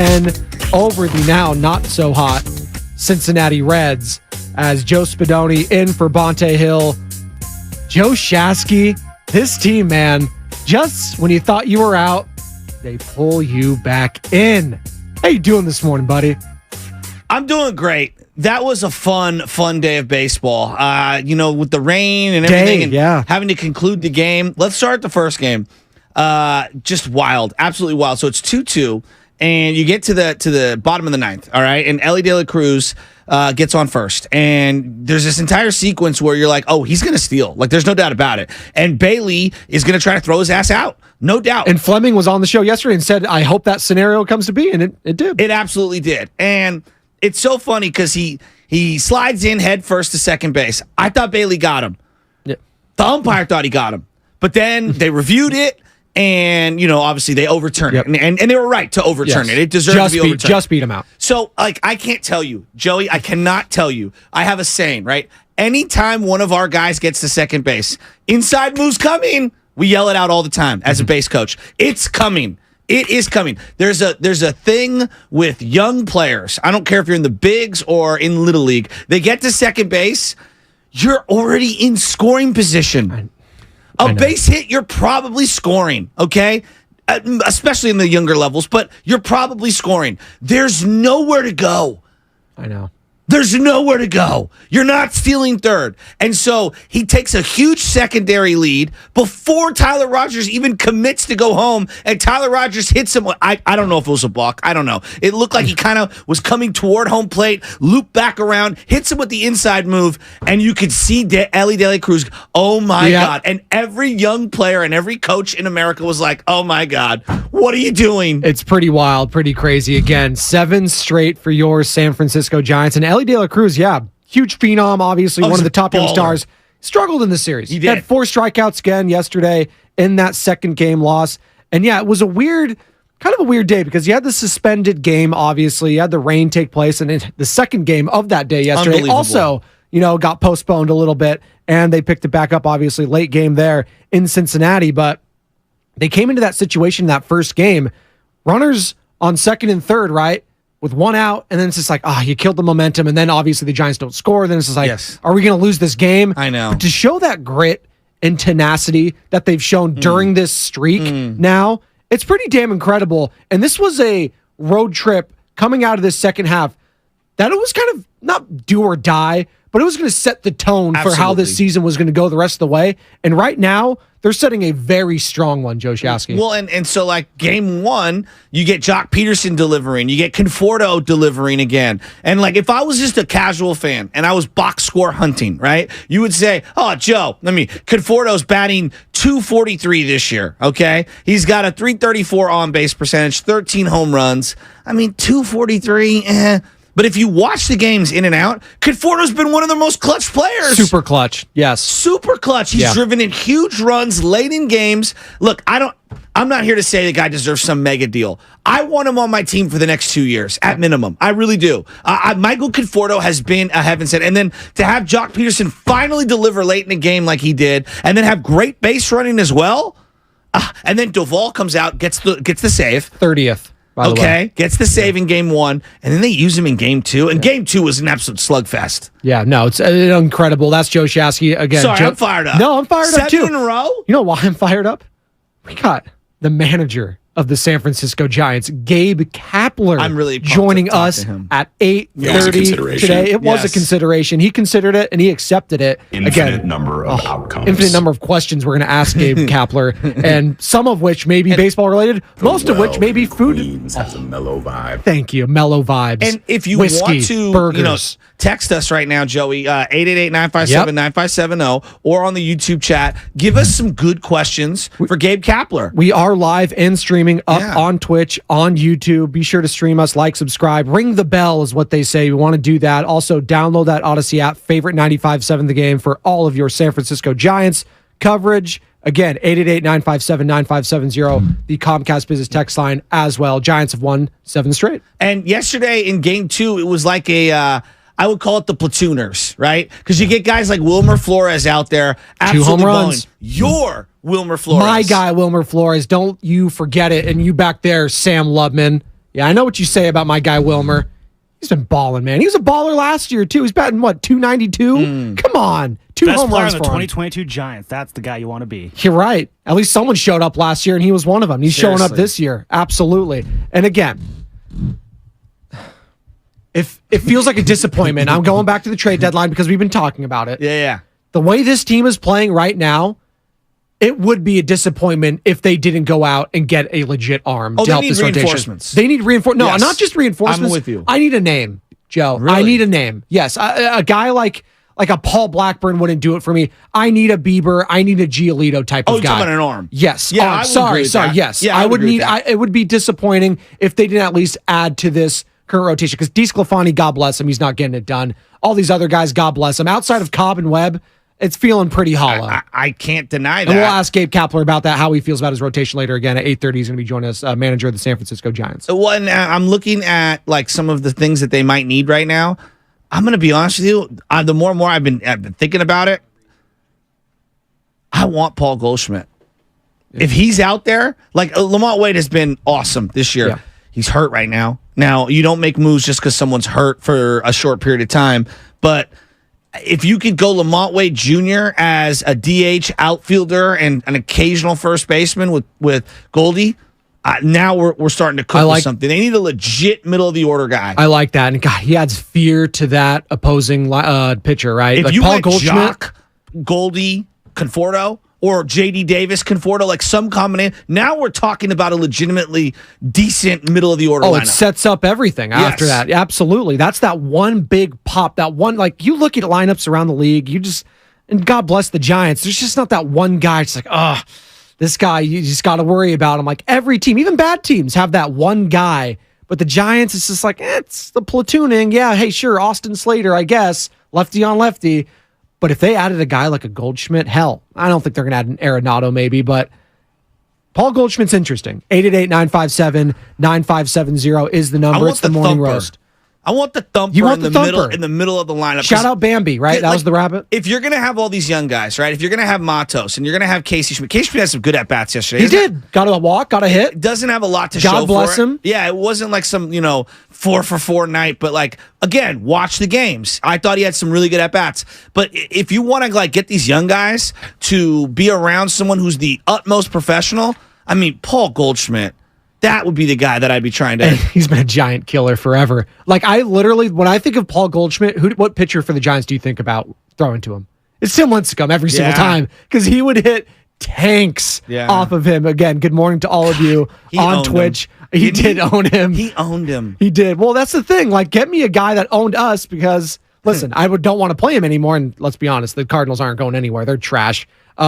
2-10 over the now not so hot Cincinnati Reds as Joe Spadoni in for Bonte Hill. Joe Shasky, this team, man, just when you thought you were out, they pull you back in. How you doing this morning, buddy? I'm doing great. That was a fun day of baseball. With the rain and everything, and having to conclude the game. Let's start the first game. Just wild, absolutely wild. So it's 2-2, and you get to the bottom of the ninth. All right, and Elly De La Cruz gets on first, and there's this entire sequence where you're like, oh, he's gonna steal. Like, there's no doubt about it. And Bailey is gonna try to throw his ass out, no doubt. And Fleming was on the show yesterday and said, I hope that scenario comes to be, and it did. It absolutely did. And it's so funny because he slides in head first to second base. I thought Bailey got him. Yeah. The umpire thought he got him. But then they reviewed it, and, obviously they overturned it. And they were right to overturn it. It deserved to be overturned. Just beat him out. So, I can't tell you, Joey, I cannot tell you. I have a saying, right? Anytime one of our guys gets to second base, inside move's coming, we yell it out all the time as a base coach. It's coming. It is coming. There's a thing with young players. I don't care if you're in the bigs or in Little League. They get to second base, you're already in scoring position. A base hit, you're probably scoring, okay? Especially in the younger levels, but you're probably scoring. There's nowhere to go. I know. There's nowhere to go. You're not stealing third. And so he takes a huge secondary lead before Tyler Rogers even commits to go home, and Tyler Rogers hits him. I don't know if it was a balk. I don't know. It looked like he kind of was coming toward home plate, looped back around, hits him with the inside move, and you could see Elly De La Cruz, oh my God. And every young player and every coach in America was like, oh my God, what are you doing? It's pretty wild, pretty crazy. Again, 7 straight for your San Francisco Giants. And Elly De La Cruz, huge phenom, obviously, one of the top young stars. Struggled in the series. He did. Had 4 strikeouts again yesterday in that second game loss. And it was kind of a weird day because you had the suspended game, obviously. You had the rain take place. And the second game of that day yesterday also, got postponed a little bit. And they picked it back up, obviously, late game there in Cincinnati. But they came into that situation in that first game. Runners on second and third, right? With 1 out, and then it's just like, you killed the momentum, and then obviously the Giants don't score. Then it's just like, Are we going to lose this game? I know. But to show that grit and tenacity that they've shown during this streak now, it's pretty damn incredible. And this was a road trip coming out of this second half that it was kind of not do or die, but it was going to set the tone for how this season was going to go the rest of the way. And right now, they're setting a very strong one, Joe Shasky. Well, and so like game 1, you get Jock Peterson delivering, you get Conforto delivering again. And like if I was just a casual fan and I was box score hunting, right? You would say, oh, Joe, Conforto's batting .243 this year, okay? He's got a .334 on-base percentage, 13 home runs. .243, But if you watch the games in and out, Conforto's been one of the most clutch players. Super clutch, yes. Super clutch. He's driven in huge runs late in games. Look, I'm not here to say the guy deserves some mega deal. I want him on my team for the next 2 years, at minimum. I really do. Michael Conforto has been a heaven sent. And then to have Jock Peterson finally deliver late in the game like he did, and then have great base running as well. And then Duvall comes out, gets the save. 30th. Okay, gets the save in game 1, and then they use him in game 2. And game 2 was an absolute slugfest. Yeah, no, it's incredible. That's Joe Shasky again. Sorry, I'm fired up. No, I'm fired up too. 7 in a row? You know why I'm fired up? We got the manager of the San Francisco Giants, Gabe Kapler, I'm really joining us at 8:30 today. It was a consideration. He considered it and he accepted it. Infinite number of outcomes. Infinite number of questions we're going to ask Gabe Kapler, and some of which may be baseball related, most of which may be food. Has a mellow vibe. Thank you, mellow vibes. And if you whiskey, want to, burgers. Text us right now, Joey, 888-957-9570, or on the YouTube chat. Give us some good questions for Gabe Kapler. We are live and streaming up on Twitch, on YouTube. Be sure to stream us, like, subscribe. Ring the bell is what they say. We want to do that. Also, download that Odyssey app, favorite 95.7 The Game, for all of your San Francisco Giants coverage. Again, 888-957-9570, the Comcast Business text line as well. Giants have won 7 straight. And yesterday in game 2, it was like I would call it the platooners, right? Because you get guys like Wilmer Flores out there, absolutely 2 home runs. Your Wilmer Flores. My guy, Wilmer Flores. Don't you forget it. And you back there, Sam Lubman. Yeah, I know what you say about my guy Wilmer. He's been balling, man. He was a baller last year, too. He's batting, what, 292? Come on. Two Best home player runs on the for him. 2022 Giants. That's the guy you want to be. You're right. At least someone showed up last year, and he was one of them. He's showing up Seriously. this year. Absolutely. And again, if it feels like a disappointment, I'm going back to the trade deadline because we've been talking about it. Yeah. The way this team is playing right now, it would be a disappointment if they didn't go out and get a legit arm to they help need this rotation. reinforcements. They need reinforcements. No, Yes. not just reinforcements. I'm with you. I need a name, Joe. I Really? need a name. Yes, a guy like a Paul Blackburn wouldn't do it for me. I need a Bieber. I need a Giolito type Oh, of you're guy. talking about an arm. Yes. Yeah, arm. I would Sorry. agree with that. Yes. Yeah, I I would would agree need. with that. It would be disappointing if they didn't at least add to this current rotation because DeSclafani, God bless him, he's not getting it done. All these other guys, God bless them. Outside of Cobb and Webb, it's feeling pretty hollow. I can't deny that. And we'll ask Gabe Kapler about that, how he feels about his rotation later. Again, at 8:30, he's going to be joining us, manager of the San Francisco Giants. Well, and I'm looking at like some of the things that they might need right now. I'm going to be honest with you. The more and more I've been thinking about it, I want Paul Goldschmidt. If he's out there, like Lamont Wade has been awesome this year. Yeah. He's hurt right now. Now, you don't make moves just because someone's hurt for a short period of time. But if you could go Lamont Wade Jr. as a DH outfielder and an occasional first baseman with Goldie, now we're starting to cook with something. They need a legit middle of the order guy. I like that. And God, he adds fear to that opposing pitcher, right? If like you Paul went Goldschmidt, Jock, Goldie, Conforto, or JD Davis, Conforto, like some combination. Now we're talking about a legitimately decent middle of the order lineup. It sets up everything after that. Absolutely. That's that one big pop. That one, like you look at lineups around the league, and God bless the Giants. There's just not that one guy. It's like, this guy, you just got to worry about him. Like every team, even bad teams have that one guy. But the Giants, it's just like, it's the platooning. Yeah, hey, sure, Austin Slater, I guess, lefty on lefty. But if they added a guy like a Goldschmidt, hell, I don't think they're going to add an Arenado maybe, but Paul Goldschmidt's interesting. 888-957-9570 is the number. It's the Morning thumper. Roast. I want the thumper You want in the the middle thumper. in the middle of the lineup. Shout out Bambi, right? That was the rabbit. If you're going to have all these young guys, right? If you're going to have Matos and you're going to have Casey Schmidt. Casey Schmidt had some good at-bats yesterday. He did. Got a walk, got a hit. Doesn't have a lot to show God bless for it. him. Yeah, it wasn't like some, 4-for-4 night, but like, again, watch the games. I thought he had some really good at-bats. But if you want to like get these young guys to be around someone who's the utmost professional, I mean, Paul Goldschmidt, that would be the guy that I'd be trying to. And he's been a Giant killer forever. Like I literally, when I think of Paul Goldschmidt, what pitcher for the Giants do you think about throwing to him? It's Tim Lincecum every single time because he would hit tanks off of him. Again, good morning to all of you on Twitch. He did own him. He owned him. He did. Well, that's the thing. Like, get me a guy that owned us because, listen, don't want to play him anymore. And let's be honest, the Cardinals aren't going anywhere. They're trash.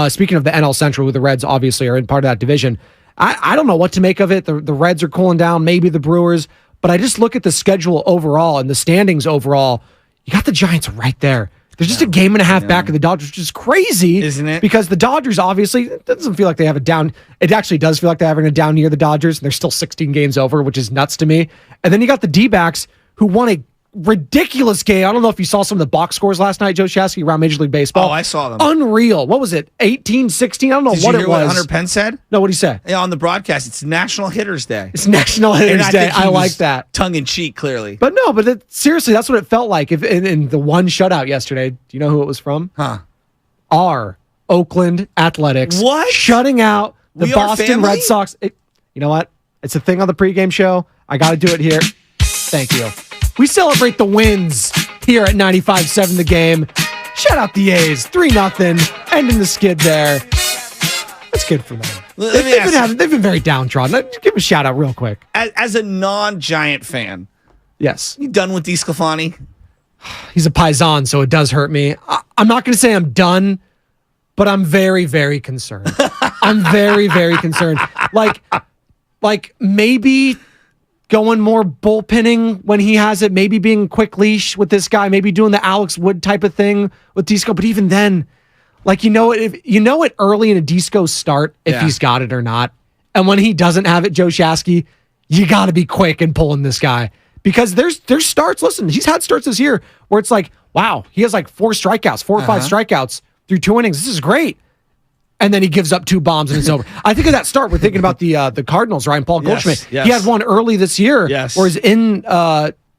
Speaking of the NL Central, who the Reds obviously are in part of that division, I don't know what to make of it. The Reds are cooling down, maybe the Brewers, but I just look at the schedule overall and the standings overall. You got the Giants right there. They're just a game and a half back of the Dodgers, which is crazy. Isn't it? Because the Dodgers, obviously, it doesn't feel like they have a down. It actually does feel like they're having a down year, the Dodgers. And they're still 16 games over, which is nuts to me. And then you got the D-backs who won a ridiculous game. I don't know if you saw some of the box scores last night, Joe Shasky, around Major League Baseball. Oh, I saw them. Unreal. What was it? 18, 16? I don't know Did what you it hear was. what Hunter Penn said? No, what did he say? Yeah, on the broadcast, it's National Hitters Day. It's National Hitters Day. think he I like was that. Tongue in cheek, clearly. But no, seriously, that's what it felt like. If in the one shutout yesterday, do you know who it was from? Our Oakland Athletics. What? Shutting out the We Are Boston Family? Red Sox. You know what? It's a thing on the pregame show. I got to do it here. Thank you. We celebrate the wins here at 95.7 The Game. Shout out the A's. 3-0. Ending the skid there. That's good for them. They've been very downtrodden. Let's give a shout out real quick. As a non-Giant fan, Yes. you done with DeSclafani? He's a Paisan, so it does hurt me. I'm not going to say I'm done, but I'm very, very concerned. I'm very, very concerned. Like maybe going more bullpenning when he has it, maybe being quick leash with this guy, maybe doing the Alex Wood type of thing with Disco. But even then, like, if you know it early in a Disco start, if he's got it or not. And when he doesn't have it, Joe Shasky, you got to be quick in pulling this guy. Because there's starts, listen, he's had starts this year where it's like, wow, he has like 4 or 5 strikeouts through 2 innings. This is great. and then he gives up 2 bombs and it's over. I think of that start. We're thinking about the Cardinals, right? Paul Goldschmidt. Yes. He had one early this year where he's in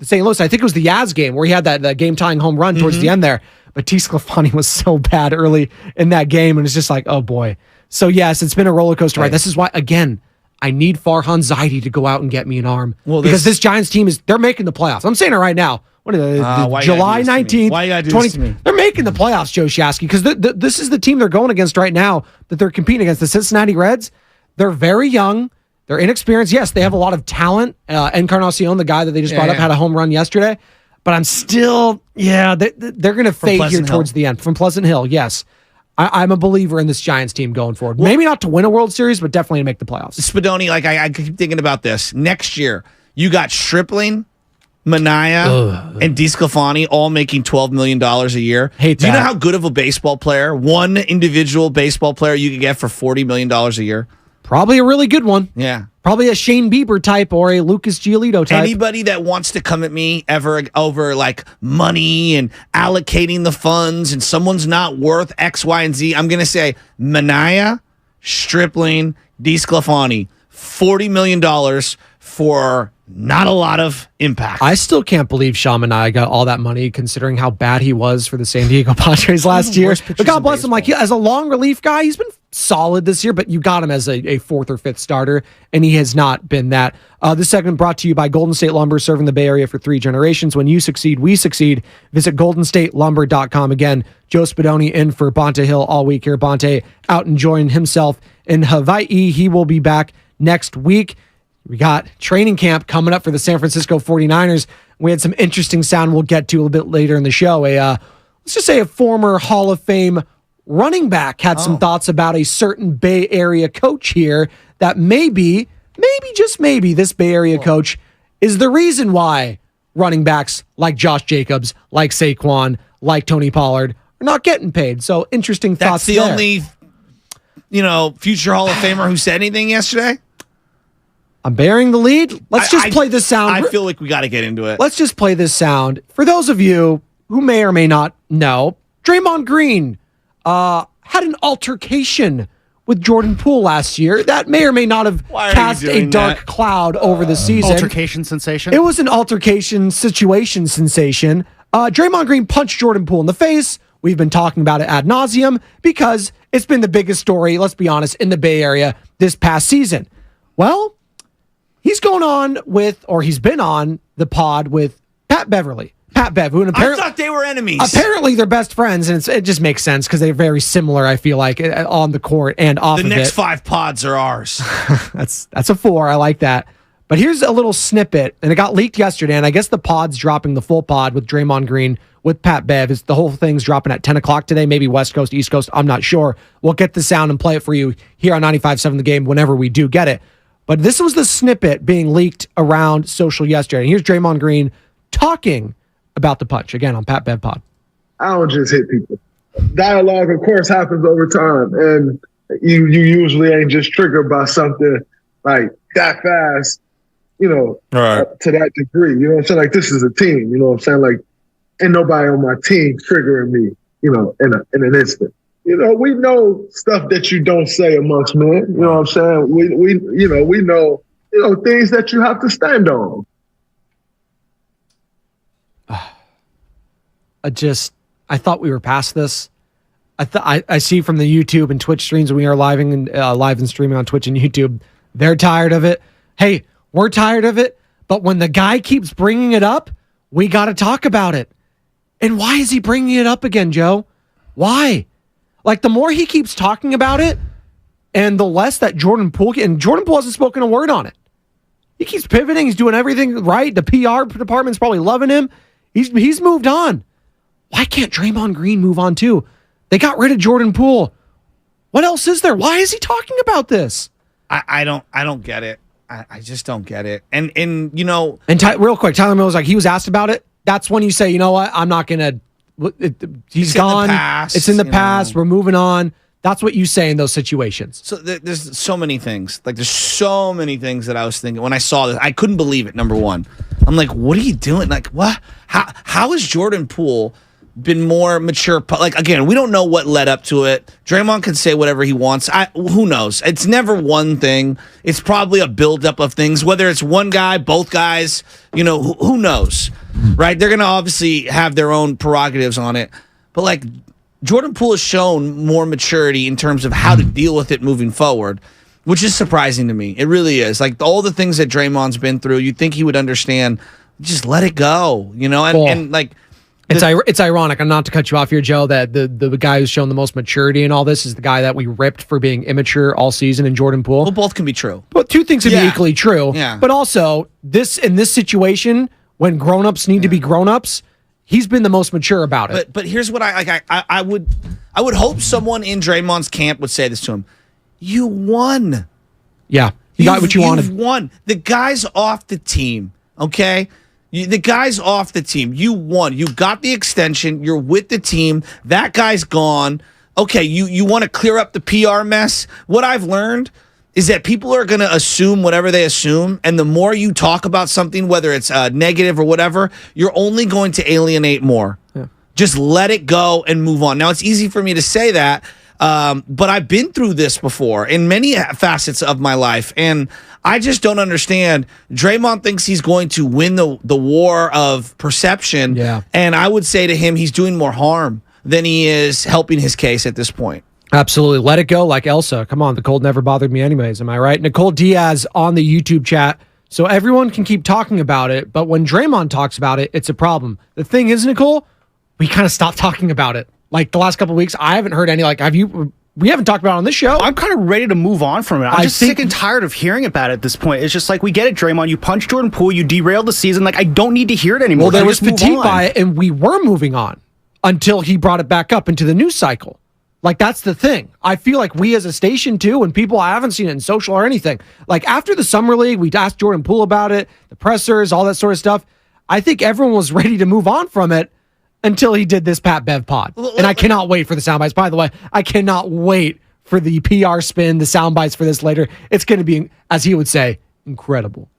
St. Louis. I think it was the Yaz game where he had that game-tying home run towards the end there. But T. Sclafani was so bad early in that game, and it's just like, oh boy. So yes, it's been a roller coaster ride. This is why, again, I need Farhan Zaidi to go out and get me an arm. Because this Giants team they're making the playoffs. I'm saying it right now. What is it, July 19th? Why you gotta do this to me? They're making the playoffs, Joe Shasky, because this is the team they're going against right now that they're competing against, the Cincinnati Reds. They're very young. They're inexperienced. Yes, they have a lot of talent. Encarnacion, the guy that they just brought up, had a home run yesterday. But I'm still, they're going to fade here towards the end. From Pleasant Hill, yes. I'm a believer in this Giants team going forward. Maybe not to win a World Series, but definitely to make the playoffs. Spadoni, I keep thinking about this. Next year, you got Stripling, Minaya, and DeSclafani all making $12 million a year. Do you know how good of a baseball player, one individual baseball player you could get for $40 million a year? Probably a really good one. Yeah. Probably a Shane Bieber type or a Lucas Giolito type. Anybody that wants to come at me ever over like money and allocating the funds and someone's not worth X, Y, and Z, I'm going to say Minaya, Stripling, DeSclafani, $40 million for not a lot of impact. I still can't believe Sean Minaya got all that money considering how bad he was for the San Diego Padres last year. But God bless him. Like, as a long relief guy, he's been solid this year, but you got him as a fourth or fifth starter, and he has not been that. This segment brought to you by Golden State Lumber, serving the Bay Area for 3 generations. When you succeed, we succeed. Visit goldenstatelumber.com. Again, Joe Spadoni in for Bonta Hill all week here. Bonta out enjoying himself in Hawaii. He will be back next week. We got training camp coming up for the San Francisco 49ers. We had some interesting sound we'll get to a little bit later in the show. Let's just say a former Hall of Fame running back had some thoughts about a certain Bay Area coach here that maybe, just maybe, this Bay Area coach is the reason why running backs like Josh Jacobs, like Saquon, like Tony Pollard are not getting paid. So interesting thoughts there. That's the only, future Hall of Famer who said anything yesterday? I'm bearing the lead. Let's just play this sound. I feel like we got to get into it. Let's just play this sound. For those of you who may or may not know, Draymond Green had an altercation with Jordan Poole last year. That may or may not have cast a dark cloud over the season. Altercation sensation? It was an altercation situation sensation. Draymond Green punched Jordan Poole in the face. We've been talking about it ad nauseum because it's been the biggest story, let's be honest, in the Bay Area this past season. Well, he's been on the pod with Pat Beverly. Pat Bev, who I thought they were enemies. Apparently, they're best friends, and it just makes sense because they're very similar, I feel like, on the court and off of it. The next 5 pods are ours. That's a 4. I like that. But here's a little snippet, and it got leaked yesterday, and I guess the pod's dropping, the full pod with Draymond Green, with Pat Bev. The whole thing's dropping at 10 o'clock today, maybe West Coast, East Coast, I'm not sure. We'll get the sound and play it for you here on 95.7 The Game whenever we do get it. But this was the snippet being leaked around social yesterday. And here's Draymond Green talking about the punch, again, on Pat Bev Pod. I don't just hit people. Dialogue, of course, happens over time. And you usually ain't just triggered by something like that fast, to that degree. You know what I'm saying? Like, this is a team. You know what I'm saying? Like, ain't nobody on my team triggering me, in an instant. We know stuff that you don't say amongst men. You know what I'm saying? We know, things that you have to stand on. I thought we were past this. I see from the YouTube and Twitch streams when we are live and streaming on Twitch and YouTube, they're tired of it. Hey, we're tired of it. But when the guy keeps bringing it up, we got to talk about it. And why is he bringing it up again, Joe? Why? Like, the more he keeps talking about it, and the less that Jordan Poole hasn't spoken a word on it. He keeps pivoting. He's doing everything right. The PR department's probably loving him. He's moved on. Why can't Draymond Green move on too? They got rid of Jordan Poole. What else is there? Why is he talking about this? I don't get it. I just don't get it. And real quick, Tyler Mills, like, he was asked about it. That's when you say, you know what? I'm not gonna. He's gone. It's in the past. We're moving on. That's what you say in those situations. So there's so many things. Like, there's so many things that I was thinking when I saw this. I couldn't believe it. Number one, I'm like, what are you doing? Like, what? How is Jordan Poole been more mature. Like, again, we don't know what led up to it. Draymond can say whatever he wants. Who knows? It's never one thing. It's probably a buildup of things, whether it's one guy, both guys, who knows, right? They're going to obviously have their own prerogatives on it. But, like, Jordan Poole has shown more maturity in terms of how to deal with it moving forward, which is surprising to me. It really is. Like, all the things that Draymond's been through, you'd think he would understand. Just let it go, and like, it's ironic. I'm not to cut you off here, Joe, that the guy who's shown the most maturity in all this is the guy that we ripped for being immature all season in Jordan Poole. Well, both can be true. But two things can be equally true. Yeah. But also, in this situation, when grown-ups need to be grown-ups, he's been the most mature about it. But here's what I would hope someone in Draymond's camp would say this to him. You won. Yeah. You got what you wanted. You won. The guy's off the team, okay? The guy's off the team. You won. You got the extension. You're with the team. That guy's gone. Okay, you want to clear up the PR mess? What I've learned is that people are going to assume whatever they assume, and the more you talk about something, whether it's negative or whatever, you're only going to alienate more. Yeah. Just let it go and move on. Now, it's easy for me to say that, but I've been through this before in many facets of my life, and I just don't understand. Draymond thinks he's going to win the war of perception, and I would say to him he's doing more harm than he is helping his case at this point. Absolutely. Let it go like Elsa. Come on, the cold never bothered me anyways, am I right? Nicole Diaz on the YouTube chat. So everyone can keep talking about it, but when Draymond talks about it, it's a problem. The thing is, Nicole, we kind of stopped talking about it. Like the last couple of weeks, I haven't heard any, we haven't talked about it on this show. I'm kind of ready to move on from it. I'm just sick and tired of hearing about it at this point. It's just like, we get it, Draymond. You punched Jordan Poole. You derailed the season. Like, I don't need to hear it anymore. Well, there was fatigue by it, and we were moving on until he brought it back up into the news cycle. Like, that's the thing. I feel like we as a station, too, and people, I haven't seen it in social or anything. Like, after the Summer League, we asked Jordan Poole about it, the pressers, all that sort of stuff. I think everyone was ready to move on from it until he did this Pat Bev pod. And I cannot wait for the sound bites. By the way, I cannot wait for the PR spin, the sound bites for this later. It's going to be, as he would say, incredible.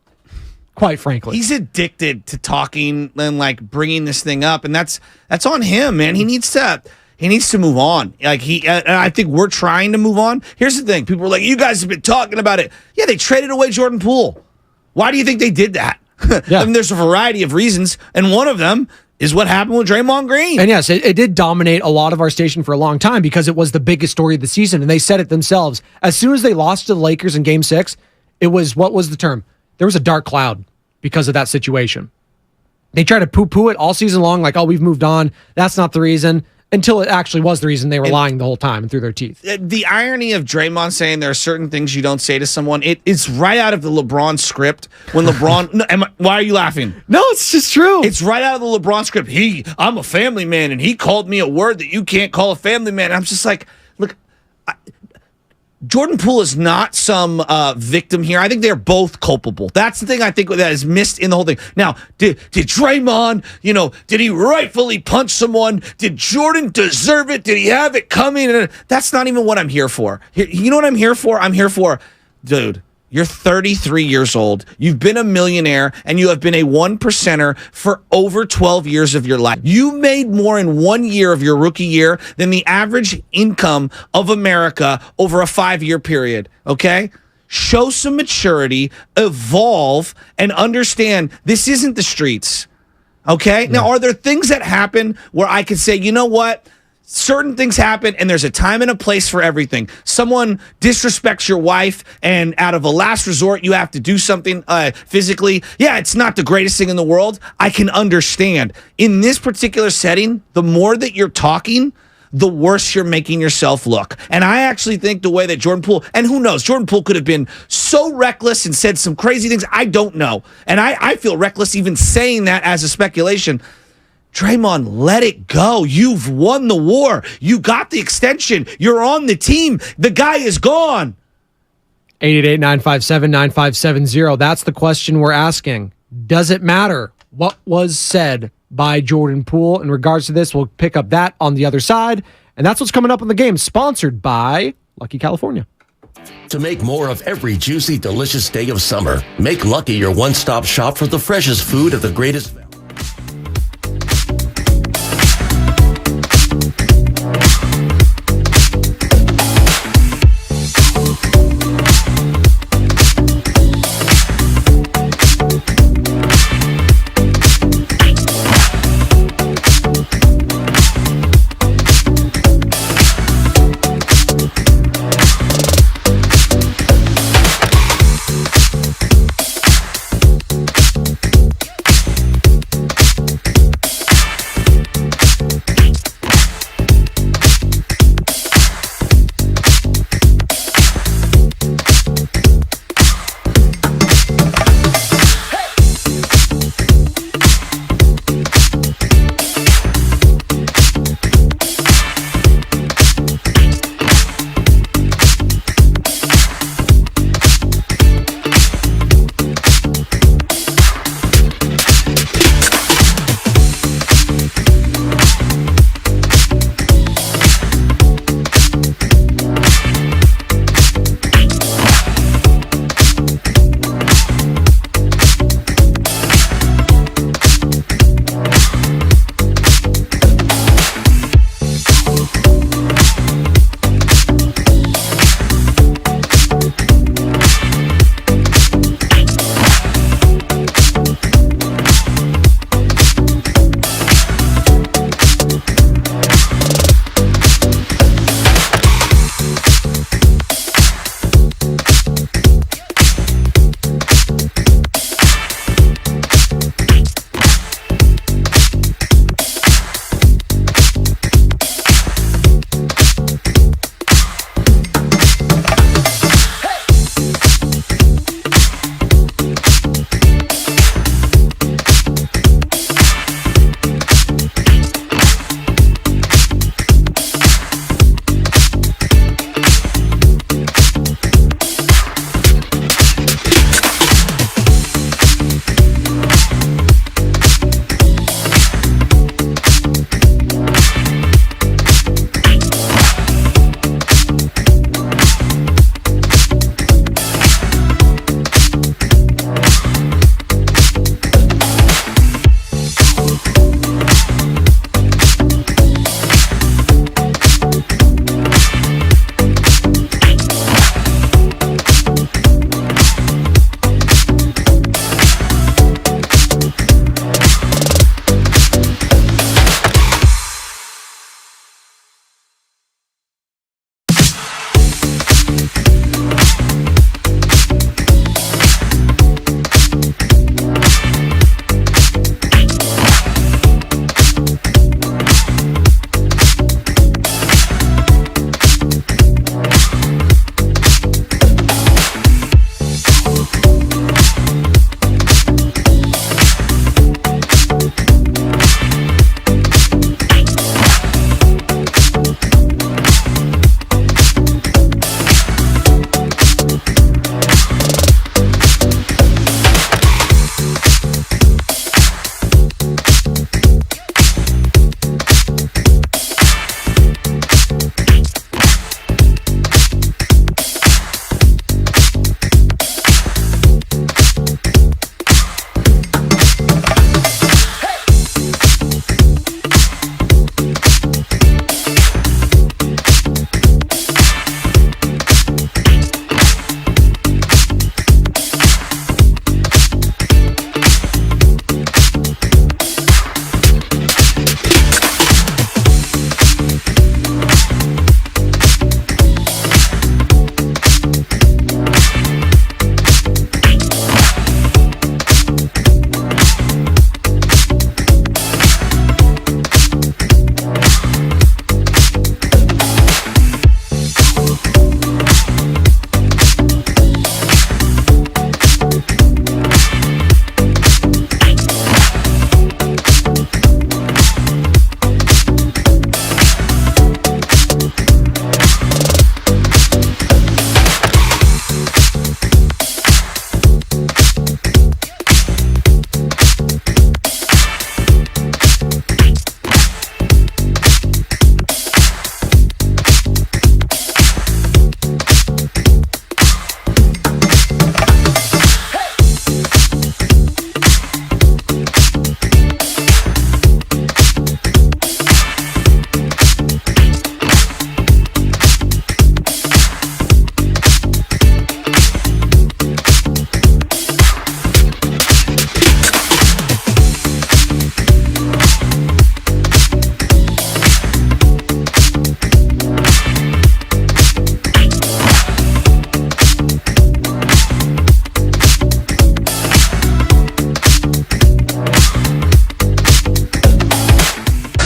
Quite frankly. He's addicted to talking and like bringing this thing up, and that's on him, man. He needs to move on. Like and I think we're trying to move on. Here's the thing. People are like, you guys have been talking about it. Yeah, they traded away Jordan Poole. Why do you think they did that? Yeah. I mean, there's a variety of reasons, and one of them is what happened with Draymond Green. And yes, it did dominate a lot of our station for a long time because it was the biggest story of the season, and they said it themselves. As soon as they lost to the Lakers in Game 6, it was, what was the term? There was a dark cloud because of that situation. They tried to poo-poo it all season long, like, oh, we've moved on. That's not the reason. Until it actually was the reason they were lying the whole time and through their teeth. The irony of Draymond saying there are certain things you don't say to someone, it's right out of the LeBron script. When LeBron, why are you laughing? No, it's just true. It's right out of the LeBron script. I'm a family man, and he called me a word that you can't call a family man. I'm just like, look, Jordan Poole is not some victim here. I think they're both culpable. That's the thing I think that is missed in the whole thing. Now, did Draymond, did he rightfully punch someone? Did Jordan deserve it? Did he have it coming? That's not even what I'm here for. You know what I'm here for? I'm here for, dude, you're 33 years old. You've been a millionaire, and you have been a 1%er for over 12 years of your life. You made more in 1 year of your rookie year than the average income of America over a 5-year period, okay? Show some maturity, evolve, and understand this isn't the streets, okay? Yeah. Now, are there things that happen where I could say, you know what? Certain things happen, and there's a time and a place for everything. Someone disrespects your wife, and out of a last resort, you have to do something physically. Yeah, it's not the greatest thing in the world. I can understand. In this particular setting, the more that you're talking, the worse you're making yourself look. And I actually think the way that Jordan Poole, and who knows, Jordan Poole could have been so reckless and said some crazy things. I don't know. And I feel reckless even saying that as a speculation. Draymond, let it go. You've won the war. You got the extension. You're on the team. The guy is gone. 888-957-9570. That's the question we're asking. Does it matter what was said by Jordan Poole in regards to this? We'll pick up that on the other side. And that's what's coming up on the game, sponsored by Lucky California. To make more of every juicy, delicious day of summer, make Lucky your one-stop shop for the freshest food at the greatest value.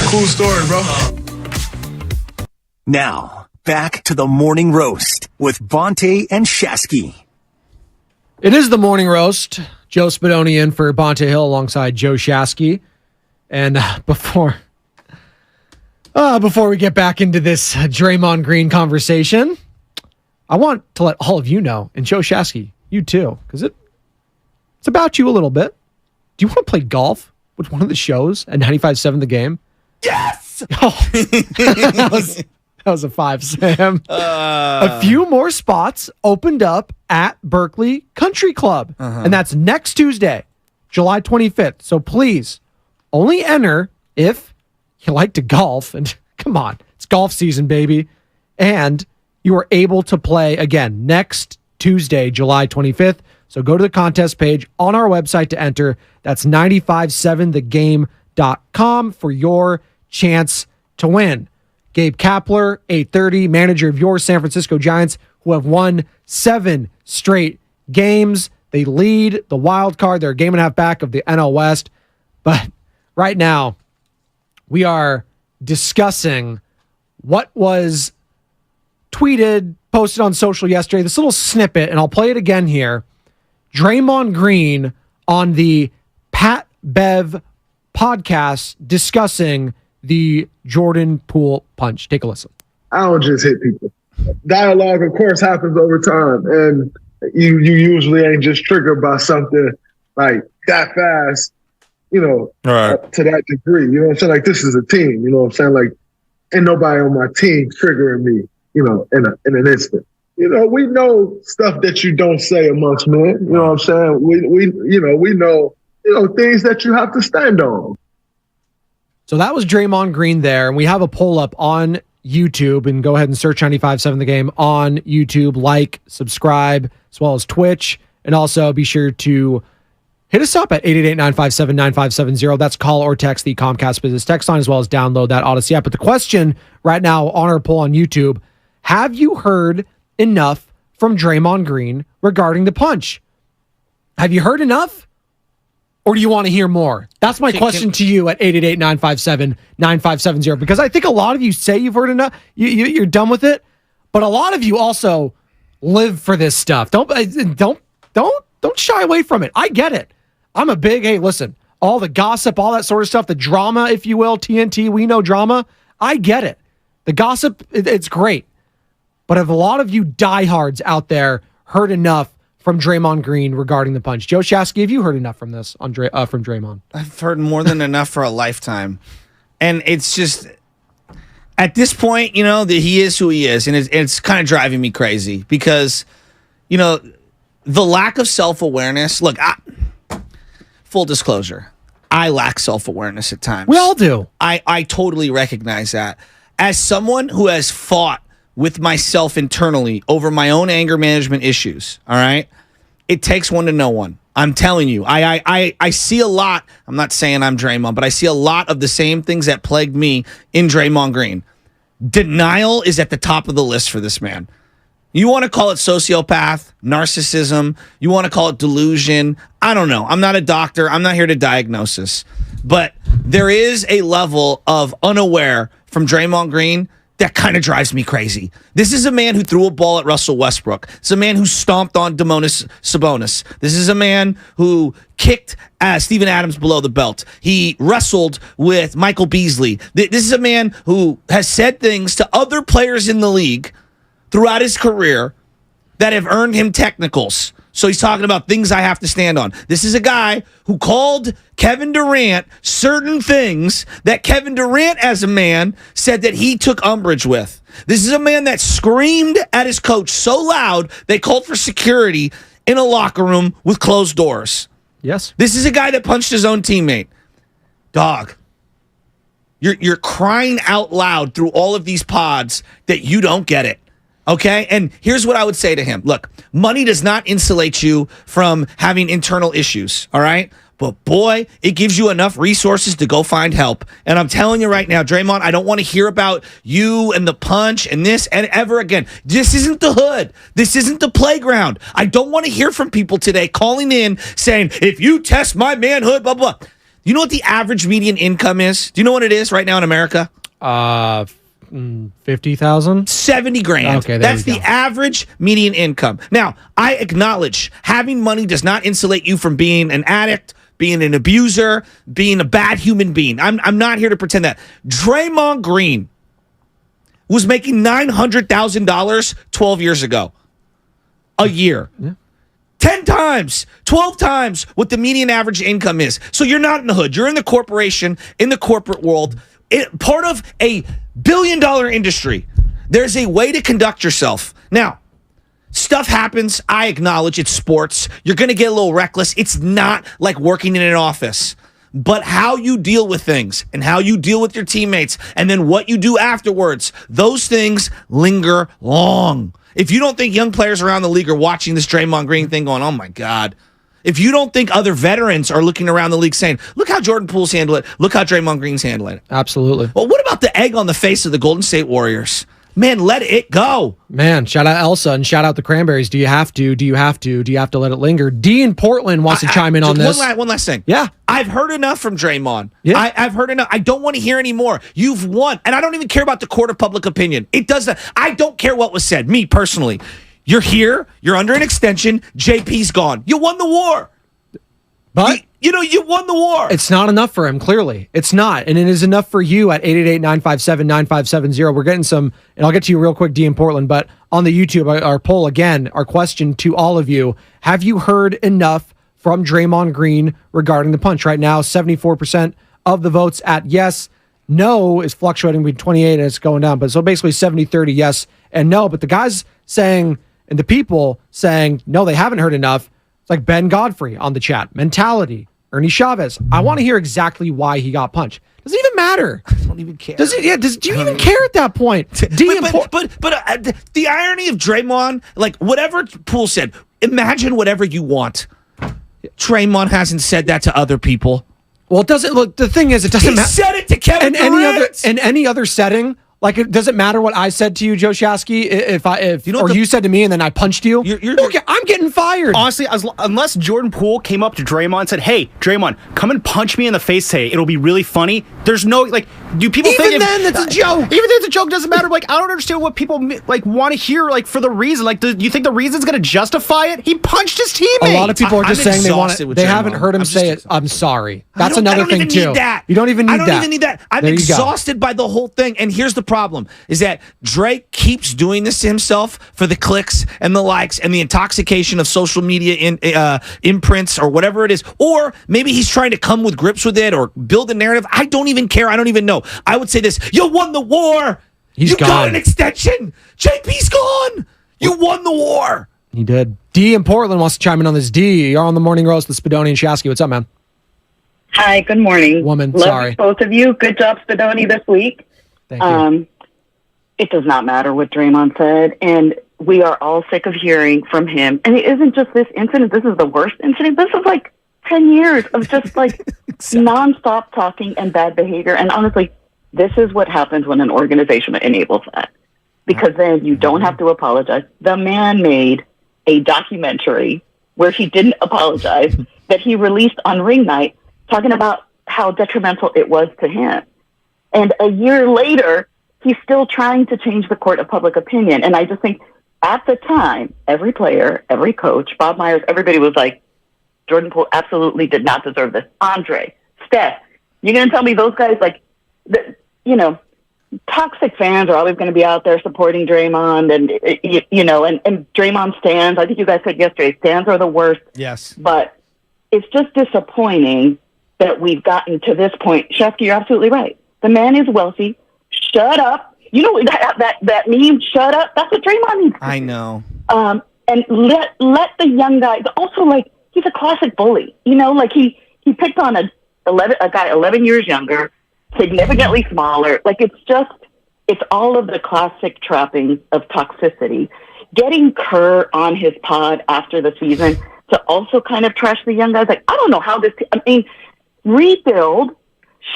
cool story, bro. Now, back to the morning roast with Bonte and Shasky. It is the morning roast. Joe Spadoni in for Bonte Hill alongside Joe Shasky. And before we get back into this Draymond Green conversation, I want to let all of you know, and Joe Shasky, you too, because it's about you a little bit. Do you want to play golf with one of the shows at 95.7 The Game? Yes! Oh, that was a 5, Sam. A few more spots opened up at Berkeley Country Club, and that's next Tuesday, July 25th. So please, only enter if you like to golf. And come on, it's golf season, baby. And you are able to play again next Tuesday, July 25th. So go to the contest page on our website to enter. That's 957thegame.com for your chance to win. Gabe Kapler, 830, manager of your San Francisco Giants, who have won 7 straight games. They lead the wild card. They're a game and a half back of the NL West. But right now, we are discussing what was tweeted, posted on social yesterday. This little snippet, and I'll play it again here. Draymond Green on the Pat Bev podcast discussing the Jordan Poole punch. Take a listen. I don't just hit people. Dialogue, of course, happens over time, and you usually ain't just triggered by something like that fast, to that degree. You know what I'm saying? Like, this is a team. You know what I'm saying? Like, ain't nobody on my team triggering me, in an instant. We know stuff that you don't say amongst men. You know what I'm saying? We know things that you have to stand on. So that was Draymond Green there, and we have a poll up on YouTube, and go ahead and search 95.7 The Game on YouTube, like, subscribe, as well as Twitch, and also be sure to hit us up at 888-957-9570. That's call or text the Comcast Business text line, as well as download that Odyssey app. But the question right now on our poll on YouTube, have you heard enough from Draymond Green regarding the punch? Have you heard enough? Or do you want to hear more? That's my question to you at 888-957-9570, because I think a lot of you say you've heard enough. You're done with it, but a lot of you also live for this stuff. Don't shy away from it. I get it. I'm a big, hey, listen, all the gossip, all that sort of stuff, the drama, if you will, TNT, we know drama. I get it. The gossip, it's great. But have a lot of you diehards out there heard enough from Draymond Green regarding the punch? Joe Shasky, have you heard enough from this from Draymond? I've heard more than enough for a lifetime. And it's just, at this point, that he is who he is. And it's kind of driving me crazy because, the lack of self-awareness. Look, full disclosure, I lack self-awareness at times. We all do. I totally recognize that. As someone who has fought with myself internally over my own anger management issues, all right? It takes one to know one. I'm telling you, I see a lot. I'm not saying I'm Draymond, but I see a lot of the same things that plagued me in Draymond Green. Denial is at the top of the list for this man. You want to call it sociopath, narcissism, you want to call it delusion. I don't know. I'm not a doctor. I'm not here to diagnose this. But there is a level of unaware from Draymond Green that kind of drives me crazy. This is a man who threw a ball at Russell Westbrook. It's a man who stomped on Domantas Sabonis. This is a man who kicked Steven Adams below the belt. He wrestled with Michael Beasley. This is a man who has said things to other players in the league throughout his career that have earned him technicals. So he's talking about things I have to stand on. This is a guy who called Kevin Durant certain things that Kevin Durant, as a man, said that he took umbrage with. This is a man that screamed at his coach so loud they called for security in a locker room with closed doors. Yes. This is a guy that punched his own teammate. Dog, you're crying out loud through all of these pods that you don't get it. Okay? And here's what I would say to him. Look, money does not insulate you from having internal issues, all right? But boy, it gives you enough resources to go find help. And I'm telling you right now, Draymond, I don't want to hear about you and the punch and this and ever again. This isn't the hood. This isn't the playground. I don't want to hear from people today calling in saying, if you test my manhood, blah, blah. You know what the average median income is? Do you know what it is right now in America? 50,000? 70 grand. Okay, that's the average median income. Now, I acknowledge having money does not insulate you from being an addict, being an abuser, being a bad human being. I'm not here to pretend that. Draymond Green was making $900,000 12 years ago. A year. Yeah. 10 times, 12 times what the median average income is. So you're not in the hood. You're in the corporation, in the corporate world, part of a billion-dollar industry. There's a way to conduct yourself. Now, stuff happens. I acknowledge it's sports. You're going to get a little reckless. It's not like working in an office. But how you deal with things and how you deal with your teammates and then what you do afterwards, those things linger long. If you don't think young players around the league are watching this Draymond Green thing going, oh, my God. If you don't think other veterans are looking around the league saying, look how Jordan Poole's handled it, look how Draymond Green's handling it. Absolutely. Well, what about the egg on the face of the Golden State Warriors? Man, let it go. Man, shout out Elsa and shout out the Cranberries. Do you have to? Do you have to? Do you have to let it linger? D in Portland wants to chime in on this. One last thing. Yeah. I've heard enough from Draymond. Yeah. I've heard enough. I don't want to hear any more. You've won. And I don't even care about the court of public opinion. It doesn't. I don't care what was said, me personally. You're here. You're under an extension. JP's gone. You won the war. But you won the war. It's not enough for him, clearly. It's not. And it is enough for you at 888-957-9570. We're getting some, and I'll get to you real quick, D in Portland, but on the YouTube, our poll again, our question to all of you, have you heard enough from Draymond Green regarding the punch? Right now, 74% of the votes at yes. No is fluctuating between 28 and it's going down. But so basically 70-30 yes and no. But the guys saying, and the people saying, no, they haven't heard enough. Like Ben Godfrey on the chat. Mentality. Ernie Chavez. I want to hear exactly why he got punched. Does it even matter? I don't even care. Do you even care at that point? But the irony of Draymond, like whatever Poole said, imagine whatever you want. Draymond hasn't said that to other people. Well, it doesn't look. The thing is, it doesn't matter. He said it to Kevin Durant. In any other setting. Like, it doesn't matter what I said to you, Joe Shasky, if you said to me and then I punched you. Okay, I'm getting fired. Honestly, unless Jordan Poole came up to Draymond and said, hey, Draymond, come and punch me in the face today. It'll be really funny. There's no, like, do people think... Even then, it's a joke. Even then, it's a joke. Doesn't matter. Like, I don't understand what people, like, want to hear, like, for the reason. Like, do you think the reason's going to justify it? He punched his teammate. A lot of people are just saying they haven't heard him say it. I'm sorry. That's another thing, too. You don't even need that. I don't even need that. I'm exhausted by the whole thing. And here's the problem, is that Drake keeps doing this to himself for the clicks and the likes and the intoxication of social media imprints or whatever it is. Or maybe he's trying to come with grips with it or build a narrative. I don't even care. I don't even know. I would say this. You won the war. You got an extension. JP's gone. You won the war. He did. D in Portland wants to chime in on this. D, you're on the Morning Roast with Spadoni and Shasky. What's up, man? Hi, good morning. Woman, Love sorry. both of you. Good job, Spadoni, this week. Thank you. It does not matter what Draymond said, and we are all sick of hearing from him. And it isn't just this incident. This is the worst incident. This is like 10 years of just like nonstop talking and bad behavior. And honestly, this is what happens when an organization enables that. Because then you don't have to apologize. The man made a documentary where he didn't apologize that he released on ring night talking about how detrimental it was to him. And a year later, he's still trying to change the court of public opinion. And I just think at the time, every player, every coach, Bob Myers, everybody was like, Jordan Poole absolutely did not deserve this. Andre, Steph, you're going to tell me those guys, like, toxic fans are always going to be out there supporting Draymond and Draymond stands. I think you guys said yesterday, stands are the worst. Yes. But it's just disappointing that we've gotten to this point. Shefky, you're absolutely right. The man is wealthy. Shut up. You know that meme, shut up? That's what Draymond needs. I know. And let the young guys, also, like, he's a classic bully. You know, like he picked on a guy 11 years younger, significantly smaller. Like, it's all of the classic trappings of toxicity. Getting Kerr on his pod after the season to also kind of trash the young guys. Like, I don't know how rebuild,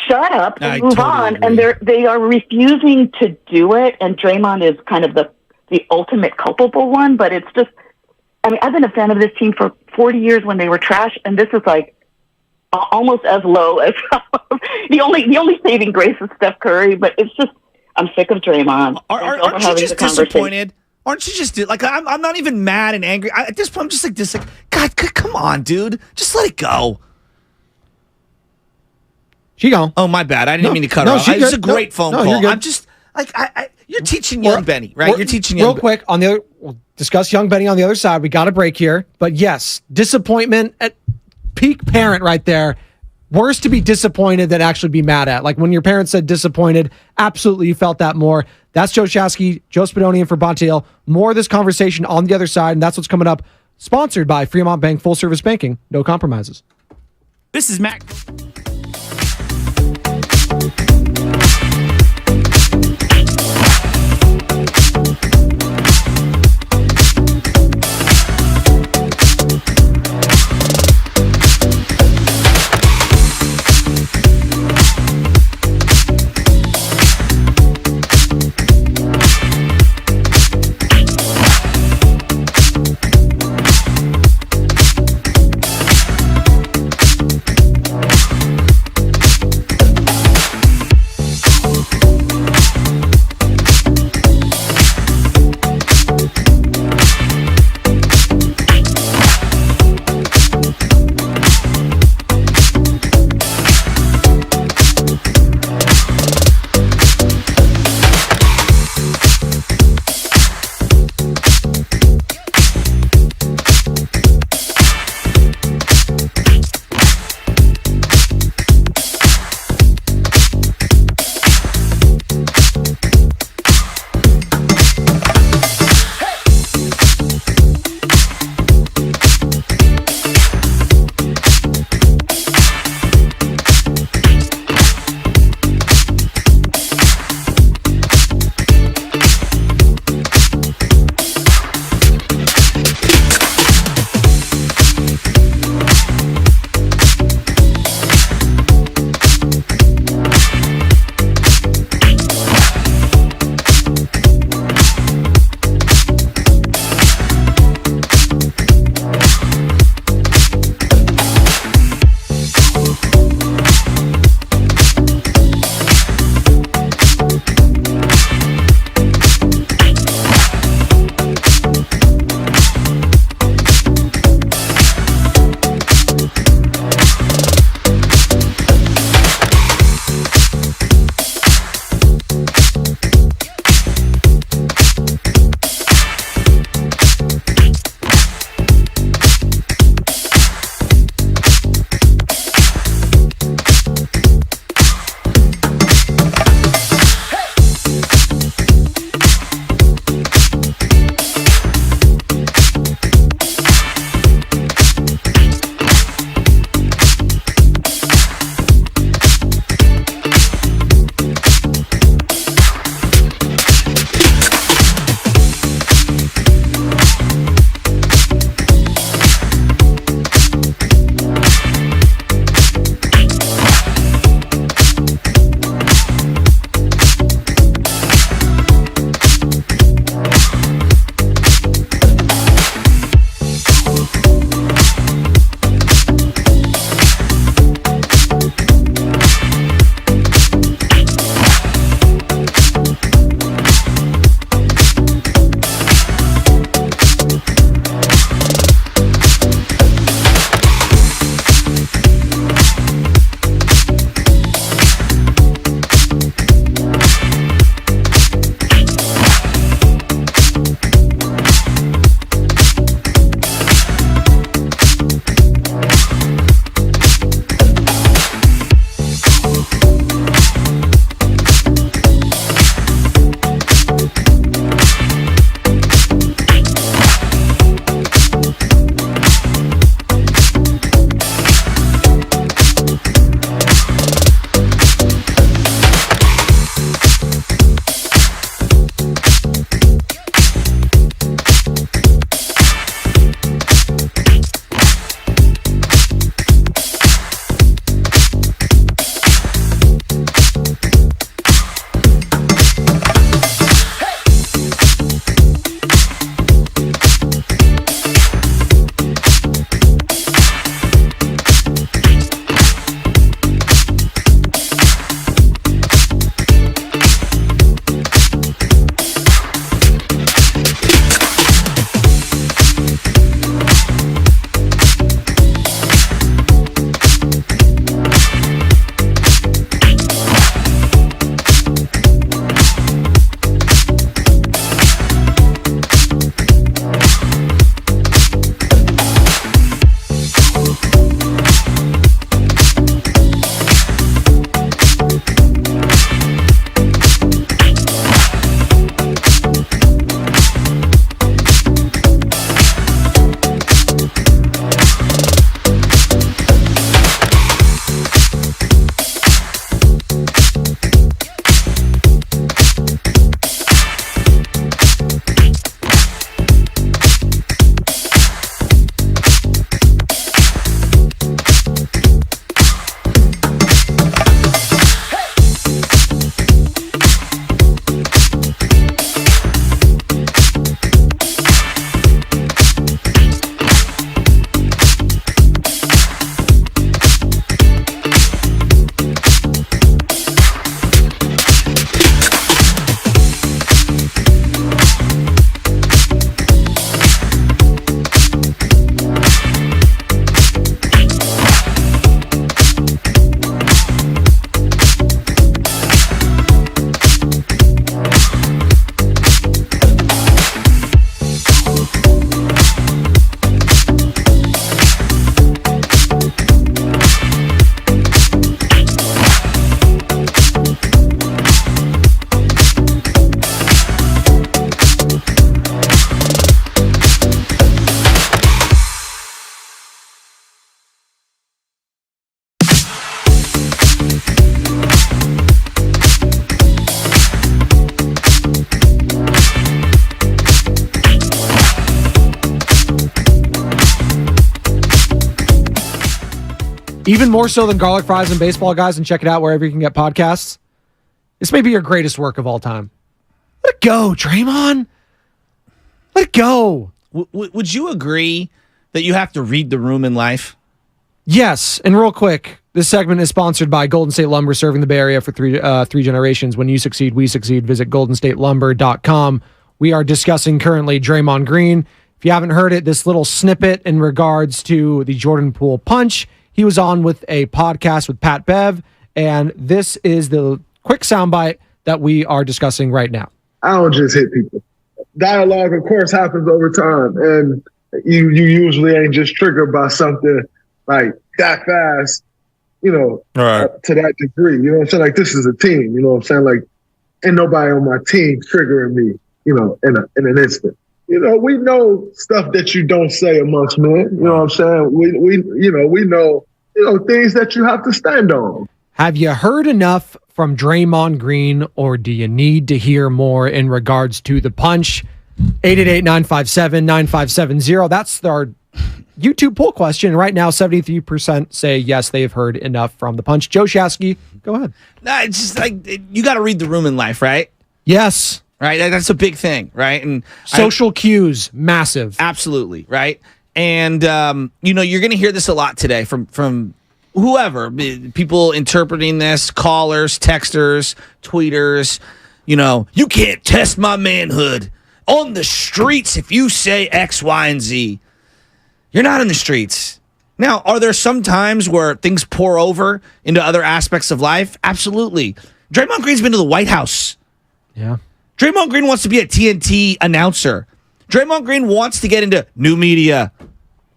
shut up and move on. Agree. And they are refusing to do it. And Draymond is kind of the ultimate culpable one. But it's just, I've been a fan of this team for 40 years when they were trash. And this is like almost as low as the only saving grace is Steph Curry. But it's just I'm sick of Draymond. Aren't you just disappointed? Aren't you just like I'm not even mad and angry at this point? I'm just like God, come on, dude, just let it go. She gone. Oh, my bad. I didn't mean to cut her off. It's a great phone call. I'm just like you're teaching young Benny, right? You're teaching young. Real quick on the other. We'll discuss young Benny on the other side. We got a break here, but yes, disappointment at peak parent right there. Worse to be disappointed than actually be mad at. Like when your parents said disappointed, absolutely you felt that more. That's Joe Shasky, Joe Spadonian for Bonte. More of this conversation on the other side, and that's what's coming up. Sponsored by Fremont Bank, full service banking, no compromises. This is Mac. even more so than garlic fries and baseball guys, and check it out wherever you can get podcasts. This may be your greatest work of all time. Let it go, Draymond. Let it go. Would you agree that you have to read the room in life? Yes, and real quick, this segment is sponsored by Golden State Lumber, serving the Bay Area for three generations. When you succeed, we succeed. Visit goldenstatelumber.com. We are discussing currently Draymond Green. If you haven't heard it, this little snippet in regards to the Jordan Poole punch, he was on with a podcast with Pat Bev, and this is the quick soundbite that we are discussing right now. I don't just hit people. Dialogue, of course, happens over time, and you usually ain't just triggered by something like that fast, to that degree. You know what I'm saying? Like, this is a team. You know what I'm saying? Like, ain't nobody on my team triggering me, in an instant. We know stuff that you don't say amongst men. You know what I'm saying? We know things that you have to stand on. Have you heard enough from Draymond Green, or do you need to hear more in regards to the punch? 888-957-9570. That's our YouTube poll question. Right now, 73% say yes, they've heard enough from the punch. Joe Shasky, go ahead. Nah, it's just like, you got to read the room in life, right? Yes. Right? That's a big thing, right? And social cues, massive. Absolutely, right? And, you're going to hear this a lot today from whoever, people interpreting this, callers, texters, tweeters. You can't test my manhood on the streets if you say X, Y, and Z. You're not in the streets. Now, are there some times where things pour over into other aspects of life? Absolutely. Draymond Green's been to the White House. Yeah. Draymond Green wants to be a TNT announcer. Draymond Green wants to get into new media.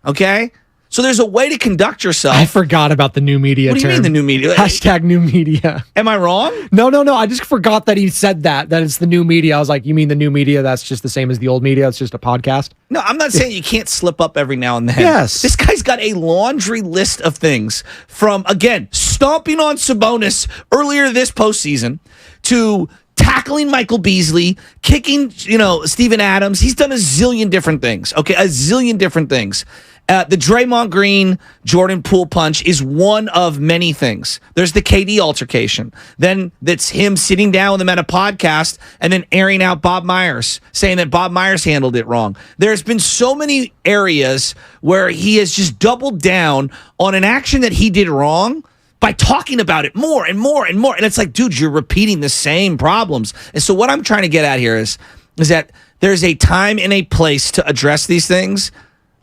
Okay? So there's a way to conduct yourself. I forgot about the new media term. What do you mean the new media? Hashtag new media. Am I wrong? No. I just forgot that he said that it's the new media. I was like, you mean the new media? That's just the same as the old media. It's just a podcast. No, I'm not saying you can't slip up every now and then. Yes. This guy's got a laundry list of things, from, again, stomping on Sabonis earlier this postseason to tackling Michael Beasley, kicking, Steven Adams. He's done a zillion different things. Okay, a zillion different things. The Draymond Green, Jordan Poole punch is one of many things. There's the KD altercation. Then that's him sitting down with him at a podcast and then airing out Bob Myers, saying that Bob Myers handled it wrong. There's been so many areas where he has just doubled down on an action that he did wrong by talking about it more and more and more. And it's like, dude, you're repeating the same problems. And so what I'm trying to get at here is that there's a time and a place to address these things.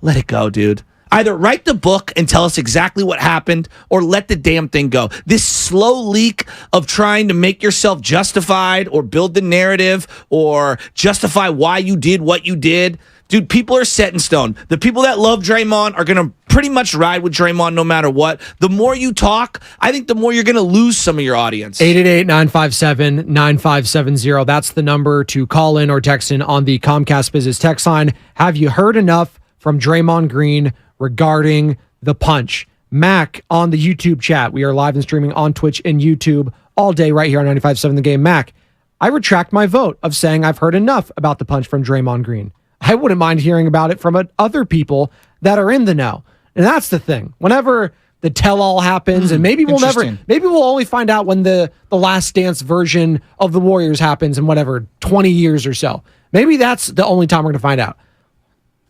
Let it go, dude. Either write the book and tell us exactly what happened, or let the damn thing go. This slow leak of trying to make yourself justified or build the narrative or justify why you did what you did. Dude, people are set in stone. The people that love Draymond are going to pretty much ride with Draymond no matter what. The more you talk, I think the more you're going to lose some of your audience. 888-957-9570. That's the number to call in or text in on the Comcast Business text line. Have you heard enough from Draymond Green regarding the punch? Mac on the YouTube chat. We are live and streaming on Twitch and YouTube all day right here on 95.7 The Game. Mac, I retract my vote of saying I've heard enough about the punch from Draymond Green. I wouldn't mind hearing about it from other people that are in the know. And that's the thing. Whenever the tell-all happens, and maybe we'll only find out when the Last Dance version of the Warriors happens in 20 years or so. Maybe that's the only time we're going to find out.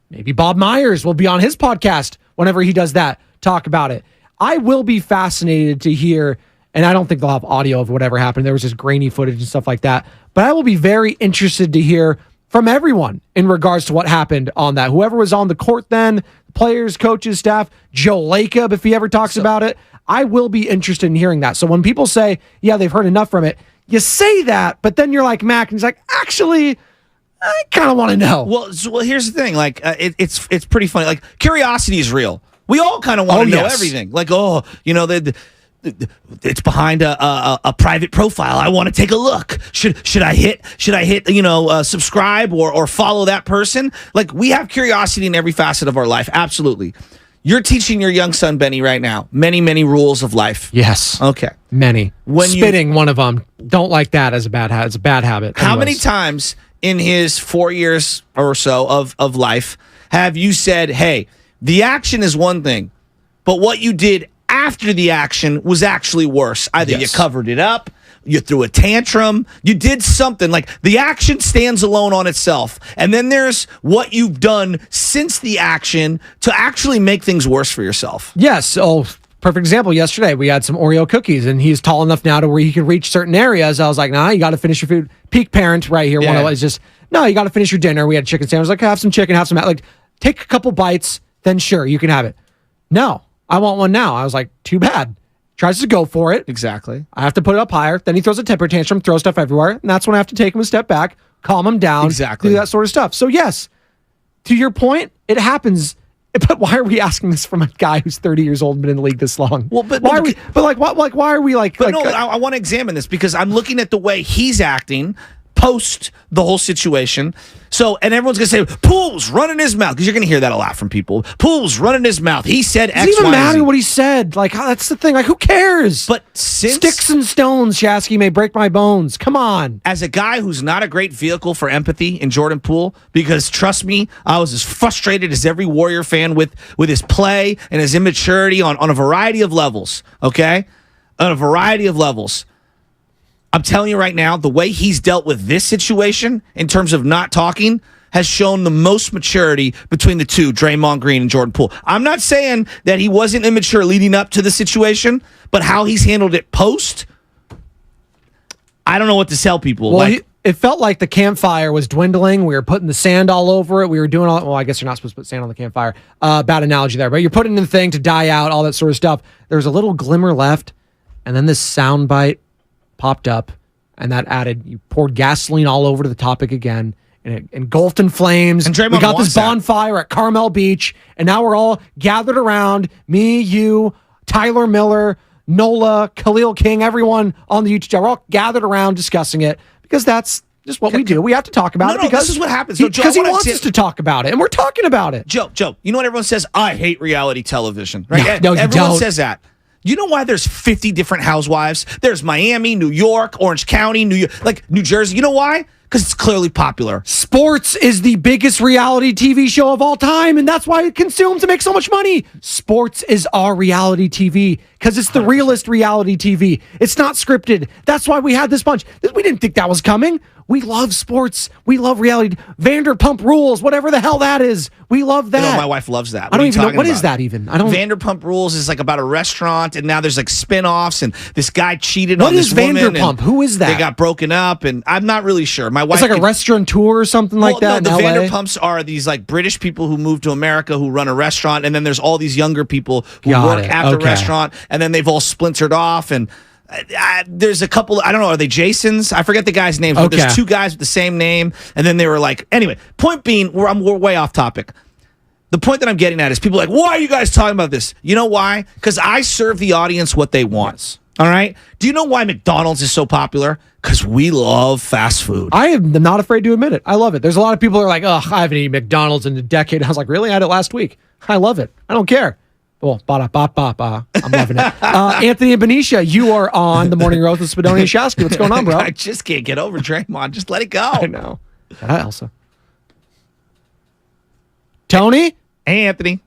Maybe Bob Myers will be on his podcast whenever he does that, talk about it. I will be fascinated to hear, and I don't think they'll have audio of whatever happened. There was just grainy footage and stuff like that. But I will be very interested to hear from everyone in regards to what happened on that. Whoever was on the court then, players, coaches, staff, Joe Lacob, if he ever talks about it, I will be interested in hearing that. So when people say, yeah, they've heard enough from it, you say that, but then you're like Mac, and he's like, actually, I kind of want to know. Well, here's the thing. Like, it's pretty funny. Like, curiosity is real. We all kind of want to know everything. Like, it's behind a private profile. I want to take a look. Should I hit subscribe or follow that person? Like, we have curiosity in every facet of our life. Absolutely. You're teaching your young son Benny right now many rules of life. Yes. Okay. Many. Spitting one of them. Don't like that as a bad habit. It's a bad habit. How many times in his 4 years or so of life have you said, hey, the action is one thing, but what you did after the action was actually worse. Either you covered it up, you threw a tantrum, you did something. Like, the action stands alone on itself. And then there's what you've done since the action to actually make things worse for yourself. Yes. Oh, perfect example. Yesterday, we had some Oreo cookies, and he's tall enough now to where he can reach certain areas. I was like, nah, you got to finish your food. Peak parent right here. Yeah. One of us just, no, you got to finish your dinner. We had chicken sandwich. Like, have some chicken, have some, like, take a couple bites, then sure, you can have it. No, I want one now. I was like, too bad. Tries to go for it. Exactly. I have to put it up higher. Then he throws a temper tantrum, throws stuff everywhere. And that's when I have to take him a step back, calm him down, Exactly. do that sort of stuff. So, yes, to your point, it happens. But why are we asking this from a guy who's 30 years old and been in the league this long? Well, but why are we? But like, what? Like, why are we like? But I want to examine this because I'm looking at the way he's acting post the whole situation. So, and everyone's going to say, Poole's running his mouth, because you're going to hear that a lot from people. Poole's running his mouth. He said X, Y, Z. Doesn't even matter what he said. Like, that's the thing. Like, who cares? But since sticks and stones, Shasky, may break my bones. Come on. As a guy who's not a great vehicle for empathy in Jordan Poole, because trust me, I was as frustrated as every Warrior fan with his play and his immaturity on a variety of levels, okay? On a variety of levels. I'm telling you right now, the way he's dealt with this situation in terms of not talking has shown the most maturity between the two, Draymond Green and Jordan Poole. I'm not saying that he wasn't immature leading up to the situation, but how he's handled it post, I don't know what to tell people. Well, it felt like the campfire was dwindling. We were putting the sand all over it. We were doing all, well, I guess you're not supposed to put sand on the campfire. Bad analogy there, but you're putting in the thing to die out, all that sort of stuff. There's a little glimmer left, and then this sound bite popped up, and that added, you poured gasoline all over to the topic again, and it engulfed in flames. And Draymond we got wants this bonfire at Carmel Beach, and now we're all gathered around, me, you, Tyler Miller, Nola, Khalil King, everyone on the YouTube channel. We're all gathered around discussing it, because that's just what we do. We have to talk about it. Because this is what happens. Because he wants us to talk about it, and we're talking about it. Joe, you know what everyone says? I hate reality television. Right? No, you everyone don't. says that. You know why there's 50 different housewives? There's Miami, New York, Orange County, New Jersey. You know why? Because it's clearly popular. Sports is the biggest reality TV show of all time, and that's why it consumes to make so much money. Sports is our reality TV because it's the realest reality TV. It's not scripted. That's why we had this bunch. We didn't think that was coming. We love sports. We love reality. Vanderpump Rules, whatever the hell that is. We love that. You know, my wife loves that. I don't even know. What is that even? I don't. Vanderpump Rules is like about a restaurant, and now there's like spin-offs, and this guy cheated on this woman. What is Vanderpump? Who is that? They got broken up, and I'm not really sure. My wife. It's like a restaurateur or something like that. No, the in LA? Vanderpumps are these like British people who moved to America who run a restaurant, and then there's all these younger people who work at the restaurant, and then they've all splintered off, and there's a couple, I don't know, are they Jasons? I forget the guy's name, but there's two guys with the same name, and then they were like, anyway, point being, we're way off topic. The point that I'm getting at is people are like, why are you guys talking about this? You know why? Because I serve the audience what they want. All right? Do you know why McDonald's is so popular? Because we love fast food. I am not afraid to admit it. I love it. There's a lot of people who are like, oh, I haven't eaten McDonald's in a decade. I was like, really? I had it last week. I love it. I don't care. Well, ba-da-ba-ba-ba. I'm loving it. Anthony and Benicia, you are on the Morning Roast with Spadoni and Shasky. What's going on, bro? I just can't get over Draymond. Just let it go. I know. Hi, Elsa. Tony? Hey, Anthony.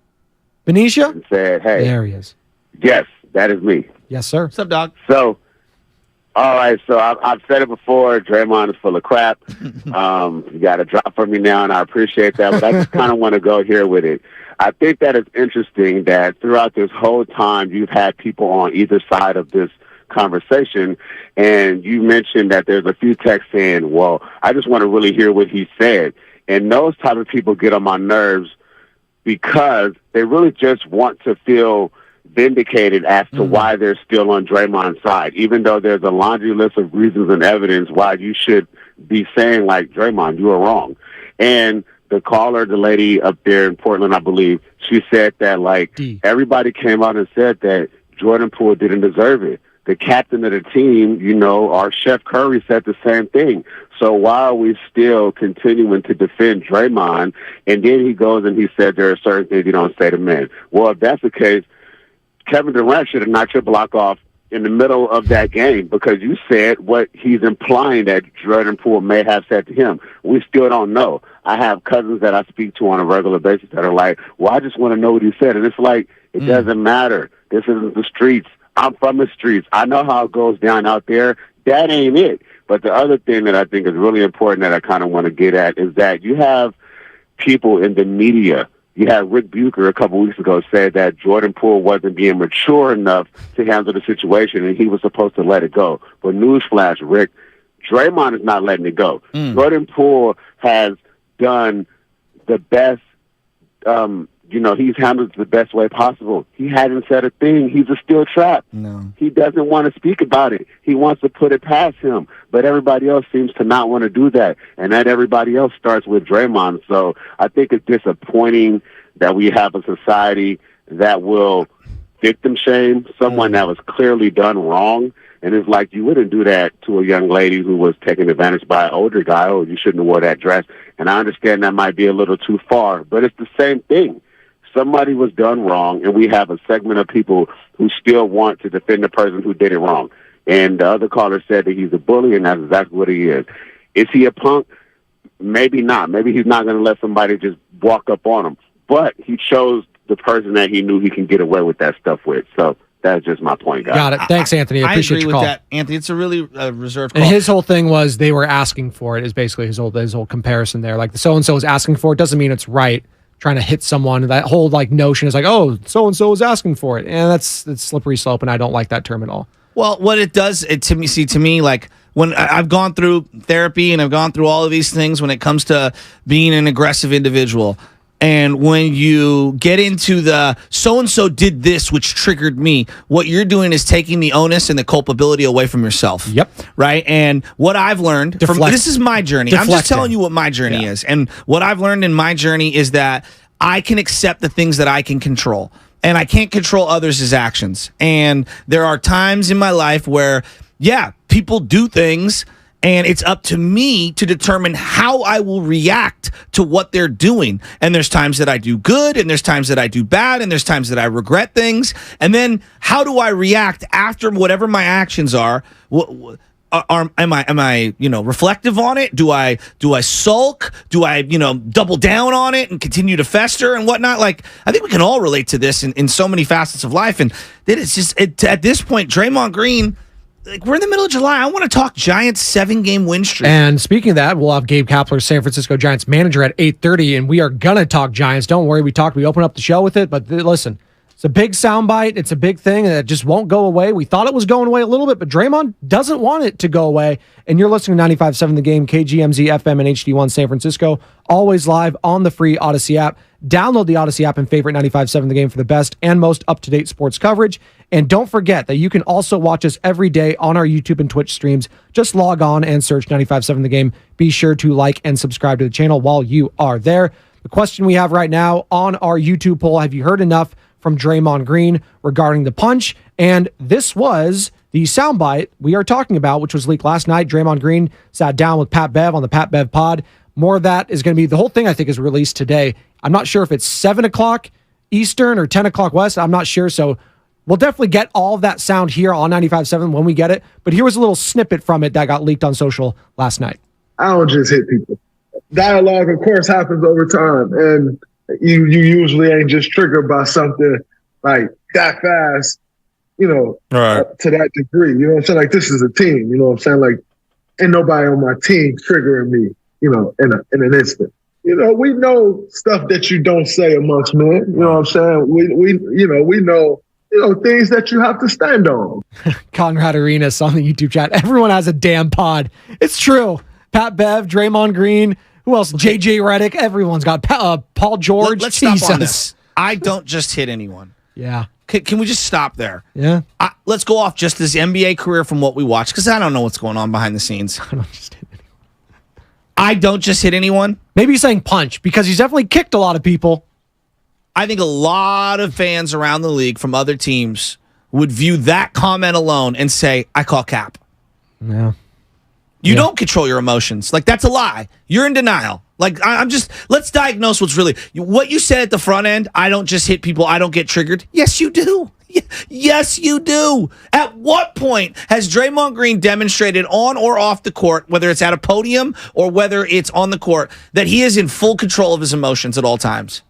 Benicia? Said, hey. There he is. Yes, that is me. Yes, sir. What's up, dog? So, all right, so I've said it before, Draymond is full of crap. You got a drop for me now, and I appreciate that, but I just kind of want to go here with it. I think that it's interesting that throughout this whole time, you've had people on either side of this conversation, and you mentioned that there's a few texts saying, well, I just want to really hear what he said. And those type of people get on my nerves because they really just want to feel vindicated as to why they're still on Draymond's side, even though there's a laundry list of reasons and evidence why you should be saying, like, Draymond, you are wrong. And the caller, the lady up there in Portland, I believe, she said that, like, everybody came out and said that Jordan Poole didn't deserve it. The captain of the team, you know, our Chef Curry said the same thing. So why are we still continuing to defend Draymond? And then he goes and he said there are certain things you don't say to men. Well, if that's the case, Kevin Durant should have knocked your block off in the middle of that game because you said what he's implying that Jordan Poole may have said to him. We still don't know. I have cousins that I speak to on a regular basis that are like, well, I just want to know what he said. And it's like, it doesn't matter. This isn't the streets. I'm from the streets. I know how it goes down out there. That ain't it. But the other thing that I think is really important that I kind of want to get at is that you have people in the media. You had Rick Bucher a couple weeks ago say that Jordan Poole wasn't being mature enough to handle the situation, and he was supposed to let it go. But newsflash, Rick, Draymond is not letting it go. Jordan Poole has done the best, he's handled it the best way possible. He hasn't said a thing. He's a steel trap. No. He doesn't want to speak about it. He wants to put it past him. But everybody else seems to not want to do that. And that everybody else starts with Draymond. So I think it's disappointing that we have a society that will victim shame someone that was clearly done wrong. And it's like you wouldn't do that to a young lady who was taken advantage by an older guy. Oh, you shouldn't have wore that dress. And I understand that might be a little too far, but it's the same thing. Somebody was done wrong, and we have a segment of people who still want to defend the person who did it wrong. And the other caller said that he's a bully, and that's exactly what he is. Is he a punk? Maybe not. Maybe he's not going to let somebody just walk up on him. But he chose the person that he knew he can get away with that stuff with. So that's just my point, guys. Got it. Thanks, Anthony. I appreciate agree your with call. that, Anthony. It's a really reserved call. And his whole thing was they were asking for it, is basically his whole comparison there. Like the so-and-so is asking for it doesn't mean it's right. Trying to hit someone, that whole notion is like, oh, so-and-so is asking for it. And that's slippery slope, and I don't like that term at all. Well, what it does, to me, like when I've gone through therapy and I've gone through all of these things when it comes to being an aggressive individual, and when you get into the so-and-so did this, which triggered me, what you're doing is taking the onus and the culpability away from yourself. Yep. Right? And what I've learned, this is my journey. I'm just telling you what my journey is. And what I've learned in my journey is that I can accept the things that I can control. And I can't control others' actions. And there are times in my life where, people do things, and it's up to me to determine how I will react to what they're doing. And there's times that I do good, and there's times that I do bad, and there's times that I regret things. And then how do I react after whatever my actions are? Am I reflective on it? Do I sulk? Do I double down on it and continue to fester and whatnot? Like, I think we can all relate to this in so many facets of life. And it's just at this point, Draymond Green. Like, we're in the middle of July. I want to talk Giants 7-game win streak. And speaking of that, we'll have Gabe Kapler, San Francisco Giants manager, at 8:30, and we are going to talk Giants. Don't worry, we open up the show with it, but listen, it's a big soundbite. It's a big thing that just won't go away. We thought it was going away a little bit, but Draymond doesn't want it to go away. And you're listening to 95.7 The Game, KGMZ, FM, and HD1 San Francisco, always live on the free Odyssey app. Download the Odyssey app and favorite 95.7 The Game for the best and most up-to-date sports coverage. And don't forget that you can also watch us every day on our YouTube and Twitch streams. Just log on and search 95.7 The Game. Be sure to like and subscribe to the channel while you are there. The question we have right now on our YouTube poll, have you heard enough from Draymond Green regarding the punch? And this was the soundbite we are talking about, which was leaked last night. Draymond Green sat down with Pat Bev on the Pat Bev pod. More of that is going to be, the whole thing I think is released today. I'm not sure if it's 7 o'clock Eastern or 10 o'clock West. I'm not sure. So we'll definitely get all of that sound here on 95.7 when we get it. But here was a little snippet from it that got leaked on social last night. I don't just hit people. Dialogue, of course, happens over time. And you usually ain't just triggered by something like that fast, to that degree. You know what I'm saying? Like, this is a team. You know what I'm saying? Like, ain't nobody on my team triggering me, in an instant. We know stuff that you don't say amongst men. You know what I'm saying? We know things that you have to stand on. Conrad Arenas on the YouTube chat. Everyone has a damn pod. It's true. Pat Bev, Draymond Green, who else? JJ Redick. Everyone's got Paul George. Let's stop on this. I don't just hit anyone. Yeah. Can we just stop there? Yeah. Let's go off just his NBA career from what we watch, because I don't know what's going on behind the scenes. I don't just hit anyone. Maybe he's saying punch, because he's definitely kicked a lot of people. I think a lot of fans around the league from other teams would view that comment alone and say, I call cap. Yeah. You don't control your emotions. Like, that's a lie. You're in denial. Like, let's diagnose what you said at the front end. I don't just hit people. I don't get triggered. Yes, you do. Yes, you do. At what point has Draymond Green demonstrated on or off the court, whether it's at a podium or whether it's on the court, that he is in full control of his emotions at all times?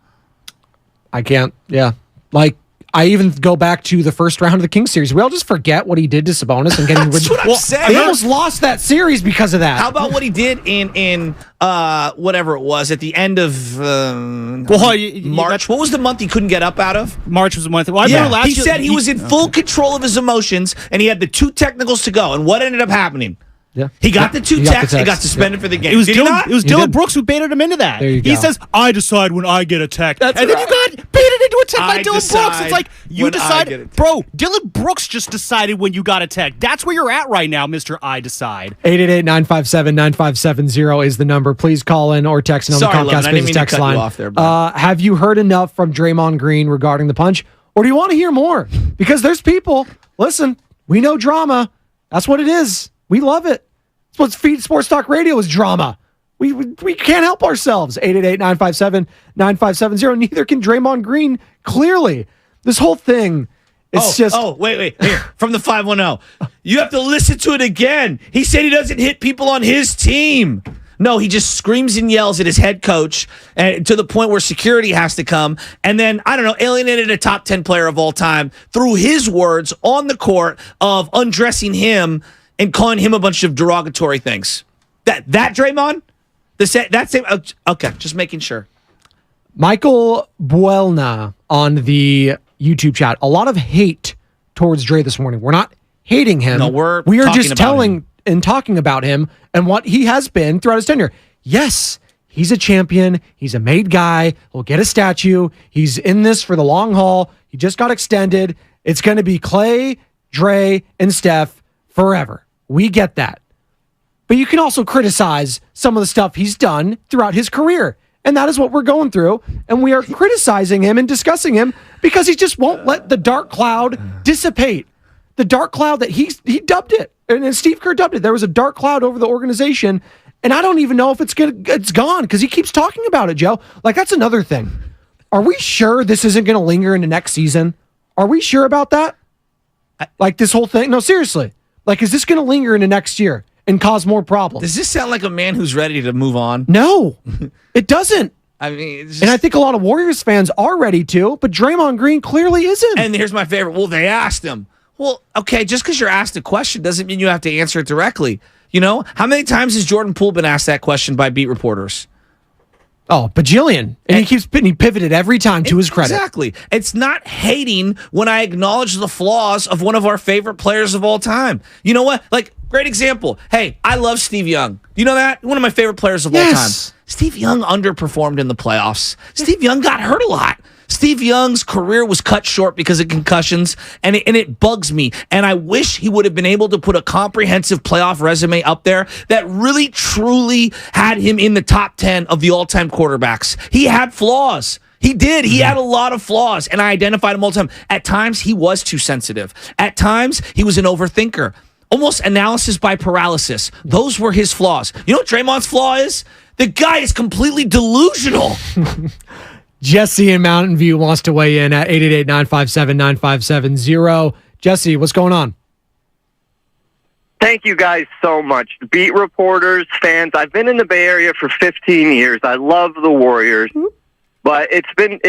I can't. Yeah. Like, I even go back to the first round of the Kings series. We all just forget what he did to Sabonis and getting That's what I'm saying. They almost lost that series because of that. How about what he did in whatever it was at the end of March? What was the month he couldn't get up out of? March was the month. Well, He said he was in full control of his emotions, and he had the 2 technicals to go. And what ended up happening? Yeah. He got the 2 texts and got suspended for the game. It was Did he not? Dylan Brooks who baited him into that. There you He go. says, I decide when I get a tech. That's and then right. you got baited into a tech by I Dylan Brooks. decide It's like, you when I decide. get a tech. Bro, Dylan Brooks just decided when you got a tech. That's where you're at right now, Mr. I decide. 888-957-9570 is the number. Please call in or text in on Sorry, the Levin, Comcast I didn't Business mean to text cut you line. off there, bro. Have you heard enough from Draymond Green regarding the punch? Or do you want to hear more? Because there's people, listen, we know drama. That's what it is. We love it. It's what Feed Sports Talk Radio is drama. We can't help ourselves. 888-957-9570. Neither can Draymond Green, clearly. This whole thing is just... Oh, wait. Here, from the 510. You have to listen to it again. He said he doesn't hit people on his team. No, he just screams and yells at his head coach and to the point where security has to come. And then, I don't know, alienated a top 10 player of all time through his words on the court of undressing him and calling him a bunch of derogatory things. That Draymond? Okay, just making sure. Michael Buelna on the YouTube chat. A lot of hate towards Dre this morning. We're not hating him. No, we're We are talking just about telling him. and talking about him and what he has been throughout his tenure. Yes, he's a champion. He's a made guy. He'll get a statue. He's in this for the long haul. He just got extended. It's going to be Clay, Dre, and Steph forever. We get that. But you can also criticize some of the stuff he's done throughout his career. And that is what we're going through. And we are criticizing him and discussing him because he just won't let the dark cloud dissipate. The dark cloud that he dubbed it. And Steve Kerr dubbed it. There was a dark cloud over the organization. And I don't even know if it's gone because he keeps talking about it, Joe. Like, that's another thing. Are we sure this isn't going to linger into next season? Are we sure about that? Like this whole thing? No, seriously. Like, is this going to linger into next year and cause more problems? Does this sound like a man who's ready to move on? No, it doesn't. I mean, it's just, And I think a lot of Warriors fans are ready to, but Draymond Green clearly isn't. and here's my favorite. Well, they asked him. Well, okay, just because you're asked a question doesn't mean you have to answer it directly. You know, how many times has Jordan Poole been asked that question by beat reporters? Oh, bajillion. And he pivoted every time to his credit. Exactly. It's not hating when I acknowledge the flaws of one of our favorite players of all time. You know what? Like, great example. Hey, I love Steve Young. Do you know that? One of my favorite players of all time. Steve Young underperformed in the playoffs. Steve Young got hurt a lot. Steve Young's career was cut short because of concussions, and it bugs me. And I wish he would have been able to put a comprehensive playoff resume up there that really, truly had him in the top 10 of the all-time quarterbacks. He had flaws. He did. He had a lot of flaws, and I identified him all the time. At times, he was too sensitive. At times, he was an overthinker. Almost analysis by paralysis. Those were his flaws. You know what Draymond's flaw is? The guy is completely delusional. Jesse in Mountain View wants to weigh in at 888-957-9570. Jesse, what's going on? Thank you guys so much. Beat reporters, fans. I've been in the Bay Area for 15 years. I love the Warriors, but it's been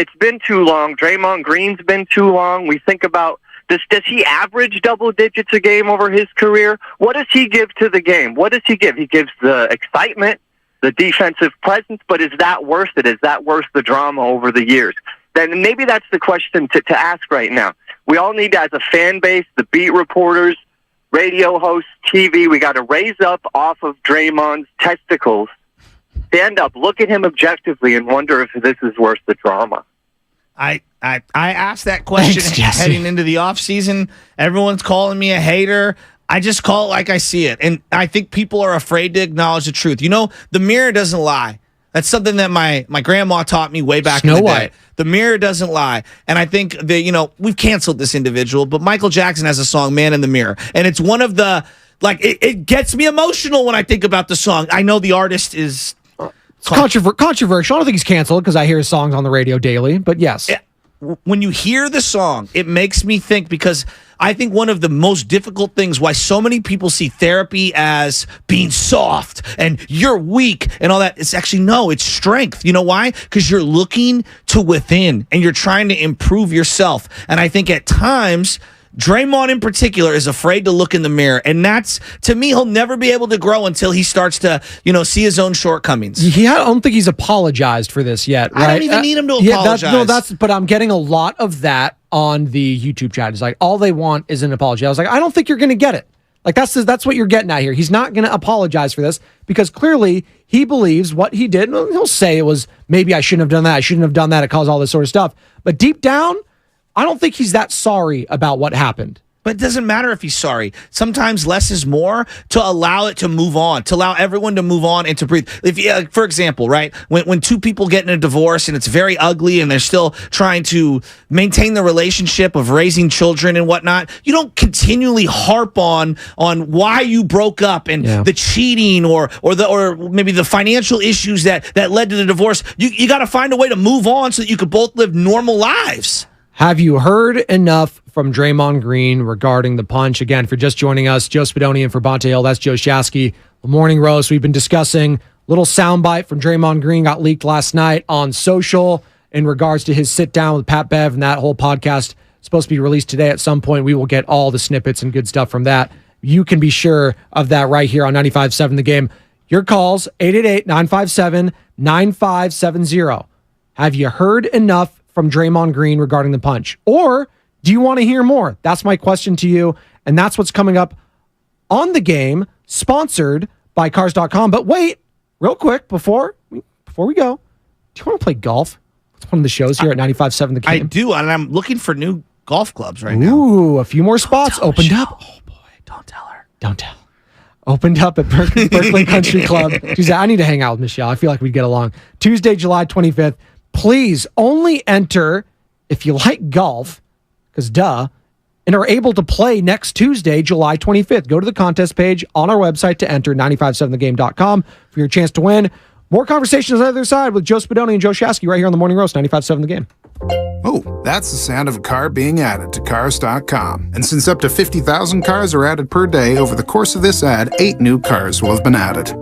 too long. Draymond Green's been too long. We think about does he average double digits a game over his career? What does he give to the game? What does he give? He gives the excitement, the defensive presence, but is that worth it? Is that worth the drama over the years? Then maybe that's the question to ask right now. We all need, as a fan base, the beat reporters, radio hosts, TV, we got to raise up off of Draymond's testicles, stand up, look at him objectively, and wonder if this is worth the drama. I asked that question heading into the offseason. Everyone's calling me a hater. I just call it like I see it. And I think people are afraid to acknowledge the truth. You know, the mirror doesn't lie. That's something that my grandma taught me way back in the day. The mirror doesn't lie. And I think that, you know, we've canceled this individual, but Michael Jackson has a song, Man in the Mirror. And it's one of the, like, it gets me emotional when I think about the song. I know the artist is controversial. I don't think he's canceled because I hear his songs on the radio daily, but yes. when you hear the song, it makes me think, because I think one of the most difficult things why so many people see therapy as being soft and you're weak and all that, it's actually, no, it's strength. You know why? Because you're looking to within and you're trying to improve yourself. And I think at times, Draymond in particular is afraid to look in the mirror. And that's, to me, he'll never be able to grow until he starts to, see his own shortcomings. I don't think he's apologized for this yet, right? I don't even need him to apologize. But I'm getting a lot of that on the YouTube chat. It's like, all they want is an apology. I was like, I don't think you're going to get it. Like, that's what you're getting at here. He's not going to apologize for this because clearly he believes what he did. He'll say it was, maybe I shouldn't have done that. I shouldn't have done that. It caused all this sort of stuff. But deep down, I don't think he's that sorry about what happened. But it doesn't matter if he's sorry. Sometimes less is more, to allow it to move on, to allow everyone to move on and to breathe. If, for example, right, when two people get in a divorce and it's very ugly and they're still trying to maintain the relationship of raising children and whatnot, you don't continually harp on why you broke up and the cheating or maybe the financial issues that led to the divorce. You got to find a way to move on so that you could both live normal lives. Have you heard enough from Draymond Green regarding the punch? Again, if you're just joining us, Joe Spadoni and for Bonte Hill, that's Joe Shasky. The Morning Roast, we've been discussing little soundbite from Draymond Green got leaked last night on social in regards to his sit down with Pat Bev, and that whole podcast supposed to be released today at some point. We will get all the snippets and good stuff from that. You can be sure of that right here on 95.7 The Game. Your calls, 888-957-9570. Have you heard enough from Draymond Green regarding the punch? Or do you want to hear more? That's my question to you. And that's what's coming up on The Game, sponsored by Cars.com. But wait, real quick, before we go, do you want to play golf? It's one of the shows here at 95.7 The Game. I do, and I'm looking for new golf clubs right now. Ooh, a few more spots opened up. Oh, boy, don't tell her. Don't tell. Opened up at Berkeley Country Club. She said, I need to hang out with Michelle. I feel like we'd get along. Tuesday, July 25th. Please only enter if you like golf, because and are able to play next Tuesday, July 25th. Go to the contest page on our website to enter, 957thegame.com, for your chance to win. More conversations on the other side with Joe Spadoni and Joe Shasky right here on the Morning Roast, 95.7 The Game. Oh, that's the sound of a car being added to Cars.com. And since up to 50,000 cars are added per day, over the course of this ad, 8 new cars will have been added.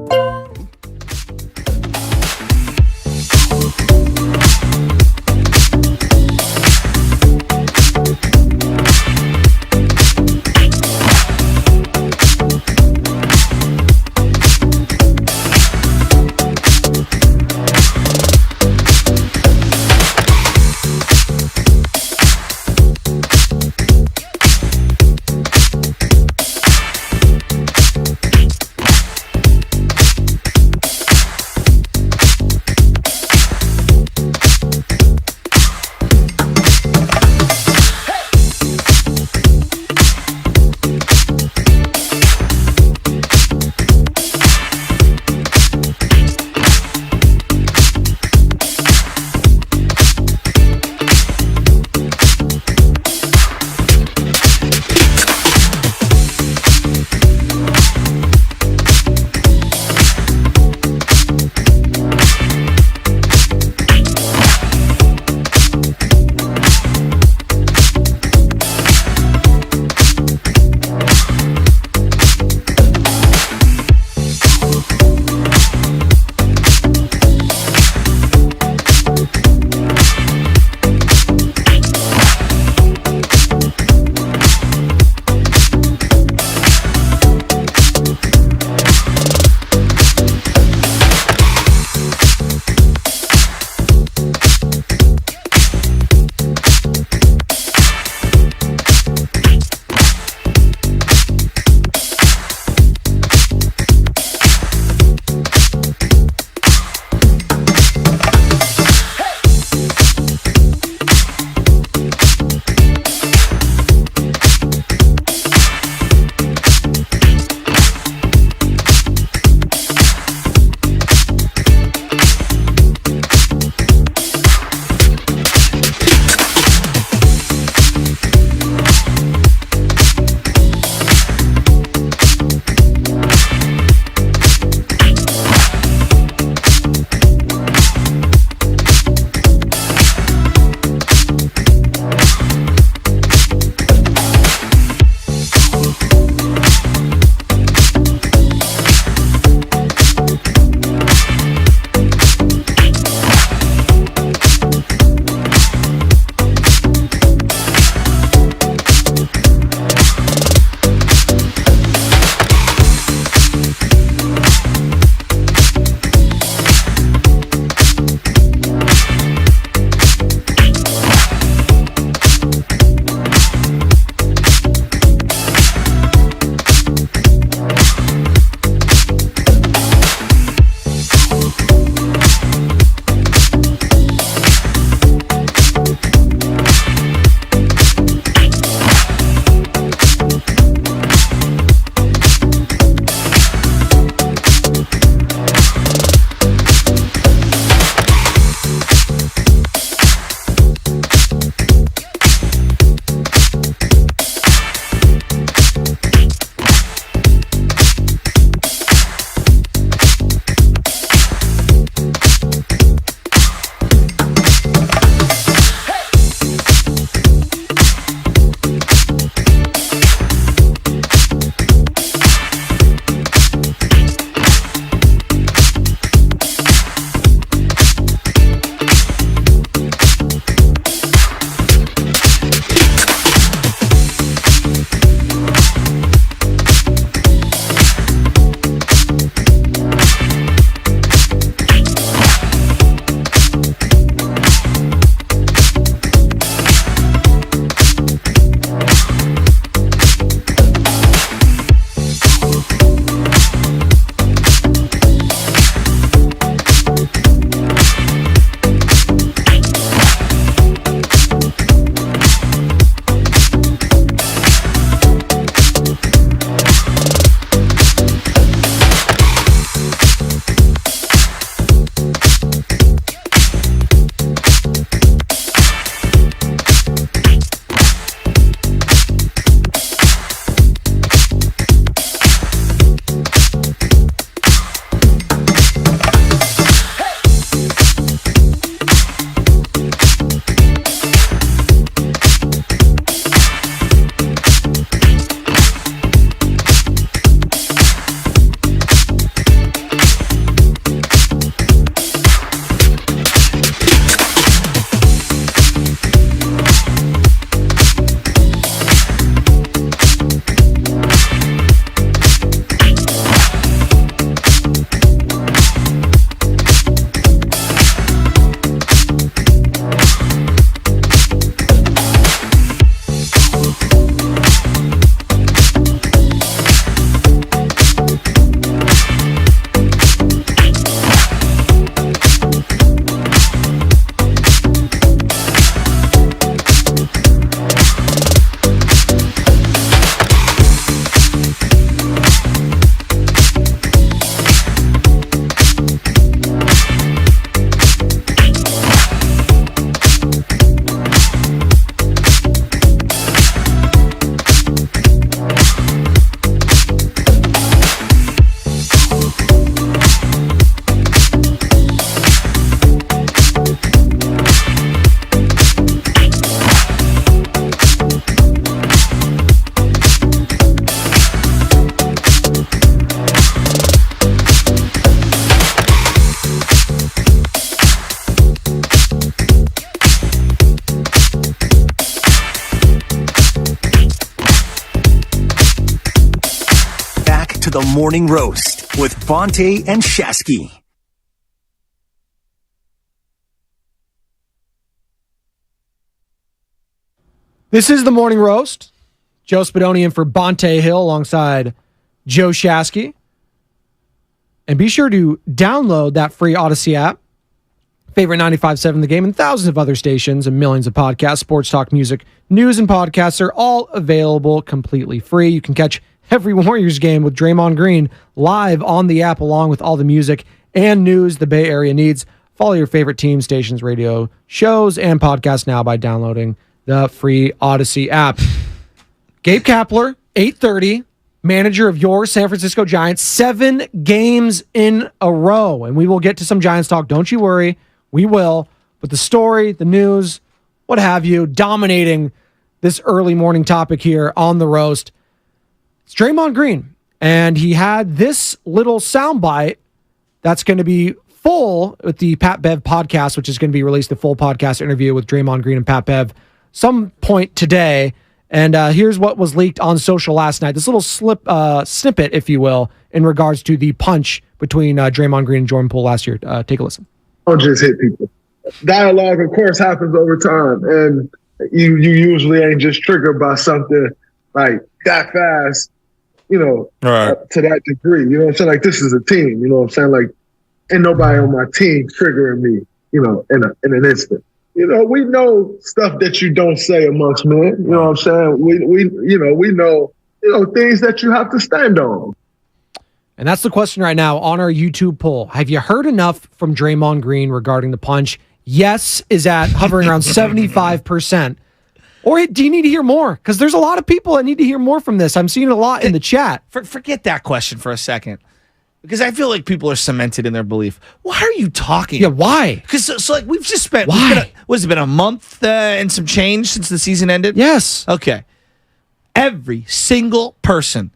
the Morning Roast with Bonte and Shasky. This is the Morning Roast. Joe Spadoni in for Bonte Hill alongside Joe Shasky. And be sure to download that free Odyssey app. Favorite 95.7 The Game and thousands of other stations and millions of podcasts, sports talk, music, news, and podcasts are all available completely free. You can catch every Warriors game with Draymond Green live on the app along with all the music and news the Bay Area needs. Follow your favorite team, stations, radio, shows, and podcasts now by downloading the free Odyssey app. Gabe Kapler, 8:30, manager of your San Francisco Giants, 7 games in a row. And we will get to some Giants talk. Don't you worry. We will. But the story, the news, what have you, dominating this early morning topic here on the roast. It's Draymond Green. And he had this little soundbite that's going to be full with the Pat Bev podcast, which is going to be released, the full podcast interview with Draymond Green and Pat Bev some point today. And here's what was leaked on social last night. This little snippet, if you will, in regards to the punch between Draymond Green and Jordan Poole last year. Take a listen. Don't just hit people. Dialogue, of course, happens over time. And you usually ain't just triggered by something like that fast, to that degree. You know what I'm saying? Like, this is a team. You know what I'm saying? Like, ain't nobody on my team triggering me, in an instant. We know stuff that you don't say amongst men. You know what I'm saying? We know things that you have to stand on. And that's the question right now on our YouTube poll. Have you heard enough from Draymond Green regarding the punch? Yes is at hovering around 75%. Or do you need to hear more? Because there's a lot of people that need to hear more from this. I'm seeing a lot in the chat. Forget that question for a second. Because I feel like people are cemented in their belief. Why are you talking? Yeah, why? Because we've just spent. Why? What's it been, a month and some change since the season ended? Yes. Okay. Every single person,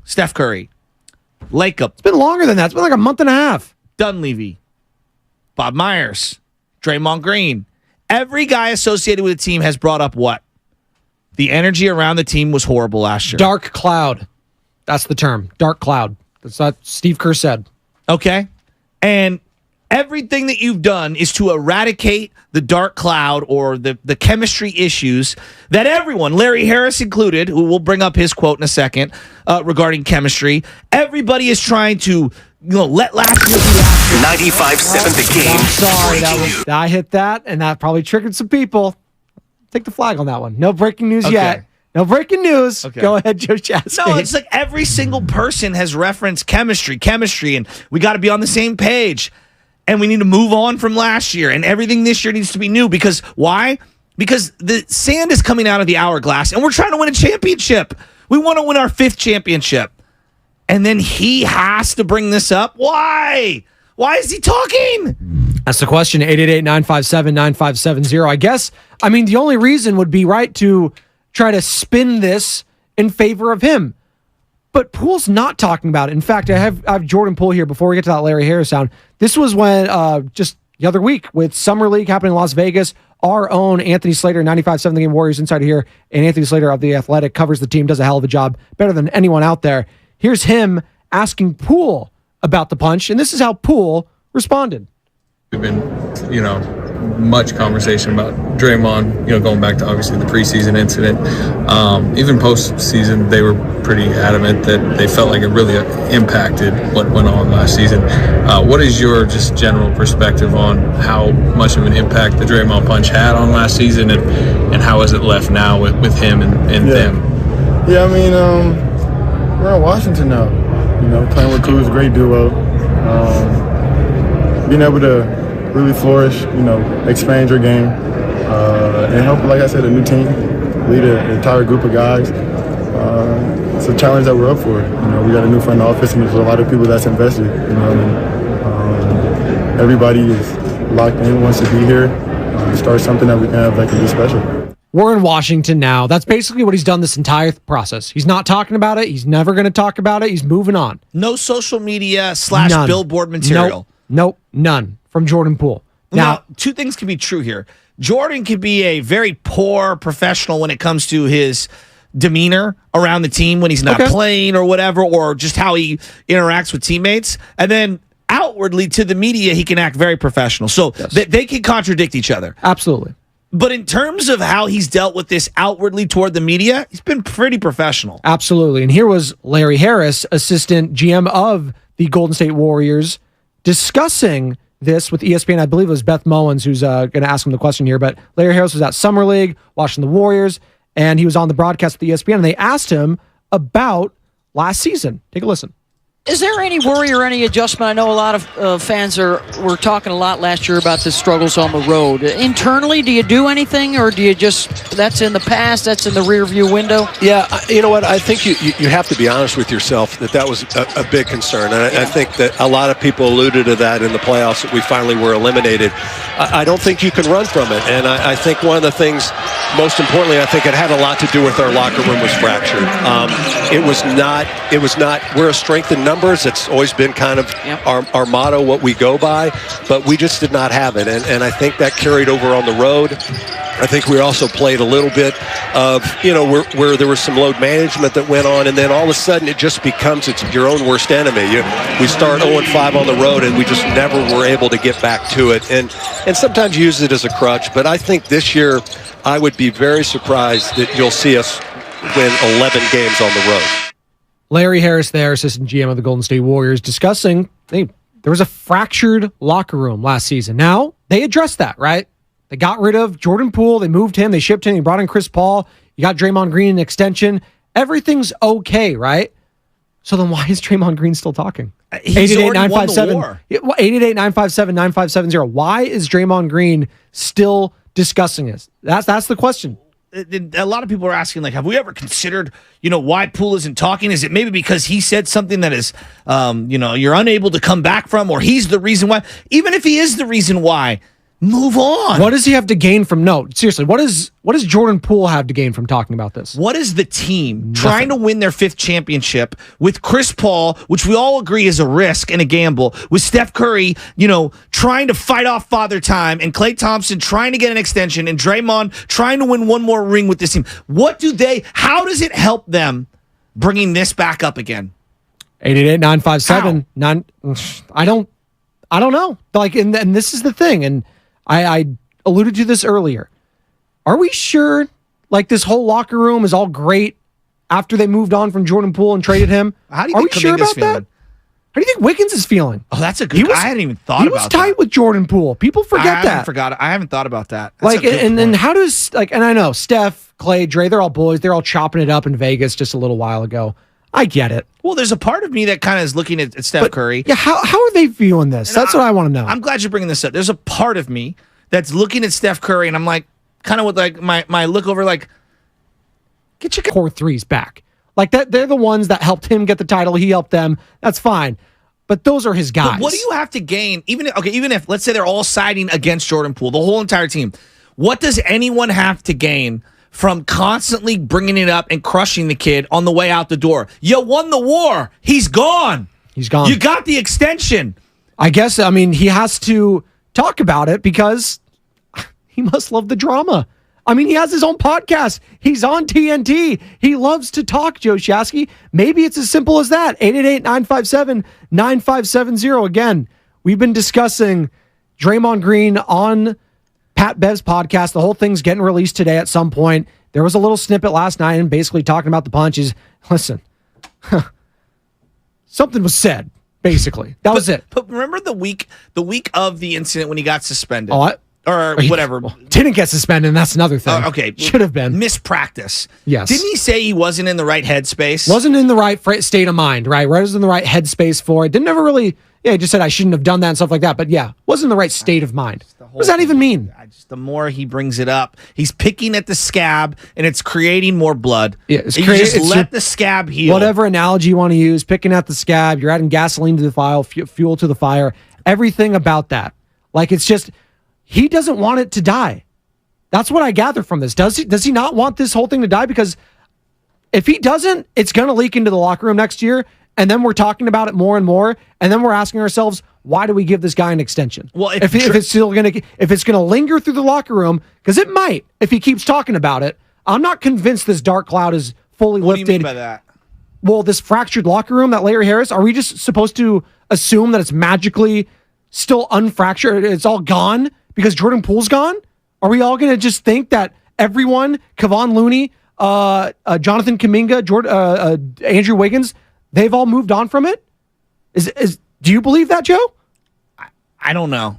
Steph Curry, Lakeup. It's been longer than that. It's been like a month and a half. Dunleavy, Bob Myers, Draymond Green. Every guy associated with the team has brought up what? The energy around the team was horrible last year. Dark cloud. That's the term. Dark cloud. That's what Steve Kerr said. Okay. And everything that you've done is to eradicate the dark cloud or the chemistry issues that everyone, Larry Harris included, who will bring up his quote in a second regarding chemistry, everybody is trying to let last year be last year. 95.7 The Game. I'm sorry. I hit that, and that probably triggered some people. Take the flag on that one. No breaking news yet. No breaking news. Okay. Go ahead, Joe Chastain. No, it's like every single person has referenced chemistry, and we got to be on the same page. And we need to move on from last year, and everything this year needs to be new. Because why? Because the sand is coming out of the hourglass, and we're trying to win a championship. We want to win our 5th championship. And then he has to bring this up. Why? Why is he talking? That's the question. 888-957-9570. The only reason would be right to try to spin this in favor of him. But Poole's not talking about it. In fact, I have Jordan Poole here before we get to that Larry Harris sound. This was when just the other week with Summer League happening in Las Vegas, our own Anthony Slater, 95.7 The Game Warriors Insider here, and Anthony Slater of The Athletic covers the team, does a hell of a job, better than anyone out there. Here's him asking Poole about the punch, and this is how Poole responded. We've been, much conversation about Draymond, going back to obviously the preseason incident. Even postseason, they were pretty adamant that they felt like it really impacted what went on last season. What is your just general perspective on how much of an impact the Draymond punch had on last season, and how is it left now with him and them? Yeah, we're in Washington now. Playing with Crew is a great duo. Being able to really flourish, expand your game, and help, like I said, a new team, lead an entire group of guys. It's a challenge that we're up for. We got a new front office, and there's a lot of people that's invested. Everybody is locked in, wants to be here, start something that we can have that can be special. We're in Washington now. That's basically what he's done this entire process. He's not talking about it. He's never going to talk about it. He's moving on. No social media / billboard material. Nope, none from Jordan Poole. Now, 2 things can be true here. Jordan can be a very poor professional when it comes to his demeanor around the team when he's not playing or whatever, or just how he interacts with teammates. And then outwardly to the media, he can act very professional. So they can contradict each other. Absolutely. But in terms of how he's dealt with this outwardly toward the media, he's been pretty professional. Absolutely. And here was Larry Harris, assistant GM of the Golden State Warriors, discussing this with ESPN. I believe it was Beth Mowens who's going to ask him the question here. But Larry Harris was at Summer League watching the Warriors, and he was on the broadcast with ESPN, and they asked him about last season. Take a listen. Is there any worry or any adjustment? I know a lot of fans were talking a lot last year about the struggles on the road. Internally, do you do anything, or do you just, that's in the past, that's in the rear view window? Yeah, you know what? I think you have to be honest with yourself that was a big concern. And I think that a lot of people alluded to that in the playoffs that we finally were eliminated. I don't think you can run from it. And I think one of the things, most importantly, I think it had a lot to do with our locker room was fractured. It was not, we're a strength in numbers. It's always been kind of our motto, what we go by, but we just did not have it. And I think that carried over on the road. I think we also played a little bit of, where there was some load management that went on, and then all of a sudden it just becomes it's your own worst enemy. We start 0-5 on the road, and we just never were able to get back to it. And sometimes you use it as a crutch, but I think this year I would be very surprised that you'll see us win 11 games on the road. Larry Harris there, assistant GM of the Golden State Warriors, discussing there was a fractured locker room last season. Now, they addressed that, right? They got rid of Jordan Poole. They moved him. They shipped him. They brought in Chris Paul. You got Draymond Green an extension. Everything's okay, right? So then why is Draymond Green still talking? He's already won the war. 888-957-9570. Why is Draymond Green still discussing this? That's the question. A lot of people are asking, have we ever considered, why Poole isn't talking? Is it maybe because he said something that is, you're unable to come back from, or he's the reason why? Even if he is the reason why, move on. What does he have to gain from? No, seriously, what does Jordan Poole have to gain from talking about this? What is the team trying to win their 5th championship with Chris Paul, which we all agree is a risk and a gamble, with Steph Curry, trying to fight off Father Time, and Klay Thompson trying to get an extension, and Draymond trying to win one more ring with this team? How does it help them bringing this back up again? 888-957-9. I don't know. And this is the thing, and I alluded to this earlier. Are we sure this whole locker room is all great after they moved on from Jordan Poole and traded him? How do you think Kuminga's feeling? How do you think Wiggins is feeling? Oh, that's a good. I hadn't even thought about that. He was tight with Jordan Poole. People forget that. I haven't thought about that. And how does and I know Steph, Klay, Dre, they're all boys. They're all chopping it up in Vegas just a little while ago. I get it. Well, there's a part of me that kind of is looking at Steph Curry. Yeah, how are they viewing this? That's what I want to know. I'm glad you're bringing this up. There's a part of me that's looking at Steph Curry, and I'm kind of with my look over, get your core threes back. That they're the ones that helped him get the title. He helped them. That's fine. But those are his guys. But what do you have to gain? Even if let's say they're all siding against Jordan Poole, the whole entire team, what does anyone have to gain from constantly bringing it up and crushing the kid on the way out the door? You won the war. He's gone. He's gone. You got the extension. I guess, he has to talk about it because he must love the drama. He has his own podcast. He's on TNT. He loves to talk, Joe Shasky. Maybe it's as simple as that. 888-957-9570. Again, we've been discussing Draymond Green on Pat Bev's podcast. The whole thing's getting released today at some point. There was a little snippet last night and basically talking about the punches. Listen, something was said, basically. That was it. But remember the week of the incident when he got suspended? Or whatever. Didn't get suspended, and that's another thing. Okay. Should have been. Mispractice. Yes. Didn't he say he wasn't in the right headspace? Wasn't in the right state of mind, right? Wasn't in the right headspace for it. Didn't ever really, he just said I shouldn't have done that and stuff like that. But yeah, wasn't in the right state of mind. What does that even mean? The more he brings it up, he's picking at the scab, and it's creating more blood. Yeah, let the scab heal. Whatever analogy you want to use, picking at the scab, you're adding gasoline to the fire, fuel to the fire, everything about that. It's just, he doesn't want it to die. That's what I gather from this. Does he not want this whole thing to die? Because if he doesn't, it's going to leak into the locker room next year, and then we're talking about it more and more, and then we're asking ourselves, why do we give this guy an extension? Well, if it's going to linger through the locker room, because it might if he keeps talking about it. I'm not convinced this dark cloud is fully What lifted. do you mean by that? Well, this fractured locker room that Larry Harris, are we just supposed to assume that it's magically still unfractured? It's all gone because Jordan Poole's gone? Are we all going to just think that everyone, Kevon Looney, Jonathan Kuminga, Andrew Wiggins, they've all moved on from it? Do you believe that, Joe? I don't know.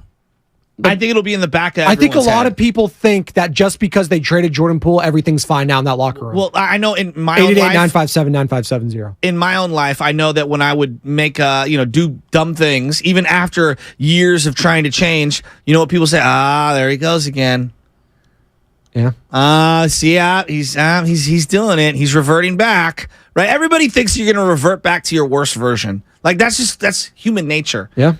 I think it'll be in the back of I think a lot head. of people think that just because they traded Jordan Poole, everything's fine now in that locker room. Well, I know in my own life, 888-957-9570. in my own life, I know that when I would make do dumb things, even after years of trying to change, you know what people say? There he goes again. Yeah. He's doing it. He's reverting back. Right? Everybody thinks you're going to revert back to your worst version. Like that's human nature. Yeah.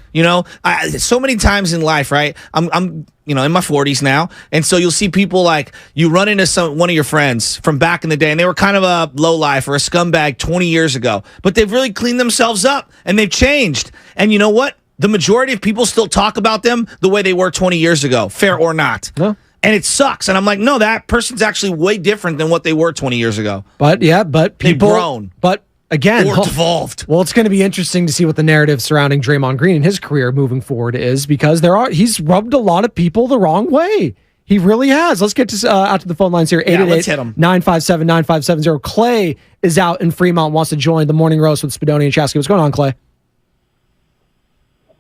So many times in life, right? I'm in my 40s now, and so you'll see people like you run into one of your friends from back in the day, and they were kind of a lowlife or a scumbag 20 years ago, but they've really cleaned themselves up and they've changed. And you know what? The majority of people still talk about them the way they were 20 years ago, fair or not. No. And it sucks. And I'm like, no, that person's actually way different than what they were 20 years ago. But people they've grown. But again, or devolved. Well, it's going to be interesting to see what the narrative surrounding Draymond Green and his career moving forward is, because he's rubbed a lot of people the wrong way. He really has. Let's get to out to the phone lines here. 888-957-9570. Clay is out in Fremont, wants to join the Morning Roast with Spadoni and Chasky. What's going on, Clay?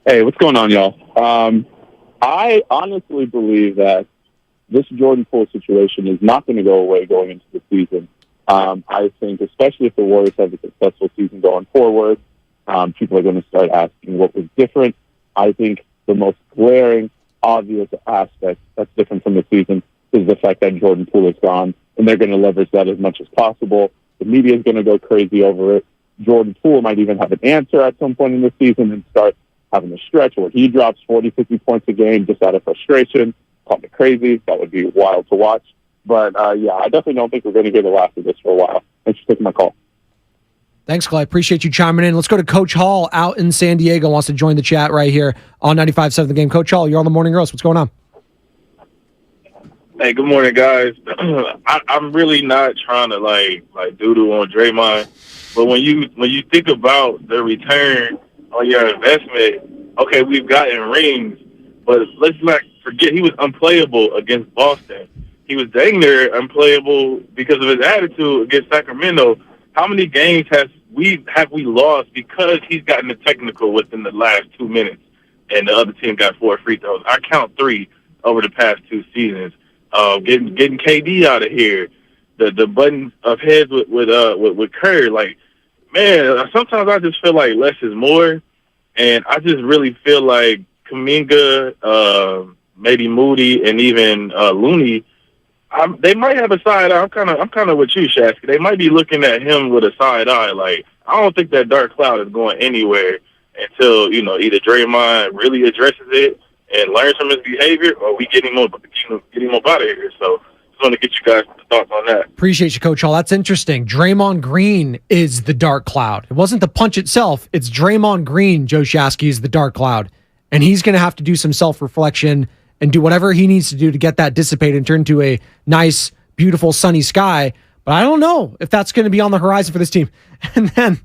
Hey, what's going on, y'all? I honestly believe that this Jordan Poole situation is not going to go away going into the season. I think, especially if the Warriors have a successful season going forward, people are going to start asking what was different. I think the most glaring, obvious aspect that's different from the season is the fact that Jordan Poole is gone, and they're going to leverage that as much as possible. The media is going to go crazy over it. Jordan Poole might even have an answer at some point in the season and start having a stretch where he drops 40, 50 points a game just out of frustration. Call me crazy. That would be wild to watch. But, I definitely don't think we're going to get the last of this for a while. Thanks for taking my call. Thanks, Clay. Appreciate you chiming in. Let's go to Coach Hall out in San Diego. Wants to join the chat right here on 95.7 The Game. Coach Hall, you're on the Morning Roast. What's going on? Hey, good morning, guys. I'm really not trying to like doodle on Draymond, but when you think about the return on your investment, okay, we've gotten rings, but let's not forget he was unplayable against Boston. He was dang near unplayable because of his attitude against Sacramento. How many games have we lost because he's gotten the technical within the last 2 minutes and the other team got 4 free throws? I count 3 over the past 2 seasons. Getting KD out of here, the button of heads with Curry. Like, man, sometimes I just feel like less is more, and I just really feel like Kuminga, maybe Moody, and even Looney, they might have a side eye. I'm kind of with you, Shasky. They might be looking at him with a side eye. Like, I don't think that dark cloud is going anywhere until either Draymond really addresses it and learns from his behavior, or we get him up out of here. So just want to get you guys' thoughts on that. Appreciate you, Coach Hall. That's interesting. Draymond Green is the dark cloud. It wasn't the punch itself. It's Draymond Green, Joe Shasky, is the dark cloud. And he's going to have to do some self-reflection and do whatever he needs to do to get that dissipated and turn into a nice, beautiful, sunny sky. But I don't know if that's going to be on the horizon for this team. And then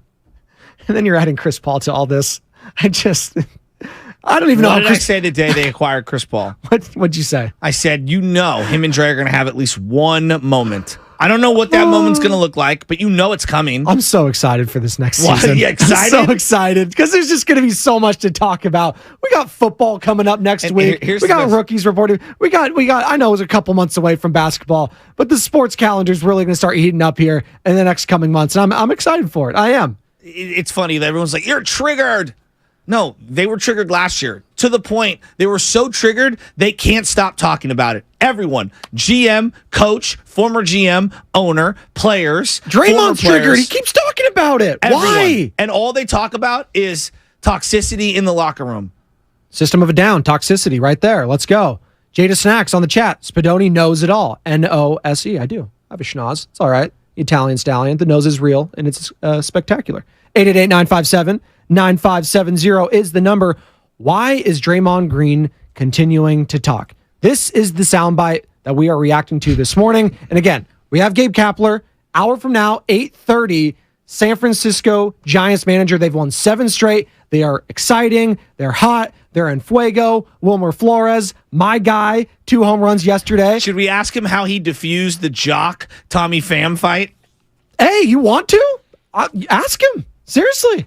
you're adding Chris Paul to all this. I don't even know. What did I say the day they acquired Chris Paul? What'd you say? I said, him and Dre are going to have at least one moment. I don't know what that moment's going to look like, but it's coming. I'm so excited for this next What? season. You excited? I'm so excited because there's just going to be so much to talk about. We got football coming up next week. We got rookies reporting. We got. I know it was a couple months away from basketball, but the sports calendar is really going to start heating up here in the next coming months, and I'm excited for it. I am. It's funny that everyone's like, "You're triggered." No, they were triggered last year to the point they were so triggered they can't stop talking about it. Everyone, GM, coach, former GM, owner, players. Draymond's triggered. He keeps talking about it. Everyone. Why? And all they talk about is toxicity in the locker room. System of a Down, toxicity right there. Let's go. Jada Snacks on the chat. Spadoni knows it all. N-O-S-E. I do. I have a schnoz. It's all right. Italian stallion. The nose is real, and it's spectacular. 888-957-9570 is the number. Why is Draymond Green continuing to talk? This is the soundbite that we are reacting to this morning. And again, We have Gabe Kapler. Hour from now, 8:30, San Francisco Giants manager. They've won 7 straight. They are exciting. They're hot. They're en fuego. Wilmer Flores, my guy, 2 home runs yesterday. Should we ask him how he diffused the Jock Tommy Pham fight? Hey, you want to? Ask him. Seriously.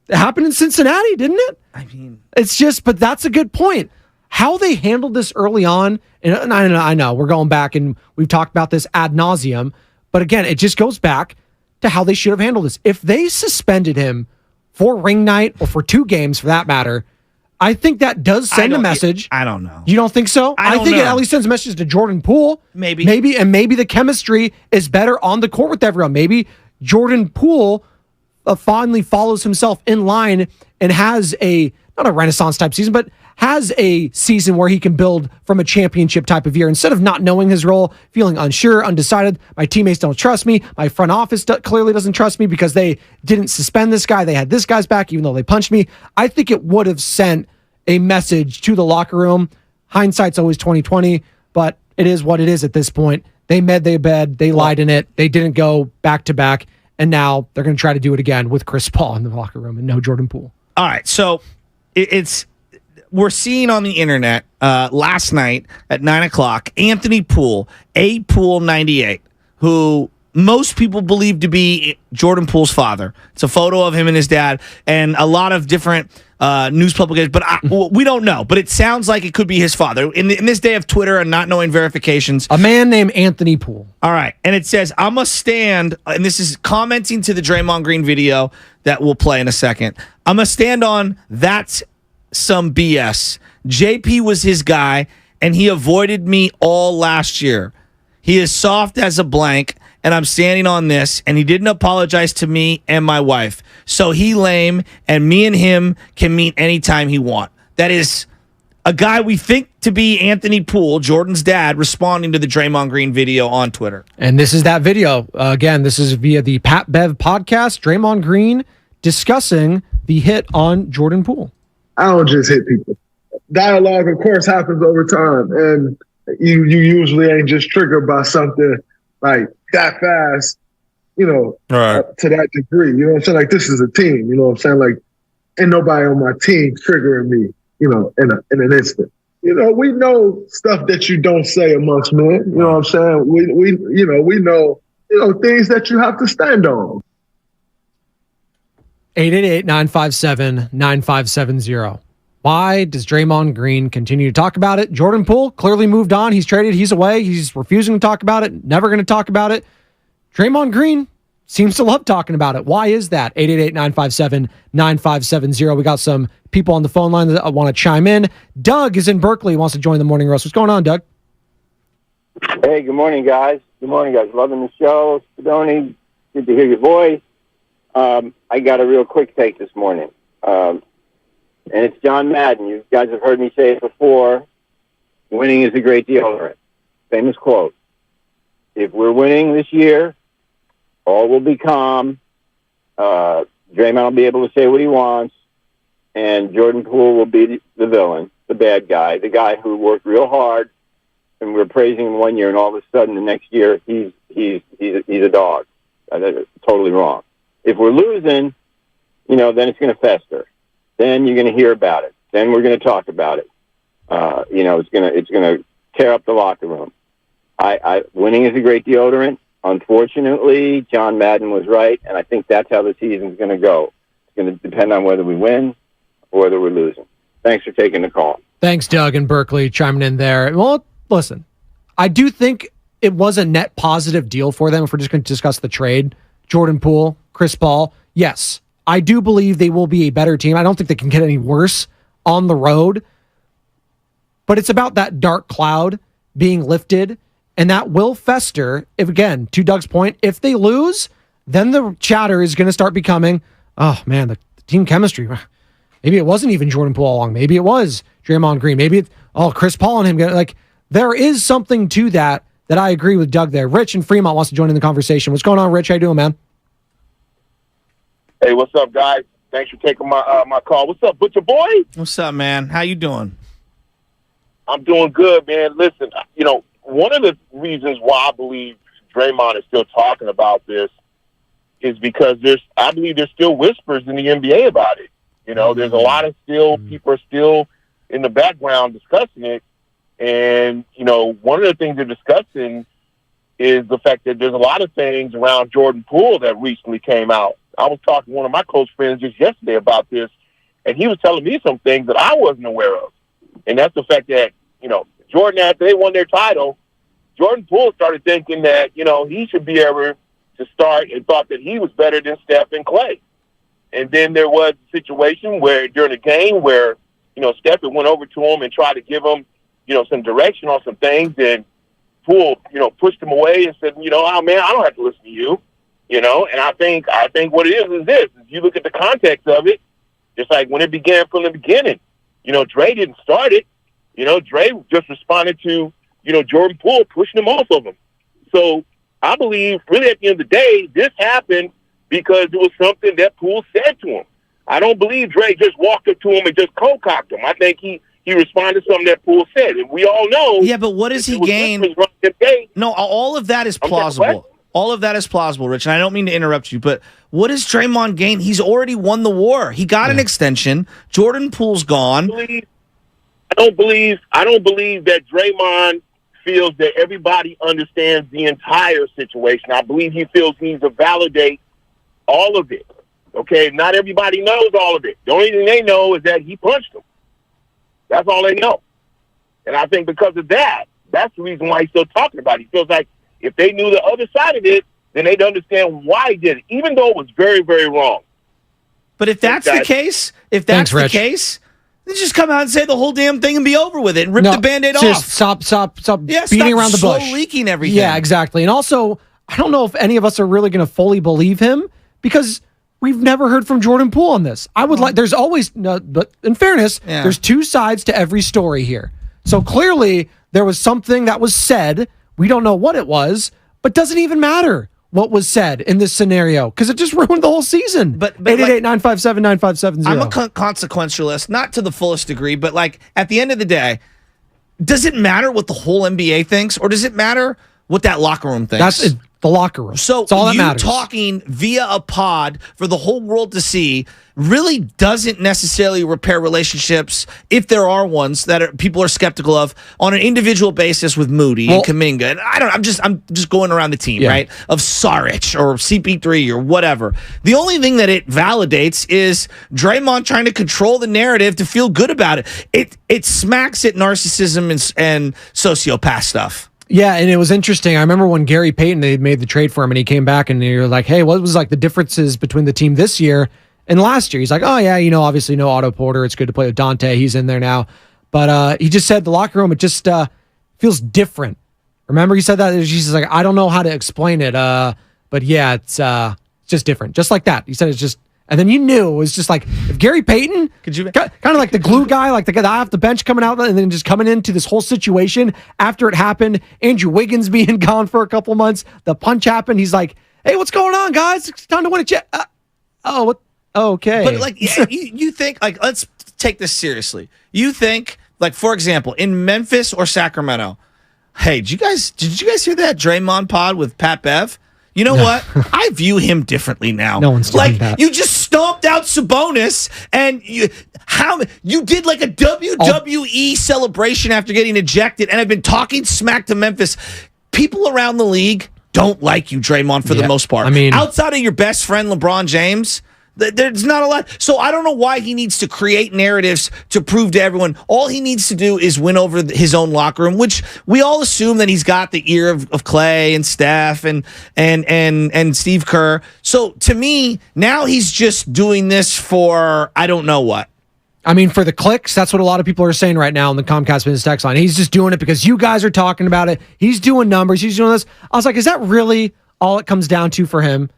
It happened in Cincinnati, didn't it? I mean, it's just, but that's a good point. How they handled this early on, and I know we're going back and we've talked about this ad nauseum, but again, it just goes back to how they should have handled this. If they suspended him for ring night or for 2 games for that matter, I think that does send a message. I don't know. You don't think so? I think know. it at least sends a message to Jordan Poole. Maybe the chemistry is better on the court with everyone. Maybe Jordan Poole finally follows himself in line and has not a Renaissance type season, but has a season where he can build from a championship type of year instead of not knowing his role, feeling unsure, undecided. My teammates don't trust me. My front office clearly doesn't trust me because they didn't suspend this guy. They had this guy's back even though they punched me. I think it would have sent a message to the locker room. Hindsight's always 20/20, but it is what it is at this point. They made their bed. They lied in it. They didn't go back to back. And now they're going to try to do it again with Chris Paul in the locker room and no Jordan Poole. All right, so we're seeing on the internet last night at 9:00 Anthony Poole, A Poole 98, who most people believe to be Jordan Poole's father. It's a photo of him and his dad, and a lot of different news publications, but we don't know. But it sounds like it could be his father. In this day of Twitter and not knowing verifications, a man named Anthony Poole. All right, and it says, "I'm a stand," and this is commenting to the Draymond Green video that we'll play in a second. "I'm a stand on that's some BS. JP was his guy, and he avoided me all last year. He is soft as a blank, and I'm standing on this, and he didn't apologize to me and my wife. So he lame, and me and him can meet anytime he want." That is a guy we think to be Anthony Poole, Jordan's dad, responding to the Draymond Green video on Twitter. And this is that video. Again, this is via the Pat Bev podcast. Draymond Green discussing the hit on Jordan Poole. I don't just hit people. Dialogue, of course, happens over time, and you usually ain't just triggered by something like that fast, to that degree. You know what I'm saying? Like, this is a team. You know what I'm saying? Like, ain't nobody on my team triggering me, in an instant. We know stuff that you don't say amongst men. You know what I'm saying? We know things that you have to stand on. 888-957-9570. Why does Draymond Green continue to talk about it? Jordan Poole clearly moved on. He's traded. He's away. He's refusing to talk about it. Never going to talk about it. Draymond Green seems to love talking about it. Why is that? 888-957-9570. We got some people on the phone line that want to chime in. Doug is in Berkeley. He wants to join the Morning Roast. What's going on, Doug? Hey, good morning, guys. Good morning, guys. Loving the show. Sidoni, good to hear your voice. I got a real quick take this morning. And it's John Madden. You guys have heard me say it before. Winning is a great deodorant. Famous quote. If we're winning this year, all will be calm. Draymond will be able to say what he wants. And Jordan Poole will be the villain, the bad guy, the guy who worked real hard. And we're praising him one year, and all of a sudden the next year he's a dog. That's totally wrong. If we're losing, then it's going to fester. Then you're going to hear about it. Then we're going to talk about it. It's going to tear up the locker room. Winning is a great deodorant. Unfortunately, John Madden was right, and I think that's how the season's going to go. It's going to depend on whether we win or whether we're losing. Thanks for taking the call. Thanks, Doug in Berkeley, chiming in there. Well, listen, I do think it was a net positive deal for them if we're just going to discuss the trade. Jordan Poole, Chris Paul, yes. I do believe they will be a better team. I don't think they can get any worse on the road. But it's about that dark cloud being lifted, and that will fester. If, again, to Doug's point, if they lose, then the chatter is going to start becoming, oh, man, the team chemistry. Maybe it wasn't even Jordan Poole all along. Maybe it was Draymond Green. Maybe it's, Chris Paul and him. There is something to that I agree with Doug there. Rich in Fremont wants to join in the conversation. What's going on, Rich? How you doing, man? Hey, what's up, guys? Thanks for taking my call. What's up, Butcher Boy? What's up, man? How you doing? I'm doing good, man. Listen, one of the reasons why I believe Draymond is still talking about this is because I believe there's still whispers in the NBA about it. There's a lot of people are still in the background discussing it. And, one of the things they're discussing is the fact that there's a lot of things around Jordan Poole that recently came out. I was talking to one of my close friends just yesterday about this, and he was telling me some things that I wasn't aware of. And that's the fact that, Jordan, after they won their title, Jordan Poole started thinking that, he should be able to start and thought that he was better than Steph and Clay. And then there was a situation where during a game where, Steph went over to him and tried to give him, some direction on some things, and Poole, pushed him away and said, oh man, I don't have to listen to you, and I think what it is this. If you look at the context of it, just like when it began from the beginning, Dre didn't start it. Dre just responded to, Jordan Poole pushing him off of him. So I believe really at the end of the day, this happened because it was something that Poole said to him. I don't believe Dre just walked up to him and just cold-cocked him. I think he responded to something that Poole said. And we all know. Yeah, but what does he gain? No, all of that is plausible. All of that is plausible, Rich. And I don't mean to interrupt you, but what does Draymond gain? He's already won the war. He got an extension. Jordan Poole's gone. I don't believe that Draymond feels that everybody understands the entire situation. I believe he feels he needs to validate all of it. Okay, not everybody knows all of it. The only thing they know is that he punched him. That's all they know. And I think because of that, that's the reason why he's still talking about it. He feels like if they knew the other side of it, then they'd understand why he did it, even though it was very, very wrong. But if that's the case, then just come out and say the whole damn thing and be over with it and rip the Band-Aid off. Stop Yeah, beating around the bush. Leaking everything. Yeah, exactly. And also, I don't know if any of us are really going to fully believe him because we've never heard from Jordan Poole on this. There's always, but in fairness, there's two sides to every story here. So clearly there was something that was said. We don't know what it was, but doesn't even matter what was said in this scenario because it just ruined the whole season. But 888-957-9570. I'm a consequentialist, not to the fullest degree, but at the end of the day, does it matter what the whole NBA thinks or does it matter what that locker room thinks? That's the locker room. So it's all that you matters. Talking via a pod for the whole world to see really doesn't necessarily repair relationships if there are ones that people are skeptical of on an individual basis with Moody and Kuminga. And I'm just going around the team, right? Of Saric or CP3 or whatever. The only thing that it validates is Draymond trying to control the narrative to feel good about it. It smacks at narcissism and sociopath stuff. Yeah, and it was interesting. I remember when Gary Payton, they made the trade for him, and he came back, and you're like, hey, what was the differences between the team this year and last year? He's like, oh, yeah, obviously no Otto Porter. It's good to play with Dante. He's in there now. But he just said the locker room, it just feels different. Remember he said that? He's like, I don't know how to explain it, but yeah, it's just different. Just like that. He said it's just, and then you knew it was just like, if Gary Payton, kind of like the glue guy, like the guy off the bench coming out and then just coming into this whole situation after it happened, Andrew Wiggins being gone for a couple months, the punch happened. He's like, hey, what's going on, guys? It's time to win a check. What? Okay. But you think, let's take this seriously. You think, for example, in Memphis or Sacramento, hey, did you guys hear that Draymond pod with Pat Bev? You know what? I view him differently now. No one's doing that. You just stomped out Sabonis, and you did a WWE celebration after getting ejected, and I've been talking smack to Memphis. People around the league don't like you, Draymond, for the most part. I mean, outside of your best friend LeBron James, there's not a lot. So I don't know why he needs to create narratives to prove to everyone. All he needs to do is win over his own locker room, which we all assume that he's got the ear of Clay and Steph and Steve Kerr. So to me, now he's just doing this for I don't know what. I mean, for the clicks, that's what a lot of people are saying right now on the Comcast Business text line. He's just doing it because you guys are talking about it. He's doing numbers. He's doing this. I was like, is that really all it comes down to for him?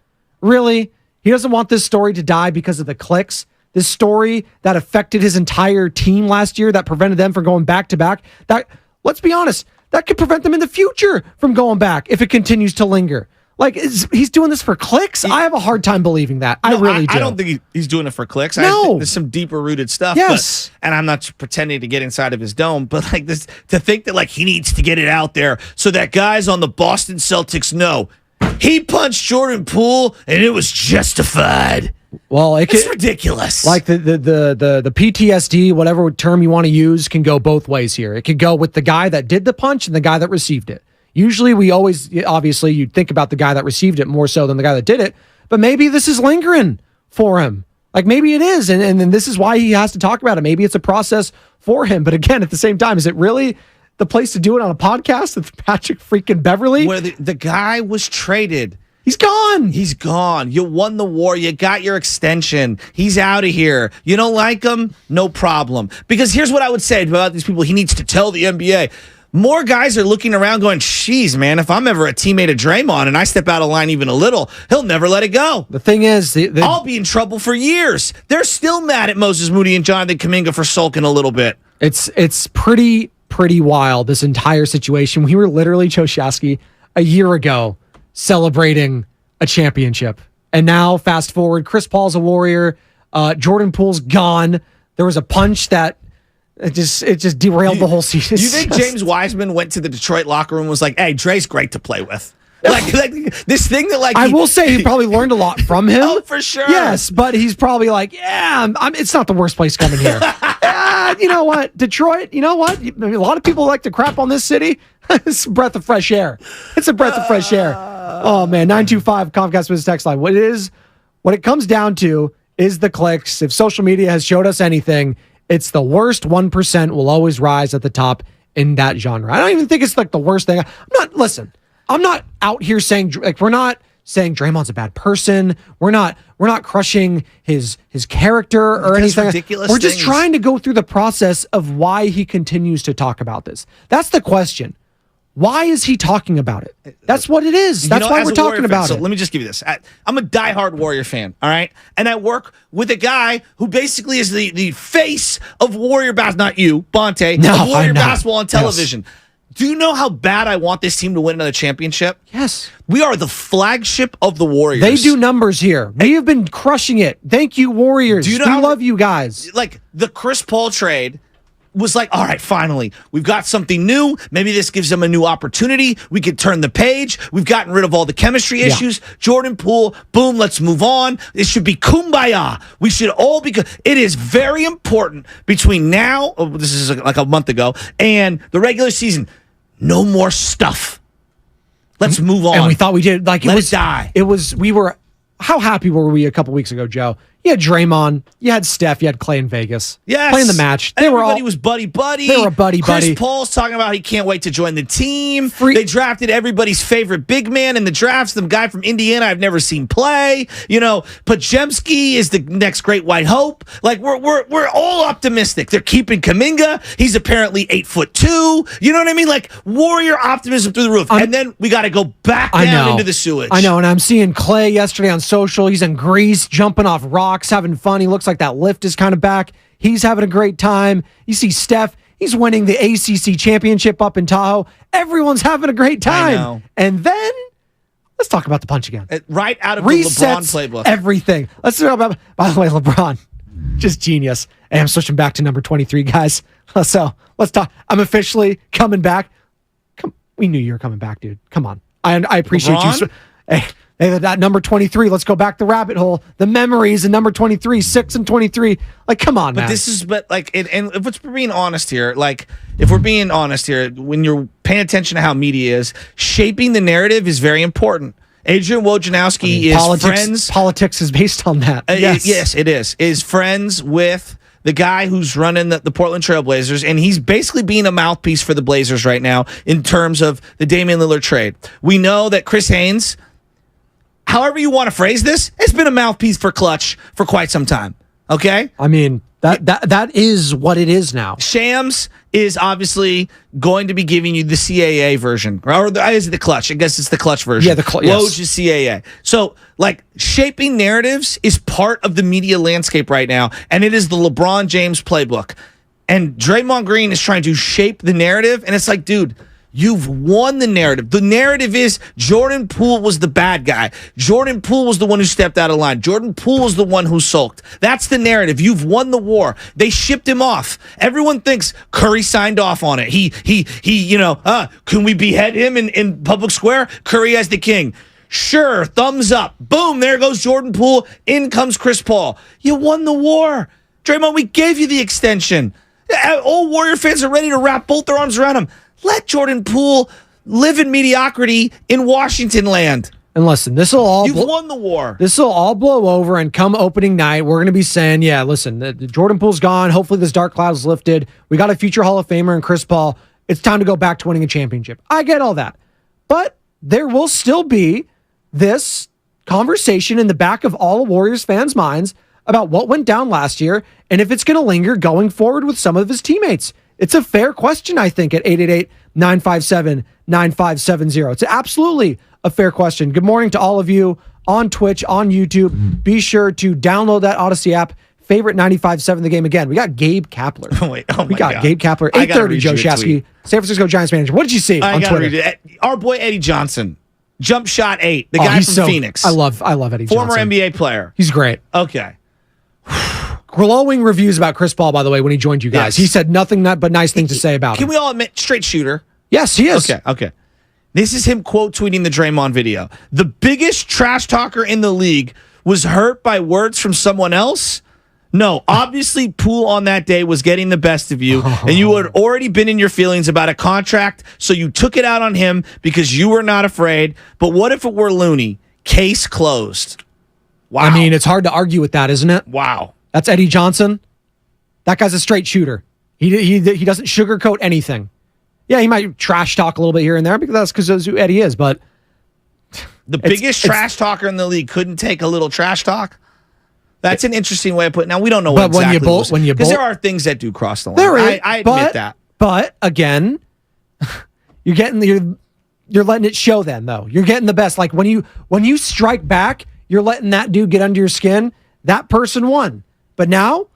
Really? He doesn't want this story to die because of the clicks. This story that affected his entire team last year, that prevented them from going back-to-back. That, let's be honest, that could prevent them in the future from going back if it continues to linger. Like, he's doing this for clicks? I have a hard time believing that. I really do. I don't think he's doing it for clicks. No. I think there's some deeper rooted stuff. Yes. And I'm not pretending to get inside of his dome, but like this, to think that like he needs to get it out there so that guys on the Boston Celtics know he punched Jordan Poole and it was justified. Well, it's ridiculous. Like the PTSD, whatever term you want to use, can go both ways here. It could go with the guy that did the punch and the guy that received it. Usually obviously you'd think about the guy that received it more so than the guy that did it, but maybe this is lingering for him. Like maybe it is, and then this is why he has to talk about it. Maybe it's a process for him. But again, at the same time, is it really the place to do it on a podcast with Patrick freaking Beverly? Where the guy was traded. He's gone. He's gone. You won the war. You got your extension. He's out of here. You don't like him? No problem. Because here's what I would say about these people. He needs to tell the NBA. More guys are looking around going, geez, man, if I'm ever a teammate of Draymond and I step out of line even a little, he'll never let it go. The thing is, I'll be in trouble for years. They're still mad at Moses Moody and Jonathan Kuminga for sulking a little bit. It's pretty wild, this entire situation. We were literally, Joe Shasky, a year ago celebrating a championship. And now, fast forward, Chris Paul's a Warrior. Jordan Poole's gone. There was a punch that it just derailed the whole season. You think James Wiseman went to the Detroit locker room and was like, hey, Dre's great to play with? like this thing that I will say he probably learned a lot from him. Oh, for sure. Yes, but he's probably like, it's not the worst place coming here. You know what? Detroit, you know what? A lot of people like to crap on this city. It's a breath of fresh air. It's a breath of fresh air. Oh, man. 925 Comcast Business Text Line. What it comes down to is the clicks. If social media has showed us anything, it's the worst 1% will always rise at the top in that genre. I don't even think it's like the worst thing. I'm not out here saying, like, we're not saying Draymond's a bad person. We're not crushing his character or anything. We're just trying to go through the process of why he continues to talk about this. That's the question. Why is he talking about it? That's what it is. That's why we're talking about it. So let me just give you this. I'm a diehard Warrior fan, all right? And I work with a guy who basically is the face of Warrior basketball, not you, Bonte, of Warrior basketball on television. Yes. Do you know how bad I want this team to win another championship? Yes. We are the flagship of the Warriors. They do numbers here. We have been crushing it. Thank you, Warriors. We love you guys. Like, the Chris Paul trade was like, all right, finally, we've got something new. Maybe this gives them a new opportunity. We could turn the page. We've gotten rid of all the chemistry issues. Jordan Poole, boom, let's move on. It should be kumbaya. We should all be good. It is very important between now, this is like a month ago, and the regular season. No more stuff. Let's move on. And we thought we did. Like, Let it die. How happy were we a couple weeks ago, Joe? You had Draymond, you had Steph, you had Clay in Vegas. Yes. Playing the match. Everybody was buddy-buddy. They were buddy-buddy. Chris Paul's talking about he can't wait to join the team. They drafted everybody's favorite big man in the drafts, the guy from Indiana I've never seen play. You know, Podziemski is the next great white hope. Like, we're all optimistic. They're keeping Kuminga. He's apparently 8'2". You know what I mean? Like, Warrior optimism through the roof. And then we got to go back down into the sewage. I know, and I'm seeing Clay yesterday on social. He's in Greece, jumping off rocks, having fun. He looks like that lift is kind of back. He's having a great time. You see Steph, he's winning the ACC championship up in Tahoe. Everyone's having a great time. I know. And then let's talk about the punch again. Right out of the Resets LeBron playbook. Everything. Let's talk about, by the way, LeBron. Just genius. And I'm switching back to number 23, guys. So let's talk. I'm officially coming back. We knew you were coming back, dude. Come on. I appreciate LeBron? you. Hey, that number 23, let's go back the rabbit hole. The memories in number 23, 6 and 23. Like, come on, man. And if we're being honest here, when you're paying attention to how media is, shaping the narrative is very important. Adrian Wojnarowski is friends. Politics is based on that. Yes, it is. Is friends with the guy who's running the Portland Trail Blazers, and he's basically being a mouthpiece for the Blazers right now in terms of the Damian Lillard trade. We know that Chris Haynes, however you want to phrase this, has been a mouthpiece for Clutch for quite some time. Okay? I mean, that is what it is now. Shams is obviously going to be giving you the CAA version. Or is it the Clutch? I guess it's the Clutch version. Yeah, the Clutch. Yes. Woj is CAA. So, like, shaping narratives is part of the media landscape right now, and it is the LeBron James playbook. And Draymond Green is trying to shape the narrative, and it's like, dude, You've won the narrative. The narrative is Jordan Poole was the bad guy. Jordan Poole was the one who stepped out of line. Jordan Poole was the one who sulked. That's the narrative. You've won the war. They shipped him off. Everyone thinks Curry signed off on it. Can we behead him in public square? Curry as the king. Sure, thumbs up. Boom, there goes Jordan Poole. In comes Chris Paul. You won the war. Draymond, we gave you the extension. All Warrior fans are ready to wrap both their arms around him. Let Jordan Poole live in mediocrity in Washington land. And listen, you've won the war. This will all blow over, and come opening night, we're going to be saying, yeah, listen, the Jordan Poole's gone. Hopefully this dark cloud is lifted. We got a future Hall of Famer in Chris Paul. It's time to go back to winning a championship. I get all that. But there will still be this conversation in the back of all Warriors fans' minds about what went down last year and if it's going to linger going forward with some of his teammates. It's a fair question, I think, at 888-957-9570. It's absolutely a fair question. Good morning to all of you on Twitch, on YouTube. Be sure to download that Odyssey app. Favorite 95.7 The Game. Again, we got Gabe Kapler. We got Gabe Kapler, 8:30, Joe Shasky, San Francisco Giants manager. What did you see on Twitter? Our boy Eddie Johnson, jump shot 8, the guy from Phoenix. I love Eddie Johnson. Former NBA player. He's great. Okay. Glowing reviews about Chris Paul, by the way, when he joined you guys. Yes. He said nothing but nice things to say about him. Can we all admit, straight shooter? Yes, he is. Okay. This is him quote tweeting the Draymond video. The biggest trash talker in the league was hurt by words from someone else? No, obviously Poole on that day was getting the best of you, and you had already been in your feelings about a contract, so you took it out on him because you were not afraid. But what if it were Looney? Case closed. Wow. I mean, it's hard to argue with that, isn't it? Wow. That's Eddie Johnson. That guy's a straight shooter. He doesn't sugarcoat anything. Yeah, he might trash talk a little bit here and there because that's who Eddie is, but the biggest trash talker in the league couldn't take a little trash talk. That's an interesting way of putting it. Now, we don't know what exactly because there are things that do cross the line. I admit that. But again, you're letting it show then, though. You're getting the best. Like when you strike back, you're letting that dude get under your skin. That person won. But now,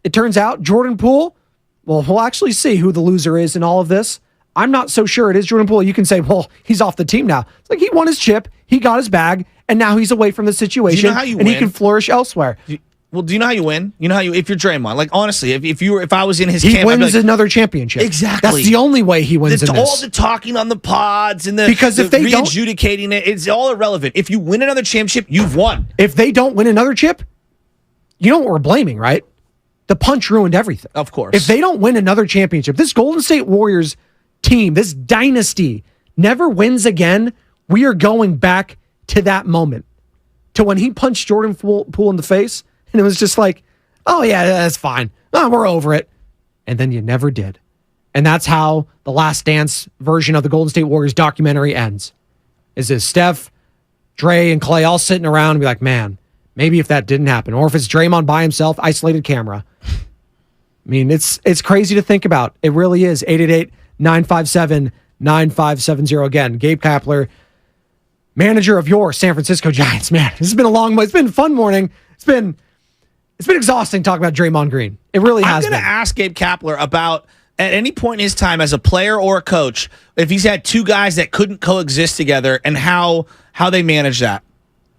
it turns out Jordan Poole, well, we'll actually see who the loser is in all of this. I'm not so sure it is Jordan Poole. You can say, well, he's off the team now. It's like he won his chip, he got his bag, and now he's away from the situation, and he can flourish elsewhere. Do you know how you win? You know how if you're Draymond, like honestly, if I was in his camp, he wins another championship. Exactly. That's the only way he wins in this. All the talking on the pods and because if they re-adjudicating it's all irrelevant. If you win another championship, you've won. If they don't win another chip, you know what we're blaming, right? The punch ruined everything. Of course. If they don't win another championship, this Golden State Warriors team, this dynasty, never wins again, we are going back to that moment. To when he punched Jordan Poole in the face, and it was just like, oh yeah, that's fine. Oh, we're over it. And then you never did. And that's how the Last Dance version of the Golden State Warriors documentary ends. Is Steph, Dre, and Clay all sitting around and be like, man, maybe if that didn't happen. Or if it's Draymond by himself, isolated camera. I mean, it's crazy to think about. It really is. 888-957-9570. Again, Gabe Kapler, manager of your San Francisco Giants. Man, this has been it's been a fun morning. It's been exhausting talking about Draymond Green. It really has been. I'm going to ask Gabe Kapler about, at any point in his time as a player or a coach, if he's had two guys that couldn't coexist together and how they managed that.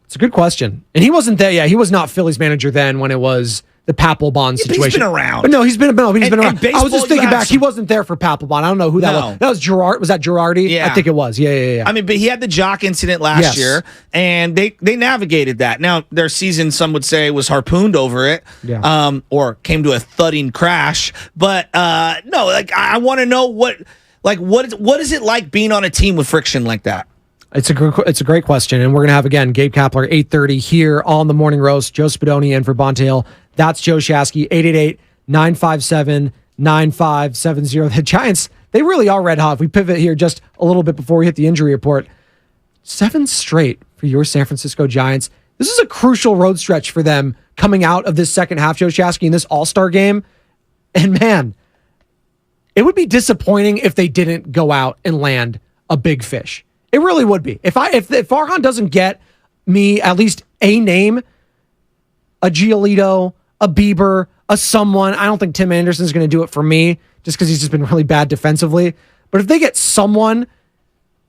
It's a good question. And he wasn't there. Yeah, he was not Philly's manager then when it was the Papelbon situation. He's been around. But no, he's been around. I was just thinking back. He wasn't there for Papelbon. I don't know who that was. That was Gerard. Was that Girardi? Yeah. I think it was. Yeah. I mean, but he had the jock incident last year, and they navigated that. Now, their season, some would say, was harpooned over it, or came to a thudding crash. But no, like I want to know what is it like being on a team with friction like that? It's a great question, and we're gonna have again Gabe Kapler 8:30 here on the Morning Roast. Joe Spadoni and for Bonte Hill. That's Joe Shasky. 888-957-9570. The Giants, they really are red hot. If we pivot here just a little bit before we hit the injury report, 7 straight for your San Francisco Giants. This is a crucial road stretch for them coming out of this second half, Joe Shasky, in this All-Star game. And man, it would be disappointing if they didn't go out and land a big fish. It really would be. If Farhan doesn't get me at least a name, a Giolito, a Bieber, a someone, I don't think Tim Anderson's going to do it for me just because he's just been really bad defensively. But if they get someone,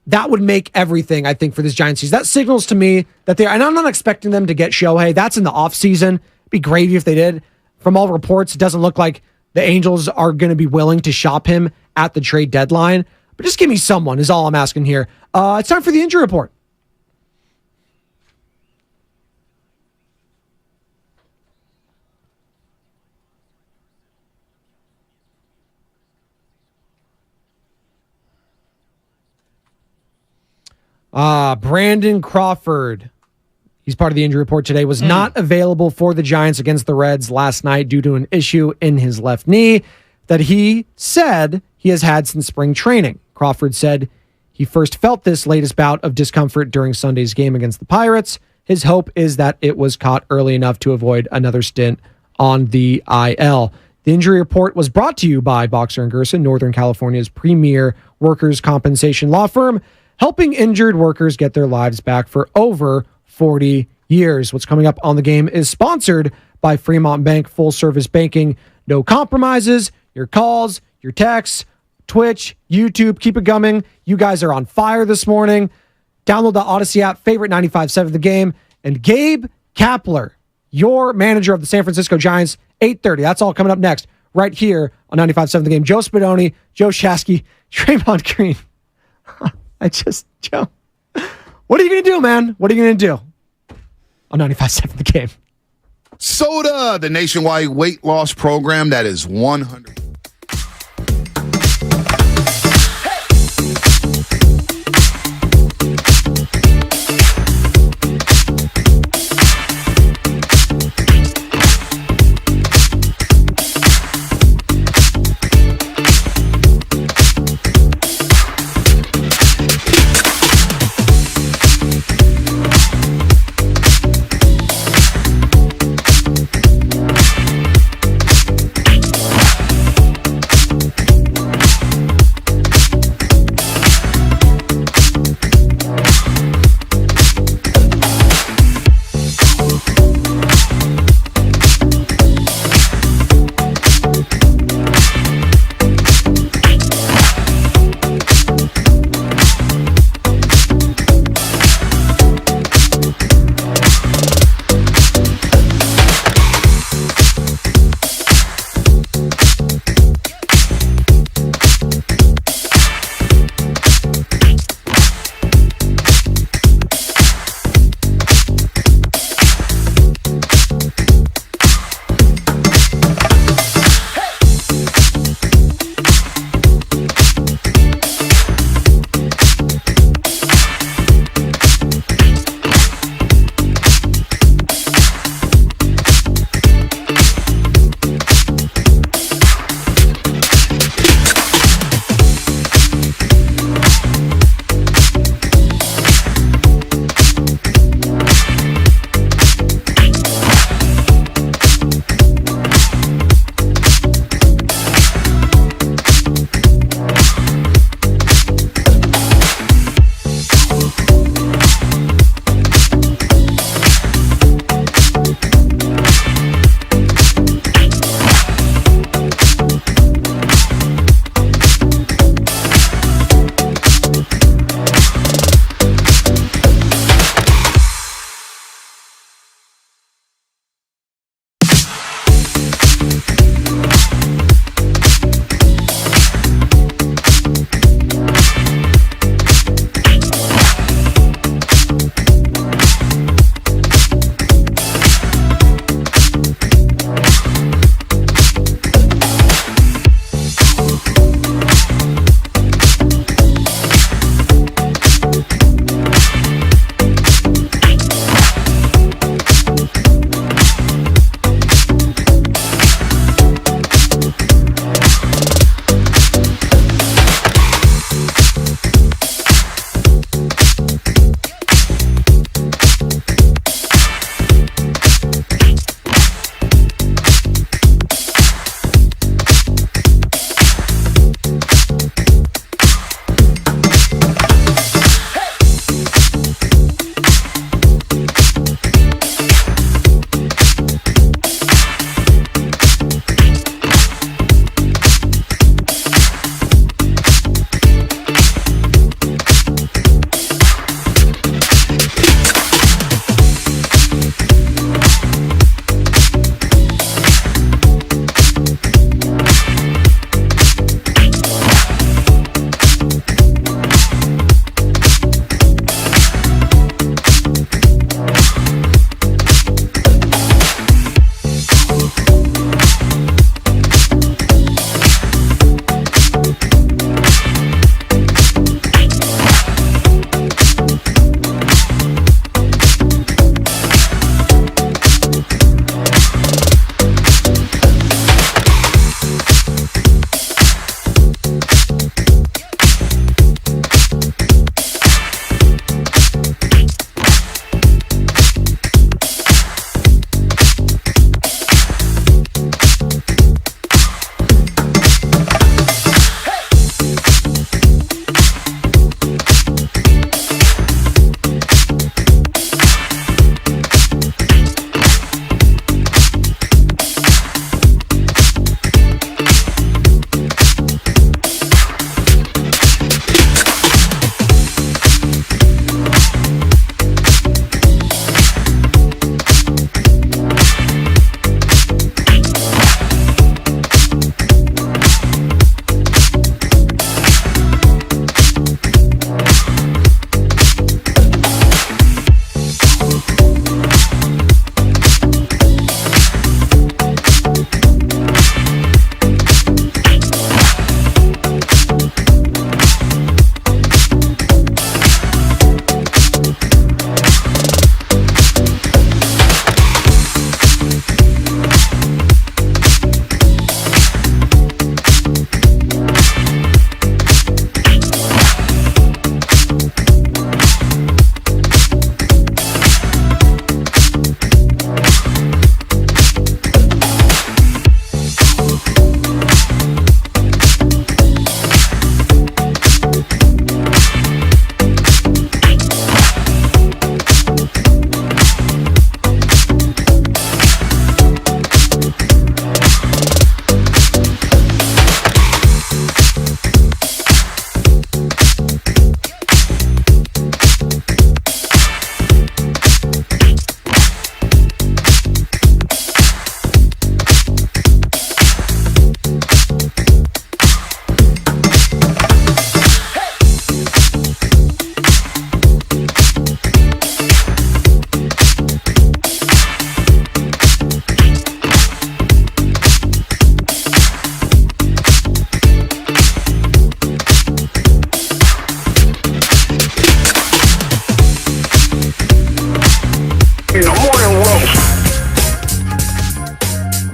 that would make everything, I think, for this Giants season. That signals to me that they're, and I'm not expecting them to get Shohei. That's in the offseason. It'd be gravy if they did. From all reports, it doesn't look like the Angels are going to be willing to shop him at the trade deadline. But just give me someone is all I'm asking here. It's time for the injury report. Brandon Crawford, he's part of the injury report today, was not available for the Giants against the Reds last night due to an issue in his left knee that he said he has had since spring training. Crawford said he first felt this latest bout of discomfort during Sunday's game against the Pirates. His hope is that it was caught early enough to avoid another stint on the IL. The injury report was brought to you by Boxer & Gerson, Northern California's premier workers' compensation law firm, helping injured workers get their lives back for over 40 years. What's coming up on the game is sponsored by Fremont Bank, full service banking, no compromises, your calls, your texts, Twitch, YouTube, keep it coming. You guys are on fire this morning. Download the Odyssey app, favorite 95.7 The Game, and Gabe Kapler, your manager of the San Francisco Giants, 8:30. That's all coming up next, right here on 95.7 The Game. Joe Spadoni, Joe Shasky, Draymond Green. Joe, what are you going to do, man? What are you going to do on 95.7 The Game? Soda, the nationwide weight loss program that is 100.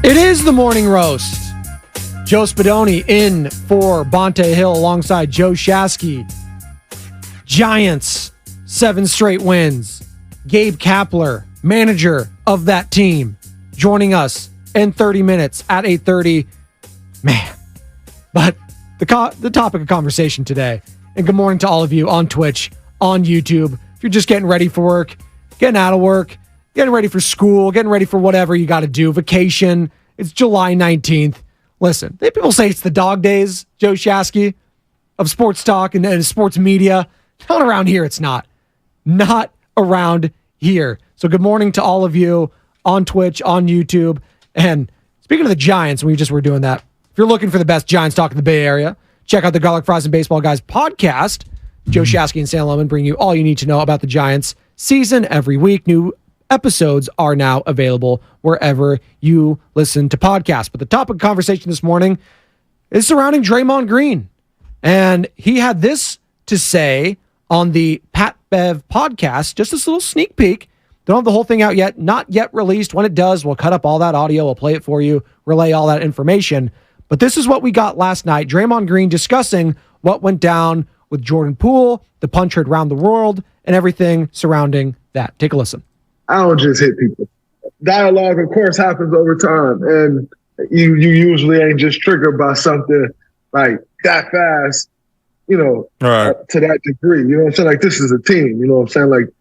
It is the morning roast. Joe Spadoni in for Bonte Hill alongside Joe Shasky. Giants, 7 straight wins. Gabe Kapler, manager of that team, joining us in 30 minutes at 8:30. Man, but the topic of conversation today, and good morning to all of you on Twitch, on YouTube. If you're just getting ready for work, getting out of work, getting ready for school, getting ready for whatever you got to do, vacation, it's July 19th. Listen, people say it's the dog days, Joe Shasky, of sports talk and sports media. Not around here, it's not. Not around here. So good morning to all of you on Twitch, on YouTube. And speaking of the Giants, we just were doing that. If you're looking for the best Giants talk in the Bay Area, check out the Garlic Fries and Baseball Guys podcast. Joe Shasky and Sam Lohman bring you all you need to know about the Giants season every week. New episodes are now available wherever you listen to podcasts. But the topic of conversation this morning is surrounding Draymond Green. And he had this to say on the Pat Bev podcast, just this little sneak peek. Don't have the whole thing out yet, not yet released. When it does, we'll cut up all that audio, we'll play it for you, relay all that information. But this is what we got last night. Draymond Green discussing what went down with Jordan Poole, the punch heard around the world, and everything surrounding that. Take a listen. I don't just hit people. Dialogue, of course, happens over time, and you usually ain't just triggered by something like that fast, to that degree. You know what I'm saying? Like, this is a team. You know what I'm saying? Like,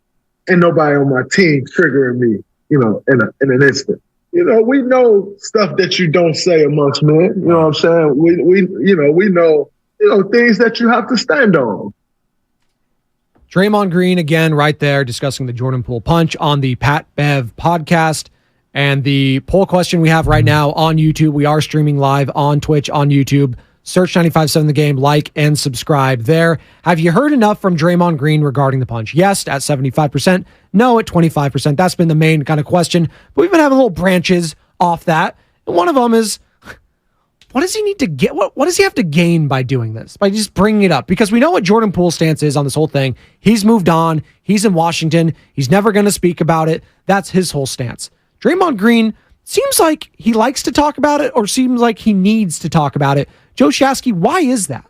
ain't nobody on my team triggering me, in an instant. We know stuff that you don't say amongst men. You know what I'm saying? We know things that you have to stand on. Draymond Green, again, right there, discussing the Jordan Poole punch on the Pat Bev podcast. And the poll question we have right now on YouTube, we are streaming live on Twitch, on YouTube. Search 95.7 The Game, like and subscribe there. Have you heard enough from Draymond Green regarding the punch? Yes, at 75%. No, at 25%. That's been the main kind of question. But we've been having little branches off that. And one of them is, what does he need to get? What does he have to gain by doing this? By just bringing it up? Because we know what Jordan Poole's stance is on this whole thing. He's moved on. He's in Washington. He's never going to speak about it. That's his whole stance. Draymond Green seems like he likes to talk about it, or seems like he needs to talk about it. Joe Shasky, why is that?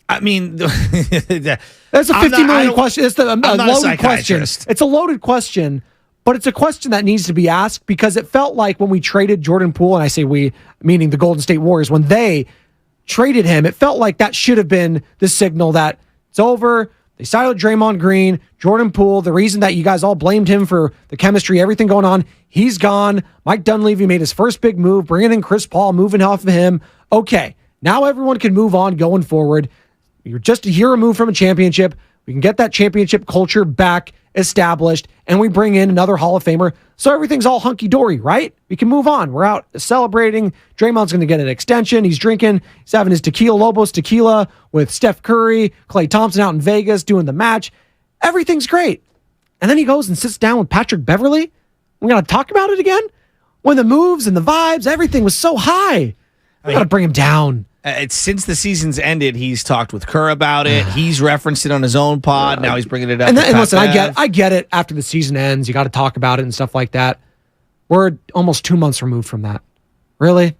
I mean, that's a $50 million question. It's a loaded question. It's a loaded question, but it's a question that needs to be asked, because it felt like when we traded Jordan Poole, and I say we, meaning the Golden State Warriors, when they traded him, it felt like that should have been the signal that it's over. They sidelined Draymond Green, Jordan Poole, the reason that you guys all blamed him for the chemistry, everything going on, he's gone. Mike Dunleavy made his first big move, bringing in Chris Paul, moving off of him. Okay, now everyone can move on going forward. You're just a year removed from a championship. We can get that championship culture back established, and we bring in another Hall of Famer, so everything's all hunky-dory, right? We can move on. We're out celebrating. Draymond's going to get an extension. He's drinking. He's having his Tequila Lobos tequila with Steph Curry, Klay Thompson out in Vegas doing the match. Everything's great. And then he goes and sits down with Patrick Beverley. We're going to talk about it again? When the moves and the vibes, everything was so high. We got to bring him down. Since the season's ended, he's talked with Kerr about it. He's referenced it on his own pod. Now he's bringing it up. And listen, I get it. After the season ends, you got to talk about it and stuff like that. We're almost 2 months removed from that. Really?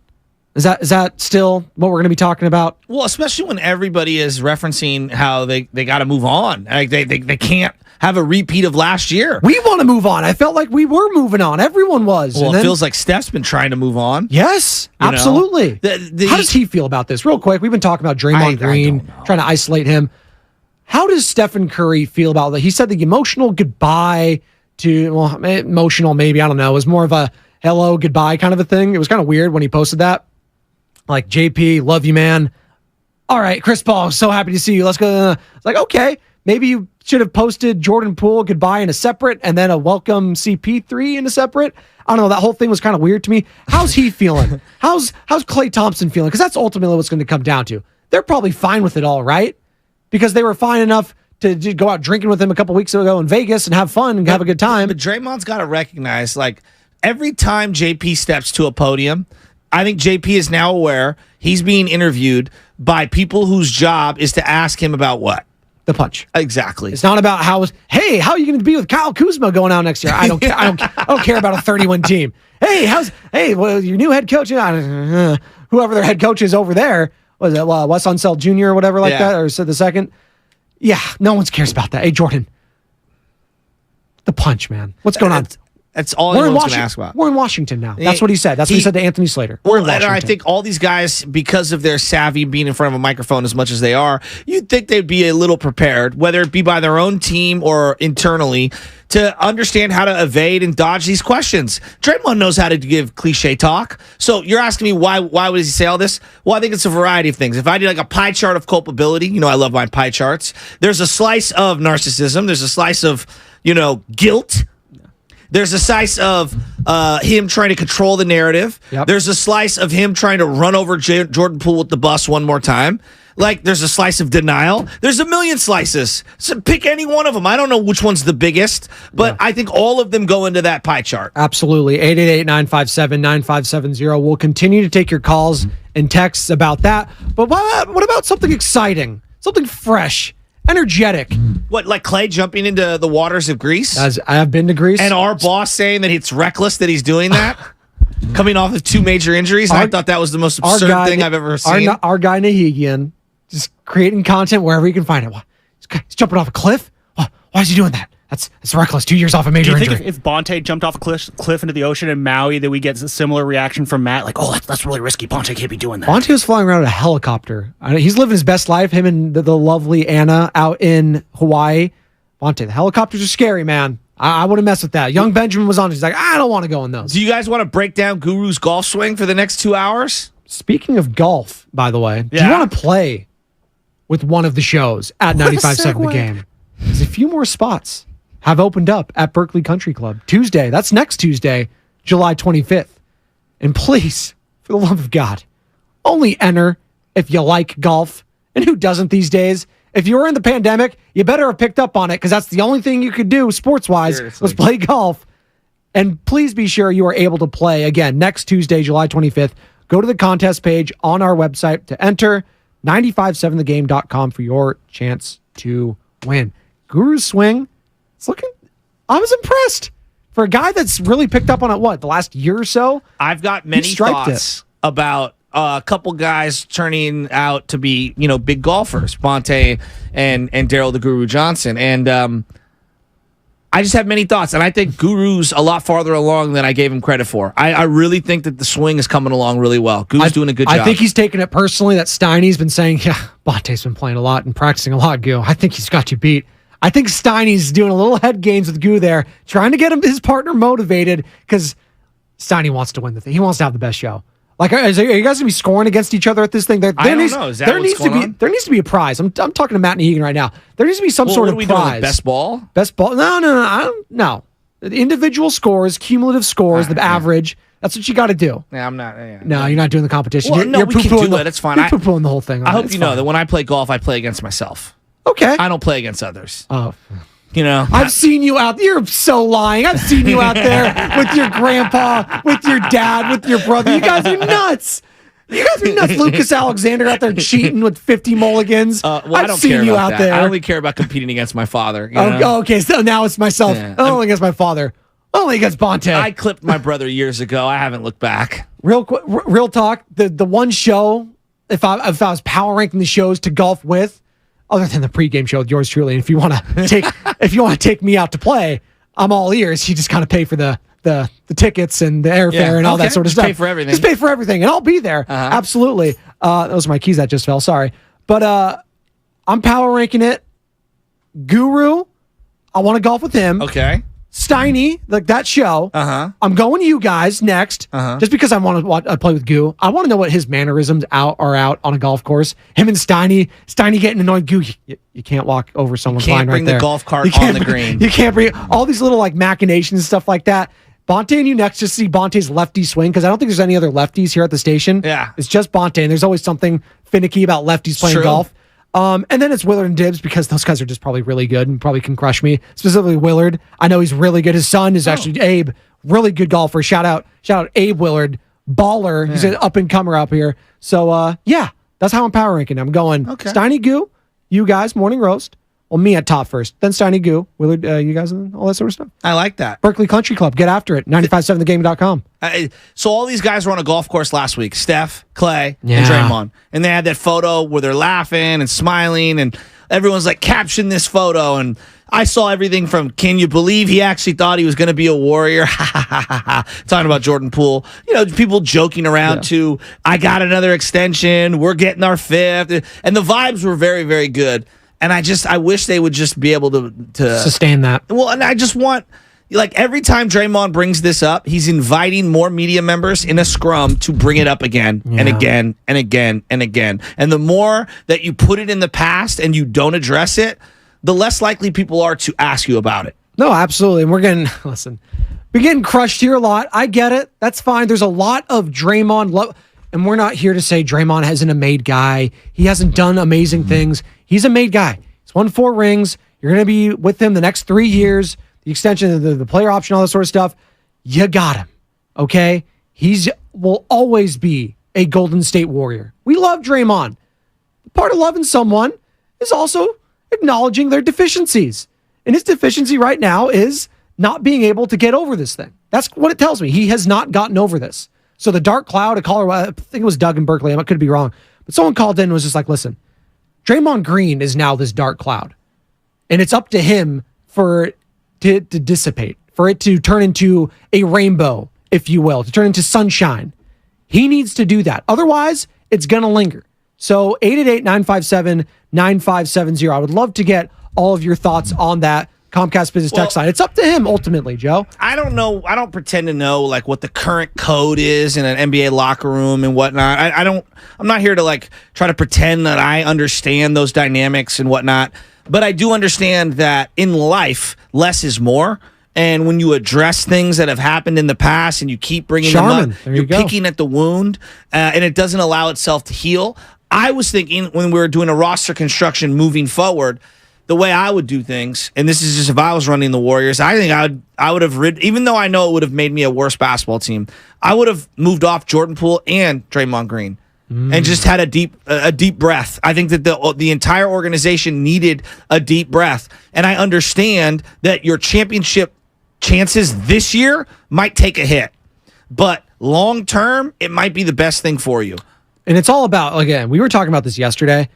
Is that still what we're going to be talking about? Well, especially when everybody is referencing how they got to move on. Like they can't have a repeat of last year. We want to move on. I felt like we were moving on. Everyone was. Well, it feels like Steph's been trying to move on. Yes, absolutely. How does he feel about this? Real quick, we've been talking about Draymond Green, trying to isolate him. How does Stephen Curry feel about that? He said the emotional goodbye to, well, emotional maybe, I don't know. It was more of a hello, goodbye kind of a thing. It was kind of weird when he posted that. Like, JP, love you, man. All right, Chris Paul, so happy to see you. Let's go. It's like, okay, maybe you should have posted Jordan Poole goodbye in a separate and then a welcome CP3 in a separate. I don't know. That whole thing was kind of weird to me. How's he feeling? How's Klay Thompson feeling? Because that's ultimately what's going to come down to. They're probably fine with it all, right? Because they were fine enough to go out drinking with him a couple weeks ago in Vegas and have fun and have a good time. But Draymond's got to recognize, like, every time JP steps to a podium, I think JP is now aware he's being interviewed by people whose job is to ask him about what? the punch. Exactly. It's not about how are you going to be with Kyle Kuzma going out next year? I don't care. I don't care about a 31 team. Well, your new head coach, whoever their head coach is over there, was it Wes Unseld Jr. or whatever like that, or the second? Yeah, no one cares about that. Hey, Jordan, the punch, man. What's going on? That's all anyone's going to ask about. We're in Washington now. That's what he said. That's what he said to Anthony Slater. We're in Washington. And I think all these guys, because of their savvy being in front of a microphone as much as they are, you'd think they'd be a little prepared, whether it be by their own team or internally, to understand how to evade and dodge these questions. Draymond knows how to give cliche talk. So you're asking me why would he say all this? Well, I think it's a variety of things. If I did like a pie chart of culpability, I love my pie charts. There's a slice of narcissism. There's a slice of, guilt. There's a slice of him trying to control the narrative. Yep. There's a slice of him trying to run over Jordan Poole with the bus one more time. There's a slice of denial. There's a million slices. So pick any one of them. I don't know which one's the biggest, but I think all of them go into that pie chart. Absolutely. 888-957-9570. We'll continue to take your calls and texts about that. But what about something exciting? Something fresh? Energetic. What, like Clay jumping into the waters of Greece? As I have been to Greece. And our boss saying that it's reckless that he's doing that? Coming off of 2 major injuries? I thought that was the most absurd thing I've ever seen. Our guy Nahigian, just creating content wherever he can find it. He's jumping off a cliff? Why is he doing that? That's reckless. 2 years off a major injury. Do you think if Bonte jumped off a cliff into the ocean in Maui, that we get a similar reaction from Matt? Like, that's really risky. Bonte can't be doing that. Bonte was flying around in a helicopter. He's living his best life. Him and the lovely Anna out in Hawaii. Bonte, the helicopters are scary, man. I wouldn't mess with that. Young Benjamin was on. He's like, I don't want to go in those. Do you guys want to break down Guru's golf swing for the next 2 hours? Speaking of golf, by the way, do you want to play with one of the shows at 95.7 The Game? There's a few more spots have opened up at Berkeley Country Club Tuesday. That's next Tuesday, July 25th. And please, for the love of God, only enter if you like golf. And who doesn't these days? If you were in the pandemic, you better have picked up on it because that's the only thing you could do sports-wise was play golf. And please be sure you are able to play again next Tuesday, July 25th. Go to the contest page on our website to enter 957thegame.com for your chance to win. Guru's swing. I was impressed for a guy that's really picked up on it. The last year or so? I've got many thoughts about a couple guys turning out to be, big golfers, Bonte and Darryl the Guru Johnson. And I just have many thoughts. And I think Guru's a lot farther along than I gave him credit for. I really think that the swing is coming along really well. Guru's doing a good job. I think he's taking it personally that Steiny's been saying, Bonte's been playing a lot and practicing a lot, Gu. I think he's got you beat. I think Steiny's doing a little head games with Gu there, trying to get his partner motivated because Steiny wants to win the thing. He wants to have the best show. Are you guys going to be scoring against each other at this thing? I don't know. Is that what's going on? There needs to be a prize. I'm talking to Matt Nahigian right now. There needs to be some sort of prize. What are we doing? Best ball? Best ball? No. The individual scores, cumulative scores, the average. That's what you got to do. Yeah, I'm not. No, you're not doing the competition. Well, you're we can do it. It's fine. You're poo-pooing the whole thing. I hope you know that when I play golf, I play against myself. Okay. I don't play against others. Oh. I've seen you out. You're so lying. I've seen you out there with your grandpa, with your dad, with your brother. You guys are nuts. Lucas Alexander out there cheating with 50 mulligans. I don't care about that. I only care about competing against my father. Okay, so now it's myself. Yeah. Only against my father. Only against Bonte. I clipped my brother years ago. I haven't looked back. Real talk. The one show, if I was power ranking the shows to golf with, other than the pregame show with yours truly, and if you want to take me out to play, I'm all ears. You just kind of pay for the tickets and the airfare and all that sort of stuff. Pay for everything. Just pay for everything, and I'll be there. Absolutely. Those are my keys that just fell. Sorry, but I'm power ranking it. Guru, I want to golf with him. Okay. Steiny, like that show. I'm going to you guys next, just because I want to play with Gu. I want to know what his mannerisms are out on a golf course. Him and Steiny getting annoyed. Gu, you can't walk over someone's line right there. You can't bring the golf cart on the green. You can't bring all these little machinations and stuff like that. Bonte and you next, just see Bonte's lefty swing, because I don't think there's any other lefties here at the station. Yeah. It's just Bonte, and there's always something finicky about lefties playing golf. And then it's Willard and Dibbs, because those guys are just probably really good and probably can crush me. Specifically Willard. I know he's really good. His son is actually Abe, really good golfer. Shout out Abe Willard, baller. He's an up and comer up here. So that's how I'm power ranking. I'm going Steiny Gu, you guys, morning roast. Well, me at top first. Then Steiny Goo, Willard, you guys, and all that sort of stuff. I like that. Berkeley Country Club. Get after it. 957thegame.com. So all these guys were on a golf course last week. Steph, Clay, and Yeah. Draymond. And they had that photo where they're laughing and smiling, and everyone's like, caption this photo. And I saw everything from, can you believe he actually thought he was going to be a Warrior? Talking about Jordan Poole. People joking around to, I got another extension. We're getting our 5th. And the vibes were very, very good. And I wish they would just be able to sustain that. Well, and I just want, every time Draymond brings this up, he's inviting more media members in a scrum to bring it up again and again and again and again. And the more that you put it in the past and you don't address it, the less likely people are to ask you about it. No, absolutely. And we're getting crushed here a lot. I get it. That's fine. There's a lot of Draymond love. And we're not here to say Draymond isn't a made guy. He hasn't done amazing things. He's a made guy. He's won 4 rings. You're going to be with him the next 3 years. The extension of the player option, all that sort of stuff. You got him. Okay? Will always be a Golden State Warrior. We love Draymond. Part of loving someone is also acknowledging their deficiencies. And his deficiency right now is not being able to get over this thing. That's what it tells me. He has not gotten over this. So the dark cloud, a caller, I think it was Doug in Berkeley, I could be wrong, but someone called in and was just like, listen, Draymond Green is now this dark cloud. And it's up to him for it to dissipate, for it to turn into a rainbow, if you will, to turn into sunshine. He needs to do that. Otherwise, it's going to linger. So 888-957-9570. I would love to get all of your thoughts on that Comcast Business Text line. It's up to him ultimately, Joe. I don't know. I don't pretend to know what the current code is in an NBA locker room and whatnot. I'm not here to try to pretend that I understand those dynamics and whatnot. But I do understand that in life, less is more. And when you address things that have happened in the past and you keep bringing them up, you're picking at the wound, and it doesn't allow itself to heal. I was thinking when we were doing a roster construction moving forward, the way I would do things, and this is just if I was running the Warriors, I think I would have even though I know it would have made me a worse basketball team, I would have moved off Jordan Poole and Draymond Green and just had a deep breath. I think that the entire organization needed a deep breath, and I understand that your championship chances this year might take a hit, but long term, it might be the best thing for you. And it's all about, again, we were talking about this yesterday.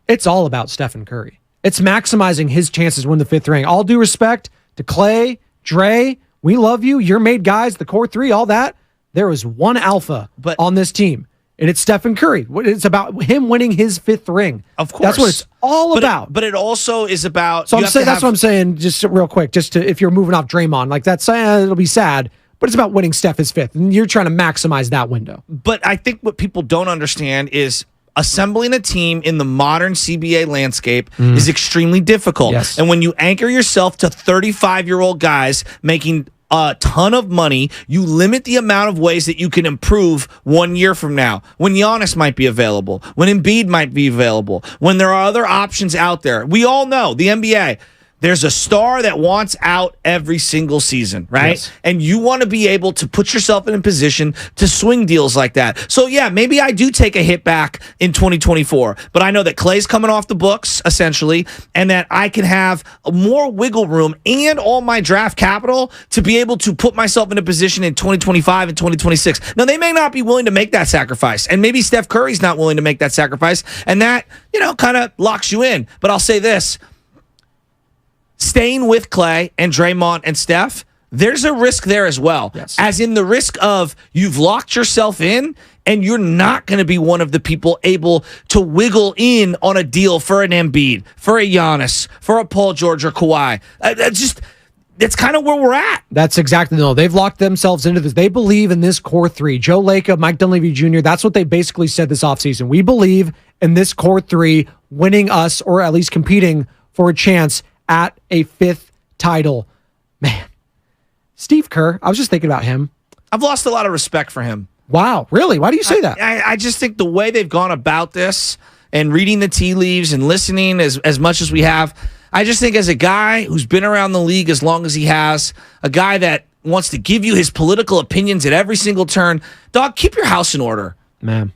It's all about Stephen Curry. It's maximizing his chances to win the 5th ring. All due respect to Clay, Dre, we love you. You're made guys, the core 3, all that. There is one alpha on this team, and it's Stephen Curry. It's about him winning his 5th ring. Of course. That's what it's all about. But it also is about... So that's what I'm saying, just real quick, if you're moving off Draymond, that's it'll be sad, but it's about winning Steph his 5th, and you're trying to maximize that window. But I think what people don't understand is assembling a team in the modern CBA landscape is extremely difficult. Yes. And when you anchor yourself to 35-year-old guys making a ton of money, you limit the amount of ways that you can improve 1 year from now. When Giannis might be available, when Embiid might be available, when there are other options out there. We all know the NBA. There's a star that wants out every single season, right? Yes. And you want to be able to put yourself in a position to swing deals like that. So, yeah, maybe I do take a hit back in 2024, but I know that Clay's coming off the books, essentially, and that I can have more wiggle room and all my draft capital to be able to put myself in a position in 2025 and 2026. Now, they may not be willing to make that sacrifice, and maybe Steph Curry's not willing to make that sacrifice, and that, kind of locks you in. But I'll say this. Staying with Clay and Draymond and Steph, there's a risk there as well. Yes. As in the risk of you've locked yourself in and you're not going to be one of the people able to wiggle in on a deal for an Embiid, for a Giannis, for a Paul George or Kawhi. That's kind of where we're at. That's exactly, no. They've locked themselves into this. They believe in this core 3. Joe Lacob, Mike Dunleavy Jr., that's what they basically said this offseason. We believe in this core 3 winning us, or at least competing for a chance at a 5th title. Man, Steve Kerr, I was just thinking about him. I've lost a lot of respect for him. Wow, really? Why do you say that? I just think the way they've gone about this and reading the tea leaves and listening as much as we have, I just think as a guy who's been around the league as long as he has, a guy that wants to give you his political opinions at every single turn, dog, keep your house in order. Man,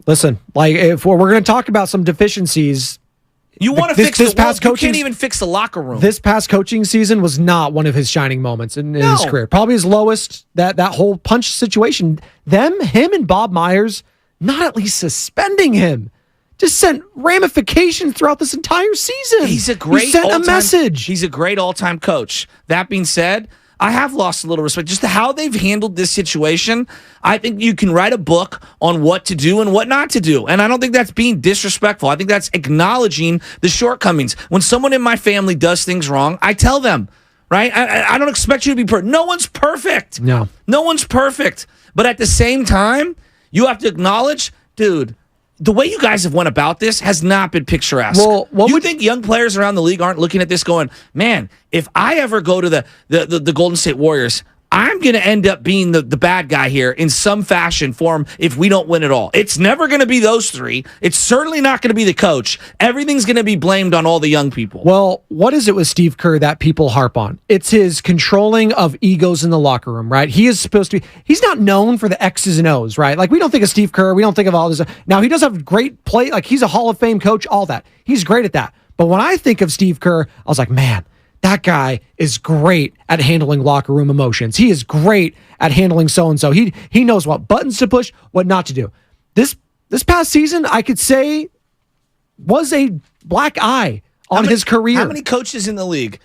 listen, if we're going to talk about some deficiencies, You want to fix this the past world, coaching. You can't even fix the locker room. This past coaching season was not one of his shining moments in his career. Probably his lowest. That whole punch situation. Him and Bob Myers not at least suspending him. Just sent ramifications throughout this entire season. He's a great He sent a message. He's a great all-time coach. That being said, I have lost a little respect just to how they've handled this situation. I think you can write a book on what to do and what not to do. And I don't think that's being disrespectful. I think that's acknowledging the shortcomings. When someone in my family does things wrong, I tell them, right? I don't expect you to be perfect. No one's perfect. No one's perfect. But at the same time, you have to acknowledge, dude, the way you guys have went about this has not been picturesque. Well, you think young players around the league aren't looking at this going, man, if I ever go to the Golden State Warriors, I'm going to end up being the bad guy here in some fashion form if we don't win at all. It's never going to be those three. It's certainly not going to be the coach. Everything's going to be blamed on all the young people. Well, what is it with Steve Kerr that people harp on? It's his controlling of egos in the locker room, right? He is supposed to be, he's not known for the X's and O's, right? Like we don't think of Steve Kerr. We don't think of all this. Now he does have great play. Like he's a Hall of Fame coach, all that. He's great at that. But when I think of Steve Kerr, I was like, man, that guy is great at handling locker room emotions. He is great at handling so-and-so. He knows what buttons to push, what not to do. This past season, I could say, was a black eye on his career. How many coaches in the league?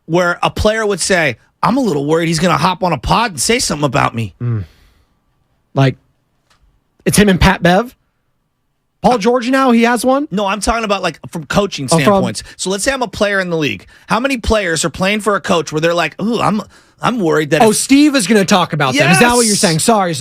Where a player would say, I'm a little worried he's going to hop on a pod and say something about me? Like, it's him and Pat Bev? Paul George now, he has one? No, I'm talking about like from coaching standpoints. So let's say I'm a player in the league. How many players are playing for a coach where they're like, ooh, I'm worried that Steve is going to talk about them. Is that what you're saying? Sorry.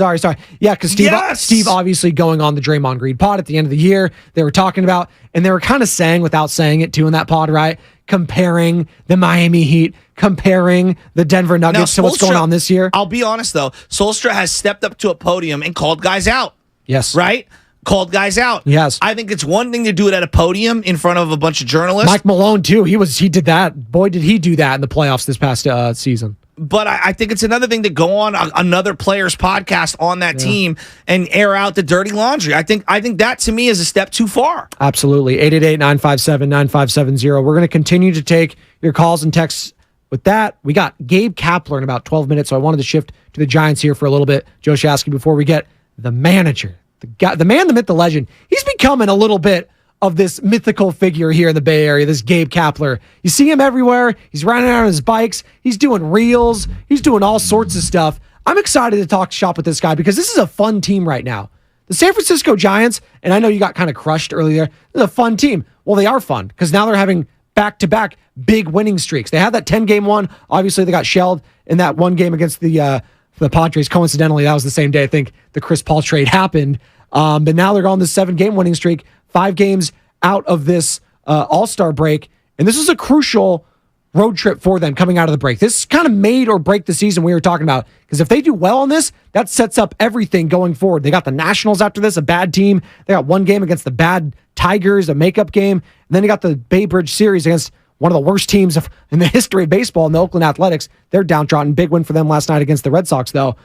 Yeah, because Steve obviously going on the Draymond Green pod at the end of the year, they were talking about, and they were kind of saying without saying it too in that pod, right? Comparing the Miami Heat, comparing the Denver Nuggets to what's going on this year. I'll be honest though, Spoelstra has stepped up to a podium and called guys out. Yes. Right? Called guys out. Yes. I think it's one thing to do it at a podium in front of a bunch of journalists. Mike Malone too. He did that. Boy, did he do that in the playoffs this past season. But I think it's another thing to go on another player's podcast on that team and air out the dirty laundry. I think that to me is a step too far. Absolutely. 888-957-9570. We're going to continue to take your calls and texts. With that, we got Gabe Kapler in about 12 minutes, so I wanted to shift to the Giants here for a little bit. Joe Shasky, before we get the manager. The guy, the man, the myth, the legend. He's becoming a little bit of this mythical figure here in the Bay Area, this Gabe Kapler. You see him everywhere. He's riding around on his bikes. He's doing reels. He's doing all sorts of stuff. I'm excited to talk shop with this guy because this is a fun team right now. The San Francisco Giants, and I know you got kind of crushed earlier, this is a fun team. Well, they are fun because now they're having back-to-back big winning streaks. They had that 10-game one. Obviously, they got shelled in that one game against the Padres. Coincidentally, that was the same day I think the Chris Paul trade happened. But now they're on this 7-game winning streak, 5 games out of this All-Star break. And this is a crucial road trip for them coming out of the break. This kind of made or break the season we were talking about. Because if they do well on this, that sets up everything going forward. They got the Nationals after this, a bad team. They got one game against the bad Tigers, a makeup game. And then they got the Bay Bridge Series against one of the worst teams in the history of baseball in the Oakland Athletics. They're downtrodden. Big win for them last night against the Red Sox, though.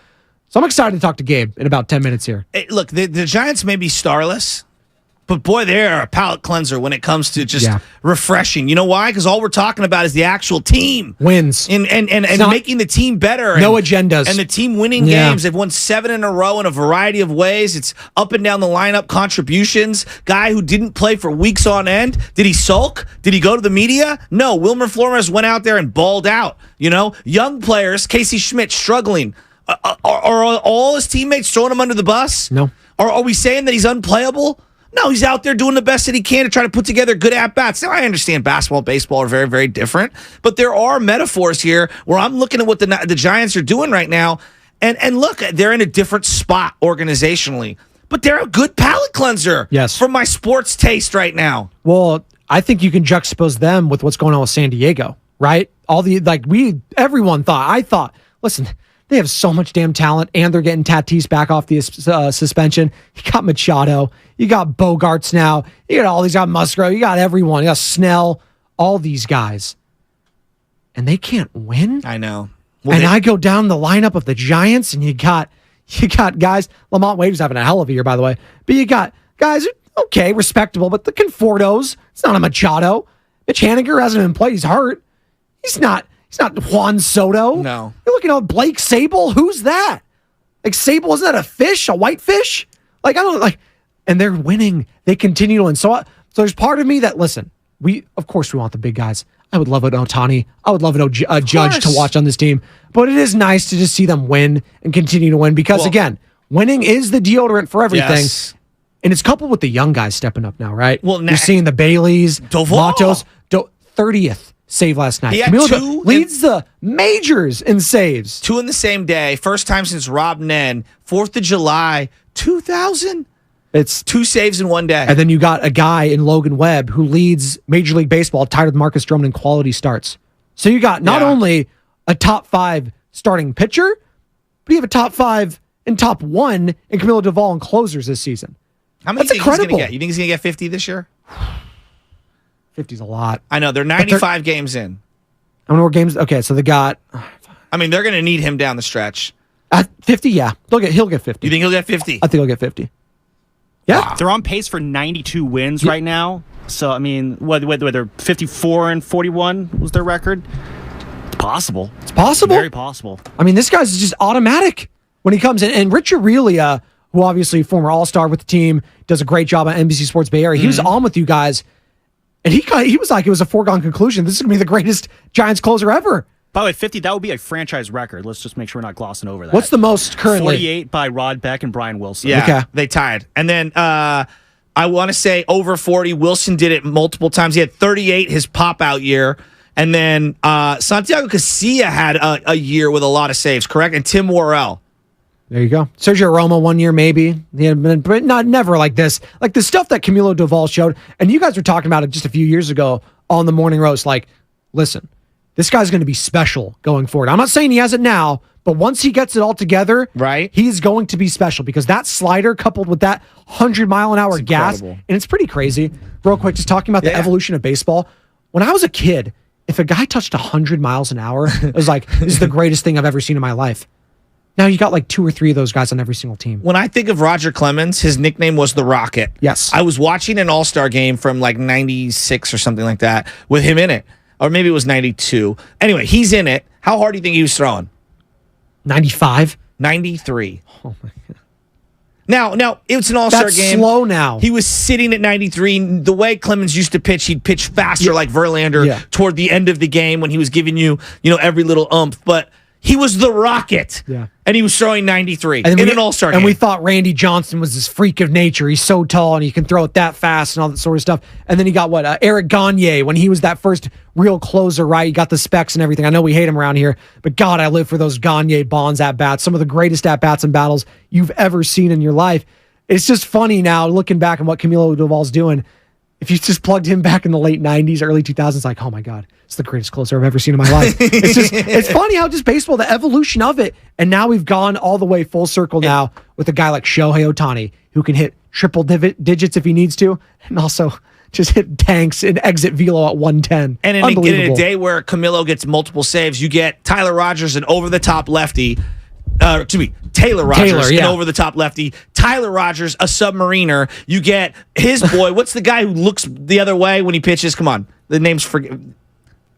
So I'm excited to talk to Gabe in about 10 minutes here. Hey, look, the Giants may be starless, but boy, they're a palate cleanser when it comes to just refreshing. You know why? Because all we're talking about is the actual team. Wins. And making the team better. No agendas. And the team winning games. They've won 7 in a row in a variety of ways. It's up and down the lineup contributions. Guy who didn't play for weeks on end. Did he sulk? Did he go to the media? No. Wilmer Flores went out there and balled out. You know, young players, Casey Schmidt struggling. Are all his teammates throwing him under the bus? No. Are we saying that he's unplayable? No, he's out there doing the best that he can to try to put together good at-bats. Now, I understand basketball and baseball are very, very different, but there are metaphors here where I'm looking at what the Giants are doing right now, and look, they're in a different spot organizationally, but they're a good palate cleanser for my sports taste right now. Well, I think you can juxtapose them with what's going on with San Diego, right? Everyone thought, listen, they have so much damn talent, and they're getting Tatis back off the suspension. You got Machado. You got Bogarts now. You got all these. You got Musgrove. You got everyone. You got Snell. All these guys. And they can't win? I know. Well, I go down the lineup of the Giants, and you got guys. Lamont Wade was having a hell of a year, by the way. But you got guys, okay, respectable, but the Confortos, it's not a Machado. Mitch Haniger hasn't even played. He's hurt. He's not Juan Soto. No. You're looking at Blake Sable. Who's that? Like, Sable, isn't that a fish? A white fish? Like, I don't like, and they're winning. They continue to win. So there's part of me that, listen, of course we want the big guys. I would love an Ohtani. I would love a Judge to watch on this team. But it is nice to just see them win and continue to win because, again, winning is the deodorant for everything. Yes. And it's coupled with the young guys stepping up now, right? Well, you're seeing the Baileys, Matos, 30th save last night. He had Camilo two leads the majors in saves. 2 in the same day. First time since Rob Nen. 4th of July, 2000. It's 2 saves in one day. And then you got a guy in Logan Webb who leads Major League Baseball, tied with Marcus Stroman in quality starts. So you got not only a top 5 starting pitcher, but you have a top 5 and top 1 in Camilo Doval in closers this season. How many That's do you think he's incredible. going to get? You think he's going to get 50 this year? 50's a lot. I know. They're 95 games in. How many more games? Okay, so they got... I mean, they're going to need him down the stretch. At 50, yeah. He'll get 50. You think he'll get 50? I think he'll get 50. Yeah. Wow. They're on pace for 92 wins right now. So, I mean, whether 54 and 41 was their record, it's possible. It's possible. Very possible. I mean, this guy's just automatic when he comes in. And Rich Aurelia, who obviously former All-Star with the team, does a great job on NBC Sports Bay Area. He was on with you guys, and he was like, it was a foregone conclusion. This is going to be the greatest Giants closer ever. By the way, 50, that would be a franchise record. Let's just make sure we're not glossing over that. What's the most currently? 48 by Rod Beck and Brian Wilson. Yeah, Okay. they tied. And then I want to say over 40. Wilson did it multiple times. He had 38 his pop-out year. And then Santiago Casilla had a year with a lot of saves, correct? And Tim Worrell. There you go. Sergio Romo 1 year, maybe. But never like this. Like the stuff that Camilo Doval showed. And you guys were talking about it just a few years ago on the Morning Roast. Like, listen, this guy's going to be special going forward. I'm not saying he has it now, but once he gets it all together, right, he's going to be special because that slider coupled with that 100-mile-an-hour gas, and it's pretty crazy. Real quick, just talking about the evolution of baseball. When I was a kid, if a guy touched 100 miles an hour, it was like, this is the greatest thing I've ever seen in my life. Now you got like 2 or 3 of those guys on every single team. When I think of Roger Clemens, his nickname was the Rocket. Yes. I was watching an All-Star game from like 96 or something like that with him in it. Or maybe it was 92. Anyway, he's in it. How hard do you think he was throwing? 95? 93. Oh, my God. Now, it's an All-Star That's game. slow now. He was sitting at 93. The way Clemens used to pitch, he'd pitch faster like Verlander toward the end of the game when he was giving you every little umph. But he was the Rocket. Yeah. And he was throwing 93 in an All-Star game. And we thought Randy Johnson was this freak of nature. He's so tall and he can throw it that fast and all that sort of stuff. And then he got Eric Gagne when he was that first real closer, right? He got the specs and everything. I know we hate him around here, but God, I live for those Gagne Bonds at-bats. Some of the greatest at-bats and battles you've ever seen in your life. It's just funny now looking back on what Camilo Doval's doing. If you just plugged him back in the late 90s, early 2000s, like, oh my God, it's the greatest closer I've ever seen in my life. It's funny how just baseball, the evolution of it, and now we've gone all the way full circle now with a guy like Shohei Ohtani, who can hit triple digits if he needs to, and also just hit tanks and exit velo at 110. And in a day where Camilo gets multiple saves, you get Tyler Rogers, an over-the-top lefty, Taylor Rogers, an over-the-top lefty. Tyler Rogers, a submariner. You get his boy. What's the guy who looks the other way when he pitches? Come on. The name's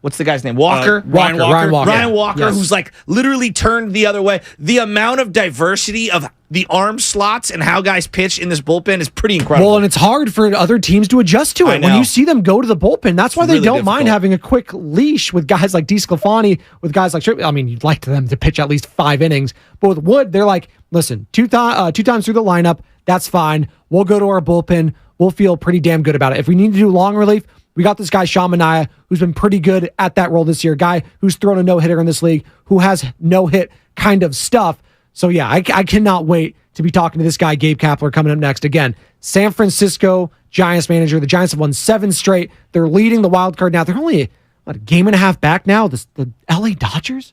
what's the guy's name? Walker? Ryan Walker. Ryan Walker, Yes. who's like literally turned the other way. The amount of diversity of the arm slots and how guys pitch in this bullpen is pretty incredible. Well, and it's hard for other teams to adjust to it. When you see them go to the bullpen, that's why they don't mind having a quick leash with guys like DeSclafani, with guys like, I mean, you'd like them to pitch at least 5 innings. But with Wood, they're like, listen, two times through the lineup, that's fine. We'll go to our bullpen. We'll feel pretty damn good about it. If we need to do long relief, we got this guy, Sean Manaea, who's been pretty good at that role this year. Guy who's thrown a no-hitter in this league, who has no-hit kind of stuff. So, yeah, I cannot wait to be talking to this guy, Gabe Kapler, coming up next. Again, San Francisco Giants manager. The Giants have won 7 straight. They're leading the wild card now. They're only, a game and a half back now? The LA Dodgers?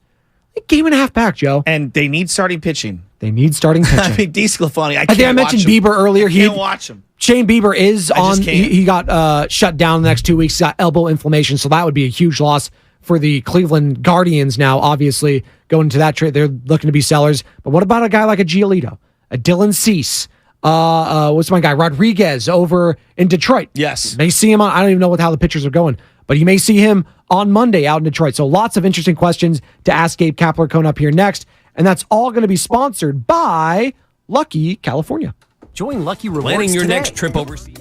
A game and a half back, Joe. And they need starting pitching. They need starting pitching. I mean, DeSclafani, I think I mentioned Bieber earlier. I can't watch him. Shane Bieber is on. He got shut down the next 2 weeks. Got elbow inflammation, so that would be a huge loss for the Cleveland Guardians now. Obviously, going into that trade, they're looking to be sellers. But what about a guy like a Giolito, a Dylan Cease, what's my guy, Rodriguez over in Detroit. Yes. May see him on, I don't even know how the pictures are going, but you may see him on Monday out in Detroit. So lots of interesting questions to ask Gabe Kapler coming up here next. And that's all going to be sponsored by Lucky California. Join Lucky Rewards Planning your today. next trip overseas.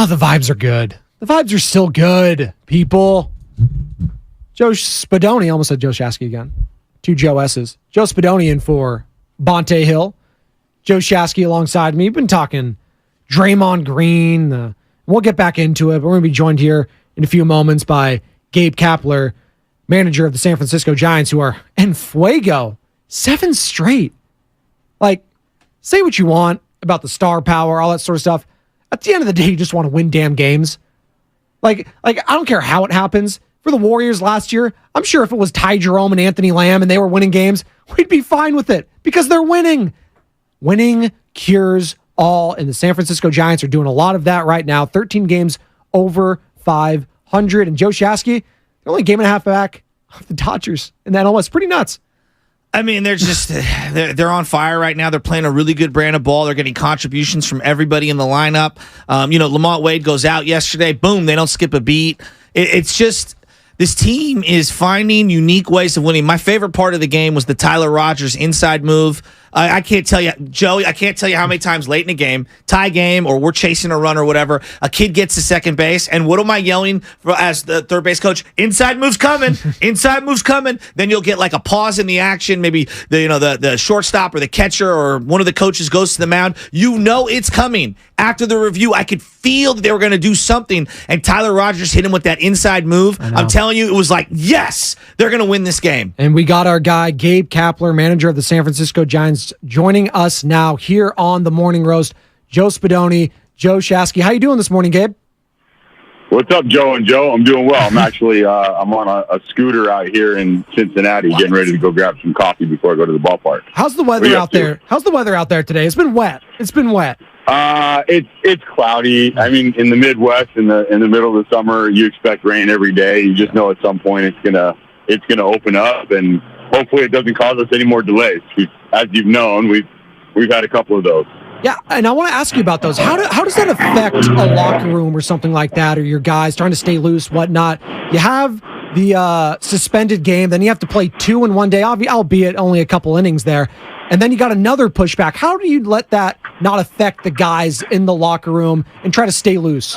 Oh, the vibes are good. The vibes are still good, people. Joe Spadoni, almost said Joe Shasky again. 2 Joe S's. Joe Spadoni in for Bonte Hill. Joe Shasky alongside me. We've been talking Draymond Green. We'll get back into it, but we're going to be joined here in a few moments by Gabe Kapler, manager of the San Francisco Giants, who are en fuego. 7 straight. Like, say what you want about the star power, all that sort of stuff. At the end of the day, you just want to win damn games. Like I don't care how it happens. For the Warriors last year, I'm sure if it was Ty Jerome and Anthony Lamb and they were winning games, we'd be fine with it because they're winning. Winning cures all, and the San Francisco Giants are doing a lot of that right now. 13 games over 500. And Joe Shasky, they're only a game and a half back of the Dodgers in that almost. Pretty nuts. I mean, they're just they're on fire right now. They're playing a really good brand of ball. They're getting contributions from everybody in the lineup. Lamont Wade goes out yesterday. Boom, they don't skip a beat. It's just this team is finding unique ways of winning. My favorite part of the game was the Tyler Rogers inside move. I can't tell you, Joey, I can't tell you how many times late in a game, tie game, or we're chasing a run or whatever, a kid gets to second base, and what am I yelling for as the third base coach? Inside move's coming. Inside move's coming. Then you'll get like a pause in the action. Maybe the shortstop or the catcher or one of the coaches goes to the mound. You know it's coming. After the review, I could feel that they were going to do something, and Tyler Rogers hit him with that inside move. I'm telling you, it was like, yes, they're going to win this game. And we got our guy, Gabe Kapler, manager of the San Francisco Giants, joining us now here on the Morning Roast. Joe Spadoni, Joe Shasky. How you doing this morning, Gabe? What's up, Joe and Joe? I'm doing well. I'm actually I'm on a scooter out here in Cincinnati, getting ready to go grab some coffee before I go to the ballpark. How's the weather out there? How's the weather out there today? It's been wet. It's cloudy. I mean, in the Midwest, in the middle of the summer, you expect rain every day. You just know at some point it's gonna open up, and hopefully it doesn't cause us any more delays. As you've known, we've had a couple of those. Yeah, and I want to ask you about those. How does that affect a locker room or something like that, or your guys trying to stay loose, whatnot? You have the suspended game, then you have to play 2 in one day, albeit only a couple innings there, and then you got another pushback. How do you let that not affect the guys in the locker room and try to stay loose?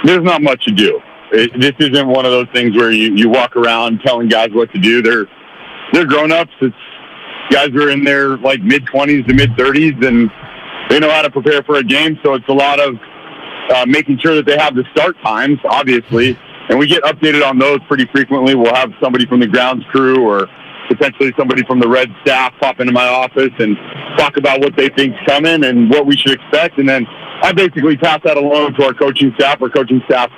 There's not much to do. This isn't one of those things where you walk around telling guys what to do. They're grown-ups. It's guys are in their like mid-20s to mid-30s, and they know how to prepare for a game. So it's a lot of making sure that they have the start times, obviously, and we get updated on those pretty frequently. We'll have somebody from the grounds crew or potentially somebody from the Red staff pop into my office and talk about what they think's coming and what we should expect, and then I basically pass that along to our coaching staff. Our coaching staff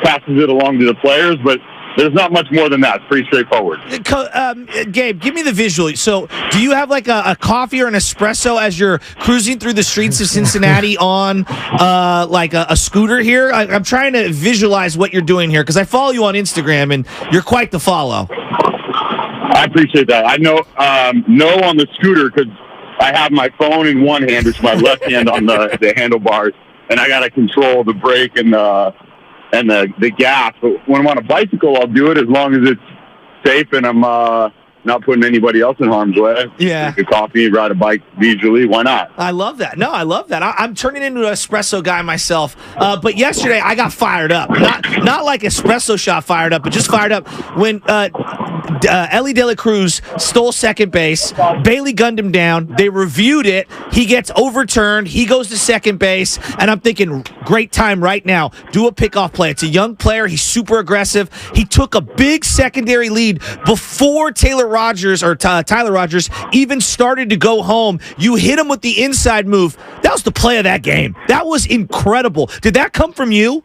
passes it along to the players, but there's not much more than that. It's pretty straightforward. Gabe, give me the visual. So do you have like a coffee or an espresso as you're cruising through the streets of Cincinnati on like a scooter here? I'm trying to visualize what you're doing here because I follow you on Instagram, and you're quite the follow. I appreciate that. I know no on the scooter because I have my phone in one hand, which is my left hand on the handlebars, and I got to control the brake and the gas. But when I'm on a bicycle, I'll do it as long as it's safe and I'm not putting anybody else in harm's way. Yeah. Drink a coffee, ride a bike leisurely. Why not? I love that. No, I love that. I'm turning into an espresso guy myself. But yesterday I got fired up. Not like espresso shot fired up, but just fired up when Ellie De La Cruz stole second base. Bailey gunned him down. They reviewed it. He gets overturned. He goes to second base. And I'm thinking, great time right now. Do a pickoff play. It's a young player. He's super aggressive. He took a big secondary lead before Tyler Rogers even started to go home. You hit him with the inside move. That was the play of that game. That was incredible. Did that come from you?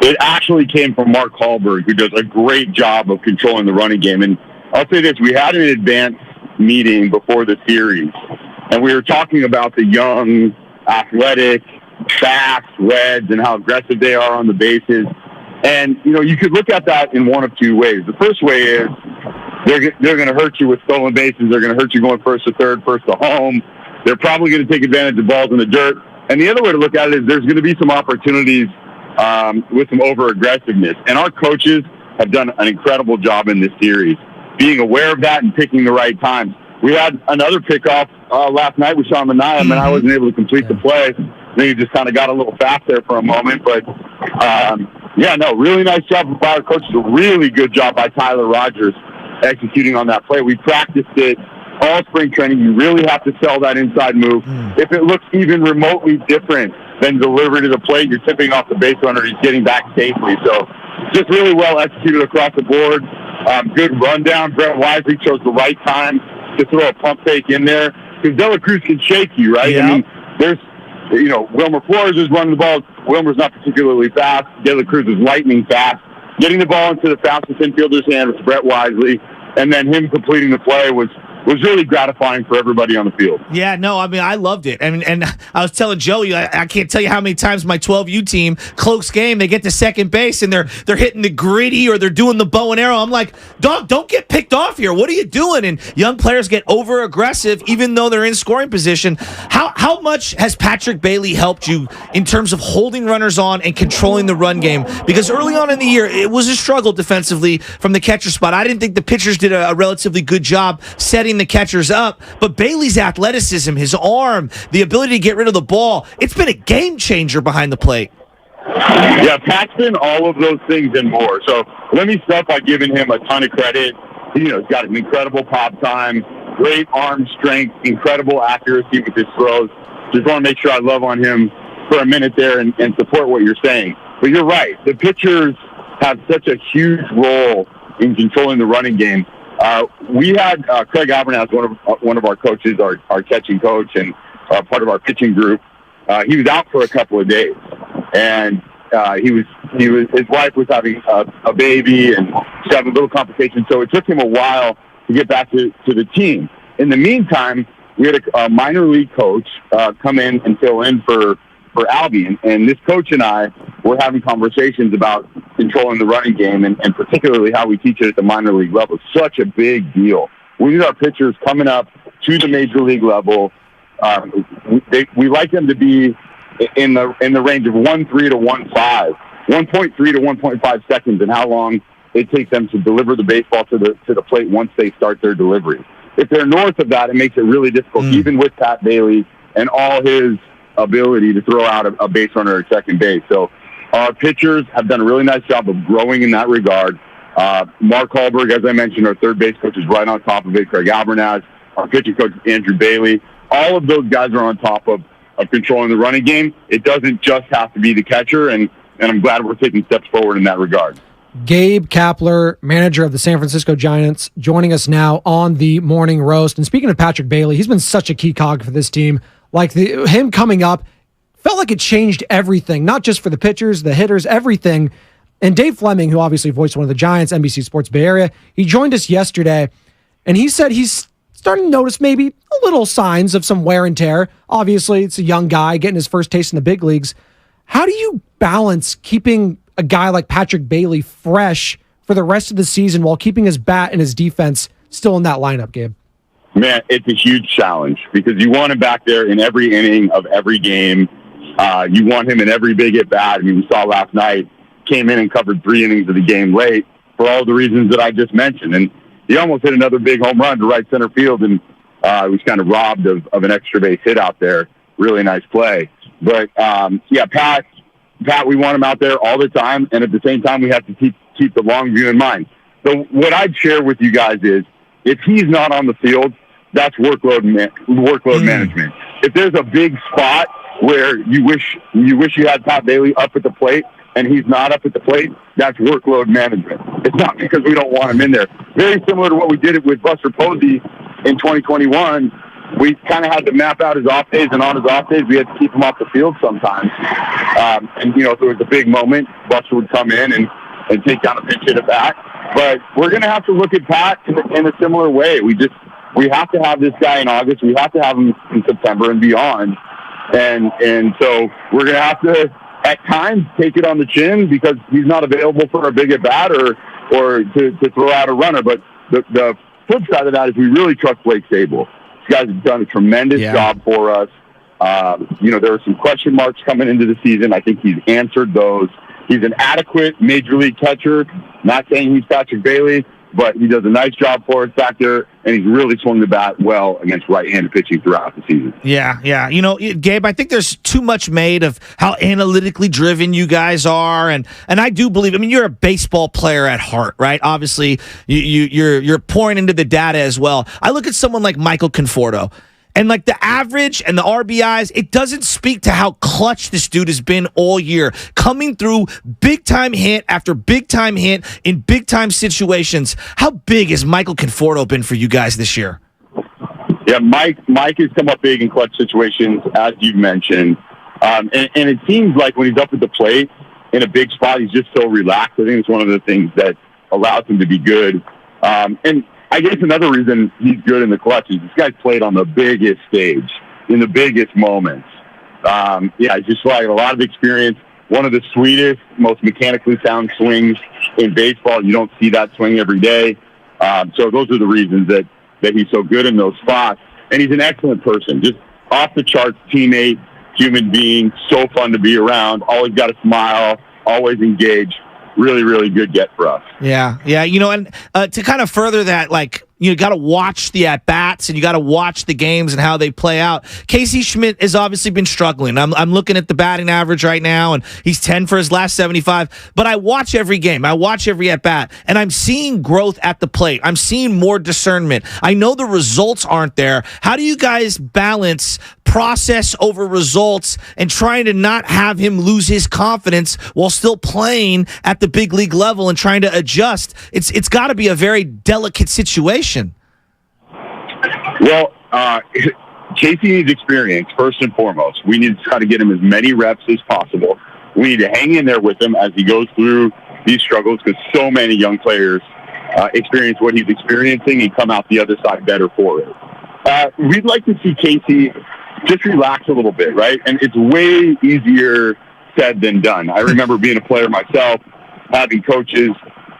It actually came from Mark Hallberg, who does a great job of controlling the running game. And I'll say this, we had an advanced meeting before the series, and we were talking about the young, athletic, fast Reds and how aggressive they are on the bases. And, you could look at that in one of two ways. The first way is they're going to hurt you with stolen bases. They're going to hurt you going first to third, first to home. They're probably going to take advantage of balls in the dirt. And the other way to look at it is there's going to be some opportunities with some over-aggressiveness. And our coaches have done an incredible job in this series, being aware of that and picking the right times. We had another pickoff last night with Sean Manaea, and I wasn't able to complete the play. They just kind of got a little fast there for a moment. But, really nice job by our coaches. A really good job by Tyler Rogers executing on that play. We practiced it all spring training. You really have to sell that inside move. If it looks even remotely different than delivery to the plate, you're tipping off the base runner. He's getting back safely. So just really well executed across the board. Good rundown. Brett Wisely chose the right time to throw a pump fake in there because De La Cruz can shake you, right? Yeah. I mean, there's, Wilmer Flores is running the ball. Wilmer's not particularly fast. De La Cruz is lightning fast. Getting the ball into the fastest infielder's hand was Brett Wisely, and then him completing the play was really gratifying for everybody on the field. Yeah, no, I mean, I loved it. I mean, and I was telling Joey, I can't tell you how many times my 12U team, close game, they get to second base and they're hitting the gritty or they're doing the bow and arrow. I'm like, dog, don't get picked off here. What are you doing? And young players get over aggressive even though they're in scoring position. How much has Patrick Bailey helped you in terms of holding runners on and controlling the run game? Because early on in the year, it was a struggle defensively from the catcher spot. I didn't think the pitchers did a relatively good job setting the catchers up, but Bailey's athleticism, his arm, the ability to get rid of the ball, it's been a game changer behind the plate. Yeah, Pat's been all of those things and more. So let me start by giving him a ton of credit. He's got an incredible pop time, great arm strength, incredible accuracy with his throws. Just want to make sure I love on him for a minute there and support what you're saying. But you're right. The pitchers have such a huge role in controlling the running game. We had Craig Abernathy, one of our coaches, our catching coach, and part of our pitching group. He was out for a couple of days, and his wife was having a baby and she had a little complication. So it took him a while to get back to the team. In the meantime, we had a minor league coach come in and fill in for Albion, and this coach and I were having conversations about controlling the running game and particularly how we teach it at the minor league level. Such a big deal. We need our pitchers coming up to the major league level. We like them to be in the range of 1.3 to 1.5, 1.3 to 1.5 seconds, and how long it takes them to deliver the baseball to the plate once they start their delivery. If they're north of that, it makes it really difficult, even with Pat Bailey and all his ability to throw out a base runner at second base. So our pitchers have done a really nice job of growing in that regard. Mark Hallberg, as I mentioned, our third base coach, is right on top of it. Craig Abernathy, our pitching coach, Andrew Bailey. All of those guys are on top of controlling the running game. It doesn't just have to be the catcher, and I'm glad we're taking steps forward in that regard. Gabe Kapler, manager of the San Francisco Giants, joining us now on the Morning Roast. And speaking of Patrick Bailey, he's been such a key cog for this team. Like him coming up felt like it changed everything, not just for the pitchers, the hitters, everything. And Dave Fleming, who obviously voiced one of the Giants, NBC Sports Bay Area, he joined us yesterday, and he said he's starting to notice maybe a little signs of some wear and tear. Obviously, it's a young guy getting his first taste in the big leagues. How do you balance keeping a guy like Patrick Bailey fresh for the rest of the season while keeping his bat and his defense still in that lineup, Gabe? Man, it's a huge challenge because you want him back there in every inning of every game. You want him in every big at bat. I mean, we saw last night, came in and covered 3 innings of the game late for all the reasons that I just mentioned. And he almost hit another big home run to right center field and was kind of robbed of an extra base hit out there. Really nice play. But, Pat, we want him out there all the time. And at the same time, we have to keep the long view in mind. So what I'd share with you guys is if he's not on the field, that's workload management. If there's a big spot where you wish you had Pat Bailey up at the plate and he's not up at the plate, that's workload management. It's not because we don't want him in there. Very similar to what we did with Buster Posey in 2021. We kind of had to map out his off days, and on his off days, we had to keep him off the field sometimes. If there was a big moment, Buster would come in and take down a pinch hit at bat. But we're going to have to look at Pat in a similar way. We have to have this guy in August. We have to have him in September and beyond. And so we're going to have to, at times, take it on the chin because he's not available for a big at bat or to throw out a runner. But the flip side of that is we really trust Blake Sable. This guy's done a tremendous job for us. There were some question marks coming into the season. I think he's answered those. He's an adequate major league catcher. Not saying he's Patrick Bailey, but he does a nice job for us back there, and he's really swung the bat well against right-handed pitching throughout the season. Yeah. You know, Gabe, I think there's too much made of how analytically driven you guys are, and I do believe. I mean, you're a baseball player at heart, right? Obviously, you're pouring into the data as well. I look at someone like Michael Conforto. And like the average and the RBIs, it doesn't speak to how clutch this dude has been all year, coming through big-time hit after big-time hit in big-time situations. How big has Michael Conforto been for you guys this year? Yeah, Mike has come up big in clutch situations, as you've mentioned. And it seems like when he's up at the plate in a big spot, he's just so relaxed. I think it's one of the things that allows him to be good. And I guess another reason he's good in the clutch is this guy's played on the biggest stage, in the biggest moments. He's just like a lot of experience. One of the sweetest, most mechanically sound swings in baseball. You don't see that swing every day. So those are the reasons that he's so good in those spots. And he's an excellent person, just off the charts teammate, human being, so fun to be around, always got a smile, always engaged. Really, really good get for us. Yeah. You know, and to kind of further that, like, you got to watch the at-bats and you got to watch the games and how they play out. Casey Schmidt has obviously been struggling. I'm looking at the batting average right now, and he's 10 for his last 75. But I watch every game. I watch every at-bat, and I'm seeing growth at the plate. I'm seeing more discernment. I know the results aren't there. How do you guys balance process over results and trying to not have him lose his confidence while still playing at the big league level and trying to adjust? It's got to be a very delicate situation. Well, Casey needs experience, first and foremost. We need to try to get him as many reps as possible. We need to hang in there with him as he goes through these struggles, because so many young players experience what he's experiencing and come out the other side better for it. We'd like to see Casey just relax a little bit, right? And it's way easier said than done. I remember being a player myself, having coaches,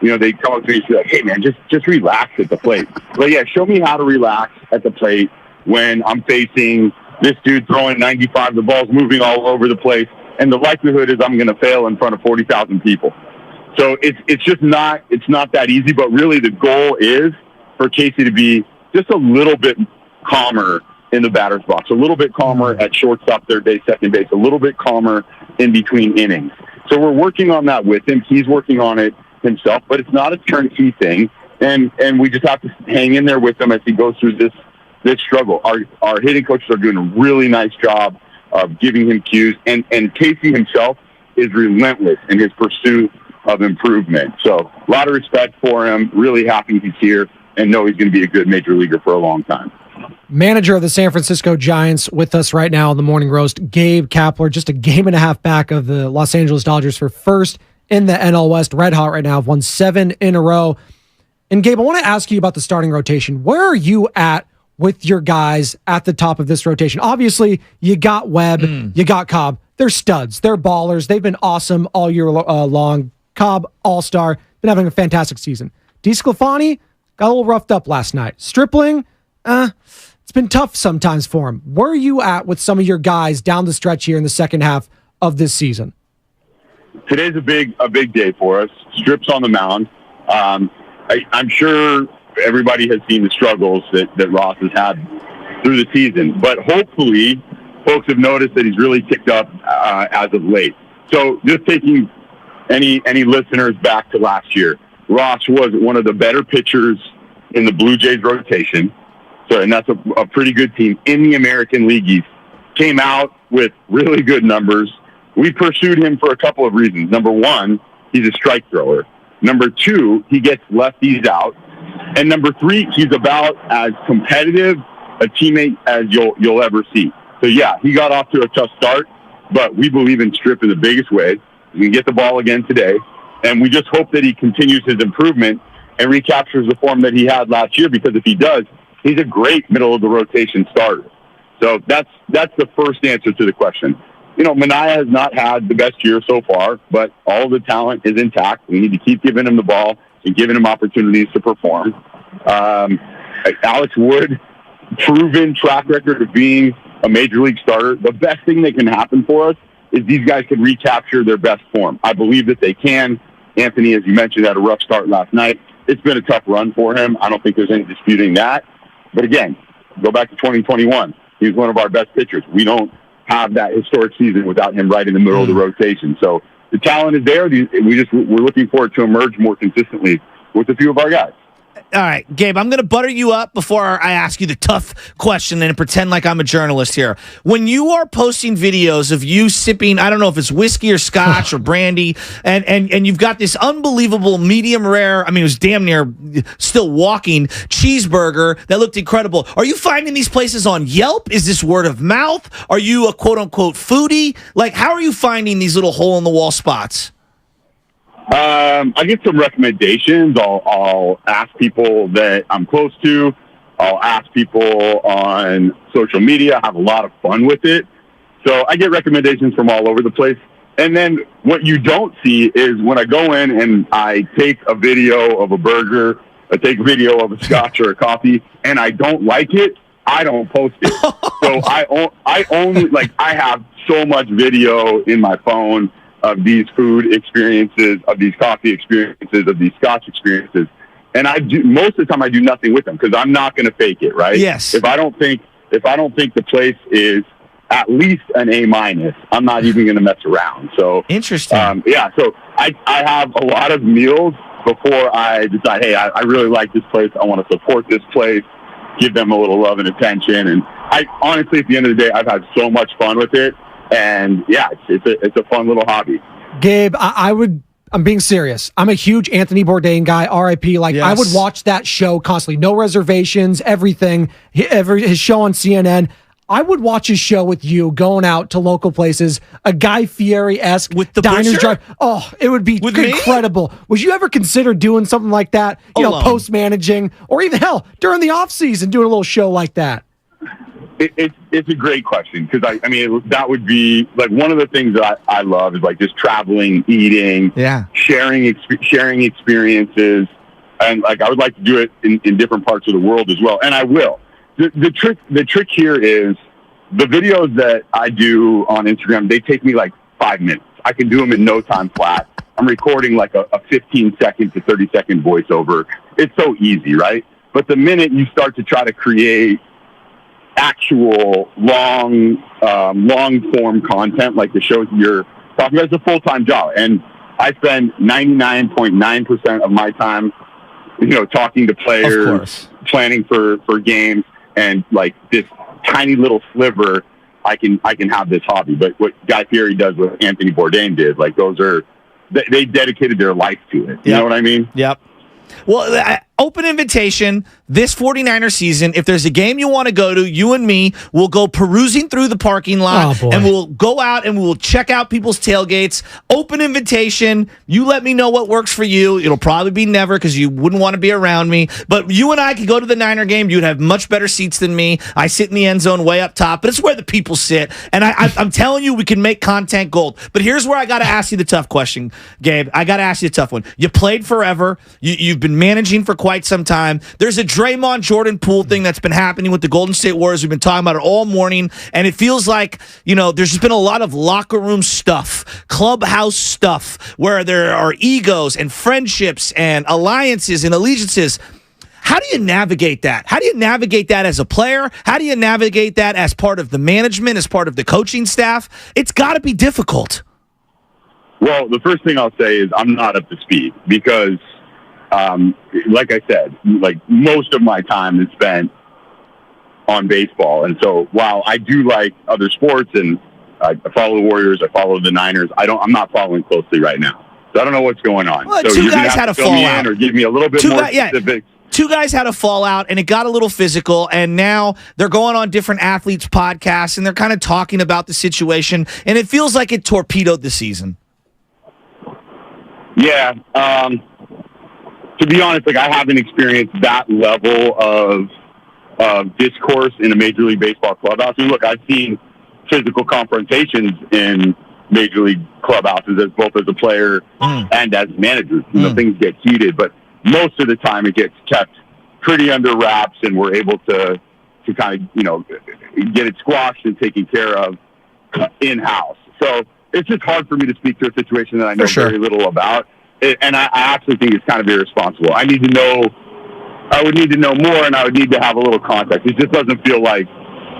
they come up to me and say, like, hey, man, just relax at the plate. But, yeah, show me how to relax at the plate when I'm facing this dude throwing 95, the ball's moving all over the place, and the likelihood is I'm going to fail in front of 40,000 people. So it's just not that easy, but really the goal is for Casey to be just a little bit calmer in the batter's box, a little bit calmer at shortstop, third base, second base, a little bit calmer in between innings. So we're working on that with him. He's working on it himself, but it's not a turnkey thing, and we just have to hang in there with him as he goes through this struggle. Our hitting coaches are doing a really nice job of giving him cues, and Casey himself is relentless in his pursuit of improvement. So a lot of respect for him, really happy he's here, and know he's going to be a good major leaguer for a long time. Manager of the San Francisco Giants with us right now on the Morning Roast, Gabe Kapler, just a game and a half back of the Los Angeles Dodgers for first in the NL West. Red hot right now. Have won 7 in a row. And Gabe, I want to ask you about the starting rotation. Where are you at with your guys at the top of this rotation? Obviously, you got Webb, you got Cobb. They're studs. They're ballers. They've been awesome all year long. Cobb, all-star, been having a fantastic season. DeSclafani got a little roughed up last night. Stripling, it's been tough sometimes for him. Where are you at with some of your guys down the stretch here in the second half of this season? Today's a big day for us. Strip's on the mound. I'm sure everybody has seen the struggles that Ross has had through the season, but hopefully folks have noticed that he's really ticked up as of late. So just taking any listeners back to last year, Ross was one of the better pitchers in the Blue Jays rotation. So, and that's a pretty good team in the American League East. Came out with really good numbers. We pursued him for a couple of reasons. Number one, he's a strike thrower. Number two, he gets lefties out. And number three, he's about as competitive a teammate as you'll ever see. So yeah, he got off to a tough start, but we believe in Strip in the biggest way. He can get the ball again today, and we just hope that he continues his improvement and recaptures the form that he had last year, because if he does, he's a great middle of the rotation starter. So that's the first answer to the question. Manaea has not had the best year so far, but all the talent is intact. We need to keep giving him the ball and giving him opportunities to perform. Alex Wood, proven track record of being a major league starter. The best thing that can happen for us is these guys can recapture their best form. I believe that they can. Anthony, as you mentioned, had a rough start last night. it's been a tough run for him. I don't think there's any disputing that. But again, go back to 2021. He's one of our best pitchers. We don't have that historic season without him right in the middle of the rotation. So the talent is there. We're looking forward to emerge more consistently with a few of our guys. All right, Gabe, I'm going to butter you up before I ask you the tough question and pretend like I'm a journalist here. When you are posting videos of you sipping, I don't know if it's whiskey or scotch or brandy, and you've got this unbelievable medium rare, I mean, it was damn near still walking cheeseburger that looked incredible. Are you finding these places on Yelp? Is this word of mouth? Are you a quote-unquote foodie? Like, how are you finding these little hole-in-the-wall spots? I get some recommendations. I'll ask people that I'm close to. I'll ask people on social media. I have a lot of fun with it. So I get recommendations from all over the place. And then what you don't see is when I go in and I take a video of a burger, I take a video of a scotch or a coffee, and I don't like it, I don't post it. So I only, like, I have so much video in my phone of these food experiences, of these coffee experiences, of these scotch experiences. And I do, most of the time I do nothing with them because I'm not going to fake it, right? Yes. If I don't think the place is at least an A-, I'm not even going to mess around. So interesting. So I have a lot of meals before I decide, hey, I really like this place. I want to support this place, give them a little love and attention. And I honestly, at the end of the day, I've had so much fun with it. And yeah, it's a fun little hobby. Gabe, I'm being serious. I'm a huge Anthony Bourdain guy, RIP. Like, yes. I would watch that show constantly. No reservations, everything. His show on CNN. I would watch his show with you going out to local places, a Guy Fieri-esque with the diners butcher? drive. Oh, it would be with incredible. Me? Would you ever consider doing something like that? You know, post-managing, or even hell, during the off-season, doing a little show like that? It's a great question because I mean that would be like one of the things that I love is like just traveling, eating, sharing experiences, and like I would like to do it in different parts of the world as well, and I will. The trick here is the videos that I do on Instagram. They take me like 5 minutes. I can do them in no time flat. I'm recording like a 15-second to 30-second voiceover. It's so easy, right? But the minute you start to try to create actual long form content like the shows you're talking about, it's a full-time job, and I spend 99.9% of my time talking to players, planning for games, and like this tiny little sliver I can have this hobby. But what Guy Fieri does, what Anthony Bourdain did, like they dedicated their life to it. You know what I mean? Yep. Well, open invitation this 49er season. If there's a game you want to go to, you and me will go perusing through the parking lot, and we'll go out and we'll check out people's tailgates. Open invitation. You let me know what works for you. It'll probably be never because you wouldn't want to be around me. But you and I could go to the Niner game. You'd have much better seats than me. I sit in the end zone way up top, but it's where the people sit. And I'm telling you, we can make content gold. But here's where I got to ask you the tough question, Gabe. I got to ask you a tough one. You played forever. You've been managing for quite some time. There's a Draymond Jordan Poole thing that's been happening with the Golden State Warriors. We've been talking about it all morning, and it feels like, there's just been a lot of locker room stuff, clubhouse stuff, where there are egos and friendships and alliances and allegiances. How do you navigate that? How do you navigate that as a player? How do you navigate that as part of the management, as part of the coaching staff? It's got to be difficult. Well, the first thing I'll say is I'm not up to speed because like I said, like most of my time is spent on baseball. And so while I do like other sports and I follow the Warriors, I follow the Niners, I'm not following closely right now. So I don't know what's going on. Well, so two guys had a fallout. Or give me a little bit more specifics. Two guys had a fallout, and it got a little physical, and now they're going on different athletes' podcasts, and they're kind of talking about the situation, and it feels like it torpedoed the season. Yeah. To be honest, like I haven't experienced that level of discourse in a Major League Baseball clubhouse. I mean, look, I've seen physical confrontations in Major League clubhouses as both as a player and as managers. Things get heated, but most of the time it gets kept pretty under wraps, and we're able to kind of get it squashed and taken care of in house. So it's just hard for me to speak to a situation that I know very little about. and I actually think it's kind of irresponsible. I would need to know more, and I would need to have a little context. It just doesn't feel like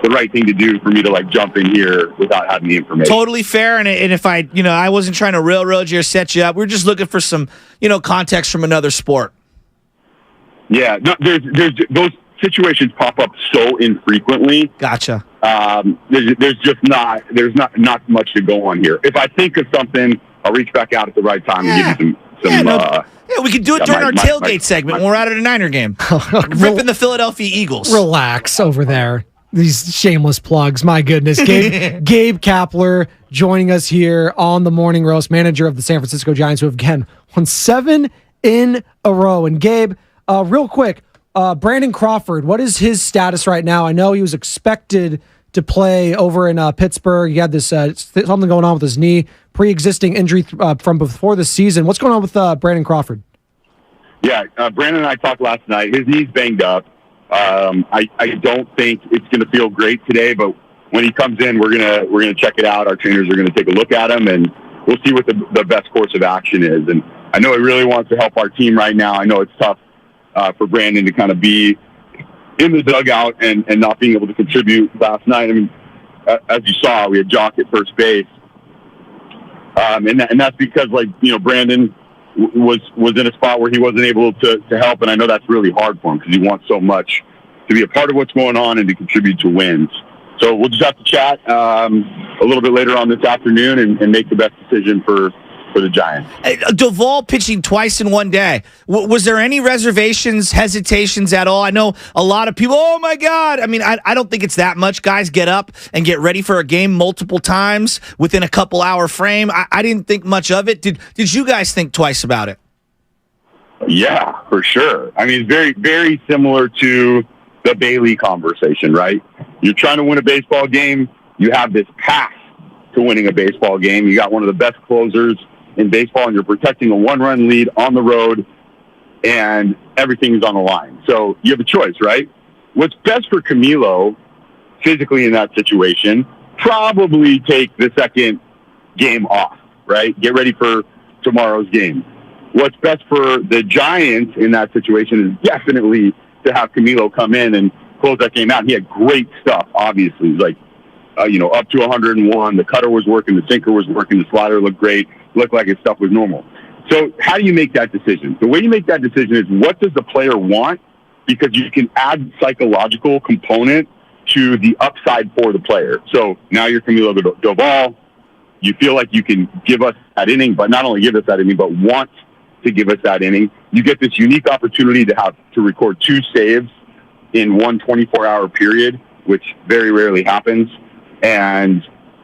the right thing to do for me to like jump in here without having the information. Totally fair. And if I wasn't trying to railroad you or set you up. We're just looking for some, context from another sport. Yeah, no, there's those situations pop up so infrequently. Gotcha. There's not much to go on here. If I think of something, I'll reach back out at the right time and give you some. We could do it during our tailgate segment when we're out at a Niner game. Ripping the Philadelphia Eagles. Relax over there. These shameless plugs. My goodness. Gabe Kapler joining us here on the Morning Roast, manager of the San Francisco Giants, who have, again, won 7 in a row. And Gabe, real quick, Brandon Crawford, what is his status right now? I know he was expected to play over in Pittsburgh. He had this something going on with his knee, pre-existing injury from before the season. What's going on with Brandon Crawford? Yeah, Brandon and I talked last night. His knee's banged up. I don't think it's going to feel great today, but when he comes in, we're gonna check it out. Our trainers are going to take a look at him, and we'll see what the best course of action is. And I know he really wants to help our team right now. I know it's tough for Brandon to kind of be in the dugout and not being able to contribute last night. I mean, as you saw, we had Jock at first base, and that's because Brandon was in a spot where he wasn't able to help, and I know that's really hard for him because he wants so much to be a part of what's going on and to contribute to wins. So we'll just have to chat a little bit later on this afternoon and make the best decision for the Giants. Duvall pitching twice in one day. Was there any reservations, hesitations at all? I know a lot of people, oh my God. I mean, I don't think it's that much. Guys get up and get ready for a game multiple times within a couple hour frame. I didn't think much of it. Did you guys think twice about it? Yeah, for sure. I mean, very, very similar to the Bailey conversation, right? You're trying to win a baseball game. You have this path to winning a baseball game. You got one of the best closers in baseball, and you're protecting a 1-run lead on the road, and everything's on the line. So you have a choice, right? What's best for Camilo physically in that situation, probably take the second game off, right? Get ready for tomorrow's game. What's best for the Giants in that situation is definitely to have Camilo come in and close that game out. He had great stuff, obviously. Like, up to 101. The cutter was working. The sinker was working. The slider looked great. Looked like his stuff was normal. So how do you make that decision? The way you make that decision is what does the player want? Because you can add psychological component to the upside for the player. So now you're Camilo Duvall. You feel like you can give us that inning, but not only give us that inning, but want to give us that inning. You get this unique opportunity to record 2 saves in one 24-hour period, which very rarely happens. And,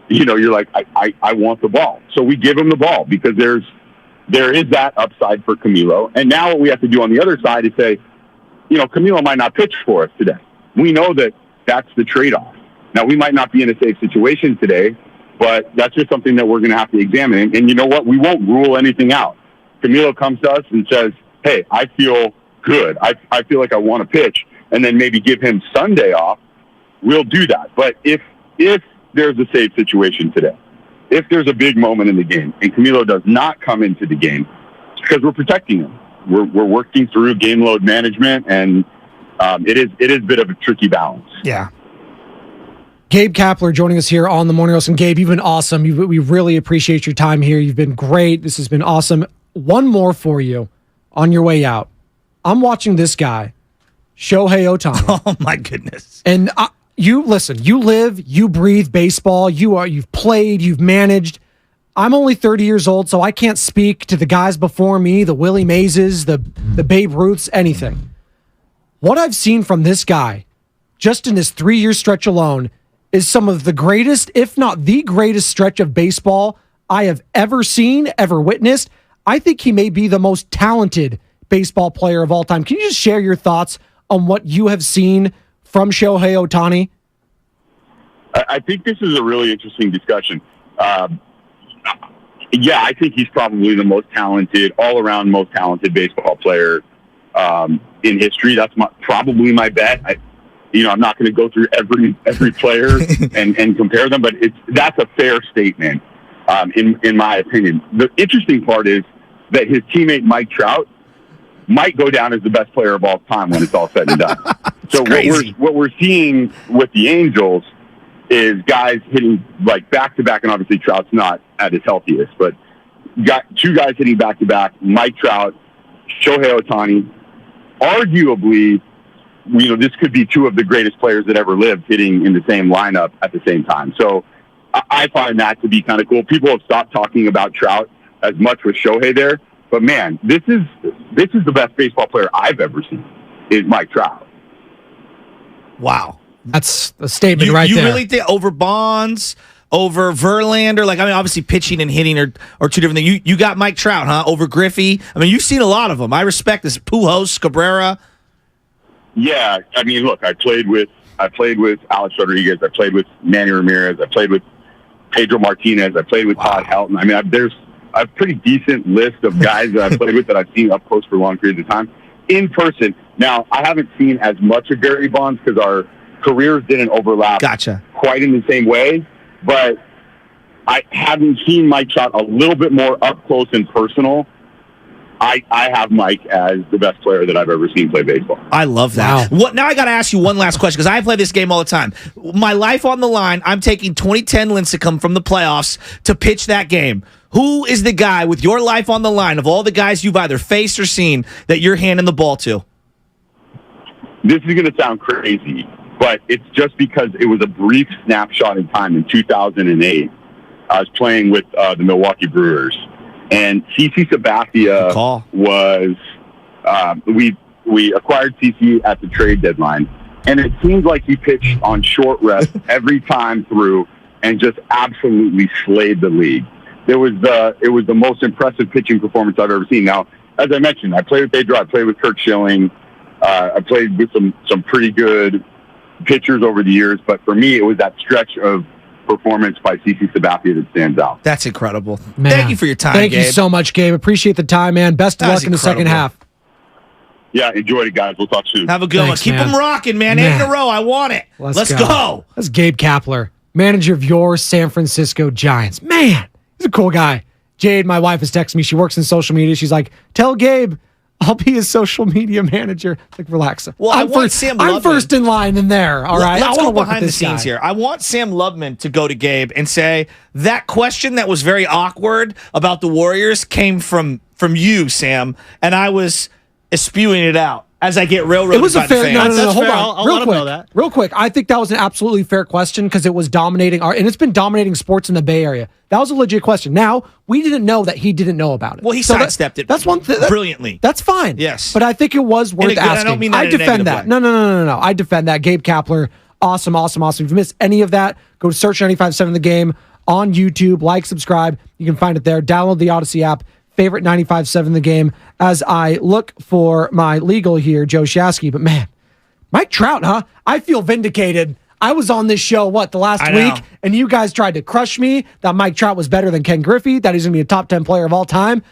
you're like, I want the ball. So we give him the ball because there is that upside for Camilo. And now what we have to do on the other side is say, Camilo might not pitch for us today. We know that that's the trade-off. Now, we might not be in a safe situation today, but that's just something that we're going to have to examine. And you know what? We won't rule anything out. Camilo comes to us and says, hey, I feel good. I feel like I want to pitch. And then maybe give him Sunday off. We'll do that. But if there's a safe situation today, if there's a big moment in the game and Camilo does not come into the game, it's because we're protecting him. We're working through game load management, and it is a bit of a tricky balance. Yeah. Gabe Kapler joining us here on the Morning Roast. And Gabe, you've been awesome. We really appreciate your time here. You've been great. This has been awesome. One more for you on your way out. I'm watching this guy, Shohei Ohtani. Oh my goodness. And you live, you breathe baseball. You've played, you've managed. I'm only 30 years old, so I can't speak to the guys before me, the Willie Mazes, the Babe Ruths, anything. What I've seen from this guy, just in this 3-year stretch alone, is some of the greatest, if not the greatest stretch of baseball I have ever seen, ever witnessed. I think he may be the most talented baseball player of all time. Can you just share your thoughts on what you have seen from Shohei Ohtani? I think this is a really interesting discussion. Yeah, I think he's probably the most talented, all-around most talented baseball player in history. That's probably my bet. I'm not going to go through every player and compare them, but that's a fair statement in my opinion. The interesting part is that his teammate Mike Trout might go down as the best player of all time when it's all said and done. So what we're seeing with the Angels is guys hitting like back-to-back, and obviously Trout's not at his healthiest, but got two guys hitting back-to-back, Mike Trout, Shohei Ohtani. Arguably, this could be two of the greatest players that ever lived hitting in the same lineup at the same time. So I find that to be kind of cool. People have stopped talking about Trout as much with Shohei there, but man, this is the best baseball player I've ever seen, is Mike Trout. Wow. That's a statement right there. You really think over Bonds, over Verlander? Like, I mean, obviously pitching and hitting are two different things. You got Mike Trout, huh? Over Griffey? I mean, you've seen a lot of them. I respect this. Pujols, Cabrera. Yeah, I mean, look, I played with Alex Rodriguez. I played with Manny Ramirez. I played with Pedro Martinez. I played with Todd Helton. I mean, there's a pretty decent list of guys that I played with that I've seen up close for long periods of time in person. Now, I haven't seen as much of Barry Bonds because our careers didn't overlap quite in the same way, but I haven't seen Mike Trout a little bit more up close and personal. I have Mike as the best player that I've ever seen play baseball. I love that. Wow. Now I got to ask you one last question because I play this game all the time. My life on the line, I'm taking 2010 Lincecum from the playoffs to pitch that game. Who is the guy with your life on the line of all the guys you've either faced or seen that you're handing the ball to? This is going to sound crazy, but it's just because it was a brief snapshot in time in 2008. I was playing with the Milwaukee Brewers, and CC Sabathia was we acquired CC at the trade deadline, and it seemed like he pitched on short rest every time through and just absolutely slayed the league. It was the most impressive pitching performance I've ever seen. Now, as I mentioned, I played with Pedro, I played with Kurt Schilling, I played with some pretty good pitchers over the years, but for me, it was that stretch of performance by CC Sabathia that stands out. That's incredible. Man, thank you for your time, Thank Gabe. you so much, Gabe. Appreciate the time, man. Best of luck in the second half. Yeah, enjoy it, guys. We'll talk soon. Have a good one. Keep them rocking, man. 8 in a row. I want it. Let's go. That's Gabe Kapler, manager of your San Francisco Giants. Man, he's a cool guy. Jade, my wife, has texted me. She works in social media. She's like, tell Gabe I'll be his social media manager. Like, relax. Well, I'm first in line in there. All right. Let's go behind the guy. scenes here. I want Sam Lubman to go to Gabe and say that question that was very awkward about the Warriors came from you, Sam, and I was spewing it out as I get railroaded. It was a by fair. the No, fans. hold fair. on. I'll Real let him quick. know that. Real quick. I think that was an absolutely fair question because it was dominating and it's been dominating sports in the Bay Area. That was a legit question. Now, we didn't know that he didn't know about it. Well, he sidestepped it. That's one thing. Brilliantly. That's fine. Yes. But I think it was worth asking. I don't mean that in a defend negative that. way. No. I defend that. Gabe Kapler, awesome. If you missed any of that, go to Search 95.7 The Game on YouTube. Like, subscribe. You can find it there. Download the Odyssey app. Favorite 95.7 The Game. As I look for my legal here, Joe Shasky. But man, Mike Trout, huh? I feel vindicated. I was on this show, the last week, and you guys tried to crush me that Mike Trout was better than Ken Griffey, that he's going to be a top 10 player of all time.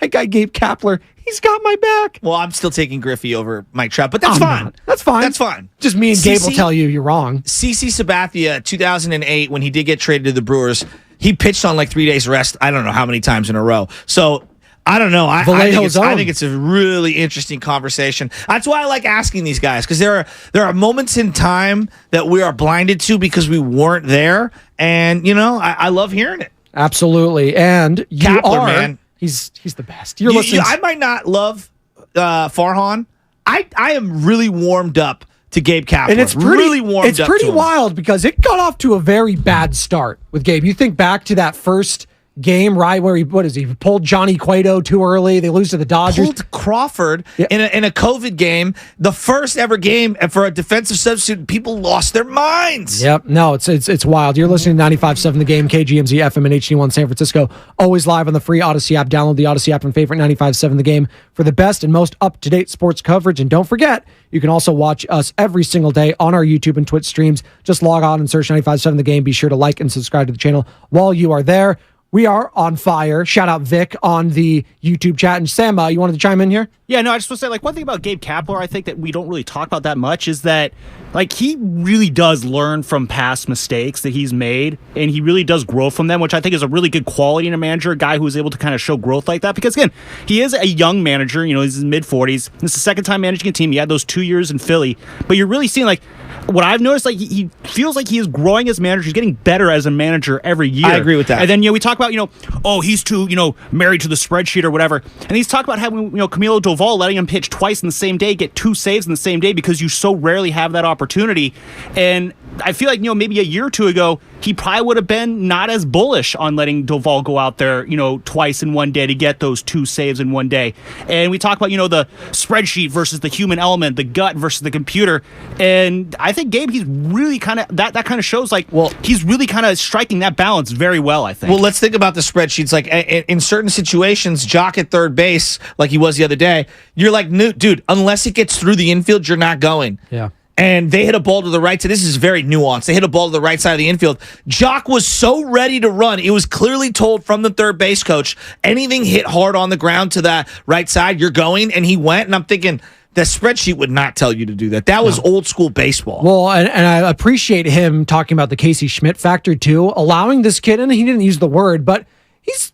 My guy Gabe Kapler, he's got my back. Well, I'm still taking Griffey over Mike Trout, but that's fine. Not. That's fine. That's fine. Just me and Gabe will tell you you're wrong. CC Sabathia, 2008, when he did get traded to the Brewers, he pitched on 3 days rest. I don't know how many times in a row. So I don't know. I think it's a really interesting conversation. That's why I like asking these guys, because there are moments in time that we are blinded to because we weren't there, and I love hearing it. Absolutely, and you Kapler, man, he's the best. You're listening. I might not love Farhan. I am really warmed up to Gabe Kapler, and it's really warmed up. It's pretty wild because it got off to a very bad start with Gabe. You think back to that first game, right, where he pulled Johnny Cueto too early. They lose to the Dodgers. Pulled Crawford in a COVID game, the first ever game for a defensive substitute. People lost their minds. Yep. No, it's wild. You're listening to 95.7 The Game, KGMZ FM and HD1 San Francisco. Always live on the free Odyssey app. Download the Odyssey app and favorite 95.7 The Game for the best and most up-to-date sports coverage. And don't forget, you can also watch us every single day on our YouTube and Twitch streams. Just log on and search 95.7 The Game. Be sure to like and subscribe to the channel while you are there. We are on fire. Shout out Vic on the YouTube chat. And Sam, you wanted to chime in here? Yeah, no, I just want to say, like, one thing about Gabe Kapler, I think that we don't really talk about that much is that, like, he really does learn from past mistakes that he's made, and he really does grow from them, which I think is a really good quality in a manager, a guy who is able to kind of show growth like that. Because, again, he is a young manager. You know, he's in his mid-40s. This is the second time managing a team. He had those 2 years in Philly. But you're really seeing, like, what I've noticed, like, he feels like he is growing as a manager. He's getting better as a manager every year. I agree with that. And then, we talk about, oh, he's too, married to the spreadsheet or whatever. And he's talking about having, Camilo Doval letting him pitch twice in the same day, get 2 saves in the same day because you so rarely have that opportunity. And I feel like, maybe a year or two ago, he probably would have been not as bullish on letting Doval go out there, twice in one day to get those 2 saves in one day. And we talk about, the spreadsheet versus the human element, the gut versus the computer. And I think Gabe, he's really kind of, that kind of shows, like, he's really kind of striking that balance very well, I think. Well, let's think about the spreadsheets. Like, in certain situations, Jock at third base, like he was the other day, you're like, dude, unless it gets through the infield, you're not going. Yeah. And they hit a ball to the right side. This is very nuanced. They hit a ball to the right side of the infield. Jock was so ready to run. It was clearly told from the third base coach, anything hit hard on the ground to that right side, you're going. And he went. And I'm thinking, the spreadsheet would not tell you to do that. That was old school baseball. Well, and I appreciate him talking about the Casey Schmidt factor too, allowing this kid, and he didn't use the word, but he's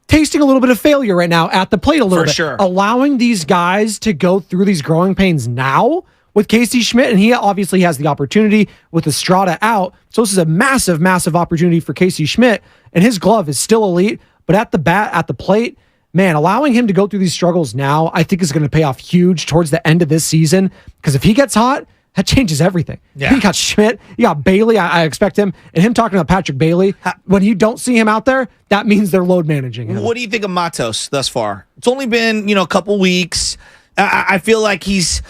tasting a little bit of failure right now at the plate a little bit. Sure. Allowing these guys to go through these growing pains now with Casey Schmidt, and he obviously has the opportunity with Estrada out. So this is a massive, massive opportunity for Casey Schmidt, and his glove is still elite, but at the bat, at the plate, man, allowing him to go through these struggles now, I think is going to pay off huge towards the end of this season, because if he gets hot, that changes everything. Yeah. You got Schmidt, you got Bailey, I expect him, and him talking about Patrick Bailey, when you don't see him out there, that means they're load managing him. What do you think of Matos thus far? It's only been, a couple weeks. I feel like he's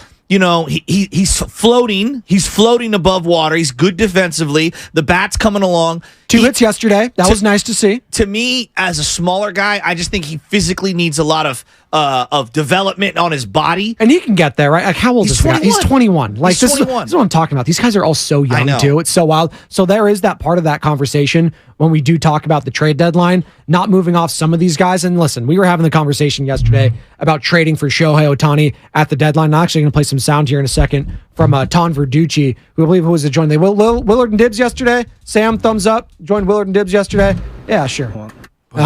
floating. He's floating above water. He's good defensively. The bat's coming along. 2 hits yesterday. That was nice to see. To me, as a smaller guy, I just think he physically needs a lot of development on his body. And he can get there, right? Like, how old is he? He's 21. Like, He's 21. This is what I'm talking about. These guys are all so I young, know. too. It's so wild. So there is that part of that conversation when we do talk about the trade deadline, not moving off some of these guys. And listen, we were having the conversation yesterday about trading for Shohei Ohtani at the deadline. I'm actually going to play some sound here in a second from Ton Verducci, who I believe was joined. They Willard and Dibs yesterday. Sam, thumbs up. Joined Willard and Dibs yesterday. Yeah, sure. Well,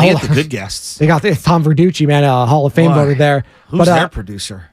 they got the good guests. They got Tom Verducci, man, a Hall of Fame voter there. Who's their producer?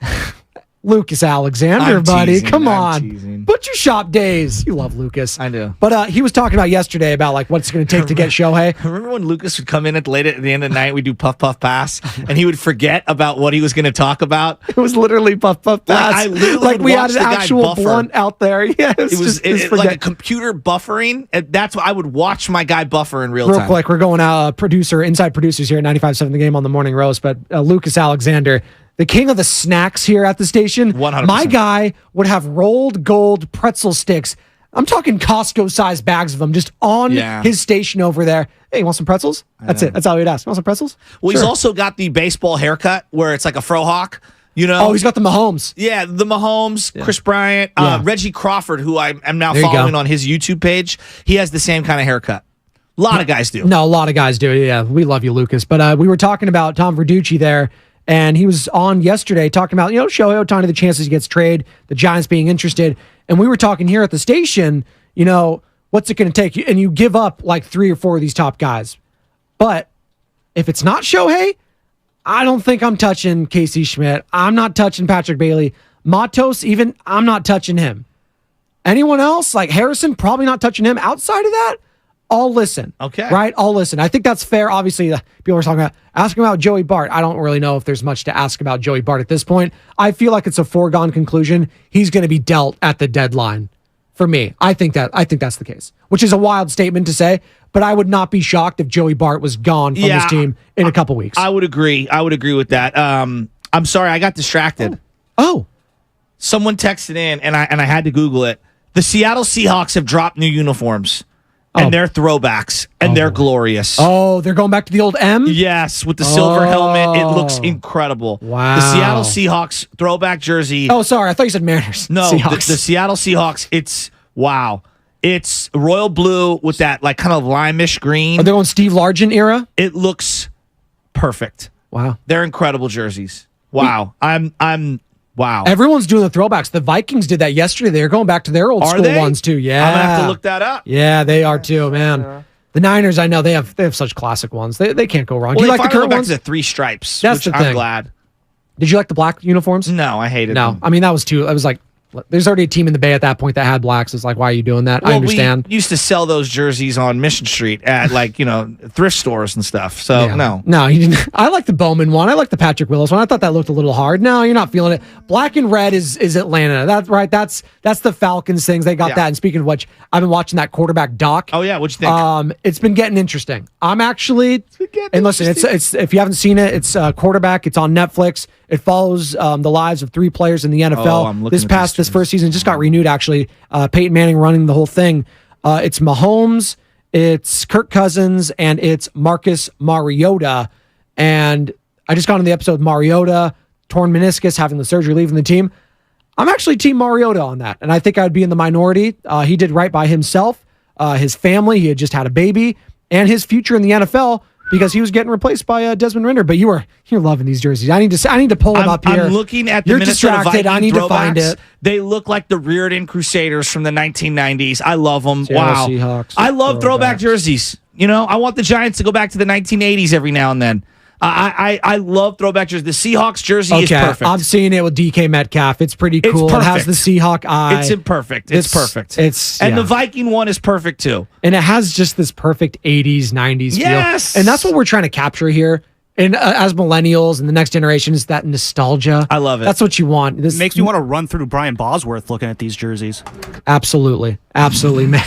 Lucas Alexander, I'm buddy. teasing, Come I'm on. teasing. Butcher Shop days. You love Lucas. I do. But he was talking about yesterday about like what's going to take to get Shohei. Remember when Lucas would come in at the end of the night, we'd do puff, puff, pass, and he would forget about what he was going to talk about? It was literally puff, puff, pass. I literally like would we watch had an the guy actual buffer. blunt out there. Yeah, It was like a computer buffering. And that's what I would watch my guy buffer in real time. Real quick, we're going inside producers here at 95.7 The Game on the Morning Roast, but Lucas Alexander, the king of the snacks here at the station. 100%. My guy would have rolled gold pretzel sticks. I'm talking Costco-sized bags of them just on his station over there. Hey, you want some pretzels? That's it. That's all he'd ask. You want some pretzels? Well, Sure. he's also got the baseball haircut where it's like a fro hawk. Oh, he's got the Mahomes. Yeah, the Mahomes, Chris Bryant, Reggie Crawford, who I am now There you following go. on his YouTube page. He has the same kind of haircut. A lot of guys do. No, a lot of guys do. Yeah, we love you, Lucas. But we were talking about Tom Verducci there, and he was on yesterday talking about, Shohei Ohtani, the chances he gets traded, the Giants being interested. And we were talking here at the station, what's it going to take? And you give up like 3 or 4 of these top guys. But if it's not Shohei, I don't think I'm touching Casey Schmidt. I'm not touching Patrick Bailey. Matos, even, I'm not touching him. Anyone else, like Harrison, probably not touching him. Outside of that, I'll listen. Okay. Right? I'll listen. I think that's fair. Obviously, people are talking about asking about Joey Bart. I don't really know if there's much to ask about Joey Bart at this point. I feel like it's a foregone conclusion. He's going to be dealt at the deadline. For me, I think that's the case, which is a wild statement to say, but I would not be shocked if Joey Bart was gone from this team in a couple weeks. I would agree. With that. I'm sorry, I got distracted. Oh. Someone texted in, and I had to Google it. The Seattle Seahawks have dropped new uniforms, and they're throwbacks, and they're glorious. Oh, they're going back to the old M? Yes, with the silver helmet. It looks incredible. Wow. The Seattle Seahawks throwback jersey. Oh, sorry. I thought you said Mariners. No, the Seahawks. Seattle Seahawks. It's wow. It's royal blue with that like kind of limeish green. Are they on Steve Largent era? It looks perfect. Wow. They're incredible jerseys. Wow. Wow. Everyone's doing the throwbacks. The Vikings did that yesterday. They're going back to their old school ones too. Yeah. I'm going to have to look that up. Yeah, they are too, man. The Niners, I know they have such classic ones. They can't go wrong. Well, Do you like the current back ones? to the 3 stripes, That's which the thing. I'm glad. Did you like the black uniforms? No, I hated them. I mean, that was too. I was like, there's already a team in the Bay at that point that had blacks. It's like, why are you doing that? I understand. We used to sell those jerseys on Mission Street at thrift stores and stuff. So No, you didn't. I like the Bowman one. I like the Patrick Willis one. I thought that looked a little hard. No, you're not feeling it. Black and red is Atlanta. That's right. That's the Falcons things. They got that. And speaking of which, I've been watching that quarterback doc. Oh yeah, what'd you think? It's been getting interesting. I'm actually, and listen, it's if you haven't seen it, it's quarterback. It's on Netflix. It follows the lives of 3 players in the NFL. This first season just got renewed. Actually, Peyton Manning running the whole thing. It's Mahomes, it's Kirk Cousins, and it's Marcus Mariota. And I just got on the episode Mariota, torn meniscus, having the surgery, leaving the team. I'm actually Team Mariota on that, and I think I'd be in the minority. He did right by himself, his family. He had just had a baby, and his future in the NFL. Because he was getting replaced by Desmond Ridder, but you're loving these jerseys. I need to pull them up here. I'm looking at the You're Minnesota distracted. Viking I need to find throwbacks. it. They look like the Reardon Crusaders from the 1990s. I love them. Seattle Wow, Seahawks I love throwback jerseys. I want the Giants to go back to the 1980s every now and then. I love throwback jerseys. The Seahawks jersey is perfect. I'm seeing it with DK Metcalf. It's pretty cool. It's It has the Seahawk eye. It's imperfect. It's perfect. And the Viking one is perfect too. And it has just this perfect 80s, 90s Yes! feel. And that's what we're trying to capture here. And as millennials and the next generation is that nostalgia. I love it. That's what you want. This makes me want to run through Brian Bosworth looking at these jerseys. Absolutely, man.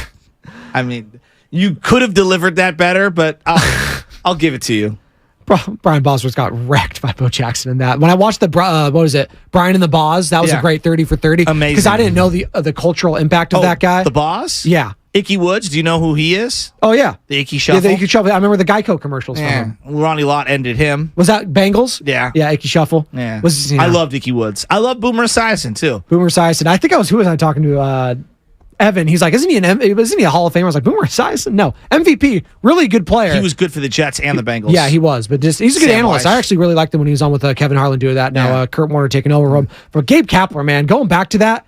I mean, you could have delivered that better, but I'll give it to you. Brian Bosworth got wrecked by Bo Jackson in that. When I watched the Brian and the Boz, that was a great 30 for 30. Amazing. Because I didn't know the cultural impact of that guy. The Boz? Yeah. Icky Woods, do you know who he is? Oh yeah, the Icky Shuffle. Yeah, the Icky Shuffle. I remember the Geico commercials from him. Ronnie Lott ended him. Was that Bengals? Yeah. Yeah, Icky Shuffle. Yeah. I loved Icky Woods. I love Boomer Esiason too. Boomer Esiason. I think who was I talking to? Evan. He's like, isn't he a Hall of Famer? I was like, Boomer Esiason? No. MVP. Really good player. He was good for the Jets and the Bengals. Yeah, he was. But he's a good analyst. I actually really liked him when he was on with Kevin Harlan doing that. Now Kurt Warner taking over from him. But Gabe Kapler, man, going back to that,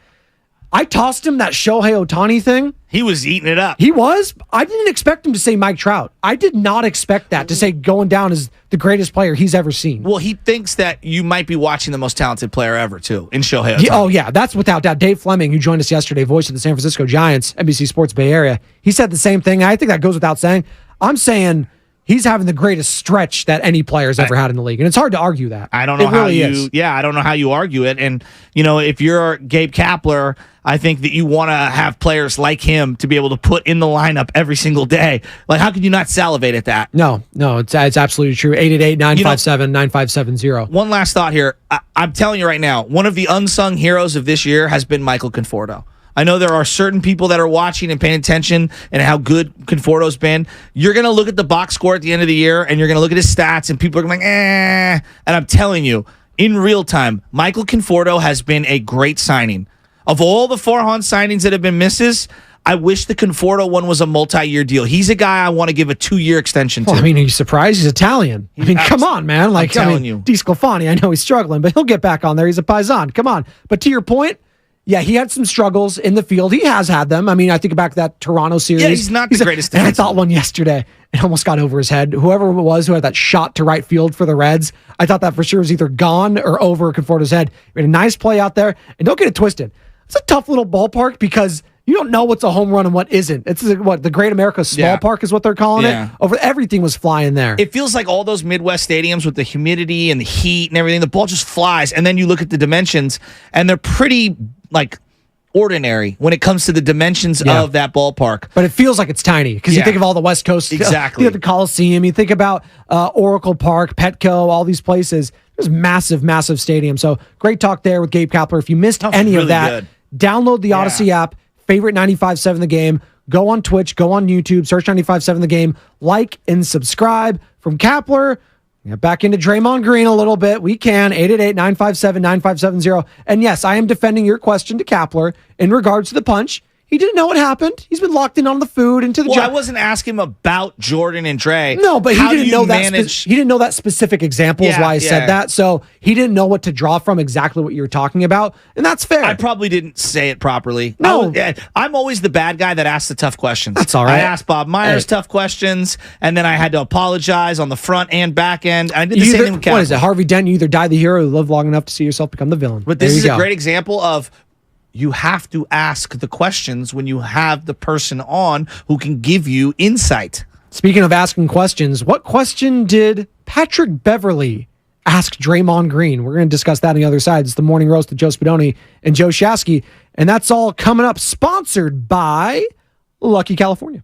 I tossed him that Shohei Ohtani thing. He was eating it up. He was. I didn't expect him to say Mike Trout. I did not expect that to say going down as the greatest player he's ever seen. Well, he thinks that you might be watching the most talented player ever, too, in Shohei Ohtani. Oh, yeah. That's without doubt. Dave Fleming, who joined us yesterday, voice of the San Francisco Giants, NBC Sports Bay Area, he said the same thing. I think that goes without saying. I'm saying he's having the greatest stretch that any player's ever had in the league. And it's hard to argue that. I don't know I don't know how you argue it. And, if you're Gabe Kapler, I think that you want to have players like him to be able to put in the lineup every single day. Like, how could you not salivate at that? No, it's absolutely true. 888-957-9570. One last thought here. I'm telling you right now, one of the unsung heroes of this year has been Michael Conforto. I know there are certain people that are watching and paying attention and how good Conforto's been. You're going to look at the box score at the end of the year, and you're going to look at his stats, and people are going to be like, eh. And I'm telling you, in real time, Michael Conforto has been a great signing. Of all the Farhan signings that have been misses, I wish the Conforto one was a multi-year deal. He's a guy I want to give a 2-year extension to. Well, are you surprised? He's Italian. Come on, man. I'm telling you. Di Sclafani, I know he's struggling, but he'll get back on there. He's a Paisan. Come on. But to your point, yeah, he had some struggles in the field. He has had them. I think back to that Toronto series. Yeah, he's not the greatest. And I thought one yesterday, it almost got over his head. Whoever it was who had that shot to right field for the Reds, I thought that for sure was either gone or over Conforto's head. He had a nice play out there. And don't get it twisted. It's a tough little ballpark because you don't know what's a home run and what isn't. It's the Great America Small Park is what they're calling it. Everything was flying there. It feels like all those Midwest stadiums with the humidity and the heat and everything, the ball just flies. And then you look at the dimensions, and they're pretty ordinary when it comes to the dimensions of that ballpark. But it feels like it's tiny because you think of all the West Coast. Exactly. You have the Coliseum. You think about Oracle Park, Petco, all these places. There's massive, massive stadium. So great talk there with Gabe Kapler. If you missed any of that, download the Odyssey app, favorite 95.7 The Game. Go on Twitch, go on YouTube, search 95.7 The Game, like and subscribe. From Kapler, back into Draymond Green a little bit. We can. 888-957-9570. And yes, I am defending your question to Kapler in regards to the punch. He didn't know what happened. He's been locked in on the food and to the Well, job. I wasn't asking him about Jordan and Dre. No, but he How do didn't you know that. manage- He didn't know that specific example is Yeah, why I yeah. said that. So he didn't know what to draw from exactly what you were talking about, and that's fair. I probably didn't say it properly. No. I'm always the bad guy that asks the tough questions. That's all right. I asked Bob Myers Hey. tough questions, and then I had to apologize on the front and back end. I did the same thing with What is it, Kaplan. Harvey Dent? You either die the hero or live long enough to see yourself become the villain. But There this you is a go. great example of you have to ask the questions when you have the person on who can give you insight. Speaking of asking questions, what question did Patrick Beverly ask Draymond Green? We're going to discuss that on the other side. It's the Morning Roast with Joe Spadoni and Joe Shasky, and that's all coming up, sponsored by Lucky California.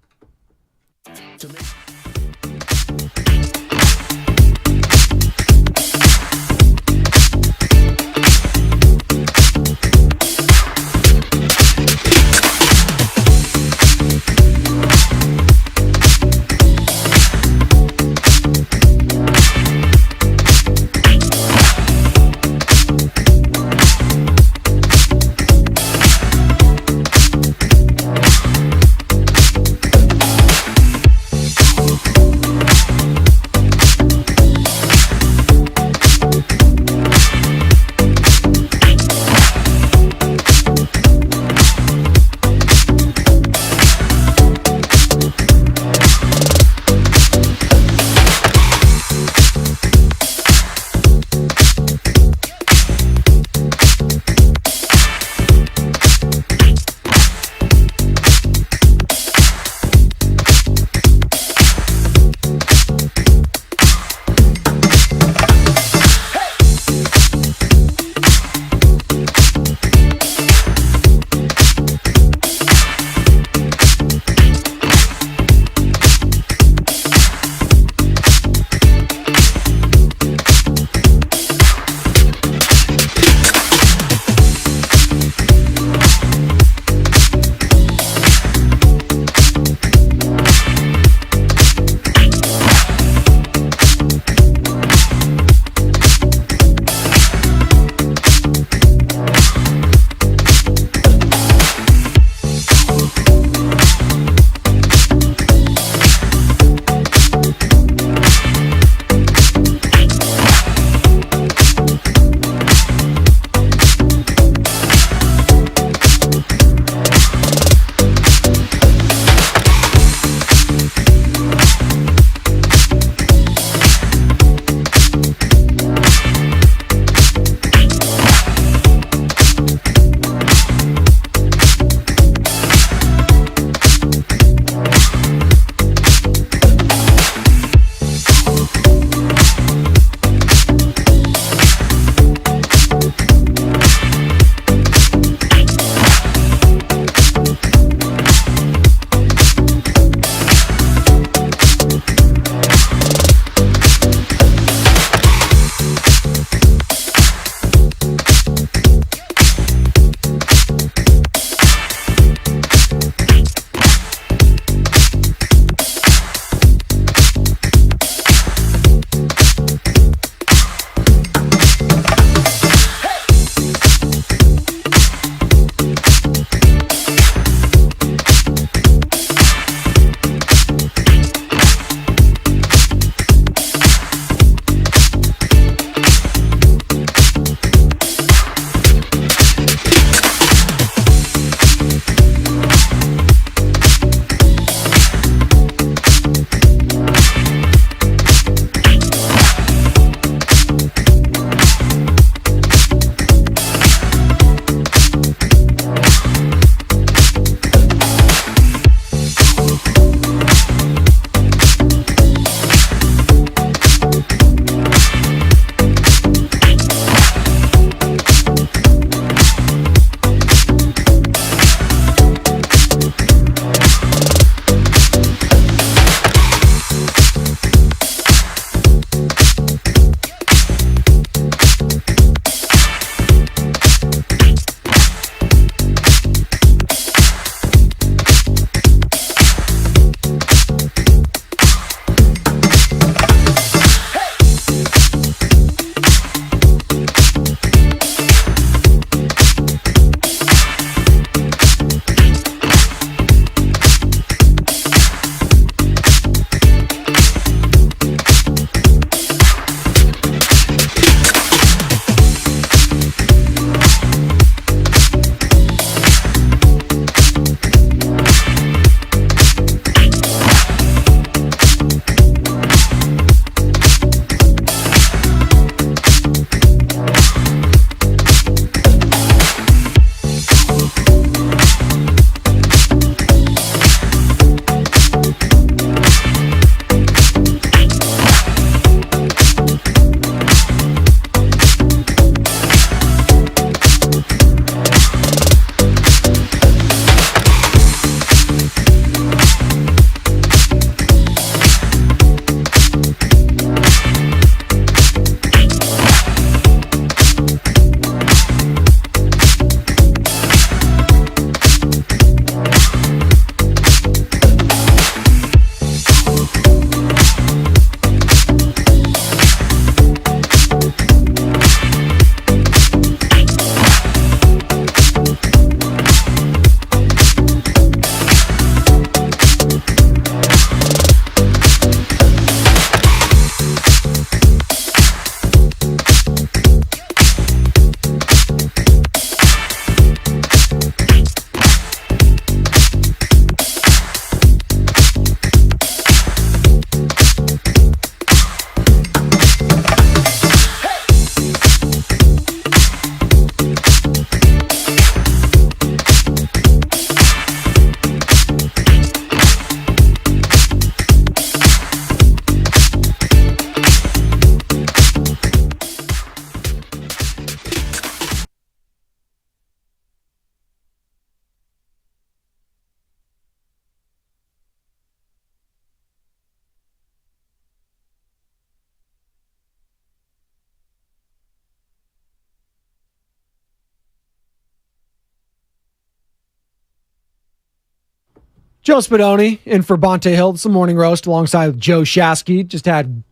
Joe Spadoni in for Bonte Hill. It's the Morning Roast alongside Joe Shasky. Just had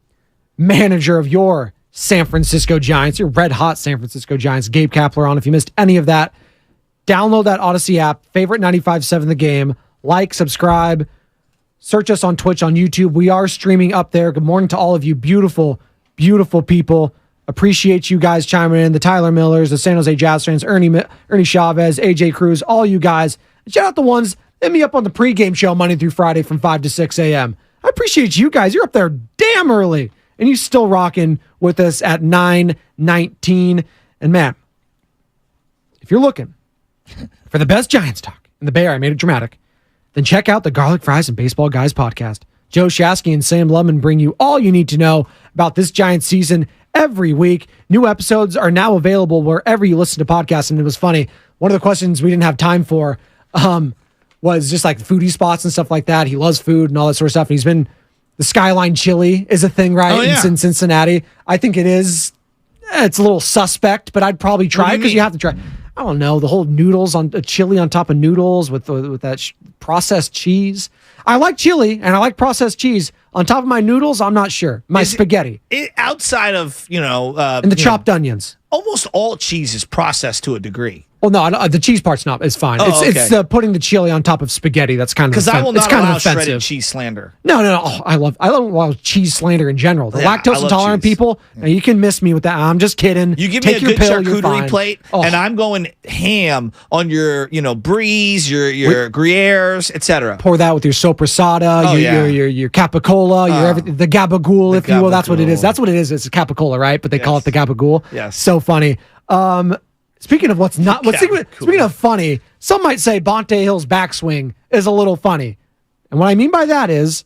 manager of your San Francisco Giants, your red-hot San Francisco Giants, Gabe Kapler on. If you missed any of that, download that Odyssey app, favorite 95.7 The Game. Like, subscribe, search us on Twitch, on YouTube. We are streaming up there. Good morning to all of you beautiful, beautiful people. Appreciate you guys chiming in. The Tyler Millers, the San Jose Jazz fans, Ernie Chavez, AJ Cruz, all you guys. And shout out the ones that hit me up on the pregame show Monday through Friday from 5 to 6 a.m. I appreciate you guys. You're up there damn early. And you still rocking with us at 9:19. And man, if you're looking for the best Giants talk in the Bay Area, I made it dramatic, then check out the Garlic Fries and Baseball Guys podcast. Joe Shasky and Sam Lemon bring you all you need to know about this Giants season every week. New episodes are now available wherever you listen to podcasts. And it was funny. One of the questions we didn't have time for was just like foodie spots and stuff like that. He loves food and all that sort of stuff. And he's been, the Skyline Chili is a thing, right? In Cincinnati. I think it is. It's a little suspect, but I'd probably try it because you have to try. I don't know, the whole noodles on chili on top of noodles with that processed cheese. I like chili and I like processed cheese on top of my noodles. I'm not sure. My spaghetti. Outside of, and the chopped onions. Almost all cheese is processed to a degree. Well, no, the cheese part's not. It's fine. It's putting the chili on top of spaghetti. That's kind of because I will not allow shredded cheese slander. No. Oh, I don't allow cheese slander in general. The lactose intolerant people, now you can miss me with that. I'm just kidding. You give me a good charcuterie plate, and I'm going ham on your, Breeze, your Gruyères, etc. Pour that with your sopressata, your capicola, your everything, the gabagool, if you will. That's what it is. That's what it is. It's a capicola, right? But they call it the gabagool. Yes. So funny. Speaking of speaking of funny, some might say Bonte Hill's backswing is a little funny. And what I mean by that is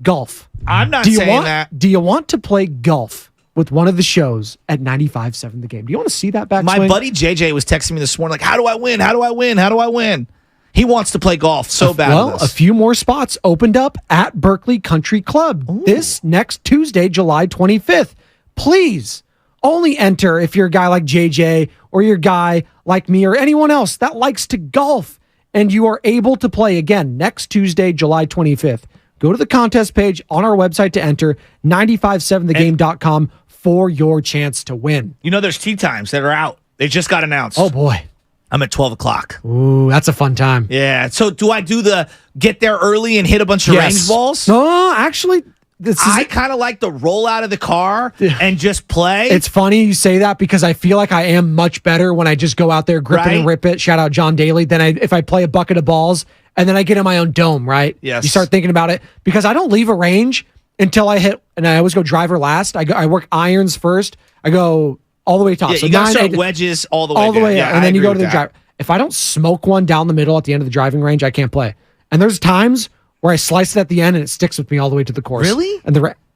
golf. I'm not saying that. Do you want to play golf with one of the shows at 95.7 The Game? Do you want to see that backswing? My buddy JJ was texting me this morning like, how do I win? How do I win? How do I win? He wants to play golf so bad. Well, a few more spots opened up at Berkeley Country Club this next Tuesday, July 25th. Please only enter if you're a guy like JJ or you're a guy like me or anyone else that likes to golf, and you are able to play again next Tuesday, July 25th. Go to the contest page on our website to enter 957thegame.com for your chance to win. There's tee times that are out. They just got announced. Oh, boy. I'm at 12 o'clock. Ooh, that's a fun time. Yeah. So do I do the get there early and hit a bunch of range balls? No, actually, I kind of like to roll out of the car and just play. It's funny you say that because I feel like I am much better when I just go out there, grip it and rip it. Shout out John Daly. Than if I play a bucket of balls and then I get in my own dome, right? Yes. You start thinking about it because I don't leave a range until I hit, and I always go driver last. I work irons first. I go all the way top. Yeah, so you got to start wedges all the way down. And then you go to the driver. If I don't smoke one down the middle at the end of the driving range, I can't play. And there's times where I slice it at the end and it sticks with me all the way to the course. Really?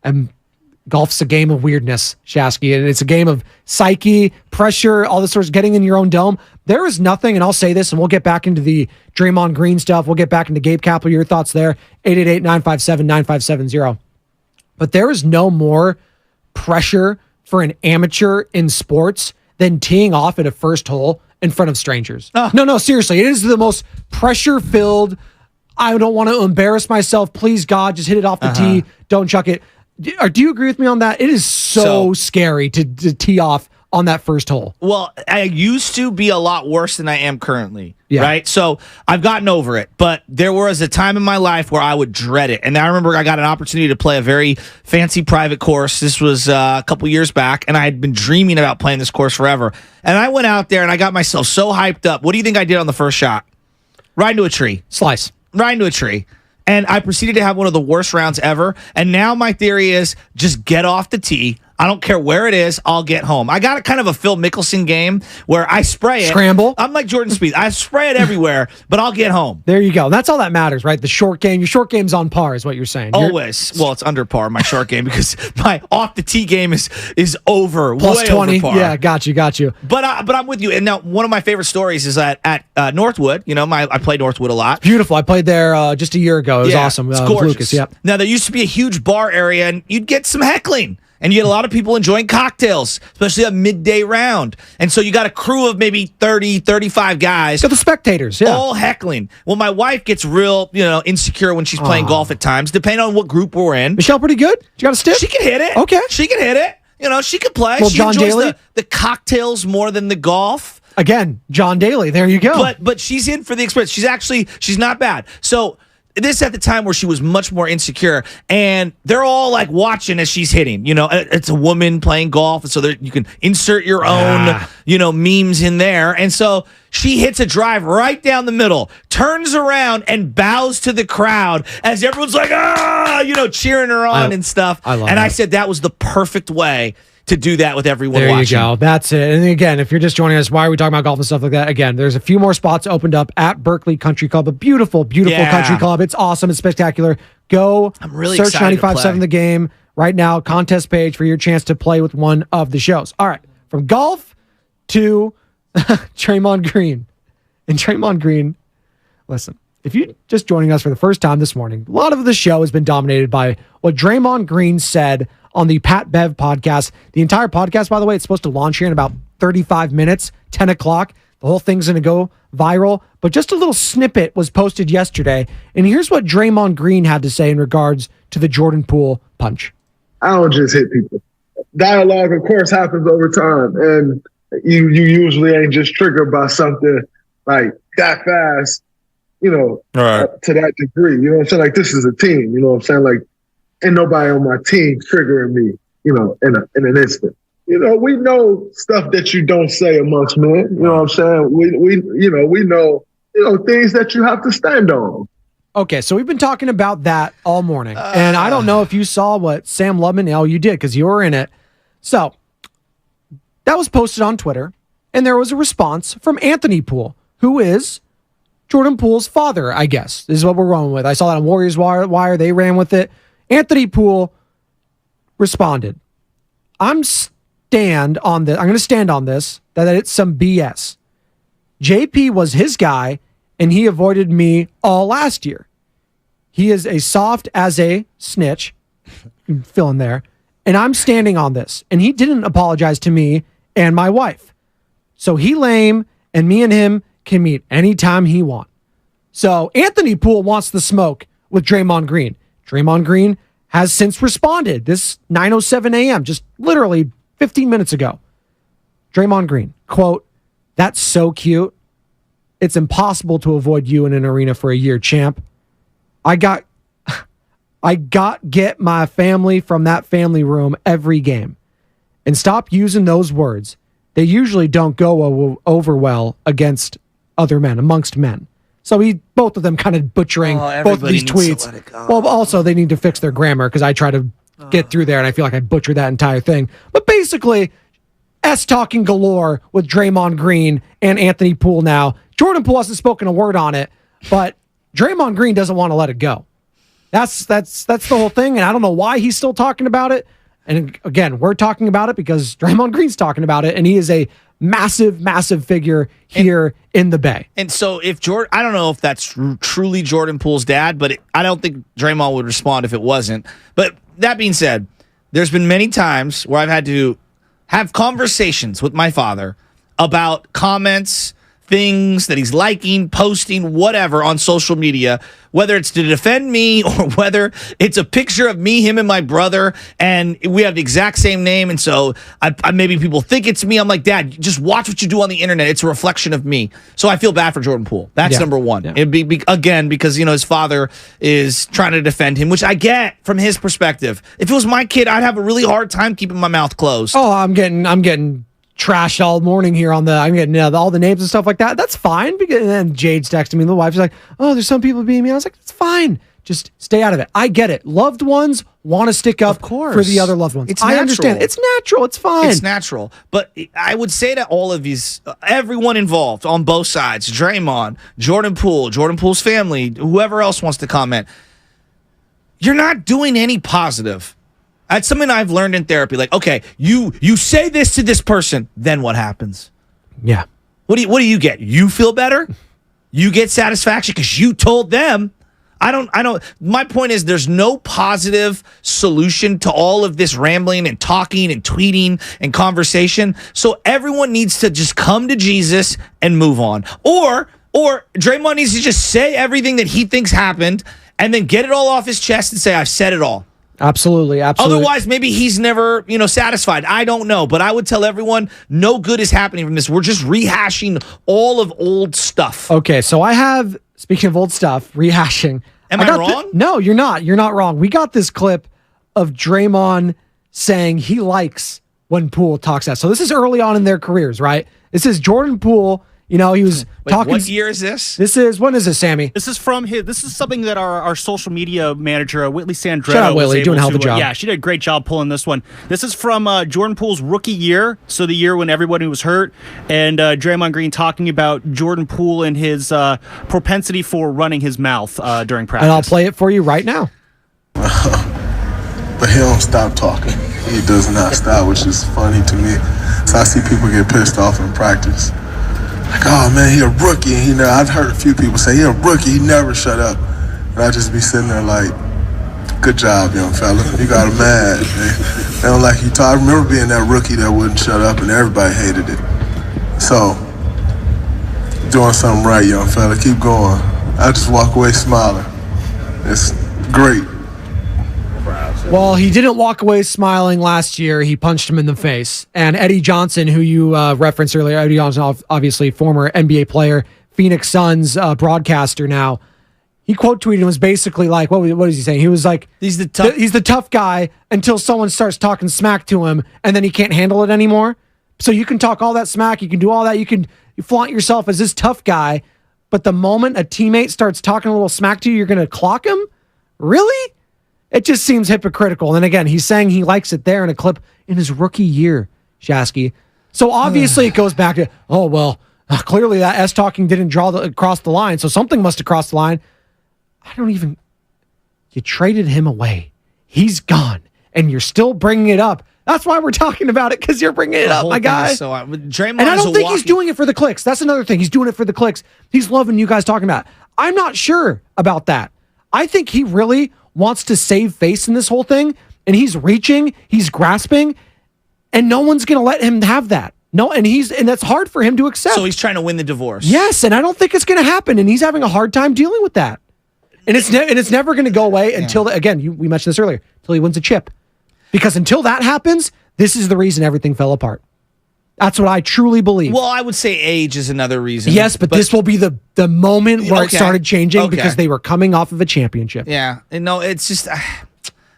And golf's a game of weirdness, Shasky, and it's a game of psyche, pressure, all this sort of getting in your own dome. There is nothing, and I'll say this, and we'll get back into the Draymond Green stuff. We'll get back into Gabe Kapler, your thoughts there, 888-957-9570. But there is no more pressure for an amateur in sports than teeing off at a first hole in front of strangers. No, seriously, it is the most pressure-filled, I don't want to embarrass myself, please God, just hit it off the tee, don't chuck it. Do you agree with me on that? It is so scary to tee off on that first hole. Well, I used to be a lot worse than I am currently, Yeah. right? So I've gotten over it, but there was a time in my life where I would dread it. And I remember I got an opportunity to play a very fancy private course. This was a couple years back, and I had been dreaming about playing this course forever. And I went out there, and I got myself so hyped up. What do you think I did on the first shot? Right into a tree. Slice. Right into a tree. And I proceeded to have one of the worst rounds ever. And now my theory is just get off the tee. I don't care where it is. I'll get home. I got kind of a Phil Mickelson game where I spray it. Scramble. I'm like Jordan Spieth. I spray it everywhere, but I'll get home. There you go. That's all that matters, right? The short game. Your short game's on par is what you're saying. Always. Well, it's under par, my short game, because my off the tee game is over. Plus way 20. Over par. Yeah, got you. But I'm with you. And now one of my favorite stories is that at Northwood. I play Northwood a lot. Beautiful. I played there just a year ago. It was awesome. It's gorgeous. Lucas, yep. Now, there used to be a huge bar area, and you'd get some heckling. And you get a lot of people enjoying cocktails, especially a midday round. And so you got a crew of maybe 30, 35 guys. So the spectators, yeah. All heckling. Well, my wife gets real, insecure when she's playing golf at times, depending on what group we're in. Michelle, pretty good? You got a stick? She can hit it. Okay. She can hit it. She can play. Well, She John enjoys Daly? the cocktails more than the golf. Again, John Daly. There you go. But she's in for the experience. She's not bad. So this at the time where she was much more insecure, and they're all like watching as she's hitting. It's a woman playing golf, and so you can insert your own, memes in there. And so she hits a drive right down the middle, turns around, and bows to the crowd as everyone's like, cheering her on and stuff. I said that was the perfect way to do that with everyone there watching. You go. That's it. And again, if you're just joining us, why are we talking about golf and stuff like that? Again, there's a few more spots opened up at Berkeley Country Club. A beautiful, beautiful country club. It's awesome. It's spectacular. Go I'm really search excited to 95.7 The Game right now. Contest page for your chance to play with one of the shows. All right. From golf to Draymond Green. And Draymond Green, listen, if you're just joining us for the first time this morning, a lot of the show has been dominated by what Draymond Green said on the Pat Bev podcast. The entire podcast, by the way, it's supposed to launch here in about 35 minutes, 10 o'clock. The whole thing's going to go viral. But just a little snippet was posted yesterday. And here's what Draymond Green had to say in regards to the Jordan Poole punch. I don't just hit people. Dialogue, of course, happens over time. And you usually ain't just triggered by something like that fast, to that degree. You know what I'm saying? Like, this is a team. You know what I'm saying? Like, ain't nobody on my team triggering me, in an instant. We know stuff that you don't say amongst men. You know what I'm saying? We know, things that you have to stand on. Okay, so we've been talking about that all morning. And I don't know if you saw what Sam Lubman, you did because you were in it. So that was posted on Twitter, and there was a response from Anthony Poole, who is Jordan Poole's father, I guess, is what we're rolling with. I saw that on Warriors Wire. They ran with it. Anthony Poole responded, I'm going to stand on this, that it's some BS. JP was his guy, and he avoided me all last year. He is as soft as a snitch, fill in there, and I'm standing on this. And he didn't apologize to me and my wife. So he lame, and me and him can meet anytime he want. So Anthony Poole wants the smoke with Draymond Green. Draymond Green has since responded. This 9:07 a.m., just literally 15 minutes ago. Draymond Green, quote, "That's so cute. It's impossible to avoid you in an arena for a year, champ. I got get my family from that family room every game. And stop using those words. They usually don't go over well against other men, amongst men." So both of them kind of butchering both of these tweets. Well, also they need to fix their grammar because I try to get through there and I feel like I butchered that entire thing. But basically, talking galore with Draymond Green and Anthony Poole now. Jordan Poole hasn't spoken a word on it, but Draymond Green doesn't want to let it go. That's the whole thing, and I don't know why he's still talking about it. And again, we're talking about it because Draymond Green's talking about it, and he is a massive, massive figure here in the Bay. And so if Jordan, I don't know if that's truly Jordan Poole's dad, but I don't think Draymond would respond if it wasn't. But that being said, there's been many times where I've had to have conversations with my father about comments, things that he's liking, posting, whatever on social media, whether it's to defend me or whether it's a picture of me, him, and my brother, and we have the exact same name, and so I maybe people think it's me. I'm like, Dad, just watch what you do on the internet. It's a reflection of me. So I feel bad for Jordan Poole. That's number one. Yeah. It'd be again, because his father is trying to defend him, which I get from his perspective. If it was my kid, I'd have a really hard time keeping my mouth closed. Oh, I'm getting trashed all morning here on I'm getting all the names and stuff like that. That's fine. Because, and then Jade's texting me, the wife's like, "Oh, there's some people being me." I was like, "It's fine. Just stay out of it." I get it. Loved ones want to stick up for the other loved ones. I understand. It's natural. It's fine. It's natural. But I would say to all of these, everyone involved on both sides, Draymond, Jordan Poole, Jordan Poole's family, whoever else wants to comment, you're not doing any positive. That's something I've learned in therapy. Like, okay, you say this to this person, then what happens? Yeah. What do you get? You feel better? You get satisfaction because you told them. My point is there's no positive solution to all of this rambling and talking and tweeting and conversation. So everyone needs to just come to Jesus and move on. Or Draymond needs to just say everything that he thinks happened and then get it all off his chest and say, I've said it all. Absolutely. Otherwise, maybe he's never, satisfied. I don't know. But I would tell everyone no good is happening from this. We're just rehashing all of old stuff. Okay, so I have, speaking of old stuff, rehashing. Am I wrong? No, you're not. You're not wrong. We got this clip of Draymond saying he likes when Poole talks that. So this is early on in their careers, right? This is Jordan Poole. He was talking. What year is this? When is this, Sammy? This is something that our social media manager, Whitley Sandretto, shout out Whitley, doing a hell of a job. Yeah, she did a great job pulling this one. This is from Jordan Poole's rookie year, so the year when everybody was hurt, and Draymond Green talking about Jordan Poole and his propensity for running his mouth during practice. And I'll play it for you right now. But he don't stop talking. He does not stop, which is funny to me. So I see people get pissed off in practice. Like, oh man, he a rookie. I've heard a few people say he a rookie. He never shut up. And I just be sitting there like, good job, young fella. You got him mad. They don't like you talk. I remember being that rookie that wouldn't shut up, and everybody hated it. So, doing something right, young fella. Keep going. I just walk away smiling. It's great. Well, he didn't walk away smiling last year. He punched him in the face. And Eddie Johnson, who you referenced earlier, Eddie Johnson, obviously former NBA player, Phoenix Suns broadcaster now, he quote tweeted and was basically like, what was he saying? He was like, he's the tough guy until someone starts talking smack to him, and then he can't handle it anymore. So you can talk all that smack, you can do all that, you flaunt yourself as this tough guy, but the moment a teammate starts talking a little smack to you, you're going to clock him? Really? It just seems hypocritical. And again, he's saying he likes it there in a clip in his rookie year, Shasky. So obviously it goes back to, clearly that S-talking didn't cross the line, so something must have crossed the line. You traded him away. He's gone, and you're still bringing it up. That's why we're talking about it, because you're bringing it up, my guy. Draymond, and I don't think he's doing it for the clicks. That's another thing. He's doing it for the clicks. He's loving you guys talking about it. I'm not sure about that. I think he really wants to save face in this whole thing, and he's reaching, he's grasping, and no one's going to let him have that. No, and that's hard for him to accept. So he's trying to win the divorce. Yes, and I don't think it's going to happen, and he's having a hard time dealing with that. And it's never going to go away until, we mentioned this earlier, until he wins a chip. Because until that happens, this is the reason everything fell apart. That's what I truly believe. Well, I would say age is another reason. Yes, but this will be the moment where it started changing because they were coming off of a championship. Yeah. And no, it's just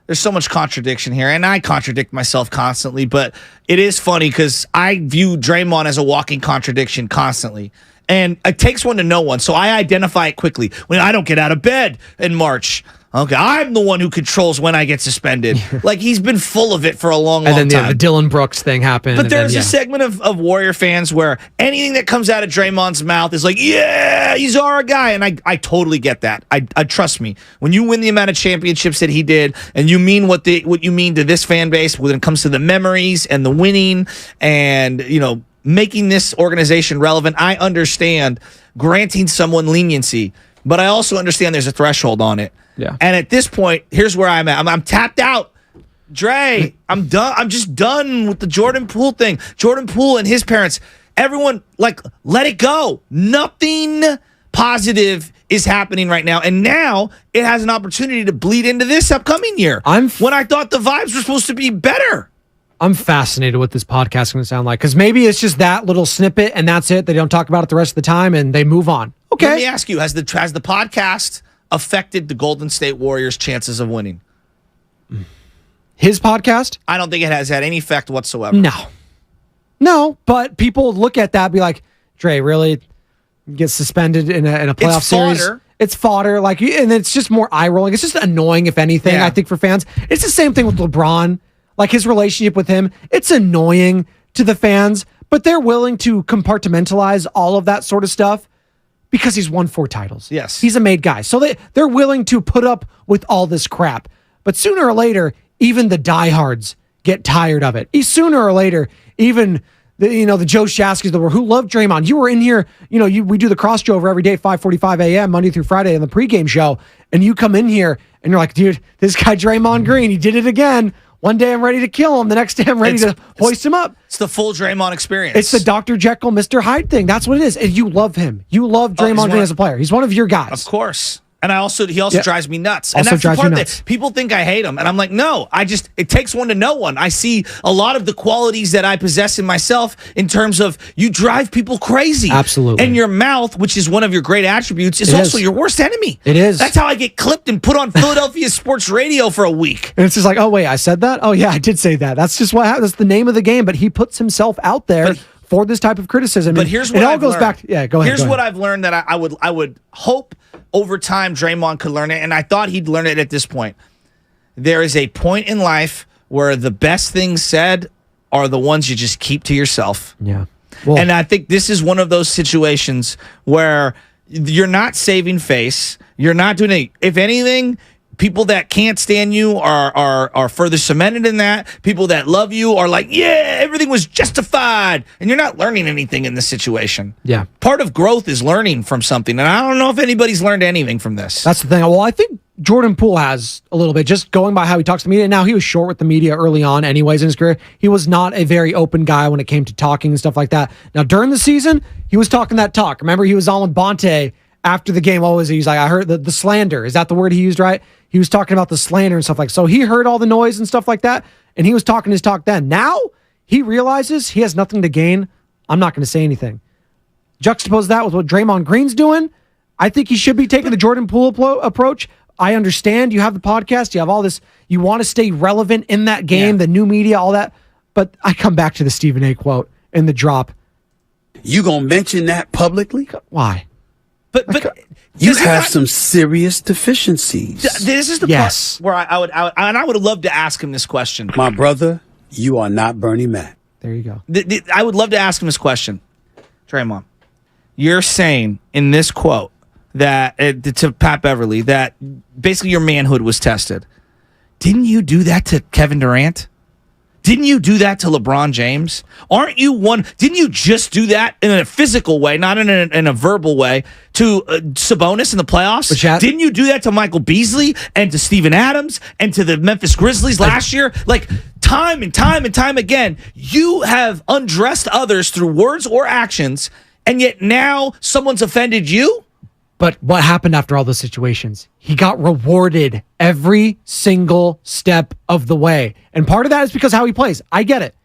there's so much contradiction here, and I contradict myself constantly, but it is funny because I view Draymond as a walking contradiction constantly. And it takes one to know one, so I identify it quickly. When I don't get out of bed in March, okay, I'm the one who controls when I get suspended. Like, he's been full of it for a long time. And then the Dylan Brooks thing happened. But there's a segment of Warrior fans where anything that comes out of Draymond's mouth is like, yeah, he's our guy. And I totally get that. I trust me. When you win the amount of championships that he did, and you mean what you mean to this fan base when it comes to the memories and the winning and, making this organization relevant, I understand granting someone leniency. But I also understand there's a threshold on it. Yeah. And at this point, here's where I'm at. I'm tapped out. Dre, I'm done. I'm just done with the Jordan Poole thing. Jordan Poole and his parents, everyone, let it go. Nothing positive is happening right now. And now it has an opportunity to bleed into this upcoming year. When I thought the vibes were supposed to be better. I'm fascinated what this podcast is going to sound like, because maybe it's just that little snippet and that's it. They don't talk about it the rest of the time and they move on. Okay. Let me ask you, has the podcast affected the Golden State Warriors' chances of winning? His podcast? I don't think it has had any effect whatsoever. No, but people look at that and be like, Dre, really? Get suspended in a playoff series? Fodder. It's fodder. And it's just more eye-rolling. It's just annoying, if anything, I think, for fans. It's the same thing with LeBron. His relationship with him, it's annoying to the fans, but they're willing to compartmentalize all of that sort of stuff because he's won 4 titles. Yes. He's a made guy. So they're willing to put up with all this crap. But sooner or later, even the diehards get tired of it. Sooner or later, even the Joe Shaskys of the world who love Draymond. You were in here, we do the cross Joe every day, 5:45 a.m. Monday through Friday in the pregame show, and you come in here and you're like, dude, this guy Draymond Green, he did it again. One day I'm ready to kill him. The next day I'm ready to hoist him up. It's the full Draymond experience. It's the Dr. Jekyll, Mr. Hyde thing. That's what it is. And you love him. You love Draymond Green as a player. He's one of your guys. Of course. And he also drives me nuts. And Also that's the drives part you that nuts. people think I hate him. And I'm like, no, it takes one to know one. I see a lot of the qualities that I possess in myself in terms of you drive people crazy. Absolutely. And your mouth, which is one of your great attributes, is It also is. your worst enemy. It is. That's how I get clipped and put on Philadelphia sports radio for a week. And it's just like, oh, wait, I said that? Oh, yeah, I did say that. That's just what happened. That's the name of the game. But he puts himself out there for this type of criticism. But And here's what it all I've goes learned. back. Yeah, go ahead. Here's what I've learned that I would hope over time Draymond could learn it, and I thought he'd learn it at this point. There is a point in life where the best things said are the ones you just keep to yourself. Yeah. And I think this is one of those situations where you're not saving face. You're not doing anything. If anything, people that can't stand you are further cemented in that. People that love you are like, yeah, everything was justified. And you're not learning anything in this situation. Yeah. Part of growth is learning from something. And I don't know if anybody's learned anything from this. That's the thing. Well, I think Jordan Poole has a little bit, just going by how he talks to media. Now, he was short with the media early on anyways in his career. He was not a very open guy when it came to talking and stuff like that. Now, during the season, he was talking that talk. Remember, he was on with Bonte after the game. What was he? He's like, I heard the slander. Is that the word he used, right? He was talking about the slander and stuff like that. So he heard all the noise and stuff like that, and he was talking his talk then. Now, he realizes he has nothing to gain. I'm not going to say anything. Juxtapose that with what Draymond Green's doing. I think he should be taking the Jordan Poole approach. I understand you have the podcast, you have all this, you want to stay relevant in that game, the new media, all that. But I come back to the Stephen A quote in the drop. You gonna mention that publicly? Why? But you have some serious deficiencies. This is the part where I would have loved to ask him this question. My brother, you are not Bernie Mac. There you go. I would love to ask him this question. Draymond, you're saying in this quote that to Pat Beverly that basically your manhood was tested. Didn't you do that to Kevin Durant? Didn't you do that to LeBron James? Aren't you one? Didn't you just do that in a physical way, not in a verbal way, to Sabonis in the playoffs? Didn't you do that to Michael Beasley and to Steven Adams and to the Memphis Grizzlies last year? Like time and time and time again, you have undressed others through words or actions, and yet now someone's offended you? But what happened after all those situations? He got rewarded every single step of the way. And part of that is because how he plays. I get it.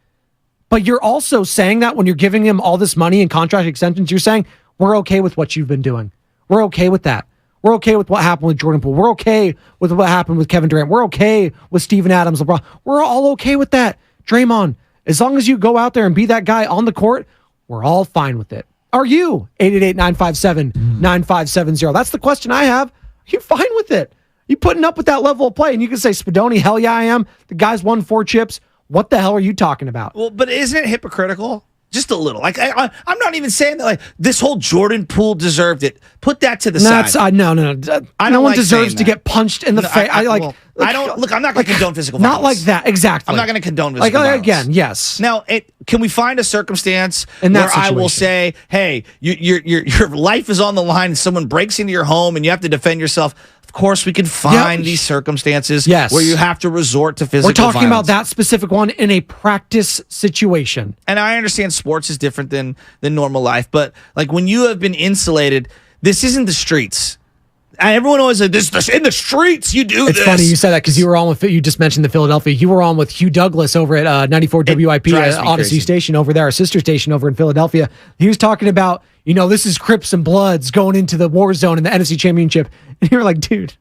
But you're also saying that when you're giving him all this money and contract extensions, you're saying, we're okay with what you've been doing. We're okay with that. We're okay with what happened with Jordan Poole. We're okay with what happened with Kevin Durant. We're okay with Steven Adams, LeBron. We're all okay with that. Draymond, as long as you go out there and be that guy on the court, we're all fine with it. Are you? 888-957-9570. That's the question I have. Are you fine with it? You putting up with that level of play? And you can say, Spadoni, hell yeah, I am. The guy's won 4 chips. What the hell are you talking about? Well, but isn't it hypocritical? Just a little. Like I'm not even saying that. Like this whole Jordan Poole deserved it. Put that to the side. No. No one deserves to get punched in the face. I don't. Look, I'm not going to condone physical violence. Not like that. Exactly. I'm not going to condone physical violence. Again, yes. Now, can we find a circumstance in that where I will say, hey, your life is on the line and someone breaks into your home and you have to defend yourself? Of course, we can find these circumstances where you have to resort to physical violence. We're talking about that specific one in a practice situation. And I understand sports is different than normal life, but like when you have been insulated, this isn't the streets. Everyone always said, "This in the streets. You do it's this." It's funny you said that because you were on with. You just mentioned the Philadelphia. You were on with Hugh Douglas over at 94 WIP Odyssey crazy. Station over there, our sister station over in Philadelphia. He was talking about, this is Crips and Bloods going into the war zone in the NFC Championship, and you were like, dude.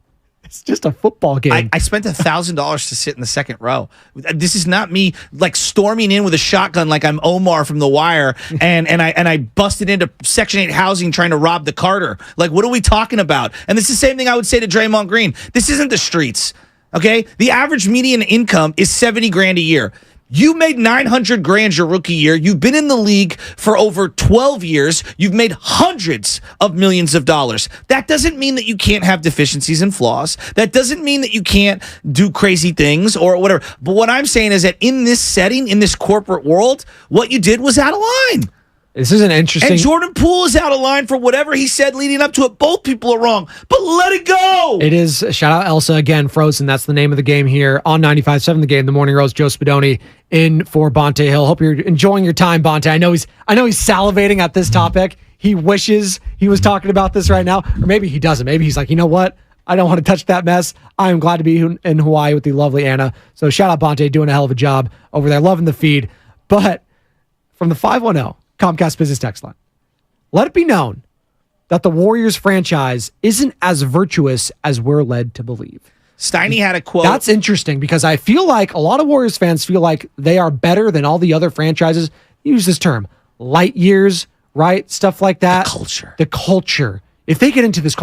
It's just a football game. I spent $1,000 to sit in the second row. This is not me like storming in with a shotgun like I'm Omar from The Wire and I busted into Section 8 housing trying to rob the Carter. Like, what are we talking about? And this is the same thing I would say to Draymond Green. This isn't the streets. Okay? The average median income is $70,000 a year. You made $900,000 your rookie year. You've been in the league for over 12 years. You've made hundreds of millions of dollars. That doesn't mean that you can't have deficiencies and flaws. That doesn't mean that you can't do crazy things or whatever. But what I'm saying is that in this setting, in this corporate world, what you did was out of line. This is an interesting. And Jordan Poole is out of line for whatever he said leading up to it. Both people are wrong, but let it go. It is. Shout out Elsa again, Frozen. That's the name of the game here on 95.7 The Game. The Morning Rose, Joe Spadoni in for Bonte Hill. Hope you're enjoying your time, Bonte. I know he's salivating at this topic. He wishes he was talking about this right now, or maybe he doesn't. Maybe he's like, you know what? I don't want to touch that mess. I am glad to be in Hawaii with the lovely Anna. So shout out Bonte, doing a hell of a job over there, loving the feed. But from the 510 Comcast Business Text Line, let it be known that the Warriors franchise isn't as virtuous as we're led to believe. Steiny had a quote. That's interesting because I feel like a lot of Warriors fans feel like they are better than all the other franchises. Use this term, light years, right? Stuff like that. The culture. If they get into this,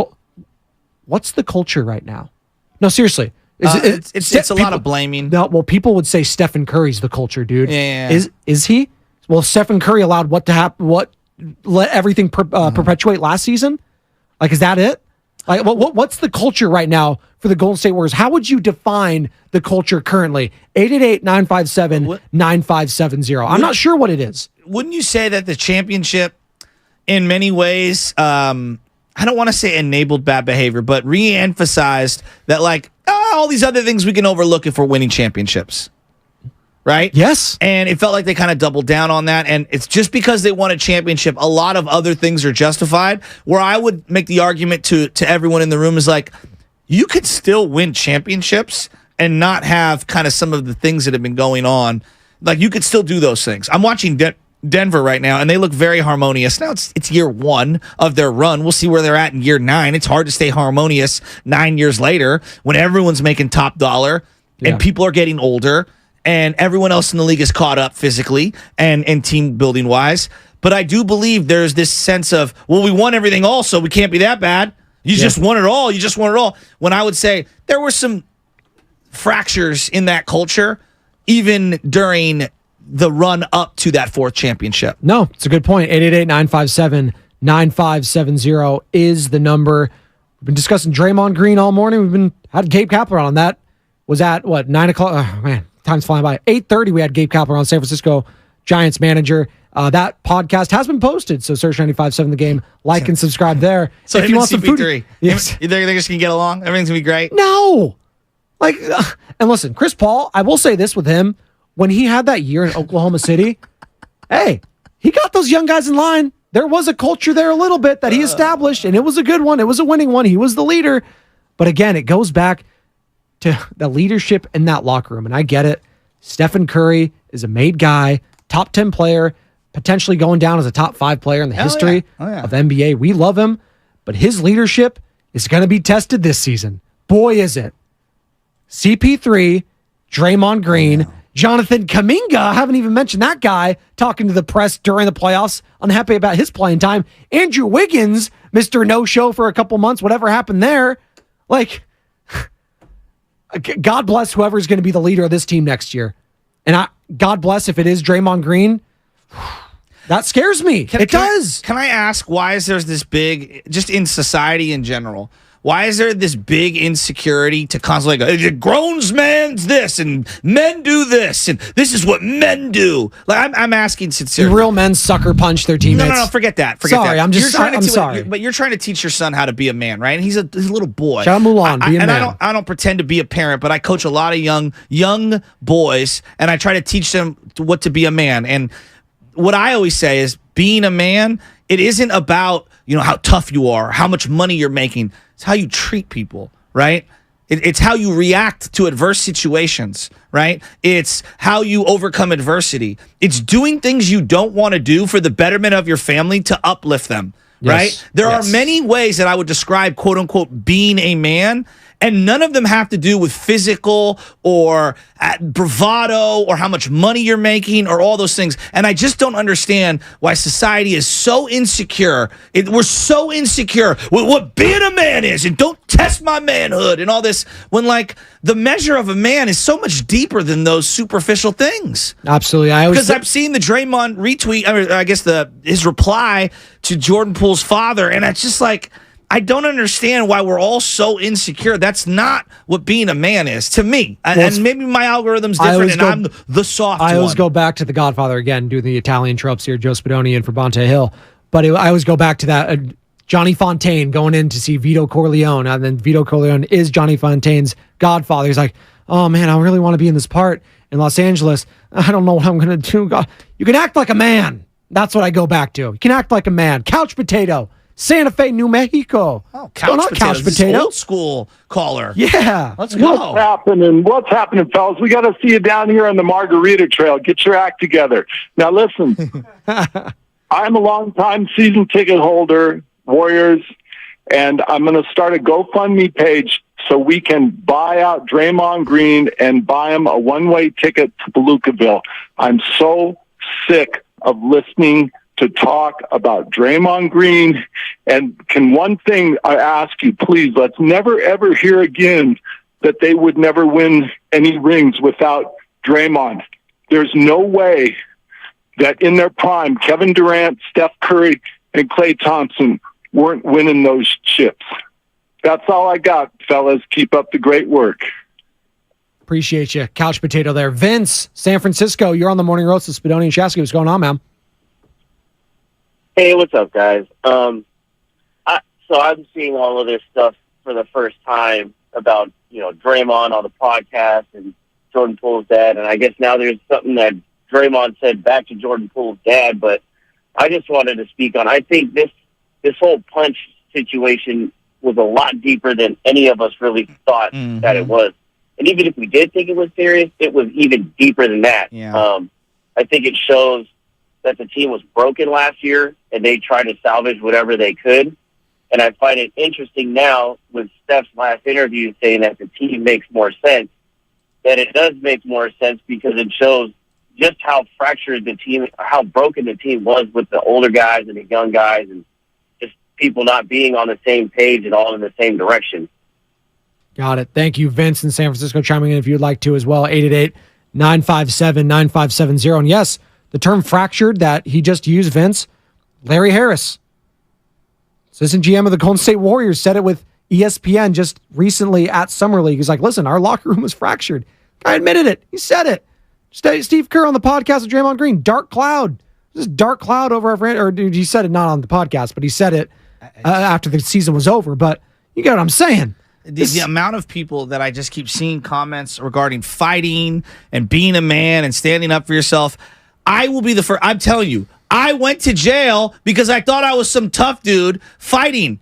what's the culture right now? No, seriously. It's a lot of blaming. No, well, people would say Stephen Curry's the culture, dude. Yeah. Is he? Well, Stephen Curry allowed what to happen? What let everything perpetuate last season? Like, is that it? Like, what's the culture right now for the Golden State Warriors? How would you define the culture currently? 888-957-9570. I'm not sure what it is. Wouldn't you say that the championship, in many ways, I don't want to say enabled bad behavior, but re-emphasized that, like, all these other things we can overlook if we're winning championships? Right? Yes. And it felt like they kind of doubled down on that. And it's just because they won a championship, a lot of other things are justified. Where I would make the argument to everyone in the room is like, you could still win championships and not have kind of some of the things that have been going on. Like, you could still do those things. I'm watching Denver right now, and they look very harmonious. Now it's year 1 of their run. We'll see where they're at in year 9. It's hard to stay harmonious 9 years later when everyone's making top dollar and people are getting older. And everyone else in the league is caught up physically and team building wise. But I do believe there's this sense of, well, we won everything all, so we can't be that bad. You just won it all. You just won it all. When I would say there were some fractures in that culture, even during the run up to that 4th championship. No, it's a good point. 888-957-9570 is the number. We've been discussing Draymond Green all morning. Had Gabe Kapler on that. Was at, 9 o'clock? Oh, man. Time's flying by. 8:30, we had Gabe Kapler on, San Francisco Giants manager. That podcast has been posted, so search 95.7 The Game, like and subscribe there. So if him you and want some CP3, yes. they're just gonna get along. Everything's gonna be great. No, and listen, Chris Paul. I will say this with him: when he had that year in Oklahoma City, hey, he got those young guys in line. There was a culture there a little bit that he established, and it was a good one. It was a winning one. He was the leader. But again, it goes back to the leadership in that locker room. And I get it. Stephen Curry is a made guy, top 10 player, potentially going down as a top 5 player in the history of NBA. We love him, but his leadership is going to be tested this season. Boy, is it. CP3, Draymond Green, Jonathan Kuminga, I haven't even mentioned that guy, talking to the press during the playoffs, unhappy about his playing time. Andrew Wiggins, Mr. No-Show for a couple months, whatever happened there. Like, God bless whoever's going to be the leader of this team next year. And God bless if it is Draymond Green. That scares me. It does. Can I ask, why is there this big, just in society in general, why is there this big insecurity to constantly go, grown man's this, and men do this, and this is what men do? Like, I'm asking sincerely. Real men sucker punch their teamites. No, forget that. Sorry, I'm sorry. But you're trying to teach your son how to be a man, right? And he's a little boy. Shout out Mulan, be a man. I don't pretend to be a parent, but I coach a lot of young boys, and I try to teach them what to be a man. And what I always say is, being a man, it isn't about how tough you are, how much money you're making. It's how you treat people, right? It's how you react to adverse situations, right? It's how you overcome adversity. It's doing things you don't want to do for the betterment of your family to uplift them, right? There are many ways that I would describe, quote unquote, being a man, and none of them have to do with physical or bravado or how much money you're making or all those things. And I just don't understand why society is so insecure. We're so insecure with what being a man is. And don't test my manhood and all this, when like the measure of a man is so much deeper than those superficial things. Absolutely. Because I've seen the Draymond retweet, I guess his reply to Jordan Poole's father, and it's just like, I don't understand why we're all so insecure. That's not what being a man is to me. And maybe my algorithm's different, and I'm the soft one. I always go back to The Godfather again, doing the Italian tropes here, Joe Spadoni and for Bonte Hill. But I always go back to that Johnny Fontaine going in to see Vito Corleone, and then Vito Corleone is Johnny Fontaine's godfather. He's like, oh man, I really want to be in this part in Los Angeles. I don't know what I'm going to do. God, you can act like a man. That's what I go back to. You can act like a man. Couch potato. Santa Fe, New Mexico. Oh, couch potato. Old school caller. Yeah. Let's go. What's happening, fellas? We got to see you down here on the Margarita Trail. Get your act together. Now, listen, I'm a long-time season ticket holder, Warriors, and I'm going to start a GoFundMe page so we can buy out Draymond Green and buy him a one-way ticket to Palookaville. I'm so sick of listening to talk about Draymond Green. And can one thing I ask you, please, let's never, ever hear again that they would never win any rings without Draymond. There's no way that in their prime, Kevin Durant, Steph Curry, and Klay Thompson weren't winning those chips. That's all I got, fellas. Keep up the great work. Appreciate you. Couch potato there. Vince, San Francisco, you're on the Morning Roast with Spadoni and Shasky. What's going on, man? Hey, what's up, guys? So I'm seeing all of this stuff for the first time about, Draymond on the podcast and Jordan Poole's dad. And I guess now there's something that Draymond said back to Jordan Poole's dad, but I just wanted to speak on, I think this whole punch situation was a lot deeper than any of us really thought that it was. And even if we did think it was serious, it was even deeper than that. Yeah. I think it shows that the team was broken last year, and they tried to salvage whatever they could. And I find it interesting now with Steph's last interview saying that the team makes more sense, that it does make more sense because it shows just how fractured the team, how broken the team was with the older guys and the young guys and just people not being on the same page and all in the same direction. Got it. Thank you, Vince in San Francisco, chiming in if you'd like to as well. 888-957-9570. And yes, the term fractured that he just used, Vince, Larry Harris, assistant GM of the Golden State Warriors, said it with ESPN just recently at Summer League. He's like, listen, our locker room was fractured. Guy admitted it. He said it. Steve Kerr on the podcast with Draymond Green, dark cloud. This dark cloud over our friend, or dude, he said it not on the podcast, but he said it after the season was over. But you get what I'm saying. The amount of people that I just keep seeing comments regarding fighting and being a man and standing up for yourself. I will be the first. I'm telling you, I went to jail because I thought I was some tough dude fighting.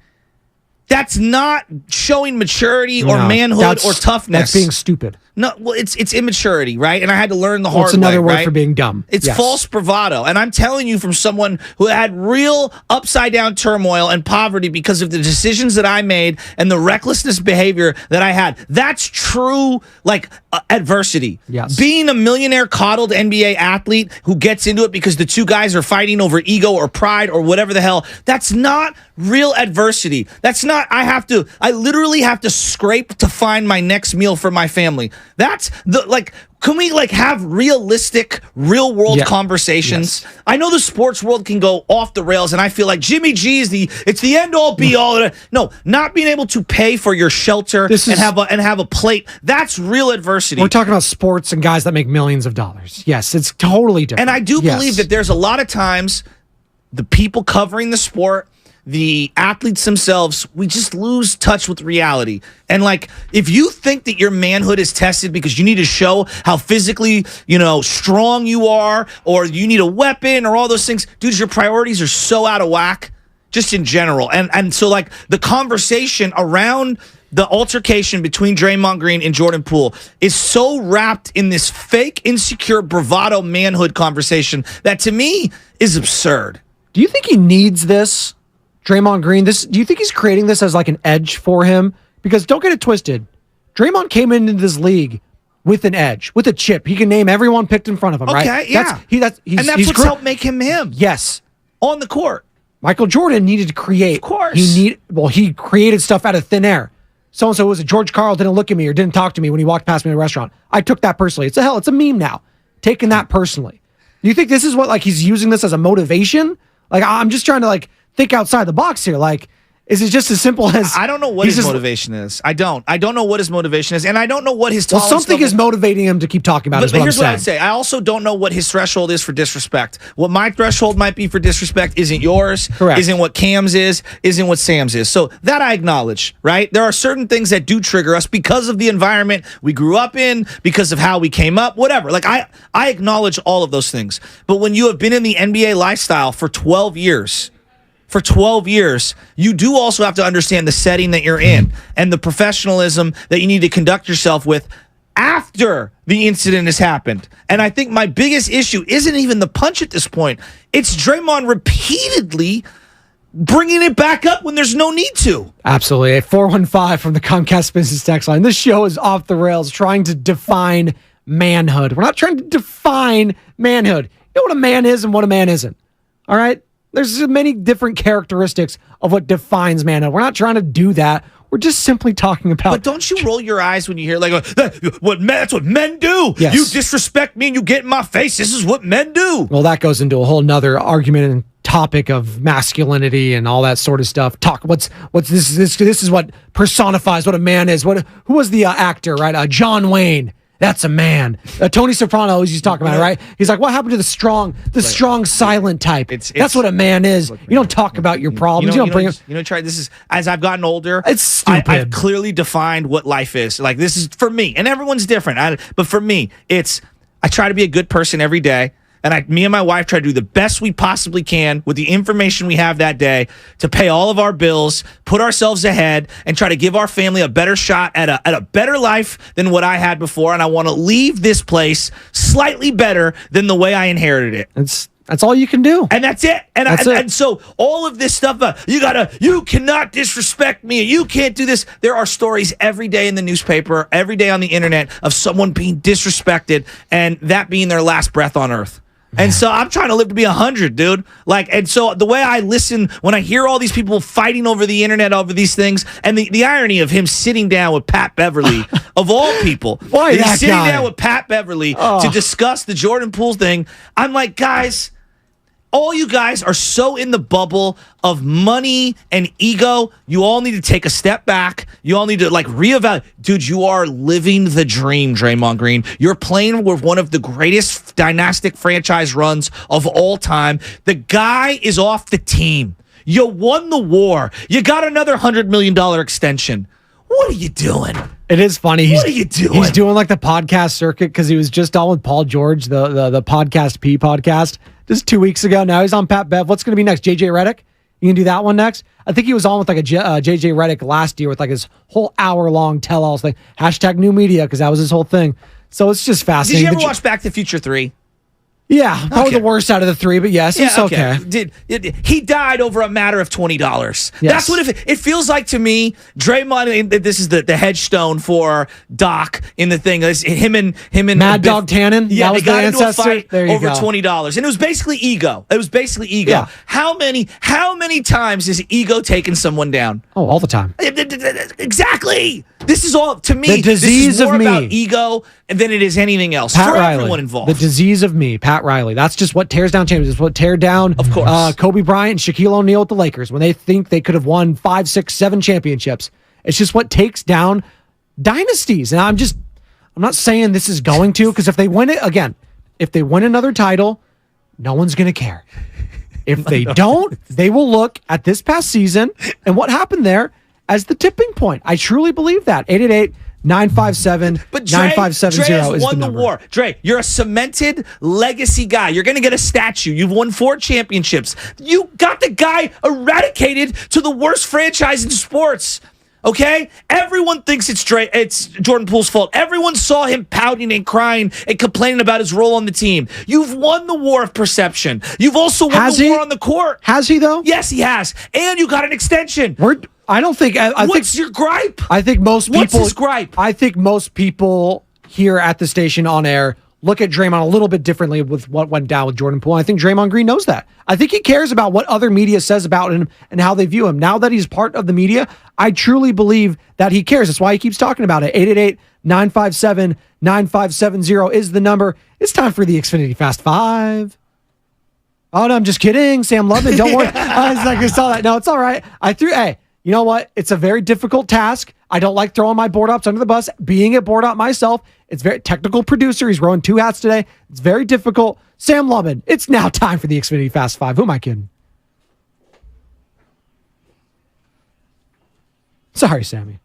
That's not showing maturity or manhood or toughness. That's being stupid. No, well, it's immaturity, right? And I had to learn the hard way. It's another word right? for being dumb. It's false bravado. And I'm telling you from someone who had real upside-down turmoil and poverty because of the decisions that I made and the recklessness behavior that I had. That's true, adversity. Yes. Being a millionaire coddled NBA athlete who gets into it because the two guys are fighting over ego or pride or whatever the hell, that's not real adversity. That's not, I literally have to scrape to find my next meal for my family. That's can we have realistic, real world conversations? Yes. I know the sports world can go off the rails, and I feel like Jimmy G is the end all be all. No, not being able to pay for your shelter and have a plate. That's real adversity. We're talking about sports and guys that make millions of dollars. Yes, it's totally different. And I do believe that there's a lot of times the people covering the sport, the athletes themselves, we just lose touch with reality. And if you think that your manhood is tested because you need to show how physically, strong you are, or you need a weapon or all those things, dude, your priorities are so out of whack just in general. And so the conversation around the altercation between Draymond Green and Jordan Poole is so wrapped in this fake, insecure, bravado manhood conversation that to me is absurd. Do you think he needs this? Draymond Green, do you think he's creating this as an edge for him? Because don't get it twisted. Draymond came into this league with an edge, with a chip. He can name everyone picked in front of him, right? Okay, yeah. That's what's helped make him him. Yes. On the court. Michael Jordan needed to create. Of course. He created stuff out of thin air. so-and-so was it George Karl didn't look at me or didn't talk to me when he walked past me in a restaurant. I took that personally. It's a meme now. Taking that personally. Do you think this is what, like, he's using this as a motivation? Like, I'm just trying to, like, think outside the box here. Like, is it just as simple as... I don't know what his motivation is. I don't know what his motivation is, and I don't know what his tolerance... Well, something is motivating him to keep talking about it. But here's what I'd say. I also don't know what his threshold is for disrespect. What my threshold might be for disrespect isn't yours, Correct. Isn't what Cam's is, isn't what Sam's is. So that I acknowledge, right? There are certain things that do trigger us because of the environment we grew up in, because of how we came up, whatever. Like, I acknowledge all of those things. But when you have been in the NBA lifestyle for 12 years... you do also have to understand the setting that you're in and the professionalism that you need to conduct yourself with after the incident has happened. And I think my biggest issue isn't even the punch at this point. It's Draymond repeatedly bringing it back up when there's no need to. Absolutely. A 415 from the Comcast Business Text line. This show is off the rails, trying to define manhood. We're not trying to define manhood. You know what a man is and what a man isn't. All right? There's many different characteristics of what defines manhood. We're not trying to do that. We're just simply talking about... But don't you roll your eyes when you hear, like, that's what men do. Yes. You disrespect me and you get in my face. This is what men do. Well, that goes into a whole nother argument and topic of masculinity and all that sort of stuff. What's this? This is what personifies what a man is. Who was the actor, right? John Wayne. That's a man. Tony Soprano always used to talk about it, right? He's like, what happened to the strong silent type? That's what a man is. You don't talk about your problems. You don't bring up... Trey, this is, as I've gotten older, it's stupid. I've clearly defined what life is. Like, this is for me, and everyone's different. But for me, I try to be a good person every day. And me and my wife try to do the best we possibly can with the information we have that day to pay all of our bills, put ourselves ahead, and try to give our family a better shot at a better life than what I had before. And I want to leave this place slightly better than the way I inherited it. That's all you can do. And that's it. And so all of this stuff, you cannot disrespect me. You can't do this. There are stories every day in the newspaper, every day on the internet of someone being disrespected and that being their last breath on earth. And so I'm trying to live to be 100, dude. Like, and so the way I listen when I hear all these people fighting over the internet over these things, and the irony of him sitting down with Pat Beverly, of all people, why he's that sitting guy? down with Pat Beverly to discuss the Jordan Poole thing. I'm like, guys, all you guys are so in the bubble of money and ego. You all need to take a step back. You all need to, like, reevaluate. Dude, you are living the dream, Draymond Green. You're playing with one of the greatest dynastic franchise runs of all time. The guy is off the team. You won the war. You got another $100 million extension. What are you doing? It is funny. What are you doing? He's doing like the podcast circuit because he was just on with Paul George, the Podcast P podcast, just 2 weeks ago. Now he's on Pat Bev. What's going to be next? JJ Redick? You can do that one next? I think he was on with like a JJ Redick last year with like his whole hour-long tell-all thing. # new media, because that was his whole thing. So it's just fascinating. Did you ever watch Back to the Future 3? Yeah, probably the worst out of the three, but yes, it's okay. He died over a matter of $20. Yes. That's what it feels like to me. Draymond, this is the headstone for Doc in the thing. It's him and Mad Dog Tannen. Yeah, that was they got the into a ancestor. fight There you over go. $20, and it was basically ego. Yeah. How many times is ego taking someone down? Oh, all the time. Exactly. This is all, to me, The disease this is more of me. about ego than it is anything else Pat for Riley, everyone involved. the disease of me, Pat Riley. That's just what tears down champions. It's what tear down, of course, Kobe Bryant and Shaquille O'Neal with the Lakers when they think they could have won 5, 6, 7 championships. It's just what takes down dynasties. And I'm not saying this is going to, because if they win another title, no one's going to care. If they don't, they will look at this past season and what happened there as the tipping point. I truly believe that. 888-957-9570 Dre has is won the the number. war. Dre, you're a cemented legacy guy. You're going to get a statue. You've won 4 championships. You got the guy eradicated to the worst franchise in sports. Okay? Everyone thinks it's Jordan Poole's fault. Everyone saw him pouting and crying and complaining about his role on the team. You've won the war of perception. You've also won the war on the court. Has he, though? Yes, he has. And you got an extension. I don't think... What's your gripe? I think most people... What's his gripe? I think most people here at the station on air look at Draymond a little bit differently with what went down with Jordan Poole. And I think Draymond Green knows that. I think he cares about what other media says about him and how they view him. Now that he's part of the media, I truly believe that he cares. That's why he keeps talking about it. 888-957-9570 is the number. It's time for the Xfinity Fast 5. Oh, no, I'm just kidding. Sam Lubman, don't worry. I saw that. No, it's all right. Hey, you know what? It's a very difficult task. I don't like throwing my board ops under the bus. Being a board op myself, it's very technical producer. He's wearing 2 hats today. It's very difficult. Sam Lubman, it's now time for the Xfinity Fast 5. Who am I kidding? Sorry, Sammy.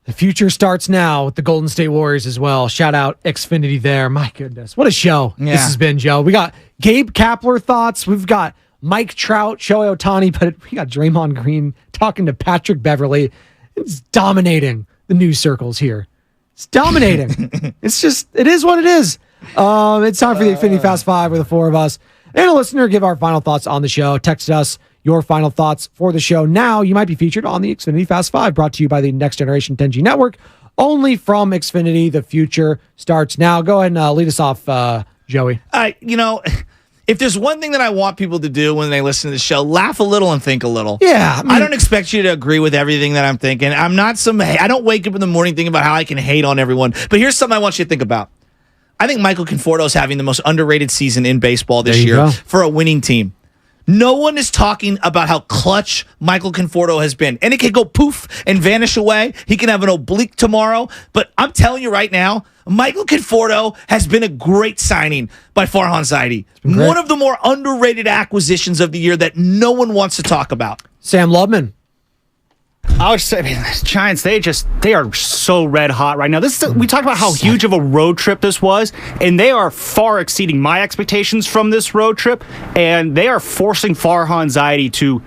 The future starts now with the Golden State Warriors as well. Shout out Xfinity there. My goodness. What a show this has been, Joe. We got Gabe Kapler thoughts. We've got Mike Trout, Shohei Ohtani, but we got Draymond Green talking to Patrick Beverley. It's dominating the news circles here. It's dominating. It is what it is. It's time for the Xfinity Fast 5 with the 4 of us. And a listener, give our final thoughts on the show. Text us your final thoughts for the show now. You might be featured on the Xfinity Fast 5, brought to you by the Next Generation 10G Network. Only from Xfinity, the future starts now. Go ahead and lead us off, Joey. If there's one thing that I want people to do when they listen to the show, laugh a little and think a little. Yeah. I don't expect you to agree with everything that I'm thinking. I don't wake up in the morning thinking about how I can hate on everyone. But here's something I want you to think about. I think Michael Conforto is having the most underrated season in baseball this year for a winning team. No one is talking about how clutch Michael Conforto has been. And it can go poof and vanish away. He can have an oblique tomorrow. But I'm telling you right now, Michael Conforto has been a great signing by Farhan Zaidi. One of the more underrated acquisitions of the year that no one wants to talk about. Sam Lubman. I would say, Giants, they are so red hot right now. We talked about how huge of a road trip this was, and they are far exceeding my expectations from this road trip, and they are forcing Farhan Zaidi to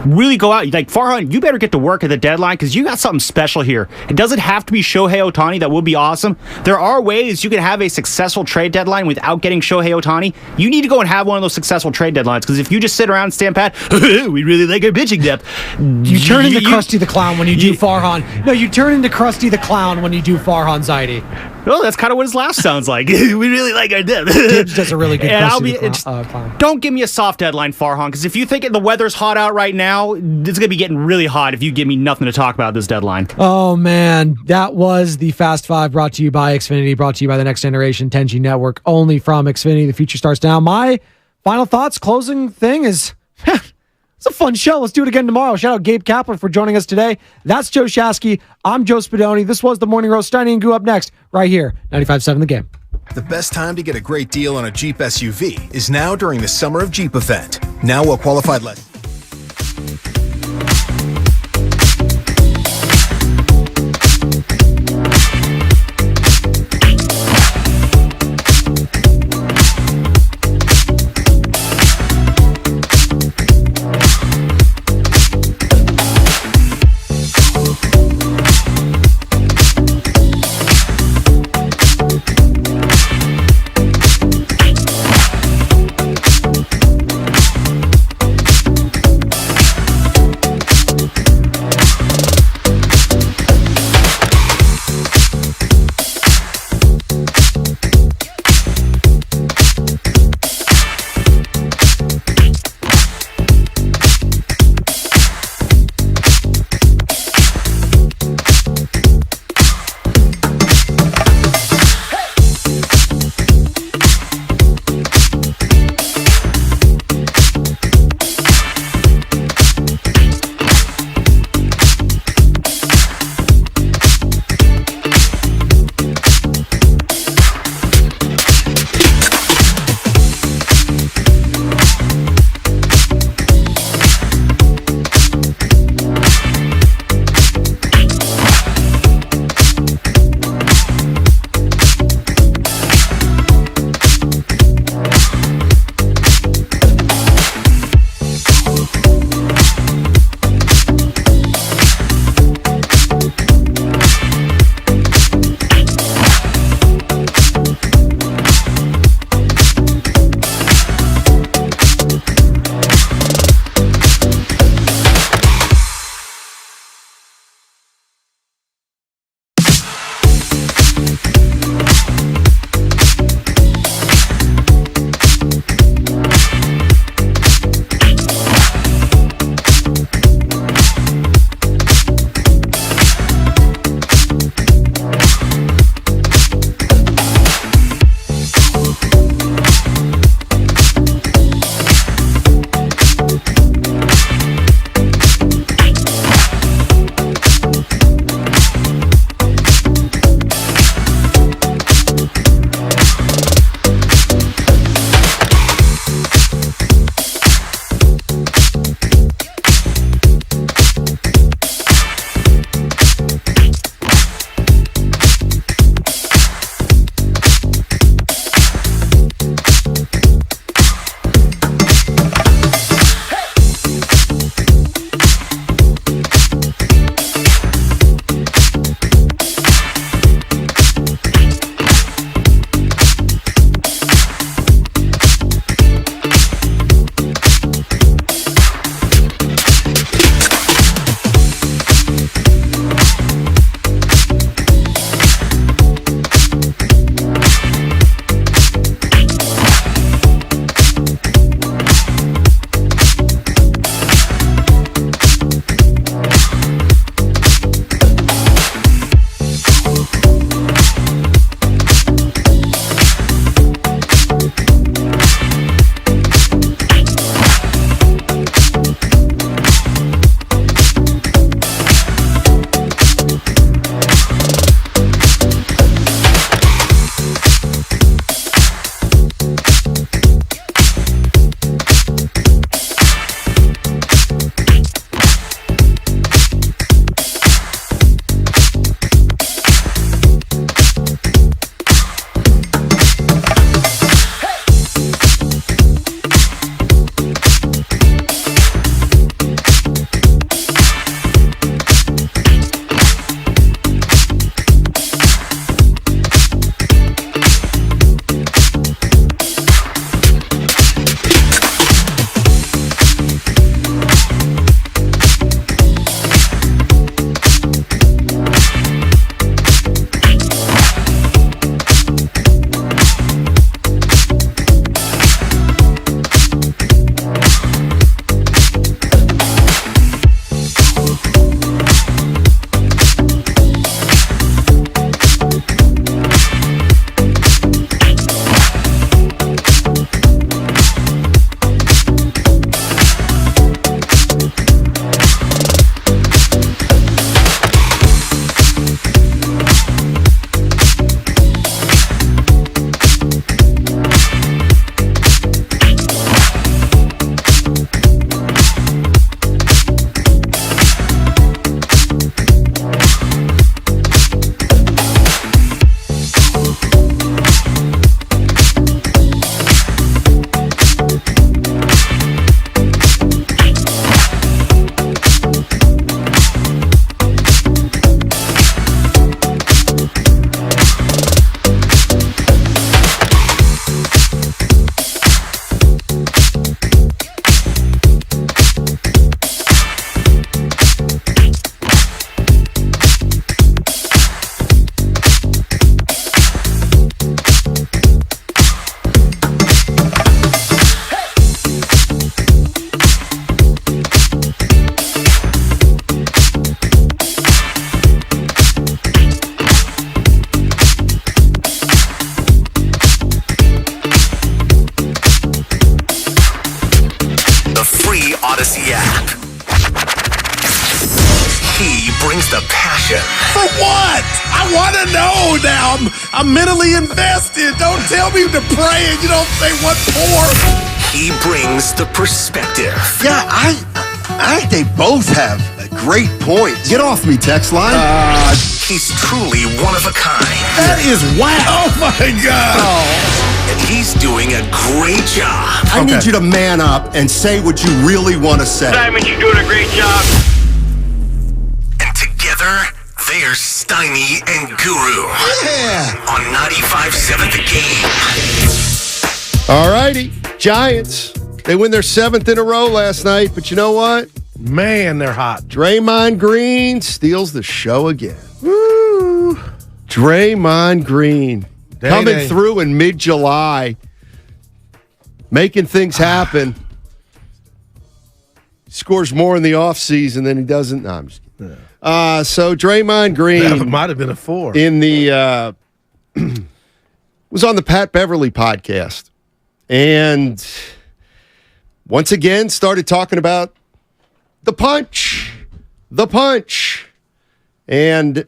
really go out. Like, Farhan, you better get to work at the deadline because you got something special here. It doesn't have to be Shohei Ohtani. That would be awesome. There are ways you can have a successful trade deadline without getting Shohei Ohtani. You need to go and have one of those successful trade deadlines because if you just sit around and stand pat, we really like our pitching depth. You turn into Krusty the Clown when you do Farhan. No, you turn into Krusty the Clown when you do Farhan Zaidi. Well, that's kind of what his laugh sounds like. We really like our depth. Tibbs does a really good Clown. Don't give me a soft deadline, Farhan, because if you think the weather's hot out right now, it's going to be getting really hot if you give me nothing to talk about this deadline. Oh, man. That was the Fast 5 brought to you by Xfinity, brought to you by the Next Generation 10G Network, only from Xfinity. The future starts now. My final thoughts, closing thing is... It's a fun show. Let's do it again tomorrow. Shout out Gabe Kapler for joining us today. That's Joe Shasky. I'm Joe Spadoni. This was the Morning Roast. Steiny and Goo up next, right here, 95.7 The Game. The best time to get a great deal on a Jeep SUV is now during the Summer of Jeep event. Now while qualified question. For what? I want to know now. I'm mentally invested. Don't tell me to pray and you don't say what for. He brings the perspective. Yeah, I think they both have great points. Get off me, text line. He's truly one of a kind. That is whack. Oh, my God. And he's doing a great job. I need you to man up and say what you really want to say. Simon, you're doing a great job. And together, they're Steiny and Guru. Yeah. On 95.7 The Game. All righty. Giants. They win their 7th in a row last night, but you know what? Man, they're hot. Draymond Green steals the show again. Woo! Draymond Green coming through in mid-July, making things happen. Scores more in the offseason than he doesn't. No, I'm just kidding. So Draymond Green. That might have been a 4. In the was on the Pat Beverly podcast. And once again started talking about the punch. And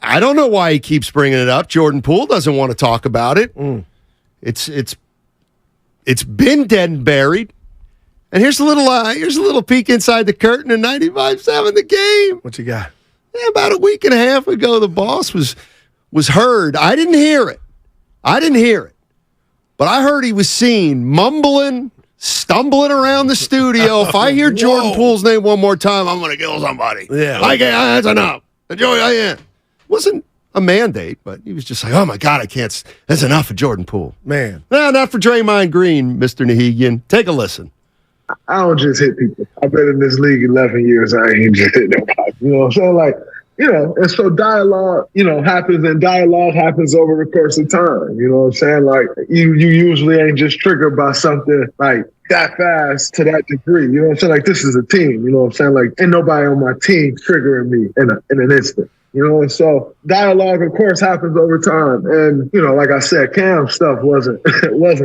I don't know why he keeps bringing it up. Jordan Poole doesn't want to talk about it. It's been dead and buried. And here's a little peek inside the curtain in 95.7 The Game. What you got? Yeah, about a week and a half ago, the boss was heard. I didn't hear it. But I heard he was seen mumbling, stumbling around the studio. If I hear Jordan Poole's name one more time, I'm going to kill somebody. Yeah. That's enough. Wasn't a mandate, but he was just like, oh, my God, I can't. That's enough of Jordan Poole. Man. No, not for Draymond Green, Mr. Nahigian. Take a listen. I don't just hit people. I've been in this league 11 years. I ain't just hit nobody. You know what I'm saying? Like, you know, and so dialogue, you know, happens, and dialogue happens over the course of time. You know what I'm saying? Like, you usually ain't just triggered by something like that fast to that degree. You know what I'm saying? Like, this is a team. You know what I'm saying? Like, ain't nobody on my team triggering me in an instant. You know, and so dialogue, of course, happens over time. And, you know, like I said, Cam's stuff wasn't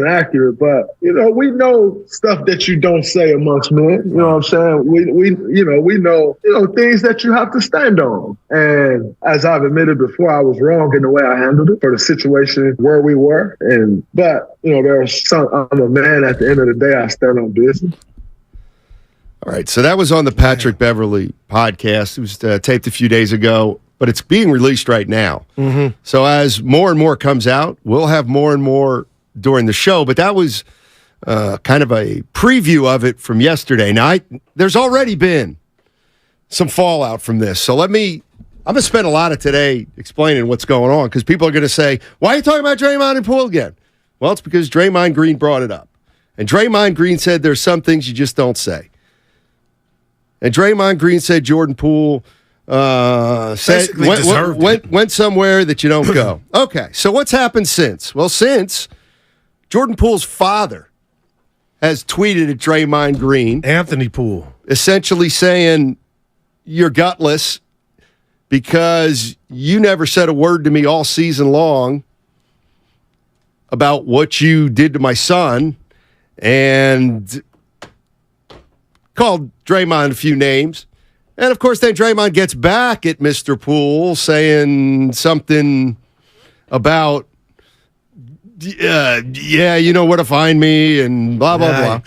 accurate, but, you know, we know stuff that you don't say amongst men. You know what I'm saying? We know things that you have to stand on. And as I've admitted before, I was wrong in the way I handled it for the situation where we were. But, you know, I'm a man at the end of the day, I stand on business. All right, so that was on the Patrick Beverly podcast. It was taped a few days ago, but it's being released right now. Mm-hmm. So as more and more comes out, we'll have more and more during the show. But that was kind of a preview of it from yesterday. Now, there's already been some fallout from this. So I'm going to spend a lot of today explaining what's going on because people are going to say, why are you talking about Draymond and Poole again? Well, it's because Draymond Green brought it up. And Draymond Green said there's some things you just don't say. And Draymond Green said Jordan Poole went somewhere that you don't go. Okay, so what's happened since? Well, since Jordan Poole's father has tweeted at Draymond Green. Anthony Poole. Essentially saying, you're gutless because you never said a word to me all season long about what you did to my son, and called Draymond a few names. And, of course, then Draymond gets back at Mr. Poole saying something about, yeah, you know where to find me and blah, blah, blah.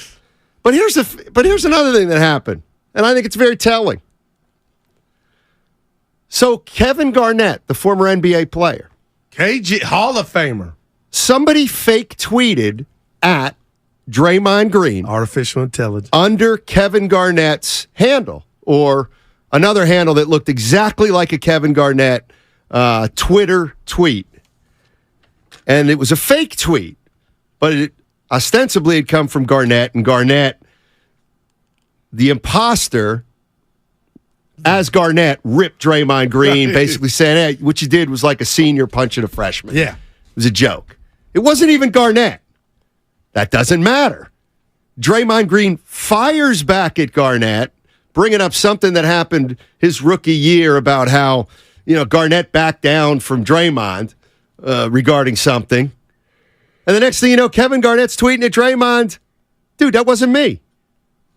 But here's another thing that happened, and I think it's very telling. So Kevin Garnett, the former NBA player. KG, Hall of Famer. Somebody fake tweeted at Draymond Green. Artificial intelligence. Under Kevin Garnett's handle, or another handle that looked exactly like a Kevin Garnett Twitter tweet. And it was a fake tweet, but it ostensibly had come from Garnett, and Garnett, the imposter, as Garnett, ripped Draymond Green, basically saying, hey, what you did was like a senior punching a freshman. Yeah. It was a joke. It wasn't even Garnett. That doesn't matter. Draymond Green fires back at Garnett, bringing up something that happened his rookie year about how, Garnett backed down from Draymond regarding something. And the next thing you know, Kevin Garnett's tweeting at Draymond, dude, that wasn't me.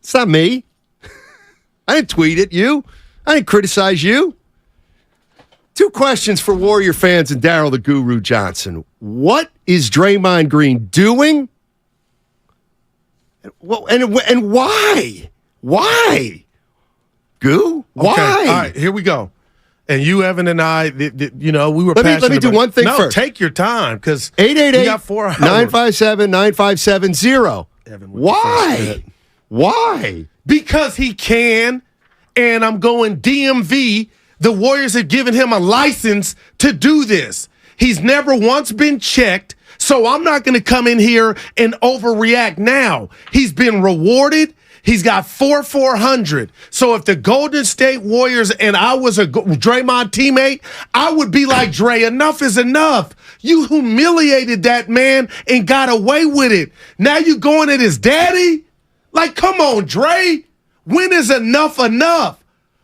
It's not me. I didn't tweet at you. I didn't criticize you. Two questions for Warrior fans and Daryl the Guru Johnson. What is Draymond Green doing? Well, and why? Why? Goo? Why? Okay. All right, here we go. And you, Evan, and I, we were passionate. Let me do one thing first. Take your time, because 888-957-9570. Why? Why? Because he can, and I'm going DMV. The Warriors have given him a license to do this. He's never once been checked, so I'm not going to come in here and overreact now. He's been rewarded. He's got 400. So if the Golden State Warriors and I was a Draymond teammate, I would be like, Dre, enough is enough. You humiliated that man and got away with it. Now you going at his daddy? Like, come on, Dre. When is enough enough?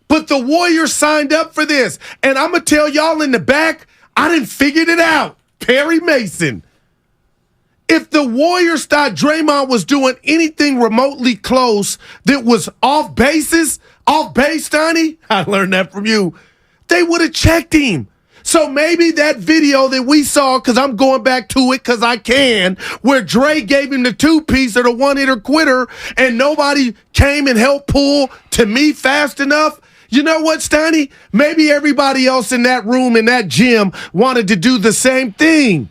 But the Warriors signed up for this. And I'm going to tell y'all in the back, I done figured it out. Perry Mason. If the Warriors thought Draymond was doing anything remotely close that was off base, Steiny, I learned that from you, they would have checked him. So maybe that video that we saw, because I'm going back to it because I can, where Dre gave him the 2-piece or the one-hitter quitter and nobody came and helped Poole to me fast enough. You know what, Steiny? Maybe everybody else in that room, in that gym, wanted to do the same thing.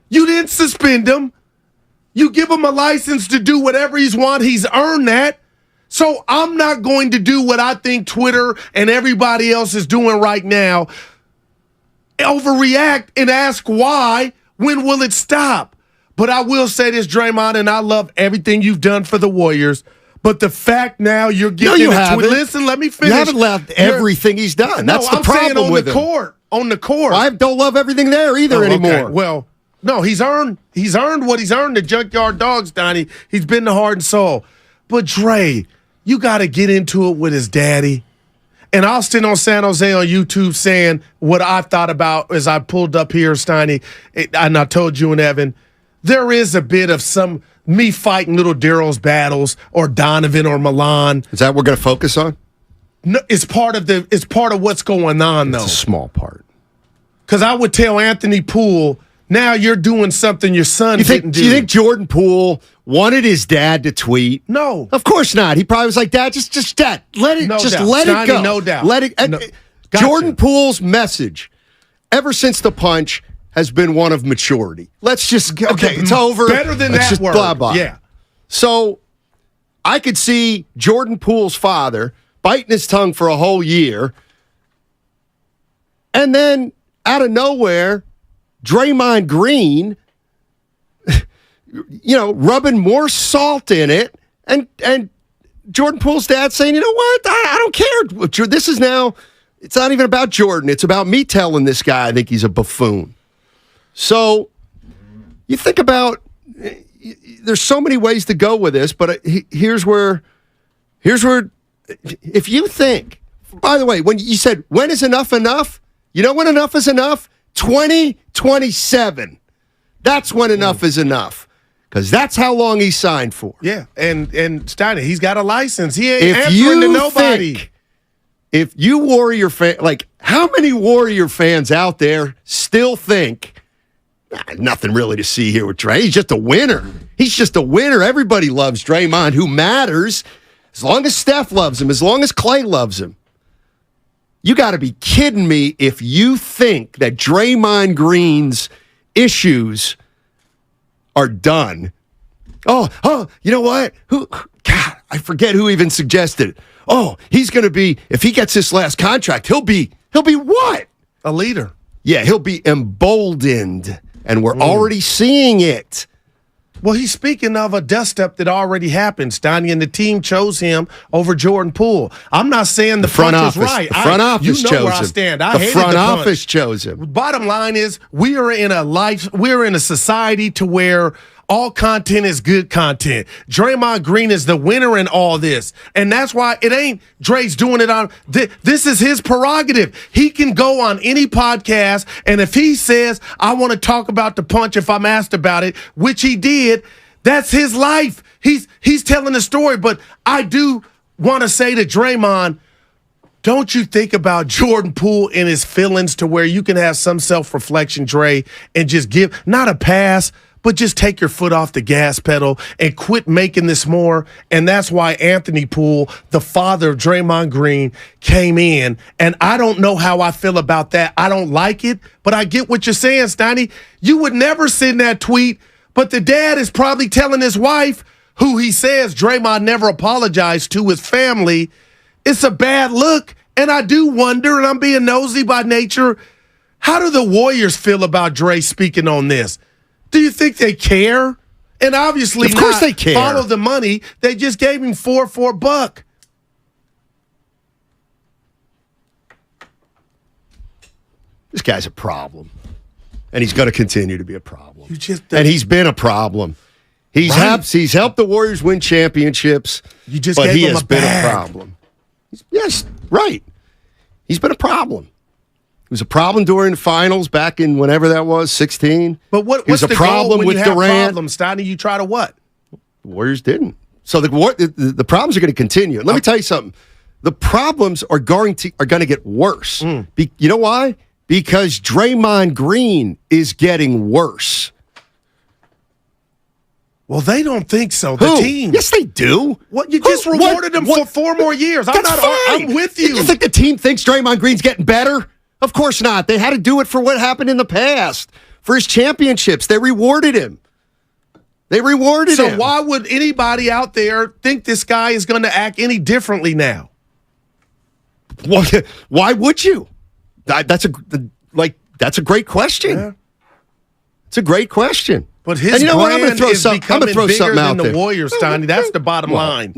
You didn't suspend him. You give him a license to do whatever he's want. He's earned that. So I'm not going to do what I think Twitter and everybody else is doing right now. Overreact and ask why. When will it stop? But I will say this, Draymond, and I love everything you've done for the Warriors. But the fact now you're getting listen, let me finish. You haven't loved everything he's done. That's the problem with him. On the court. Well, I don't love everything there either anymore. Okay. Well, no, he's earned what he's earned. The Junkyard Dogs, Donnie. He's been the heart and soul. But Dre, you got to get into it with his daddy. And I'll stand on San Jose on YouTube saying what I thought about as I pulled up here, Steiny, and I told you and Evan, there is a bit of me fighting little Daryl's battles or Donovan or Milan. Is that what we're going to focus on? No, it's part of what's going on, though. It's a small part. Because I would tell Anthony Poole, now you're doing something your son didn't do. Do you think Jordan Poole wanted his dad to tweet? No. Of course not. He probably was like, Dad, just Dad, let it go. No doubt. Let it Gotcha. Jordan Poole's message, ever since the punch, has been one of maturity. Let's just it's over. Better than that word. Blah, blah. Yeah. So I could see Jordan Poole's father biting his tongue for a whole year, and then out of nowhere, Draymond Green, rubbing more salt in it, and Jordan Poole's dad saying, you know what, I don't care. This is now, it's not even about Jordan. It's about me telling this guy I think he's a buffoon. So you think about, there's so many ways to go with this, but here's where, if you think, by the way, when you said, when is enough enough? You know when enough is enough? 2027. That's when enough is enough. Because that's how long he signed for. Yeah, and Steiner, he's got a license. He ain't answering to nobody. If you Warrior fan, like how many Warrior fans out there still think, nothing really to see here with Dre. He's just a winner. He's just a winner. Everybody loves Draymond. Who matters? As long as Steph loves him, as long as Clay loves him. You got to be kidding me if you think that Draymond Green's issues are done. Oh, you know what? God, I forget who even suggested it. Oh, he's going to be, if he gets this last contract, he'll be what? A leader. Yeah, he'll be emboldened, and we're already seeing it. Well, he's speaking of a dust-up that already happened, Steiny, and the team chose him over Jordan Poole. I'm not saying the front office is right. The front office chose him. You know where I stand. I hated the front office chose him. Bottom line is, we're in a society to where all content is good content. Draymond Green is the winner in all this. And that's why it ain't Dre's doing it on. This is his prerogative. He can go on any podcast, and if he says, I want to talk about the punch if I'm asked about it, which he did, that's his life. He's telling the story. But I do want to say to Draymond, don't you think about Jordan Poole and his feelings to where you can have some self-reflection, Dre, and just give not a pass, but just take your foot off the gas pedal and quit making this more. And that's why Anthony Poole, the father of Draymond Green, came in. And I don't know how I feel about that. I don't like it, but I get what you're saying, Steiny. You would never send that tweet, but the dad is probably telling his wife, who he says Draymond never apologized to his family, it's a bad look. And I do wonder, and I'm being nosy by nature, how do the Warriors feel about Dre speaking on this? Do you think they care? And obviously, of course they care. Follow the money. They just gave him $4 for a buck. This guy's a problem, and he's going to continue to be a problem. And he's been a problem. He's helped the Warriors win championships. You just but gave he him has a been bag. a problem. Yes, right. He's been a problem. It was a problem during the finals back in whenever that was, 16. But what's the problem when with you have Durant? Problems, Steiny, you try to what? The Warriors didn't. So the problems are going to continue. Let me tell you something. The problems are going to get worse. You know why? Because Draymond Green is getting worse. Well, they don't think so. Who? The team. Yes, they do. What? You just rewarded him for 4 more years. I'm with you. You think the team thinks Draymond Green's getting better? Of course not. They had to do it for what happened in the past. For his championships, they rewarded him. him. So why would anybody out there think this guy is going to act any differently now? Why would you? That's a great question. Yeah. It's a great question. But his brand is becoming bigger than the Warriors, Steiny. That's the bottom line.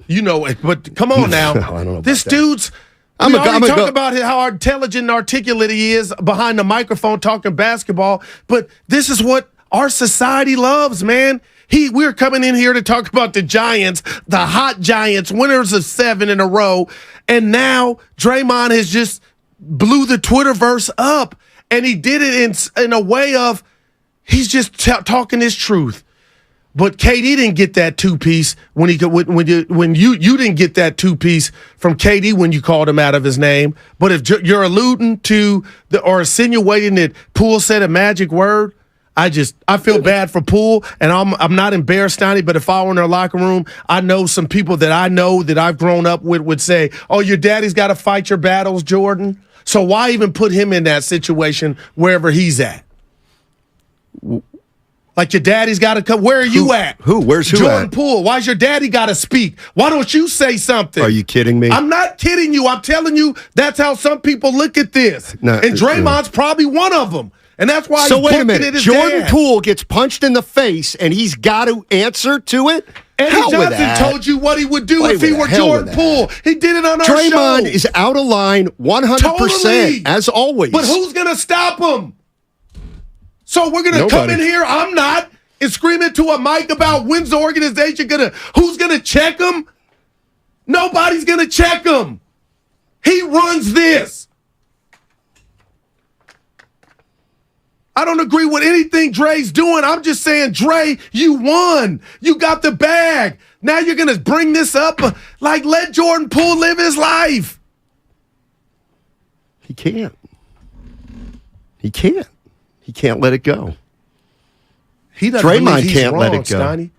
You know it, but come on now. I don't know this dude's... We already talked about how intelligent and articulate he is behind the microphone talking basketball, but this is what our society loves, man. We're coming in here to talk about the Giants, the hot Giants, winners of 7 in a row, and now Draymond has just blew the Twitterverse up, and he did it in a way of he's just talking his truth. But KD didn't get that 2-piece when you didn't get that 2-piece from KD when you called him out of his name. But if you're alluding to or insinuating that Poole said a magic word, I feel bad for Poole, and I'm not embarrassed, Steiny, but if I were in their locker room, I know some people that I know that I've grown up with would say, "Oh, your daddy's got to fight your battles, Jordan." So why even put him in that situation wherever he's at? Like your daddy's got to come. Where are you at? Where's who Jordan at? Poole. Why's your daddy got to speak? Why don't you say something? Are you kidding me? I'm not kidding you. I'm telling you that's how some people look at this. And Draymond's probably one of them. And that's why so he's wait a minute. Jordan dad. Poole gets punched in the face, and he's got to answer to it? Eddie Johnson told you what he would do if he were Jordan Poole. He did it on our show. Draymond is out of line 100%, totally. as always. But who's going to stop him? So we're going to come in here, I'm not, and scream into a mic about when's the organization who's going to check him? Nobody's going to check him. He runs this. I don't agree with anything Dre's doing. I'm just saying, Dre, you won. You got the bag. Now you're going to bring this up. Like, let Jordan Poole live his life. He can't. He can't. He can't let it go. He doesn't Draymond he's can't wrong, let it go. Steiny.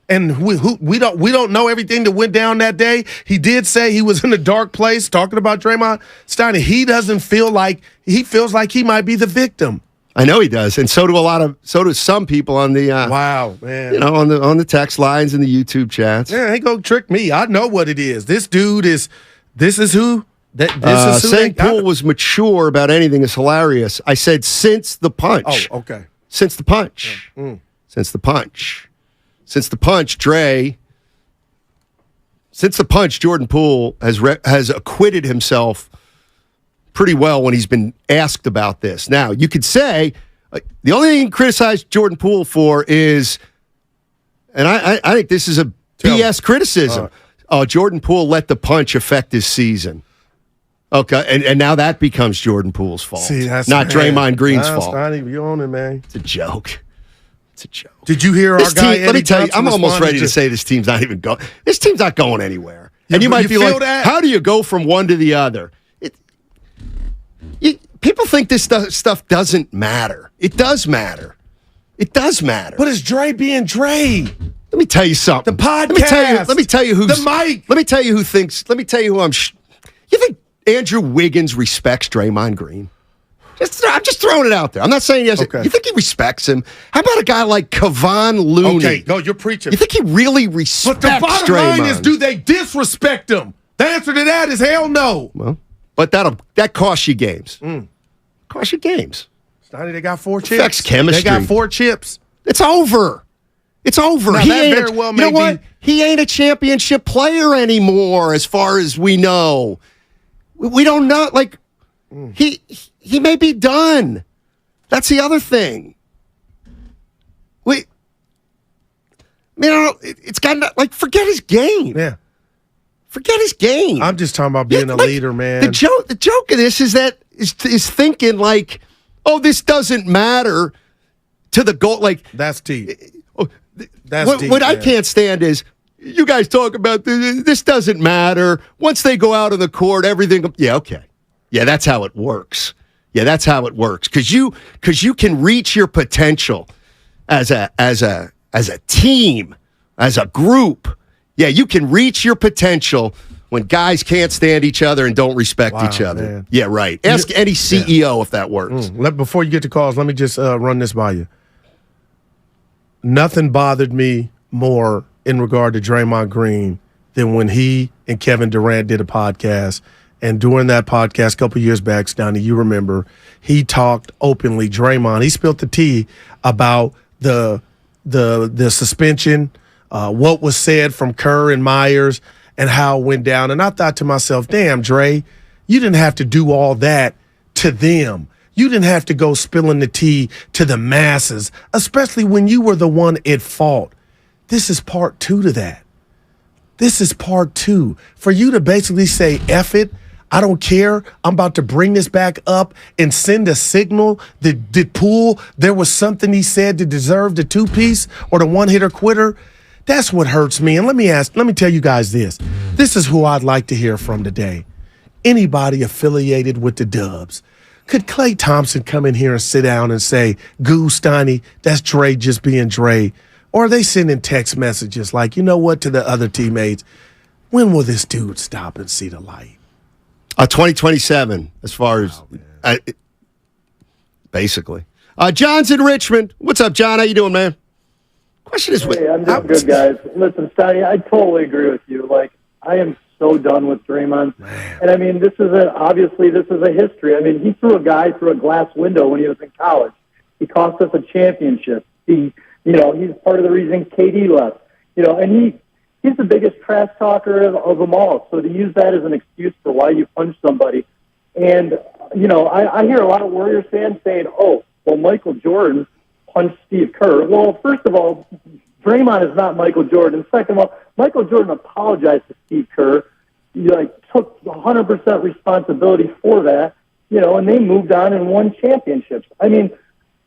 And we don't know everything that went down that day. He did say he was in a dark place talking about Draymond. Steiny, he feels like he might be the victim. I know he does, and so do some people on the wow, man. On the text lines and the YouTube chats. Yeah, ain't gonna trick me. I know what it is. This dude is. This is who. This is who saying Poole was mature about anything is hilarious. I said since the punch. Oh, okay. Since the punch. Yeah. Since the punch. Since the punch, Dre. Since the punch, Jordan Poole has acquitted himself pretty well when he's been asked about this. Now, you could say the only thing you can criticize Jordan Poole for is, and I think this is a BS criticism. Jordan Poole let the punch affect his season. Okay, and now that becomes Jordan Poole's fault. See, that's not Draymond Green's fault. It's not even you on it, man. It's a joke. It's a joke. Did you hear our guy? Let me tell you, I'm almost ready to say this team's not even going. This team's not going anywhere. And you might be like, that? how do you go from one to the other? People think this stuff doesn't matter. It does matter. It does matter. But it's Dre being Dre. Let me tell you something. The podcast. Let me tell you who's the mic. Let me tell you who thinks. Let me tell you who you think Andrew Wiggins respects Draymond Green? I'm just throwing it out there. I'm not saying yes. Okay. You think he respects him? How about a guy like Kevon Looney? Okay, no, you're preaching. You think he really respects But the bottom Draymond? line is, do they disrespect him? The answer to that is hell no. Well, but that costs you games. Costs you games. Stoney, they got 4 chips. Affects chemistry. They got 4 chips. It's over. It's over. Now, He that ain't very well you know may what? He ain't a championship player anymore, as far as we know. We don't know. Like he may be done. That's the other thing. It's got like forget his game. Yeah. Forget his game. I'm just talking about being a leader, man. The joke of this is that is thinking like, oh, this doesn't matter to the goal. Like that's deep. That's deep, what I man. can't stand is you guys talk about this doesn't matter. Once they go out on the court, everything. Yeah, okay. Yeah, that's how it works. Yeah, that's how it works. Because you can reach your potential as a team, as a group. Yeah, you can reach your potential when guys can't stand each other and don't respect each other. Man. Yeah, right. Ask any CEO if that works. Before you get to calls, let me just run this by you. Nothing bothered me more in regard to Draymond Green than when he and Kevin Durant did a podcast. And during that podcast a couple years back, Stoney, you remember, he talked openly, Draymond, he spilled the tea about the suspension, what was said from Kerr and Myers, and how it went down. And I thought to myself, damn, Dre, you didn't have to do all that to them. You didn't have to go spilling the tea to the masses, especially when you were the one at fault. This is part 2 to that. This is part 2. For you to basically say, F it, I don't care, I'm about to bring this back up and send a signal that did Poole, there was something he said to deserve the 2-piece or the one-hitter quitter. That's what hurts me. And let me tell you guys this. This is who I'd like to hear from today. Anybody affiliated with the Dubs. Could Klay Thompson come in here and sit down and say, Goo, Stoney, that's Dre just being Dre? Or are they sending text messages like, you know what, to the other teammates, when will this dude stop and see the light? 2027, as far as basically. John's in Richmond. What's up, John? How you doing, man? Question is, hey, I'm doing good, guys. Listen, Stoney, I totally agree with you. Like, I am so done with Draymond. And I mean, this is a history. I mean, he threw a guy through a glass window when he was in college. He cost us a championship. He's part of the reason KD left. And he's the biggest trash talker of them all. So to use that as an excuse for why you punch somebody, and I hear a lot of Warriors fans saying, "Oh, well, Michael Jordan punched Steve Kerr." Well, first of all, Draymond is not Michael Jordan. Second of all, Michael Jordan apologized to Steve Kerr. He took 100% responsibility for that, and they moved on and won championships. I mean,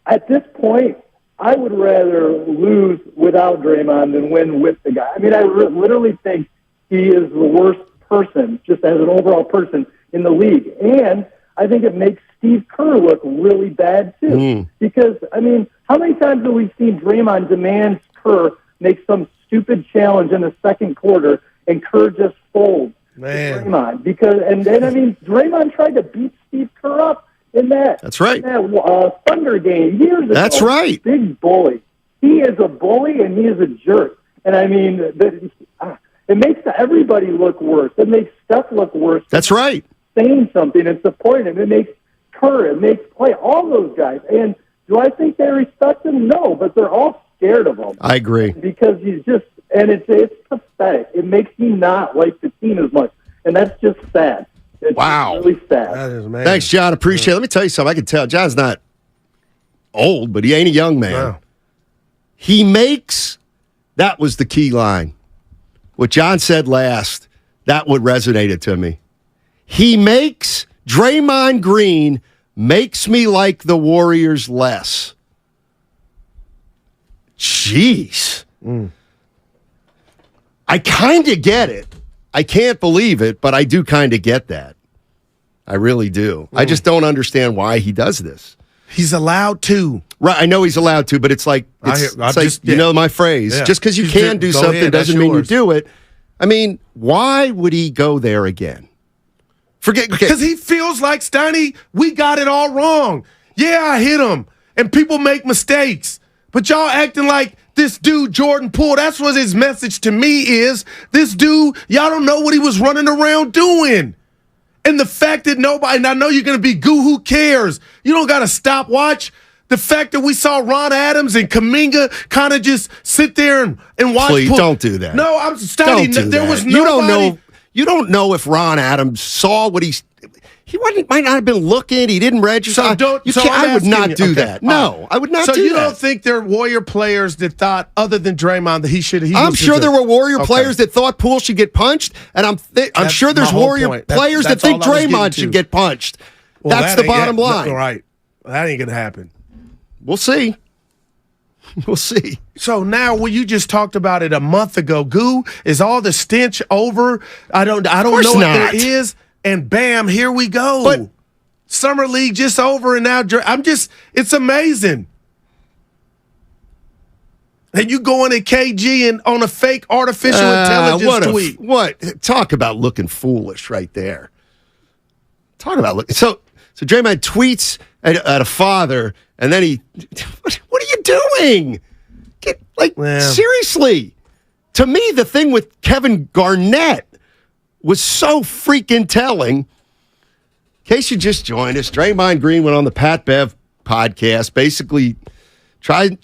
at this point, I would rather lose without Draymond than win with the guy. I mean, I literally think he is the worst person, just as an overall person, in the league. And I think it makes Steve Kerr look really bad, too. Because, I mean, how many times have we seen Draymond demand Kerr make some stupid challenge in the second quarter and Kerr just folds to Draymond? And then, I mean, Draymond tried to beat Steve Kerr up in that. That's right. That Thunder game years ago. That's right. Big bully. He is a bully and he is a jerk. And I mean, it makes everybody look worse. It makes Steph look worse. That's right. Saying something and supporting him. It makes Kerr. It makes Clay. All those guys. And do I think they respect him? No, but they're all scared of him. I agree. Because he's just, and it's pathetic. It makes me not like the team as much. And that's just sad. It's really sad. That is, man. Thanks, John. Appreciate it. Let me tell you something. I can tell John's not old, but he ain't a young man. No. He makes, that was the key line. What John said last, that would resonated to me. He makes, Draymond Green makes me like the Warriors less. Jeez. I kind of get it. I can't believe it, but I do kind of get that. I really do. I just don't understand why he does this. He's allowed to. Right, I know he's allowed to, but it's like, you know my phrase. Yeah. Just because you can do something ahead, doesn't mean you yours. do it. I mean, why would he go there again? Because he feels like, Steiny, we got it all wrong. Yeah, I hit him, and people make mistakes. But y'all acting like this dude, Jordan Poole, that's what his message to me is. This dude, y'all don't know what he was running around doing. And the fact that nobody, and I know you're going to be goo, who cares? You don't got to stop watch. The fact that we saw Ron Adams and Kaminga kind of just sit there and watch. Please, Poole. don't do that. No, I'm studying. There was nobody. You don't know if Ron Adams saw what he might not have been looking. He didn't register. I would not do that. No, I would not do that. So you don't think there are Warrior players that thought, other than Draymond, that he should? I'm sure there were Warrior players that thought Poole should get punched, and I'm sure there's Warrior players that think Draymond should get punched. Well, that's the bottom line. Right. That ain't gonna happen. We'll see. We'll see. So now, when you just talked about it a month ago, Goo, is all the stench over? I don't know what there is. And bam, here we go. But Summer League just over, and now it's amazing. And you going at KG and on a fake artificial intelligence tweet. What? Talk about looking foolish right there. Talk about looking. So Draymond tweets at a father, and then he, what are you doing? Seriously. To me, the thing with Kevin Garnett was so freaking telling. In case you just joined us, Draymond Green went on the Pat Bev podcast, basically trying.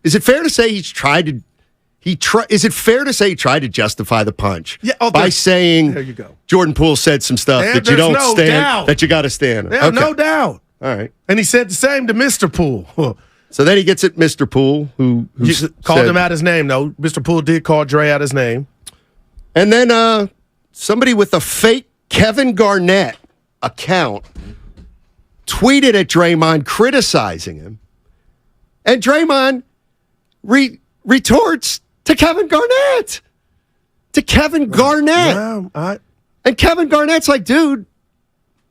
Is it fair to say he tried to justify the punch by saying, there you go. Jordan Poole said some stuff that you don't stand, that you got to stand. Yeah, no doubt. All right. And he said the same to Mr. Poole. So then he gets at Mr. Poole, who called him out his name, though. Mr. Poole did call Dre out his name. And then somebody with a fake Kevin Garnett account tweeted at Draymond criticizing him. And Draymond retorts to Kevin Garnett. And Kevin Garnett's like, dude,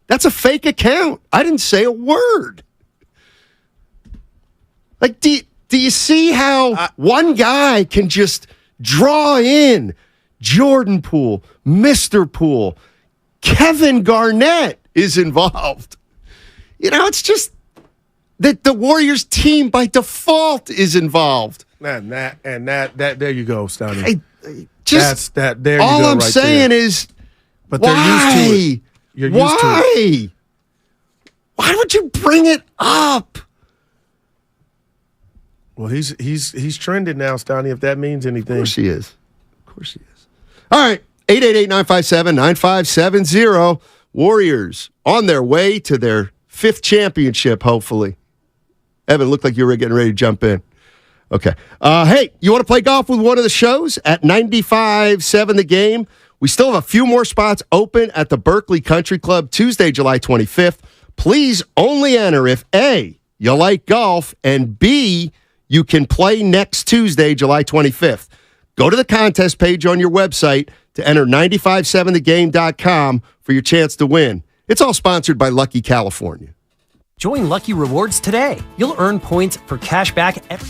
that's a fake account. I didn't say a word. Like, do you see how one guy can just draw in Jordan Poole, Mr. Poole, Kevin Garnett is involved? You know, it's just that the Warriors team by default is involved. And that there you go, Stoney. There all I'm saying is, but they're used to it. You're used to it. Why would you bring it up? Well, he's trending now, Stoney, if that means anything. Of course he is. All right, 888-957-9570. Warriors on their way to their 5th championship, hopefully. Evan, looked like you were getting ready to jump in. Okay. Hey, you want to play golf with one of the shows at 95.7 The Game? We still have a few more spots open at the Berkeley Country Club Tuesday, July 25th. Please only enter if A, you like golf, and B, you can play next Tuesday, July 25th. Go to the contest page on your website to enter 957thegame.com for your chance to win. It's all sponsored by Lucky California. Join Lucky Rewards today. You'll earn points for cash back every...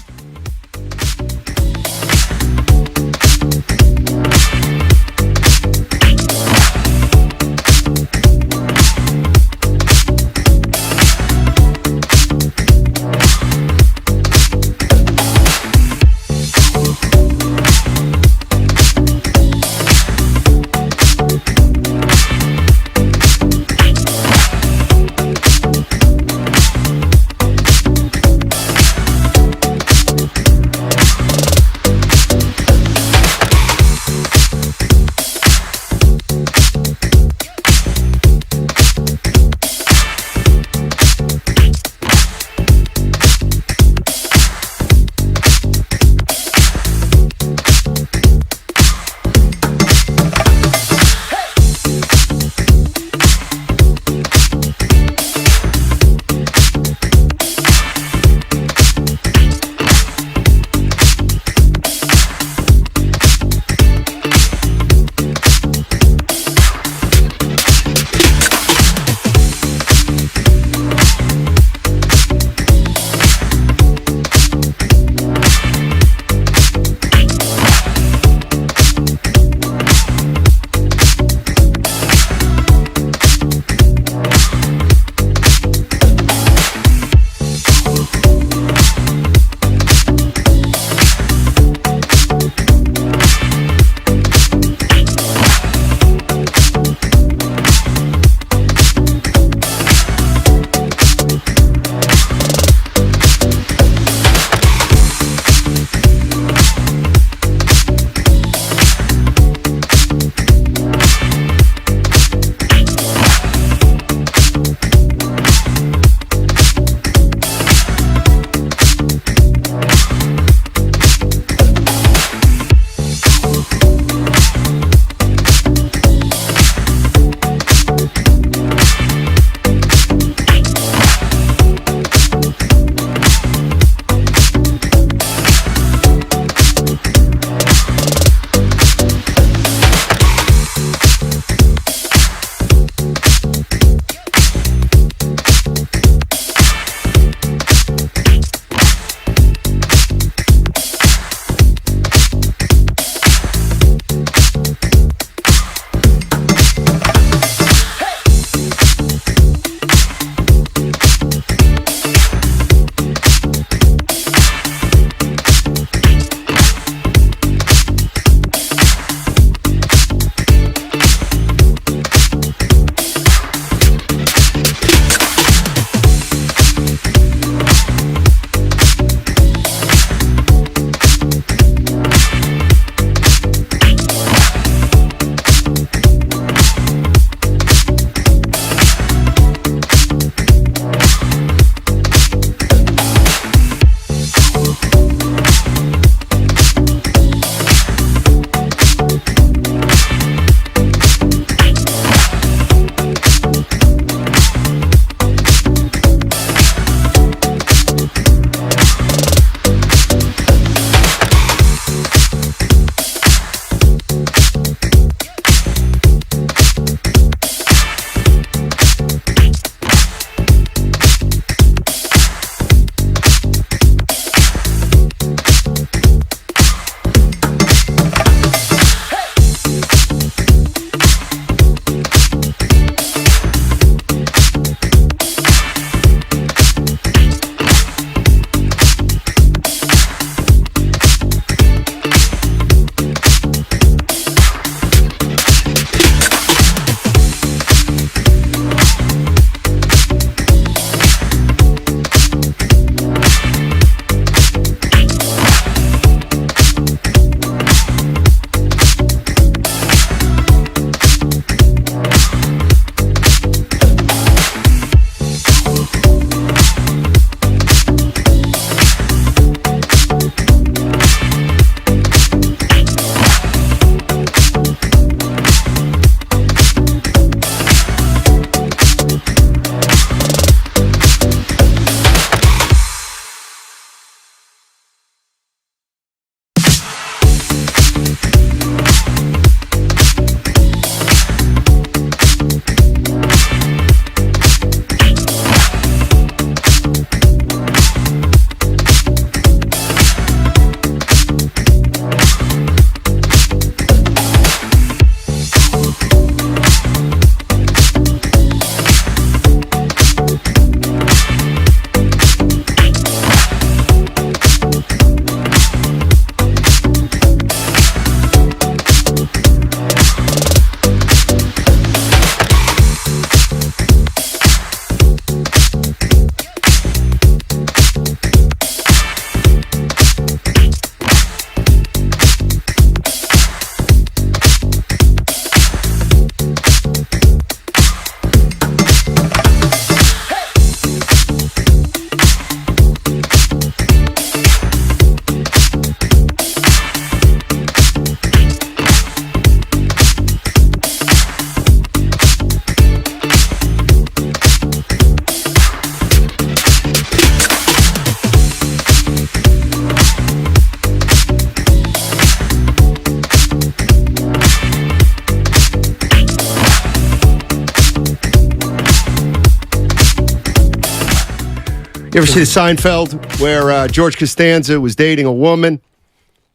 You ever see the Seinfeld where George Costanza was dating a woman,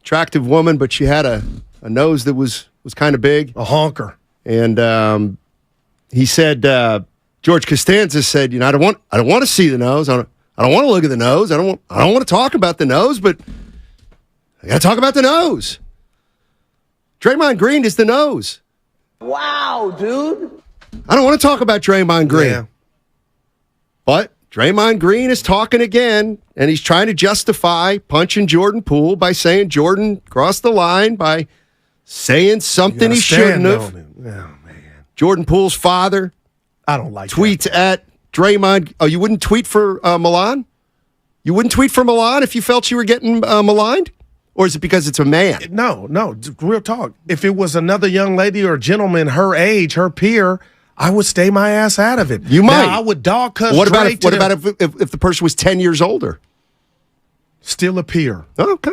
attractive woman, but she had a nose that was kind of big, a honker, and he said, George Costanza said, I don't want to see the nose. I don't want to look at the nose. I don't want to talk about the nose, but I got to talk about the nose. Draymond Green is the nose. Wow, dude. I don't want to talk about Draymond Green. Yeah. But Draymond Green is talking again, and he's trying to justify punching Jordan Poole by saying Jordan crossed the line by saying something he shouldn't have. Jordan Poole's father tweets at Draymond. Oh, you wouldn't tweet for Milan? You wouldn't tweet for Milan if you felt you were getting maligned? Or is it because it's a man? No, real talk. If it was another young lady or gentleman her age, her peer, I would stay my ass out of it. You might. Now, I would dog cuss. What about if the person was 10 years older? Still a peer. Oh, okay.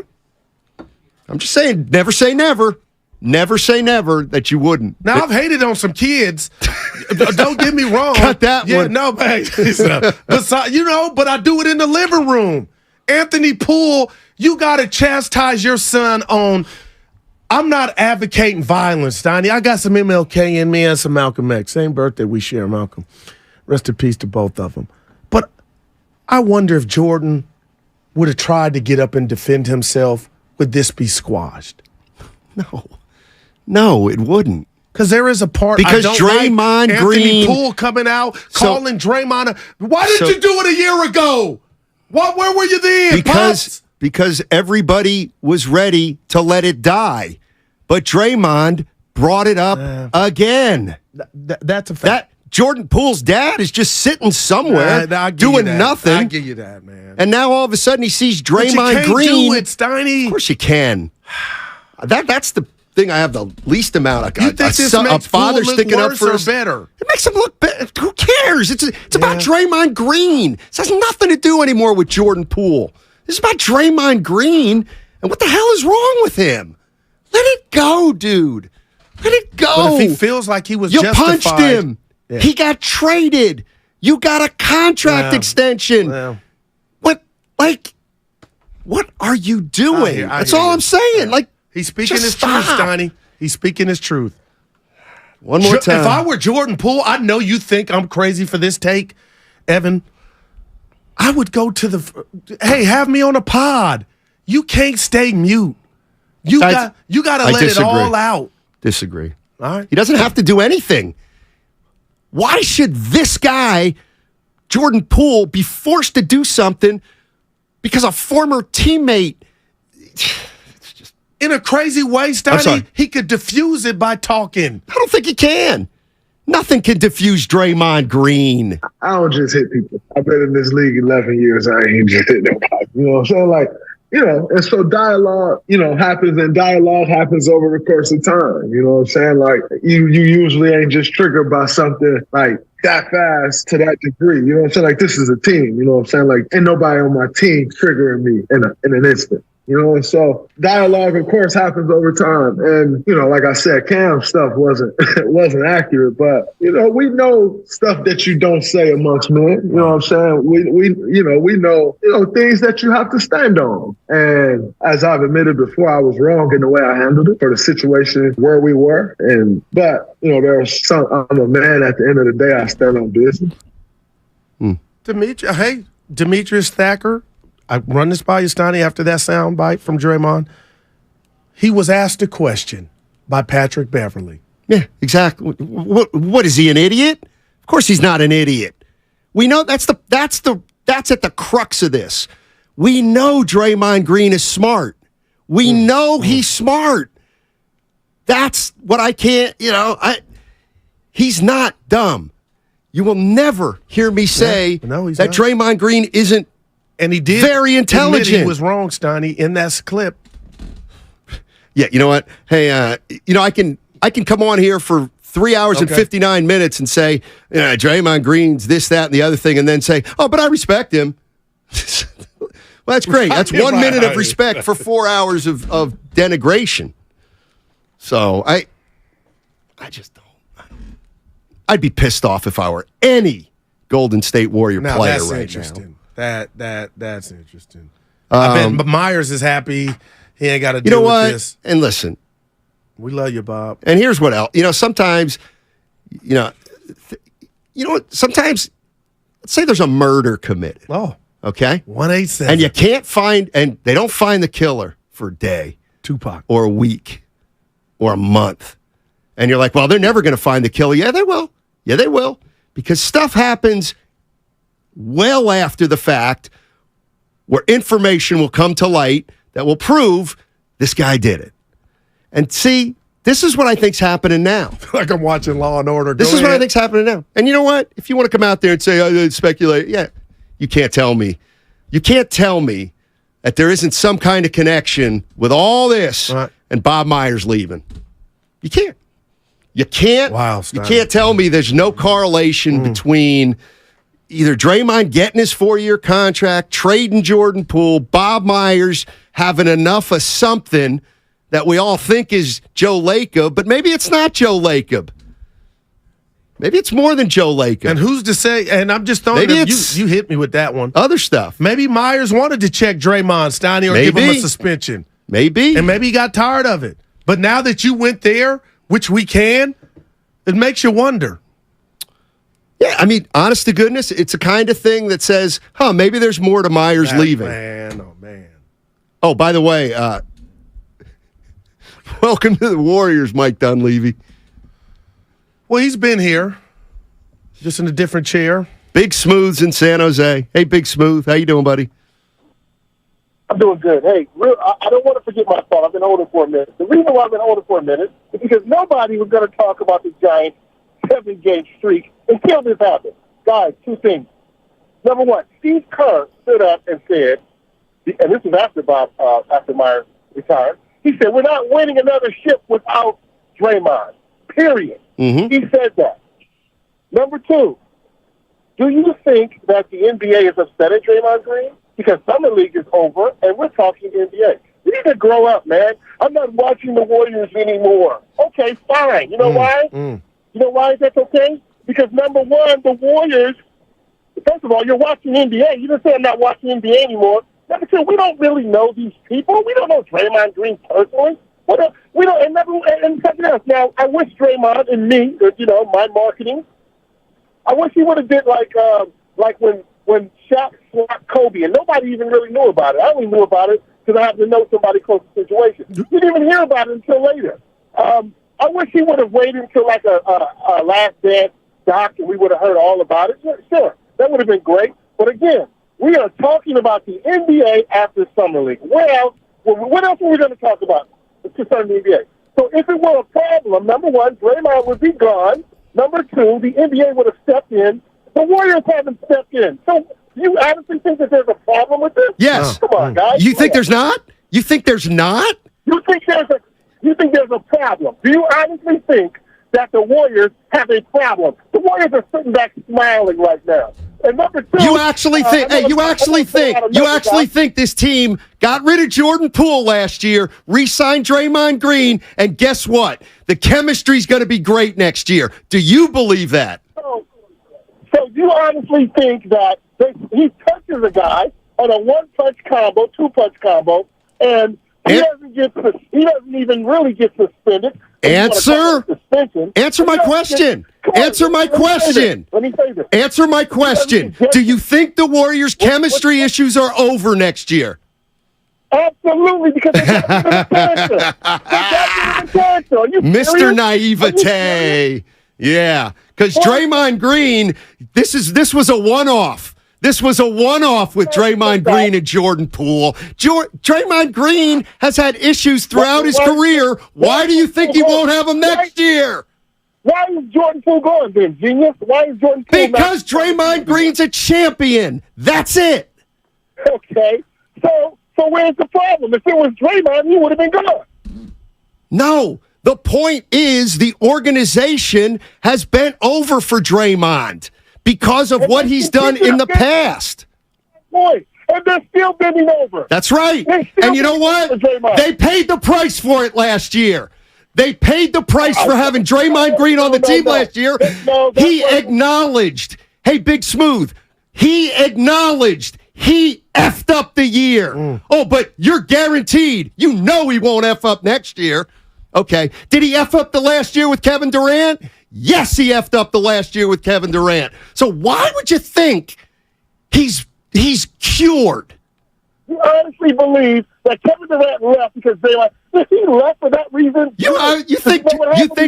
I'm just saying, never say never. Never say never that you wouldn't. Now, I've hated on some kids. Don't get me wrong. Cut that one. No, man. But I do it in the living room. Anthony Poole, you got to chastise your son on. I'm not advocating violence, Donnie. I got some MLK in me and some Malcolm X. Same birthday we share, Malcolm. Rest in peace to both of them. But I wonder if Jordan would have tried to get up and defend himself, would this be squashed? No, it wouldn't. Because there is a part because I don't Draymond like Green, Anthony Poole coming out calling Draymond. Why didn't you do it a year ago? Where were you then? Because everybody was ready to let it die, but Draymond brought it up again. That's a fact. Jordan Poole's dad is just sitting somewhere doing nothing. I give you that, man. And now all of a sudden he sees Draymond Green. Green. Do it, Steiny. Of course you can. That's the thing I have the least amount of. You think this makes a father sticking up for better? It makes him look better. Who cares? It's about Draymond Green. This has nothing to do anymore with Jordan Poole. This is about Draymond Green. And what the hell is wrong with him? Let it go, dude. Let it go. But if he feels like he was you justified, punched him. Yeah. He got traded. You got a contract extension. Well. What are you doing? That's all I'm saying. Like, he's speaking his truth, Steiny. He's speaking his truth. One more time. If I were Jordan Poole, I know you think I'm crazy for this take, Evan. I would go to hey, have me on a pod. You can't stay mute. You got to let it all out. Disagree. All right. He doesn't have to do anything. Why should this guy, Jordan Poole, be forced to do something because a former teammate? In a crazy way, Steiny, he could diffuse it by talking. I don't think he can. Nothing can diffuse Draymond Green. I don't just hit people. I've been in this league 11 years. I ain't just hit nobody. You know what I'm saying? Like, and so dialogue, happens, and dialogue happens over the course of time. You know what I'm saying? Like, you usually ain't just triggered by something like that fast to that degree. You know what I'm saying? Like, this is a team. You know what I'm saying? Like, ain't nobody on my team triggering me in an instant. And so dialogue, of course, happens over time. And, like I said, Cam's stuff wasn't accurate, but, we know stuff that you don't say amongst men. You know what I'm saying? We know things that you have to stand on. And as I've admitted before, I was wrong in the way I handled it for the situation where we were. But I'm a man at the end of the day, I stand on business. Demetrius Thacker. I run this by you, Steiny, after that sound bite from Draymond. He was asked a question by Patrick Beverley. Yeah, exactly. What is he, an idiot? Of course he's not an idiot. We know that's at the crux of this. We know Draymond Green is smart. We know he's smart. That's what I can't, he's not dumb. You will never hear me say that not. Draymond Green isn't. And he did very intelligent. He was wrong, Steiny, in that clip. Yeah, you know what? Hey, I can come on here for 3 hours and 59 minutes and say, Draymond Green's this, that, and the other thing, and then say, oh, but I respect him. Well, that's great. That's 1 minute of respect for 4 hours of denigration. So I just don't. I'd be pissed off if I were any Golden State Warrior player right now. That's interesting. I bet Myers is happy. He ain't got to deal with this. And listen, we love you, Bob. And here's what else. Sometimes, sometimes, let's say there's a murder committed. Oh. Okay? 187. And you can't find, and they don't find the killer for a day. Tupac. Or a week. Or a month. And you're like, well, they're never going to find the killer. Yeah, they will. Yeah, they will. Because stuff happens well after the fact where information will come to light that will prove this guy did it. And see, this is what I think's happening now. Like I'm watching Law and Order. This is what I think's happening now. And you know what? If you want to come out there and say, I speculate, yeah, you can't tell me. You can't tell me that there isn't some kind of connection with all this and Bob Myers leaving. You can't. You can't. Wow, you can't tell me there's no correlation between either Draymond getting his 4-year contract, trading Jordan Poole, Bob Myers having enough of something that we all think is Joe Lacob, but maybe it's not Joe Lacob. Maybe it's more than Joe Lacob. And who's to say? And I'm just throwing it. You hit me with that one. Other stuff. Maybe Myers wanted to check Draymond, Steiny, or give him a suspension. Maybe. And maybe he got tired of it. But now that you went there, which we can, it makes you wonder. Yeah, I mean, honest to goodness, it's a kind of thing that says, maybe there's more to Myers leaving. Man. Oh, by the way, welcome to the Warriors, Mike Dunleavy. Well, he's been here, just in a different chair. Big Smooth's in San Jose. Hey, Big Smooth, how you doing, buddy? I'm doing good. Hey, I don't want to forget my thought. I've been holding for a minute. The reason why I've been holding for a minute is because nobody was going to talk about the Giants' 7-game streak until this happened. Guys, two things. Number one, Steve Kerr stood up and said, and this is after Myers retired, he said, we're not winning another ship without Draymond, period. Mm-hmm. He said that. Number two, do you think that the NBA is upset at Draymond Green? Because Summer League is over, and we're talking NBA. You need to grow up, man. I'm not watching the Warriors anymore. Okay, fine. You know why? You know why that's okay? Because, number one, the Warriors, first of all, you're watching NBA. You didn't say I'm not watching NBA anymore. Number two, we don't really know these people. We don't know Draymond Green personally. We don't, and something else. Now, I wish Draymond and me, my marketing, I wish he would have did like when Shaq swapped Kobe, and nobody even really knew about it. I only knew about it because I happened to know somebody close to the situation. You didn't even hear about it until later. I wish he would have waited until like a Last Dance doc, and we would have heard all about it. Sure, that would have been great. But again, we are talking about the NBA after Summer League. What else are we going to talk about concerning the NBA? So if it were a problem, number one, Draymond would be gone. Number two, the NBA would have stepped in. The Warriors haven't stepped in. So you honestly think that there's a problem with this? Yes. Come on, guys. You think there's not? You think there's not? You think there's a problem? Do you honestly think that the Warriors have a problem? The Warriors are sitting back smiling right now. And number two, you actually think this team got rid of Jordan Poole last year, re-signed Draymond Green, and guess what? The chemistry's going to be great next year. Do you believe that? So you honestly think that he touches a guy on a one-punch combo, two-punch combo, and he doesn't even really get suspended. Answer my question. Answer my question. Let me say this. Answer my question. Do you think the Warriors' chemistry issues are over next year? Absolutely, because they got rid of the character. Mr. Naivete. Yeah, because Draymond Green, this was a one-off. This was a one-off with Draymond Green and Jordan Poole. Draymond Green has had issues throughout his career. Why do you think he won't have them next year? Why is Jordan Poole going then, genius? Why is Jordan Poole Because Draymond Green's a champion. That's it. Okay. So where's the problem? If it was Draymond, he would have been gone. No. The point is the organization has bent over for Draymond because of what he's done in the past. Boy, and they're still bending over. That's right. And you know what? They paid the price for it last year. They paid the price for having Draymond Green on the team last year. He acknowledged, hey, Big Smooth, he acknowledged He effed up the year. Oh, but you're guaranteed. You know he won't F up next year. Okay. Did he F up the last year with Kevin Durant? Yes, he effed up the last year with Kevin Durant. So why would you think he's cured? You honestly believe that Kevin Durant left because they like, if he left for that reason? You think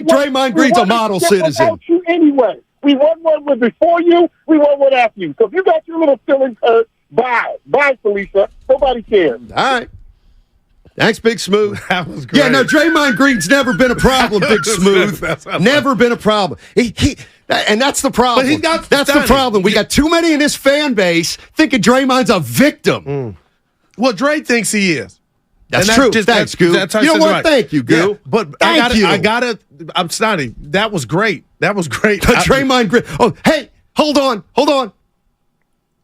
Draymond Green's a model citizen? You anyway. We won one with before you. We won one after you. So if you got your little feelings hurt, bye. Bye, Felicia. Nobody cares. All right. Thanks, Big Smooth. That was great. Yeah, no, Draymond Green's never been a problem, Big Smooth. Never been a problem. And that's the problem. But that's the problem. We got too many in this fan base thinking Draymond's a victim. Well, Dre thinks he is. That's true. Thanks, Goo. You know what? Right. Thank you, Goo. Yeah, but I got it. I'm Stoney. That was great. Draymond Green. Oh, hey, hold on.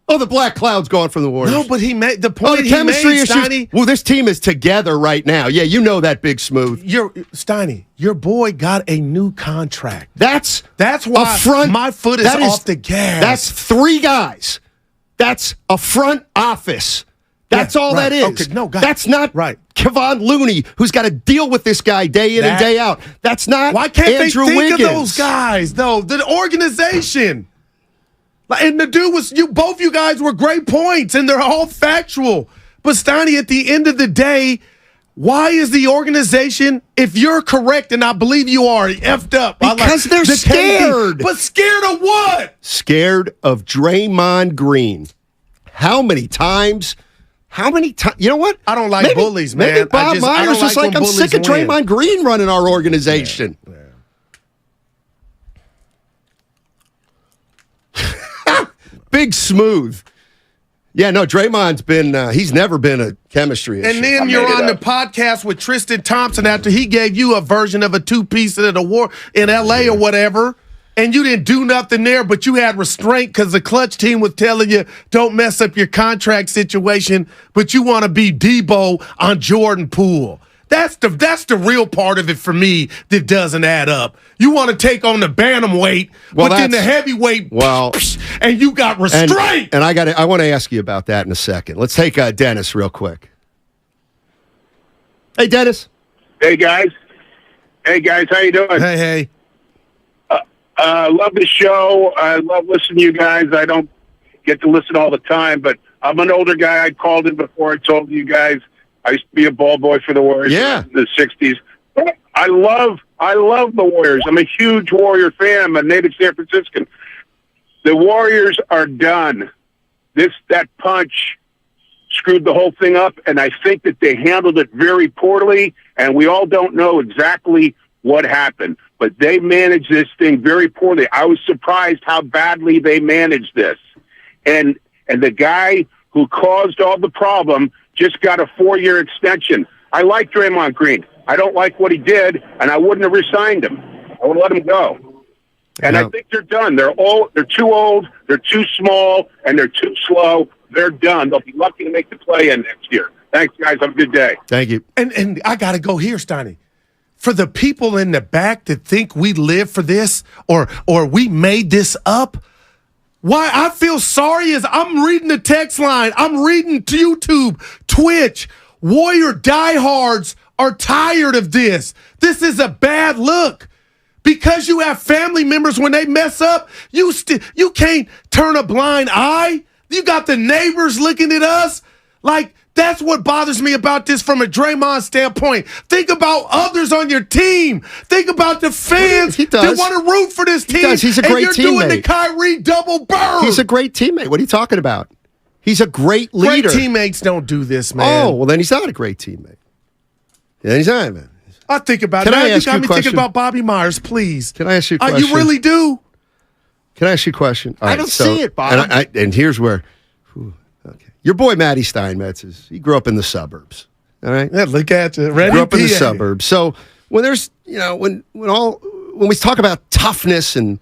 Oh, the black cloud's gone from the Warriors. No, but he made the point. The chemistry issues. Steiny. Well, this team is together right now. Yeah, you know that, Big Smooth. Steiny, your boy got a new contract. That's why my foot is off the gas. That's 3 guys. That's a front office. That's all that is. Okay, no, that's not Kevon Looney, who's got to deal with this guy day in and day out. That's not Why can't Andrew they think Wiggins. of those guys, though? The organization. And the dude was both you guys were great points, and they're all factual. But Steiny, at the end of the day, why is the organization, if you're correct, and I believe you are, effed up? Because they're scared. But scared of what? Scared of Draymond Green. How many times? You know what? I don't like bullies, man. Maybe Bob Myers is like, I'm sick of Draymond Green running our organization. Yeah. Big Smooth. Yeah, no, Draymond's been, he's never been a chemistry issue. And then you're on the podcast with Tristan Thompson after he gave you a version of a 2-piece at a war in L.A. or whatever, and you didn't do nothing there, but you had restraint because the clutch team was telling you, don't mess up your contract situation, but you want to be Debo on Jordan Poole. That's the real part of it for me that doesn't add up. You want to take on the bantamweight, but then the heavyweight, and you got restraint. And I want to ask you about that in a second. Let's take Dennis real quick. Hey, Dennis. Hey, guys. How you doing? Hey. Love the show. I love listening to you guys. I don't get to listen all the time, but I'm an older guy. I called in before. I told you guys I used to be a ball boy for the Warriors in the 60s. I love the Warriors. I'm a huge Warrior fan. I'm a native San Franciscan. The Warriors are done. That punch screwed the whole thing up, and I think that they handled it very poorly, and we all don't know exactly what happened. But they managed this thing very poorly. I was surprised how badly they managed this. And the guy who caused all the problem just got a 4-year extension. I like Draymond Green. I don't like what he did, and I wouldn't have re-signed him. I would let him go. And I think they're done. They're too old, they're too small, and they're too slow. They're done. They'll be lucky to make the play-in next year. Thanks, guys. Have a good day. Thank you. And I got to go here, Steiny. For the people in the back that think we live for this or we made this up, why I feel sorry is I'm reading the text line. I'm reading YouTube, Twitch. Warrior diehards are tired of this. This is a bad look. Because you have family members, when they mess up, you can't turn a blind eye. You got the neighbors looking at us. Like, that's what bothers me about this from a Draymond standpoint. Think about others on your team. Think about the fans that want to root for this team. He's a great teammate. And you're doing the Kyrie double bird. He's a great teammate. What are you talking about? He's a great leader. Great teammates don't do this, man. Oh, well, then he's not a great teammate. Then he's not, man. I think about that. You got me thinking about Bobby Myers, please. Can I ask you a question? You really do? Can I ask you a question? I don't see it, Bob. And here's where... Your boy Matty Steinmetz he grew up in the suburbs. All right, yeah. Look at you. Grew up in the suburbs. So when there's when we talk about toughness and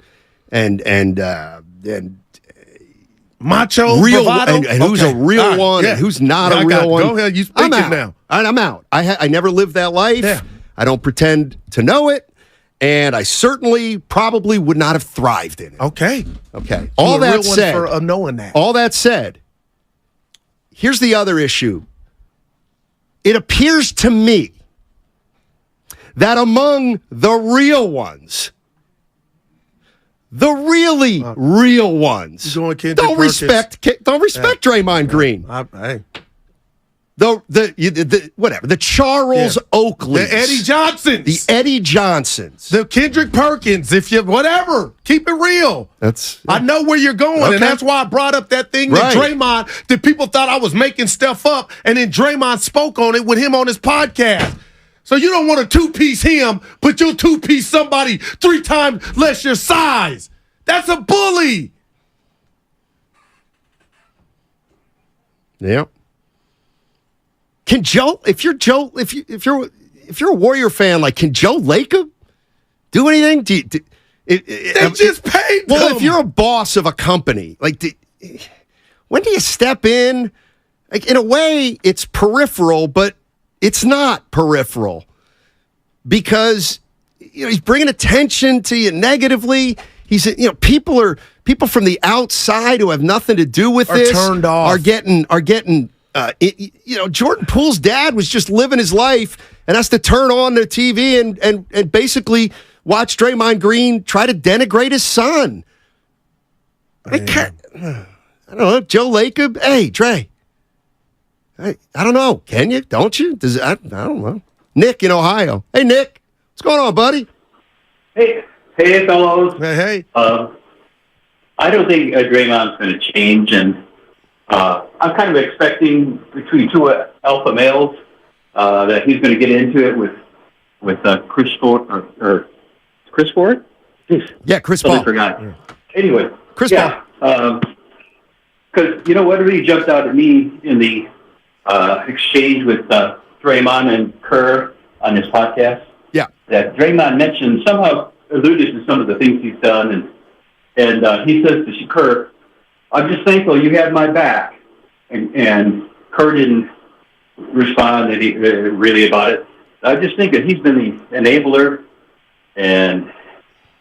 macho real and who's a real one and who's not a real one. Go ahead, you speaking now. I'm out. I never lived that life. Yeah. I don't pretend to know it, and I certainly probably would not have thrived in it. Okay. All that said, for knowing that. All that said. here's the other issue. It appears to me that among the real ones, the really real ones, don't respect Draymond Green. The Charles Oakleys, the Eddie Johnsons, the Kendrick Perkins. If you keep it real. I know where you're going, and that's why I brought up that thing that Draymond. That people thought I was making stuff up, and then Draymond spoke on it with him on his podcast. So you don't want to two-piece him, but you'll two-piece somebody 3 times less your size. That's a bully. Yep. Can Joe? If you're a Warrior fan, like, can Joe Lacob do anything? They just paid them. Well, if you're a boss of a company, like, when do you step in? Like, in a way, it's peripheral, but it's not peripheral because he's bringing attention to you negatively. He's people from the outside who have nothing to do with this turned off. are getting. Jordan Poole's dad was just living his life and has to turn on the TV and basically watch Draymond Green try to denigrate his son. I don't know, Joe Lacob. Hey, Dre. I don't know. Can you? Don't you? I don't know. Nick in Ohio. Hey, Nick. What's going on, buddy? Hey, fellows. Hey. I don't think Draymond's going to change, and I'm kind of expecting between 2 alpha males that he's going to get into it with Chris Ford or Chris Ford. Jeez. Yeah, Chris Paul. Paul. Forgot. Anyway, Chris Paul. Because what really jumped out at me in the exchange with Draymond and Kerr on his podcast. Yeah. That Draymond mentioned, somehow alluded to some of the things he's done, and he says to Kerr, "I'm just thankful you had my back," and Kerr didn't respond really about it. I just think that he's been the enabler, and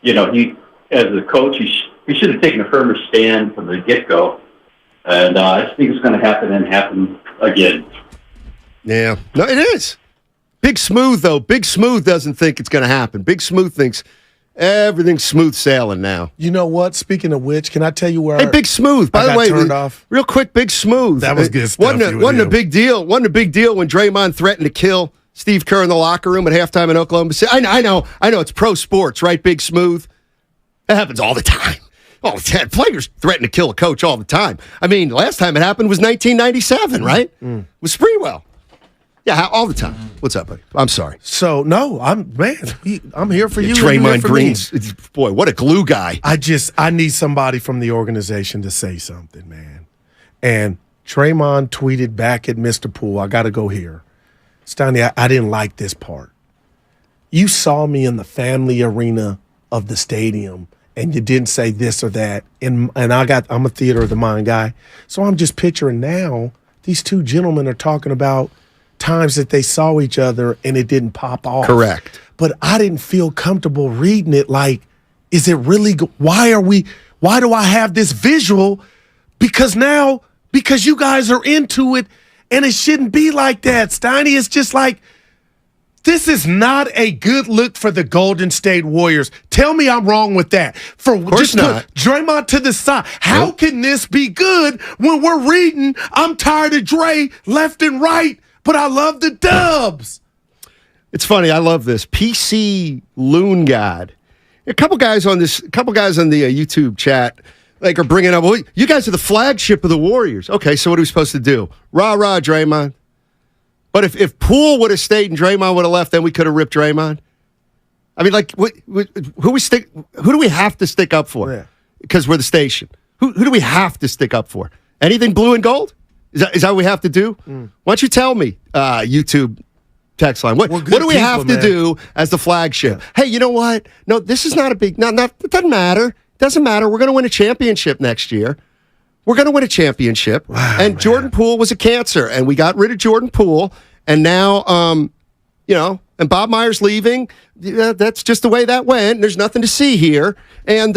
he, as a coach, he should have taken a firmer stand from the get-go. And I just think it's going to happen again. Yeah. No, it is. Big Smooth, though. Big Smooth doesn't think it's going to happen. Big Smooth thinks everything's smooth sailing now. You know what? Speaking of which, can I tell you where? Hey, Big Smooth. By the way, turned off. Real quick, Big Smooth. That was good stuff. Wasn't a big deal. Wasn't a big deal when Draymond threatened to kill Steve Kerr in the locker room at halftime in Oklahoma City. I know. It's pro sports, right? Big Smooth. That happens all the time. Oh, players threaten to kill a coach all the time. I mean, last time it happened was 1997, right? With Sprewell. Yeah, all the time. What's up, buddy? I'm sorry. So, no, I'm here for you. Draymond Green's, boy, what a glue guy. I need somebody from the organization to say something, man. And Draymond tweeted back at Mr. Poole, I got to go here. Steiny, I didn't like this part. You saw me in the family arena of the stadium, and you didn't say this or that. And I'm a theater of the mind guy. So I'm just picturing now these two gentlemen are talking about times that they saw each other and it didn't pop off. Correct. But I didn't feel comfortable reading it like, is it really, why do I have this visual? Because you guys are into it and it shouldn't be like that, Steiny. It's just like, this is not a good look for the Golden State Warriors. Tell me I'm wrong with that. Of course not. Put Draymond to the side. How can this be good when we're reading, I'm tired of Dre left and right, but I love the Dubs? It's funny. I love this. PC Loon God. A couple guys on the YouTube chat are bringing up, well, you guys are the flagship of the Warriors. Okay, so what are we supposed to do? Rah, Draymond. But if Poole would have stayed and Draymond would have left, then we could have ripped Draymond. I mean, who do we have to stick up for? Because we're the station. Who do we have to stick up for? Anything blue and gold? Is that what we have to do? Why don't you tell me, YouTube text line? What do we have to do as the flagship? Yeah. Hey, you know what? No, this is not a big. It doesn't matter. It doesn't matter. We're going to win a championship next year. We're going to win a championship. Wow, and man. Jordan Poole was a cancer, and we got rid of Jordan Poole, and now, and Bob Myers leaving. That's just the way that went. There's nothing to see here, and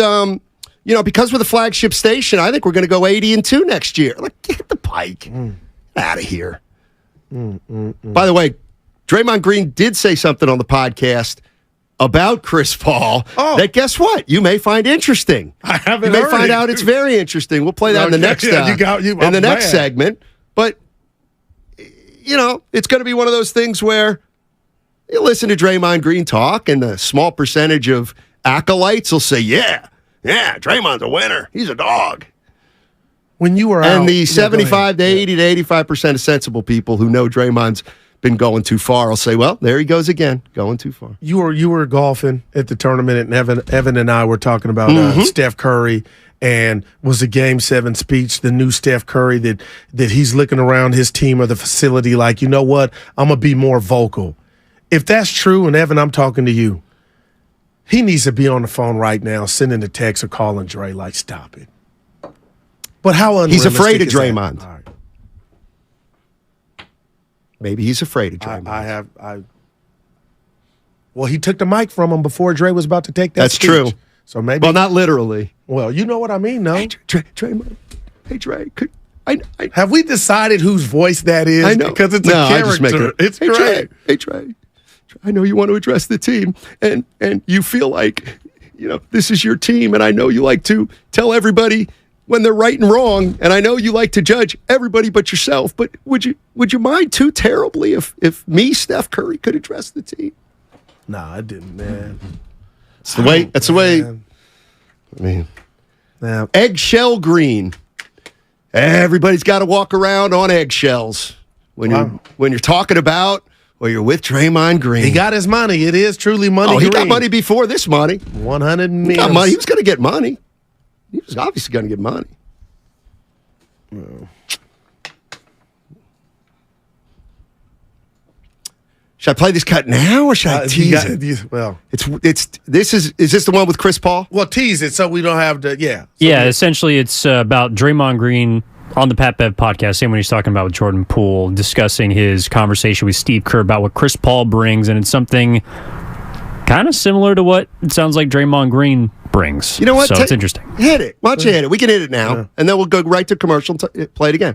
because we're the flagship station, I think we're going to go 80-2 next year. Like, get the pike. Out of here. By the way, Draymond Green did say something on the podcast about Chris Paul that, guess what? You may find interesting. I haven't You may heard find it. out it's very interesting. We'll play that in the next next segment. But, it's going to be one of those things where you listen to Draymond Green talk, and the small percentage of acolytes will say, yeah, Draymond's a winner. He's a dog. When you were out, and the 75 to 80 to 85% of sensible people who know Draymond's been going too far will say, well, there he goes again, going too far. You were golfing at the tournament, and Evan and I were talking about Steph Curry, and was the Game 7 speech, the new Steph Curry, that he's looking around his team or the facility like, you know what, I'm going to be more vocal. If that's true, and Evan, I'm talking to you, he needs to be on the phone right now, sending a text or calling Dre like, stop it. But how unrealistic he's afraid of is that? Draymond. All right. Maybe he's afraid of Draymond. Well, he took the mic from him before Dre was about to take that That's speech. true. So maybe. Well, not literally. Well, you know what I mean, no? Hey, Draymond. Hey, Dre. Have we decided whose voice that is? I know. Because it's a character. It's hey, great. Hey, Dre. I know you want to address the team, and you feel like, this is your team, and I know you like to tell everybody when they're right and wrong, and I know you like to judge everybody but yourself, but would you mind too terribly if me, Steph Curry, could address the team? Nah, I didn't, man. That's the way. I mean, eggshell green. Everybody's got to walk around on eggshells when you're talking about or you're with Draymond Green. He got his money. It is truly money. Oh, he got money before this money. 100 million. He got money. He was going to get money. He was obviously going to get money. Should I play this cut now or should I tease it? Well, is this the one with Chris Paul? Well, tease it so we don't have to. Yeah. Yeah. Essentially, it's about Draymond Green on the Pat Bev podcast, same when he's talking about with Jordan Poole, discussing his conversation with Steve Kerr about what Chris Paul brings, and it's something kind of similar to what it sounds like Draymond Green brings. You know what? So it's interesting. Hit it. Why don't you hit it? We can hit it now, and then we'll go right to commercial and play it again.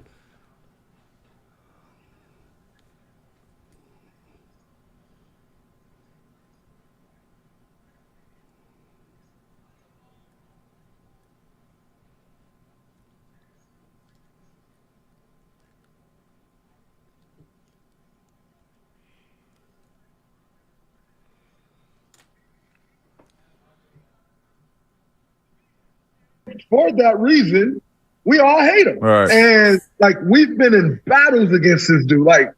For that reason, we all hate him. Right. And we've been in battles against this dude, like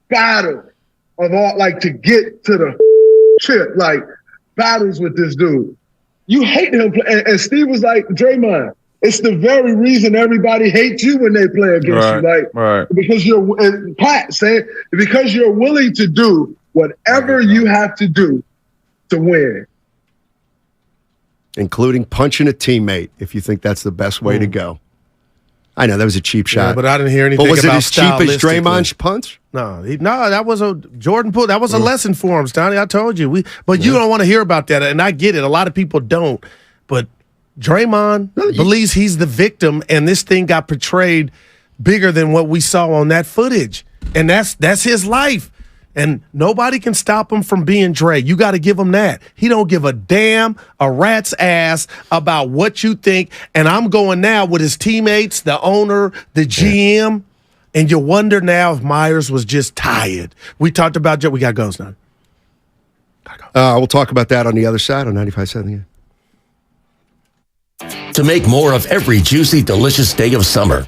battle of all, to get to the chip, battles with this dude. You hate him, and Steve was like, Draymond, it's the very reason everybody hates you when they play against you, because you're Pat saying because you're willing to do whatever you have to do to win. Including punching a teammate if you think that's the best way to go. I know that was a cheap shot. Yeah, but I didn't hear anything But was it about as cheap as Draymond's punch? No, that was a Jordan Poole. That was a lesson for him, Stoney. I told you. But you don't want to hear about that, and I get it. A lot of people don't. But Draymond believes he's the victim, and this thing got portrayed bigger than what we saw on that footage. And that's his life. And nobody can stop him from being Dre. You got to give him that. He don't give a damn a rat's ass about what you think. And I'm going now with his teammates, the owner, the GM. And you wonder now if Myers was just tired. We talked about Joe. We got goes now. We'll talk about that on the other side on 95.7. To make more of every juicy, delicious day of summer,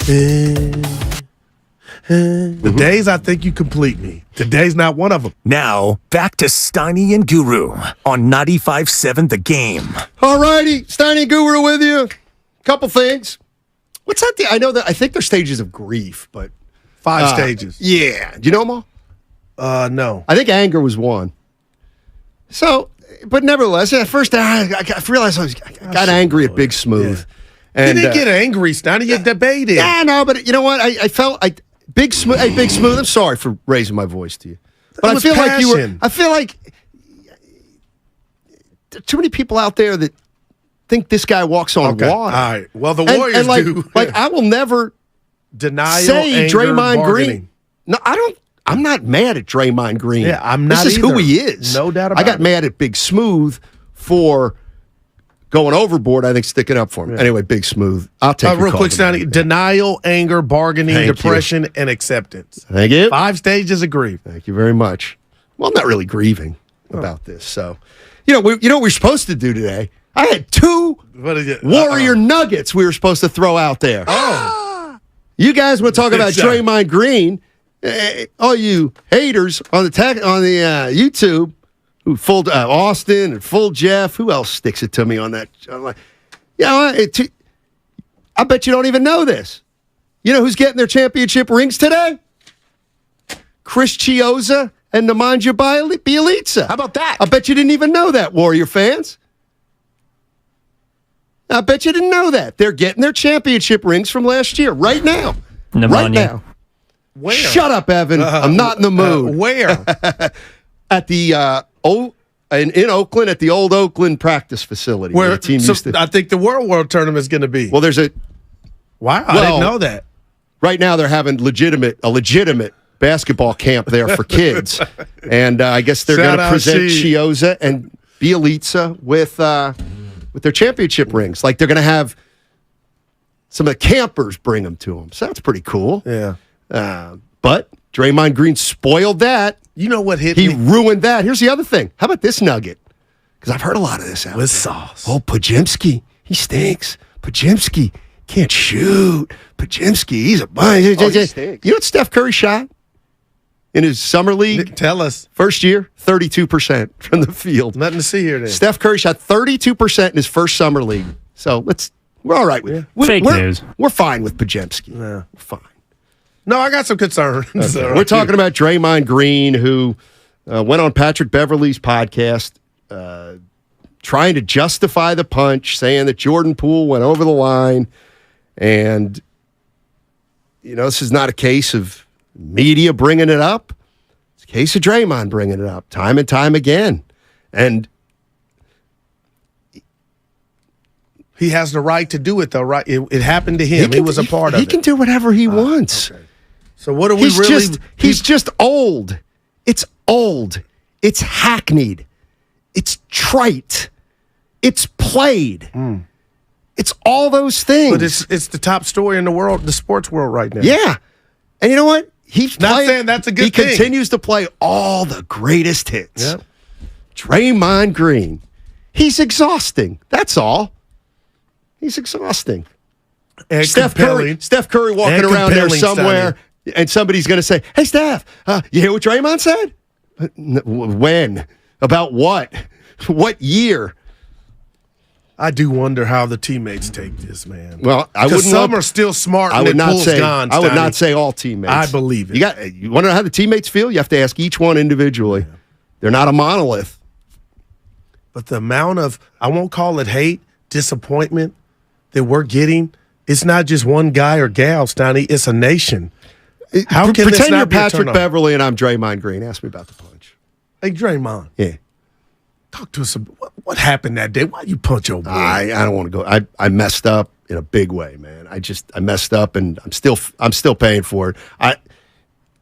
The days I think you complete me. Today's not one of them. Now, back to Steiny and Guru on 95.7 The Game. All righty, Steiny and Guru with you. Couple things. What's that? I think they're stages of grief, but 5 stages. Yeah. Do you know them all? No. I think anger was one. So, but nevertheless, at first I realized I got angry at Big Smooth. And, you didn't get angry, Steiny. You debated. Yeah, no, but you know what? I felt Big Smooth. Hey, Big Smooth. I'm sorry for raising my voice to you, but I feel like you were. I feel like there are too many people out there that think this guy walks on water. All right. Well, the Warriors do. Like I will never say Draymond Green. No, I don't. I'm not mad at Draymond Green. Yeah, I'm not. This is who he is. No doubt about it. I got mad at Big Smooth for going overboard. I think sticking up for him. Yeah. Anyway, Big Smooth. I'll take real quick, Steiny. Denial, anger, bargaining, depression, and acceptance. Thank you. 5 stages of grief. Thank you very much. Well, I'm not really grieving about this. So, you know what we're supposed to do today? I had 2 Warrior nuggets we were supposed to throw out there. Oh. You guys want to talk about Draymond Green? All you haters on the YouTube, who full Austin and full Jeff, who else sticks it to me on that? I'm like, I bet you don't even know this. You know who's getting their championship rings today? Chris Chiozza and Nemanja Bjelica. How about that? I bet you didn't even know that, Warrior fans. I bet you didn't know that. They're getting their championship rings from last year right now. Nemanja. Right now. Where? Shut up, Evan. I'm not in the mood. Where? At the in Oakland, at the old Oakland practice facility. Where the team used to. I think the World Tournament is going to be. Well, there's a. Wow, I didn't know that. Right now, they're having a legitimate basketball camp there for kids, and I guess they're going to present Chiozza and Bjelica with their championship rings. Like they're going to have some of the campers bring them to them. So that's pretty cool. Yeah. But Draymond Green spoiled that. You know what hit me? He ruined that. Here's the other thing. How about this nugget? Because I've heard a lot of this out with there. sauce. Oh, Pajimski. He stinks. Pajimski can't shoot. Pajimski, he's a bunch. He stinks. You know what Steph Curry shot in his summer league? Tell us. First year, 32% from the field. Nothing to see here then. Steph Curry shot 32% in his first summer league. So we're all right with it. Fake news. We're fine with Pajimski. Yeah. We're fine. No, I got some concerns. Okay. We're talking about Draymond Green, who went on Patrick Beverley's podcast trying to justify the punch, saying that Jordan Poole went over the line. And, this is not a case of media bringing it up. It's a case of Draymond bringing it up time and time again. And he has the right to do it, though, right? It happened to him. He was a part of it. He can do whatever he wants. Okay. So what are we He's just old. It's old. It's hackneyed. It's trite. It's played. It's all those things. But it's the top story in the world, the sports world right now. Yeah. And you know what? He's not saying that's a good thing. He continues to play all the greatest hits. Yep. Draymond Green. He's exhausting. That's all. He's exhausting. And Steph Curry walking around here somewhere, and somebody's going to say, "Hey, Steph, you hear what Draymond said? When? About what? What year?" I do wonder how the teammates take this, man. Well, some are still smart. I would not say. Gone, I would not say all teammates. I believe it. You want to know how the teammates feel? You have to ask each one individually. Yeah. They're not a monolith. But the amount of, I won't call it hate, disappointment that we're getting, it's not just one guy or gal, Steiny. It's a nation. How can pretend you're Patrick Beverley and I'm Draymond Green? Ask me about the punch. Hey, Draymond. Yeah. Talk to us. What happened that day? Why you punch your boy? I don't want to go. I messed up in a big way, man. I messed up, and I'm still paying for it.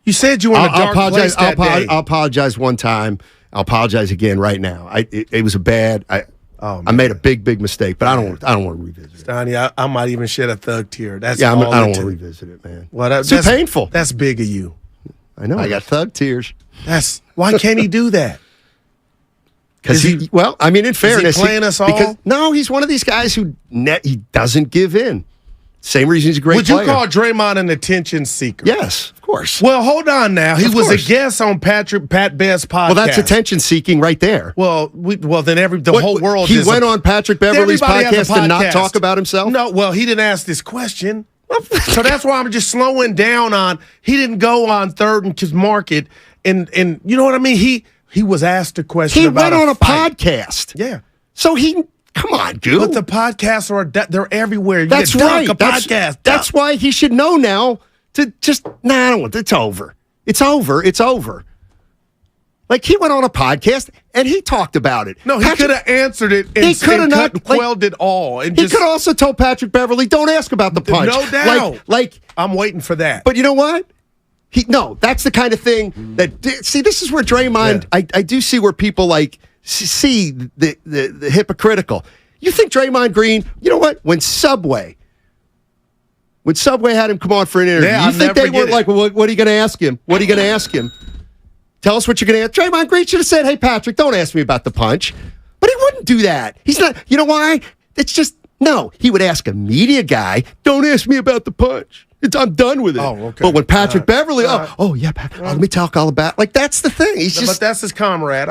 You said you were in a dark place that day. I'll apologize one time. I'll apologize again right now. It was a bad. I made a big mistake, but I don't want to revisit it. Steiny, I might even shed a thug tear. That's I don't want to revisit it, man. Well, it's too painful. That's big of you. I know. I got thug tears. Why can't he do that? Because in fairness, is he playing us all? No, he's one of these guys who he doesn't give in. Same reason he's a great Would player. you call Draymond an attention seeker? Yes, of course. Well, hold on now. He was a guest on Pat Best's podcast. Well, that's attention seeking right there. Well, then the whole world. He went on Patrick Beverley's podcast and not talk about himself? No, well, he didn't ask this question. So that's why I'm just slowing down on. He didn't go on Third and Market, and you know what I mean. He was asked a question. He about went on a fight. podcast. Yeah. So come on, dude. But the podcasts they're everywhere. You That's get right. A podcast. That's why he should know now to just I don't want. It's over. It's over. It's over. Like he went on a podcast and he talked about it. No, he could have answered it and quelled it all. And he could have also told Patrick Beverley, "Don't ask about the punch." No doubt. Like I'm waiting for that. But you know what? That's the kind of thing that. See, this is where Draymond. Yeah. I do see where people see the hypocritical. You think Draymond Green? You know what? When Subway had him come on for an interview, you think they weren't like, well, what are you going to ask him? What are you going to ask him? Tell us what you're going to ask. Draymond Green should have said, "Hey, Patrick, don't ask me about the punch." But he wouldn't do that. He's not. You know why? It's just no. He would ask a media guy, "Don't ask me about the punch. I'm done with it." Oh, okay. But when Patrick Beverley, let me talk all about. Like that's the thing. But that's his comrade.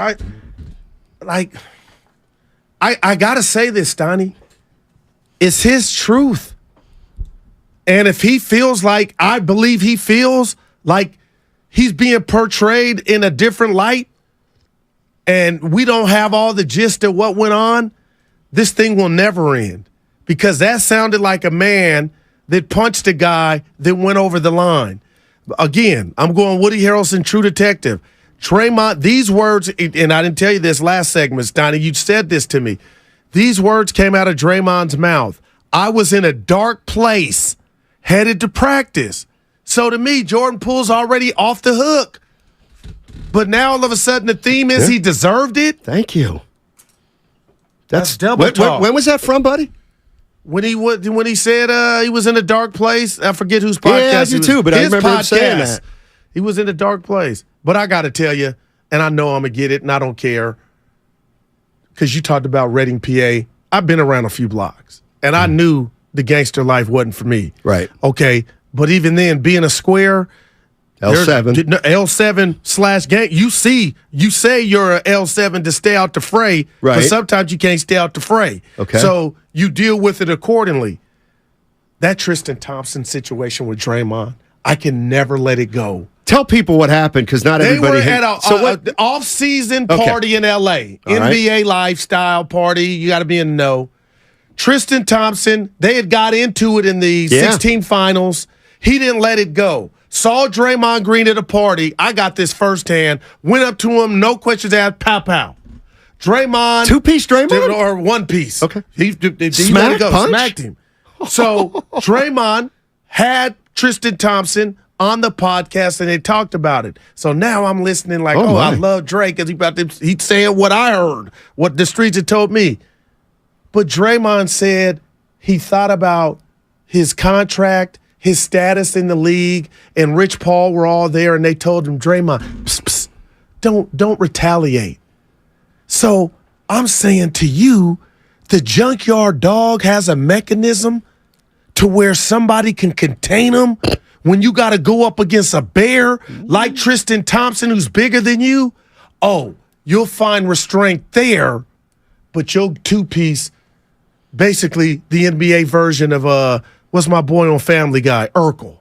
I gotta say this, Donnie. It's his truth. And if he feels like, I believe he feels like he's being portrayed in a different light, and we don't have all the gist of what went on, this thing will never end. Because that sounded like a man that punched a guy that went over the line. Again, I'm going Woody Harrelson, True Detective. Draymond, these words, and I didn't tell you this last segment, Donnie, you said this to me. These words came out of Draymond's mouth. I was in a dark place, headed to practice. So to me, Jordan Poole's already off the hook. But now all of a sudden the theme is he deserved it. Thank you. That's double talk. When was that from, buddy? When he said he was in a dark place. I forget whose podcast. Yeah, I do too, but I remember him saying that. He was in a dark place. But I got to tell you, and I know I'm going to get it, and I don't care, because you talked about Reading, PA. I've been around a few blocks, and I knew the gangster life wasn't for me. Right. Okay, but even then, being a square, L7/gang, you say you're a L7 to stay out the fray, right. But sometimes you can't stay out the fray. Okay. So you deal with it accordingly. That Tristan Thompson situation with Draymond, I can never let it go. Tell people what happened, because not everybody. They were at an off-season party in L.A., NBA lifestyle party. You got to be in the know. Tristan Thompson, they had got into it in the 16 finals. He didn't let it go. Saw Draymond Green at a party. I got this firsthand. Went up to him, no questions asked, pow. Draymond. Two-piece Draymond? Or one piece. Okay. He let it go. Smacked him. So Draymond had Tristan Thompson on the podcast, and they talked about it. So now I'm listening like, I love Drake, because he's saying what I heard, what the streets had told me. But Draymond said he thought about his contract, his status in the league, and Rich Paul were all there, and they told him, Draymond, don't retaliate. So I'm saying to you, the Junkyard Dog has a mechanism to where somebody can contain him when you got to go up against a bear like Tristan Thompson, who's bigger than you. You'll find restraint there, but your two-piece, basically the NBA version of what's my boy on Family Guy, Urkel.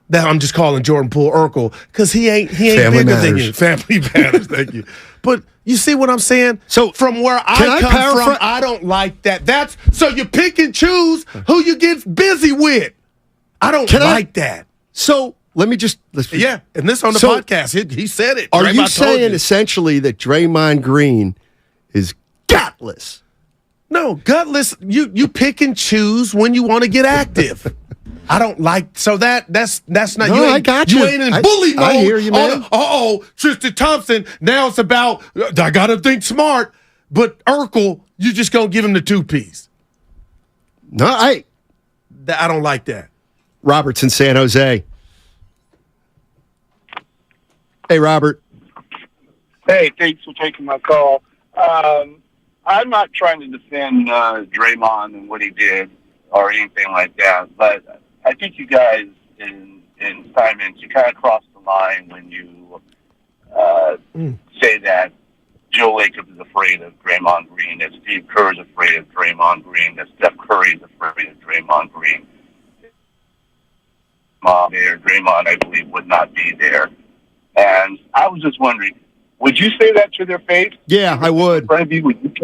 That I'm just calling Jordan Poole Urkel, because he ain't bigger than you. Family Matters, thank you. But you see what I'm saying? So from where I come from, I don't like that. So you pick and choose who you get busy with. I don't like that. So let me just and this on the podcast. He said it. Are you saying essentially that Draymond Green is gutless? No, gutless. You pick and choose when you want to get active. I don't like that's not. No, I got you. You ain't in bully mode. I hear you, man. Tristan Thompson. Now it's about I gotta think smart. But Urkel, you just gonna give him the two-piece. No, I don't like that. Robert's in San Jose. Hey, Robert. Hey, thanks for taking my call. I'm not trying to defend Draymond and what he did. or anything like that. But I think you guys in Simons, you kind of crossed the line when you say that Joe Lacob is afraid of Draymond Green, that Steve Kerr is afraid of Draymond Green, that Steph Curry is afraid of Draymond Green. Draymond, I believe, would not be there. And I was just wondering, would you say that to their face? Yeah, I would.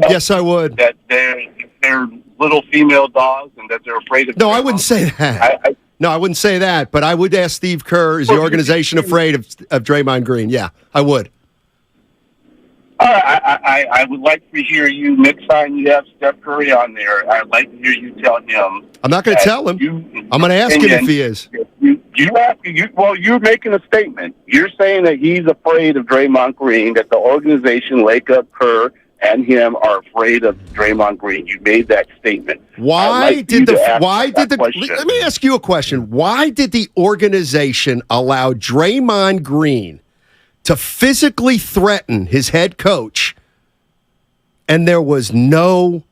Yes, I would. That they're little female dogs and that they're afraid of. No, I wouldn't say that. No, I wouldn't say that. But I would ask Steve Kerr, is the organization afraid of Draymond Green? Yeah, I would. I would like to hear you next time you have Steph Curry on there. I'd like to hear you tell him. I'm not going to tell him. I'm going to ask him if he is. You're making a statement. You're saying that he's afraid of Draymond Green, that the organization, Lacob, Kerr, and him are afraid of Draymond Green. You made that statement. Let me ask you a question. Why did the organization allow Draymond Green to physically threaten his head coach, and there was no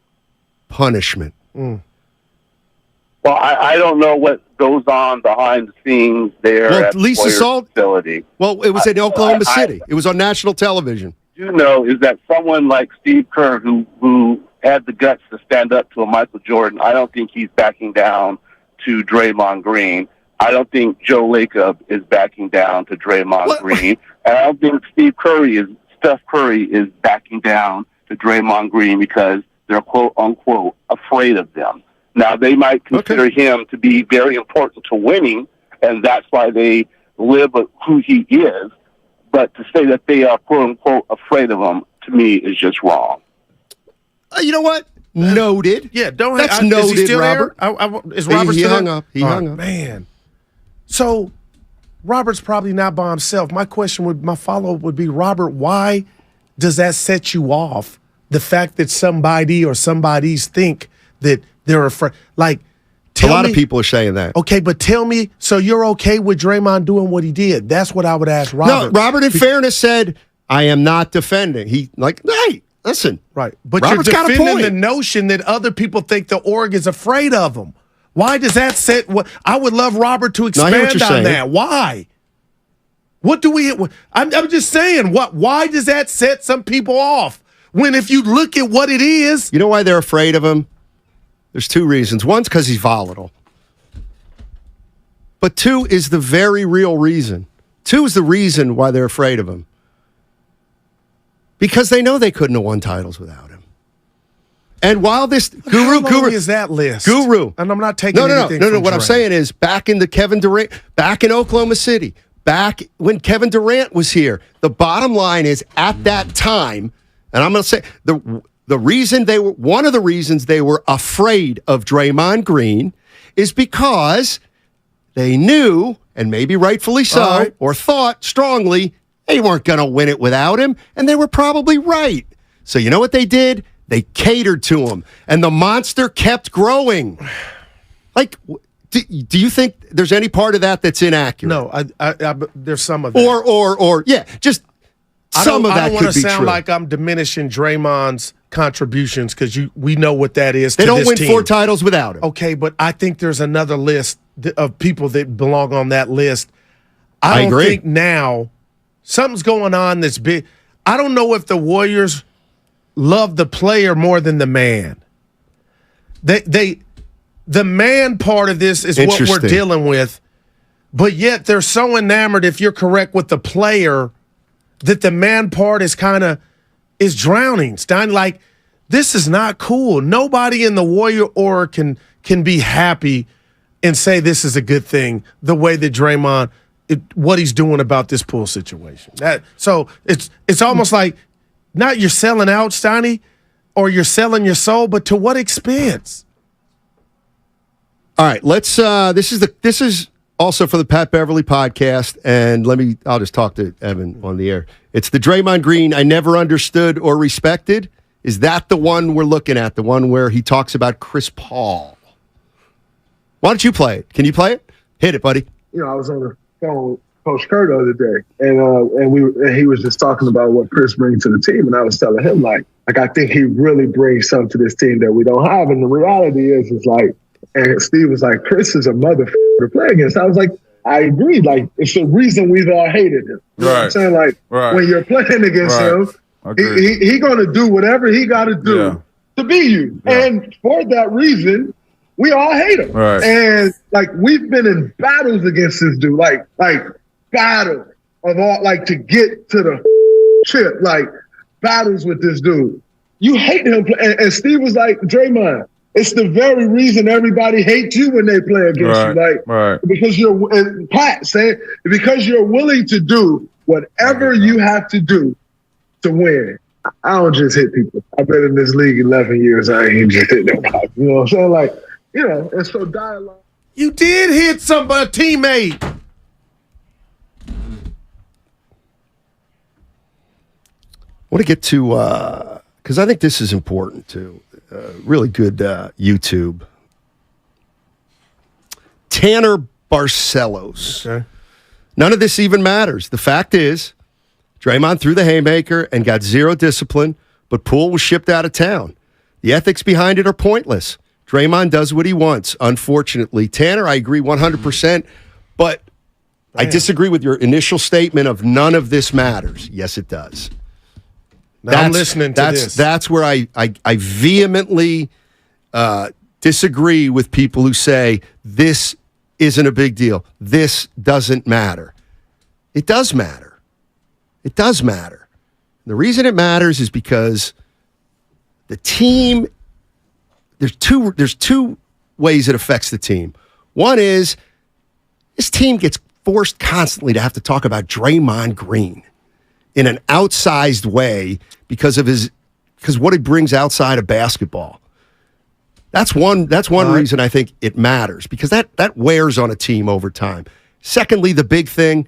punishment? Well, I don't know what goes on behind the scenes there at Lisa Warriors Salt facility. Well, it was in Oklahoma City. It was on national television. You know, is that someone like Steve Kerr, who had the guts to stand up to a Michael Jordan, I don't think he's backing down to Draymond Green. I don't think Joe Lacob is backing down to Draymond Green. And I don't think Steph Curry is backing down to Draymond Green because they're quote unquote afraid of them. Now they might consider him to be very important to winning, and that's why they live with who he is. But to say that they are quote unquote afraid of him, to me, is just wrong. You know what? Noted. Yeah, that's noted. Is he still Robert? There? Is Robert he still hung there? up. He hung up. Man. So Robert's probably not by himself. My follow-up would be, Robert, why does that set you off? The fact that somebody or somebody's think that they're afraid. Like, a lot of people are saying that. Okay, but tell me, so you're okay with Draymond doing what he did? That's what I would ask Robert. No, Robert, in fairness, said, I am not defending. Hey, listen. Right. But Robert's you're got a defending point. the notion that other people think the org is afraid of him. Why does that set? I would love Robert to expand on that. Why? What do we? I'm just saying. Why does that set some people off? When if you look at what it is, you know why they're afraid of him? There's two reasons. One's because he's volatile, but two is the very real reason. Two is the reason why they're afraid of him, because they know they couldn't have won titles without him. And while this Guru is that list? Guru. And I'm not taking anything No. from What I'm Durant. saying is back in Kevin Durant, back in Oklahoma City, back when Kevin Durant was here, the bottom line is at that time, and I'm going to say the reason one of the reasons they were afraid of Draymond Green is because they knew, and maybe rightfully so, or thought strongly, they weren't going to win it without him, and they were probably right. So you know what they did? They catered to him, and the monster kept growing. Like, do you think there's any part of that that's inaccurate? No, I there's some of that. Or just some of that could be true. I don't want to sound like I'm diminishing Draymond's contributions because we know what that is. They to don't this win team. 4 titles without him. Okay, but I think there's another list of people that belong on that list. I don't agree. think now something's going on that's big. I don't know if the Warriors love the player more than the man. The man part of this is what we're dealing with, but yet they're so enamored, if you're correct with the player, that the man part is is drowning. Stein, like, this is not cool. Nobody in the Warrior aura can be happy and say this is a good thing, the way that Draymond, what he's doing about this Poole situation. So it's almost like, not you're selling out, Steiny, or you're selling your soul, but to what expense? All right, let's. This is also for the Pat Beverly podcast, and I'll just talk to Evan on the air. It's the Draymond Green I never understood or respected. Is that the one we're looking at? The one where he talks about Chris Paul? Why don't you play it? Can you play it? Hit it, buddy. I was on the phone with Coach Kerr the other day, and he was just talking about what Chris brings to the team, and I was telling him like I think he really brings something to this team that we don't have, and the reality is like And Steve was like, Chris is a motherfucker to play against. I was like, I agree. Like, it's the reason we've all hated him. You know what I'm saying? Like, when you're playing against him, he going to do whatever he got to do to be you. And for that reason, we all hate him. And, like, we've been in battles against this dude. Like battle of all, like, to get to the chip. Like, battles with this dude. You hate him. And Steve was like, Draymond, it's the very reason everybody hates you when they play against you. Like, because you're, Pat saying, because you're willing to do whatever you have to do to win. I don't just hit people. I've been in this league 11 years. I ain't just hit nobody. You know what I'm saying? Like, you know, and so dialogue. You did hit somebody, teammate. I want to get to, because I think this is important too. Really good YouTube. Tanner Barcelos. Okay. None of this even matters. The fact is, Draymond threw the haymaker and got zero discipline, but Poole was shipped out of town. The ethics behind it are pointless. Draymond does what he wants, unfortunately. Tanner, I agree 100%, but I disagree with your initial statement of none of this matters. Yes, it does. I'm listening to this. That's where I vehemently disagree with people who say this isn't a big deal. This doesn't matter. It does matter. It does matter. The reason it matters is because the team, there's two ways it affects the team. One is this team gets forced constantly to have to talk about Draymond Green in an outsized way because what he brings outside of basketball. That's one reason I think it matters, because that wears on a team over time. Secondly, the big thing,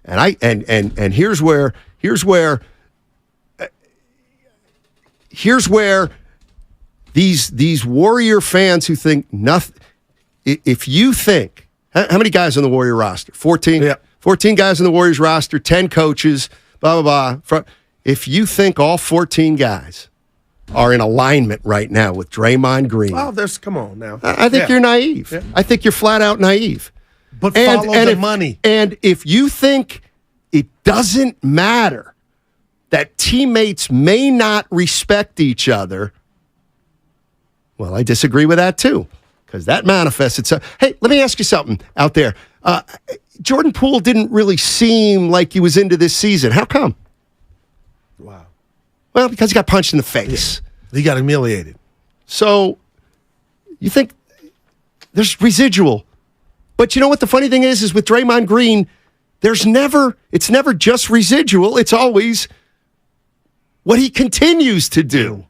and here's where these Warrior fans who think nothing. If you think, how many guys on the Warrior roster? 14? Yeah. 14 guys on the Warriors roster, 10 coaches, blah, blah, blah. If you think all 14 guys are in alignment right now with Draymond Green. Oh, come on now. I think you're naive. Yeah. I think you're flat out naive. But follow the money. And if you think it doesn't matter that teammates may not respect each other, well, I disagree with that too, because that manifests itself. Hey, let me ask you something out there. Jordan Poole didn't really seem like he was into this season. How come? Wow. Well, because he got punched in the face. Yeah. He got humiliated. So you think there's residual. But you know what the funny thing is with Draymond Green, it's never just residual. It's always what he continues to do.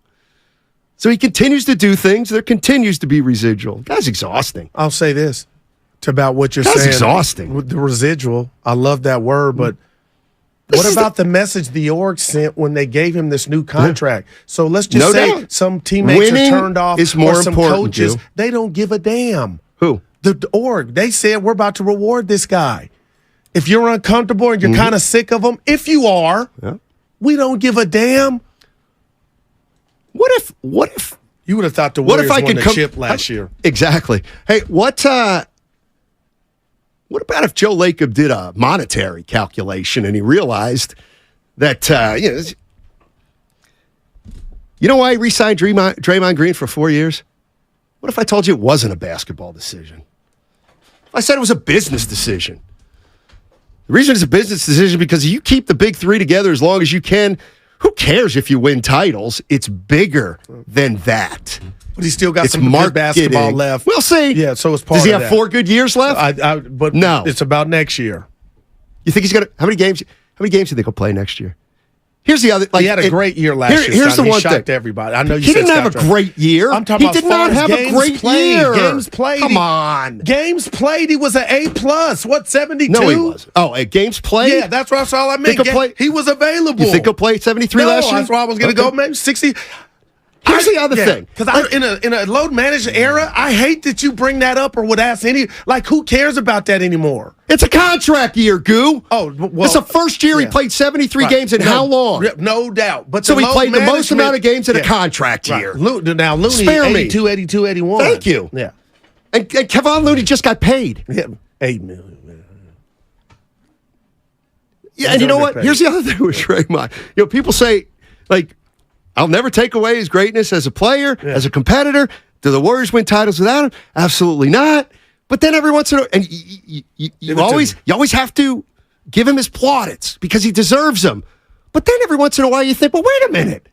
So he continues to do things. There continues to be residual. Guy's exhausting. I'll say this about what you're saying. That's exhausting. With the residual, I love that word, but what about the message the org sent when they gave him this new contract? So let's just say some teammates are turned off, is more or some important, coaches, they don't give a damn. Who? The org. They said, we're about to reward this guy. If you're uncomfortable and you're kind of sick of him, if you are, we don't give a damn. What if you would have thought the Warriors won the chip last year? Exactly. Hey, what about if Joe Lacob did a monetary calculation and he realized that you know why he re-signed Draymond Green for 4 years? What if I told you it wasn't a basketball decision? I said it was a business decision. The reason it's a business decision is because you keep the big three together as long as you can. Who cares if you win titles? It's bigger than that. But he's still got some good basketball left. We'll see. Yeah, so it's part of that. Does he have 4 good years left? But no. It's about next year. You think he's going to – how many games do you think he'll play next year? Here's the other. He had a great year last year. Here's the one thing. He shocked everybody. I know you he didn't have a great year. I'm talking about he did not have a great year. Games played. Come on. Games played. He was an A+. What, 72? No, he was. Oh, games played? Yeah, that's all I meant. He was available. You think he'll play 73 last year? That's why I was going to go maybe 60. Here's the other thing. Because in a load managed era, I hate that you bring that up or would ask any. Like, who cares about that anymore? It's a contract year, Goo. Oh, well. It's the first year he played 73 games in how long? No doubt. But so he played the most amount of games in a contract year. Now, Looney, Spare 82, 81. Thank you. Yeah. And Kevon Looney just got paid. Yeah, $8 million. Yeah, and you know what? Here's the other thing with Draymond. People say, like, I'll never take away his greatness as a player, as a competitor. Do the Warriors win titles without him? Absolutely not. But then every once in a while, and you always have to give him his plaudits because he deserves them. But then every once in a while you think, well, wait a minute.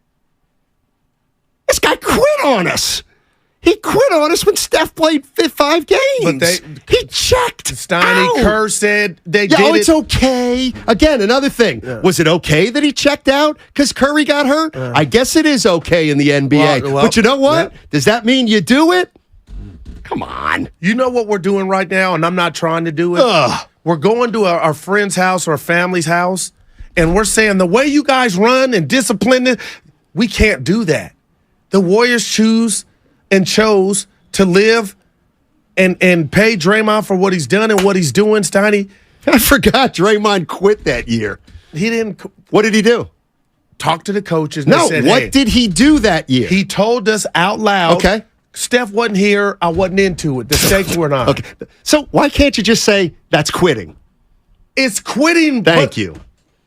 This guy quit on us. He quit on us when Steph played 5 games. But he checked. Steiny, Kerr said they did it. It's okay. Again, another thing. Yeah. Was it okay that he checked out because Curry got hurt? I guess it is okay in the NBA. Well, but you know what? Yeah. Does that mean you do it? Come on. You know what we're doing right now, and I'm not trying to do it? We're going to our friend's house or our family's house, and we're saying the way you guys run and discipline it, we can't do that. The Warriors chose to live and pay Draymond for what he's done and what he's doing, Steiny. I forgot Draymond quit that year. He didn't. What did he do? Talk to the coaches. No, said, what did he do that year? He told us out loud. Okay. Steph wasn't here. I wasn't into it. The stakes were not. Okay. So why can't you just say that's quitting? It's quitting. Thank you.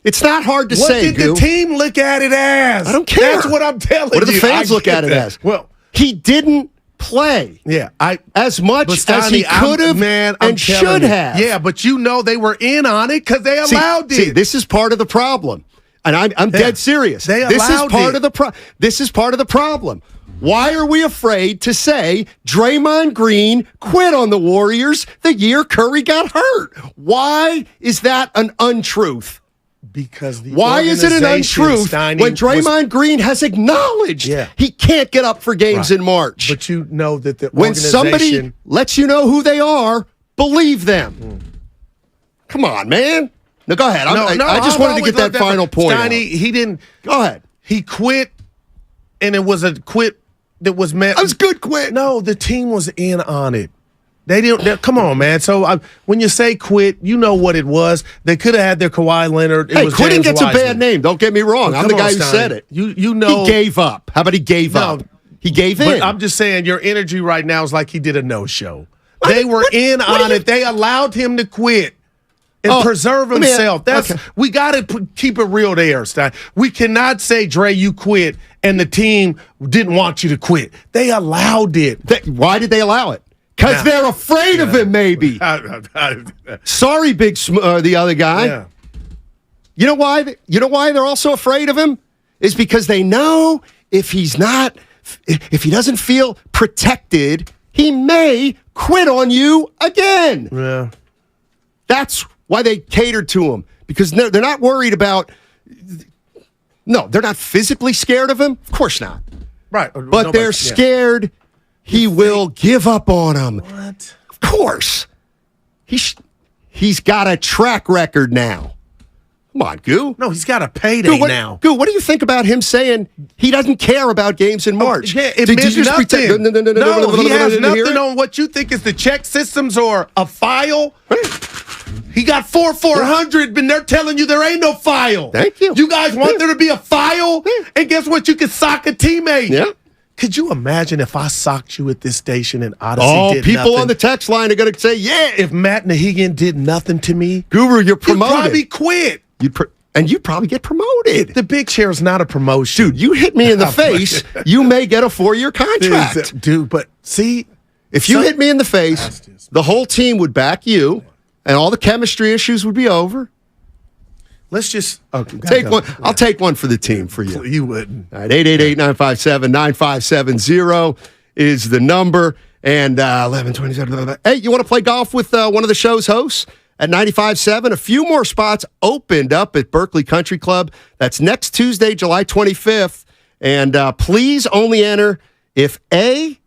It's not hard to say, What did the team look at it as? I don't care. That's what I'm telling you. What do the fans look at it as? Well, he didn't play. Yeah, as much as he could have and should have. Yeah, but they were in on it because they allowed it. See, this is part of the problem, and I'm dead serious. They allowed this is part of the problem. Why are we afraid to say Draymond Green quit on the Warriors the year Curry got hurt? Why is that an untruth? Because why is it an untruth when Draymond Green has acknowledged he can't get up for games in March? But you know that the when somebody lets you know who they are, believe them. Come on, man. No, go ahead. I just wanted to get that final point. Steiny, he didn't. Go ahead. He quit, and it was a quit that was met. It was a good quit. No, the team was in on it. They didn't. Come on, man. So when you say quit, you know what it was. They could have had their Kawhi Leonard. Hey, quitting gets a bad name. Don't get me wrong. I'm the guy who said it. You know he gave up. How about he gave up? He gave in. But I'm just saying, your energy right now is like he did a no-show. They were in on it. They allowed him to quit and preserve himself. We got to keep it real there, Stein. We cannot say, Dre, you quit, and the team didn't want you to quit. They allowed it. Why did they allow it? Because they're afraid of him, maybe. Sorry, the other guy. Yeah. You know why? You know why they're also afraid of him? Is because they know if he doesn't feel protected, he may quit on you again. Yeah. That's why they catered to him, because they're not worried about. No, they're not physically scared of him. Of course not. Right, but they're scared. He will give up on him. What? Of course. He's got a track record now. Come on, Goo. No, he's got a payday now. Goo, what do you think about him saying he doesn't care about games in March? Yeah, it means nothing. No, he has nothing on what you think is the check systems or a file. He got 400, but they're telling you there ain't no file. Thank you. You guys want there to be a file? And guess what? You can sock a teammate. Yeah. Could you imagine if I socked you at this station and Odyssey did people nothing? On the text line are going to say, yeah. If Matt Nahigian did nothing to me, Guru, you're promoted. You'd probably quit. And you'd probably get promoted. The big chair is not a promotion. Dude, you hit me in the face, you may get a 4-year contract. Dude, but see. If you hit me in the face, the whole team would back you, and all the chemistry issues would be over. Let's just take one. I'll take one for the team for you. You wouldn't. All right, 888-957-9570 is the number. And 11:27. Hey, you want to play golf with one of the show's hosts at 95.7? A few more spots opened up at Berkeley Country Club. That's next Tuesday, July 25th. And please only enter if A,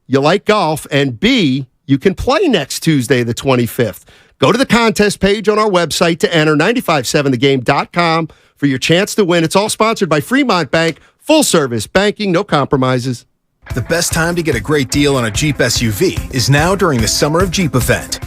you like golf, and B, you can play next Tuesday, the 25th. Go to the contest page on our website to enter 957thegame.com for your chance to win. It's all sponsored by Fremont Bank. Full service banking, no compromises. The best time to get a great deal on a Jeep SUV is now during the Summer of Jeep event.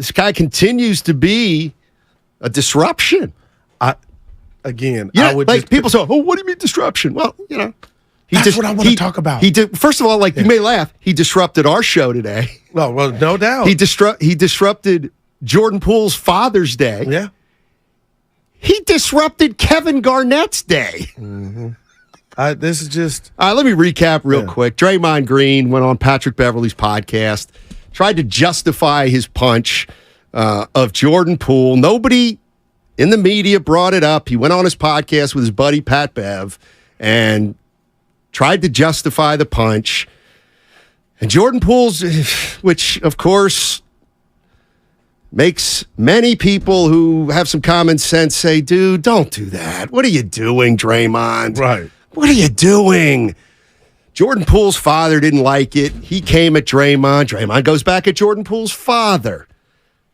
this guy continues to be a disruption. I would people say, "Oh, what do you mean disruption?" Well, that's what I want to talk about. He did. First of all, you may laugh, he disrupted our show today. Well, no doubt. He disrupted Jordan Poole's Father's Day. Yeah. He disrupted Kevin Garnett's day. Mm-hmm. This is just. All right, let me recap real quick. Draymond Green went on Patrick Beverley's podcast, tried to justify his punch of Jordan Poole. Nobody in the media brought it up. He went on his podcast with his buddy Pat Bev and tried to justify the punch. And Jordan Poole's, which of course makes many people who have some common sense say, dude, don't do that. What are you doing, Draymond? Right. What are you doing? Jordan Poole's father didn't like it. He came at Draymond. Draymond goes back at Jordan Poole's father.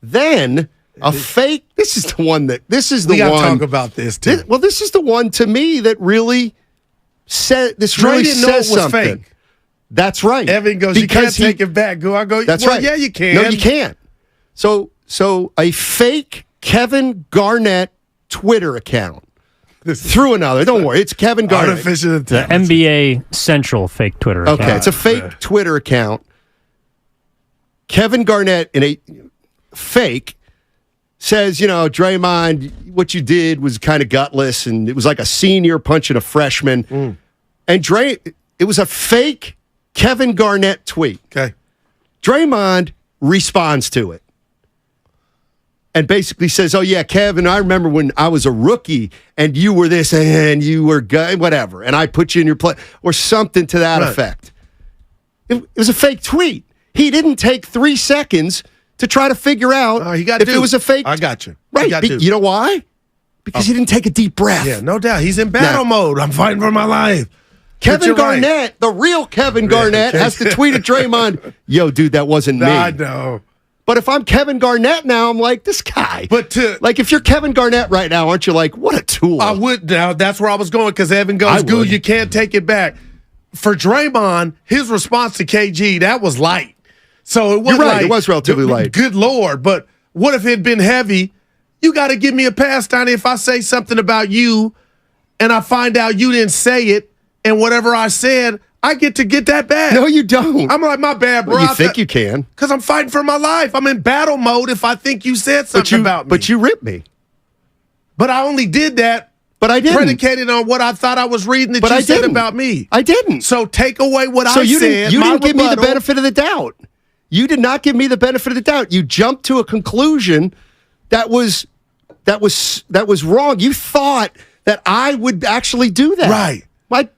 Then a fake. This is the one. We got to talk about this too. This is the one to me that really said this. Dre really didn't know says it was something. fake. That's right. Evan goes, you can't take it back. I go, that's well, right. Yeah, you can. No, you can't. So a fake Kevin Garnett Twitter account through another. Don't worry, it's Kevin Garnett. Artificial The NBA Central fake Twitter account. Okay, it's a fake Twitter account. Kevin Garnett in a fake says, Draymond, what you did was kind of gutless, and it was like a senior punching a freshman. And it was a fake Kevin Garnett tweet. Okay. Draymond responds to it and basically says, oh, yeah, Kevin, I remember when I was a rookie and you were this and you were whatever, and I put you in your place, or something to that effect. It was a fake tweet. He didn't take 3 seconds to try to figure out if it was a fake. I got you. Right. You know why? Because he didn't take a deep breath. Yeah, no doubt. He's in battle mode. I'm fighting for my life. Kevin Garnett, the real Kevin Garnett, has to tweet at Draymond, yo, dude, that wasn't me. I know. But if I'm Kevin Garnett now, I'm like, this guy. But if you're Kevin Garnett right now, aren't you like, what a tool? I would now. That's where I was going because Evan goes, Goo, you can't take it back. For Draymond, his response to KG, that was light. So it was it was relatively light. Good Lord. But what if it had been heavy? You got to give me a pass, Donnie. If I say something about you and I find out you didn't say it and whatever I said, I get to get that back. No, you don't. I'm like, my bad, bro. Well, you think you can. Because I'm fighting for my life. I'm in battle mode if I think you said something about me. But you ripped me. But I only did that. But I didn't. Predicated on what I thought I was reading that you said about me. I didn't. So take away what I said. You didn't give me the benefit of the doubt. You did not give me the benefit of the doubt. You jumped to a conclusion that was wrong. You thought that I would actually do that. Right.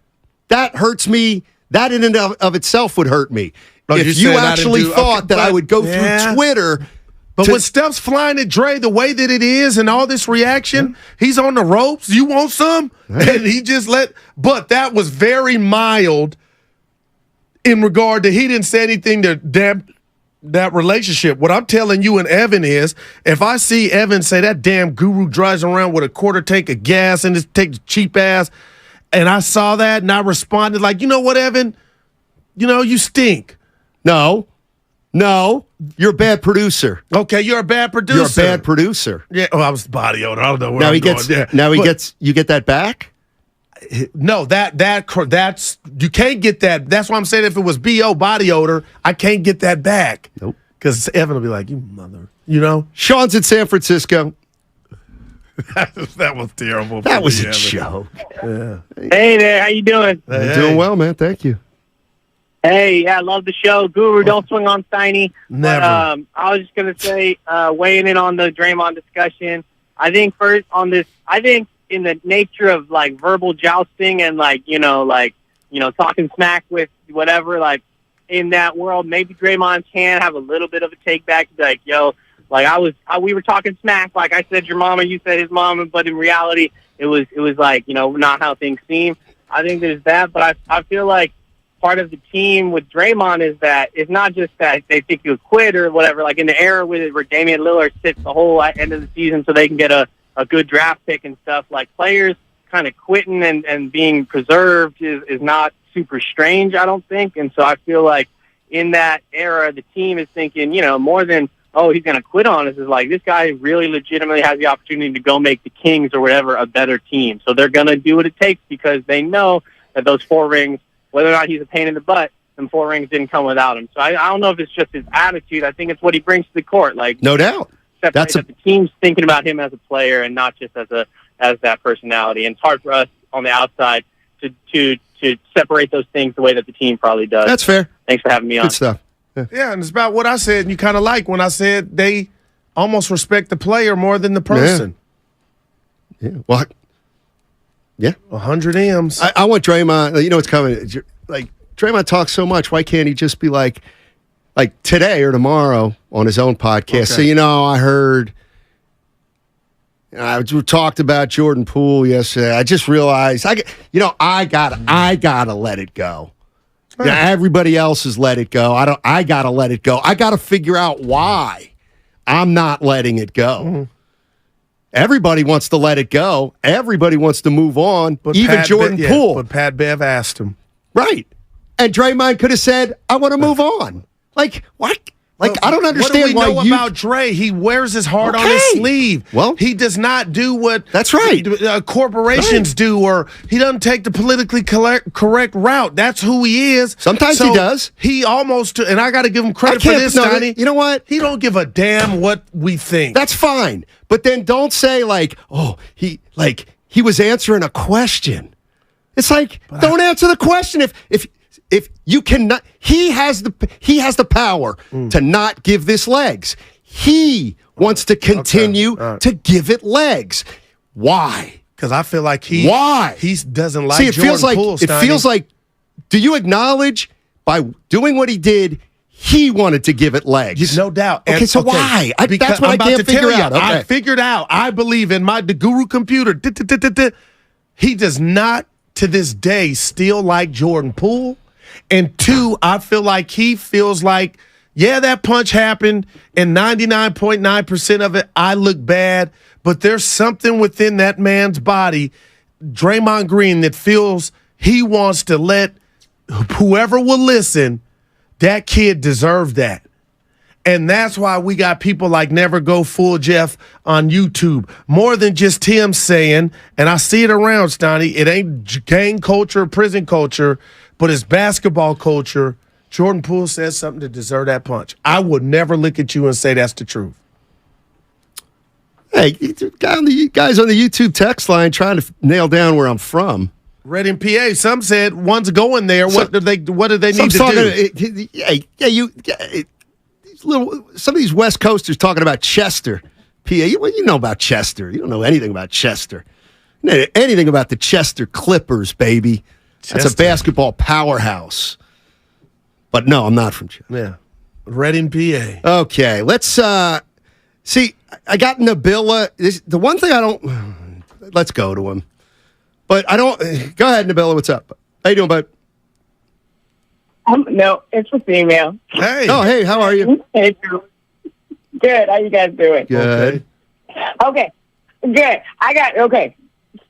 That hurts me. That in and of itself would hurt me. If you said actually thought that I would go through Twitter. But when Steph's flying at Dre the way that it is and all this reaction, he's on the ropes. You want some? And he just but that was very mild in regard to he didn't say anything to damn that relationship. What I'm telling you and Evan is, if I see Evan say that damn guru drives around with a quarter tank of gas and just take the cheap ass, and I saw that and I responded like, you know what, Evan? You stink. No, you're a bad producer. Okay, you're a bad producer. You're a bad producer. Yeah. Oh, I was body odor. I don't know where You get that back? No, that's you can't get that. That's why I'm saying if it was BO body odor, I can't get that back. Nope. Because Evan will be like, you mother, Sean's in San Francisco. That was terrible. That was a joke. Yeah. Hey there, how you doing? Doing well, man. Thank you. Hey, yeah, I love the show. Guru, don't swing on Steiny. Never. But, I was just going to say, weighing in on the Draymond discussion, I think first on this, in the nature of, verbal jousting and, talking smack with whatever, in that world, maybe Draymond can have a little bit of a take back. Like, yo, we were talking smack. Like I said your mama, you said his mama, but in reality, it was not how things seem. I think there's that, but I feel like part of the team with Draymond is that it's not just that they think you quit or whatever. Like in the era where Damian Lillard sits the whole end of the season so they can get a good draft pick and stuff, like players kind of quitting and being preserved is not super strange, I don't think. And so I feel like in that era, the team is thinking, more than oh, he's going to quit on us. Is like, this guy really legitimately has the opportunity to go make the Kings or whatever a better team. So they're going to do what it takes because they know that those 4 rings, whether or not he's a pain in the butt, them 4 rings didn't come without him. So I don't know if it's just his attitude. I think it's what he brings to the court. Like, no doubt. That the team's thinking about him as a player and not just as that personality. And it's hard for us on the outside to separate those things the way that the team probably does. That's fair. Thanks for having me on. Good stuff. Yeah, and it's about what I said, and you kind of like when I said they almost respect the player more than the person. Yeah. Well, yeah. 100 M's. I want Draymond. You know what's coming. Like, Draymond talks so much. Why can't he just be like today or tomorrow on his own podcast? Okay. So, I heard. We talked about Jordan Poole yesterday. I just realized I gotta let it go. Yeah, everybody else has let it go. I gotta let it go. I gotta figure out why I'm not letting it go. Mm-hmm. Everybody wants to let it go. Everybody wants to move on. But even Jordan Poole. But Pat Bev asked him. Right. And Draymond could have said, I want to move on. Like, what? Like, I don't understand what do why we know about Dre? He wears his heart on his sleeve. Well, he does not do what that's right. Corporations do, or he doesn't take the politically correct route. That's who he is. Sometimes he does. He almost, and I got to give him credit for this, Tiny. You know what? He don't give a damn what we think. That's fine. But then don't say he was answering a question. It's like, don't answer the question if you cannot. He has the power to not give this legs. He wants to continue to give it legs. Why? Because I feel like he doesn't like. See, it Jordan feels like Poole, it feels like. Do you acknowledge by doing what he did, he wanted to give it legs? No doubt. Okay, so why? That's what I can't figure out. Okay. I figured out. I believe in the guru computer. He does not to this day still like Jordan Poole. And 2, I feel like he feels like, yeah, that punch happened, and 99.9% of it, I look bad, but there's something within that man's body, Draymond Green, that feels he wants to let whoever will listen, that kid deserved that. And that's why we got people like Never Go Full Jeff on YouTube. More than just him saying, and I see it around, Stoney, it ain't gang culture, prison culture, but it's basketball culture. Jordan Poole says something to deserve that punch. I would never look at you and say that's the truth. Hey, guys on the YouTube text line trying to nail down where I'm from. Red in PA. Some said one's going there. What do they need to do? Some of these West Coasters talking about Chester, PA. You know about Chester. You don't know anything about Chester. You know anything about the Chester Clippers, baby. That's a basketball powerhouse. But no, I'm not from Chester. Yeah. Red in PA. Okay, let's see. I got Nabila. The one thing I don't. Let's go to him. But I don't. Go ahead, Nabila. What's up? How you doing, bud? No, it's a female. Hey. Oh, hey. How are you? Hey, good. How you guys doing? Good. Okay. Good.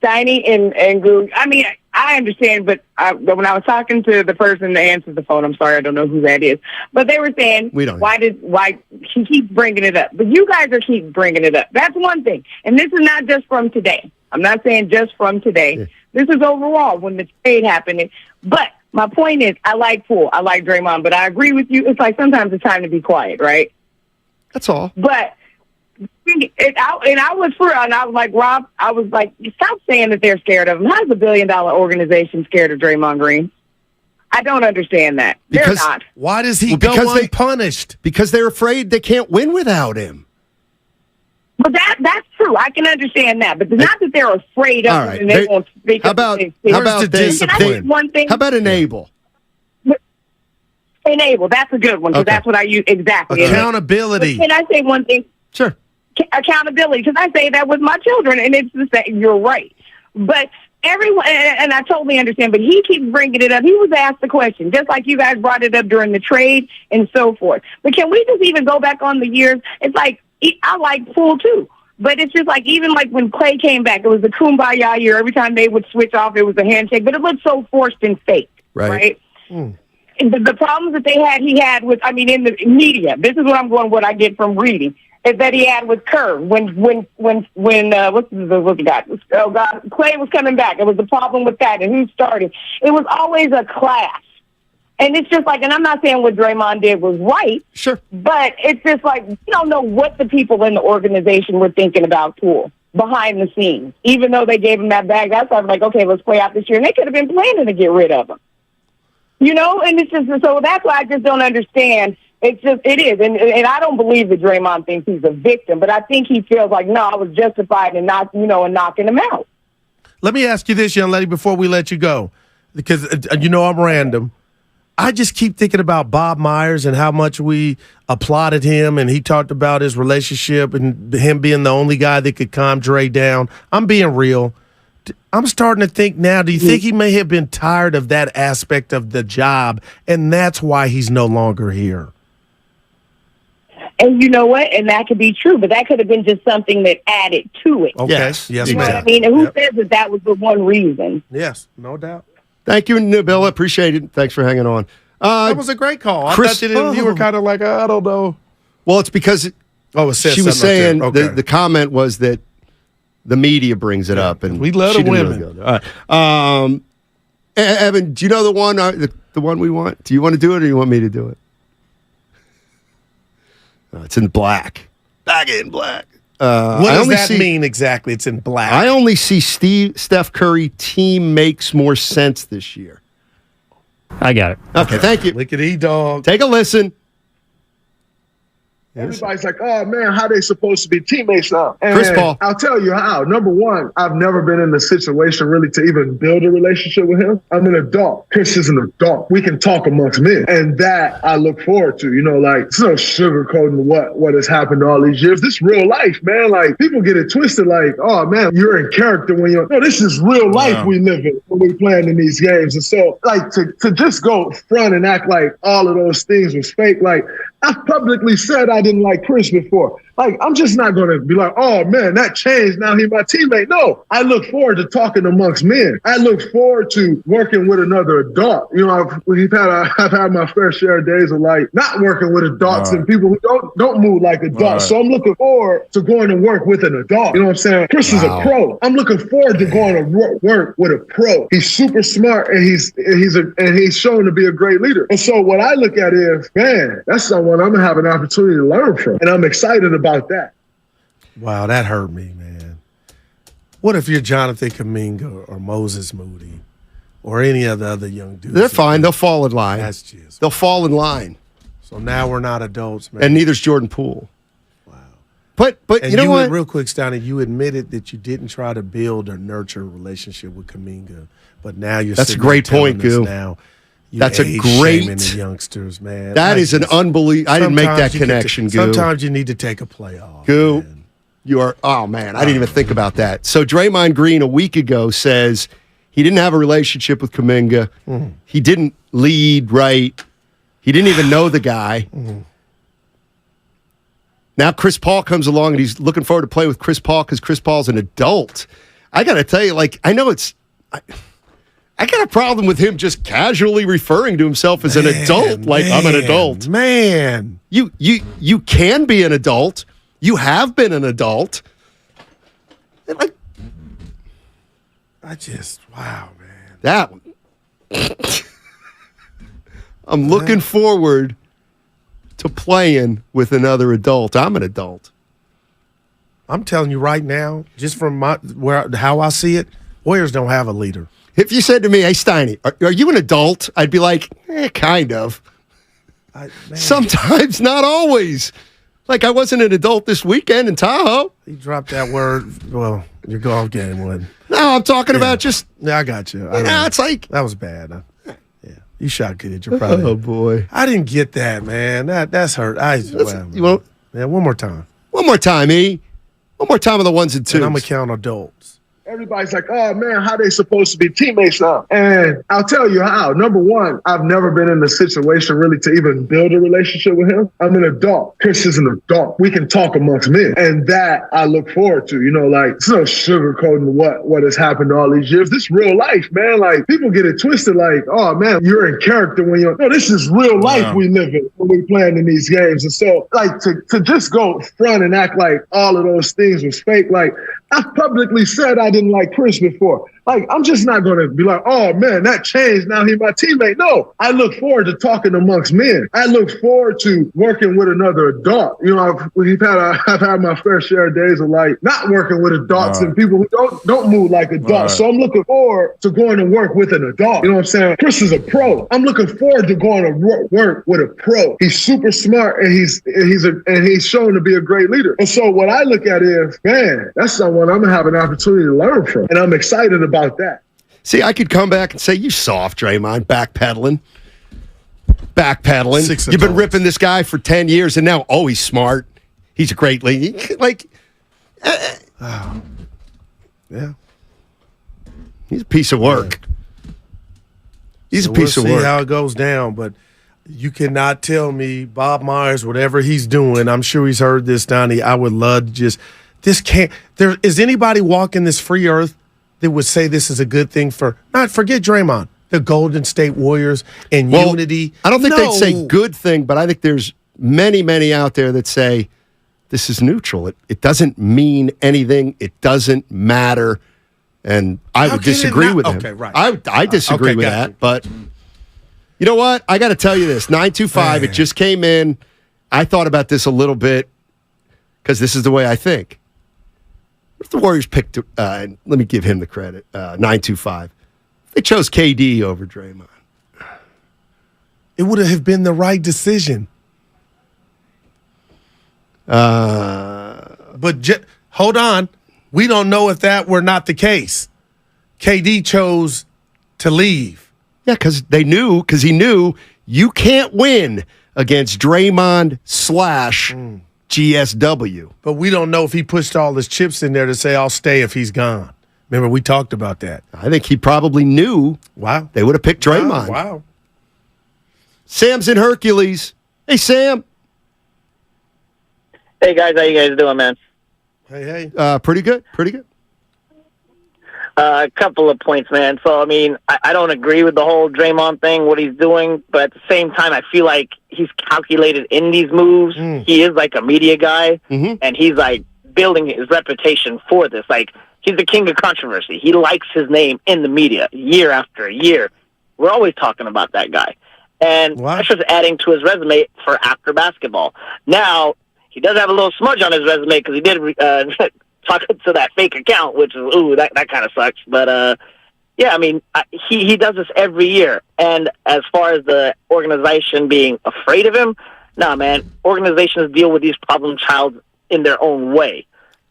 Steiny and Goo. I mean, I understand, but when I was talking to the person that answers the phone, I'm sorry, I don't know who that is, but they were saying, why she keeps bringing it up? But you guys are keep bringing it up. That's one thing. And this is not just from today. I'm not saying just from today. Yeah. This is overall when the trade happened. But my point is, I like Poole. I like Draymond, but I agree with you. It's like sometimes it's time to be quiet, right? That's all. But I was for real, and I was like, Rob, I was like, stop saying that they're scared of him. How's a $1 billion organization scared of Draymond Green? I don't understand that. They're not. Why does he go unpunished? Because they're afraid they can't win without him. But that's true. I can understand that. But it's not that they're afraid of him and they won't speak up. How about discipline? One thing? How about enable? Enable. That's a good one because that's what I use exactly. Accountability. But can I say one thing? Sure. Accountability, because I say that with my children, and it's the same. You're right. But everyone, and I totally understand, but he keeps bringing it up. He was asked the question, just like you guys brought it up during the trade and so forth. But can we just even go back on the years? It's like, I like Poole too. But it's just like, even like when Clay came back, it was the kumbaya year. Every time they would switch off, it was a handshake. But it looked so forced and fake, right? the problems that he had with, I mean, in the media. This is what I get from reading, is that he had with Kerr when what's the guy? Oh God, Clay was coming back. It was the problem with that, and who started? It was always a clash. And it's just like, and I'm not saying what Draymond did was right. Sure. But it's just like, you don't know what the people in the organization were thinking about Poole behind the scenes. Even though they gave him that bag, that's why I'm like, okay, let's play out this year. And they could have been planning to get rid of him. You know, and it's just, so that's why I just don't understand. It is. And I don't believe that Draymond thinks he's a victim, but I think he feels like, no, I was justified in knocking him out. Let me ask you this, young lady, before we let you go, because I'm random. I just keep thinking about Bob Myers and how much we applauded him, and he talked about his relationship and him being the only guy that could calm Dre down. I'm being real. I'm starting to think now, do you think he may have been tired of that aspect of the job, and that's why he's no longer here? And you know what? And that could be true, but that could have been just something that added to it. Okay. Yes, you know what I mean? And who says that was the one reason? Yes, no doubt. Thank you, Bill. I appreciate it. Thanks for hanging on. That was a great call. I thought you were kind of like, I don't know. Well, it's because she was saying the comment was that the media brings it up, and we love the women. Really all right. Evan, do you know the one we want? Do you want to do it, or do you want me to do it? It's in black. Back in black. What does that mean exactly? It's in black. I only see Steph Curry team makes more sense this year. I got it. Okay, thank you. Lickety dog. Take a listen. Everybody's like, oh, man, how they supposed to be teammates now? And Chris Paul. I'll tell you how. Number one, I've never been in the situation really to even build a relationship with him. I'm an adult. Chris is an adult. We can talk amongst men. And that I look forward to. You know, like, it's no sugarcoating what has happened all these years. This real life, man. Like, people get it twisted like, oh, man, you're in character when you're, no, this is real life we live in when we're playing in these games. And so, like, to just go front and act like all of those things was fake, like, I've publicly said I didn't like Chris before. Like, I'm just not going to be like, oh, man, that changed. Now he's my teammate. No, I look forward to talking amongst men. I look forward to working with another adult. You know, I've had my fair share of days of, like, not working with adults and people who don't move like adults. So I'm looking forward to going to work with an adult. You know what I'm saying? Chris is a pro. I'm looking forward to going to work with a pro. He's super smart, and he's shown to be a great leader. And so what I look at is, man, that's someone I'm going to have an opportunity to learn from. And I'm excited about that. Wow, that hurt me, man. What if you're Jonathan Kuminga or Moses Moody or any of the other young dudes? They're fine. They'll fall in line. That's just. They'll fall in line. So now we're not adults, man. And neither's Jordan Poole. Wow. But and you know what? Real quick, Steiny, you admitted that you didn't try to build or nurture a relationship with Kuminga, but now you're. That's a great point, Goo. Now. That's a great the youngsters, man. That is an unbelievable. I didn't make that connection, Goo. Sometimes you need to take a play off. Goo, you are. Oh man, I didn't even think about that. So Draymond Green a week ago says he didn't have a relationship with Kuminga. He didn't lead right. He didn't even know the guy. Now Chris Paul comes along and he's looking forward to play with Chris Paul because Chris Paul's an adult. I got to tell you, like, I know it's. I got a problem with him just casually referring to himself as an adult, like I'm an adult. Man, you can be an adult. You have been an adult. Like, wow, man. That one. I'm looking forward to playing with another adult. I'm an adult. I'm telling you right now, just from how I see it, Warriors don't have a leader. If you said to me, hey, Steiny, are you an adult? I'd be like, kind of. Sometimes, not always. Like, I wasn't an adult this weekend in Tahoe. You dropped that word. Well, your golf game would. No, I'm talking about just. Yeah, I got you. It's like. That was bad. Yeah, you shot good. You're probably. Oh, boy. I didn't get that, man. That's hurt. You won't. Yeah, one more time. One more time, E. One more time on the ones and twos. And I'm going to count adults. Everybody's like, oh, man, how they supposed to be teammates now? And I'll tell you how. Number one, I've never been in a situation really to even build a relationship with him. I'm an adult. Chris is an adult. We can talk amongst men. And that I look forward to. It's no sugarcoating what has happened all these years. This is real life, man. Like, people get it twisted like, oh, man, you're in character when you're... No, this is real life we live in when we playing in these games. And so, like, to just go front and act like all of those things was fake, like, I've publicly said I didn't like Chris before. Like, I'm just not going to be like, oh, man, that changed. Now he's my teammate. No, I look forward to talking amongst men. I look forward to working with another adult. I've had my fair share of days of, like, not working with adults and people who don't move like adults. So I'm looking forward to going to work with an adult. You know what I'm saying? Chris is a pro. I'm looking forward to going to work with a pro. He's super smart and he's shown to be a great leader. And so what I look at is, man, that's someone I'm going to have an opportunity to learn from. And I'm excited about that. See, I could come back and say, you soft, Draymond, backpedaling. You've been ripping this guy for 10 years, and now, he's smart. He's a great leader. Yeah. He's a piece of work. He's a piece of work. We'll see how it goes down, but you cannot tell me Bob Myers, whatever he's doing, I'm sure he's heard this, Donnie. I would love to just – is anybody walking this free earth that would say this is a good thing forget Draymond, the Golden State Warriors and unity? I don't think they'd say good thing, but I think there's many, many out there that say this is neutral. It doesn't mean anything. It doesn't matter. And I would disagree with him. Okay, right. I disagree with that. But you know what? I got to tell you this. 925, it just came in. I thought about this a little bit because this is the way I think. What if the Warriors picked, let me give him the credit, 925. They chose KD over Draymond. It would have been the right decision. But hold on. We don't know if that were not the case. KD chose to leave. Yeah, because he knew you can't win against Draymond / GSW. But we don't know if he pushed all his chips in there to say, I'll stay if he's gone. Remember, we talked about that. I think he probably knew they would have picked Draymond. Wow. Sam's in Hercules. Hey, Sam. Hey, guys. How you guys doing, man? Hey. Pretty good. A couple of points, man. So, I mean, I don't agree with the whole Draymond thing, what he's doing, but at the same time, I feel like he's calculated in these moves. He is like a media guy, and he's like building his reputation for this. Like, he's the king of controversy. He likes his name in the media year after year. We're always talking about that guy. And that's just adding to his resume for after basketball. Now, he does have a little smudge on his resume because he did talking to that fake account, which is, that kind of sucks. But, yeah, I mean, he does this every year. And as far as the organization being afraid of him, nah, man, organizations deal with these problem childs in their own way.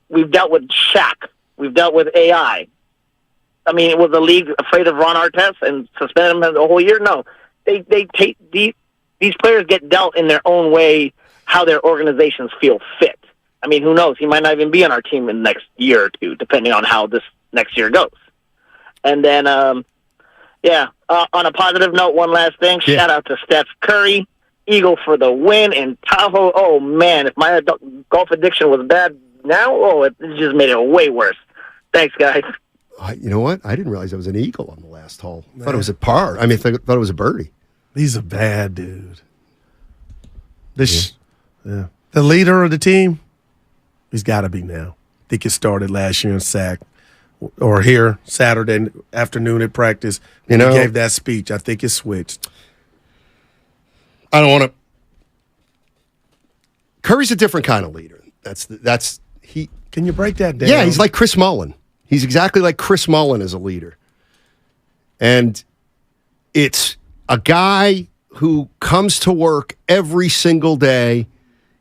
We've dealt with Shaq. We've dealt with AI. I mean, was the league afraid of Ron Artest and suspended him the whole year? No. They take these players get dealt in their own way, how their organizations feel fit. I mean, who knows? He might not even be on our team in the next year or two, depending on how this next year goes. And then, on a positive note, one last thing. Yeah. Shout out to Steph Curry, Eagle for the win in Tahoe. Oh, man, if my golf addiction was bad now, it just made it way worse. Thanks, guys. You know what? I didn't realize I was an eagle on the last hole. I thought it was a par. I mean, I thought it was a birdie. He's a bad dude. The leader of the team, he's got to be now. I think it started last year in SAC or here Saturday afternoon at practice. He gave that speech. I think it switched. I don't want to. Curry's a different kind of leader. That's he. Can you break that down? Yeah, he's like Chris Mullin. He's exactly like Chris Mullin as a leader. And it's a guy who comes to work every single day.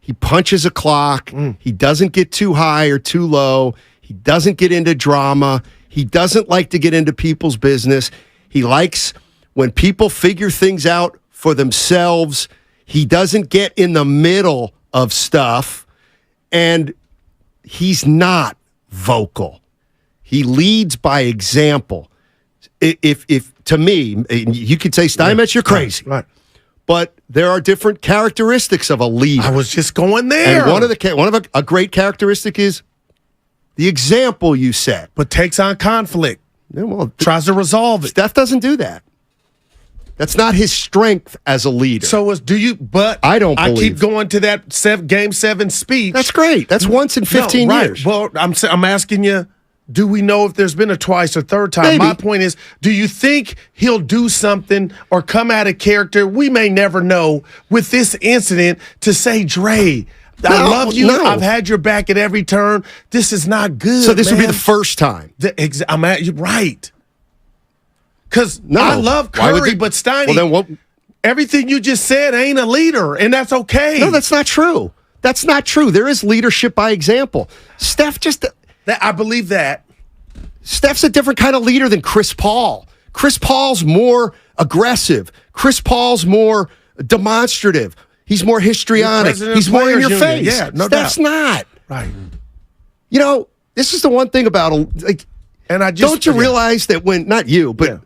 He punches a clock. He doesn't get too high or too low. He doesn't get into drama. He doesn't like to get into people's business. He likes when people figure things out for themselves. He doesn't get in the middle of stuff. And he's not vocal. He leads by example. If to me, you could say, Steinmetz, you're crazy. Right. But there are different characteristics of a leader. I was just going there. And one of a great characteristic is the example you set. But takes on conflict. Yeah, well, tries to resolve it. Steph doesn't do that. That's not his strength as a leader. So but I don't believe. I keep going to that Game 7 speech. That's great. That's once in 15 years. Well, I'm asking you, do we know if there's been a twice or third time? Maybe. My point is, do you think he'll do something or come out of character? We may never know with this incident to say, Dre, I love you. No. I've had your back at every turn. This is not good. So this would be the first time. I'm at you right. Because I love Curry, but Steiny, well, then what? Everything you just said ain't a leader, and that's okay. No, that's not true. That's not true. There is leadership by example. Steph I believe that. Steph's a different kind of leader than Chris Paul. Chris Paul's more aggressive. Chris Paul's more demonstrative. He's more histrionic. He's more in your face. Yeah, no Steph's doubt. not. Right. You know, this is the one thing about don't you realize that not you, but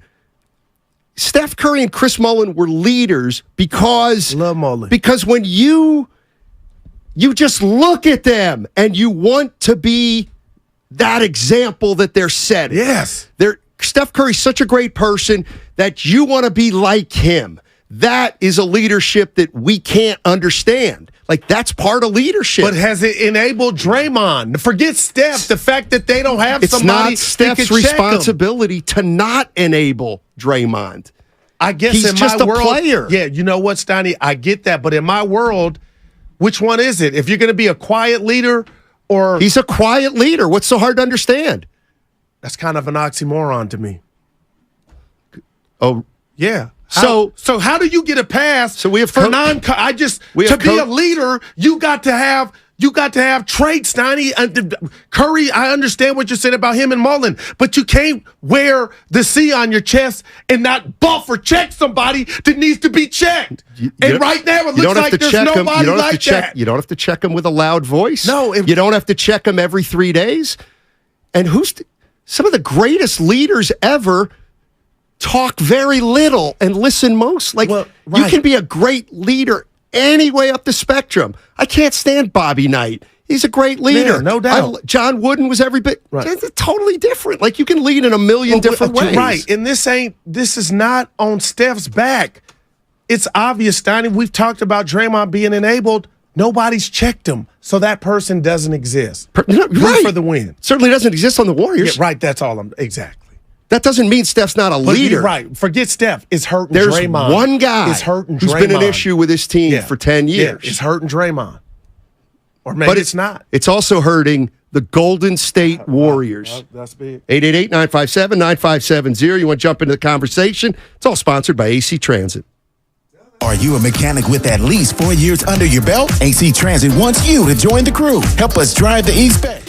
Steph Curry and Chris Mullin were leaders because when you just look at them and you want to be that example that they're setting. Yes. Steph Curry's such a great person that you want to be like him. That is a leadership that we can't understand. Like, that's part of leadership. But has it enabled Draymond? Forget Steph. The fact that they don't have somebody it's not Steph's responsibility to not enable Draymond. I guess he's in just my a world, player. Yeah, you know what, Steiny? I get that. But in my world, which one is it? If you're going to be a quiet leader or... He's a quiet leader. What's so hard to understand? That's kind of an oxymoron to me. Oh. Yeah. So how do you get a pass? So we have for to be a leader, you got to have traits, Steiny. Curry, I understand what you're saying about him and Mullin, but you can't wear the C on your chest and not buff or check somebody that needs to be checked. Right now, it looks like there's nobody like that. You don't have to check him with a loud voice. No. You don't have to check him every 3 days. And some of the greatest leaders ever talk very little and listen most. You can be a great leader any way up the spectrum. I can't stand Bobby Knight. He's a great leader. Yeah, no doubt. John Wooden was every bit. Right. It's totally different. Like, you can lead in a million different ways. Right. And this is not on Steph's back. It's obvious, Steiny. We've talked about Draymond being enabled. Nobody's checked him. So that person doesn't exist. Right. For the win. Certainly doesn't exist on the Warriors. Yeah, right. That's all exactly. That doesn't mean Steph's not a leader. You're right. Forget Steph. It's hurting There's Draymond. There's one guy who's been an issue with his team for 10 years. Yeah, it's hurting Draymond. Or maybe it's not. It's also hurting the Golden State Warriors. That's big. 888-957-9570. You want to jump into the conversation? It's all sponsored by AC Transit. Are you a mechanic with at least 4 years under your belt? AC Transit wants you to join the crew. Help us drive the East Bay.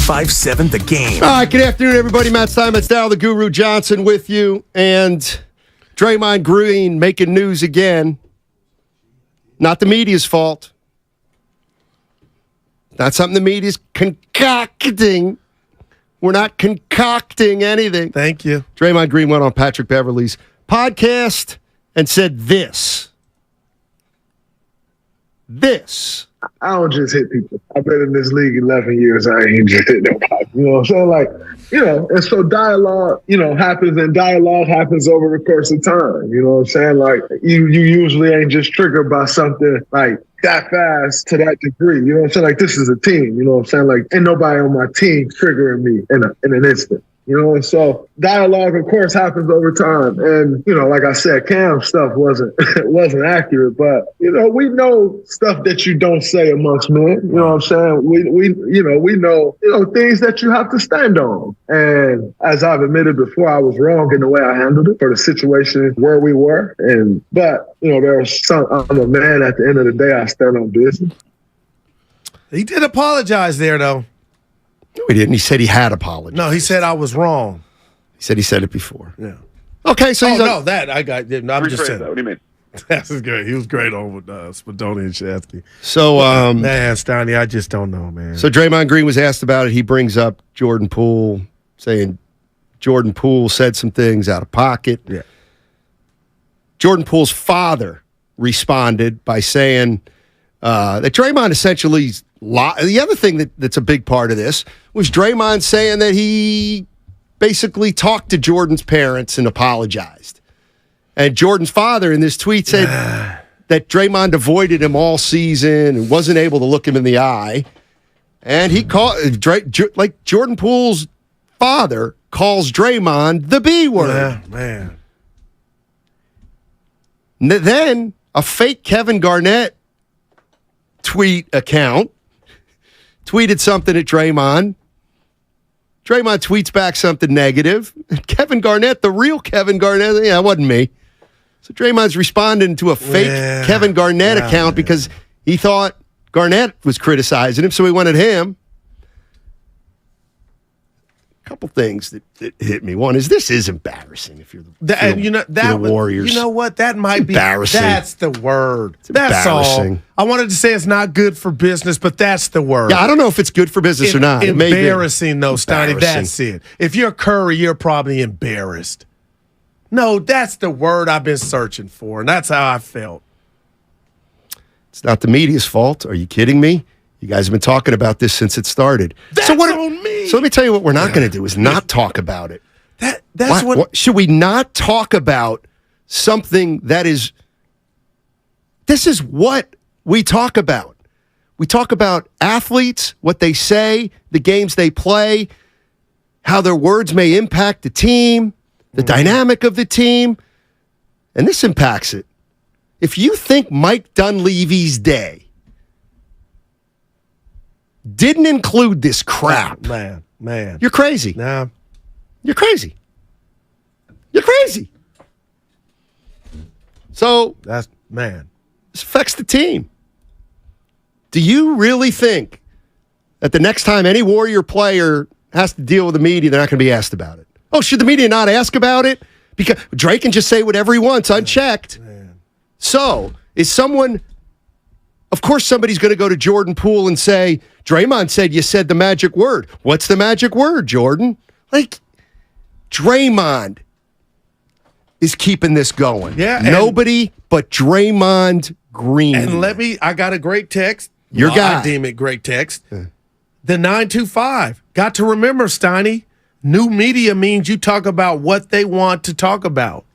95.7 The Game. All right, good afternoon, everybody. Matt Steinmetz, Dow, the Guru Johnson with you. And Draymond Green making news again. Not the media's fault. Not something the media's concocting. We're not concocting anything. Thank you. Draymond Green went on Patrick Beverley's podcast and said this. I don't just hit people. I've been in this league 11 years. I ain't just hit nobody. You know what I'm saying? Like, you know, and so dialogue, you know, happens, and dialogue happens over the course of time. You know what I'm saying? Like, you usually ain't just triggered by something like that fast to that degree. You know what I'm saying? Like, this is a team. You know what I'm saying? Like, ain't nobody on my team triggering me in an instant. You know, and so dialogue, of course, happens over time. And, you know, like I said, Cam's stuff wasn't accurate, but, you know, we know stuff that you don't say amongst men. You know what I'm saying? We know things that you have to stand on. And as I've admitted before, I was wrong in the way I handled it for the situation where we were. But, you know, I'm a man at the end of the day. I stand on business. He did apologize there, though. No, he didn't. He said he had apologized. No, he said I was wrong. He said it before. Yeah. Okay, so he's that I got. No, I'm just saying. What do you mean? That's great. He was great on with Spadoni and Shasky. So, man, Steiny, I just don't know, man. So Draymond Green was asked about it. He brings up Jordan Poole, saying Jordan Poole said some things out of pocket. Yeah. Jordan Poole's father responded by saying that Draymond essentially. The other thing that's a big part of this was Draymond saying that he basically talked to Jordan's parents and apologized. And Jordan's father in this tweet said that Draymond avoided him all season and wasn't able to look him in the eye. And he Jordan Poole's father calls Draymond the B word. Yeah, man. Then a fake Kevin Garnett tweet account tweeted something at Draymond. Draymond tweets back something negative. Kevin Garnett, the real Kevin Garnett, it wasn't me. So Draymond's responding to a fake Kevin Garnett account because he thought Garnett was criticizing him, so he wanted him. A couple things that hit me. One is this is embarrassing if you're the Warriors. You know what? That might be embarrassing. That's the word. That's embarrassing. All. I wanted to say it's not good for business, but that's the word. Yeah, I don't know if it's good for business or not. Embarrassing, though, Steiny. That's it. If you're Curry, you're probably embarrassed. No, that's the word I've been searching for, and that's how I felt. It's not the media's fault. Are you kidding me? You guys have been talking about this since it started. That's on me. So let me tell you what we're not going to do is not talk about it. That's what should we not talk about something that is – this is what we talk about. We talk about athletes, what they say, the games they play, how their words may impact the team, the dynamic of the team, and this impacts it. If you think Mike Dunleavy's day didn't include this crap, man, you're crazy. Nah. You're crazy. You're crazy. So this affects the team. Do you really think that the next time any Warrior player has to deal with the media, they're not going to be asked about it? Oh, should the media not ask about it? Because Drake can just say whatever he wants unchecked. So is someone... Of course, somebody's going to go to Jordan Poole and say, Draymond said you said the magic word. What's the magic word, Jordan? Like, Draymond is keeping this going. Yeah. Nobody but Draymond Green. And I got a great text. Your guy. I deem it great text. The 925. Got to remember, Steiny, new media means you talk about what they want to talk about.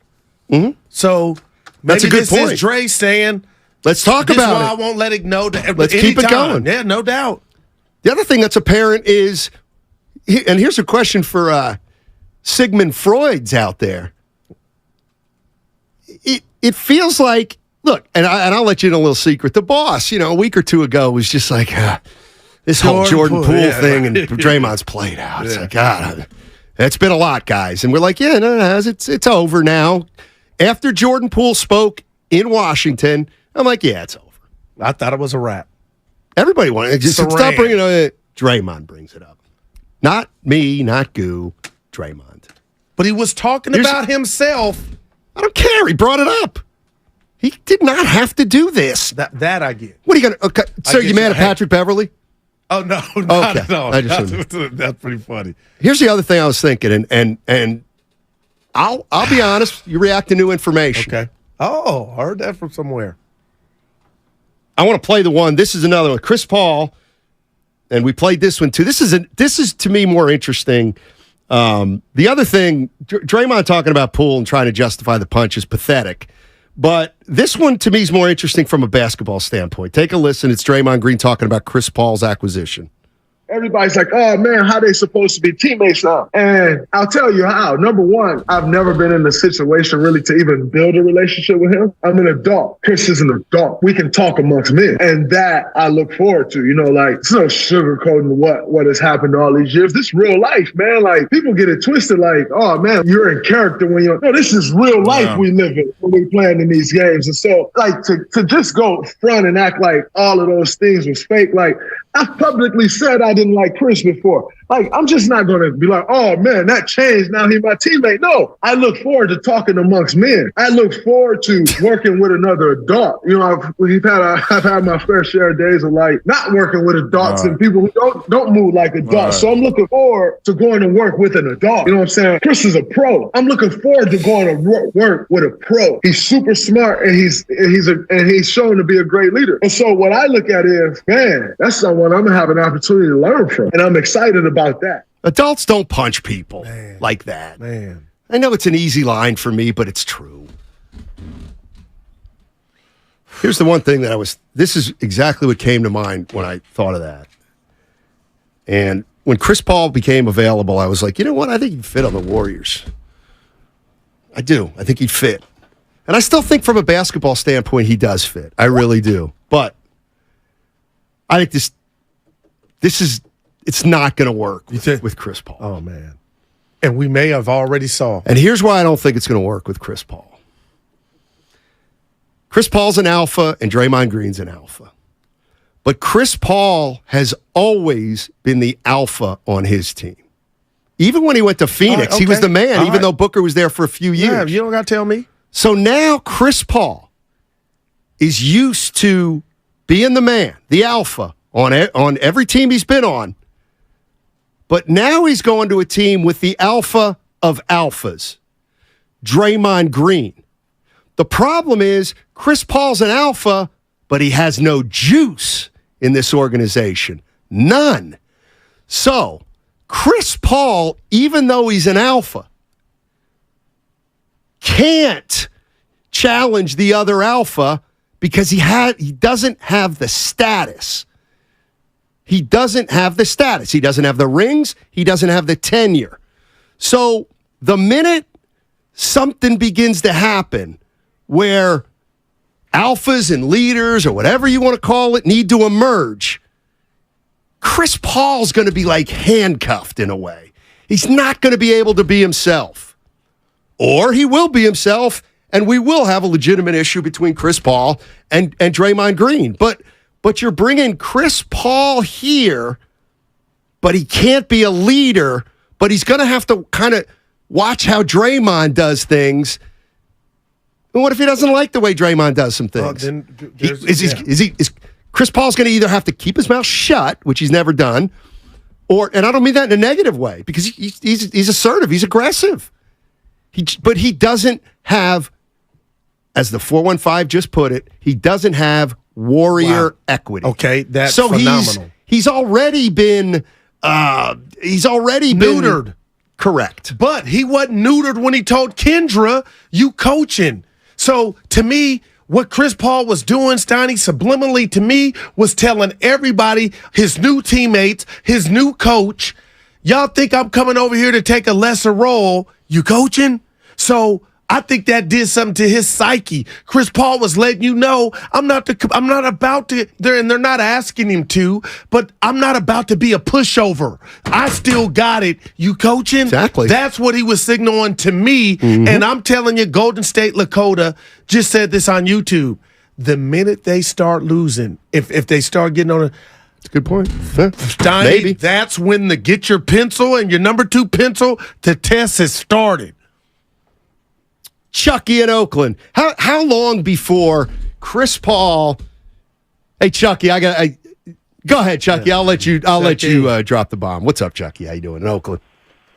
Mm-hmm. So that's a good point. Is Dre saying... Let's talk about it. This is why I won't let it know. Let's keep it going. Yeah, no doubt. The other thing that's apparent is, and here's a question for Sigmund Freud's out there. It feels like, look, and I'll let you in a little secret. The boss, a week or two ago was just like, this whole Jordan Poole thing and Draymond's played out. It's like, God, it's been a lot, guys. And we're like, no, it's over now. After Jordan Poole spoke in Washington, I'm like, yeah, it's over. I thought it was a wrap. Everybody wanted it. Just stop bringing it up. Draymond brings it up. Not me, not Goo, Draymond. But he was talking about himself. I don't care. He brought it up. He did not have to do this. That I get. What are you going to... Okay. So you mad at Patrick Beverly? Oh, no. Okay. No. That's pretty funny. Here's the other thing I was thinking, and I'll be honest, you react to new information. Okay. Oh, heard that from somewhere. I want to play the one. This is another one. Chris Paul, and we played this one too. This is to me more interesting. The other thing, Draymond talking about Poole and trying to justify the punch is pathetic. But this one to me is more interesting from a basketball standpoint. Take a listen. It's Draymond Green talking about Chris Paul's acquisition. Everybody's like, oh, man, how they supposed to be teammates now? And I'll tell you how. Number one, I've never been in a situation really to even build a relationship with him. I'm an adult. Chris is an adult. We can talk amongst men. And that I look forward to. Like, it's no sugarcoating what has happened all these years. This real life, man. Like, people get it twisted like, oh, man, you're in character when you're... No, this is real life we live in when we're playing in these games. And so, like, to just go front and act like all of those things was fake, like, I've publicly said I didn't like Chris before. Like, I'm just not going to be like, oh, man, that changed. Now he's my teammate. No, I look forward to talking amongst men. I look forward to working with another adult. I've had my fair share of days of, like, not working with adults and people who don't move like adults. So I'm looking forward to going to work with an adult. You know what I'm saying? Chris is a pro. I'm looking forward to going to work with a pro. He's super smart, and he's shown to be a great leader. And so what I look at is, man, that's someone I'm going to have an opportunity to learn from. And I'm excited about that. Adults don't punch people like that. Man. I know it's an easy line for me, but it's true. Here's the one thing this is exactly what came to mind when I thought of that. And when Chris Paul became available, I was like, you know what? I think he'd fit on the Warriors. I do. I think he'd fit. And I still think from a basketball standpoint, he does fit. I really do. But I think it's not going to work with Chris Paul. Oh, man. And we may have already saw. And here's why I don't think it's going to work with Chris Paul. Chris Paul's an alpha and Draymond Green's an alpha. But Chris Paul has always been the alpha on his team. Even when he went to Phoenix, he was the man, even though Booker was there for a few years. Yeah, you don't got to tell me. So now Chris Paul is used to being the man, the alpha, on every team he's been on. But now he's going to a team with the alpha of alphas, Draymond Green. The problem is Chris Paul's an alpha, but he has no juice in this organization. None. So Chris Paul, even though he's an alpha, can't challenge the other alpha because he doesn't have the status. He doesn't have the status. He doesn't have the rings. He doesn't have the tenure. So the minute something begins to happen where alphas and leaders or whatever you want to call it need to emerge, Chris Paul's going to be like handcuffed in a way. He's not going to be able to be himself. Or he will be himself, and we will have a legitimate issue between Chris Paul and Draymond Green. But you're bringing Chris Paul here, but he can't be a leader, but he's going to have to kind of watch how Draymond does things. And what if he doesn't like the way Draymond does some things? Is Chris Paul's going to either have to keep his mouth shut, which he's never done, and I don't mean that in a negative way, because he's assertive, he's aggressive. But he doesn't have, as the 415 just put it, he doesn't have warrior equity. Okay, that's phenomenal. He's already been neutered. Correct. But he wasn't neutered when he told Kendra, you coaching. So to me, what Chris Paul was doing, Steiny, subliminally to me, was telling everybody, his new teammates, his new coach, y'all think I'm coming over here to take a lesser role. You coaching? So I think that did something to his psyche. Chris Paul was letting you know, I'm not about to, and they're not asking him to, but I'm not about to be a pushover. I still got it. You coaching? Exactly. That's what he was signaling to me. Mm-hmm. And I'm telling you, Golden State Lakota just said this on YouTube. The minute they start losing, if they start getting on That's a good point. Steiny, Maybe. that's when the get your pencil and your number 2 pencil to test has started. Chucky in Oakland. How long before Chris Paul? Hey, Chucky, go ahead, Chucky. I'll let you drop the bomb. What's up, Chucky? How you doing in Oakland?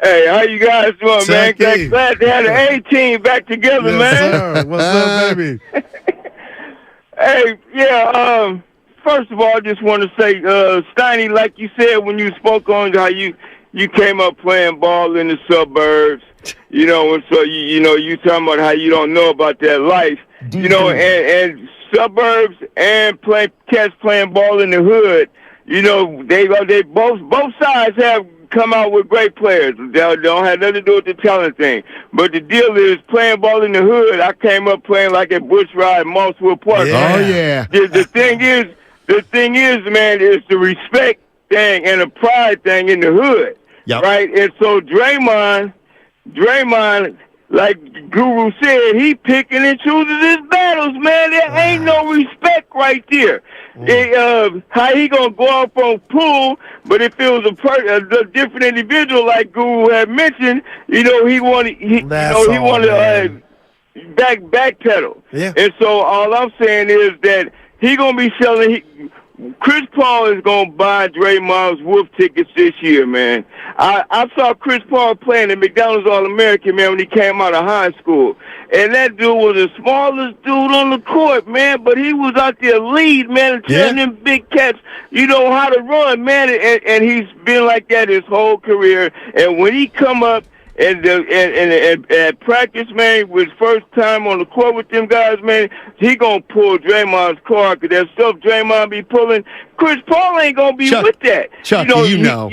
Hey, how you guys doing, man? Glad to have the A-team back together, man. Sir. What's up, baby? Hey, yeah, first of all, I just want to say, Steiny, like you said when you spoke on how you came up playing ball in the suburbs, and so, you talking about how you don't know about that life, and suburbs and cats playing ball in the hood, they both sides have come out with great players. They don't have nothing to do with the talent thing. But the deal is playing ball in the hood. I came up playing like at Bush Ride, Mossville Park. Yeah. Oh, yeah. The thing is, man, is the respect thing and the pride thing in the hood. Yep. Right? And so Draymond, like Guru said, he picking and choosing his battles, man. There ain't no respect right there. How he gonna go off on Poole? But if it was a different individual, like Guru had mentioned, he wanted backpedal. Yeah. And so all I'm saying is that he gonna be selling. Chris Paul is going to buy Draymond's Wolf tickets this year, man. I saw Chris Paul playing at McDonald's All-American, man, when he came out of high school. And that dude was the smallest dude on the court, man, but he was out there lead, man, and telling them big cats, how to run, man. And he's been like that his whole career. And when he come up, and at practice, man, with first time on the court with them guys, man, he gonna pull Draymond's card because that stuff Draymond be pulling. Chris Paul ain't gonna be with that. Chucky, He not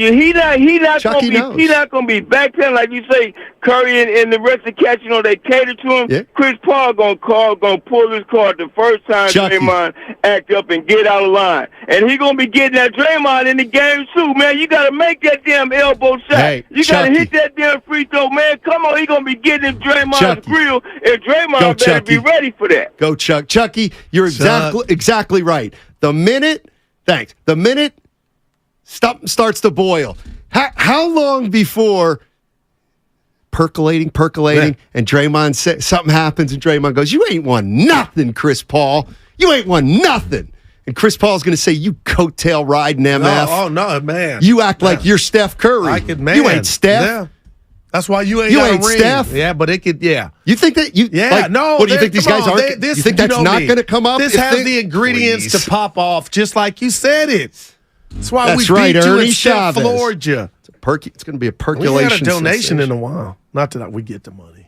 gonna be backpedaling like you say. Curry and the rest of the cats, they cater to him. Yeah. Chris Paul gonna pull his card the first time Chucky. Draymond act up and get out of line, and he gonna be getting that Draymond in the game too, man. You gotta make that damn elbow shot. Hey, you Chucky. gotta hit that damn free throw, man. Come on, he gonna be getting in Draymond's Chucky. grill, and Draymond Go, better Chucky. be ready for that. Go, Chuck. Chucky, you're exactly right. The minute starts to boil. How long before percolating, and Draymond says something happens, and Draymond goes, "You ain't won nothing, Chris Paul. You ain't won nothing." And Chris Paul's going to say, "You coattail riding MF. Oh, no, man. You act like you're Steph Curry. You ain't Steph. Yeah. That's why you ain't got a ring. Steph. Yeah, but it could, yeah. You think that you? Yeah, no. What do you think these guys aren't? You think that's not going to come up? This has the ingredients to pop off, just like you said it. That's why That's we right, beat you Ernie and Steph Chavez. floored you. It's going to be a We percolation. had a donation sensation. in a while. Not that we get the money.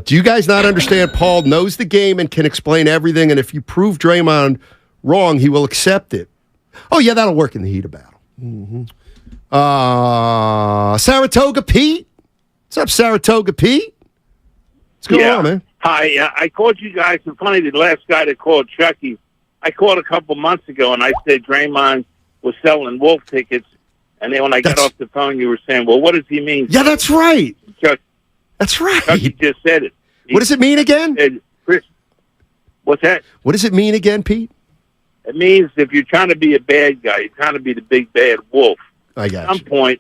Do you guys not understand? Paul knows the game and can explain everything, and if you prove Draymond wrong, he will accept it. Oh yeah, that'll work in the heat of battle. Mm-hmm. Saratoga Pete. What's up, Saratoga Pete? What's going on, man? Hi, I called you guys. It's funny, the last guy that called Chucky, I called a couple months ago, and I said Draymond was selling Wolf tickets, and then when I got off the phone, you were saying, well, what does he mean? Yeah, that's right. Chuck, That's right. Chucky just said it. What does it mean again? Chris, what's that? What does it mean again, Pete? It means if you're trying to be a bad guy, you're trying to be the big bad wolf. I got At some point,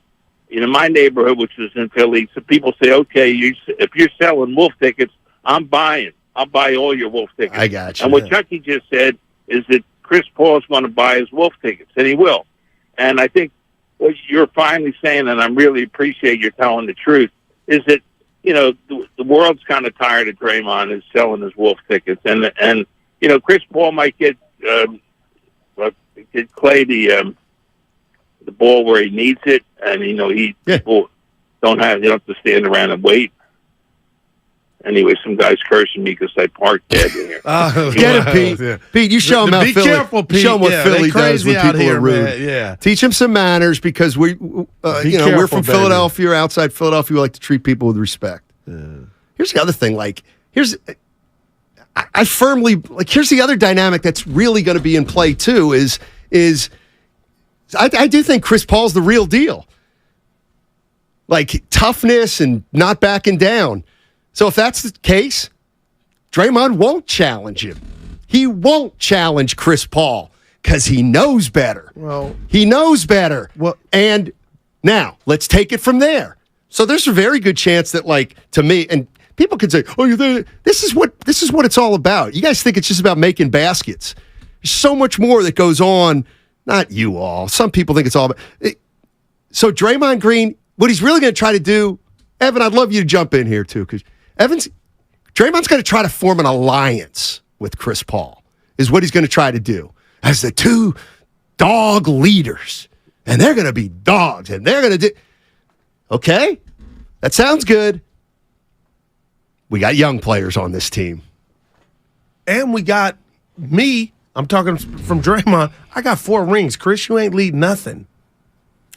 my neighborhood, which is in Philly, so people say, okay, if you're selling Wolf tickets, I'm buying. I'll buy all your Wolf tickets. I got you. And what Chucky just said is that Chris Paul's going to buy his Wolf tickets, and he will. And I think what you're finally saying, and I really appreciate you telling the truth, is that, the world's kind of tired of Draymond and selling his Wolf tickets. And Chris Paul might get Clay the ball where he needs it, and people don't have to stand around and wait. Anyway, some guys cursing me because I parked dead in here. Get it, Pete. Yeah. Pete, you show him how Be Philly. careful, Pete. Show him what Yeah, Philly they does when crazy out people here, are rude. man. Yeah. Teach him some manners because we're from careful, baby. Philadelphia, outside Philadelphia. We like to treat people with respect. Here's the other thing. I firmly here's the other dynamic that's really going to be in play too. Is I do think Chris Paul's the real deal. Like toughness and not backing down. So if that's the case, Draymond won't challenge him. He won't challenge Chris Paul Because he knows better. Well, he knows better. Well, and now let's take it from there. So there's a very good chance that, like, to me, and people could say, "Oh, this is what it's all about." You guys think it's just about making baskets? There's so much more that goes on. Not you all. Some people think it's all about. So Draymond Green, what he's really going to try to do, Evan, I'd love you to jump in here too, because Draymond's going to try to form an alliance with Chris Paul. Is what he's going to try to do as the two dog leaders, and they're going to be dogs, and they're going to do. Okay, that sounds good. We got young players on this team, and we got me. I'm talking from Draymond. I got 4 rings. Chris, you ain't lead nothing.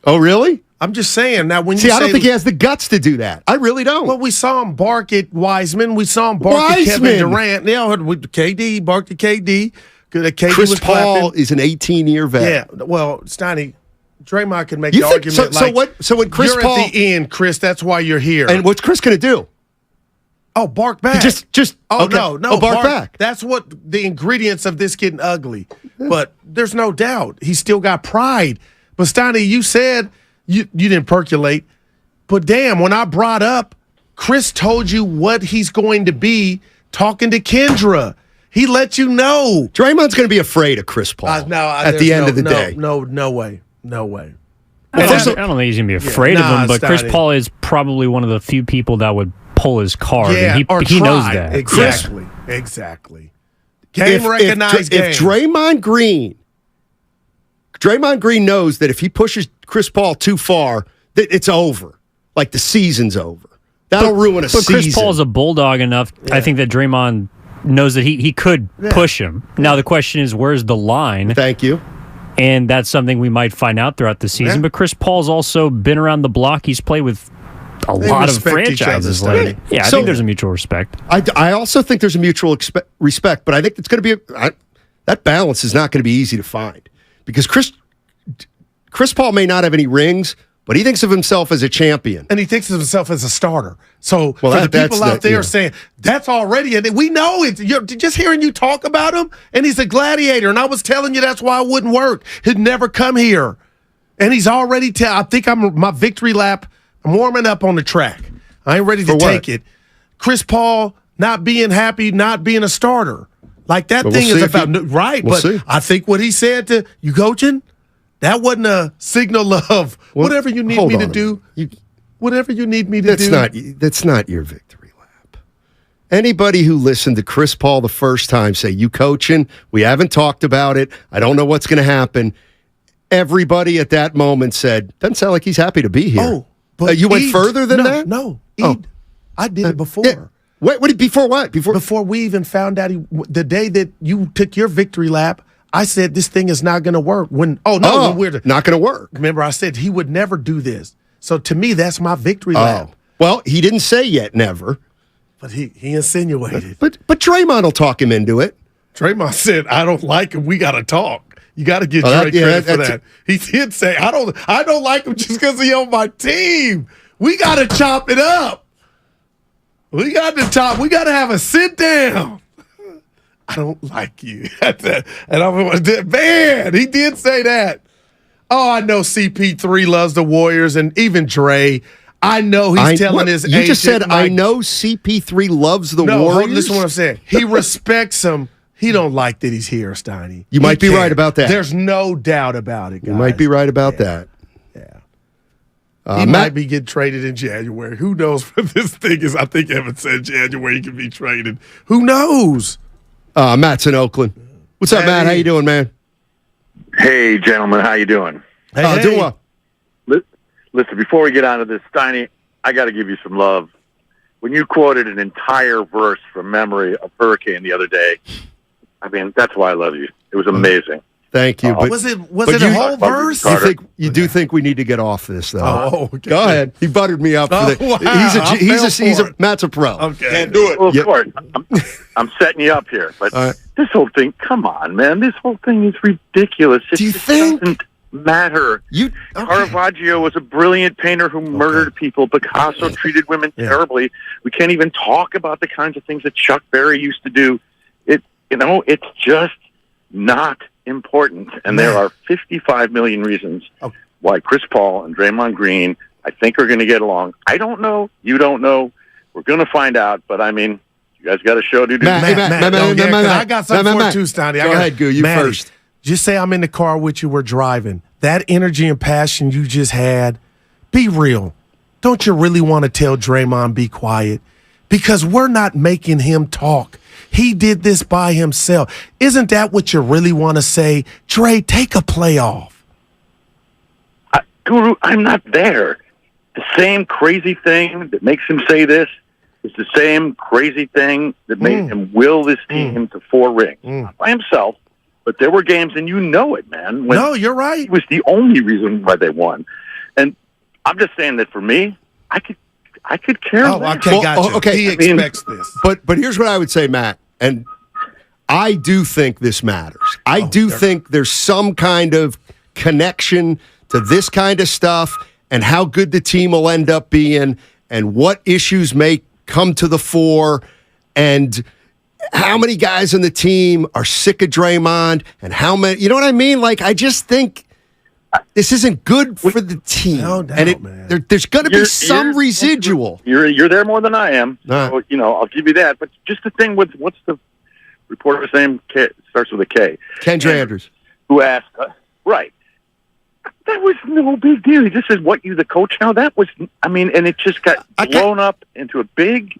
Oh, really? I'm just saying. Now, when I don't think he has the guts to do that. I really don't. Well, we saw him bark at Wiseman. We saw him bark at Kevin Durant. Yeah, KD, he barked at KD. KD Chris was Paul clapping. is an 18-year vet. Yeah, well, Steiny, Draymond can make the argument. So when Chris you're Paul, at the end, Chris, that's why you're here. And what's Chris going to do? Oh, bark back. Okay. No, bark back. That's what the ingredients of this getting ugly. But there's no doubt he's still got pride. But Steiny, you said you didn't percolate. But damn, when I brought up, Chris told you what he's going to be talking to Kendra. He let you know. Draymond's going to be afraid of Chris Paul at the end of the day. No way. No way. I don't think he's going to be afraid of him, but Chris Paul is probably one of the few people that would pull his card. Yeah, and he knows that. Exactly. Game recognized game. If Draymond Green knows that if he pushes Chris Paul too far, that it's over. Like the season's over. That'll ruin a season. But Chris Paul's a bulldog enough. Yeah. I think that Draymond knows that he could push him. Now the question is, where's the line? Thank you. And that's something we might find out throughout the season. But Chris Paul's also been around the block. He's played with a lot of franchises. I think there's a mutual respect. I also think there's a mutual respect, but I think it's going to be that balance is not going to be easy to find because Chris Paul may not have any rings, but he thinks of himself as a champion. And he thinks of himself as a starter. So for the people out there saying, that's already, and we know it. You're just hearing you talk about him, and he's a gladiator. And I was telling you that's why it wouldn't work. He'd never come here. And he's already, I think my victory lap, I'm warming up on the track. I ain't ready to take it. Chris Paul not being happy, not being a starter. Like that thing is about, right. But I think what he said to you coaching, that wasn't a signal of whatever you need me to do. Whatever you need me to do. That's not your victory lap. Anybody who listened to Chris Paul the first time say, you coaching, we haven't talked about it, I don't know what's going to happen. Everybody at that moment said, doesn't sound like he's happy to be here. Oh, but you went further than that? No. I did it before. Yeah. Wait, before what? Before we even found out the day that you took your victory lap, I said this thing is not going to work. When we're not going to work. Remember, I said he would never do this. So to me, that's my victory lap. Well, he didn't say yet, never. But he insinuated. But Draymond will talk him into it. Draymond said, "I don't like him. We got to talk." You got to give Dre credit for that. He did say, "I don't like him just because he's on my team. We got to chop it up. We got to have a sit down." I don't like you. And man, he did say that. Oh, I know CP3 loves the Warriors and even Dre. I know he's telling his agent. You just said, I know CP3 loves the Warriors? No, listen to what I'm saying. He respects him. He don't like that he's here, Steiny. You might be right about that. There's no doubt about it, guys. You might be right about that. Yeah. He might be getting traded in January. Who knows what this thing is? I think Evan said January he can be traded. Who knows? Matt's in Oakland. What's up, Matt? How you doing, man? Hey, gentlemen. How you doing? Hey. Doing well. Listen, before we get on to this, Steiny, I got to give you some love. When you quoted an entire verse from memory of Hurricane the other day, I mean, that's why I love you. It was amazing. Thank you. Was it a whole verse? You do think we need to get off this, though? Oh, okay. Go ahead. He buttered me up. For that. Wow. Matt's a pro. Okay. Can't do it. Well, of course. I'm setting you up here. But this whole thing, come on, man. This whole thing is ridiculous. Do you think? Doesn't matter. Caravaggio was a brilliant painter who murdered people. Picasso treated women terribly. We can't even talk about the kinds of things that Chuck Berry used to do. It's just not important, and there are 55 million reasons why Chris Paul and Draymond Green, I think, are going to get along. I don't know. You don't know. We're going to find out, but I mean, you guys got a show to do. Matt, I got something for you too, Stoney. Go ahead, Goo. You first. Just say I'm in the car with you. We're driving. That energy and passion you just had, be real. Don't you really want to tell Draymond be quiet? Because we're not making him talk. He did this by himself. Isn't that what you really want to say? Dre, take a play off. Guru, I'm not there. The same crazy thing that makes him say this is the same crazy thing that made him will this team to 4 rings. Not by himself, but there were games, and you know it, man. No, you're right. He was the only reason why they won. And I'm just saying that for me, I could care less. Okay, gotcha. Okay, he expects this. But here's what I would say, Matt, and I do think this matters. I do think there's some kind of connection to this kind of stuff and how good the team will end up being and what issues may come to the fore and how many guys on the team are sick of Draymond and how many, you know what I mean? Like, I just think this isn't good for the team. No doubt, and man. There's going to be some residual. You're there more than I am. So, I'll give you that. But just the thing with, what's the reporter's name? Starts with a K. Kendra Andrews. Who asked, right. That was no big deal. He just said, what, you the coach now? That was, and it just got blown up into a big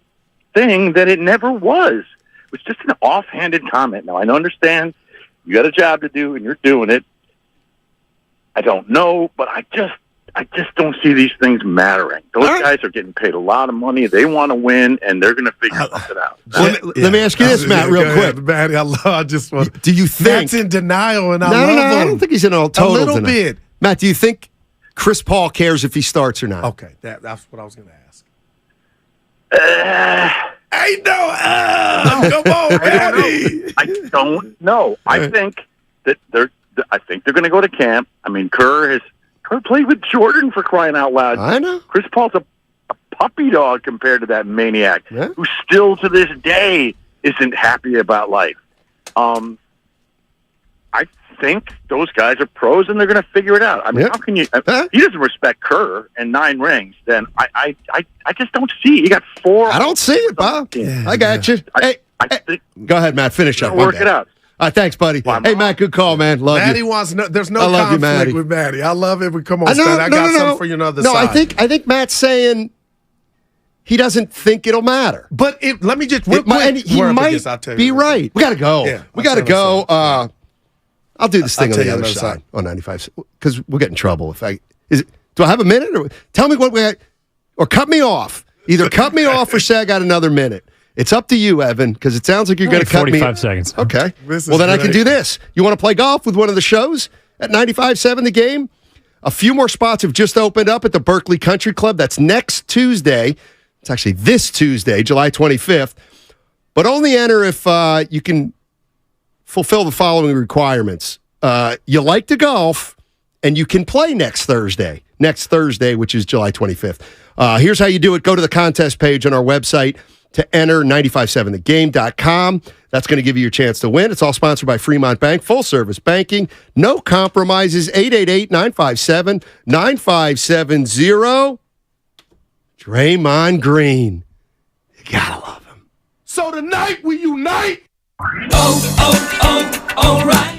thing that it never was. It was just an offhanded comment. Now, I understand you got a job to do and you're doing it. I don't know, but I just don't see these things mattering. Those guys are getting paid a lot of money. They want to win, and they're going to figure something out. Let me ask you this, Matt, real quick. Matt, I just want. Do you think Matt's in denial, and I love him. I don't think he's in total a little denial. bit. Matt, do you think Chris Paul cares if he starts or not? Okay, that's what I was going to ask. Come on, Matty. I don't know. I think that they're going to go to camp. I mean, Kerr played with Jordan, for crying out loud. I know. Chris Paul's a puppy dog compared to that maniac who still to this day isn't happy about life. I think those guys are pros and they're going to figure it out. I mean, how can you? He doesn't respect Kerr and 9 rings. Then I just don't see it. You got 4. I don't see it, Bob. I got you. Hey, go ahead, Matt. Finish up. Work it out. All right, thanks, buddy. Hey, Matt, good call, man. Love Matty you. wants there's no I love conflict you, with Matty. I love it. Come on, Stan. I got something for you on the other side. I think Matt's saying he doesn't think it'll matter. But let me just he might be right. We got to go. Yeah, we got to go. I'll do this thing on the other side on 95 because we'll get in trouble if do I have a minute or tell me what or cut me off. Either cut me off or say I got another minute. It's up to you, Evan, because it sounds like you're going to cut me. 45 seconds. Okay. Well, then I can do this. You want to play golf with one of the shows at 95.7 The Game? A few more spots have just opened up at the Berkeley Country Club. That's next Tuesday. It's actually this Tuesday, July 25th. But only enter if you can fulfill the following requirements. You like to golf, and you can play next Thursday, which is July 25th. Here's how you do it. Go to the contest page on our website to enter 957thegame.com. That's going to give you your chance to win. It's all sponsored by Fremont Bank, full service banking, no compromises. 888-957-9570. Draymond Green. You gotta love him. So tonight we unite. All right.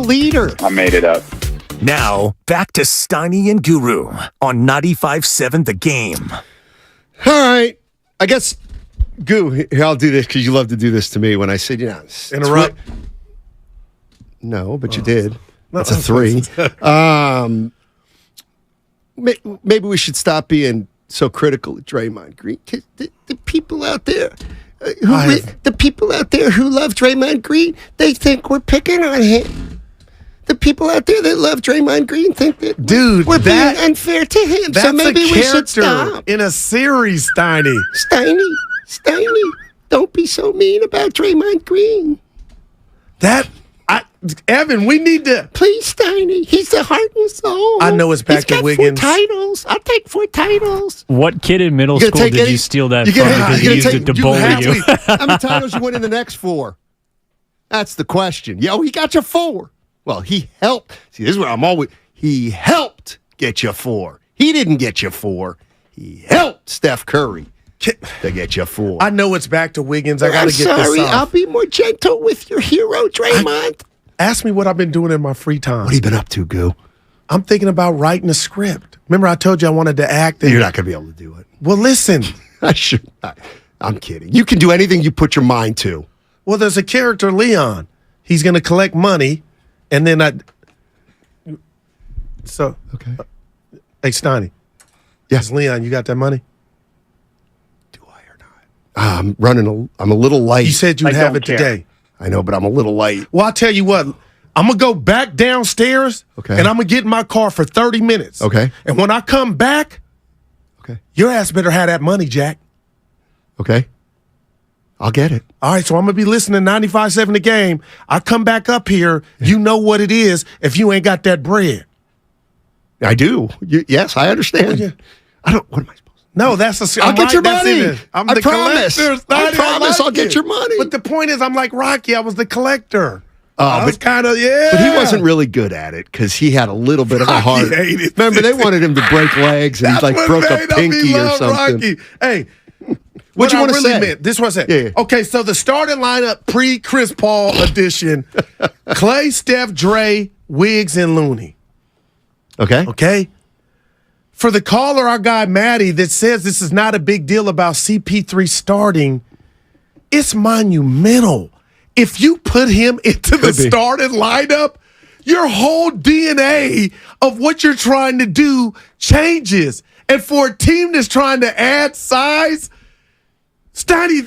leader. I made it up. Now, back to Steiny and Guru on 95.7 The Game. All right. I guess, Goo, here, I'll do this because you love to do this to me when I said, interrupt. No, but you did. That's a 3. Maybe we should stop being so critical of Draymond Green. The people out there, the people out there who love Draymond Green, they think we're picking on him. The people out there that love Draymond Green think that we're being unfair to him. That's So maybe a we should stop. in a series, Steiny. Steiny, don't be so mean about Draymond Green. Evan, we need to. Please, Steiny. He's the heart and soul. I know it's back to Wiggins. 4 titles. I'll take 4 titles. What kid in middle school did you steal that from because he used it to bully you? How many titles you win in the next 4? That's the question. He got you 4. Well, he helped. See, this is where I'm always. He helped get you 4. He didn't get you 4. He helped Steph Curry to get you 4. I know it's back to Wiggins. I got to get this off. I'll be more gentle with your hero, Draymond. Ask me what I've been doing in my free time. What have you been up to, Goo? I'm thinking about writing a script. Remember I told you I wanted to act? You're not going to be able to do it. Well, listen. I'm kidding. You can do anything you put your mind to. Well, there's a character, Leon. He's going to collect money, and then okay. Hey, Steiny. Yes, Leon, you got that money? Do I or not? I'm a little light. You said you'd have it today. I know, but I'm a little light. Well, I'll tell you what. I'm going to go back downstairs, and I'm going to get in my car for 30 minutes. Okay. And when I come back, your ass better have that money, Jack. Okay. I'll get it. All right, so I'm going to be listening to 95.7 The Game. I come back up here, you know what it is if you ain't got that bread. I do. Yes, I understand. What am I supposed to do? No, I'll get your money. I'm the collector. I promise I'll get your money. But the point is, I'm like Rocky. I was the collector. I was kind of, But he wasn't really good at it because he had a little bit of a heart. Remember, they wanted him to break legs and he broke a pinky or something. Rocky. Hey, what you want to say? Meant, this was it. Yeah. Okay, so the starting lineup pre-Chris Paul edition, Clay, Steph, Dre, Wiggs, and Looney. Okay? For the caller, our guy Maddie, that says this is not a big deal about CP3 starting, it's monumental. If you put him into the starting lineup, your whole DNA of what you're trying to do changes. And for a team that's trying to add size, Steiny,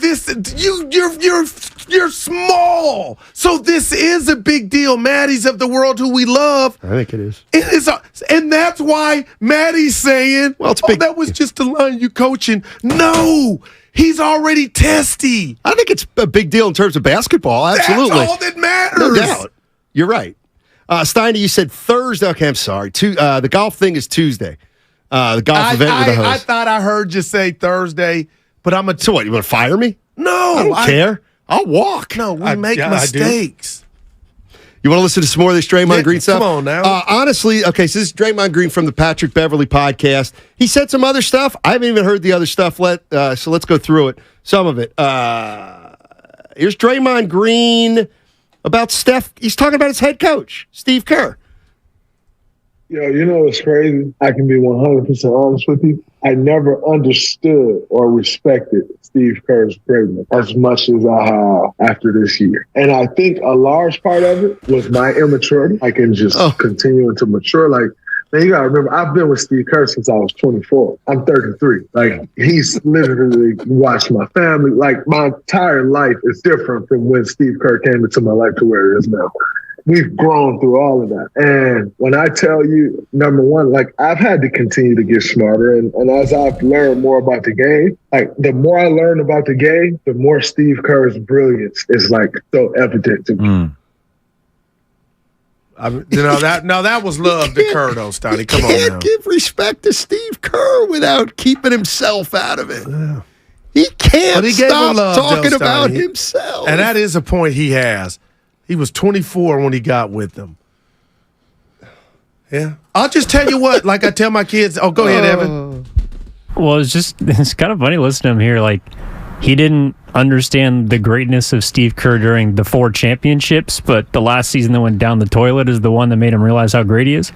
you're small. So this is a big deal. Maddie's of the world who we love. I think it is. It is, and that's why Maddie's saying, that was just a line you coaching. No, he's already testy. I think it's a big deal in terms of basketball. Absolutely. That's all that matters. No doubt. You're right. Steiny, you said Thursday. Okay, I'm sorry. The golf thing is Tuesday. The golf event with the host. I thought I heard you say Thursday. But So what, you want to fire me? No. I don't care. I'll walk. No, we make mistakes. You want to listen to some more of this Draymond Green stuff? Come on now. Honestly, okay, so this is Draymond Green from the Patrick Beverly podcast. He said some other stuff. I haven't even heard the other stuff, so let's go through it. Some of it. Here's Draymond Green about Steph. He's talking about his head coach, Steve Kerr. You know what's crazy? I can be 100% honest with you. I never understood or respected Steve Kerr's greatness as much as I have after this year. And I think a large part of it was my immaturity. I can just continuing to mature. Like, man, you got to remember, I've been with Steve Kerr since I was 24. I'm 33. Like, he's literally watched my family. Like, my entire life is different from when Steve Kerr came into my life to where it is now. We've grown through all of that. And when I tell you, number one, like, I've had to continue to get smarter. And as I've learned more about the game, like, the more I learn about the game, the more Steve Kerr's brilliance is, like, so evident to me. That was love to Kerr, though, Steiny. Come on now. You can't give respect to Steve Kerr without keeping himself out of it. Yeah. He can't stop talking about himself. And that is a point he has. He was 24 when he got with them. Yeah. I'll just tell you what, like I tell my kids. Oh, go ahead, Evan. Well, it's kind of funny listening to him here. Like, he didn't understand the greatness of Steve Kerr during the 4 championships, but the last season that went down the toilet is the one that made him realize how great he is?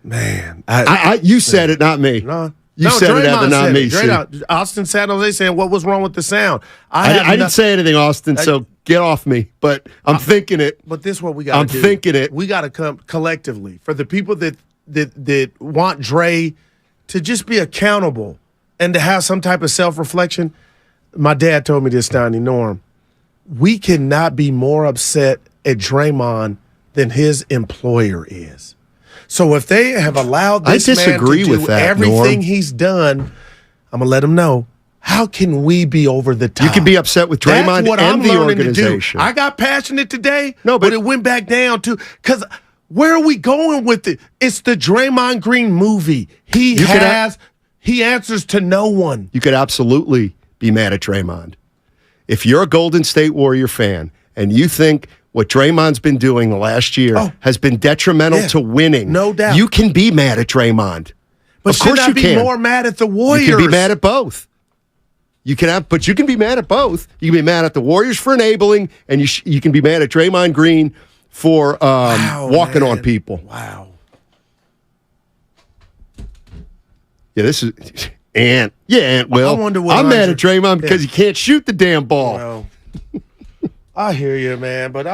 Man. You said it, not me. No. You said Draymond it, Evan, not said me. it. Austin San Jose saying, what was wrong with the sound? I didn't say anything, Austin, so get off me. But I'm thinking it. But this is what we got to do. I'm thinking it. We got to come collectively. For the people that want Dre to just be accountable and to have some type of self-reflection, my dad told me this, Steiny Norm. We cannot be more upset at Draymond than his employer is. So if they have allowed this man to do everything Norm. he's done, I'm going to let him know. How can we be over the top? You can be upset with Draymond That's what and I'm the learning organization. To do. I got passionate today, but it went back down to because where are we going with it? It's the Draymond Green movie. He answers to no one. You could absolutely be mad at Draymond. If you're a Golden State Warrior fan and you think what Draymond's been doing the last year has been detrimental to winning, no doubt, you can be mad at Draymond. But of course should I be more mad at the Warriors? You can be mad at both. But you can be mad at both. You can be mad at the Warriors for enabling, and you can be mad at Draymond Green for walking on people. Wow. Yeah, this is Ant. Yeah, Ant will. I wonder what I'm mad at Draymond because he can't shoot the damn ball. Well, I hear you, man, but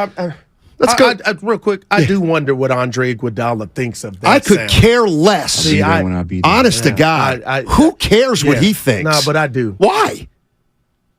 Let's go. Real quick, I do wonder what Andre Iguodala thinks of that. I could care less. See, honest to God, who cares what he thinks? No, but I do. Why?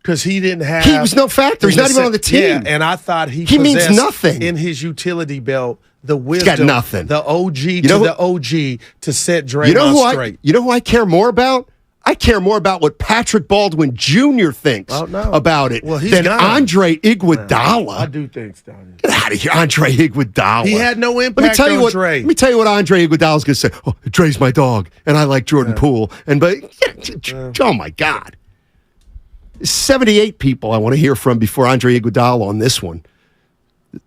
Because he didn't have. He was no factor. He's not even on the team. Yeah, and I thought he means nothing in his utility belt. The wisdom, he's got nothing. The OG the OG to set Draymond straight. You know who I care more about? I care more about what Patrick Baldwin Jr. thinks about it than Andre Iguodala. I do think, Stoney. Get out of here, Andre Iguodala. He had no impact on Dre. Let me tell you what Andre Iguodala's going to say. Oh, Dre's my dog, and I like Jordan Poole. Oh, my God. 78 people I want to hear from before Andre Iguodala on this one.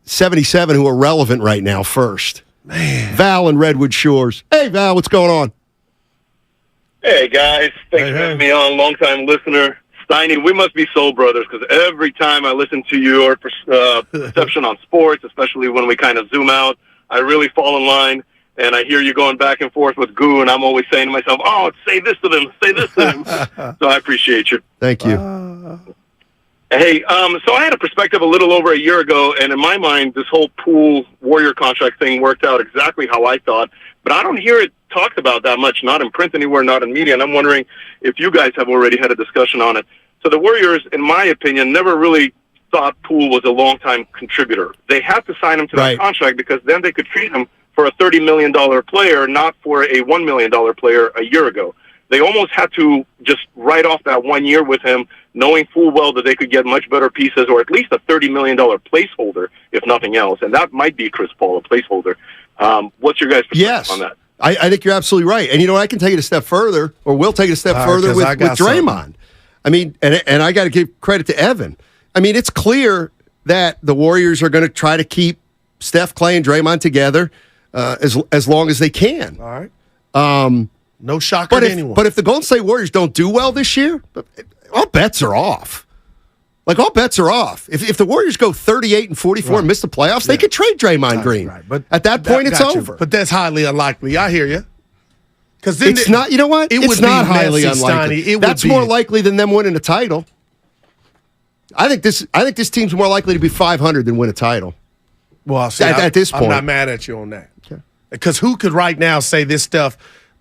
77 who are relevant right now first. Man. Val in Redwood Shores. Hey, Val, what's going on? Hey, guys. Thanks for having me on. Long-time listener. Steiny, we must be soul brothers because every time I listen to your perception on sports, especially when we kind of zoom out, I really fall in line, and I hear you going back and forth with Goo, and I'm always saying to myself, say this to them, say this to them. So I appreciate you. Thank you. Hey, so I had a perspective a little over a year ago, and in my mind, this whole Poole Warrior contract thing worked out exactly how I thought, but I don't hear it talked about that much, not in print anywhere, not in media, and I'm wondering if you guys have already had a discussion on it. So the Warriors, in my opinion, never really thought Poole was a long-time contributor. They had to sign him to that contract because then they could treat him for a $30 million player, not for a $1 million player a year ago. They almost had to just write off that 1 year with him, knowing full well that they could get much better pieces or at least a $30 million placeholder, if nothing else. And that might be Chris Paul, a placeholder. What's your guys' perspective on that? I think you're absolutely right. And you know what? I can take it a step further, or we'll take it a step further with Draymond. I mean, and I got to give credit to Evan. I mean, it's clear that the Warriors are going to try to keep Steph, Clay, and Draymond together as long as they can. All right. No shocker to anyone. But if the Golden State Warriors don't do well this year, all bets are off. Like, all bets are off. If the Warriors go 38-44 and miss the playoffs, they could trade Draymond Green. Right. But at that point, it's over. But that's highly unlikely. I hear you. Because it's not. You know what? It's not highly unlikely. That's more likely than them winning a title. I think this team's more likely to be 500 than win a title. Well, see, at this point, I'm not mad at you on that. Because who could right now say this stuff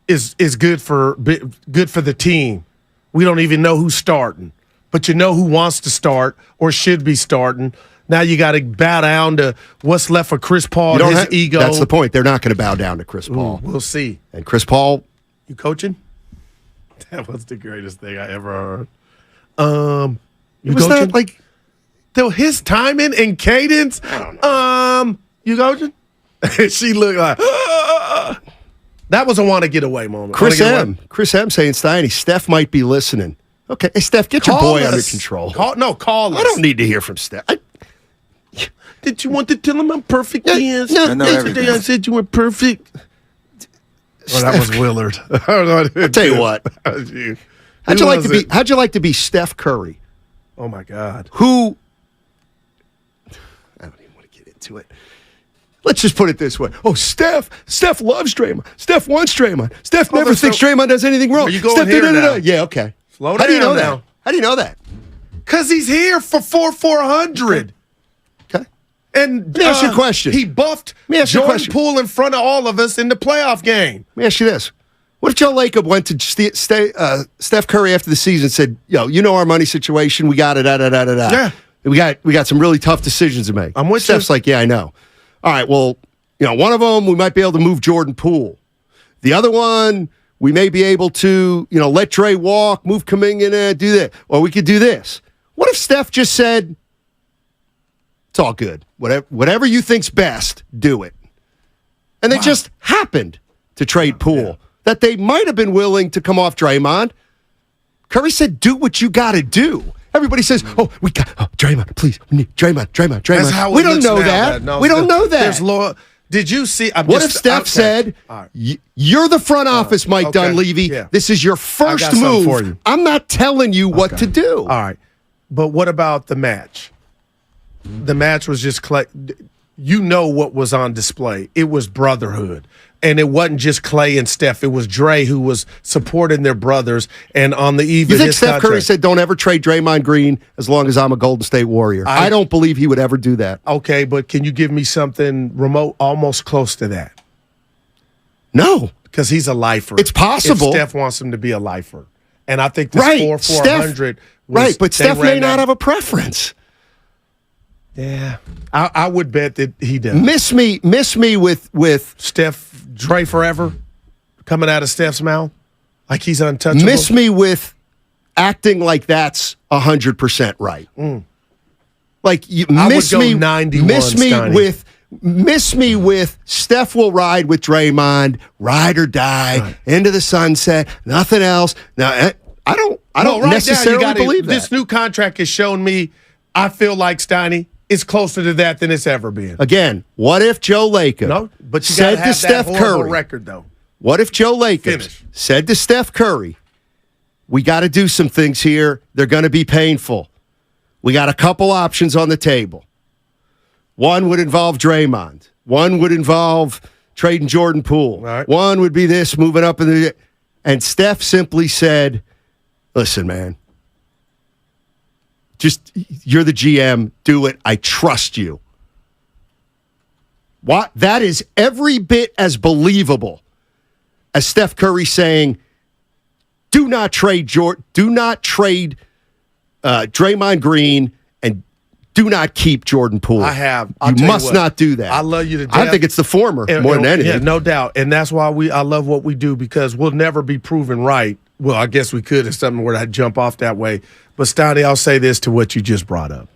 is good for the team? We don't even know who's starting, but you know who wants to start or should be starting. Now you got to bow down to what's left for Chris Paul and his ego. That's the point. They're not going to bow down to Chris Paul. We'll see. And Chris Paul, you coaching? That was the greatest thing I ever heard. You was coaching? That like his timing and cadence? I don't know. You coaching? She looked like that was a want to get away moment. Chris M saying, Steiny, Steph might be listening. Okay, hey, Steph, get your boy under control. Call us. I don't need to hear from Steph. Did you want to tell him how perfect he is? I know yesterday I said you were perfect. Well, that was Willard. I'll tell you what. How'd you like to be Steph Curry Oh, my God. Who, I don't even want to get into it. Let's just put it this way. Oh, Steph loves Draymond. Steph wants Draymond. Steph never thinks Draymond does anything wrong. Are you going Steph, here now? Yeah, okay. Slow How do you down know now. that? How do you know that? Because he's here for 400. Okay. And Let me ask you a question. He buffed Let me ask you a Jordan question. Poole in front of all of us in the playoff game. Let me ask you this. What if Joe Lacob went to Steph Curry after the season and said, yo, you know our money situation. We got it, Yeah. We got some really tough decisions to make. I'm with Steph's you. like, yeah, I know. All right, well, one of them, we might be able to move Jordan Poole. The other one, we may be able to, let Dre walk, move Kuminga in there, do that. Or we could do this. What if Steph just said, it's all good. Whatever you think's best, do it. And they just happened to trade Poole. Yeah. That they might have been willing to come off Draymond. Curry said, do what you got to do. Everybody says, Draymond, please. We need Draymond. That's how We don't know that. We don't know that. Did you see? What if Steph said, you're the front office, Mike Dunleavy. Yeah. This is your first move. For you. I'm not telling you what to do. All right. But what about the match? The match was just Clay. You know what was on display. It was brotherhood. And it wasn't just Clay and Steph. It was Dre who was supporting their brothers. And on the eve you of think his Steph contract, Curry said, don't ever trade Draymond Green as long as I'm a Golden State Warrior? I don't believe he would ever do that. Okay, but can you give me something remote, almost close to that? No. Because he's a lifer. It's possible. If Steph wants him to be a lifer. And I think this 400 was... Right, but Steph may not have a preference. Yeah. I would bet that he does. Miss me with Steph Dre forever coming out of Steph's mouth like he's untouchable. Miss me with acting like that's 100% right. Like you miss me 91, miss me with Steph will ride with Draymond, ride or die, into the sunset, nothing else. Now I don't necessarily believe that. This new contract has shown me I feel like Steiny is closer to that than it's ever been. Again, what if Joe Lacob said to Steph Curry, record though. What if Joe Lacob said to Steph Curry, we got to do some things here. They're going to be painful. We got a couple options on the table. One would involve Draymond. One would involve trading Jordan Poole. Right. One would be this, moving up. And Steph simply said, listen, man, just you're the GM. Do it. I trust you. What? That is every bit as believable as Steph Curry saying, do not trade Draymond Green and do not keep Jordan Poole. You must not do that. I love you to death. I think it's the former more than anything. Yeah, no doubt. And that's why I love what we do, because we'll never be proven right. Well, I guess we could if something were to jump off that way. But Stoney, I'll say this to what you just brought up.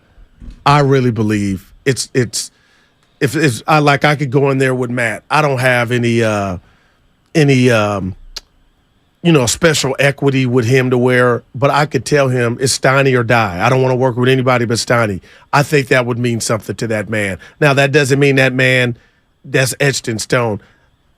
I really believe it's if I could go in there with Matt. I don't have any special equity with him to where, but I could tell him it's Steiny or die. I don't want to work with anybody but Steiny. I think that would mean something to that man. Now, that doesn't mean that man that's etched in stone.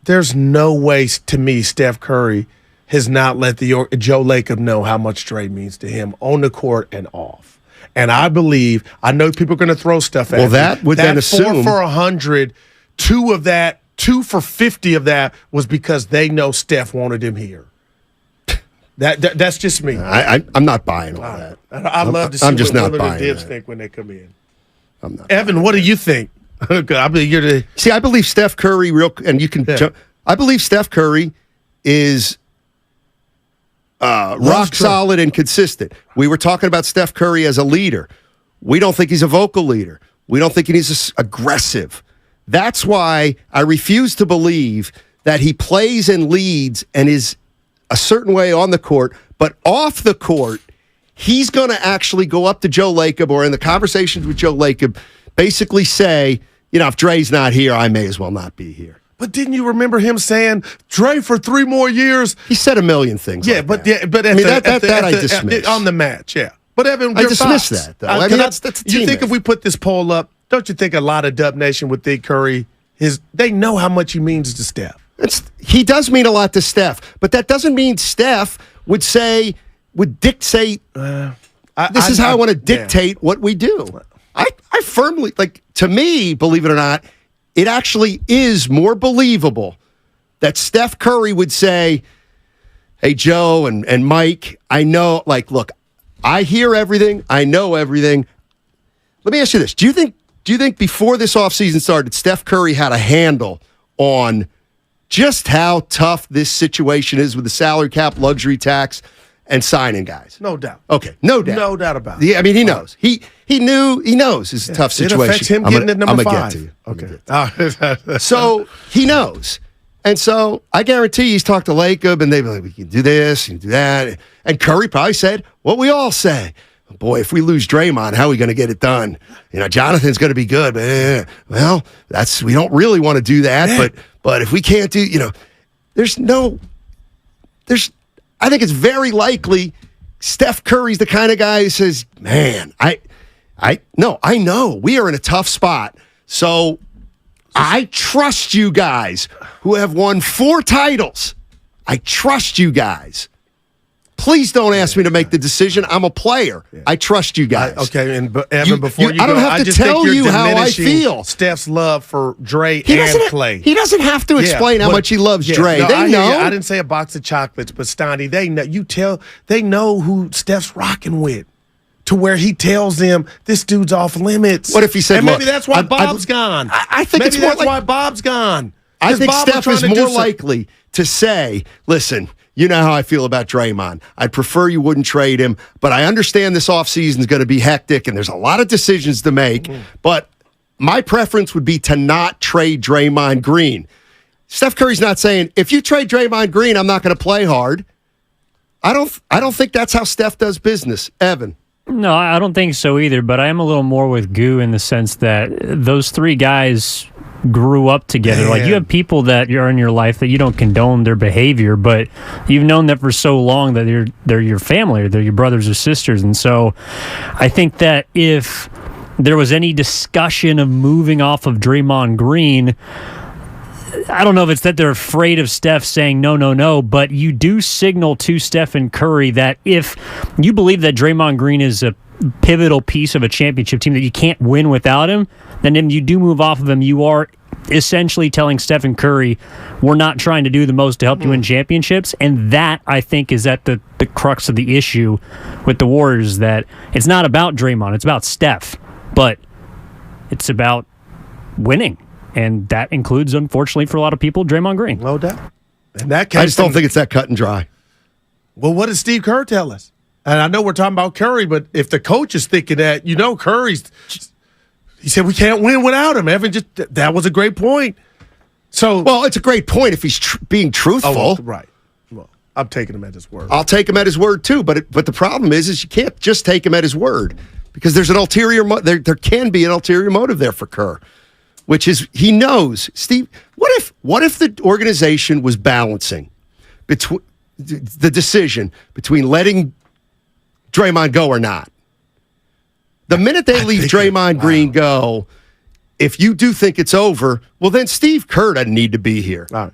There's no way, to me, Steph Curry has not let Joe Lacob know how much Dre means to him on the court and off. And I know people are going to throw stuff at me. Well, that would then assume 4 for 100, 2 for 50 of that was because they know Steph wanted him here. That's just me. I'm not buying all that. I love to see I'm just what not Willard and buying Dibs that. think when they come in. I'm not. Evan, what do you think? See, I believe Steph Curry I believe Steph Curry is rock solid and consistent. We were talking about Steph Curry as a leader. We don't think he's a vocal leader. We don't think he's aggressive. That's why I refuse to believe that he plays and leads and is a certain way on the court, but off the court, he's going to actually go up to Joe Lacob or in the conversations with Joe Lacob, basically say, if Dre's not here, I may as well not be here. But didn't you remember him saying Dre for 3 more years? He said a million things. Yeah, like but I dismiss on the match. Yeah, but Evan, I dismiss that though. That's a you think teammate. if we put this poll up, don't you think a lot of Dub Nation would think Curry they know how much he means to Steph? He does mean a lot to Steph, but that doesn't mean Steph would dictate. this is how I want to dictate what we do. I firmly, to me, believe it or not, it actually is more believable that Steph Curry would say, hey, Joe and Mike, I know, look, I hear everything. I know everything. Let me ask you this. Do you think before this offseason started, Steph Curry had a handle on just how tough this situation is with the salary cap, luxury tax, and signing guys? No doubt. Okay, no doubt. No doubt about it. Yeah, I mean, he knows. He knows it's a tough situation. It affects him getting at number 5. Get to you. Okay. So he knows. And so I guarantee he's talked to Lacob, and they'd be like, we can do this, and do that. And Curry probably said what we all say. Boy, if we lose Draymond, how are we going to get it done? Jonathan's going to be good, but we don't really want to do that. But if we can't do, I think it's very likely Steph Curry's the kind of guy who says, man, I know we are in a tough spot. So I trust you guys who have won 4 titles. I trust you guys. Please don't ask me to make the decision. I'm a player. I trust you guys. And Evan, before you I don't have to tell you how I feel. Steph's love for Dre and Clay. He doesn't have to explain how much he loves Dre. No, they know. I didn't say a box of chocolates, but Steiny, they know. They know who Steph's rocking with, to where he tells them this dude's off limits. What if he said, and maybe that's why Bob's gone. I think maybe it's more that's why Bob's gone. I think Bob Steph is more likely to say, listen, you know how I feel about Draymond. I'd prefer you wouldn't trade him, but I understand this offseason is going to be hectic and there's a lot of decisions to make, but my preference would be to not trade Draymond Green. Steph Curry's not saying, if you trade Draymond Green, I'm not going to play hard. I don't think that's how Steph does business. Evan. No, I don't think so either, but I am a little more with Goo in the sense that those 3 guys grew up together. Man. Like, you have people that are in your life that you don't condone their behavior, but you've known them for so long that they're your family, or they're your brothers or sisters. And so I think that if there was any discussion of moving off of Draymond Green, I don't know if it's that they're afraid of Steph saying no, but you do signal to Steph and Curry that if you believe that Draymond Green is a pivotal piece of a championship team, that you can't win without him, then if you do move off of him, you are essentially telling Steph and Curry, we're not trying to do the most to help you win championships. And that, I think, is at the crux of the issue with the Warriors, that it's not about Draymond, it's about Steph, but it's about winning. And that includes, unfortunately, for a lot of people, Draymond Green. No doubt. And that I just don't think it's that cut and dry. Well, what did Steve Kerr tell us? And I know we're talking about Curry, but if the coach is thinking that, Curry's, he said we can't win without him. Evan, that was a great point. So, well, it's a great point if he's being truthful. Oh, right. Well, I'm taking him at his word. I'll take him at his word too. But the problem is you can't just take him at his word, because there's an ulterior. There can be an ulterior motive there for Kerr, which is he knows, Steve. What if the organization was balancing between the decision between letting Draymond go or not? The minute they leave Draymond Green go, if you do think it's over, well, then Steve Kerr doesn't need to be here. All right.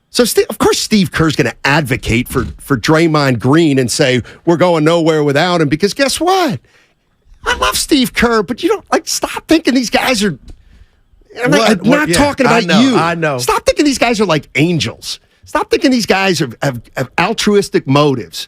So, of course, Steve Kerr's going to advocate for Draymond Green and say, we're going nowhere without him, because guess what? I love Steve Kerr, but you don't, stop thinking these guys are... I'm not talking about you. I know. Stop thinking these guys are like angels. Stop thinking these guys have altruistic motives.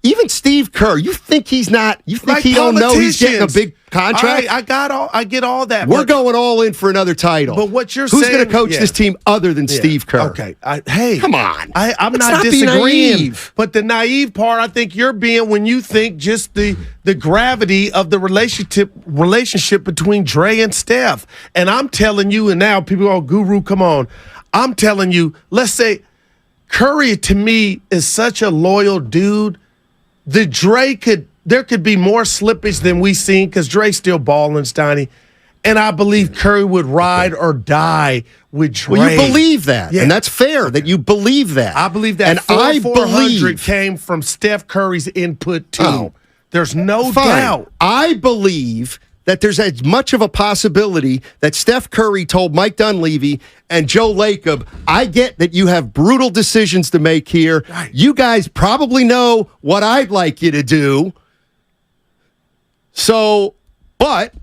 Even Steve Kerr, you think he's not? You think he don't know he's getting a big contract? I get all that. We're going all in for another title. But what you're saying? Who's going to coach this team other than Steve Kerr? Okay. Hey, come on. I'm Let's not disagreeing. Naive. But the naive part, I think you're being when you think just the gravity of the relationship between Dre and Steph. And I'm telling you, and now people go, Guru, come on. I'm telling you, let's say Curry to me is such a loyal dude. There could be more slippage than we've seen, because Dre's still balling, Steiny. And I believe Curry would ride or die with Dre. Well, you believe that, and that's fair that you believe that. I believe that. And 400 came from Steph Curry's input too. Oh, there's no doubt. I believe that there's as much of a possibility that Steph Curry told Mike Dunleavy and Joe Lacob, I get that you have brutal decisions to make here. Right. You guys probably know what I'd like you to do. So, but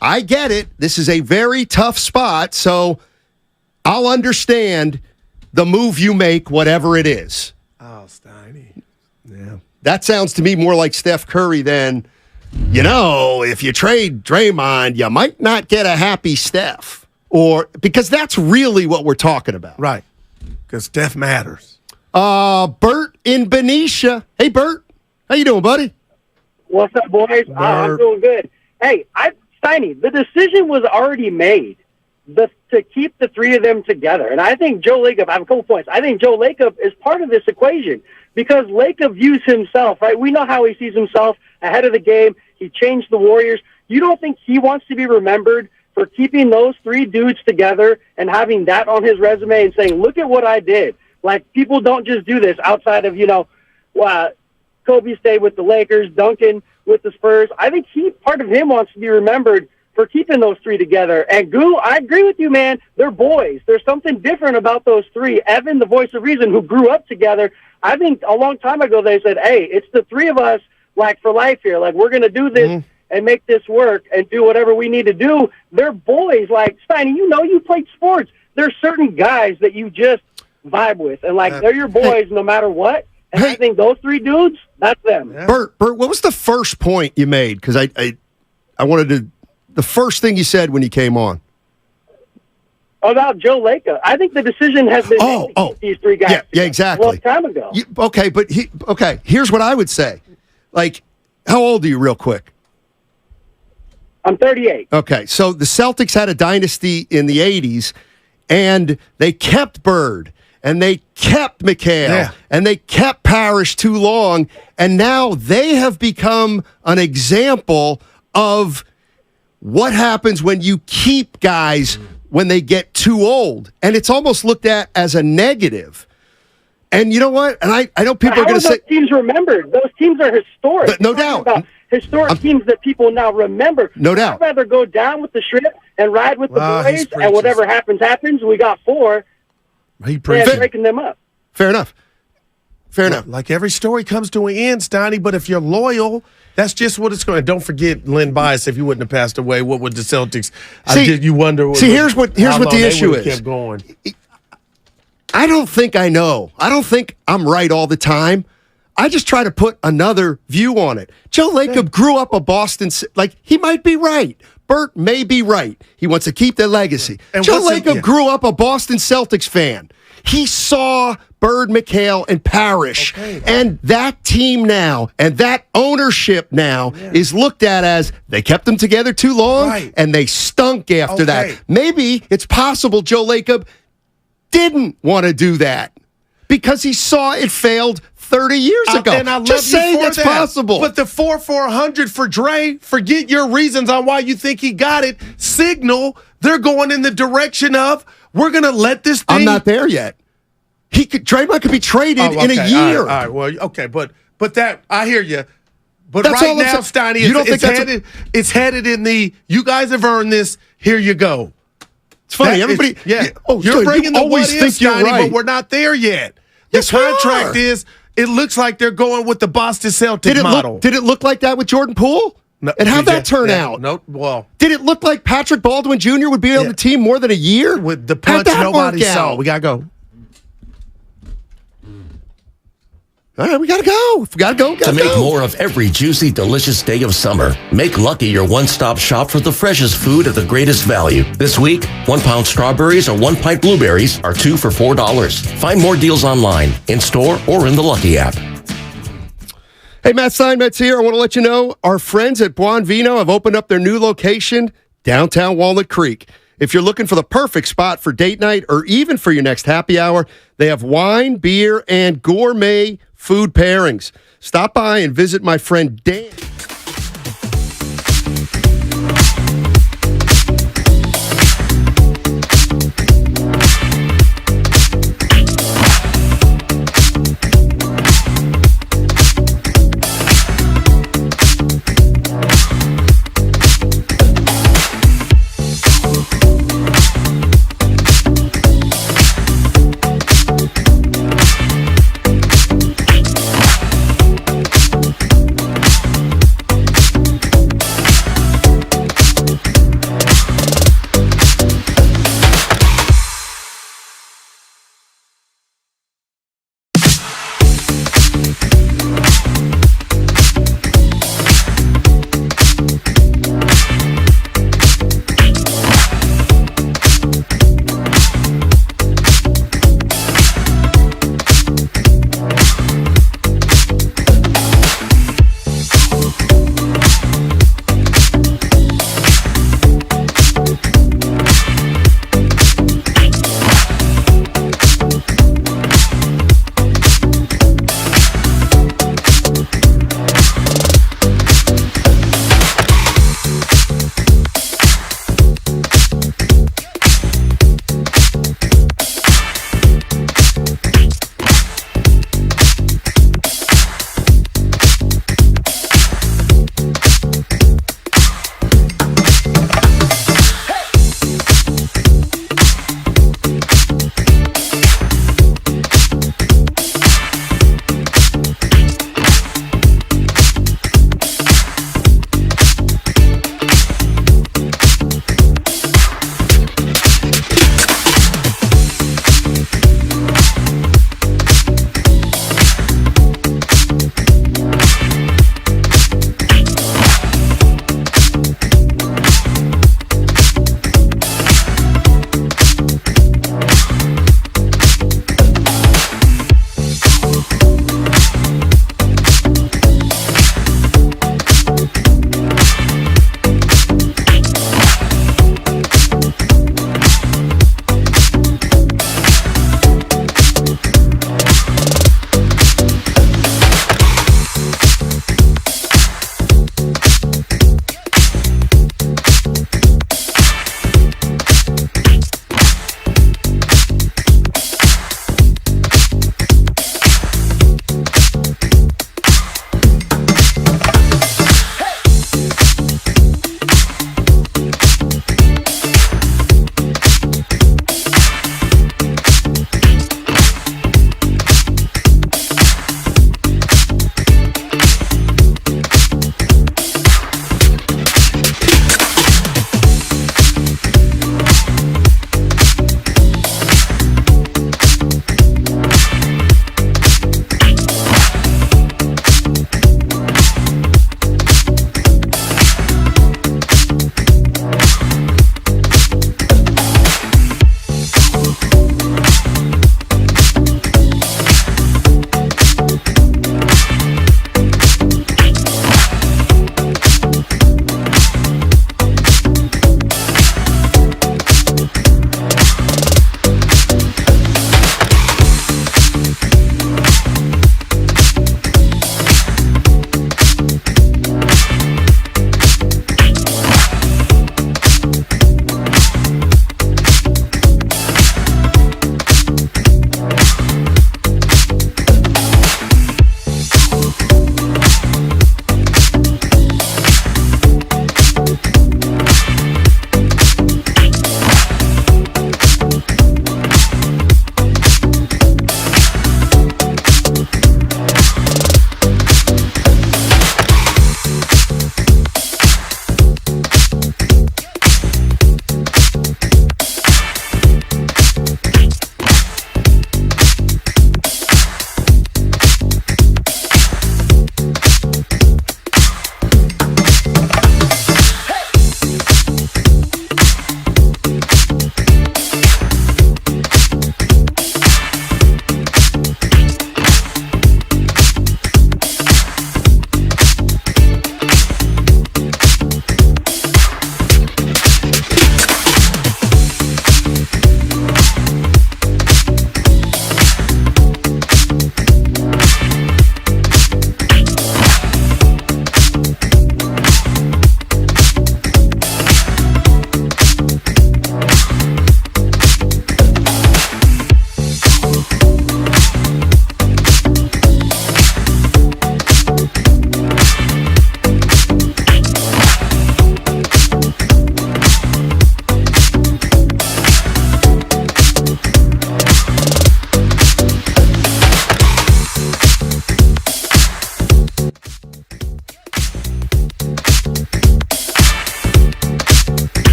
I get it. This is a very tough spot, so I'll understand the move you make, whatever it is. Oh, Steiny. Yeah. That sounds to me more like Steph Curry than, if you trade Draymond, you might not get a happy Steph. Because that's really what we're talking about. Right. Because Steph matters. Bert in Benicia. Hey, Bert. How you doing, buddy? What's up, boys? I'm doing good. Hey, Steiny, the decision was already made to keep the three of them together. And I think Joe Lacob, I have a couple points. I think Joe Lacob is part of this equation because Lacob views himself, right? We know how he sees himself ahead of the game. He changed the Warriors. You don't think he wants to be remembered for keeping those three dudes together and having that on his resume and saying, look at what I did. Like, people don't just do this outside of, Kobe stayed with the Lakers, Duncan with the Spurs. I think part of him wants to be remembered for keeping those three together. And Goo, I agree with you, man. They're boys. There's something different about those three. Evan, the voice of reason, who grew up together. I think a long time ago they said, hey, it's the three of us, like, for life here. Like, we're going to do this and make this work and do whatever we need to do. They're boys. Like, Steiny, you played sports. There's certain guys that you just vibe with. And, they're your boys no matter what. And I think those three dudes, that's them. Yeah. Bert, what was the first point you made? Because I wanted to... The first thing you said when you came on. About Joe Lacob. I think the decision has been made to keep these three guys. Yeah, exactly. A long time ago. Here's what I would say. Like, how old are you real quick? I'm 38. Okay, so the Celtics had a dynasty in the 80s, and they kept Bird, and they kept McHale, and they kept Parrish too long, and now they have become an example of what happens when you keep guys when they get too old. And it's almost looked at as a negative. And you know what? And I know people are going to say... those teams remembered? Those teams are historic. But no doubt. About historic teams that people now remember. No doubt. I'd rather go down with the ship and ride with the boys, and whatever happens, happens. We got four. He breaking them up. Fair enough. Like every story comes to an end, Steiny, but if you're loyal, that's just what it's going to. Don't forget Len Bias. If he wouldn't have passed away, what would the Celtics? You wonder. Here's what the issue is. Kept going. I don't think I know. I don't think I'm right all the time. I just try to put another view on it. Joe Lacob grew up a Boston. He might be right. Bert may be right. He wants to keep their legacy. And Joe Lacob grew up a Boston Celtics fan. He saw Bird, McHale, and Parrish. And that team now and that ownership now is looked at as they kept them together too long and they stunk after that. Maybe it's possible Joe Lacob didn't want to do that because he saw it failed 30 years ago. And I love just saying it's possible. But the 4-400 for Dre, forget your reasons on why you think he got it. Signal they're going in the direction of we're going to let this thing. I'm not there yet. Draymond could be traded in a year. All right. Well, okay, but that I hear you. But that's right now, Steiny, it's headed in the. You guys have earned this. Here you go. It's funny. Everybody. You're bringing the what if, Steiny, right. but we're not there yet. Yes, the contract is. It looks like they're going with the Boston Celtics model. Did it look like that with Jordan Poole? No, and how'd that turn out? No, well, did it look like Patrick Baldwin Jr. would be on the team more than a year? With the punch nobody saw. We gotta go. All right, we gotta go. To make more of every juicy, delicious day of summer, make Lucky your one-stop shop for the freshest food at the greatest value. This week, 1 pound strawberries or 1 pint blueberries are 2 for $4. Find more deals online, in-store, or in the Lucky app. Hey, Matt Steinmetz here. I want to let you know our friends at Buon Vino have opened up their new location, downtown Walnut Creek. If you're looking for the perfect spot for date night or even for your next happy hour, they have wine, beer, and gourmet food pairings. Stop by and visit my friend Dan.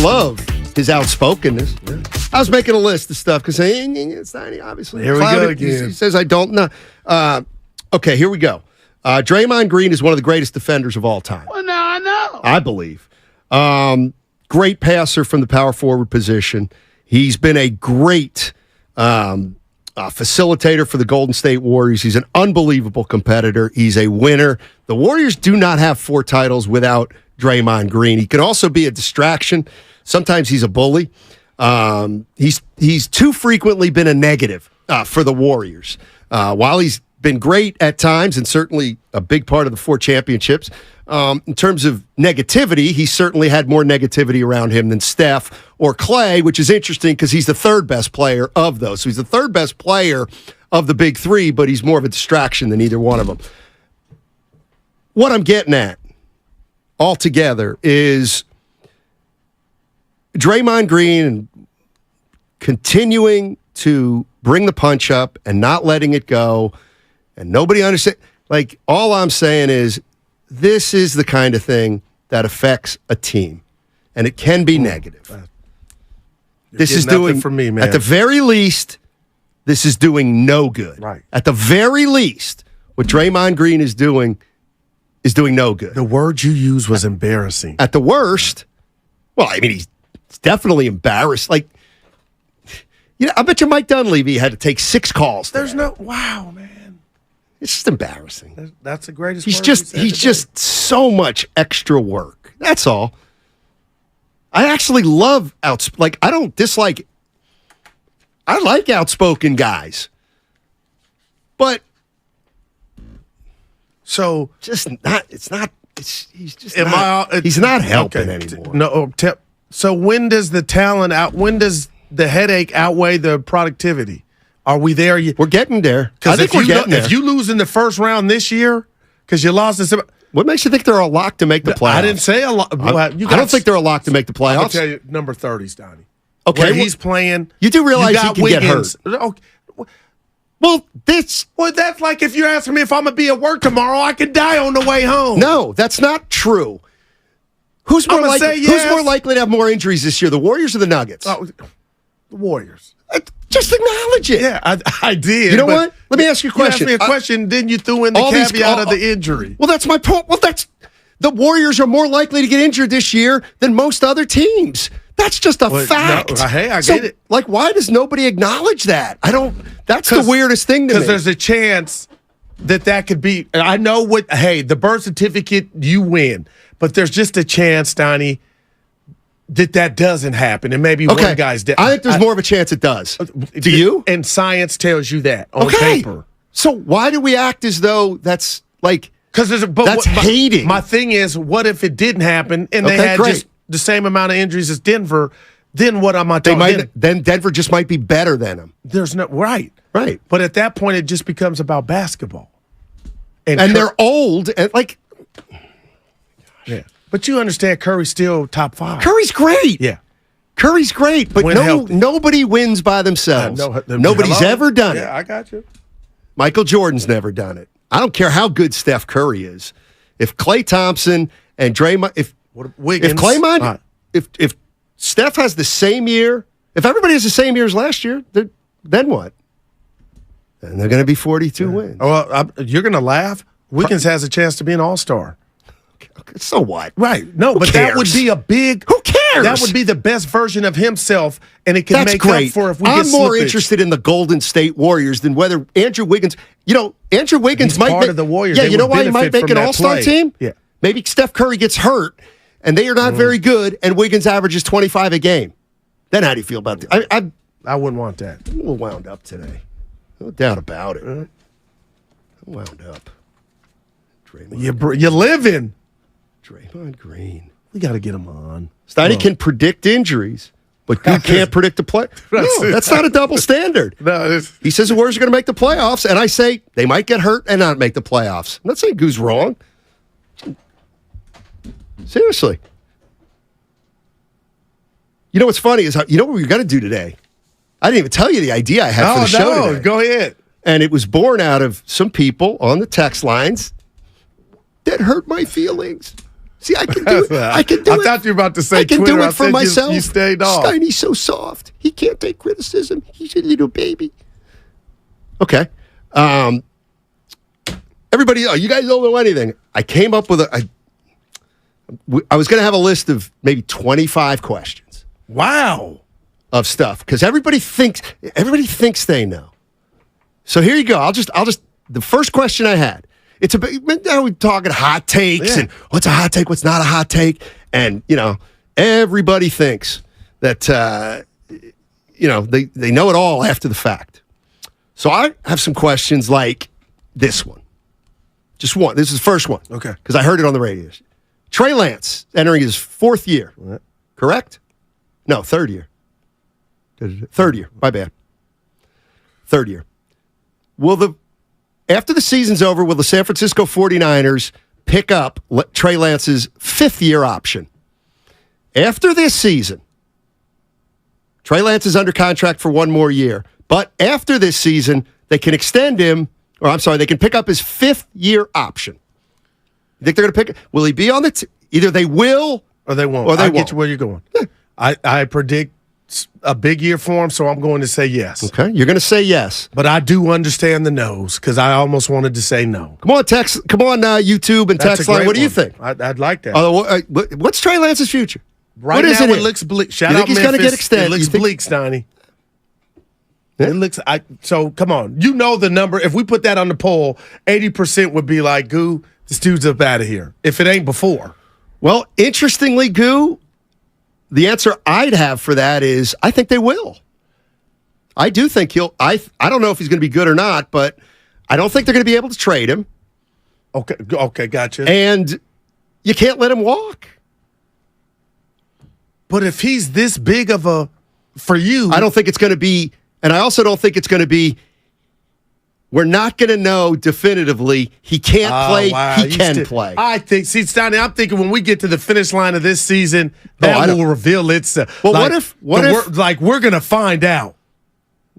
love his outspokenness. Yeah. I was making a list of stuff because it's Steiny, obviously. Here we go again. He says, I don't know. Okay, here we go. Draymond Green is one of the greatest defenders of all time. Well, now I know. I believe. Great passer from the power forward position. He's been a great facilitator for the Golden State Warriors. He's an unbelievable competitor. He's a winner. The Warriors do not have 4 titles without Draymond Green. He can also be a distraction. Sometimes he's a bully. He's too frequently been a negative for the Warriors. While he's been great at times and certainly a big part of the 4 championships, in terms of negativity, he certainly had more negativity around him than Steph or Clay, which is interesting because he's the 3rd best player of those. So he's the 3rd best player of the big 3, but he's more of a distraction than either one of them. What I'm getting at altogether is Draymond Green continuing to bring the punch up and not letting it go, and nobody understands. Like, all I'm saying is this is the kind of thing that affects a team, and it can be negative. This is doing, for me, man. At the very least, this is doing no good. Right. At the very least, what Draymond Green is doing no good. The word you used was embarrassing. At the worst, well, I mean, he's definitely embarrassed. Like, I bet you Mike Dunleavy had to take 6 calls. There's wow, man. It's just embarrassing. That's the greatest. He's just so much extra work. That's all. I actually love I don't dislike. I like outspoken guys, but so just not. It's not. He's just. He's not helping anymore. No. So when does the talent out? When does the headache outweigh the productivity? Are we there yet? We're getting there. I think we're getting there. If you lose in the first round this year because you lost this. What makes you think they're a lock to make the playoffs? I didn't say a lock. I don't think they're a lock to make the playoffs. I'll tell you, number 30's Donnie. Okay, where he's playing. You do realize he can Wiggins. get hurt. Okay. Well, that's like if you're asking me if I'm gonna be at work tomorrow, I could die on the way home. No, that's not true. Who's more likely to have more injuries this year, the Warriors or the Nuggets? The Warriors. Just acknowledge it. Yeah, I did. You know what? Let me ask you a question. You asked me a question, then you threw in the caveat of the injury. Well, that's my point. Well, the Warriors are more likely to get injured this year than most other teams. That's just a fact. No, hey, I get it. Like, why does nobody acknowledge that? That's the weirdest thing to me. Because there's a chance that could be. I know the birth certificate, you win. But there's just a chance, Donnie, that doesn't happen. And maybe one guy's dead. I think there's more of a chance it does. Do you? And science tells you that on paper. So why do we act as though that's like... Because that's hating. My thing is, what if it didn't happen and they had just the same amount of injuries as Denver? Then what am I talking? Then Denver just might be better than them. There's no right. But at that point, it just becomes about basketball. And they're old and like... Yeah. But you understand Curry's still top 5. Curry's great. Yeah. Curry's great, but nobody wins by themselves. Nobody's ever done it. Yeah, I got you. Michael Jordan's never done it. I don't care how good Steph Curry is. If Klay Thompson and Draymond, if Steph has the same year, if everybody has the same year as last year, then what? Then they're going to be 42 wins. Well, you're going to laugh. Wiggins has a chance to be an all-star. So what? Right. No, but that would be a big... Who cares? That would be the best version of himself, and it can make up for if we get I'm more slippage. interested in the Golden State Warriors than whether Andrew Wiggins... Andrew Wiggins He's might... part of the Warriors. Yeah, They you know would why he might benefit make from an that all-star play. team? Yeah. Maybe Steph Curry gets hurt, and they are not very good, and Wiggins averages 25 a game. Then how do you feel about that? I wouldn't want that. I'm a little wound up today. No doubt about it. I'm wound up. You're living. Draymond Green. We got to get him on. Steiny can predict injuries, but you can't predict a play. No, that's not a double standard. No, he says the Warriors are going to make the playoffs, and I say they might get hurt and not make the playoffs. I'm not saying Goo's wrong. Seriously. You know what's funny is what we're going to do today? I didn't even tell you the idea I had for the show today. Go ahead. And it was born out of some people on the text lines that hurt my feelings. See, I can do it. I can do I it. thought you were about to say I can Twitter. do I it for said myself. You stayed off. Steiny's so soft. He can't take criticism. He's a little baby. Okay. Everybody, you guys don't know anything. I came up with I was going to have a list of maybe 25 questions. Wow. Of stuff because everybody thinks they know. So here you go. I'll just the first question I had. It's a bit, now we're talking hot takes and what's a hot take, what's not a hot take, and everybody thinks that they know it all after the fact. So I have some questions like this one. Just one. This is the first one. Okay. Because I heard it on the radio. Trey Lance entering his fourth year. Correct? No, third year. Third year. My bad. Third year. After the season's over, will the San Francisco 49ers pick up Trey Lance's fifth-year option? After this season, Trey Lance is under contract for one more year. But after this season, they can extend him, they can pick up his fifth-year option. You think they're going to pick it? Will he be on the either they will or they won't? Or they I won't. get you where you're going. I predict a big year for him, so I'm going to say yes. Okay, you're going to say yes. But I do understand the no's because I almost wanted to say no. Come on, YouTube and text line. What do you think? I'd like that. What's Trey Lance's future? Right now, it looks bleak. Shout out Memphis. He's going to get extended? It looks bleak, Steiny. Yeah. It looks. So come on, the number. If we put that on the poll, 80% would be like, "Goo, this dude's up out of here." If it ain't before. Well, interestingly, Goo, the answer I'd have for that is I think they will. I do think he'll. I don't know if he's going to be good or not, but I don't think they're going to be able to trade him. Okay, gotcha. And you can't let him walk. But if he's this big of a for you, I don't think it's going to be. And I also don't think it's going to be, we're not going to know definitively he can't play, he can play. I think, Steiny, I'm thinking when we get to the finish line of this season, that will reveal itself. Well, what if we're going to find out.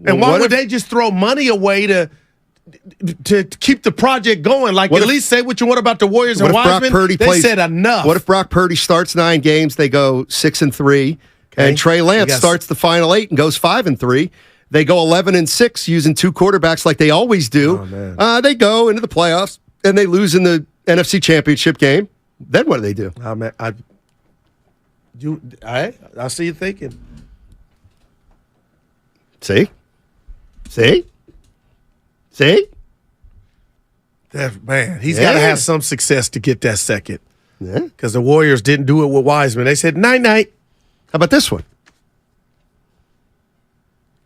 And why would they just throw money away to keep the project going? Like, at least say what you want about the Warriors and Wiseman. They said enough. What if Brock Purdy starts 9 games, they go 6-3, and Trey Lance starts the final 8 and goes 5-3? They go 11-6 using 2 quarterbacks like they always do. They go into the playoffs and they lose in the NFC Championship game. Then what do they do? I see you thinking. See? Man, he's got to have some success to get that second. Yeah. Because the Warriors didn't do it with Wiseman. They said, night-night. How about this one?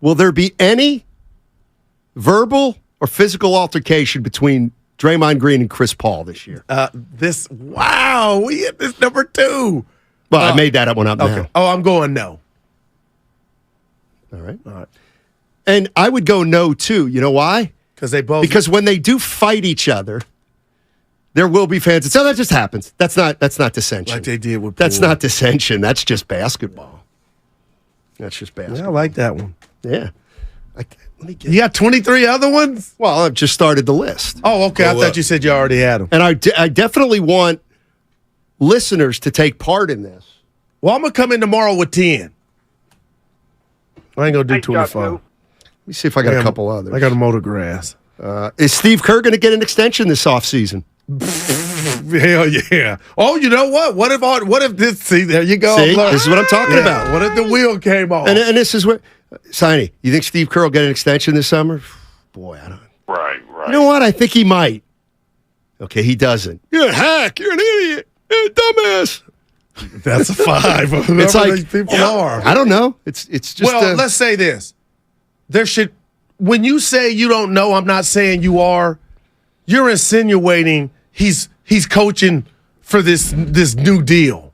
Will there be any verbal or physical altercation between Draymond Green and Chris Paul this year? We hit this number 2. Well, I made that one up now. Oh, I'm going no. All right. And I would go no, too. You know why? Because when they do fight each other, there will be fans. So that just happens. That's not dissension. Like they did with Poole. That's not dissension. That's just basketball. Yeah, I like that one. Yeah. You got 23 other ones? Well, I've just started the list. Oh, okay. I thought you said you already had them. And I definitely want listeners to take part in this. Well, I'm going to come in tomorrow with 10. I ain't going to do 25. Let me see if I got a couple others. I got a motor grass. Is Steve Kerr going to get an extension this offseason? Hell yeah. Oh, you know what? What if this, see, there you go. See, this is what I'm talking about. What if the wheel came off? And this is where, Steiny, you think Steve Kerr will get an extension this summer? Boy, I don't. Right. You know what? I think he might. Okay, he doesn't. You're a hack. You're an idiot. You're a dumbass. That's a 5. It's like these people are. I don't know. It's just. Well, let's say this. When you say you don't know, I'm not saying you are. You're insinuating he's coaching for this new deal.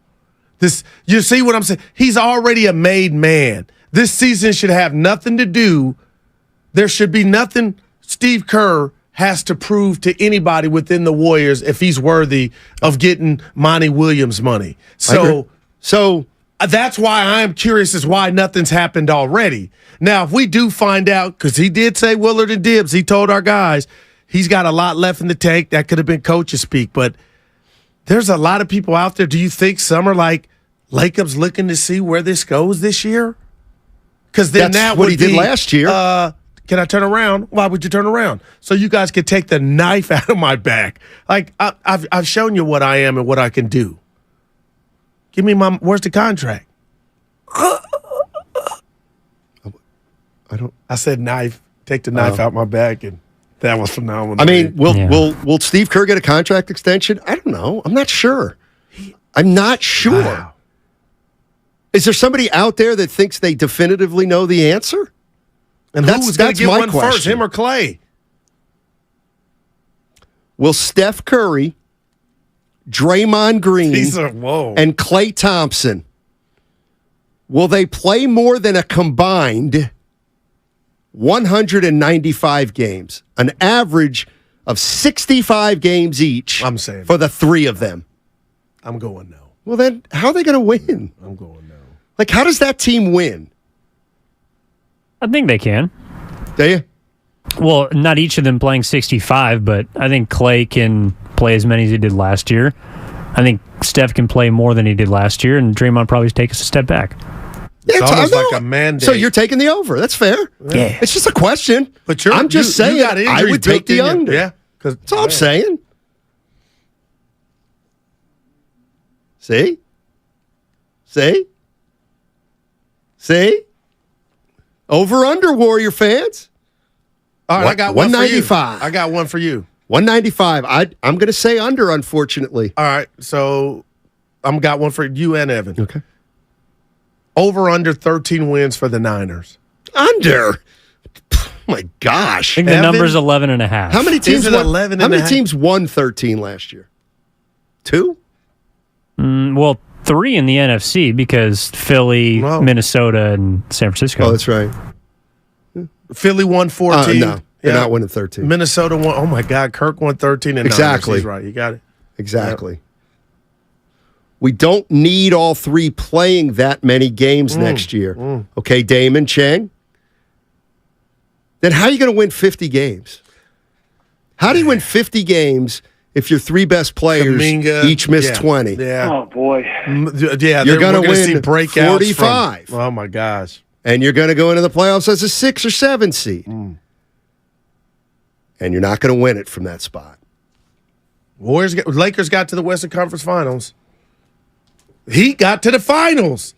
You see what I'm saying? He's already a made man. This season should have nothing to do. There should be nothing Steve Kerr has to prove to anybody within the Warriors if he's worthy of getting Monty Williams money. So that's why I'm curious as why nothing's happened already. Now, if we do find out, because he did say Willard and Dibs, he told our guys he's got a lot left in the tank. That could have been coach's speak, but there's a lot of people out there. Do you think some are like, Lacob's looking to see where this goes this year? Because then That's that what would he did be, last year. Can I turn around? Why would you turn around? So you guys could take the knife out of my back. Like, I've shown you what I am and what I can do. Give me where's the contract? I said knife. Take the knife out my back, and that was phenomenal. I mean, will Steve Kerr get a contract extension? I don't know. I'm not sure. Wow. Is there somebody out there that thinks they definitively know the answer? And who's going to get one first, him or Clay? Will Steph Curry, Draymond Green, and Klay Thompson, will they play more than a combined 195 games, an average of 65 games each for the three of them? I'm going no. Well, then how are they going to win? I'm going no. Like, how does that team win? I think they can. Do you? Well, not each of them playing 65, but I think Clay can play as many as he did last year. I think Steph can play more than he did last year, and Draymond probably takes a step back. It's almost like a mandate. So you're taking the over. That's fair. Yeah. It's just a question. But I'm just saying I would take the under. Yeah. That's all I'm saying. See? Over under, Warrior fans. All right, I got one for you. 195. I got one for you. 195. I'm going to say under, unfortunately. All right, so I'm got one for you and Evan. Okay. Over under 13 wins for the Niners. Under. Oh my gosh. I think the number's 11.5. How many teams Is it 11 How and a many half? teams won 13 last year? 2? Well, 3 in the NFC because Philly, Minnesota, and San Francisco. Oh, that's right. Philly won 14. No, they're not winning 13. Minnesota won. Oh my God, Kirk won 13 and Exactly. Niners. He's right. You got it. Exactly. Yep. We don't need all three playing that many games next year. Okay, Damon, Chang? Then how are you going to win 50 games? How do you win 50 games if your three best players each miss 20? Yeah. Oh, boy. Yeah, you're going to see win breakouts 45. Oh, my gosh. And you're going to go into the playoffs as a 6 or 7 seed. And you're not going to win it from that spot. Lakers got to the Western Conference Finals. He got to the finals.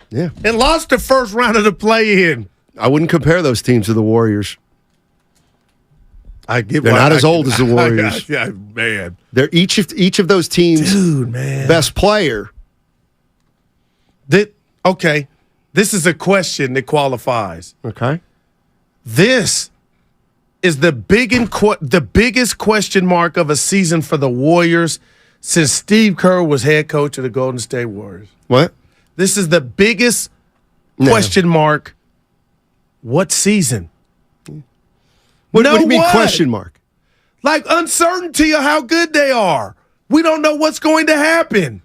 Yeah. And lost the first round of the play-in. I wouldn't compare those teams to the Warriors. They're not as old as the Warriors. Man. They're each of those teams' best player. Okay. This is a question that qualifies. Okay. This is the biggest question mark of a season for the Warriors since Steve Kerr was head coach of the Golden State Warriors. What? This is the biggest question mark. What season? What do you mean question mark? Like uncertainty of how good they are. We don't know what's going to happen.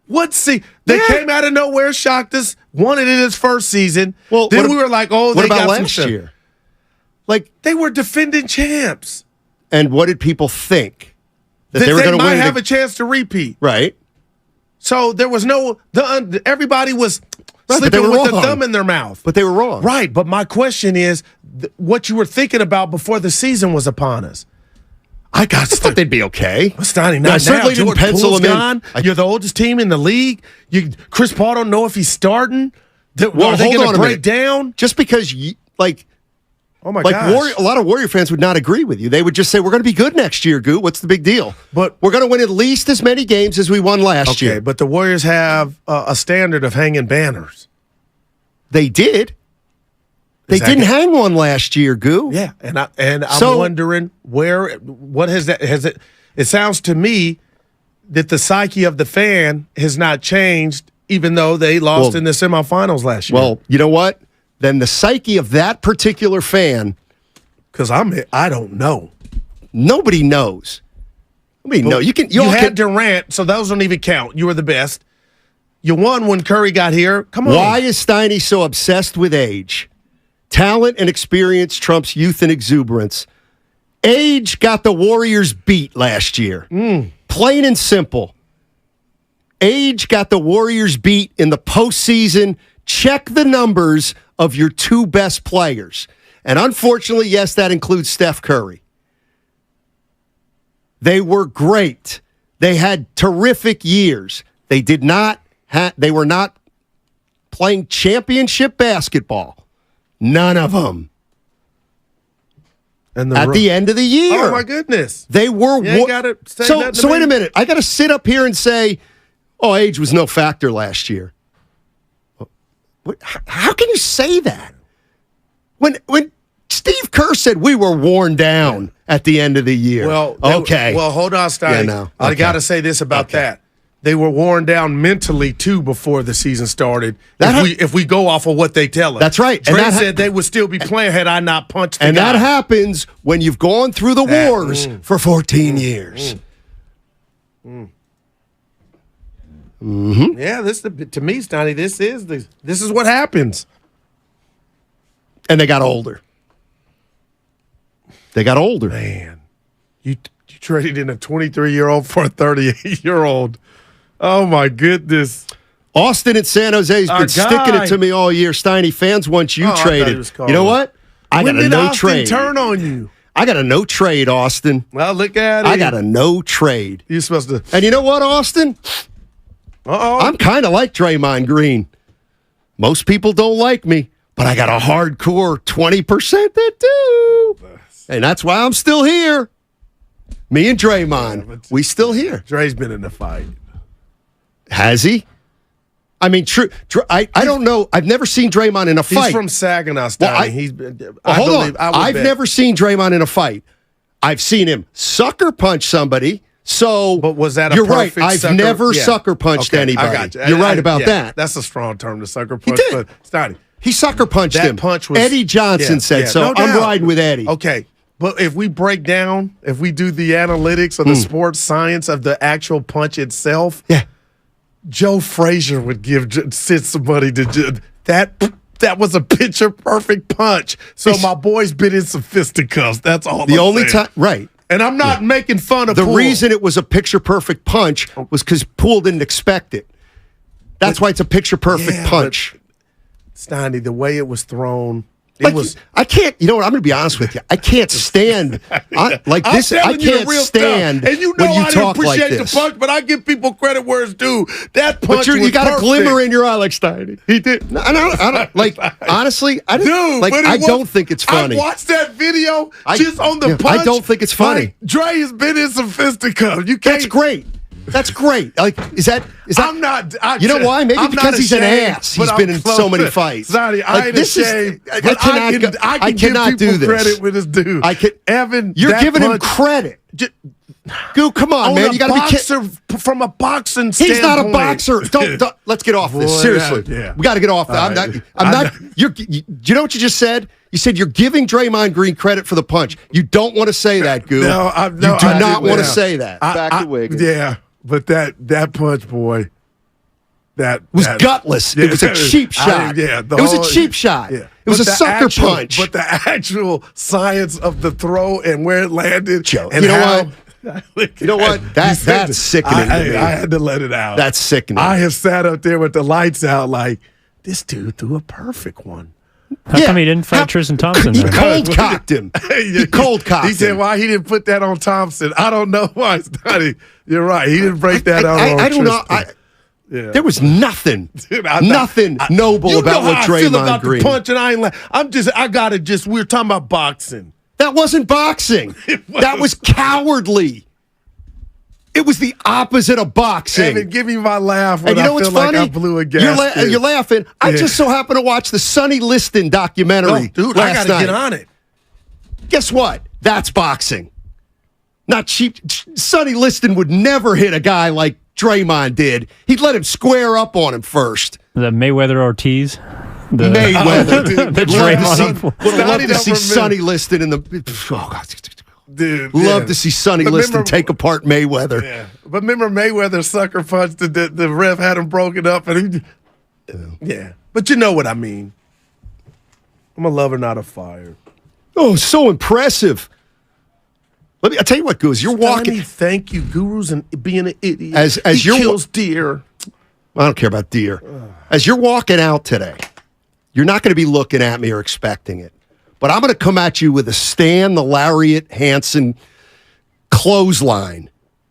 They came out of nowhere, shocked us, won it in his first season. Well, then we were like, oh, what they about got some last stuff. year? Like they were defending champs. And what did people think? That they were going to might win have a chance to repeat. Right. So there was everybody was sleeping with the thumb in their mouth. But they were wrong. Right. But my question is, what you were thinking about before the season was upon us. I thought they'd be okay. Steiny, I certainly didn't pencil them in. You're the oldest team in the league. Chris Paul don't know if he's starting. Are they going to break down? Just because, oh my gosh. A lot of Warrior fans would not agree with you. They would just say, we're going to be good next year, Goo. What's the big deal? But we're going to win at least as many games as we won last year. But the Warriors have a standard of hanging banners. They did. They didn't hang one last year, Goo. Yeah, and I'm wondering what has that it sounds to me that the psyche of the fan has not changed, even though they lost in the semifinals last year. Well, you know what? Then the psyche of that particular fan, because I don't know. Nobody knows. Nobody knows. You had Durant, so those don't even count. You were the best. You won when Curry got here. Come on. Why is Steiny so obsessed with age? Talent and experience trumps youth and exuberance. Age got the Warriors beat last year. Plain and simple. Age got the Warriors beat in the postseason. Check the numbers of your two best players. And unfortunately, yes, that includes Steph Curry. They were great. They had terrific years. They were not playing championship basketball. None of them. And at the end of the year. Oh, my goodness. They were. So wait a minute. I got to sit up here and say, oh, age was no factor last year. How can you say that? When Steve Kerr said we were worn down at the end of the year. Well, okay. Hold on, Stein. Yeah, no. I got to say this about that. They were worn down mentally, too, before the season started, if we go off of what they tell us. That's right. Dre said they would still be playing had I not punched the guy. And that happens when you've gone through the wars for 14 years. Mm-hmm. Yeah, to me, Stoney, this is what happens. And they got older. Man, you traded in a 23-year-old for a 38-year-old. Oh, my goodness. Austin at San Jose has been sticking it to me all year. Steiny, fans want you traded. You know what? I got a no trade. Turn on you? I got a no trade, Austin. Well, look at it. I got a no trade. You're supposed to. And you know what, Austin? I'm kind of like Draymond Green. Most people don't like me, but I got a hardcore 20% that do. And that's why I'm still here. Me and Draymond, we still here. Dre's been in the fight. Has he? I mean, I don't know. I've never seen Draymond in a fight. He's from Saginaw, Stein. Hold on. I've never seen Draymond in a fight. I've seen him sucker punch somebody. So, but was that a you're right. perfect I've never sucker punched anybody. I got you. You're right about that. That's a strong term to sucker punch. He did. But Steiny, he sucker punched him. Punch was, Eddie Johnson said so. No I'm doubt. riding with Eddie. Okay. But if we break down, if we do the analytics or the sports science of the actual punch itself, Joe Frazier would send somebody to that was a picture perfect punch. So my boy's been in some fisticuffs. That's all. The only time, right? And I'm not making fun of the Poole. reason it was a picture perfect punch was because Poole didn't expect it. That's why it's a picture perfect punch. Steiny, the way it was thrown. I can't. You know what? I'm going to be honest with you. I can't stand this. I can't stand and you know when you I talk didn't appreciate like this. the punch, but I give people credit where it's due. That punch, but you got perfect. a glimmer in your eye, like Steiny. He did. I don't like. Honestly, I didn't. Dude, I don't think it's funny. I watched that video just on the punch. I don't think it's funny. Like, Dre has been in some fisticuffs. You can't. That's great. That's great. Like, is that? I'm not. You know why? Maybe because he's an ass. He's been in so many fights. Sorry, I ain't ashamed. I cannot do this. Credit with his due. Evan, you're giving him credit. Goo, come on, man. You got to be kidding. From a boxing standpoint. He's not a boxer. Don't let's get off this. Seriously. We got to get off that. I'm not. You know what you just said? You said you're giving Draymond Green credit for the punch. You don't want to say that, Goo. No, you do not want to say that. Back to Wiggins. Yeah, but that punch, boy, that was gutless. It was a cheap shot. It was a cheap shot. It was a sucker punch. But the actual science of the throw and where it landed. Joe, you know what? You know what? That's sickening to me. I had to let it out. That's sickening. I have sat up there with the lights out like, this dude threw a perfect one. How come he didn't fight Tristan Thompson? He cold-cocked him. He cold-cocked him. He said why he didn't put that on Thompson. I don't know why. You're right. He didn't break that out on I don't Tristan. know. There was nothing, nothing noble about what Draymond Green. I feel about the punch, and I got it. Just we're talking about boxing. That wasn't boxing. That was cowardly. It was the opposite of boxing. Evan, give me my laugh when and you know I what's feel funny? like I blew a gasket. You're laughing. I just so happened to watch the Sonny Liston documentary dude, last I got to get on it. Guess what? That's boxing. Not cheap. Sonny Liston would never hit a guy like Draymond did. He'd let him square up on him first. The Mayweather Ortiz? Mayweather. The Draymond. Would love to see Sonny Liston in the... Oh, God. Dude, love to see Sonny Liston take apart Mayweather. Yeah. But remember Mayweather sucker punched the ref had him broken up and But you know what I mean. I'm a lover, not a fire. Oh, so impressive. I'll tell you what, Goose, you're walking. Thank you, Gurus, and being an idiot. As he kills deer. I don't care about deer. As you're walking out today, you're not going to be looking at me or expecting it. But I'm going to come at you with a Stan the Lariat Hansen clothesline.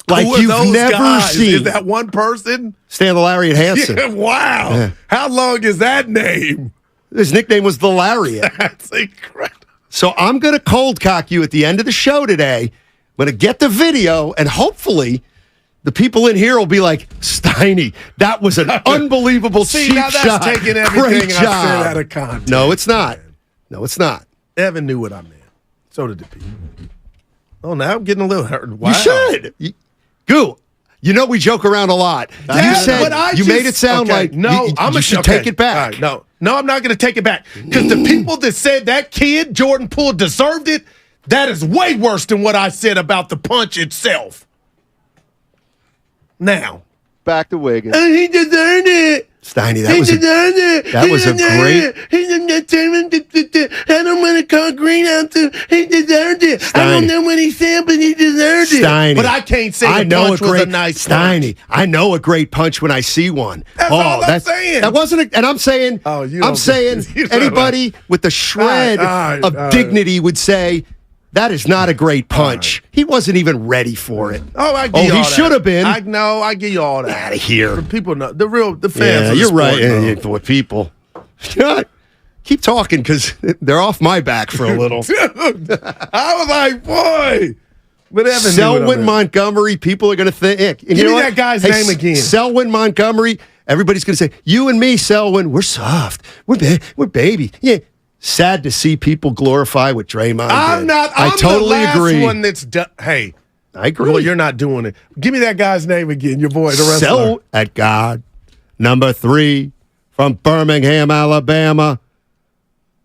Like you've never seen. Is that one person? Stan the Lariat Hansen. Yeah, wow. Yeah. How long is that name? His nickname was the Lariat. That's incredible. So I'm going to cold cock you at the end of the show today. I'm going to get the video, and hopefully the people in here will be like, Steiny, that was an unbelievable cheap now that's shot. Taking everything Great job. I said out of context. No, it's not. No, it's not. Evan knew what I meant. So did the people. Oh, now I'm getting a little hurt. Wow. You should. Goo, you know we joke around a lot. You said you made it sound like you should take it back. Right, no, I'm not going to take it back. Because the people that said that kid, Jordan Poole, deserved it, that is way worse than what I said about the punch itself. Now. Back to Wiggins. He deserved it. Steiny, that was a great. I don't want to call Green out to. He deserved it. Steiny. I don't know what he said, but he deserved it. Steiny. But I can't say the punch was a nice Steiny. punch. I know a great punch when I see one. That's all I'm saying. That wasn't. And I'm saying. I'm saying anybody with a shred of dignity would say. That is not a great punch. He wasn't even ready for it. Oh, I give you all he that. should have been. I know. I give you all that. Get out of here. The people know. The fans. Yeah, of the you're sport right. know. For people. Keep talking because they're off my back for a little. Dude, I was like, boy. But Evan Selwyn Montgomery, people are going to think. Give me that guy's name again. Selwyn Montgomery. Everybody's going to say, you and me, Selwyn, we're soft. We're baby. Yeah. Sad to see people glorify what Draymond did. I'm totally the last agree. one that's hey. I agree. Well, you're not doing it. Give me that guy's name again, your boy, the wrestler. At God, number 3 from Birmingham, Alabama,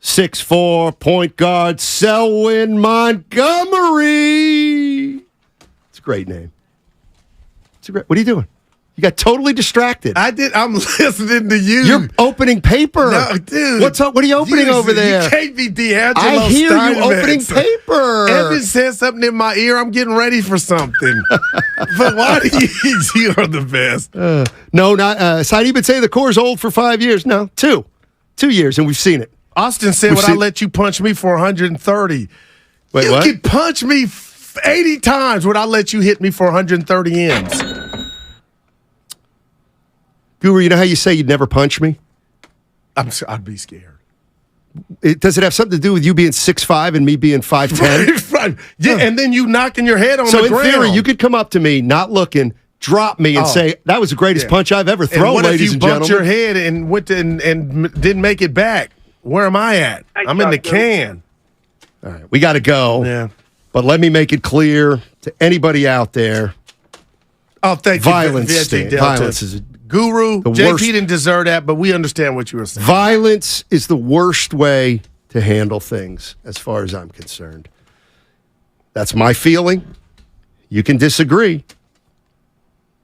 6'4", point guard, Selwyn Montgomery. It's a great name. What are you doing? You got totally distracted. I did. I'm listening to you. You're opening paper. No, dude. What's up? What are you opening over there? You can't be D'Angelo I hear you Steinmetz. opening paper. Evan said something in my ear. I'm getting ready for something. But why do you are the best? No, not. Said been saying the core's old for 5 years. No, 2 years, and we've seen it. Austin said, "Would I let you punch me for 130?" Wait, you what? could punch me 80 times. Would I let you hit me for 130 M's? Guru, you know how you say you'd never punch me? I'd be scared. Does it have something to do with you being 6'5" and me being 5'10"? Right. Yeah, and then you knocking your head on the ground. So in theory, you could come up to me, not looking, drop me, and say, that was the greatest punch I've ever thrown, ladies and gentlemen. What if you bumped your head and went to, and didn't make it back? Where am I at? I'm in the can. All right, we got to go. Yeah. But let me make it clear to anybody out there. Oh, thank violence you. Violence is Guru, the JP worst. didn't deserve that, but we understand what you were saying. Violence is the worst way to handle things, as far as I'm concerned. That's my feeling. You can disagree.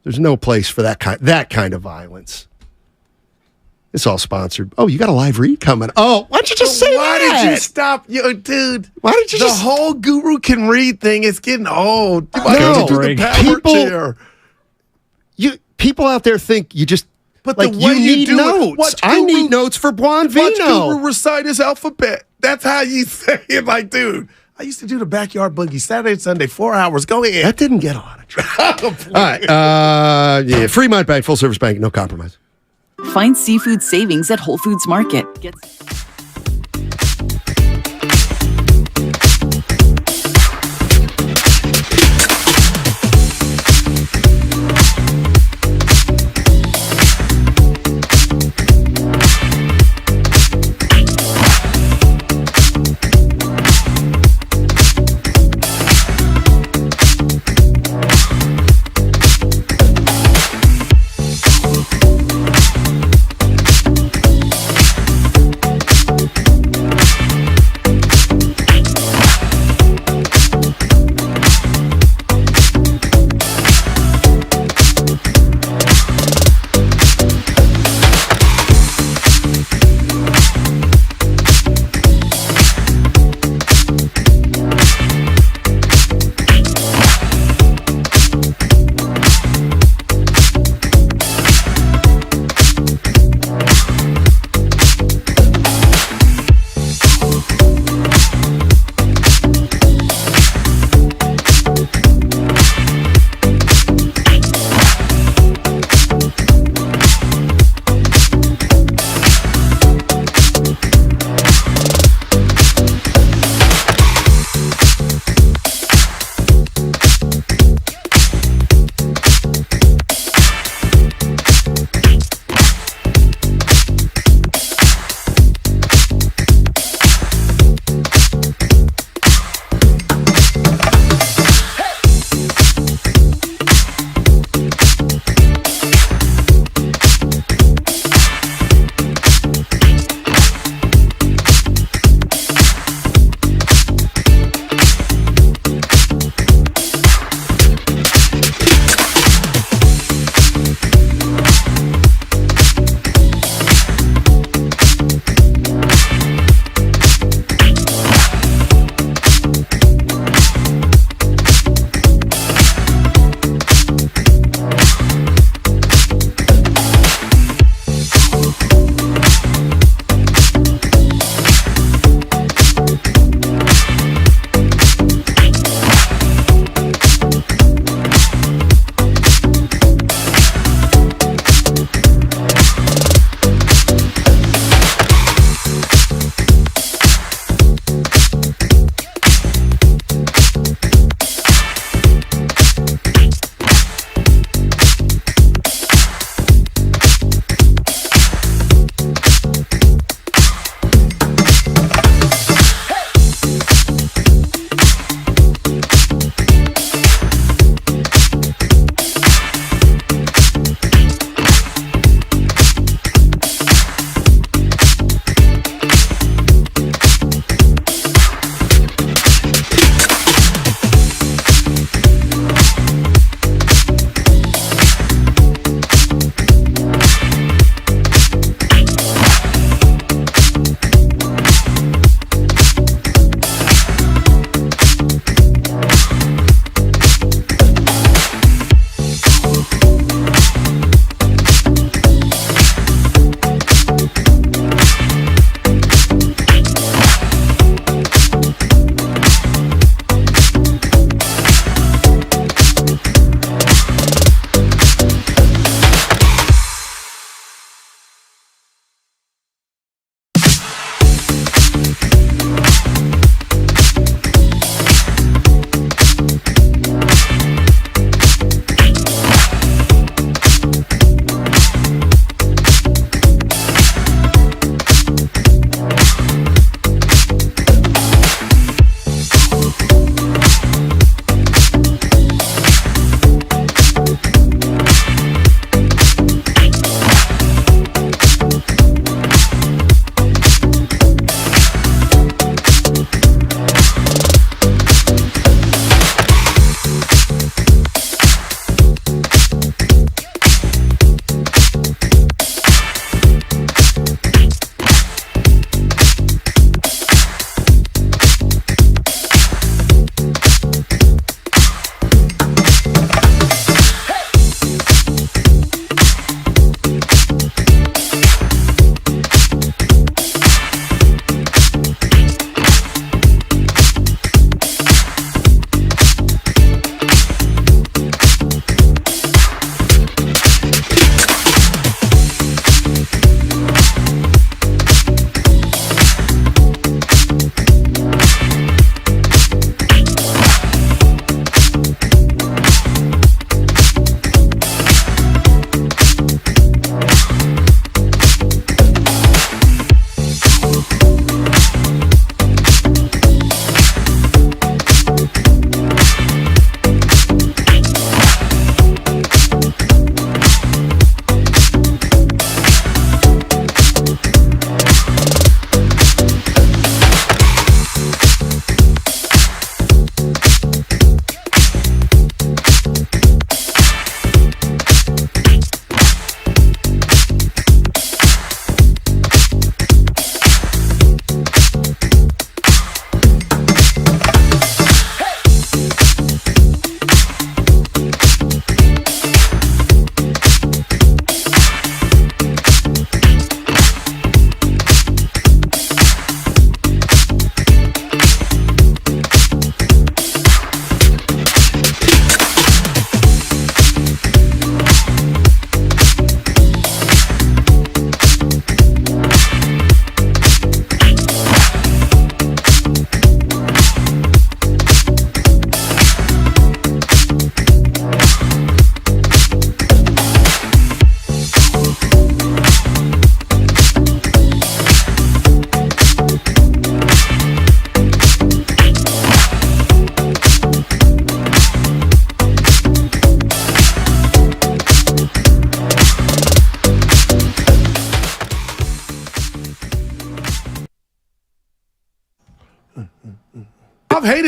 There's no place for that kind of violence. It's all sponsored. Oh, you got a live read coming. Oh, why don't you just say why that? Did you stop? Dude, why did you the just... whole Guru can read thing is getting old. Why No, don't you do the power chair? People out there think you just... But like, the way you need do notes. I need notes for Buonvino. Watch Guru recite his alphabet. That's how you say it. Like, dude, I used to do the backyard boogie Saturday and Sunday, 4 hours. Go ahead. That didn't get a lot of traction. All right. Yeah, Fremont Bank, full service bank, no compromise. Find seafood savings at Whole Foods Market.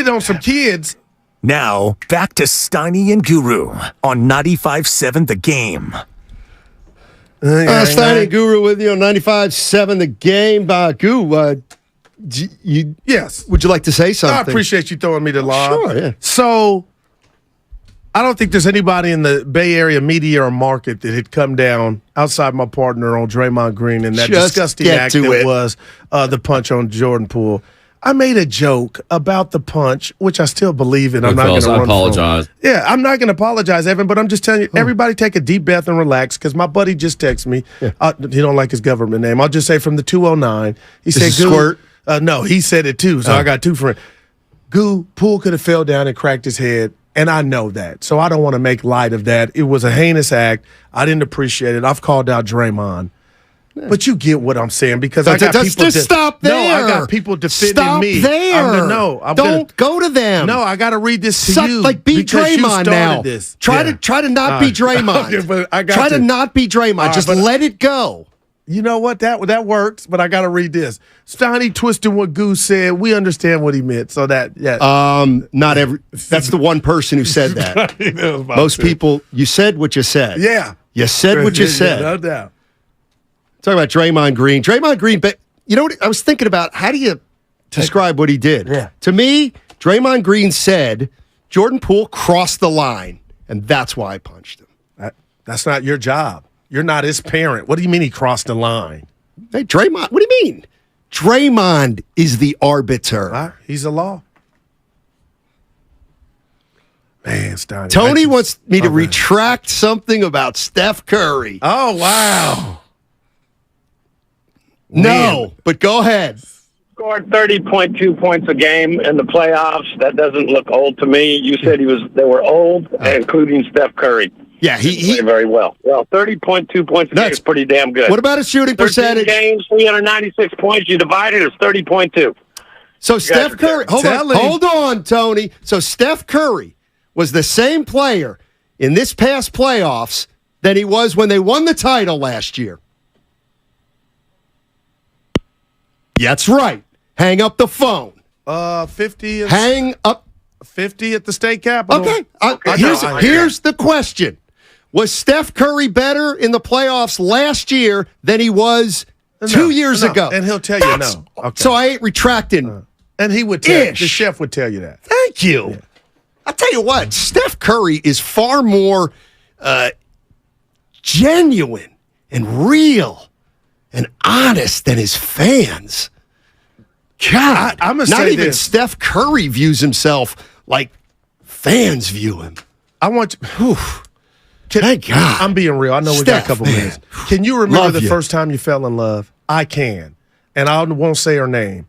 it on some kids. Now, back to Steiny and Guru on 95.7 The Game. Steiny and Guru with you on 95.7 The Game. Yes. Would you like to say something? I appreciate you throwing me the lob. Sure, yeah. So, I don't think there's anybody in the Bay Area media or market that had come down outside my partner on Draymond Green and that disgusting act that was the punch on Jordan Poole. I made a joke about the punch, which I still believe in. I'm not going to apologize. Yeah, I'm not going to apologize, Evan, but I'm just telling you, everybody take a deep breath and relax, because my buddy just texted me. Yeah. He don't like his government name. I'll just say from the 209. He said, Squirt? No, he said it too, so I got two friends. Poole could have fell down and cracked his head, and I know that. So I don't want to make light of that. It was a heinous act. I didn't appreciate it. I've called out Draymond. But you get what I'm saying, because I got people. Just stop there. No, I got people defending me. Stop there. Don't go to them. No, I got to read this to you. Like, be Draymond now. This. Try to not be Draymond. Okay, but I got try to not be Draymond. Just let it go. You know what? That works. But I got to read this. Steiny twisted what Goose said. We understand what he meant. So that not every. That's the one person who said that. Most people. You said what you said. Yeah. You said what you said. No doubt. Talking about Draymond Green. Draymond Green, but you know what? I was thinking about, how do you describe what he did? Yeah. To me, Draymond Green said Jordan Poole crossed the line, and that's why I punched him. That's not your job. You're not his parent. What do you mean he crossed the line? Hey, Draymond, what do you mean? Draymond is the arbiter. He's the law. Man, Steiny. Tony wants me to retract something about Steph Curry. Oh, wow. No, but go ahead. Scored 30.2 points a game in the playoffs. That doesn't look old to me. You said they were old, including Steph Curry. Yeah, he played very well. Well, 30.2 points a game is pretty damn good. What about his shooting percentage? 13 games, 396 points. You divide it, it's 30.2. So Steph Curry, hold on, Tony. So Steph Curry was the same player in this past playoffs than he was when they won the title last year. That's right. Hang up the phone. 50. Hang up. 50 at the state capitol. Okay. Here's the question. Was Steph Curry better in the playoffs last year than he was 2 years ago? And he'll tell you no. Okay. So I ain't retracting. And he would tell the chef would tell you that. Thank you. Yeah. I'll tell you what. Steph Curry is far more genuine and real and honest than his fans. God, I'm gonna not say even this. Steph Curry views himself like fans view him. I want you. Thank God. I'm being real. I know we got a couple minutes. Can you remember Love the you. first time you fell in love? I can. And I won't say her name.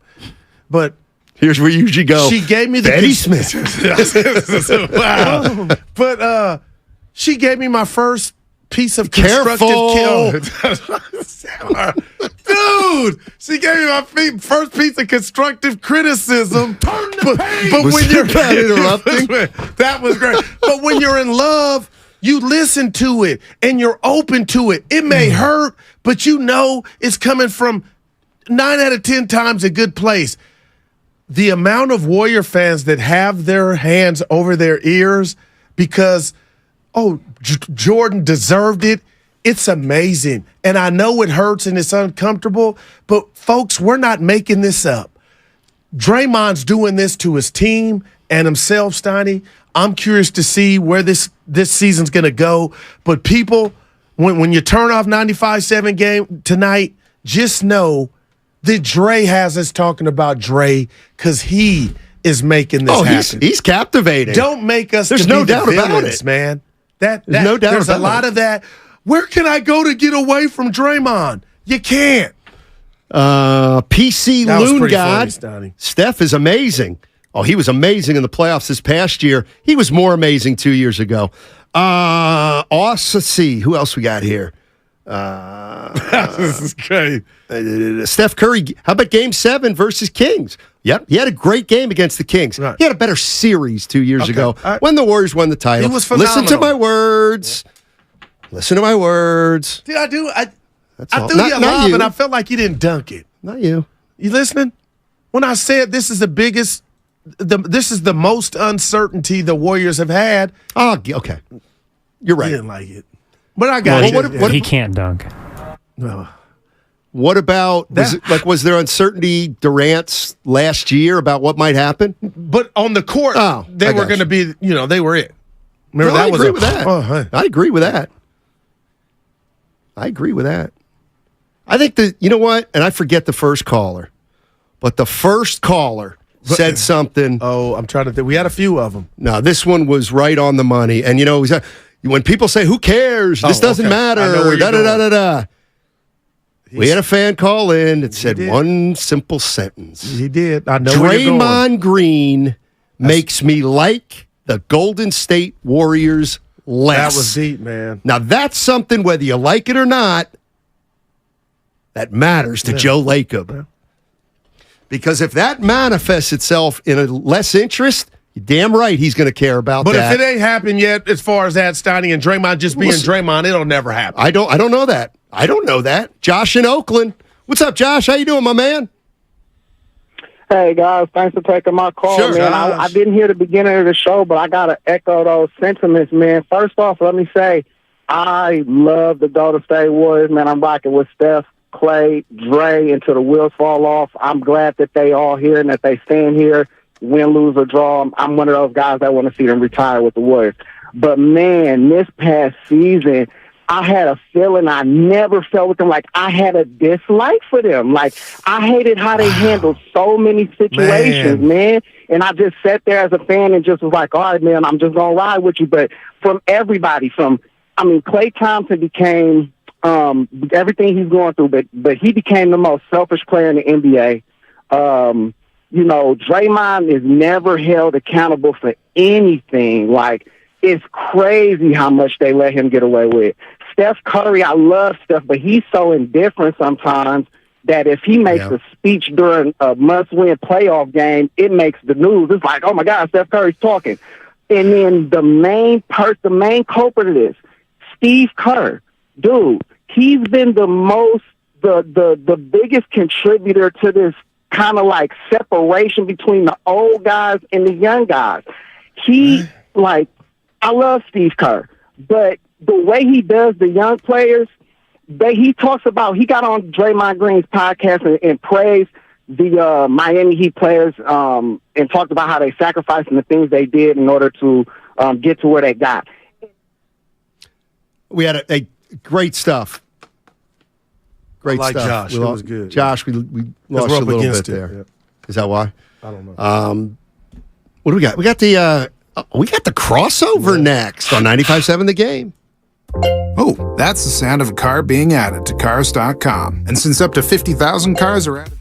But here's where you usually go. She gave me the Betty Smith. Wow. But she gave me my first piece of constructive Dude, she gave me my first piece of constructive criticism. Turn the page. But when you're interrupting, that was great. But when you're in love, you listen to it and you're open to it. It may hurt, but you know it's coming from 9 out of 10 times a good place. The amount of Warrior fans that have their hands over their ears because, Jordan deserved it. It's amazing. And I know it hurts and it's uncomfortable, but folks, we're not making this up. Draymond's doing this to his team and himself, Steiny. I'm curious to see where this season's going to go. But people, when you turn off 95.7 game tonight, just know that Dre has us talking about Dre because he is making this happen. He's captivating. Don't make us There's to no be doubt the about villains, it. man. There's no doubt there's about a lot it. of that. Where can I go to get away from Draymond? You can't. PC That was Loon pretty God. funny, Stoney. Steph is amazing. Oh, he was amazing in the playoffs this past year. He was more amazing 2 years ago. Let's see. Who else we got here? This is great. Steph Curry. How about Game 7 versus Kings? Yep. He had a great game against the Kings. Right. He had a better series 2 years ago when the Warriors won the title. He was Listen to phenomenal. my words. Listen to my words. Dude, I do. I all. threw you a Not lob, you. and I felt like you didn't dunk it. Not you. You listening? When I said this is the biggest this is the most uncertainty the Warriors have had. Oh, okay. You're right. He didn't like it. But I got it. He can't dunk. No. What about, was there uncertainty Durant's last year about what might happen? But on the court, they were going to be, they were it. Remember, I agree with that. I agree with that. I think that, you know what? And I forget the first caller. But the first caller said something. Oh, I'm trying to think. We had a few of them. No, this one was right on the money. And, when people say, who cares? This doesn't matter. Da-da-da-da-da. We had a fan call in that said one simple sentence. He did. I know where you're going. Draymond Green makes me like the Golden State Warriors less. That was deep, man. Now, that's something, whether you like it or not, that matters to Joe Lacob. Yeah. Because if that manifests itself in a less interest, you're damn right he's going to care about that. But if it ain't happened yet, as far as that Steiny and Draymond just being Draymond, it'll never happen. I don't know that. I don't know that. Josh in Oakland. What's up, Josh? How you doing, my man? Hey, guys. Thanks for taking my call, sure, man. I didn't hear the beginning of the show, but I got to echo those sentiments, man. First off, let me say, I love the Golden State Warriors, man. I'm rocking with Steph, Clay, Dre until the wheels fall off. I'm glad that they all here and that they stand here, win, lose, or draw. I'm one of those guys that want to see them retire with the Warriors. But, man, this past season, I had a feeling I never felt with them. Like, I had a dislike for them. Like, I hated how they handled so many situations, man. And I just sat there as a fan and just was like, all right, man, I'm just going to ride with you. But from everybody, Klay Thompson became everything he's going through, but he became the most selfish player in the NBA. Draymond is never held accountable for anything. Like, it's crazy how much they let him get away with. Steph Curry, I love Steph, but he's so indifferent sometimes that if he makes a speech during a must-win playoff game, it makes the news. It's like, oh my God, Steph Curry's talking. And then the main culprit of this, Steve Kerr, dude, he's been the biggest contributor to this kind of like separation between the old guys and the young guys. I love Steve Kerr, but the way he does the young players, he talks about, he got on Draymond Green's podcast and praised the Miami Heat players and talked about how they sacrificed and the things they did in order to get to where they got. We had a great stuff. Great stuff. Josh. It was good. Josh, we lost you a little bit there. Yeah. Is that why? I don't know. What do we got? We got the crossover next on 95.7 The Game. Oh, that's the sound of a car being added to Cars.com. And since up to 50,000 cars are added...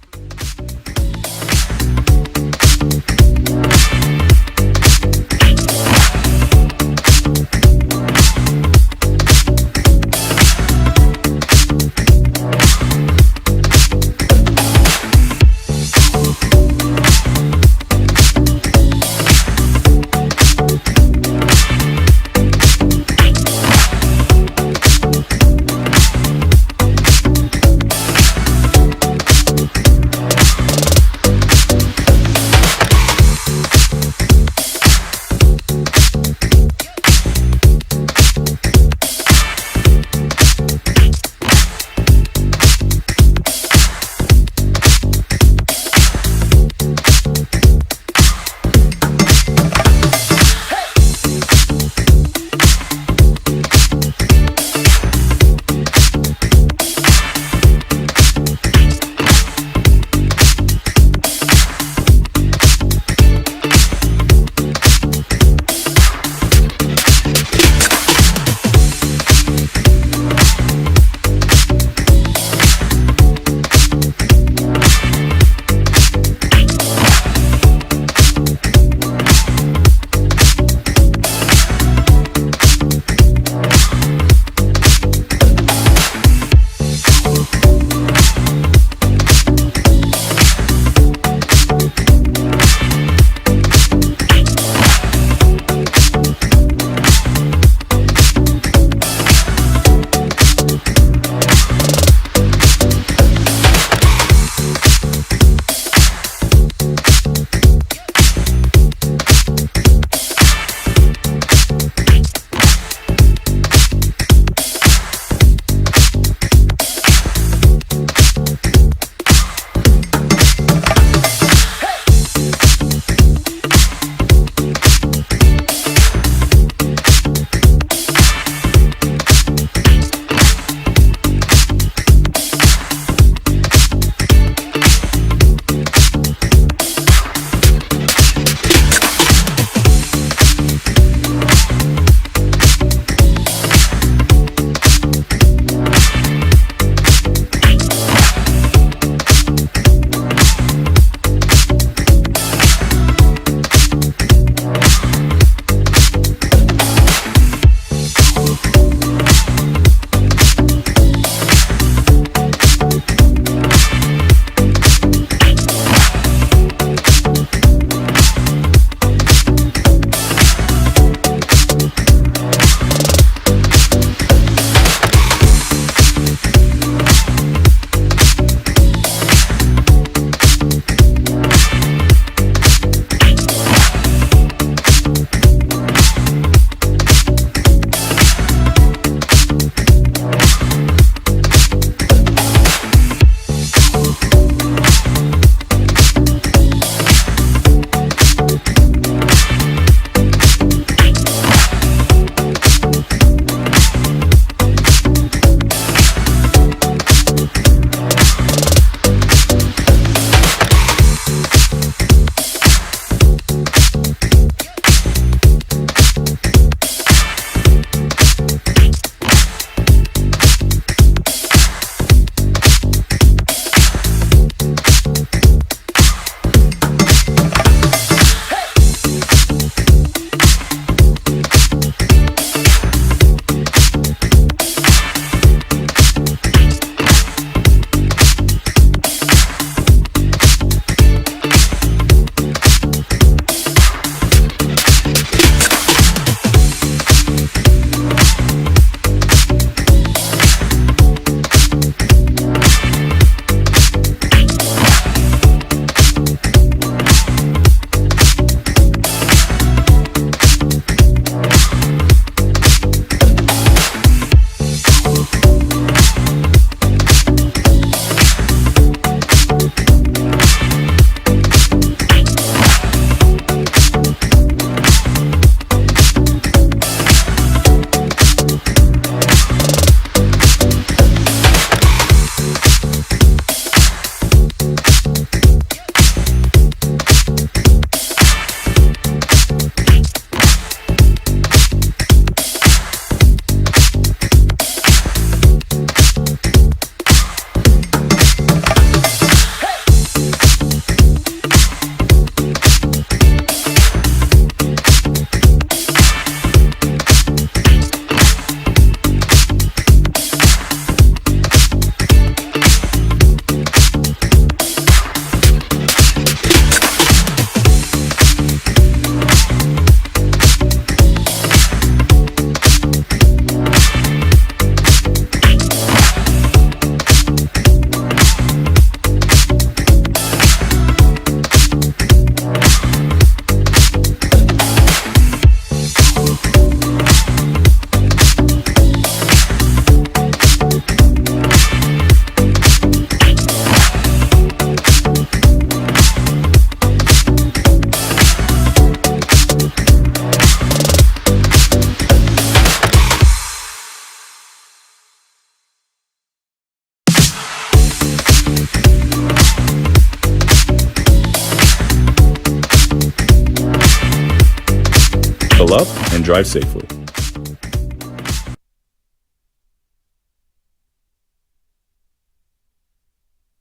and drive safely.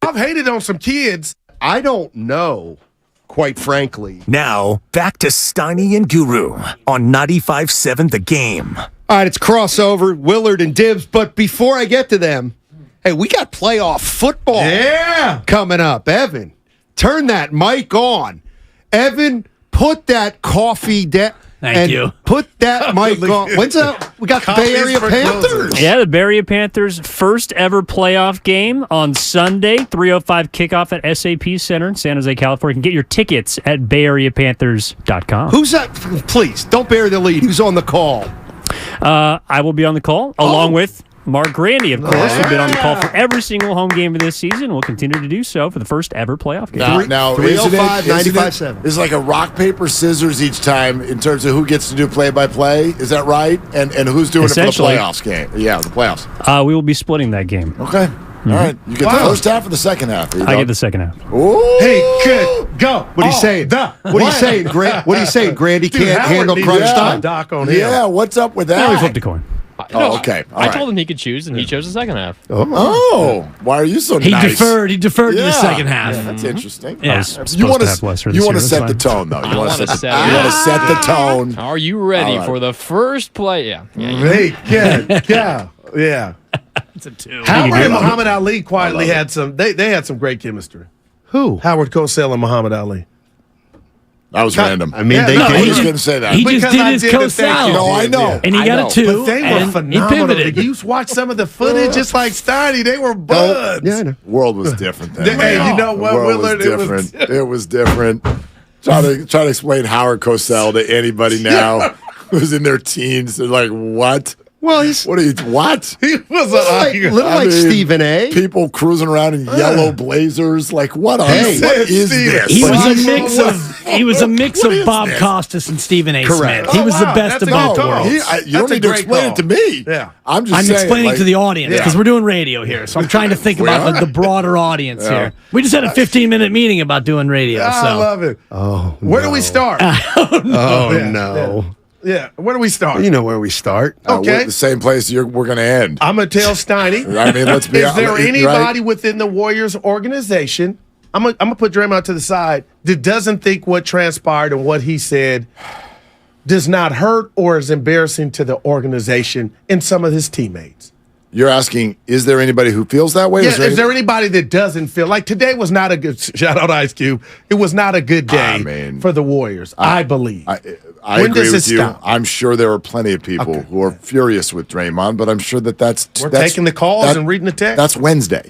I've hated on some kids. I don't know, quite frankly. Now, back to Steiny and Guru on 95.7 The Game. All right, it's crossover, Willard and Dibbs, but before I get to them, hey, we got playoff football coming up. Evan, turn that mic on. Evan, put that coffee down. Thank you. Put that mic on. When's that? We got the Bay Area Panthers. Yeah, the Bay Area Panthers' first ever playoff game on Sunday, 3:05 kickoff at SAP Center in San Jose, California. You can get your tickets at bayareapanthers.com. Who's that? Please, don't bury the lead. Who's on the call? I will be on the call, along with Mark Grandy, of course, who's been on the call for every single home game of this season. Will continue to do so for the first ever playoff game. Now 305 95.7. It's like a rock, paper, scissors each time in terms of who gets to do play-by-play. Is that right? And who's doing it for the playoffs game? Yeah, the playoffs. We will be splitting that game. Okay. All right. You get the first half or the second half? I get the second half. Ooh. Hey, good. Go. What are you saying? What are you saying, Grant? What are you saying? Grandy can't handle crunch time? Doc on him. Yeah, what's up with that? Now we flipped a coin. Oh, okay. I told him he could choose, and he chose the second half. Oh, why are you so He nice? deferred. He deferred to the second half. Yeah, that's interesting. Yeah. You want to set the tone, though. You want to set the tone. Are you ready for the first play? Yeah. Hey, yeah. It's a 2. Howard and Muhammad Ali quietly had some. They had some great chemistry. Who? Howard Cosell and Muhammad Ali. That was random. I mean, I was going to say that. He just did his Cosell. No, I know. And he got a 2. But they were and phenomenal. He pivoted. You watch some of the footage, just like Steiny. They were buds. Yeah, I know. World was different then. Hey, you know what, The world Willard? was different. It was different. Try to explain Howard Cosell to anybody now who's in their teens. They're like, what? Well, he's What? He was like Stephen A. People cruising around in yellow blazers. Like, what is this? He was a mix of Bob Costas and Stephen A. Correct. Smith. He was the best of both worlds. You don't need to explain it to me. Yeah. I'm just saying, explaining like, to the audience because we're doing radio here. So I'm trying to think about the broader audience here. We just had a 15-minute meeting about doing radio. I love it. Oh, Where do we start? no. Yeah, where do we start? You know where we start. Okay. The same place we're going to end. I'm going to tell Steiny. I mean, let's be Is there right? anybody within the Warriors organization, I'm gonna put Draymond to the side, that doesn't think what transpired and what he said does not hurt or is embarrassing to the organization and some of his teammates? You're asking, is there anybody who feels that way? Yeah, is there anybody that doesn't feel like today was not a good shout out Ice Cube? It was not a good day for the Warriors, I believe. I agree with you. Stop? I'm sure there are plenty of people who are furious with Draymond, but I'm sure that's taking the calls and reading the text. That's Wednesday.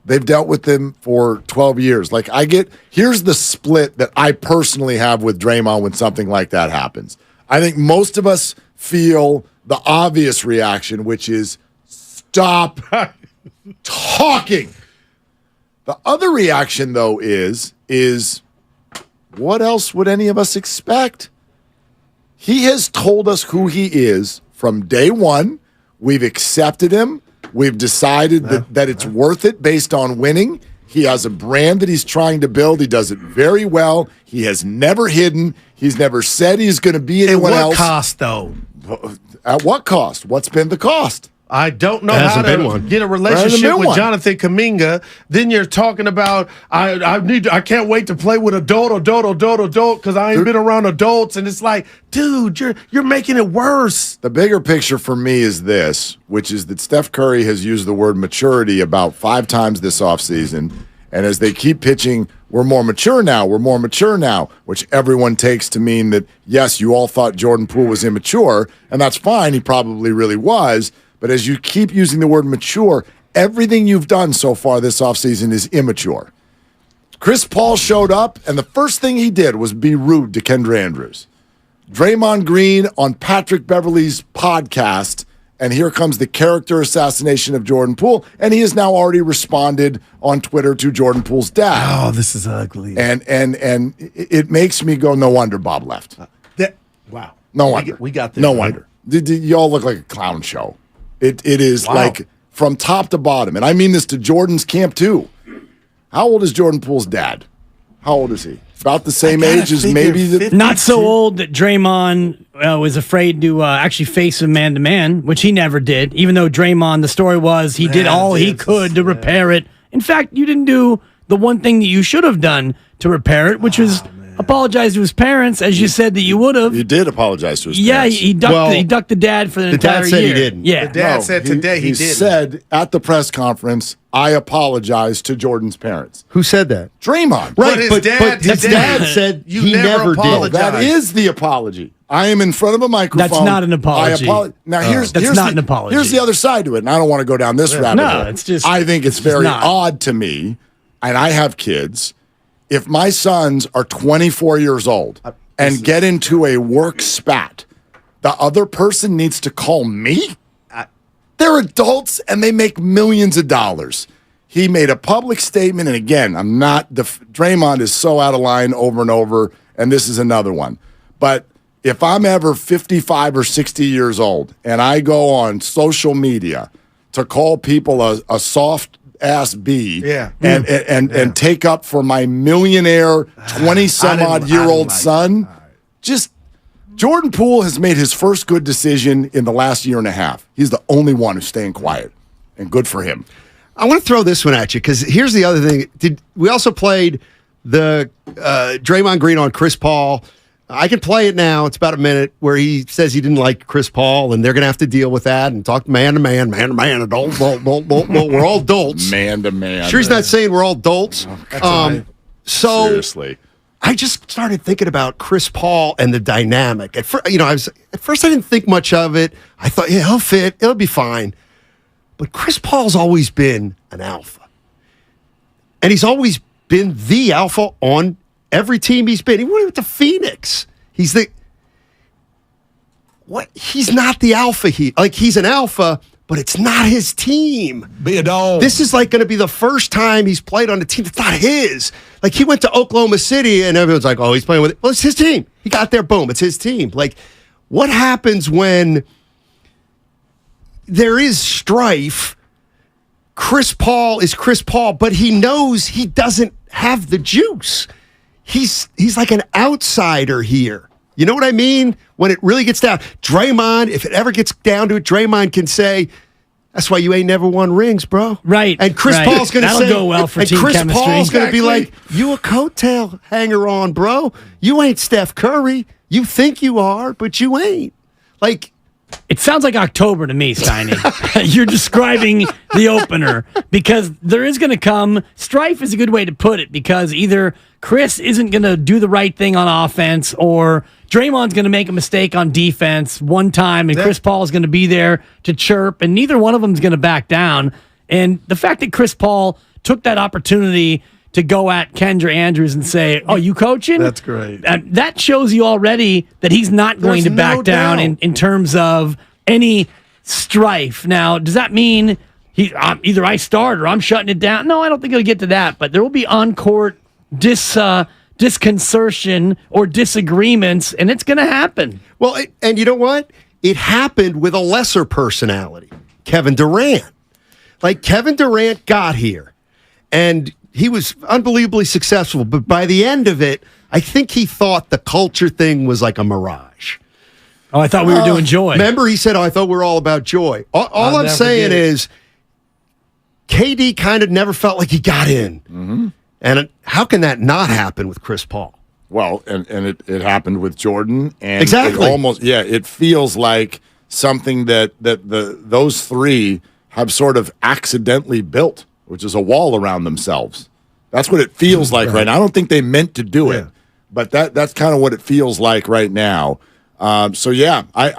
They've dealt with him for 12 years. Like, here's the split that I personally have with Draymond when something like that happens. I think most of us feel the obvious reaction, which is stop talking. The other reaction, though, is what else would any of us expect? He has told us who he is from day one. We've accepted him. We've decided that it's worth it based on winning. He has a brand that he's trying to build. He does it very well. He has never hidden. He's never said he's going to be anyone else. At what cost, though? At what cost? What's been the cost? I don't know how to get a relationship with Jonathan Kuminga. Then you're talking about I can't wait to play with adult because I ain't been around adults, and it's like, dude, you're making it worse. The bigger picture for me is this, which is that Steph Curry has used the word maturity about 5 times this offseason, and as they keep pitching, we're more mature now, which everyone takes to mean that, yes, you all thought Jordan Poole was immature, and that's fine, he probably really was. But as you keep using the word mature, everything you've done so far this offseason is immature. Chris Paul showed up, and the first thing he did was be rude to Kendra Andrews. Draymond Green on Patrick Beverley's podcast, and here comes the character assassination of Jordan Poole, and he has now already responded on Twitter to Jordan Poole's dad. Oh, this is ugly. And it makes me go, no wonder Bob left. Wow. No wonder. We got this. No wonder. Y'all look like a clown show. It is like from top to bottom. And I mean this to Jordan's camp too. How old is Jordan Poole's dad? How old is he? About the same age as maybe not so old that Draymond was afraid to actually face him man-to-man, which he never did, even though Draymond, the story was he did all he could to repair it. In fact, you didn't do the one thing that you should have done to repair it, which was apologize to his parents, as you said that you would have. You did apologize to his yeah, parents. he ducked the dad for the entire dad said year. he didn't. Yeah. The dad said today he didn't. said at the press conference, I apologize to Jordan's parents. Who said that? Draymond. Right, but his dad said You he never did. No, that is the apology. I am in front of a microphone. That's not an apology. Now, here's not an apology. Here's the other side to it, and I don't want to go down this rabbit hole. it's just. I think it's very odd to me, and I have kids. If my sons are 24 years old and get into a work spat, the other person needs to call me? They're adults and they make millions of dollars. He made a public statement, and again, I'm not. Draymond is so out of line over and over, and this is another one. But if I'm ever 55 or 60 years old and I go on social media to call people a soft ass B and take up for my millionaire 20-some-odd-year-old son, just Jordan Poole has made his first good decision in the last year and a half. He's the only one who's staying quiet, and good for him. I want to throw this one at you because here's the other thing. We also played the Draymond Green on Chris Paul. I can play it now. It's about a minute where he says he didn't like Chris Paul, and they're going to have to deal with that and talk man to man, adult. We're all adults. Man to man. Sure, he's not saying we're all adults. So seriously, I just started thinking about Chris Paul and the dynamic. At first, I didn't think much of it. I thought, yeah, he'll fit. It'll be fine. But Chris Paul's always been an alpha, and he's always been the alpha on every team he's been. He went to Phoenix. He's not the alpha. He's an alpha, but it's not his team. Be a dog. This is going to be the first time he's played on a team that's not his. He went to Oklahoma City and everyone's like, oh, he's playing with it. Well, it's his team. He got there, boom, it's his team. What happens when there is strife? Chris Paul is Chris Paul, but he knows he doesn't have the juice. He's like an outsider here. You know what I mean? When it really gets down, Draymond, if it ever gets down to it, Draymond can say, that's why you ain't never won rings, bro. Right. And Chris Paul's going to say, go well for team Chris chemistry. Paul's going to be like, you a coattail hanger on, bro. You ain't Steph Curry. You think you are, but you ain't. It sounds like October to me, Steiny. You're describing the opener because there is going to come strife is a good way to put it because either Chris isn't going to do the right thing on offense or Draymond's going to make a mistake on defense one time and Chris Paul is going to be there to chirp and neither one of them is going to back down. And the fact that Chris Paul took that opportunity to go at Kendra Andrews and say, oh, you coaching? That's great. That shows you already that he's not going to back down in terms of any strife. Now, does that mean either I start or I'm shutting it down? No, I don't think it'll get to that, but there will be on-court disconcertion or disagreements, and it's going to happen. Well, and you know what? It happened with a lesser personality, Kevin Durant. Kevin Durant got here, and he was unbelievably successful, but by the end of it, I think he thought the culture thing was like a mirage. Oh, I thought we were doing joy. Remember, he said, I thought we were all about joy. All I'm saying is KD kind of never felt like he got in. Mm-hmm. And how can that not happen with Chris Paul? Well, and it happened with Jordan. And exactly. It feels like something that those three have sort of accidentally built, which is a wall around themselves. That's what it feels like right now. I don't think they meant to do it, but that's kind of what it feels like right now. I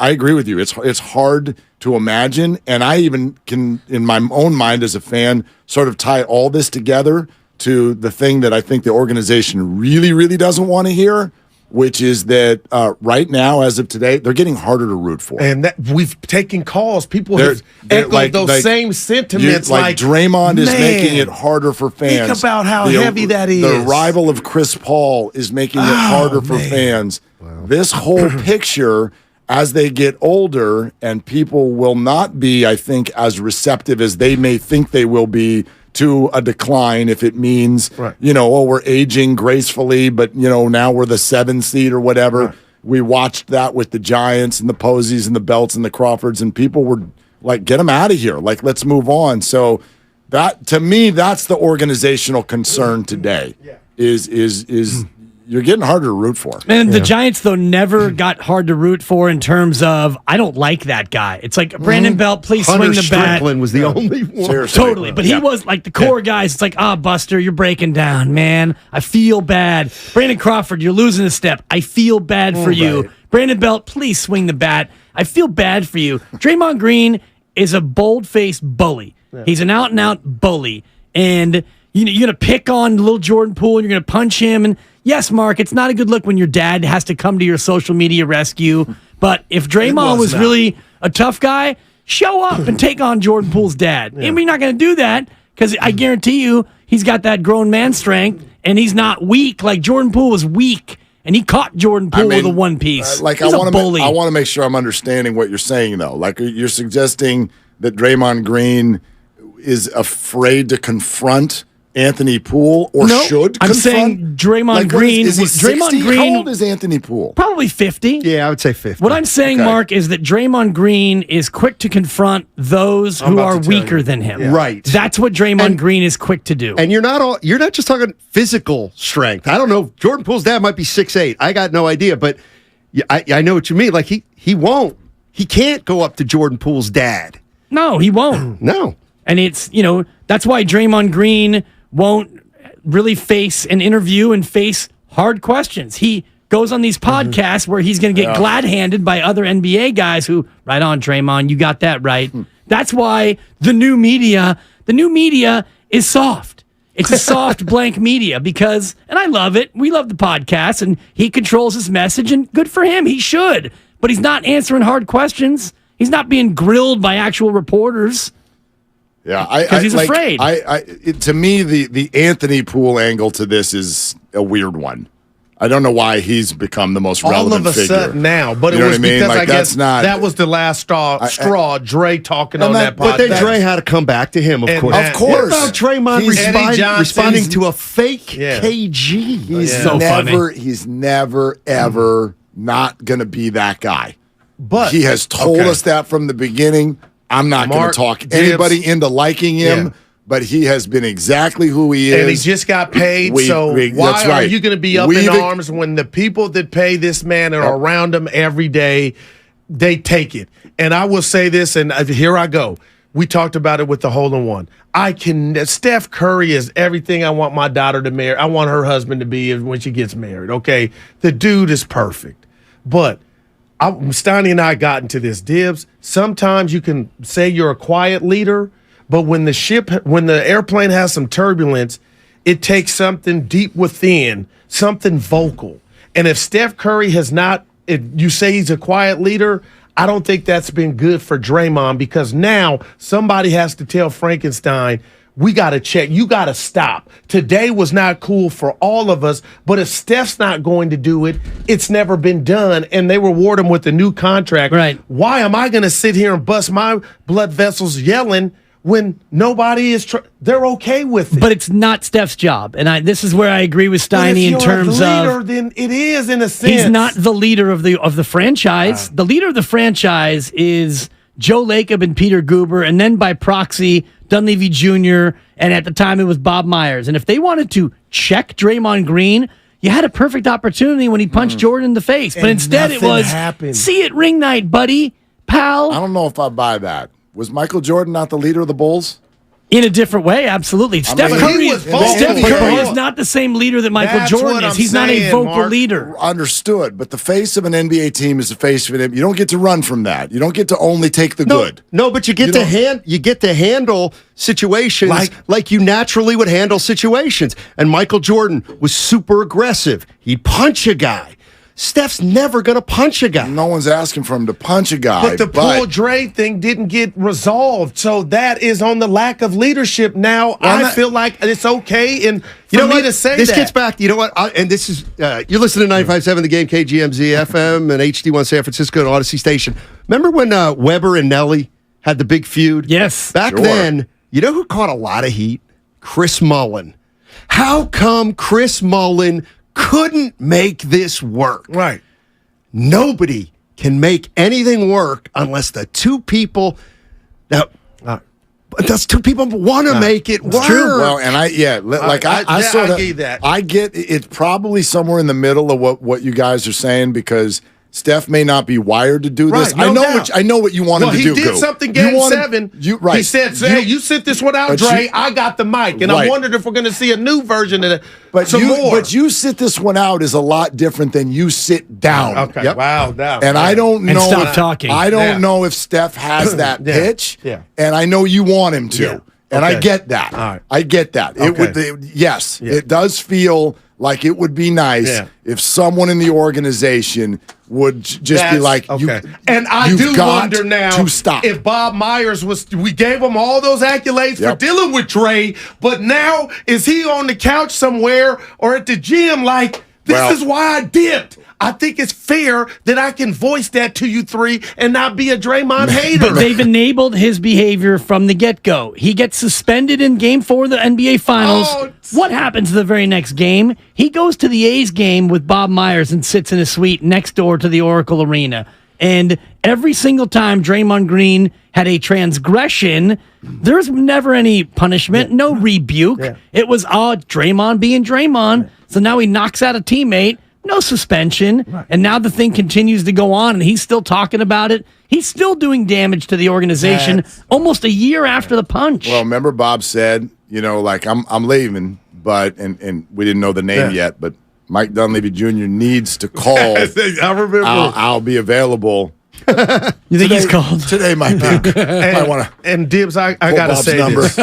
agree with you. It's hard to imagine, and I even can, in my own mind as a fan, sort of tie all this together to the thing that I think the organization really, really doesn't want to hear, which is that right now, as of today, they're getting harder to root for. And that we've taken calls. People have echoed those same sentiments. Draymond is making it harder for fans. Think about how heavy that is. The arrival of Chris Paul is making it harder for fans. Wow. This whole picture, as they get older, and people will not be, I think, as receptive as they may think they will be to a decline if it means, we're aging gracefully, but, now we're the 7th seed or whatever. Right. We watched that with the Giants and the Posies and the Belts and the Crawfords, and people were like, get them out of here. Like, let's move on. So that, to me, that's the organizational concern today is you're getting harder to root for. And the Giants, though, never got hard to root for in terms of, I don't like that guy. It's like, Brandon Belt, please Hunter swing the bat. Strickland was the only one. Seriously. Totally. But he was like the core guys. It's like, Buster, you're breaking down, man. I feel bad. Brandon Crawford, you're losing a step. I feel bad for you. Right. Brandon Belt, please swing the bat. I feel bad for you. Draymond Green is a bold-faced bully. Yeah. He's an out-and-out bully. And you're going to pick on little Jordan Poole, and you're going to punch him. And yes, Mark, it's not a good look when your dad has to come to your social media rescue. But if Draymond was really a tough guy, show up and take on Jordan Poole's dad. Yeah. And we're not going to do that because I guarantee you he's got that grown man strength, and he's not weak. Like Jordan Poole was weak, and he caught Jordan Poole with a one piece. I want to make sure I'm understanding what you're saying, though. Like, you're suggesting that Draymond Green is afraid to confront Anthony Poole should confront? I'm saying Draymond Green. Is he 60? How old is Anthony Poole? Probably 50. Yeah, I would say 50. What I'm saying, Mark, is that Draymond Green is quick to confront those who are weaker than him. Yeah. Right. That's what Draymond Green is quick to do. And you're not just talking physical strength. I don't know. Jordan Poole's dad might be 6'8". I got no idea, but I know what you mean. Like he won't. He can't go up to Jordan Poole's dad. No, he won't. No. And it's, that's why Draymond Green won't really face an interview and face hard questions. He goes on these podcasts where he's going to get glad-handed by other NBA guys who, right on, Draymond, you got that right. That's why the new media is soft. It's a soft blank media because, and I love it, we love the podcast, and he controls his message, and good for him, he should. But he's not answering hard questions. He's not being grilled by actual reporters. Yeah, because he's afraid. To me, the Anthony Poole angle to this is a weird one. I don't know why he's become the most relevant figure. All of a sudden now, but it was because I guess that was the last straw. Dre talking on that podcast. But then Dre had to come back to him, of course. Of course. What about Draymond responding to a fake KG? He's so funny. He's never, ever not going to be that guy. But he has told us that from the beginning. I'm not going to talk anybody into liking him, but he has been exactly who he is. And he just got paid, why are you going to be up in arms when the people that pay this man and are around him every day, they take it? And I will say this, and here I go. We talked about it with the hole-in-one. Steph Curry is everything I want my daughter to marry. I want her husband to be when she gets married, okay? The dude is perfect. But Steiny and I got into this, Dibs. Sometimes you can say you're a quiet leader, but when the airplane has some turbulence, it takes something deep within, something vocal. And if Steph Curry you say he's a quiet leader, I don't think that's been good for Draymond because now somebody has to tell Frankenstein, we got to check. You got to stop. Today was not cool for all of us, but if Steph's not going to do it, it's never been done, and they reward him with a new contract. Right. Why am I going to sit here and bust my blood vessels yelling when nobody is they're okay with it? But it's not Steph's job, and this is where I agree with Steiny in terms of then it is in a sense. He's not the leader of the franchise. The leader of the franchise is Joe Lacob and Peter Guber, and then by proxy, Dunleavy Jr., and at the time it was Bob Myers. And if they wanted to check Draymond Green, you had a perfect opportunity when he punched Jordan in the face. But instead it was, see it ring night, buddy, pal. I don't know if I buy that. Was Michael Jordan not the leader of the Bulls? In a different way, absolutely. Steph Curry is not the same leader that Michael Jordan is. He's not a vocal leader. Understood, but the face of an NBA team is the face of an NBA. You don't get to run from that. You don't get to only take the good. No, but you get to handle situations like you naturally would handle situations. And Michael Jordan was super aggressive. He'd punch a guy. Steph's never going to punch a guy. No one's asking for him to punch a guy. But the Poole Dre thing didn't get resolved. So that is on the lack of leadership now. I feel like it's okay and for me to say this gets back, you know what? And this is, you're listening to 95.7 The Game, KGMZ, FM, and HD1 San Francisco and Odyssey Station. Remember when Weber and Nelly had the big feud? Yes. Back then, you know who caught a lot of heat? Chris Mullin. How come Chris Mullin couldn't make this work? Right. Nobody can make anything work unless the two people that those two people want to make it work. True. Well, and I sort of get that. I get it's probably somewhere in the middle of what you guys are saying, because Steph may not be wired to do this. Right, I know what you want him to do. He did something game 7. He said, "Hey, you sit this one out, Dre. I got the mic." And I wondered if we're going to see a new version of it. But you sit this one out is a lot different than you sit down. Okay. Yep. Wow. And I don't know. And stop talking. I don't know if Steph has that pitch. Yeah. And I know you want him to. Yeah. And I get that. All right. I get that. Okay. It does feel like it would be nice if someone in the organization would just be like, and I do wonder now to stop. If Bob Myers we gave him all those accolades for dealing with Dre, but now is he on the couch somewhere or at the gym like, this is why I dipped? I think it's fair that I can voice that to you three and not be a Draymond hater. But they've enabled his behavior from the get-go. He gets suspended in Game 4 of the NBA Finals. What happens the very next game? He goes to the A's game with Bob Myers and sits in a suite next door to the Oracle Arena. And every single time Draymond Green had a transgression, there's never any punishment, no rebuke. It was Draymond being Draymond. So now he knocks out a teammate. No suspension, and now the thing continues to go on, and he's still talking about it. He's still doing damage to the organization almost a year after the punch. Well, remember Bob said, like, I'm leaving, but and we didn't know the name yet, but Mike Dunleavy Jr. needs to call. I remember. I'll be available. You think he's called? Today might be. And Dibs, I got to say this.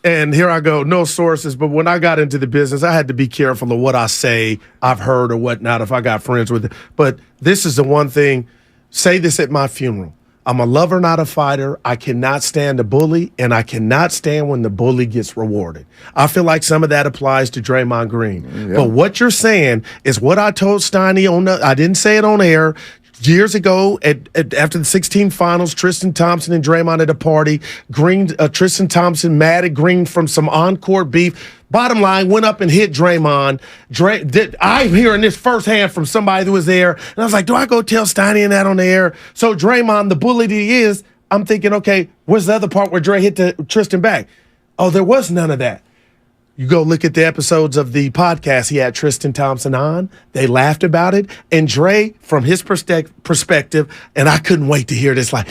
And here I go, no sources, but when I got into the business, I had to be careful of what I say, I've heard or whatnot, if I got friends with it. But this is the one thing, say this at my funeral. I'm a lover, not a fighter. I cannot stand a bully, and I cannot stand when the bully gets rewarded. I feel like some of that applies to Draymond Green. But what you're saying is what I told Steiny I didn't say it on air. Years ago, after the 16 finals, Tristan Thompson and Draymond at a party. Tristan Thompson mad at Green from some on-court beef. Bottom line, went up and hit Draymond. I'm hearing this firsthand from somebody who was there. And I was like, do I go tell Steiny and that on the air? So Draymond, the bully that he is, I'm thinking, okay, where's the other part where Dre hit Tristan back? Oh, there was none of that. You go look at the episodes of the podcast. He had Tristan Thompson on. They laughed about it. And Dre, from his perspective, and I couldn't wait to hear this, like,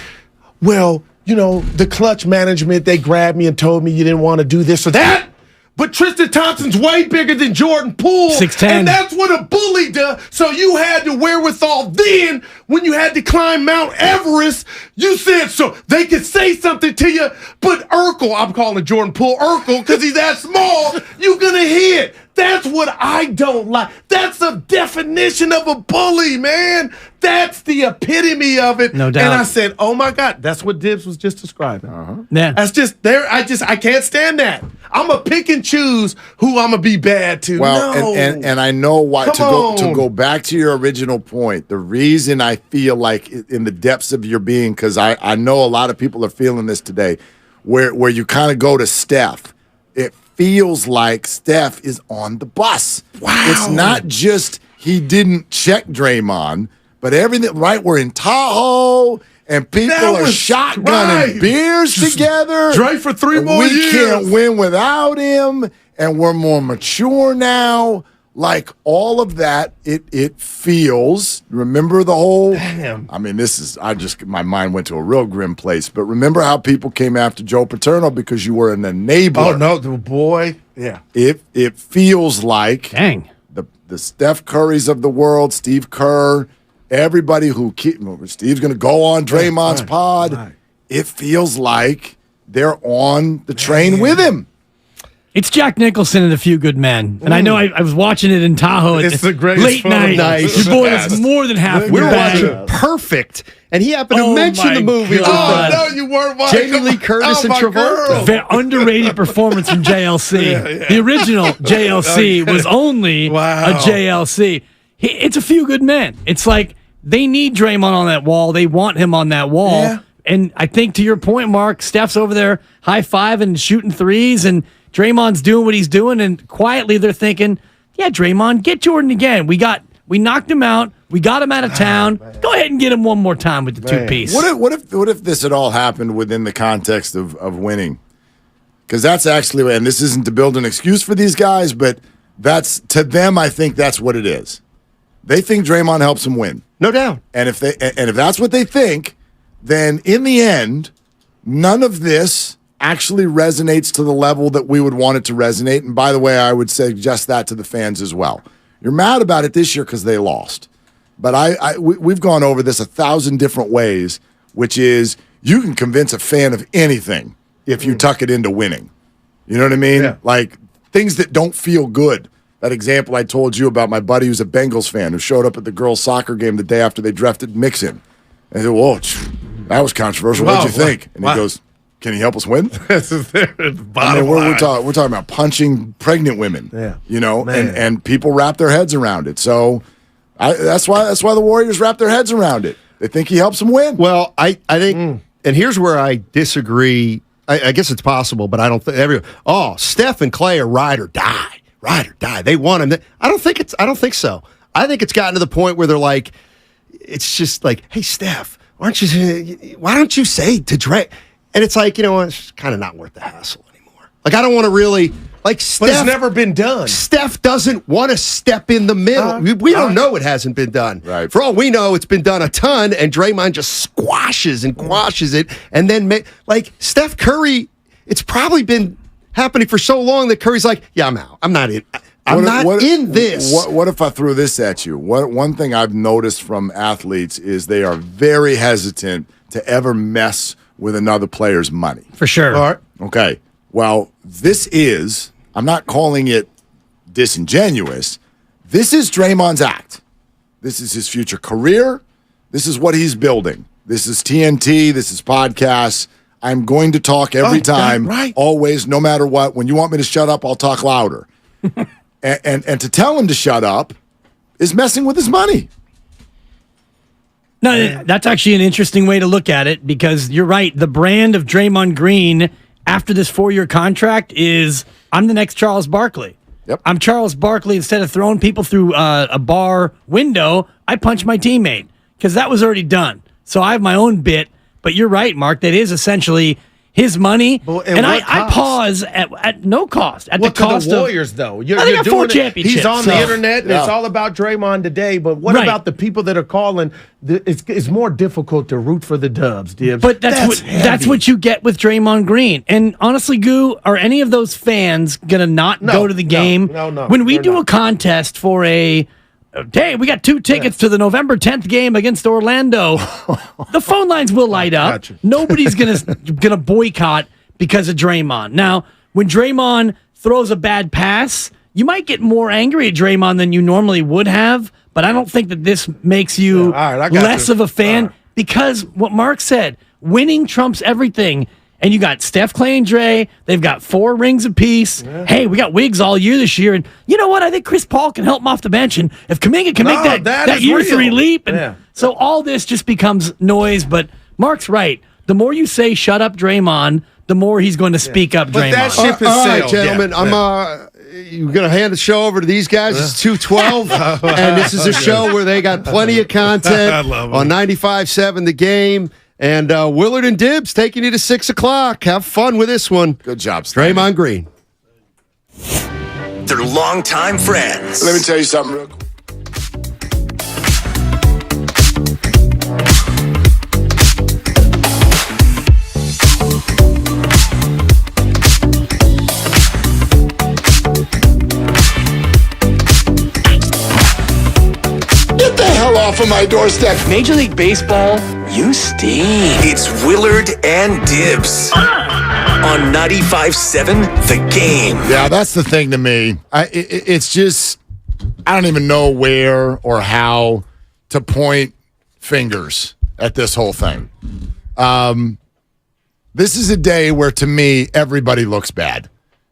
well, the clutch management, they grabbed me and told me you didn't want to do this or that. But Tristan Thompson's way bigger than Jordan Poole. 6'10". And that's what a bully does. So you had the wherewithal then, when you had to climb Mount Everest, you said so they could say something to you. But Urkel, I'm calling Jordan Poole Urkel because he's that small, you're going to hit. That's what I don't like. That's the definition of a bully, man. That's the epitome of it. No doubt. And I said, oh my God, that's what Dibs was just describing. Yeah. That's just there. I can't stand that. I'm going to pick and choose who I'm going to be bad to. Well, and I know why. To go back to your original point, the reason I feel like in the depths of your being, because I know a lot of people are feeling this today, where you kind of go to Steph. It feels like Steph is on the bus. Wow. It's not just he didn't check Draymond, but everything, right? We're in Tahoe, and people are shotgunning beers together. Dre for 3 more years. We can't win without him, and we're more mature now. Like all of that, it feels. Remember the whole. Damn. I mean, my mind went to a real grim place. But remember how people came after Joe Paterno because you were an enabler. Oh no, the boy. Yeah. It feels like the Steph Currys of the world, Steve Kerr, everybody Steve's going to go on Draymond's pod. Right. It feels like they're on the train with him. It's Jack Nicholson and A Few Good Men. And I know I was watching it in Tahoe it's the greatest late night. Your boy was more than halfway We were back. watching Perfect, and he happened to mention the movie. Oh, no, you weren't watching. Jamie Lee Curtis and Travolta. Very underrated performance from JLC. The original JLC was only a JLC. It's A Few Good Men. It's like they need Draymond on that wall. They want him on that wall. Yeah. And I think to your point, Mark, Steph's over there high-fiving and shooting threes, and Draymond's doing what he's doing, and quietly they're thinking, yeah, Draymond, get Jordan again. We knocked him out. We got him out of town. Go ahead and get him one more time with the two-piece. What if this had all happened within the context of winning? Because that's actually, and this isn't to build an excuse for these guys, but that's, to them, I think that's what it is. They think Draymond helps them win. No doubt. And if that's what they think, then in the end, none of this actually resonates to the level that we would want it to resonate. And by the way, I would suggest that to the fans as well. You're mad about it this year because they lost. But we've gone over this 1,000 different ways, which is you can convince a fan of anything if you tuck it into winning. You know what I mean? Yeah. Like things that don't feel good. That example I told you about my buddy who's a Bengals fan who showed up at the girls' soccer game the day after they drafted Mixon. And I said, whoa, that was controversial. What'd you think? And he goes, can he help us win? We're talking about punching pregnant women. Yeah. You know, and people wrap their heads around it. So that's why the Warriors wrap their heads around it. They think he helps them win. Well, I think, and here's where I disagree. I guess it's possible, but I don't think Steph and Clay are ride or die. Ride or die. They want him. I don't think so. I think it's gotten to the point where they're like, it's just like, hey, Steph, why don't you say to Dre? And it's like, it's kind of not worth the hassle anymore. Like, I don't want to really, like, Steph. But it's never been done. Steph doesn't want to step in the middle. We don't know it hasn't been done. Right. For all we know, it's been done a ton, and Draymond just squashes and quashes it. And then, like, Steph Curry, it's probably been happening for so long that Curry's like, yeah, I'm out. I'm not in. I'm not in this. What if I threw this at you? One thing I've noticed from athletes is they are very hesitant to ever mess with another player's money. For sure. All right. Okay. Well, I'm not calling it disingenuous. This is Draymond's act. This is his future career. This is what he's building. This is TNT. This is podcasts. I'm going to talk every time, always, no matter what. When you want me to shut up, I'll talk louder. and to tell him to shut up is messing with his money. No, that's actually an interesting way to look at it because you're right. The brand of Draymond Green after this 4-year contract is I'm the next Charles Barkley. Yep. I'm Charles Barkley. Instead of throwing people through a bar window, I punch my teammate because that was already done. So I have my own bit. But you're right, Mark. That is essentially his money. And I pause at no cost. At the cost to the Warriors, though. They got 4 championships. He's on the internet, and it's all about Draymond today. But what about the people that are calling? It's more difficult to root for the Dubs, Dibs. But that's what you get with Draymond Green. And honestly, Goo, are any of those fans going to not go to the game? No. When we do a contest for hey, we got 2 tickets to the November 10th game against Orlando. The phone lines will light up. Gotcha. Nobody's gonna boycott because of Draymond. Now, when Draymond throws a bad pass, you might get more angry at Draymond than you normally would have, but I don't think that this makes you less of a fan because what Mark said, winning trumps everything. And you got Steph, Clay, and Dre. They've got 4 rings apiece. Yeah. Hey, we got wigs all year this year. And you know what? I think Chris Paul can help him off the bench. And if Kuminga can make that year 3 leap. And so all this just becomes noise. But Mark's right. The more you say, shut up, Draymond, the more he's going to speak up, Draymond. But that ship is all sailed. Right, gentlemen. You're going to hand the show over to these guys. It's 2:12. And this is a show where they got plenty of content on 95.7 The Game. And Willard and Dibs taking you to 6 o'clock. Have fun with this one. Good job, Draymond Green. They're longtime friends. Let me tell you something real quick. Get the hell off of my doorstep. Major League Baseball, you stink. It's Willard and Dibs on 95.7 The Game. Yeah, that's the thing to me. It's just, I don't even know where or how to point fingers at this whole thing. This is a day where, to me, everybody looks bad.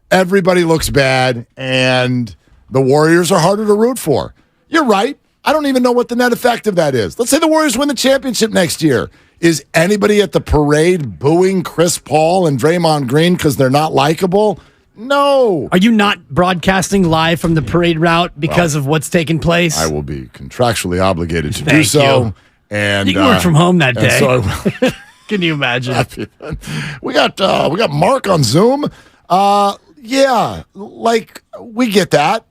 Everybody looks bad, and the Warriors are harder to root for. You're right. I don't even know what the net effect of that is. Let's say the Warriors win the championship next year. Is anybody at the parade booing Chris Paul and Draymond Green because they're not likable? No. Are you not broadcasting live from the parade route because of what's taking place? I will be contractually obligated to do Thank so. you. And You can work from home that day. So I will. Can you imagine? We got Mark on Zoom. Yeah, like we get that,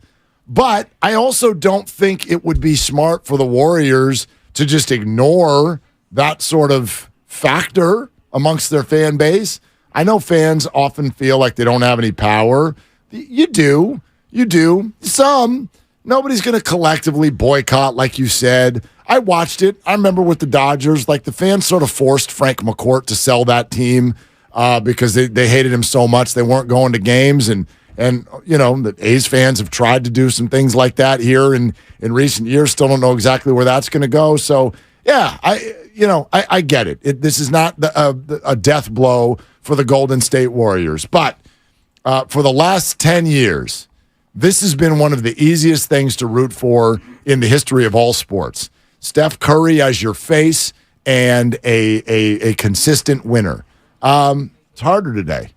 but I also don't think it would be smart for the Warriors to just ignore that sort of factor amongst their fan base. I know fans often feel like they don't have any power. You do. Some. Nobody's going to collectively boycott, like you said. I watched it. I remember with the Dodgers, like the fans sort of forced Frank McCourt to sell that team because they hated him so much they weren't going to games. And the A's fans have tried to do some things like that here in recent years. Still don't know exactly where that's going to go. So, yeah, I get it. This is not a death blow for the Golden State Warriors. But for the last 10 years, this has been one of the easiest things to root for in the history of all sports. Steph Curry as your face and a consistent winner. It's harder today.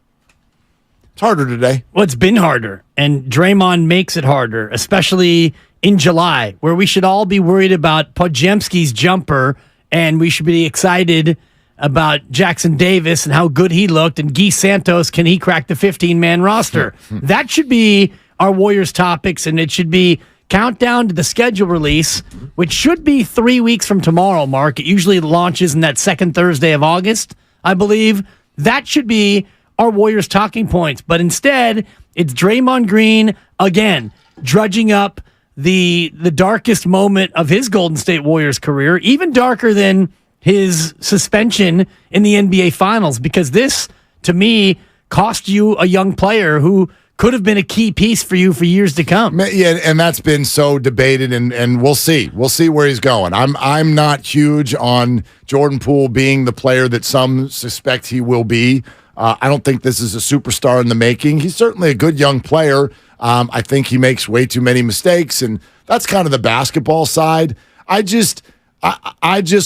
Well, it's been harder, and Draymond makes it harder, especially in July, where we should all be worried about Podziemski's jumper, and we should be excited about Jackson Davis and how good he looked, and Guy Santos, can he crack the 15-man roster? That should be our Warriors topics, and it should be countdown to the schedule release, which should be 3 weeks from tomorrow, Mark. It usually launches in that second Thursday of August, I believe. That should be our Warriors talking points. But instead, it's Draymond Green, again, drudging up the darkest moment of his Golden State Warriors career, even darker than his suspension in the NBA Finals, because this, to me, cost you a young player who could have been a key piece for you for years to come. Yeah, and that's been so debated, and we'll see. We'll see where he's going. I'm not huge on Jordan Poole being the player that some suspect he will be. I don't think this is a superstar in the making. He's certainly a good young player. I think he makes way too many mistakes, and that's kind of the basketball side. I just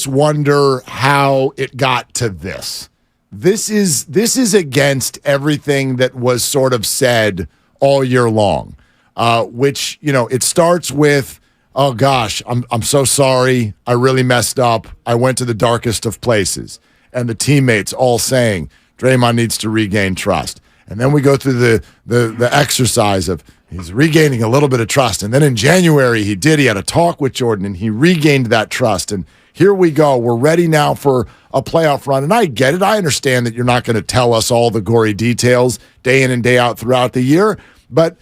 wonder how it got to this. This is against everything that was sort of said all year long, which, it starts with, oh gosh, I'm so sorry. I really messed up. I went to the darkest of places. And the teammates all saying, Draymond needs to regain trust. And then we go through the exercise of he's regaining a little bit of trust. And then in January, he had a talk with Jordan and he regained that trust. And here we go. We're ready now for a playoff run. And I get it. I understand that you're not going to tell us all the gory details day in and day out throughout the year. But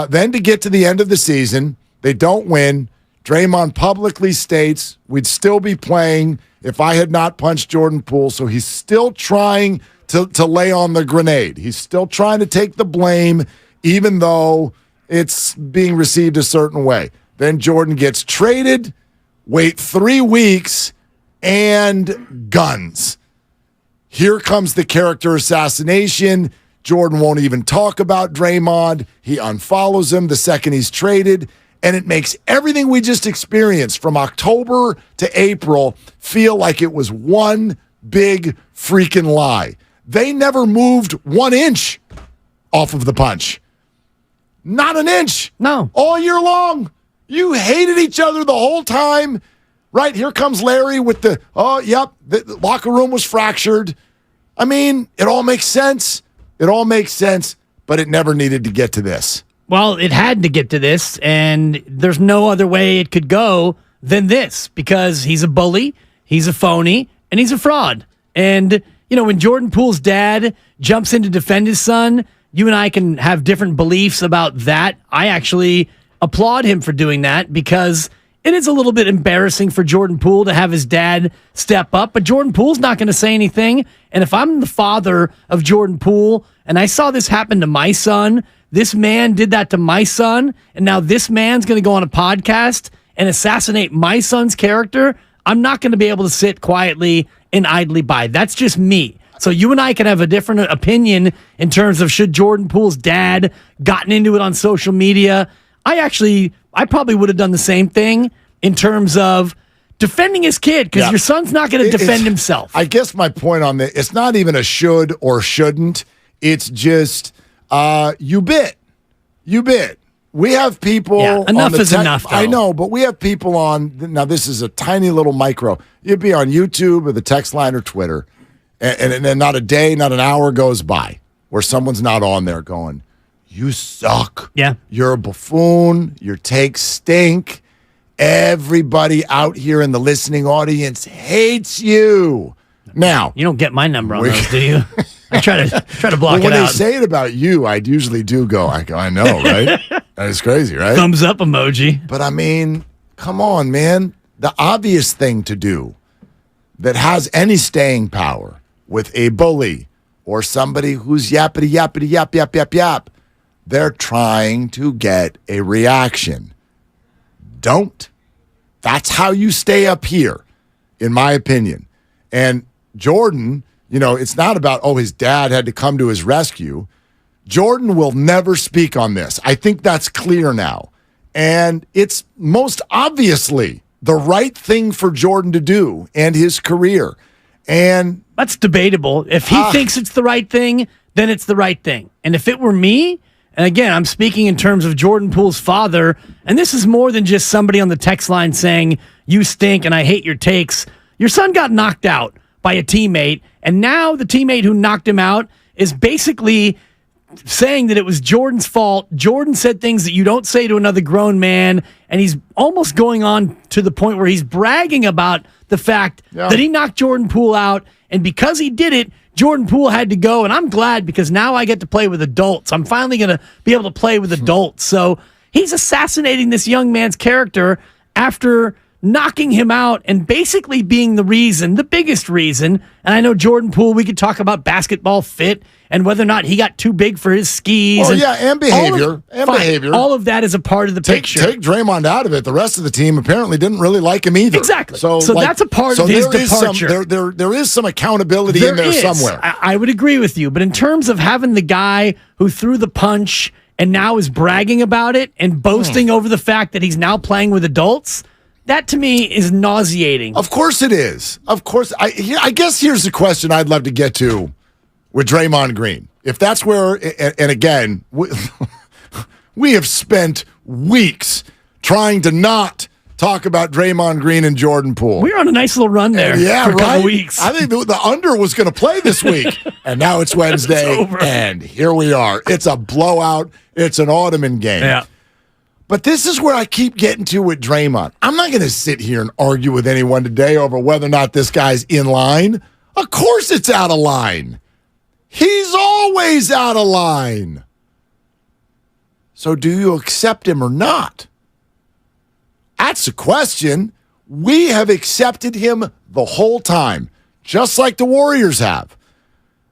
then to get to the end of the season, they don't win. Draymond publicly states we'd still be playing if I had not punched Jordan Poole. So he's still trying to lay on the grenade. He's still trying to take the blame, even though it's being received a certain way. Then Jordan gets traded. Wait 3 weeks, and guns. Here comes the character assassination. Jordan won't even talk about Draymond. He unfollows him the second he's traded, and it makes everything we just experienced from October to April feel like it was one big freaking lie. They never moved 1 inch off of the punch. Not an inch. No. All year long. You hated each other the whole time, right? Here comes Larry with the locker room was fractured. I mean, it all makes sense. But it never needed to get to this. Well, it had to get to this, and there's no other way it could go than this, because he's a bully, he's a phony, and he's a fraud. And, when Jordan Poole's dad jumps in to defend his son, you and I can have different beliefs about that. I actually applaud him for doing that, because it is a little bit embarrassing for Jordan Poole to have his dad step up, but Jordan Poole's not going to say anything. And if I'm the father of Jordan Poole and I saw this happen to my son, this man did that to my son, and now this man's going to go on a podcast and assassinate my son's character, I'm not going to be able to sit quietly and idly by. That's just me. So you and I can have a different opinion in terms of should Jordan Poole's dad gotten into it on social media. I probably would have done the same thing in terms of defending his kid, because your son's not going to defend himself. I guess my point on that, it's not even a should or shouldn't. It's just You bit. We have people. Yeah, enough is enough, though. I know, but we have people on. Now, this is a tiny little micro. You'd be on YouTube or the text line or Twitter, and then not a day, not an hour goes by where someone's not on there going, "You suck. Yeah, you're a buffoon. Your takes stink. Everybody out here in the listening audience hates you." Now, you don't get my number on those, do you? I try to block it out. When they say it about you, I usually do go, I know, right? That is crazy, right? Thumbs up emoji. But I mean, come on, man. The obvious thing to do that has any staying power with a bully or somebody who's yappity, yappity, yap, yap, yap, yap, they're trying to get a reaction. Don't. That's how you stay up here, in my opinion. And Jordan, it's not about, his dad had to come to his rescue. Jordan will never speak on this. I think that's clear now. And it's most obviously the right thing for Jordan to do and his career. And that's debatable. If he thinks it's the right thing, then it's the right thing. And if it were me, and again, I'm speaking in terms of Jordan Poole's father, and this is more than just somebody on the text line saying, "You stink and I hate your takes." Your son got knocked out by a teammate, and now the teammate who knocked him out is basically saying that it was Jordan's fault. Jordan said things that you don't say to another grown man, and he's almost going on to the point where he's bragging about the fact that he knocked Jordan Poole out, and because he did it, Jordan Poole had to go, and I'm glad because now I get to play with adults. I'm finally going to be able to play with adults. So he's assassinating this young man's character after knocking him out and basically being the biggest reason. And I know Jordan Poole, we could talk about basketball fit and whether or not he got too big for his skis. And behavior. Behavior. All of that is a part of the picture. Take Draymond out of it. The rest of the team apparently didn't really like him either. Exactly. So that's a part of his departure. There is some accountability in there somewhere. I would agree with you. But in terms of having the guy who threw the punch and now is bragging about it and boasting over the fact that he's now playing with adults, that to me is nauseating. Of course it is. Of course. I guess here's the question I'd love to get to with Draymond Green. If that's where, and again, we have spent weeks trying to not talk about Draymond Green and Jordan Poole. We were on a nice little run there for a couple weeks. I think the under was going to play this week. And now it's Wednesday, and here we are. It's a blowout. It's an Ottoman game. Yeah. But this is where I keep getting to with Draymond. I'm not going to sit here and argue with anyone today over whether or not this guy's in line. Of course it's out of line. He's always out of line. So do you accept him or not? That's the question. We have accepted him the whole time, just like the Warriors have.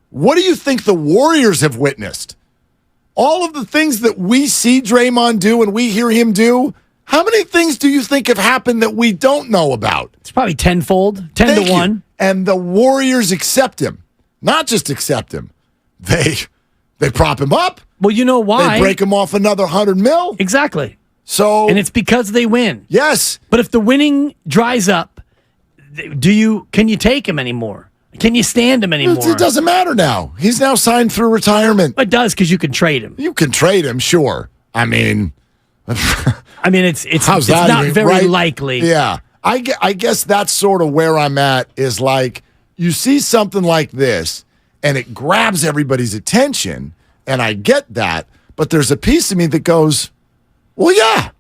What do you think the Warriors have witnessed? All of the things that we see Draymond do and we hear him do, how many things do you think have happened that we don't know about? It's probably tenfold, 10 to 1. And the Warriors accept him. Not just accept him. They prop him up. Well, you know why? They break him off another $100 million. Exactly. So, and it's because they win. Yes. But if the winning dries up, can you take him anymore? Can you stand him anymore? It doesn't matter now. He's now signed through retirement. It does because you can trade him. You can trade him, sure. I mean, it's not very likely. Yeah. I guess that's sort of where I'm at is like you see something like this and it grabs everybody's attention, and I get that, but there's a piece of me that goes, well, yeah,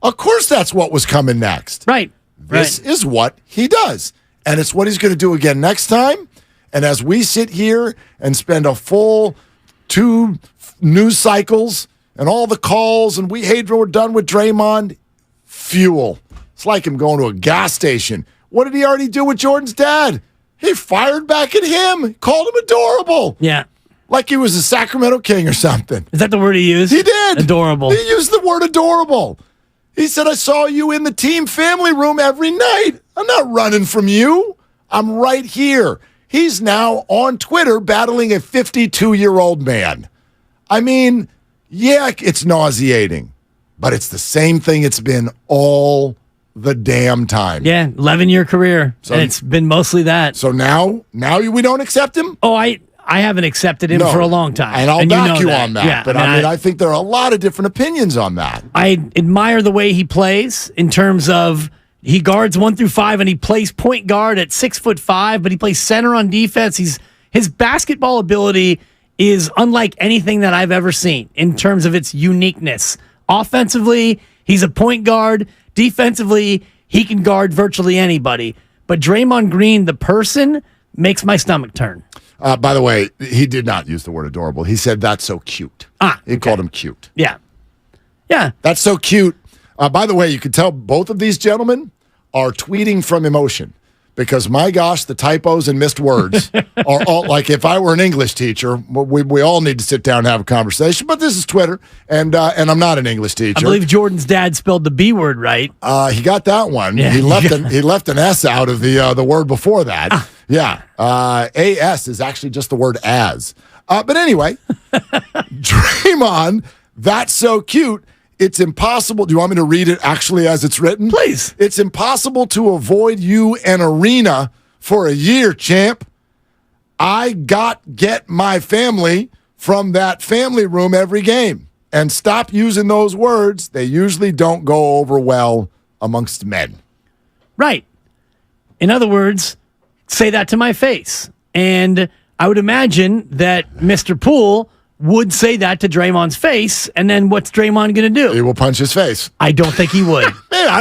of course that's what was coming next. Right. This is what he does. And it's what he's going to do again next time. And as we sit here and spend a full 2 news cycles and all the calls and we're done with Draymond, fuel. It's like him going to a gas station. What did he already do with Jordan's dad? He fired back at him. He called him adorable. Yeah. Like he was a Sacramento King or something. Is that the word he used? He did. Adorable. He used the word adorable. He said, I saw you in the team family room every night. I'm not running from you. I'm right here. He's now on Twitter battling a 52-year-old man. I mean, yeah, it's nauseating, but it's the same thing it's been all the damn time. Yeah, 11-year career, and it's been mostly that. So now we don't accept him? Oh, I I haven't accepted him for a long time. And I'll back you on that. Yeah, but I think there are a lot of different opinions on that. I admire the way he plays in terms of he guards 1 through 5 and he plays point guard at 6'5", but he plays center on defense. His basketball ability is unlike anything that I've ever seen in terms of its uniqueness. Offensively, he's a point guard. Defensively, he can guard virtually anybody. But Draymond Green, the person, makes my stomach turn. By the way, he did not use the word adorable. He said, that's so cute. He called him cute. Yeah. Yeah. That's so cute. By the way, you can tell both of these gentlemen are tweeting from emotion because, my gosh, the typos and missed words are all like if I were an English teacher, we all need to sit down and have a conversation. But this is Twitter, and I'm not an English teacher. I believe Jordan's dad spelled the B word right. He got that one. Yeah. He left an S out of the word before that. Yeah. AS is actually just the word as. But anyway, Draymond, that's so cute. It's impossible. Do you want me to read it actually as it's written? Please. It's impossible to avoid you an arena for a year, champ. I get my family from that family room every game. And stop using those words. They usually don't go over well amongst men. Right. In other words, say that to my face. And I would imagine that Mr. Poole would say that to Draymond's face, and then what's Draymond going to do? He will punch his face. I don't think he would. Why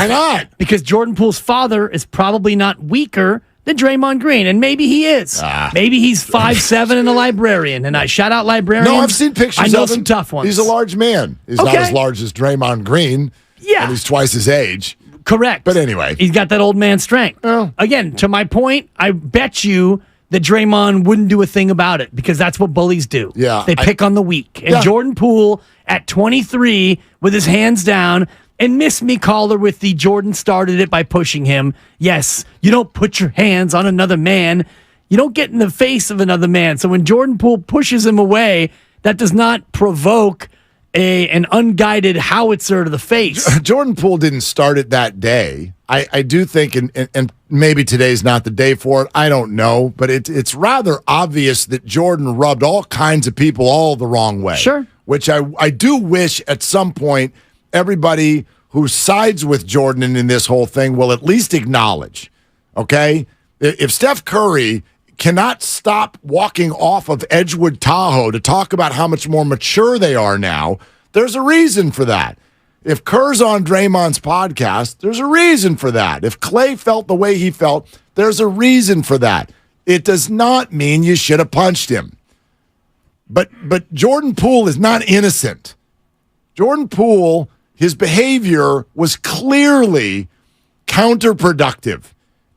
not? Because Jordan Poole's father is probably not weaker than Draymond Green, and maybe he is. Maybe he's 5'7" and a librarian, and I shout out librarians. No, I've seen pictures I know of him. some tough ones. He's a large man. He's not as large as Draymond Green. Yeah. And he's twice his age. Correct. But anyway. He's got that old man strength. Again, to my point, I bet you that Draymond wouldn't do a thing about it because that's what bullies do. Yeah, They pick on the weak. And Jordan Poole at 23 with his hands down and miss me caller with the Jordan started it by pushing him. Yes, you don't put your hands on another man. You don't get in the face of another man. So when Jordan Poole pushes him away, that does not provoke an unguided howitzer to the face. Jordan Poole didn't start it that day. I do think, and maybe today's not the day for it. I don't know, but it's rather obvious that Jordan rubbed all kinds of people all the wrong way. Sure. Which I do wish at some point everybody who sides with Jordan in this whole thing will at least acknowledge, okay? If Steph Curry cannot stop walking off of Edgewood Tahoe to talk about how much more mature they are now, there's a reason for that. If Kerr's on Draymond's podcast, there's a reason for that. If Clay felt the way he felt, there's a reason for that. It does not mean you should have punched him. But Jordan Poole is not innocent. Jordan Poole, his behavior was clearly counterproductive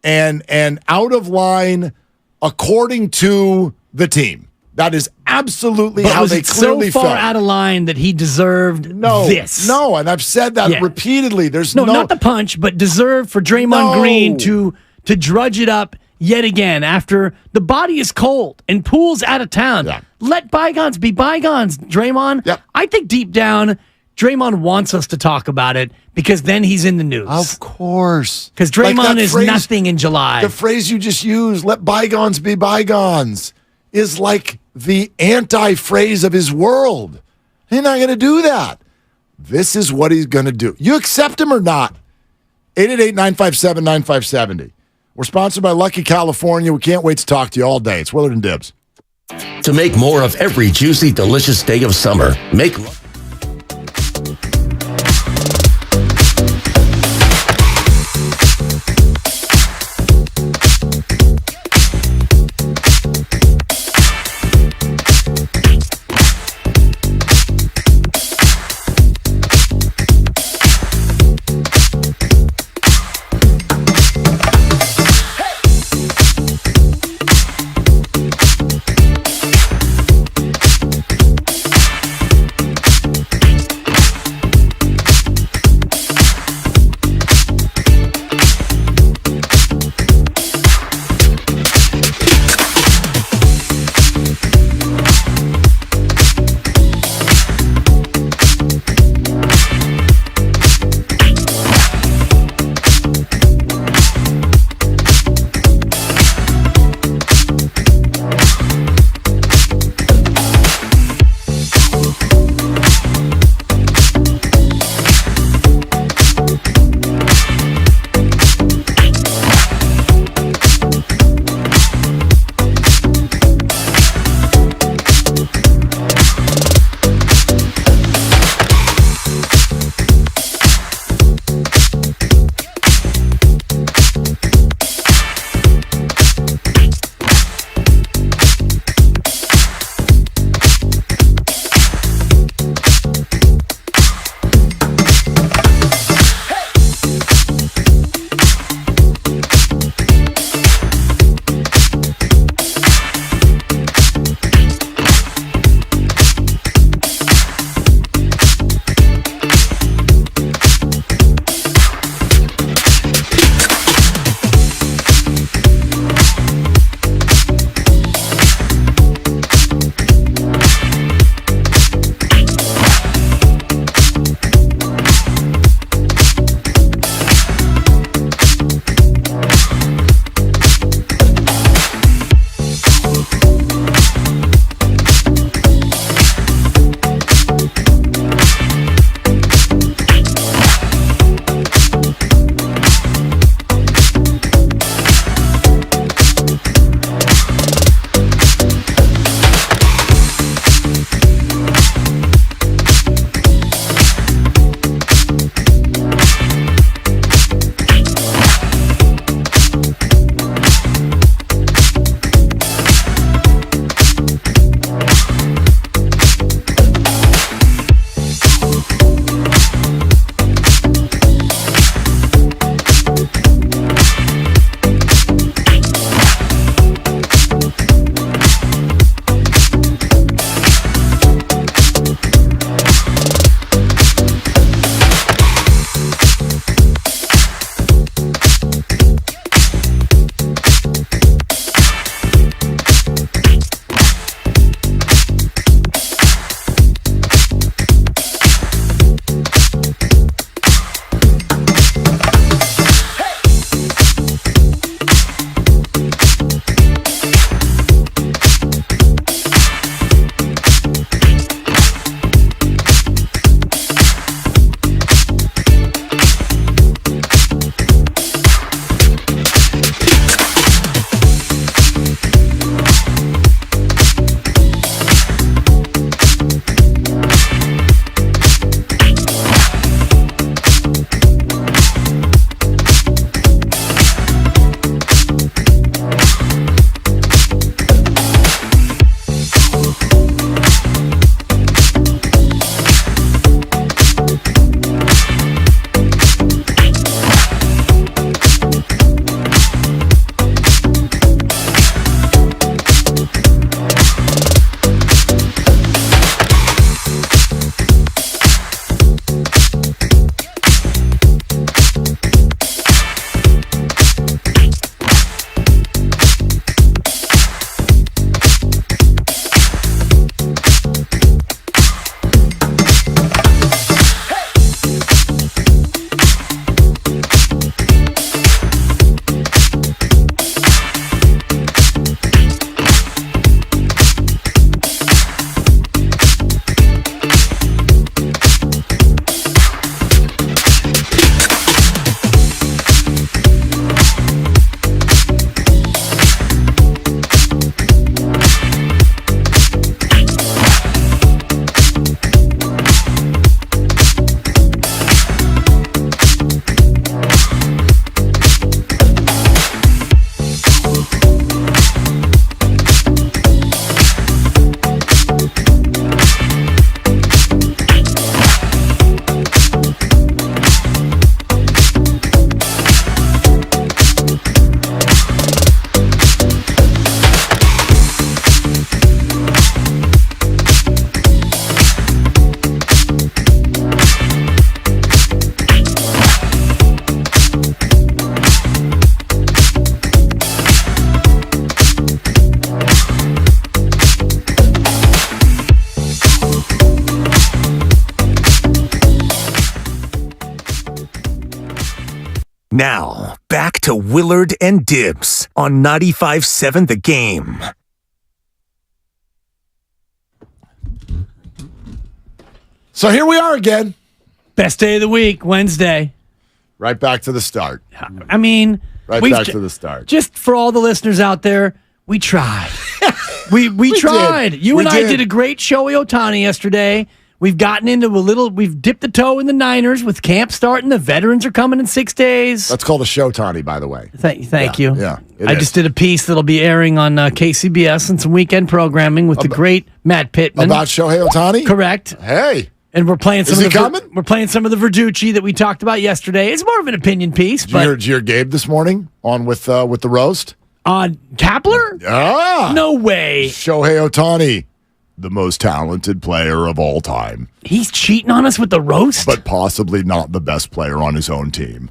and out of line according to the team. That is absolutely how they clearly so far felt. out of line that he deserved this. No, and I've said that repeatedly. There's not the punch, but deserved for Draymond Green to drudge it up yet again after the body is cold and Poole's out of town. Let bygones be bygones, Draymond. I think deep down, Draymond wants us to talk about it because then he's in the news. Of course. Because Draymond is nothing in July. The phrase you just used, let bygones be bygones, is like the anti-phrase of his world. He's not going to do that. This is what he's going to do. You accept him or not? 888-957-9570. We're sponsored by Lucky California. We can't wait to talk to you all day. It's Willard and Dibs. To make more of every juicy, delicious day of summer, make Now, back to Willard and Dibs on 95.7 The Game. So here we are again. Best day of the week, Wednesday. Right back to the start. I mean, Right back to the start. Just for all the listeners out there, we tried. we tried. did. You We and I did. did a great Shohei Ohtani yesterday. We've gotten into we've dipped the toe in the Niners with camp starting. The veterans are coming in 6 days. That's called a show, Tawny, by the way. Thank you. Yeah, it I is. just did a piece that'll be airing on KCBS and some weekend programming with the great Matt Pittman. About Shohei Ohtani? Correct. Hey. And we're playing some Is of he the coming? We're playing some of the Verducci that we talked about yesterday. It's more of an opinion piece, but Did you hear Gabe this morning on with the roast? Kapler? Ah, No way. Shohei Ohtani, the most talented player of all time, He's cheating on us with the roast? but possibly not the best player on his own team.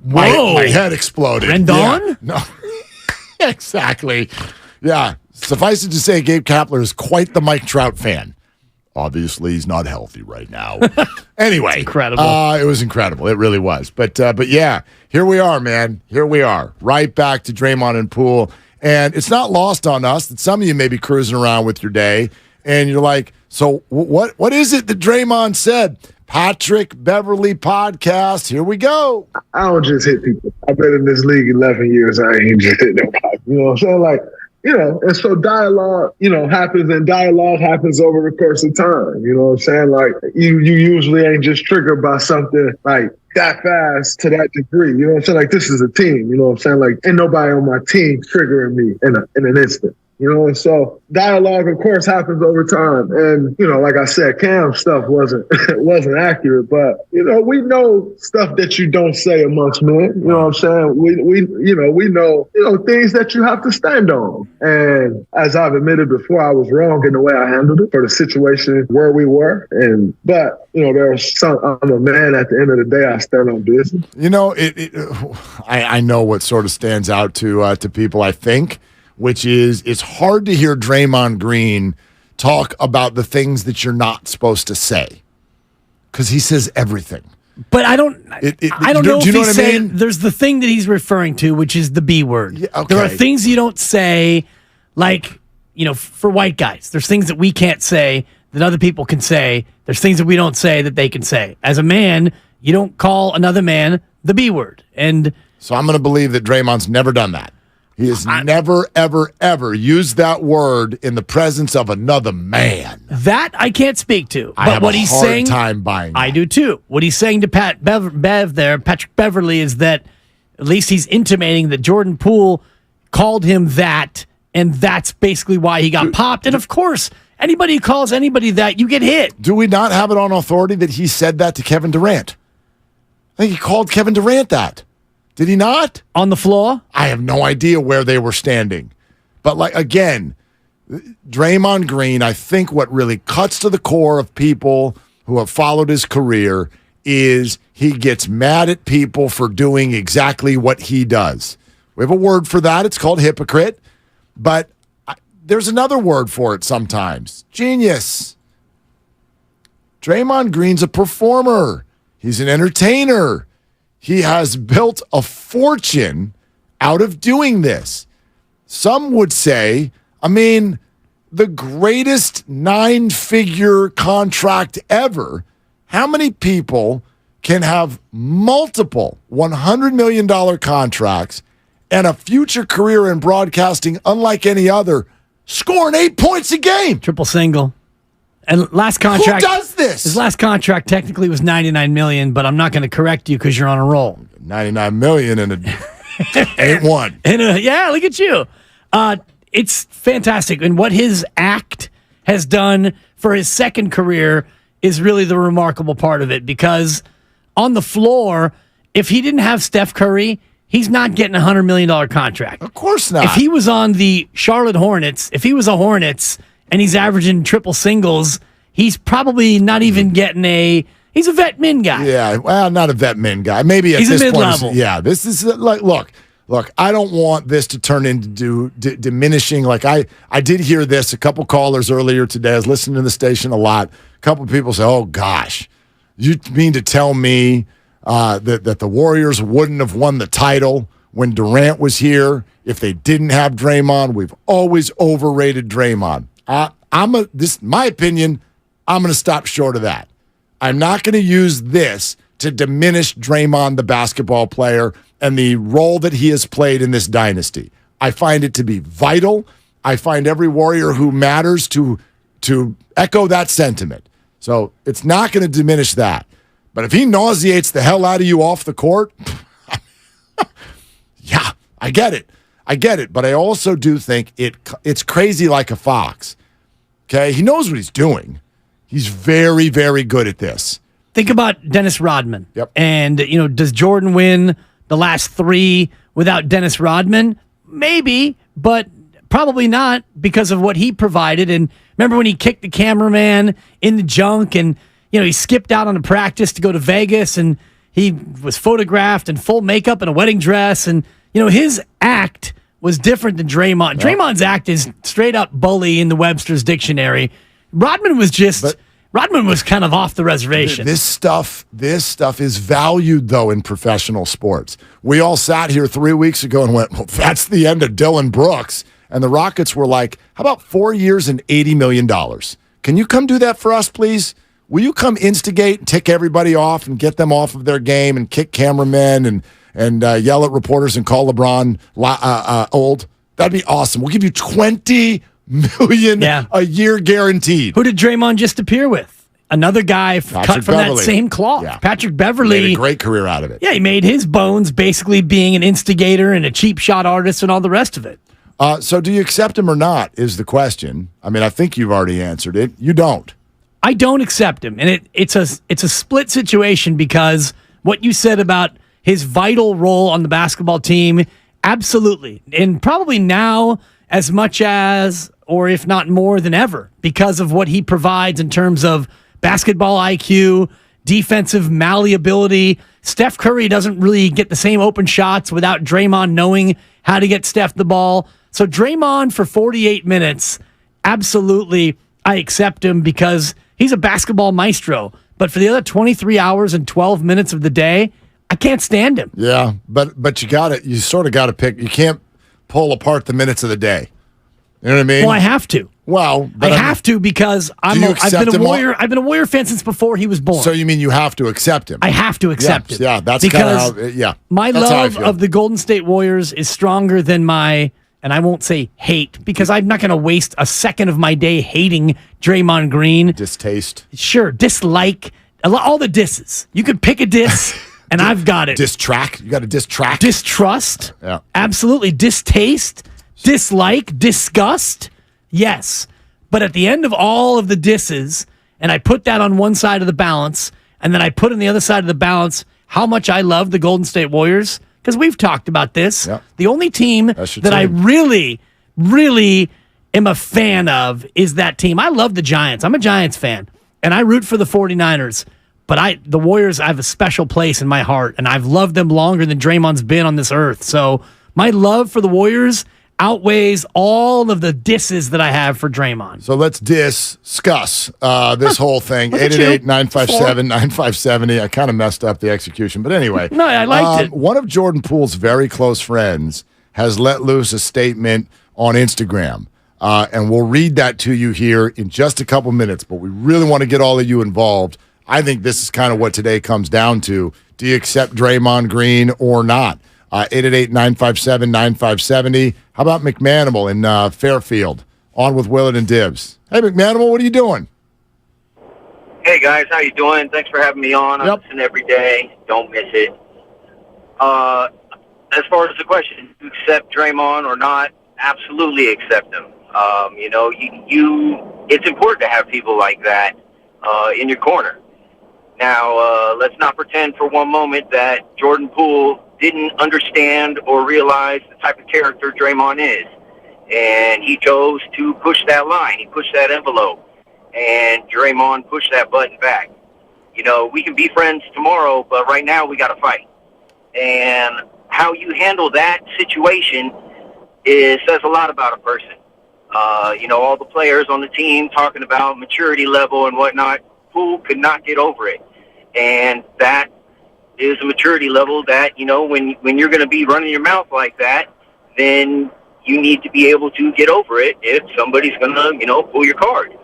Whoa. My head exploded. Rendon? Yeah. No, exactly. Yeah. Suffice it to say, Gabe Kapler is quite the Mike Trout fan. Obviously, he's not healthy right now. Anyway, incredible. It was incredible. It really was. But yeah, here we are, man. Here we are, right back to Draymond and Poole. And it's not lost on us that some of you may be cruising around with your day, and you're like, so what is it that Draymond said? Patrick Beverly podcast. Here we go. I don't just hit people. I've been in this league 11 years. I ain't just hit nobody. You know what I'm saying? Like, and so dialogue, happens, and dialogue happens over the course of time. You know what I'm saying? Like, you usually ain't just triggered by something like that fast to that degree. You know what I'm saying? Like, this is a team. You know what I'm saying? Like, ain't nobody on my team triggering me in an instant. And so dialogue, of course, happens over time. And, like I said, Cam's stuff wasn't accurate, but, we know stuff that you don't say amongst men. You know what I'm saying? We know, things that you have to stand on. And as I've admitted before, I was wrong in the way I handled it for the situation where we were. But there's I'm a man at the end of the day, I stand on business. I know what sort of stands out to people, I think, which is it's hard to hear Draymond Green talk about the things that you're not supposed to say because he says everything. But I don't know if he's saying there's the thing that he's referring to, which is the B word. Yeah, okay. There are things you don't say, like, for white guys. There's things that we can't say that other people can say. There's things that we don't say that they can say. As a man, you don't call another man the B word. And so I'm going to believe that Draymond's never done that. He has never, ever, ever used that word in the presence of another man. That I can't speak to. I but have what a he's hard saying, time buying that. I do too. What he's saying to Patrick Beverly, is that at least he's intimating that Jordan Poole called him that, and that's basically why he got popped. And of course, anybody who calls anybody that, you get hit. Do we not have it on authority that he said that to Kevin Durant? I think he called Kevin Durant that. Did he not? On the floor? I have no idea where they were standing. But, again, Draymond Green, I think what really cuts to the core of people who have followed his career is he gets mad at people for doing exactly what he does. We have a word for that. It's called hypocrite. But there's another word for it sometimes. Genius. Draymond Green's a performer. He's an entertainer. He has built a fortune out of doing this. Some would say, the greatest 9-figure contract ever. How many people can have multiple $100 million contracts and a future career in broadcasting unlike any other, scoring 8 points a game? Triple single. And last contract. Who does this? His last contract technically was $99 million, but I'm not going to correct you because you're on a roll. $99 million and ain't one. Yeah, look at you. It's fantastic. And what his act has done for his second career is really the remarkable part of it, because on the floor, if he didn't have Steph Curry, he's not getting a $100 million contract. Of course not. If he was on the Charlotte Hornets, if he was a Hornets and he's averaging triple singles, he's probably not even getting he's a vet min guy. Yeah, well, not a vet min guy. Maybe at he's this a mid-level. point. Yeah, this is like, look, I don't want this to turn into diminishing. Like I did hear this, a couple callers earlier today. I was listening to the station a lot. A couple people say, oh gosh, you mean to tell me that the Warriors wouldn't have won the title when Durant was here if they didn't have Draymond. We've always overrated Draymond. My opinion, I'm going to stop short of that. I'm not going to use this to diminish Draymond, the basketball player, and the role that he has played in this dynasty. I find it to be vital. I find every Warrior who matters to echo that sentiment. So it's not going to diminish that. But if he nauseates the hell out of you off the court, yeah, I get it. But I also do think it's crazy like a fox. Okay? He knows what he's doing. He's very, very good at this. Think about Dennis Rodman. Yep. And, does Jordan win the last 3 without Dennis Rodman? Maybe, but probably not because of what he provided. And remember when he kicked the cameraman in the junk and, he skipped out on a practice to go to Vegas and he was photographed in full makeup and a wedding dress. And, his act was different than Draymond. Yep. Draymond's act is straight up bully in the Webster's dictionary. Rodman was kind of off the reservation. This stuff is valued, though, in professional sports. We all sat here 3 weeks ago and went, well, that's the end of Dylan Brooks. And the Rockets were like, how about 4 years and $80 million? Can you come do that for us, please? Will you come instigate and tick everybody off and get them off of their game and kick cameramen and yell at reporters and call LeBron old? That'd be awesome. We'll give you $20 million a year guaranteed. Who did Draymond just appear with? Another guy cut from that same cloth. Yeah. Patrick Beverley. Made a great career out of it. Yeah, he made his bones basically being an instigator and a cheap shot artist and all the rest of it. So do you accept him or not is the question. I mean, I think you've already answered it. You don't. I don't accept him. And it's a split situation because what you said about his vital role on the basketball team, absolutely. And probably now as much as, or if not more than ever, because of what he provides in terms of basketball IQ, defensive malleability. Steph Curry doesn't really get the same open shots without Draymond knowing how to get Steph the ball. So Draymond for 48 minutes, absolutely, I accept him because he's a basketball maestro. But for the other 23 hours and 12 minutes of the day, I can't stand him. Yeah, but you sort of got to pick. You can't pull apart the minutes of the day. You know what I mean? Well, I have to. Well, I have to because I've been a Warrior. I've been a Warrior fan since before he was born. So you mean you have to accept him? I have to accept him. Yeah, that's kind of how. Yeah, my love of the Golden State Warriors is stronger than my, and I won't say hate because I'm not going to waste a second of my day hating Draymond Green. Distaste. Sure, dislike all the disses. You could pick a diss. And I've got it. Distract. You got to distract. Distrust. Yeah. Absolutely. Distaste. Dislike. Disgust. Yes. But at the end of all of the disses, and I put that on one side of the balance, and then I put on the other side of the balance how much I love the Golden State Warriors, because we've talked about this. Yep. The only team that I really, really am a fan of is that team. I love the Giants. I'm a Giants fan, and I root for the 49ers. But the Warriors, I have a special place in my heart, and I've loved them longer than Draymond's been on this earth. So my love for the Warriors outweighs all of the disses that I have for Draymond. So let's discuss this whole thing. 888-957-9570. I kind of messed up the execution, but anyway. No, I liked it. One of Jordan Poole's very close friends has let loose a statement on Instagram. And we'll read that to you here in just a couple minutes, but we really want to get all of you involved. I think this is kind of what today comes down to. Do you accept Draymond Green or not? 888-957-9570. How about McManimal in Fairfield? On with Willard and Dibbs. Hey, McManimal, what are you doing? Hey, guys. How you doing? Thanks for having me on. I listen every day. Don't miss it. As far as the question, do you accept Draymond or not? Absolutely accept him. It's important to have people like that in your corner. Now, let's not pretend for one moment that Jordan Poole didn't understand or realize the type of character Draymond is. And he chose to push that line. He pushed that envelope. And Draymond pushed that button back. We can be friends tomorrow, but right now we got to fight. And how you handle that situation says a lot about a person. All the players on the team talking about maturity level and whatnot. Poole could not get over it. And that is a maturity level that, when you're going to be running your mouth like that, then you need to be able to get over it if somebody's going to, pull your card.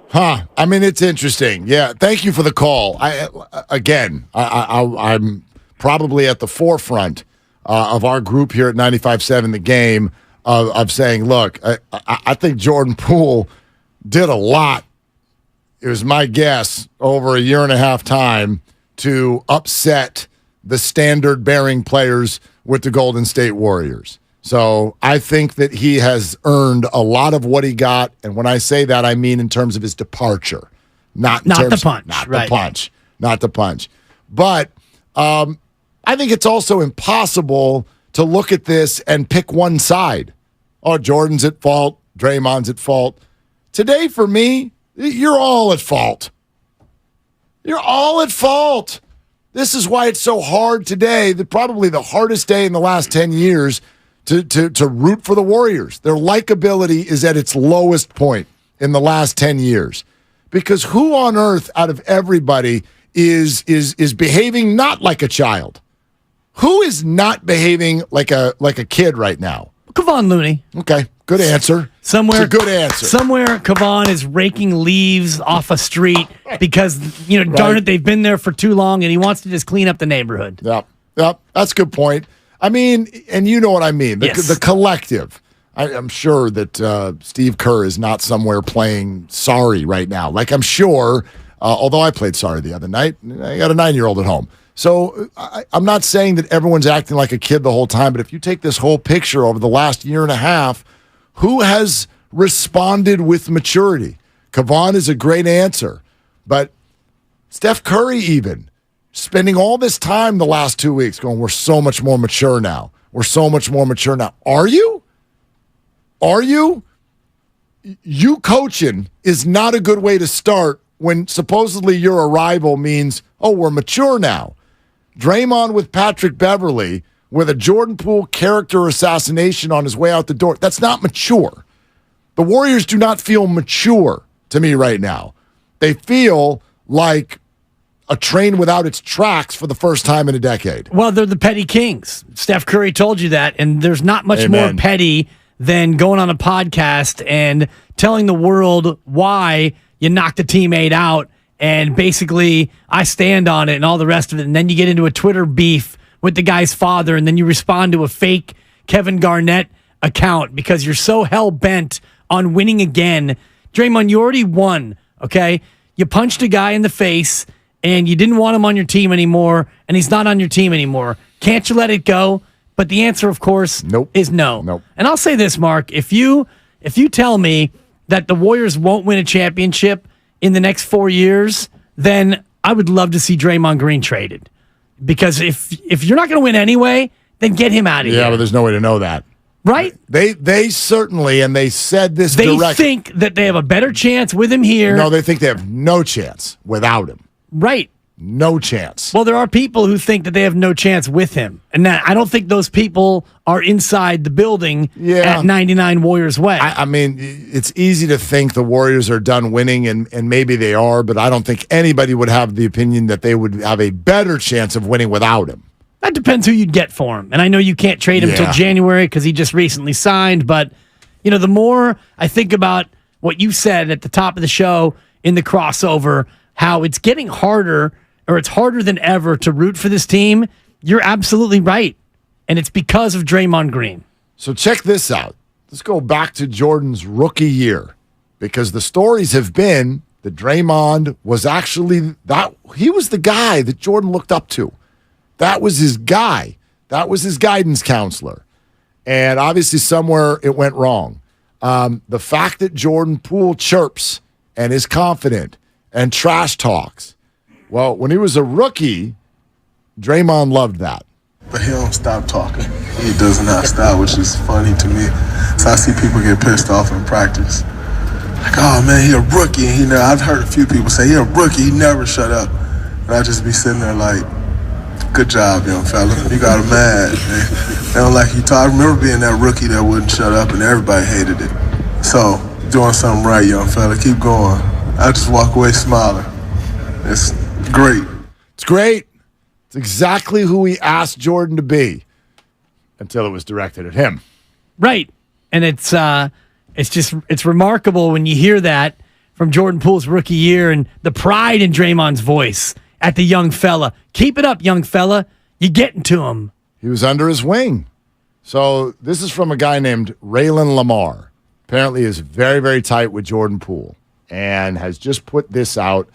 Huh. I mean, it's interesting. Yeah. Thank you for the call. I'm probably at the forefront of our group here at 95.7 The Game of saying, look, I think Jordan Poole did a lot. It was my guess over a year and a half time to upset the standard-bearing players with the Golden State Warriors. So I think that he has earned a lot of what he got, and when I say that, I mean in terms of his departure, not the punch. But I think it's also impossible to look at this and pick one side. Oh, Jordan's at fault, Draymond's at fault. Today, for me, you're all at fault. You're all at fault. This is why it's so hard today, probably the hardest day in the last 10 years, to root for the Warriors. Their likability is at its lowest point in the last 10 years. Because who on earth out of everybody is behaving not like a child? Who is not behaving like a kid right now? Kevon Looney. Okay, good answer. It's a good answer. Somewhere Kevon is raking leaves off a street because, darn it, they've been there for too long and he wants to just clean up the neighborhood. Yep, that's a good point. I mean, and you know what I mean, the collective. I'm sure that Steve Kerr is not somewhere playing sorry right now. Like I'm sure, although I played sorry the other night, I got a 9-year-old at home. So I'm not saying that everyone's acting like a kid the whole time, but if you take this whole picture over the last year and a half, who has responded with maturity? Kevon is a great answer, but Steph Curry even spending all this time the last 2 weeks going, we're so much more mature now. We're so much more mature now. Are you? Are you? You coaching is not a good way to start when supposedly your arrival means, oh, we're mature now. Draymond with Patrick Beverley with a Jordan Poole character assassination on his way out the door. That's not mature. The Warriors do not feel mature to me right now. They feel like a train without its tracks for the first time in a decade. Well, they're the petty kings. Steph Curry told you that, and there's not much more petty than going on a podcast and telling the world why you knocked a teammate out and basically I stand on it and all the rest of it, and then you get into a Twitter beef with the guy's father, and then you respond to a fake Kevin Garnett account because you're so hell-bent on winning again. Draymond, you already won, okay? You punched a guy in the face, and you didn't want him on your team anymore, and he's not on your team anymore. Can't you let it go? But the answer, of course, is no. Nope. And I'll say this, Mark. If you tell me that the Warriors won't win a championship in the next 4 years, then I would love to see Draymond Green traded. Because if you're not going to win anyway, then get him out of here. Yeah, but there's no way to know that. Right? They certainly, and they said this directly. They think that they have a better chance with him here. No, they think they have no chance without him. Right. No chance. Well, there are people who think that they have no chance with him. And I don't think those people are inside the building at 99 Warriors Way. I mean, it's easy to think the Warriors are done winning, and maybe they are, but I don't think anybody would have the opinion that they would have a better chance of winning without him. That depends who you'd get for him. And I know you can't trade him until January because he just recently signed. But, the more I think about what you said at the top of the show in the crossover, how it's getting harder, or it's harder than ever to root for this team, you're absolutely right. And it's because of Draymond Green. So check this out. Let's go back to Jordan's rookie year, because the stories have been that Draymond was actually he was the guy that Jordan looked up to. That was his guy. That was his guidance counselor. And obviously somewhere it went wrong. The fact that Jordan Poole chirps and is confident and trash talks. Well, when he was a rookie, Draymond loved that. But he don't stop talking. He does not stop, which is funny to me. So I see people get pissed off in practice. Like, oh man, he a rookie. And I've heard a few people say, he a rookie, he never shut up. And I just be sitting there like, good job, young fella. You got him mad. They don't like you talk. I remember being that rookie that wouldn't shut up and everybody hated it. So, doing something right, young fella. Keep going. I just walk away smiling. It's great. It's great. It's exactly who he asked Jordan to be until it was directed at him. Right. And it's remarkable when you hear that from Jordan Poole's rookie year and the pride in Draymond's voice at the young fella. Keep it up, young fella. You're getting to him. He was under his wing. So this is from a guy named Raylan Lamar. Apparently is very, very tight with Jordan Poole and has just put this out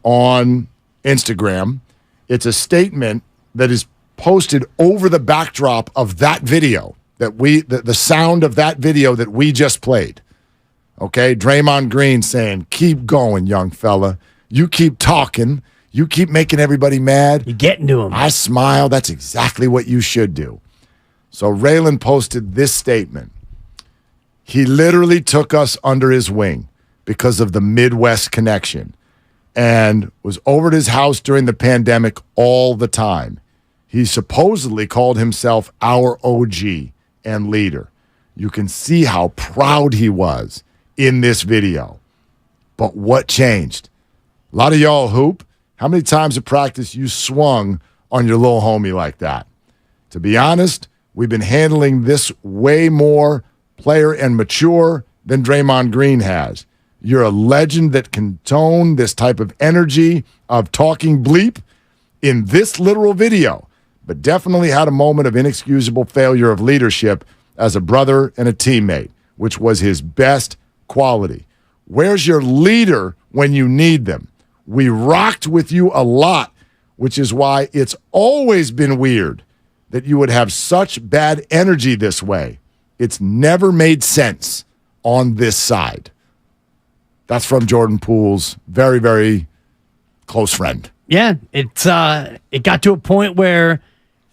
on Instagram. It's a statement that is posted over the backdrop of that video, that the sound of that video that we just played. Okay, Draymond Green saying, keep going, young fella. You keep talking. You keep making everybody mad. You're getting to him. I smile. That's exactly what you should do. So Raylan posted this statement. He literally took us under his wing because of the Midwest connection and was over at his house during the pandemic all the time. He supposedly called himself our OG and leader. You can see how proud he was in this video. But what changed? A lot of y'all hoop. How many times at practice you swung on your little homie like that? To be honest, we've been handling this way more player and mature than Draymond Green has. You're a legend that can tone this type of energy of talking bleep in this literal video, but definitely had a moment of inexcusable failure of leadership as a brother and a teammate, which was his best quality. Where's your leader when you need them? We rocked with you a lot, which is why it's always been weird that you would have such bad energy this way. It's never made sense on this side. That's from Jordan Poole's very, very close friend. Yeah, it got to a point where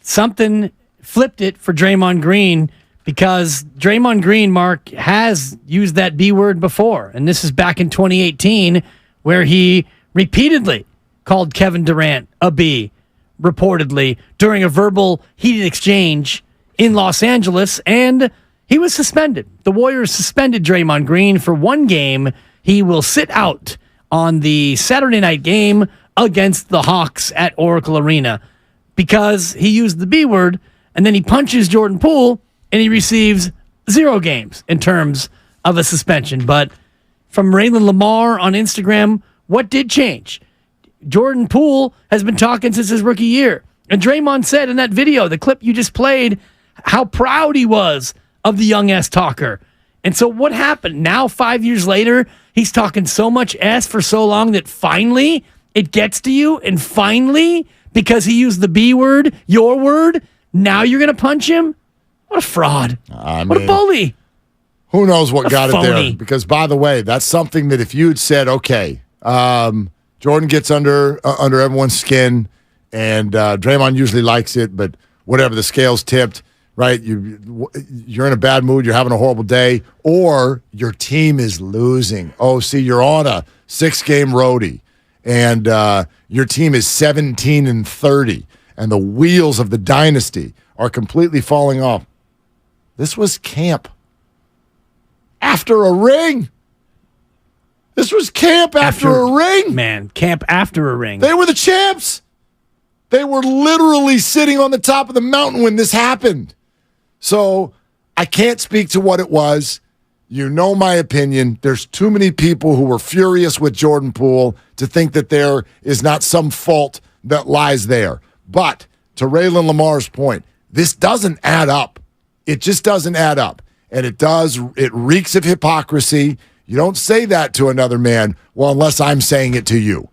something flipped it for Draymond Green because Draymond Green, Mark, has used that B word before. And this is back in 2018 where he repeatedly called Kevin Durant a B, reportedly, during a verbal heated exchange in Los Angeles, and he was suspended. The Warriors suspended Draymond Green for one game. He will sit out on the Saturday night game against the Hawks at Oracle Arena because he used the B word, and then he punches Jordan Poole, and he receives 0 games in terms of a suspension. But from Raylan Lamar on Instagram, what did change? Jordan Poole has been talking since his rookie year. And Draymond said in that video, the clip you just played, how proud he was of the young S talker. And so what happened? Now, 5 years later, he's talking so much S for so long that finally it gets to you. And finally, because he used the B word, your word, now you're going to punch him? What a fraud. What a bully. Who knows what got phony. it there? Because, by the way, that's something that if you had said, okay, Jordan gets under everyone's skin, and Draymond usually likes it, but whatever, the scale's tipped, right? You're in a bad mood, you're having a horrible day, or your team is losing. Oh, see, you're on a 6-game roadie, and your team is 17-30, and the wheels of the dynasty are completely falling off. This was camp after a ring. This was camp after a ring. Man, camp after a ring. They were the champs. They were literally sitting on the top of the mountain when this happened. So I can't speak to what it was. You know my opinion. There's too many people who were furious with Jordan Poole to think that there is not some fault that lies there. But to Raylan Lamar's point, this doesn't add up. It just doesn't add up. And it reeks of hypocrisy. You don't say that to another man, well, unless I'm saying it to you.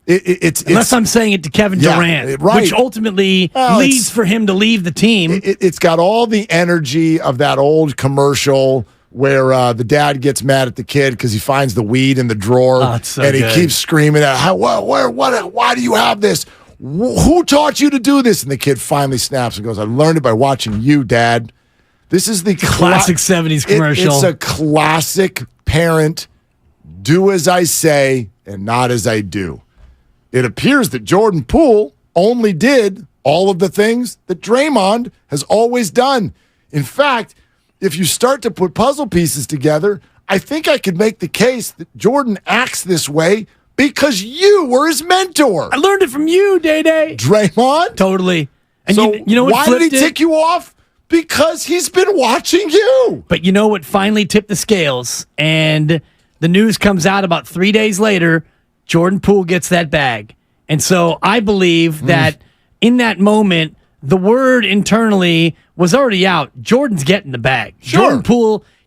Unless I'm saying it to Kevin Durant, right. Which ultimately leads for him to leave the team. It's got all the energy of that old commercial where the dad gets mad at the kid because he finds the weed in the drawer, and he keeps screaming at, why do you have this? Who taught you to do this? And the kid finally snaps and goes, I learned it by watching you, Dad. This is the classic 70s commercial. It's a classic parent, do as I say and not as I do. It appears that Jordan Poole only did all of the things that Draymond has always done. In fact, if you start to put puzzle pieces together, I think I could make the case that Jordan acts this way because you were his mentor. I learned it from you, Day-Day. Draymond? Totally. And so you know what why did he flipped it? tick you off? Because he's been watching you. But you know what finally tipped the scales? And the news comes out about 3 days later, Jordan Poole gets that bag. And so I believe that in that moment, the word internally was already out. Jordan's getting the bag. Sure.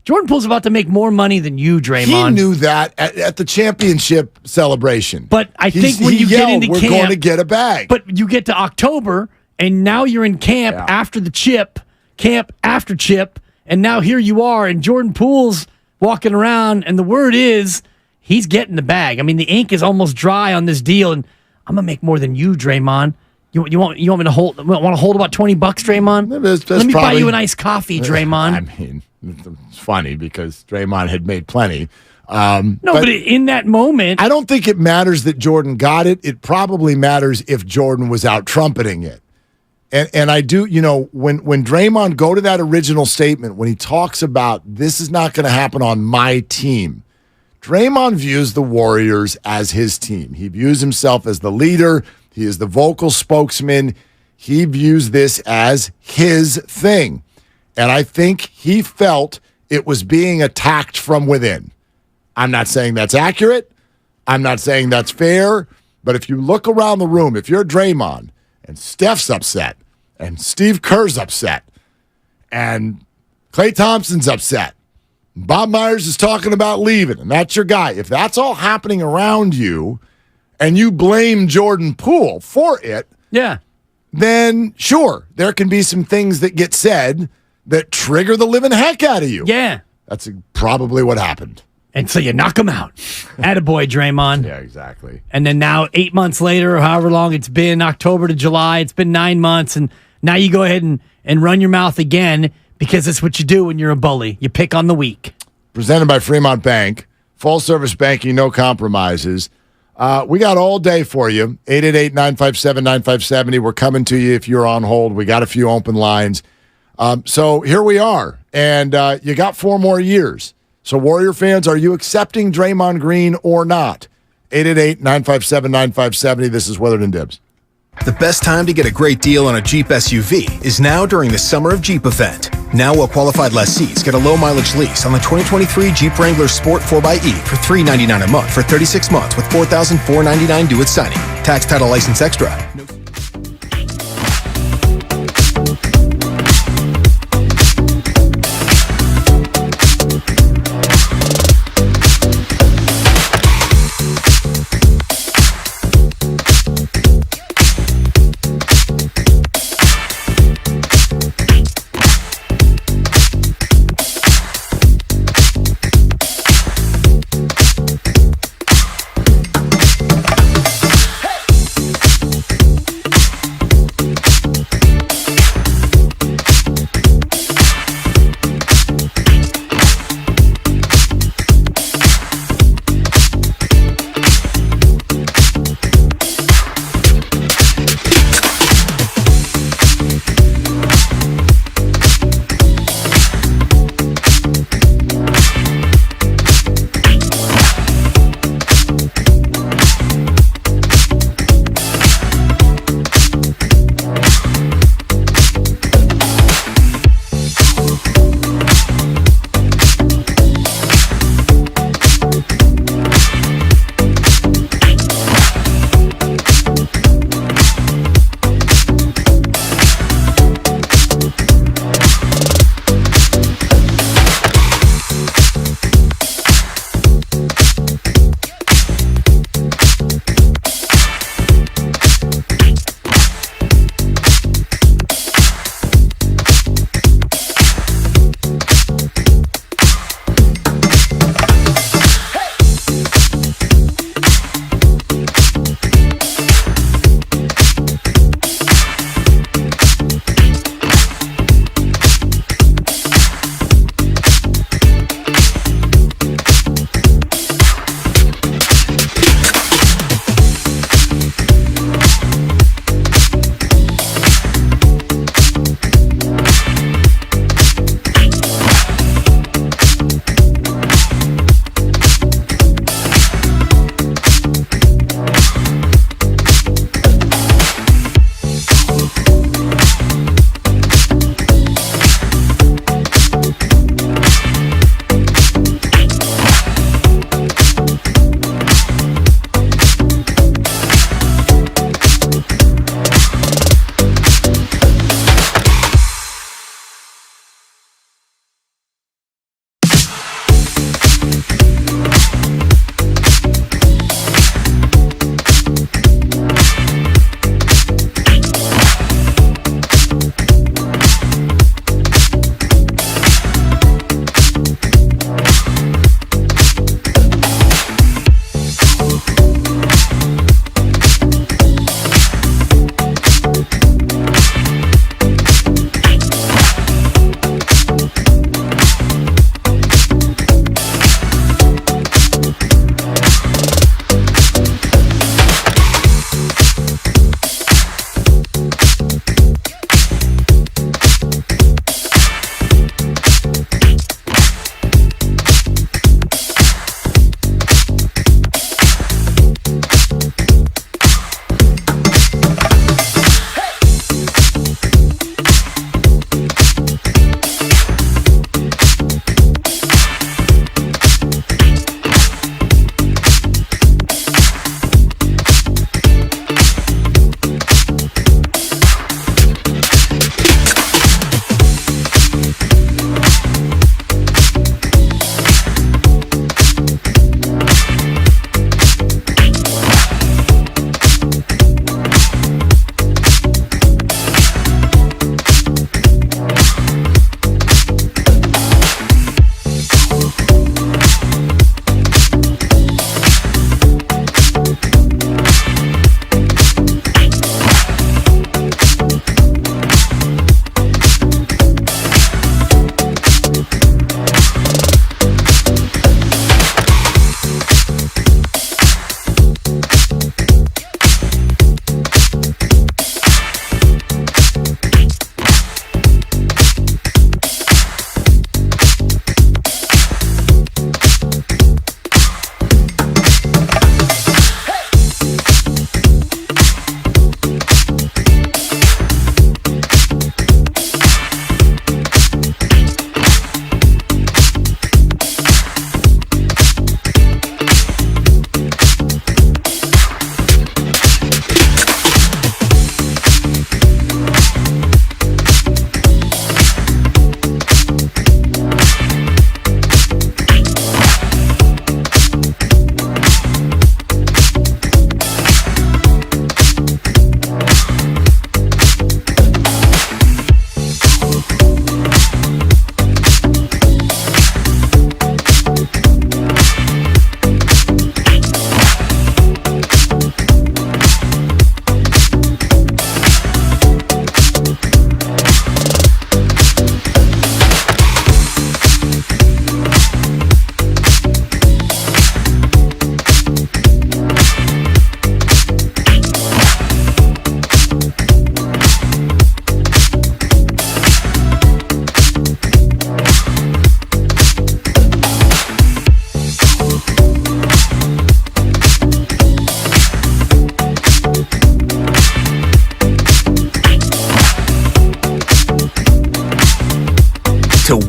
Jordan Poole's about to make more money than you, Draymond. He knew that at the championship celebration. But I think when you get into we're camp, going to get a bag. But you get to October, and now you're in camp after the chip, camp after chip, and now here you are, and Jordan Poole's walking around, and the word is he's getting the bag. I mean, the ink is almost dry on this deal, and I'm gonna make more than you, Draymond. You want me to hold? Want to hold about $20, Draymond? Let me buy you an iced coffee, Draymond. I mean, it's funny because Draymond had made plenty. But in that moment, I don't think it matters that Jordan got it. It probably matters if Jordan was out trumpeting it. And I do, when Draymond go to that original statement, when he talks about this is not going to happen on my team, Draymond views the Warriors as his team. He views himself as the leader. He is the vocal spokesman. He views this as his thing. And I think he felt it was being attacked from within. I'm not saying that's accurate. I'm not saying that's fair. But if you look around the room, if you're Draymond and Steph's upset and Steve Kerr's upset and Klay Thompson's upset, Bob Myers is talking about leaving, and that's your guy. If that's all happening around you and you blame Jordan Poole for it, then sure, there can be some things that get said that trigger the living heck out of you. Yeah. That's probably what happened. And so you knock him out. Attaboy, Draymond. Yeah, exactly. And then now 8 months later, or however long it's been, October to July, it's been 9 months, and now you go ahead and run your mouth again because it's what you do when you're a bully. You pick on the weak. Presented by Fremont Bank. Full service banking, no compromises. We got all day for you. 888-957-9570. We're coming to you if you're on hold. We got a few open lines. So here we are. And you got 4 more years. So Warrior fans, are you accepting Draymond Green or not? 888-957-9570. This is Weathered Dibs. The best time to get a great deal on a Jeep SUV is now during the Summer of Jeep event. Now well-qualified lessees get a low-mileage lease on the 2023 Jeep Wrangler Sport 4xe for $399 a month for 36 months with $4,499 due at signing. Tax, title, license extra.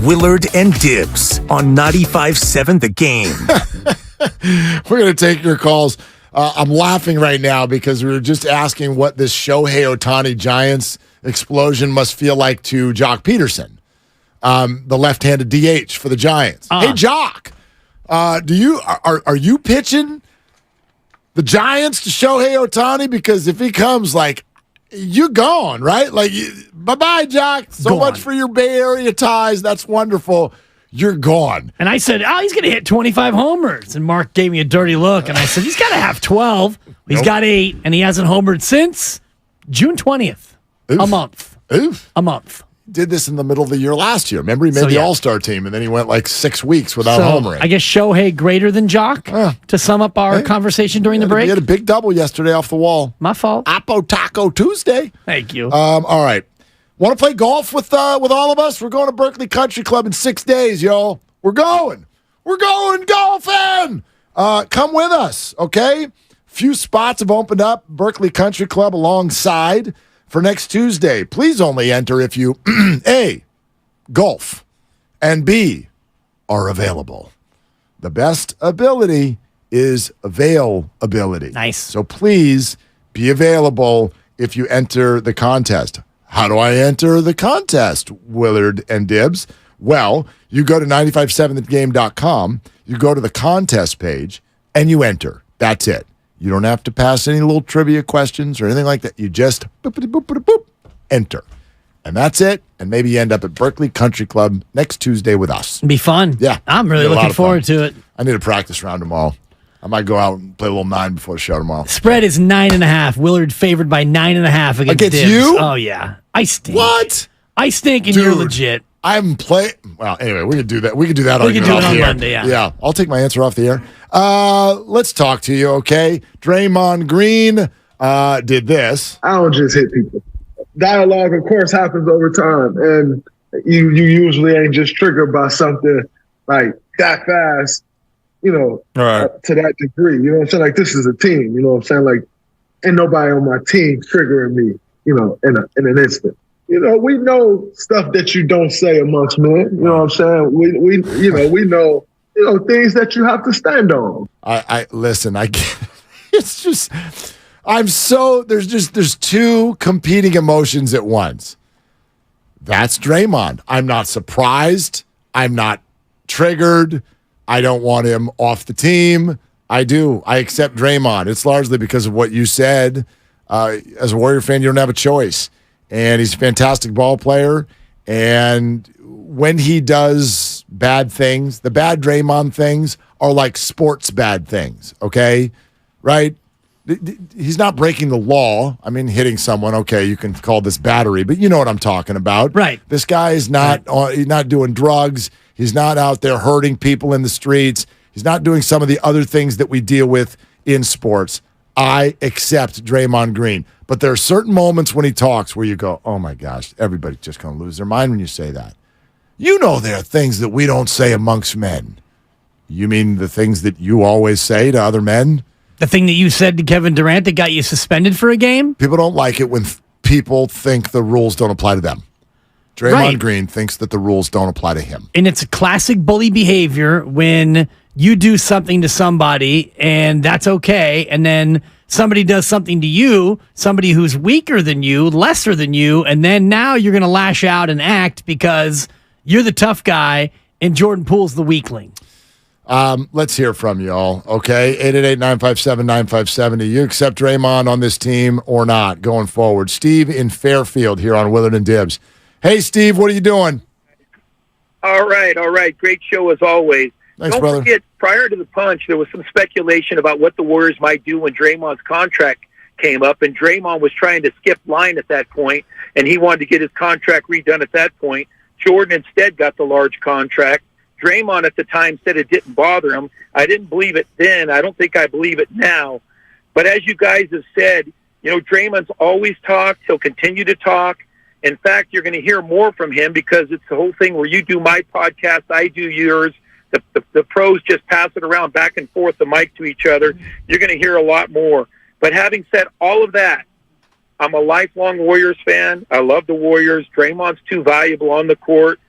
Willard and Dibs on 95.7 The Game. We're going to take your calls. I'm laughing right now because we were just asking what this Shohei Ohtani Giants explosion must feel like to Jock Peterson, the left-handed DH for the Giants. Hey, Jock, are you pitching the Giants to Shohei Ohtani? Because if he comes, like, you're gone, right? Like, bye-bye, Jock. So much for your Bay Area ties. That's wonderful. You're gone. And I said, he's going to hit 25 homers. And Mark gave me a dirty look. And I said, he's got to have 12. He's got 8. And he hasn't homered since June 20th. Oof. A month. Oof. A month. Did this in the middle of the year last year. Remember, he made the All-Star team, and then he went like 6 weeks without homering. I guess Shohei greater than Jock to sum up our conversation during the break. He had a big double yesterday off the wall. My fault. Apo Taco Tuesday. Thank you. All right. Want to play golf with all of us? We're going to Berkeley Country Club in 6 days, y'all. We're going golfing. Come with us, okay? Few spots have opened up. Berkeley Country Club alongside for next Tuesday. Please only enter if you, A, golf, and B, are available. The best ability is availability. Nice. So please be available if you enter the contest. How do I enter the contest, Willard and Dibs? Well, you go to 957thegame.com, you go to the contest page, and you enter. That's it. You don't have to pass any little trivia questions or anything like that. You just boop, enter. And that's it. And maybe you end up at Berkeley Country Club next Tuesday with us. It'd be fun. Yeah. I'm really looking forward to it. I need a practice round tomorrow. I might go out and play a little 9 before the show tomorrow. Spread is 9.5. Willard favored by 9.5 against Dibs. You? Oh, yeah. I stink. What? I stink and you're legit. I'm playing. Well, anyway, we could do that. We could do that. We can do it on Monday. Yeah. Yeah. I'll take my answer off the air. Let's talk to you. Okay. Draymond Green did this. I don't just hit people. Dialogue, of course, happens over time, and you usually ain't just triggered by something like that fast. To that degree. You know what I'm saying? Like, this is a team. You know what I'm saying? Like, ain't nobody on my team triggering me. In an instant. We know stuff that you don't say amongst men. You know what I'm saying? We know things that you have to stand on. I listen. I get it's just there's two competing emotions at once. That's Draymond. I'm not surprised. I'm not triggered. I don't want him off the team. I do. I accept Draymond. It's largely because of what you said. As a Warrior fan, you don't have a choice. And he's a fantastic ball player. And when he does bad things, the bad Draymond things are like sports bad things, okay? Right? He's not breaking the law. I mean, hitting someone, okay, you can call this battery, but you know what I'm talking about. Right. This guy is he's not doing drugs. He's not out there hurting people in the streets. He's not doing some of the other things that we deal with in sports. I accept Draymond Green. But there are certain moments when he talks where you go, oh my gosh, everybody's just going to lose their mind when you say that. You know there are things that we don't say amongst men. You mean the things that you always say to other men? The thing that you said to Kevin Durant that got you suspended for a game? People don't like it when people think the rules don't apply to them. Draymond Green thinks that the rules don't apply to him. And it's a classic bully behavior when you do something to somebody and that's okay, and then somebody does something to you, somebody who's weaker than you, lesser than you, and then now you're going to lash out and act because you're the tough guy and Jordan Poole's the weakling. Let's hear from you all, okay? 888-957-9570. Do you accept Draymond on this team or not going forward? Steve in Fairfield here on Willard and Dibs. Hey, Steve, what are you doing? All right. Great show as always. Thanks, Don't brother. forget, prior to the punch, there was some speculation about what the Warriors might do when Draymond's contract came up, and Draymond was trying to skip line at that point, and he wanted to get his contract redone at that point. Jordan instead got the large contract. Draymond at the time said it didn't bother him. I didn't believe it then. I don't think I believe it now. But as you guys have said, Draymond's always talked. He'll continue to talk. In fact, you're going to hear more from him because it's the whole thing where you do my podcast, I do yours. The pros just pass it around back and forth, the mic to each other. You're going to hear a lot more. But having said all of that, I'm a lifelong Warriors fan. I love the Warriors. Draymond's too valuable on the court.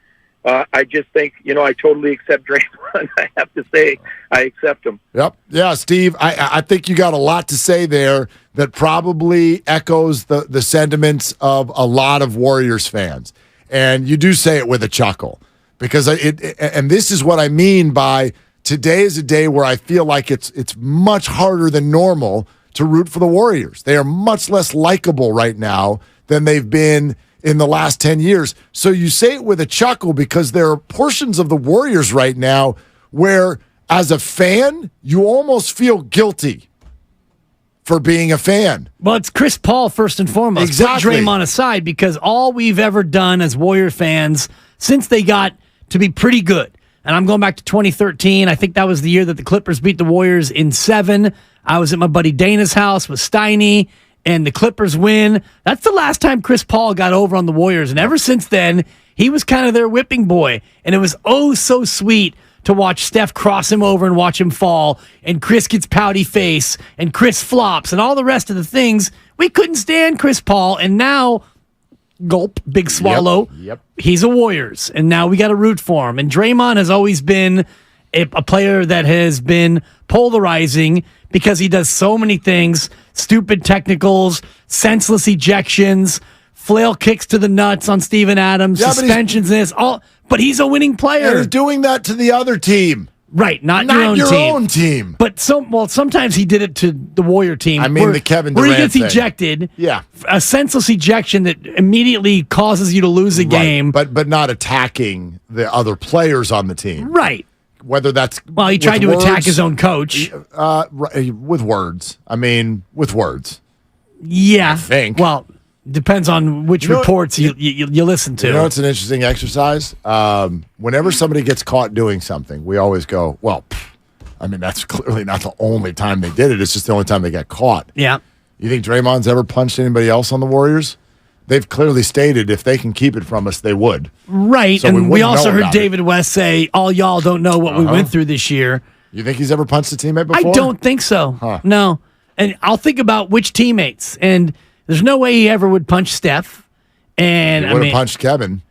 I just think, I totally accept Draymond. I have to say, I accept him. Yep. Yeah, Steve, I think you got a lot to say there that probably echoes the sentiments of a lot of Warriors fans. And you do say it with a chuckle because and this is what I mean by today is a day where I feel like it's much harder than normal to root for the Warriors. They are much less likable right now than they've been in the last 10 years. So you say it with a chuckle because there are portions of the Warriors right now where, as a fan, you almost feel guilty for being a fan. Well, it's Chris Paul first and foremost. Exactly. Put Draymond aside because all we've ever done as Warrior fans since they got to be pretty good, and I'm going back to 2013. I think that was the year that the Clippers beat the Warriors in 7. I was at my buddy Dana's house with Steiny, and the Clippers win. That's the last time Chris Paul got over on the Warriors. And ever since then, he was kind of their whipping boy. And it was so sweet to watch Steph cross him over and watch him fall. And Chris gets pouty face. And Chris flops. And all the rest of the things. We couldn't stand Chris Paul. And now, gulp, big swallow. Yep. He's a Warriors. And now we got to root for him. And Draymond has always been a player that has been polarizing because he does so many things, stupid technicals, senseless ejections, flail kicks to the nuts on Steven Adams, suspensions, but he's a winning player. And he's doing that to the other team. Right, not your own team. But sometimes he did it to the Warrior team. I mean, the Kevin Durant where he gets thing. Ejected. Yeah. A senseless ejection that immediately causes you to lose a game. But not attacking the other players on the team. Right. Whether that's he tried to attack his own coach. With words. I mean, with words. Yeah. I think. Well, depends on which reports you listen to. You know, it's an interesting exercise. Whenever somebody gets caught doing something, we always go, well, I mean, that's clearly not the only time they did it. It's just the only time they got caught. Yeah. You think Draymond's ever punched anybody else on the Warriors? They've clearly stated if they can keep it from us, they would. Right. So and we also heard David West say, all y'all don't know what we went through this year. You think he's ever punched a teammate before? I don't think so. Huh. No. And I'll think about which teammates. And there's no way he ever would punch Steph. And He would have punched Kevin.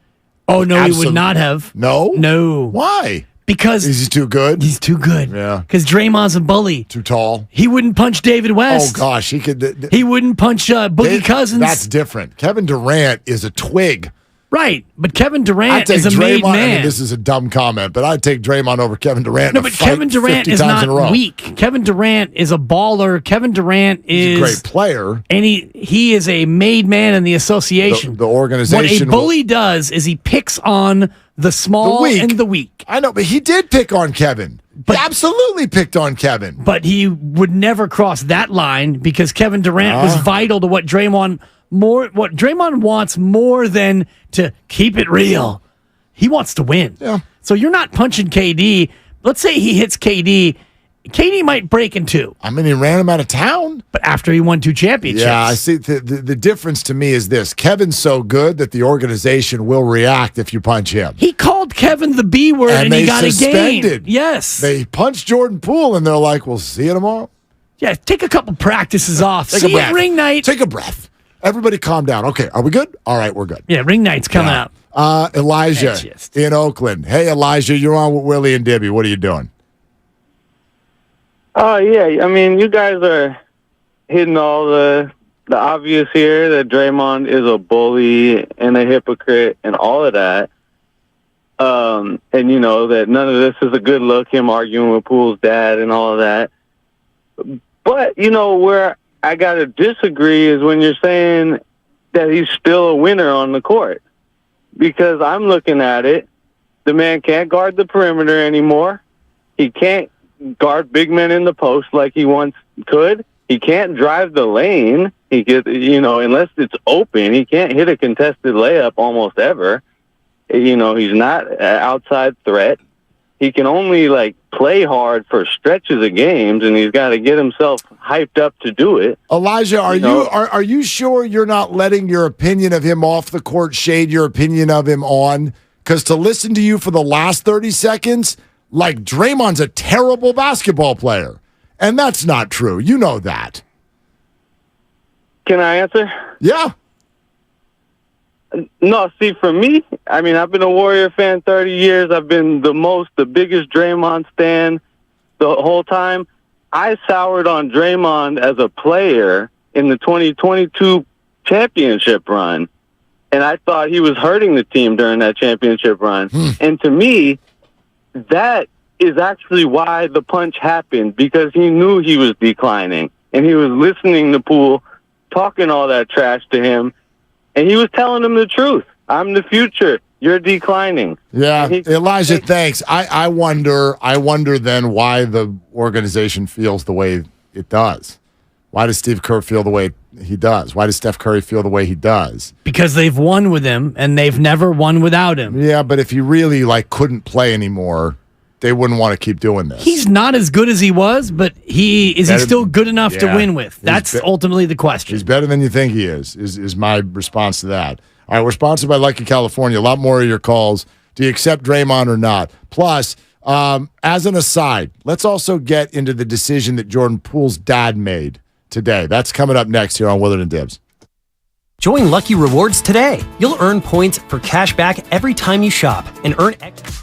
Oh, no, he would not have. No? No. Why? Because is he too good? He's too good. Yeah. Because Draymond's a bully. Too tall. He wouldn't punch David West. Oh, gosh. He could. He wouldn't punch Boogie Cousins. That's different. Kevin Durant is a twig. Right. But Kevin Durant is a made man. I mean, this is a dumb comment, but I'd take Draymond over Kevin Durant. No, but Kevin Durant is not weak. Kevin Durant is a baller. Kevin Durant is a great player. And he is a made man in the association. The organization. What a bully does is he picks on the small and the weak. I know, but he did pick on Kevin. He absolutely picked on Kevin. But he would never cross that line because Kevin Durant was vital to what Draymond wants more than to keep it real. He wants to win. Yeah. So you're not punching KD. Let's say he hits KD. KD might break in two. I mean, he ran him out of town. But after he won 2 championships. Yeah, I see. The difference to me is this. Kevin's so good that the organization will react if you punch him. He called Kevin the B word and he got suspended. a game. Yes. They punched Jordan Poole and they're like, we'll see you tomorrow. Yeah, take a couple practices off. See you at ring night. Take a breath. Everybody calm down. Okay, are we good? All right, we're good. Yeah, ring night's coming up. Elijah in Oakland. Hey, Elijah, you're on with Willie and Dibby. What are you doing? Oh, yeah. I mean, you guys are hitting all the obvious here, that Draymond is a bully and a hypocrite and all of that. And, you know, that none of this is a good look, him arguing with Poole's dad and all of that. But, you know, where I got to disagree is when you're saying that he's still a winner on the court. Because I'm looking at it, the man can't guard the perimeter anymore. He can't guard big men in the post like he once could. He can't drive the lane. He could, you know, unless it's open, he can't hit a contested layup almost ever. You know, he's not an outside threat. He can only like play hard for stretches of games, and he's got to get himself hyped up to do it. Elijah, are you sure you're not letting your opinion of him off the court shade your opinion of him on? Because to listen to you for the last 30 seconds, like Draymond's a terrible basketball player. And that's not true. You know that. Can I answer? Yeah. No, see, for me, I mean, I've been a Warrior fan 30 years. I've been the biggest Draymond stan the whole time. I soured on Draymond as a player in the 2022 championship run, and I thought he was hurting the team during that championship run. And to me, that is actually why the punch happened, because he knew he was declining, and he was listening to Poole talking all that trash to him, and he was telling him the truth. I'm the future. You're declining. Yeah, Elijah, thanks. I wonder then why the organization feels the way it does. Why does Steve Kerr feel the way he does? Why does Steph Curry feel the way he does? Because they've won with him, and they've never won without him. Yeah, but if he really couldn't play anymore, they wouldn't want to keep doing this. He's not as good as he was, but is he still good enough to win with? That's ultimately the question. He's better than you think he is my response to that. All right, we're sponsored by Lucky California. A lot more of your calls. Do you accept Draymond or not? Plus, as an aside, let's also get into the decision that Jordan Poole's dad made today. That's coming up next here on Willard and Dibs. Join Lucky Rewards today. You'll earn points for cash back every time you shop and earn extra.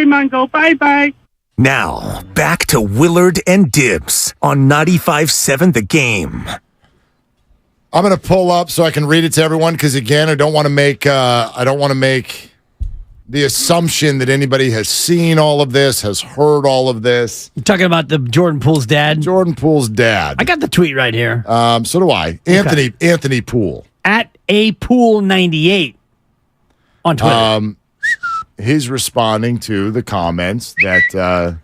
Draymond go bye-bye. Now, back to Willard and Dibs on 95.7 The Game. I'm going to pull up so I can read it to everyone because, again, I don't want to make the assumption that anybody has seen all of this, has heard all of this. You're talking about the Jordan Poole's dad? Jordan Poole's dad. I got the tweet right here. So do I. Anthony Poole. At apoole98 on Twitter. He's responding to the comments that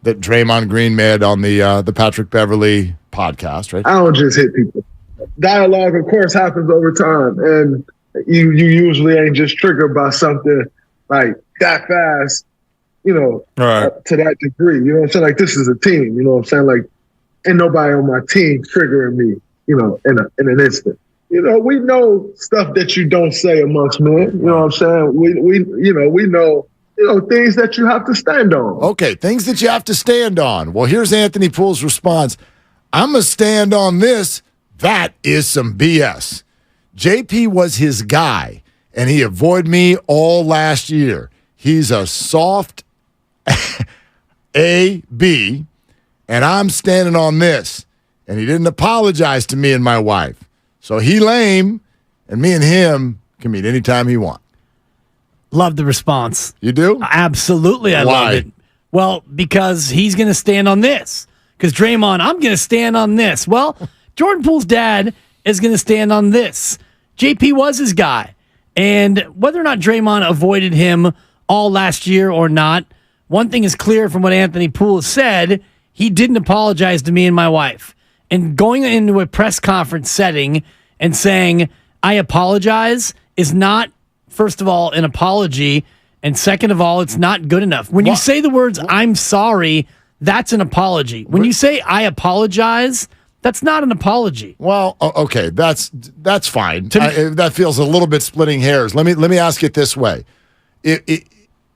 Draymond Green made on the Patrick Beverly podcast, right? I don't just hit people. Dialogue, of course, happens over time, and you usually ain't just triggered by something like that fast, to that degree. You know what I'm saying? Like, this is a team. You know what I'm saying? Like, ain't nobody on my team triggering me, in an instant. We know stuff that you don't say amongst men. You know what I'm saying? We know things that you have to stand on. Okay, things that you have to stand on. Well, here's Anthony Poole's response. I'm going to stand on this. That is some BS. JP was his guy, and he avoided me all last year. He's a soft A-B, and I'm standing on this. And he didn't apologize to me and my wife. So he lame, and me and him can meet anytime he wants. Love the response. You do? Absolutely, I love it. Well, because he's going to stand on this. Because Draymond, I'm going to stand on this. Well, Jordan Poole's dad is going to stand on this. JP was his guy. And whether or not Draymond avoided him all last year or not, one thing is clear from what Anthony Poole said, he didn't apologize to me and my wife. And going into a press conference setting and saying, I apologize, is not, first of all, an apology. And second of all, it's not good enough. When you say the words, I'm sorry, that's an apology. When you say, I apologize, that's not an apology. Well, okay, that's fine. That feels a little bit splitting hairs. Let me ask it this way: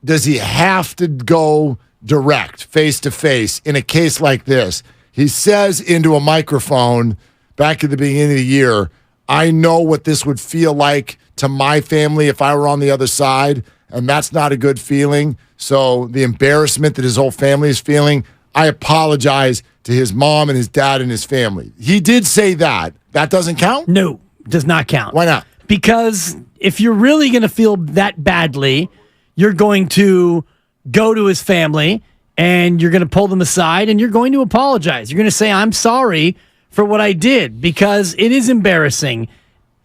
does he have to go direct, face to face, in a case like this? He says into a microphone back at the beginning of the year, "I know what this would feel like to my family if I were on the other side, and that's not a good feeling. So the embarrassment that his whole family is feeling, I apologize to his mom and his dad and his family." He did say that. That doesn't count? No, does not count. Why not? Because if you're really going to feel that badly, you're going to go to his family and you're going to pull them aside and you're going to apologize. You're going to say, I'm sorry for what I did, because it is embarrassing.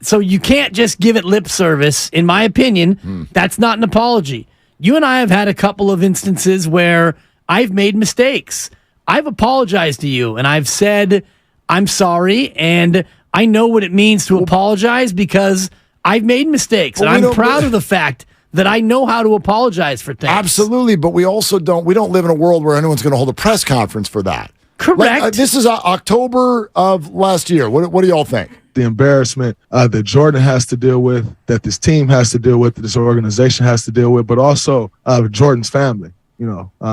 So you can't just give it lip service, in my opinion. That's not an apology. You and I have had a couple of instances where I've made mistakes. I've apologized to you, and I've said, I'm sorry, and I know what it means to apologize because I've made mistakes, and I'm proud of the fact that I know how to apologize for things. Absolutely, but we don't live in a world where anyone's going to hold a press conference for that. Correct. This is October of last year. What do y'all think? The embarrassment that Jordan has to deal with, that this team has to deal with, that this organization has to deal with, but also Jordan's family.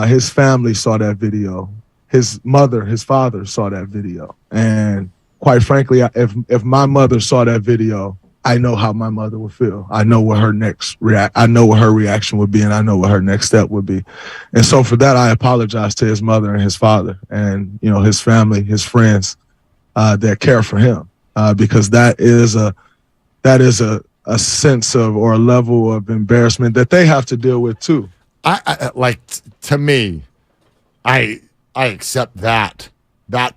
His family saw that video. His mother, his father saw that video. And quite frankly, if my mother saw that video, I know how my mother would feel. I know what her I know what her reaction would be, and I know what her next step would be. And so for that, I apologize to his mother and his father and, his family, his friends that care for him, because that is a sense of, or a level of embarrassment that they have to deal with too. To me, I accept that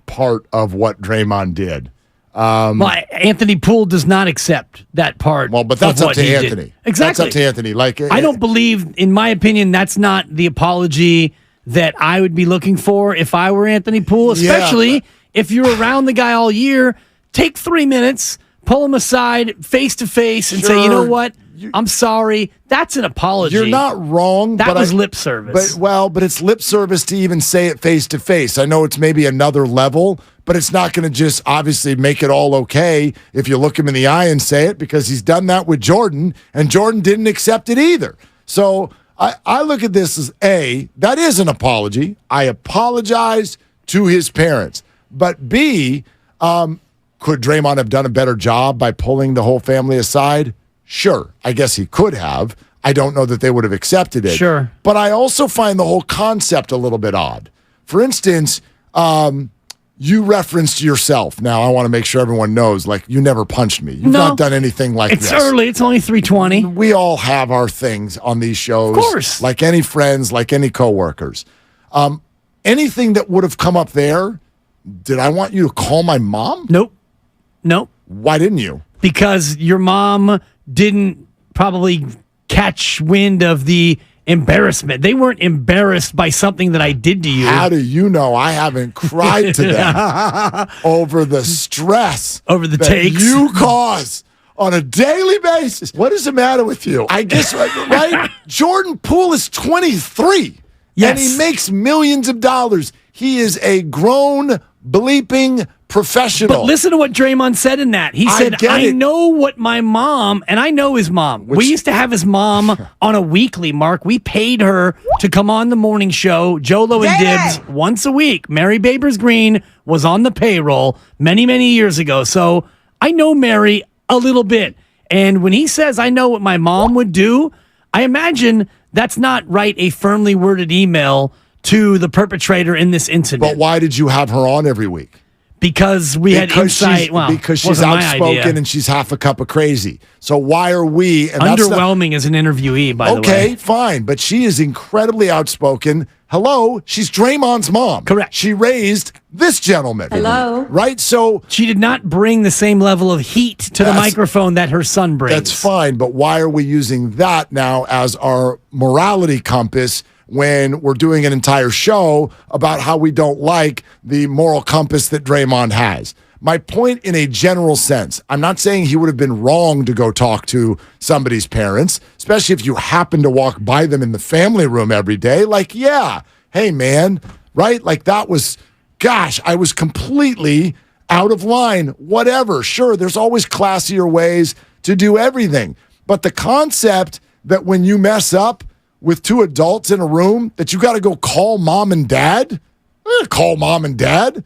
part of what Draymond did. Anthony Poole does not accept that part. Well, but that's up to Anthony. Exactly. That's up to Anthony. I don't believe, in my opinion, that's not the apology that I would be looking for if I were Anthony Poole, especially if you're around the guy all year. Take 3 minutes, pull him aside face to face and say, you know what? I'm sorry. That's an apology. You're not wrong. That was lip service. But it's lip service to even say it face to face. I know it's maybe another level, but it's not going to just obviously make it all okay if you look him in the eye and say it, because he's done that with Jordan, and Jordan didn't accept it either. So I look at this as, that is an apology. I apologize to his parents. But B, could Draymond have done a better job by pulling the whole family aside? Sure, I guess he could have. I don't know that they would have accepted it. Sure. But I also find the whole concept a little bit odd. For instance, you referenced yourself. Now, I want to make sure everyone knows, like, you never punched me. You've not done anything like this. It's early. It's only 3:20. We all have our things on these shows. Of course. Like any friends, like any coworkers. Anything that would have come up there, did I want you to call my mom? Nope. Why didn't you? Because your mom didn't probably catch wind of the embarrassment. They weren't embarrassed by something that I did to you. How do you know I haven't cried to them over the stress over the that takes you cause on a daily basis? What is the matter with you? I guess, right? Jordan Poole is 23. Yes. And he makes millions of dollars. He is a grown, bleeping professional. But listen to what Draymond said in that. He said, I know what my mom, and I know his mom. We used to have his mom on a weekly, Mark. We paid her to come on the morning show, Jolo and Dibs, once a week. Mary Babers Green was on the payroll many, many years ago. So I know Mary a little bit. And when he says, I know what my mom would do, I imagine that's not write a firmly worded email to the perpetrator in this incident. But why did you have her on every week? Because we had insight. Because she's outspoken and she's half a cup of crazy. So why are we? And underwhelming as an interviewee, by the way. Okay, fine. But she is incredibly outspoken. Hello, she's Draymond's mom. Correct. She raised this gentleman. Hello. Right? So she did not bring the same level of heat to the microphone that her son brings. That's fine. But why are we using that now as our morality compass when we're doing an entire show about how we don't like the moral compass that Draymond has? My point in a general sense, I'm not saying he would have been wrong to go talk to somebody's parents, especially if you happen to walk by them in the family room every day. Like, yeah, hey, man, right? Like that was, gosh, I was completely out of line. Whatever. Sure, there's always classier ways to do everything. But the concept that when you mess up with two adults in a room, that you got to go call mom and dad? Call mom and dad?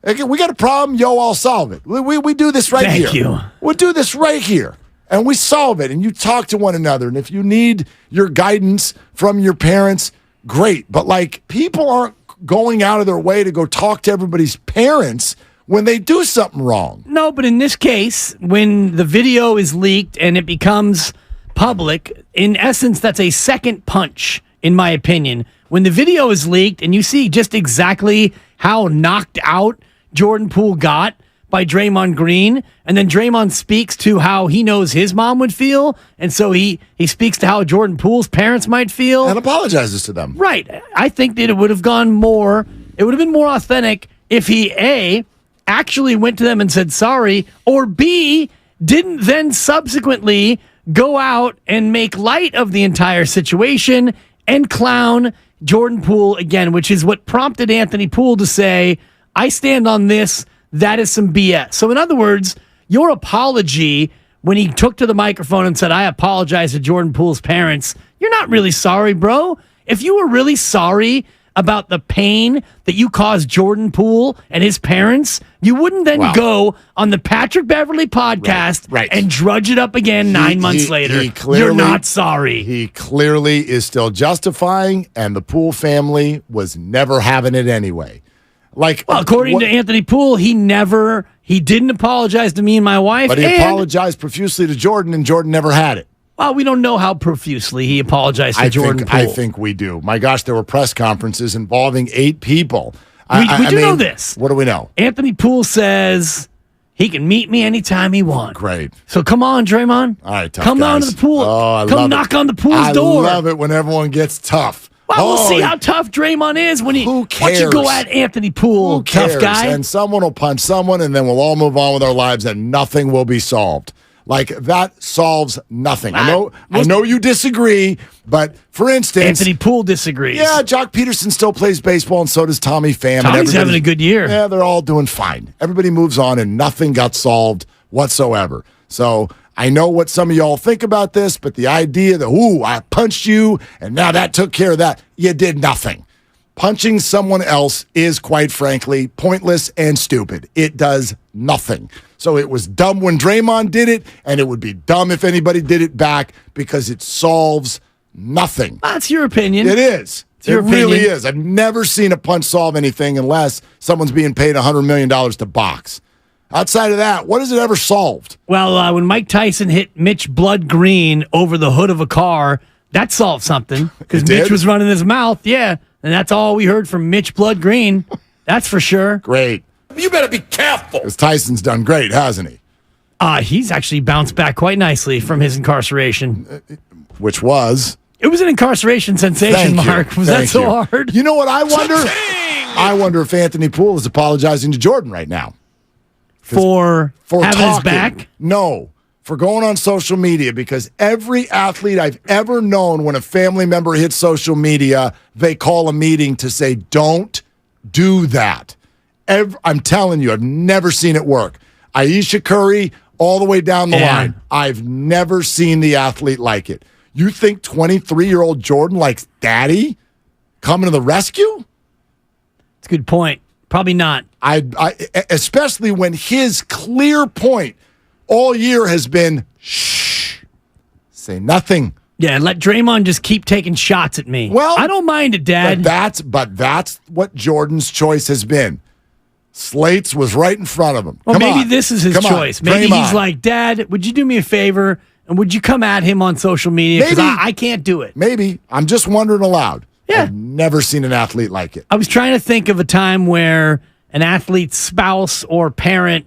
We got a problem, I'll solve it. We do this right here. Thank you. We'll do this right here. And we solve it, and you talk to one another. And if you need your guidance from your parents, great. But, like, people aren't going out of their way to go talk to everybody's parents when they do something wrong. No, but in this case, when the video is leaked and it becomes public, in essence, that's a second punch, in my opinion. When the video is leaked and you see just exactly how knocked out Jordan Poole got by Draymond Green, and then Draymond speaks to how he knows his mom would feel, and so he speaks to how Jordan Poole's parents might feel. And apologizes to them. Right. I think that it would have been more authentic if he, A, actually went to them and said sorry, or B, didn't then subsequently go out and make light of the entire situation and clown Jordan Poole again, which is what prompted Anthony Poole to say, I stand on this, that is some BS. So in other words, your apology when he took to the microphone and said, I apologize to Jordan Poole's parents, you're not really sorry, bro. If you were really sorry about the pain that you caused Jordan Poole and his parents, you wouldn't then go on the Patrick Beverly podcast and drudge it up again 9 months later. You're not sorry. He clearly is still justifying, and the Poole family was never having it anyway. Like, well, according to Anthony Poole, he didn't apologize to me and my wife. But he apologized profusely to Jordan, and Jordan never had it. Well, we don't know how profusely he apologized to Jordan Poole. I think we do. My gosh, there were press conferences involving 8 people. We do know this. What do we know? Anthony Poole says he can meet me anytime he wants. Great. So come on, Draymond. All right, tough come guys. down to the pool. Oh, come knock on the pool's door. I love it when everyone gets tough. Well, we'll see how tough Draymond is when once you go at Anthony Poole, tough guy. And someone will punch someone, and then we'll all move on with our lives, and nothing will be solved. Like, that solves nothing. I know you disagree, but for instance, Anthony Poole disagrees. Yeah, Jock Peterson still plays baseball, and so does Tommy Pham. Tommy's having a good year. Yeah, they're all doing fine. Everybody moves on, and nothing got solved whatsoever. So I know what some of y'all think about this, but the idea that, I punched you, and now that took care of that, you did nothing. Punching someone else is, quite frankly, pointless and stupid. It does nothing. So it was dumb when Draymond did it, and it would be dumb if anybody did it back because it solves nothing. That's your opinion. It is. It really is. I've never seen a punch solve anything unless someone's being paid $100 million to box. Outside of that, what has it ever solved? Well, when Mike Tyson hit Mitch Blood Green over the hood of a car, that solved something because Mitch was running his mouth. Yeah, and that's all we heard from Mitch Blood Green. That's for sure. Great. You better be careful. Because Tyson's done great, hasn't he? He's actually bounced back quite nicely from his incarceration. Which was? It was an incarceration sensation, Mark. Was that so hard? You know what I wonder? I wonder if Anthony Poole is apologizing to Jordan right now. For having talking. his back? No, for going on social media, because every athlete I've ever known, when a family member hits social media, they call a meeting to say, don't do that. I'm telling you, I've never seen it work. Ayesha Curry, all the way down the line. I've never seen the athlete like it. You think 23-year-old Jordan likes daddy coming to the rescue? That's a good point. Probably not. I especially when his clear point all year has been, shh, say nothing. Yeah, and let Draymond just keep taking shots at me. Well, I don't mind it, Dad. But that's what Jordan's choice has been. Slate's was right in front of him. Well, maybe this is his choice. Maybe he's like, Dad, would you do me a favor and would you come at him on social media? Because I can't do it. Maybe. I'm just wondering aloud. Yeah. I've never seen an athlete like it. I was trying to think of a time where an athlete's spouse or parent,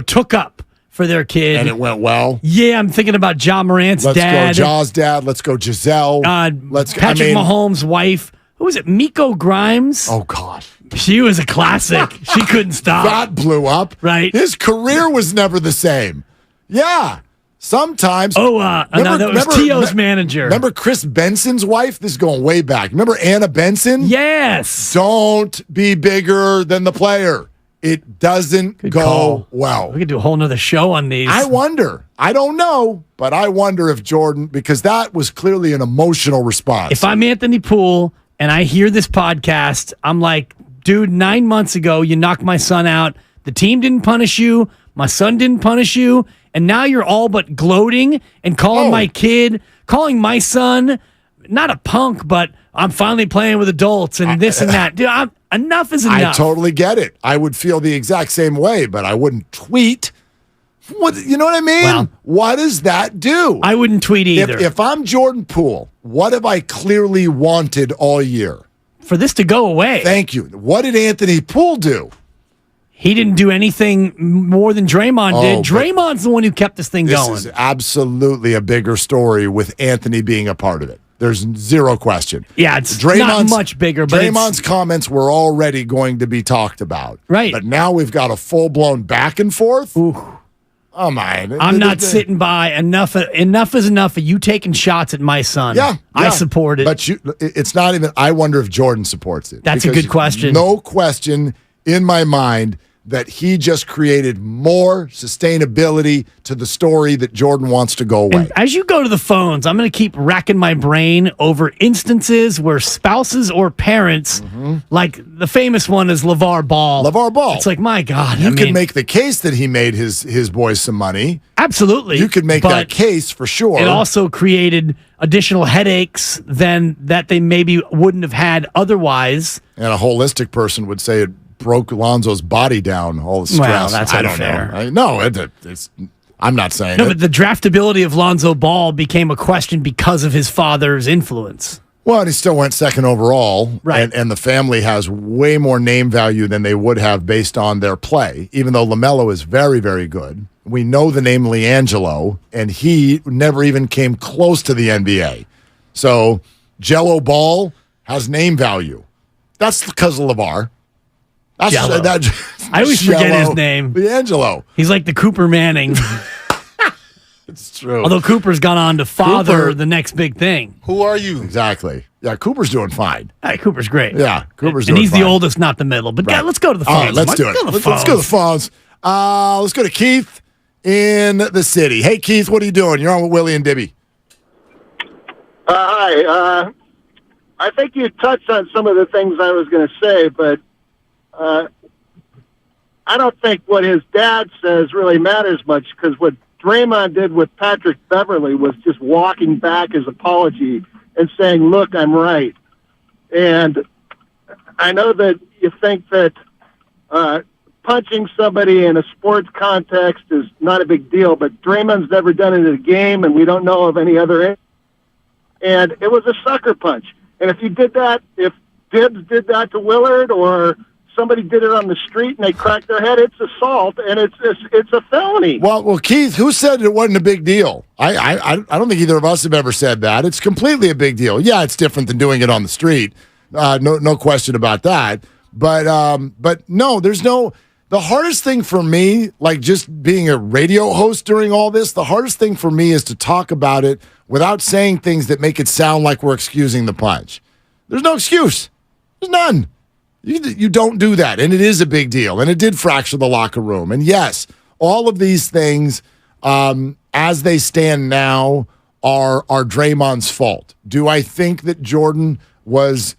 took up for their kid. And it went well? Yeah, I'm thinking about Ja Morant's dad. Let's go Ja's dad. Let's go Giselle. Patrick Mahomes' wife. Who was it? Miko Grimes? Oh, God. She was a classic. She couldn't stop. That blew up. Right. His career was never the same. Yeah. Sometimes. That was T.O.'s manager. Remember Chris Benson's wife? This is going way back. Remember Anna Benson? Yes. Don't be bigger than the player. It doesn't go well. We could do a whole nother show on these. I wonder. I don't know, but I wonder if Jordan, because that was clearly an emotional response. If I'm Anthony Poole and I hear this podcast, I'm like, dude, 9 months ago, you knocked my son out. The team didn't punish you. My son didn't punish you. And now you're all but gloating and calling calling my son, not a punk, but I'm finally playing with adults and this and that. Dude, enough is enough. I totally get it. I would feel the exact same way, but I wouldn't tweet. What, you know what I mean? Well, what does that do? I wouldn't tweet either. If I'm Jordan Poole, what have I clearly wanted all year? For this to go away. Thank you. What did Anthony Poole do? He didn't do anything more than Draymond did. Draymond's the one who kept this thing going. This is absolutely a bigger story with Anthony being a part of it. There's zero question. Yeah, it's not much bigger. But Draymond's comments were already going to be talked about. Right. But now we've got a full-blown back and forth. Ooh. Oh, man. I'm not sitting by. Enough is enough of you taking shots at my son. Yeah. I support it. But it's not even, I wonder if Jordan supports it. That's a good question. No question in my mind that he just created more sustainability to the story that Jordan wants to go away. And as you go to the phones, I'm going to keep racking my brain over instances where spouses or parents, like the famous one is LeVar Ball. LeVar Ball. It's like, my God. You can make the case that he made his boys some money. Absolutely. You could make that case for sure. It also created additional headaches than that they maybe wouldn't have had otherwise. And a holistic person would say it broke Lonzo's body down, all the stress. Well, that's unfair. I'm not saying but the draftability of Lonzo Ball became a question because of his father's influence. Well, and he still went second overall. Right. And the family has way more name value than they would have based on their play, even though LaMelo is very, very good. We know the name LiAngelo, and he never even came close to the NBA. So Jello Ball has name value. That's because of LeVar. I always forget his name. LiAngelo. He's like the Cooper Manning. It's true. Although Cooper's gone on to father the next big thing. Who are you? Exactly. Yeah, Cooper's doing fine. Hey, Cooper's great. Yeah, Cooper's doing fine. And he's the oldest, not the middle. But let's go to the phones. All right, let's do it. Let's go to the phones. Let's go to Keith in the city. Hey, Keith, what are you doing? You're on with Willie and Dibby. Hi. I think you touched on some of the things I was going to say, but I don't think what his dad says really matters much, because what Draymond did with Patrick Beverley was just walking back his apology and saying, look, I'm right. And I know that you think that punching somebody in a sports context is not a big deal, but Draymond's never done it in a game, and we don't know of any other. And it was a sucker punch. And if you did that, if Dibbs did that to Willard, or somebody did it on the street and they cracked their head, it's assault, and it's a felony. Well, Keith, who said it wasn't a big deal? I don't think either of us have ever said that. It's completely a big deal. Yeah, it's different than doing it on the street. No question about that. But no, there's no. The hardest thing for me, like just being a radio host during all this, the hardest thing for me is to talk about it without saying things that make it sound like we're excusing the punch. There's no excuse. There's none. You don't do that, and it is a big deal, and it did fracture the locker room. And yes, all of these things, as they stand now, are Draymond's fault. Do I think that Jordan was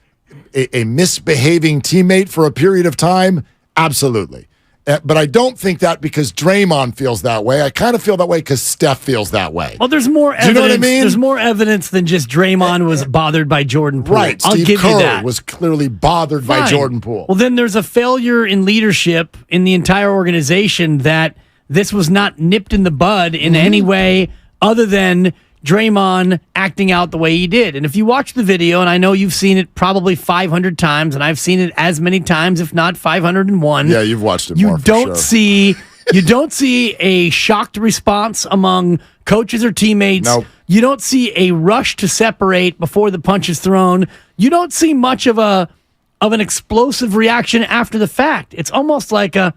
a misbehaving teammate for a period of time? Absolutely. But I don't think that because Draymond feels that way. I kind of feel that way because Steph feels that way. Well, there's more evidence. Do you know what I mean? There's more evidence than just Draymond was bothered by Jordan Poole. Right. I'll Steve give Kerr you that. was clearly bothered by Jordan Poole. Well, then there's a failure in leadership in the entire organization that this was not nipped in the bud in any way other than Draymond acting out the way he did. And if you watch the video, and I know you've seen it probably 500 times, and I've seen it as many times, if not 501. Yeah, you've watched it more. You don't see a shocked response among coaches or teammates. Nope. You don't see a rush to separate before the punch is thrown. You don't see much of an explosive reaction after the fact. It's almost like I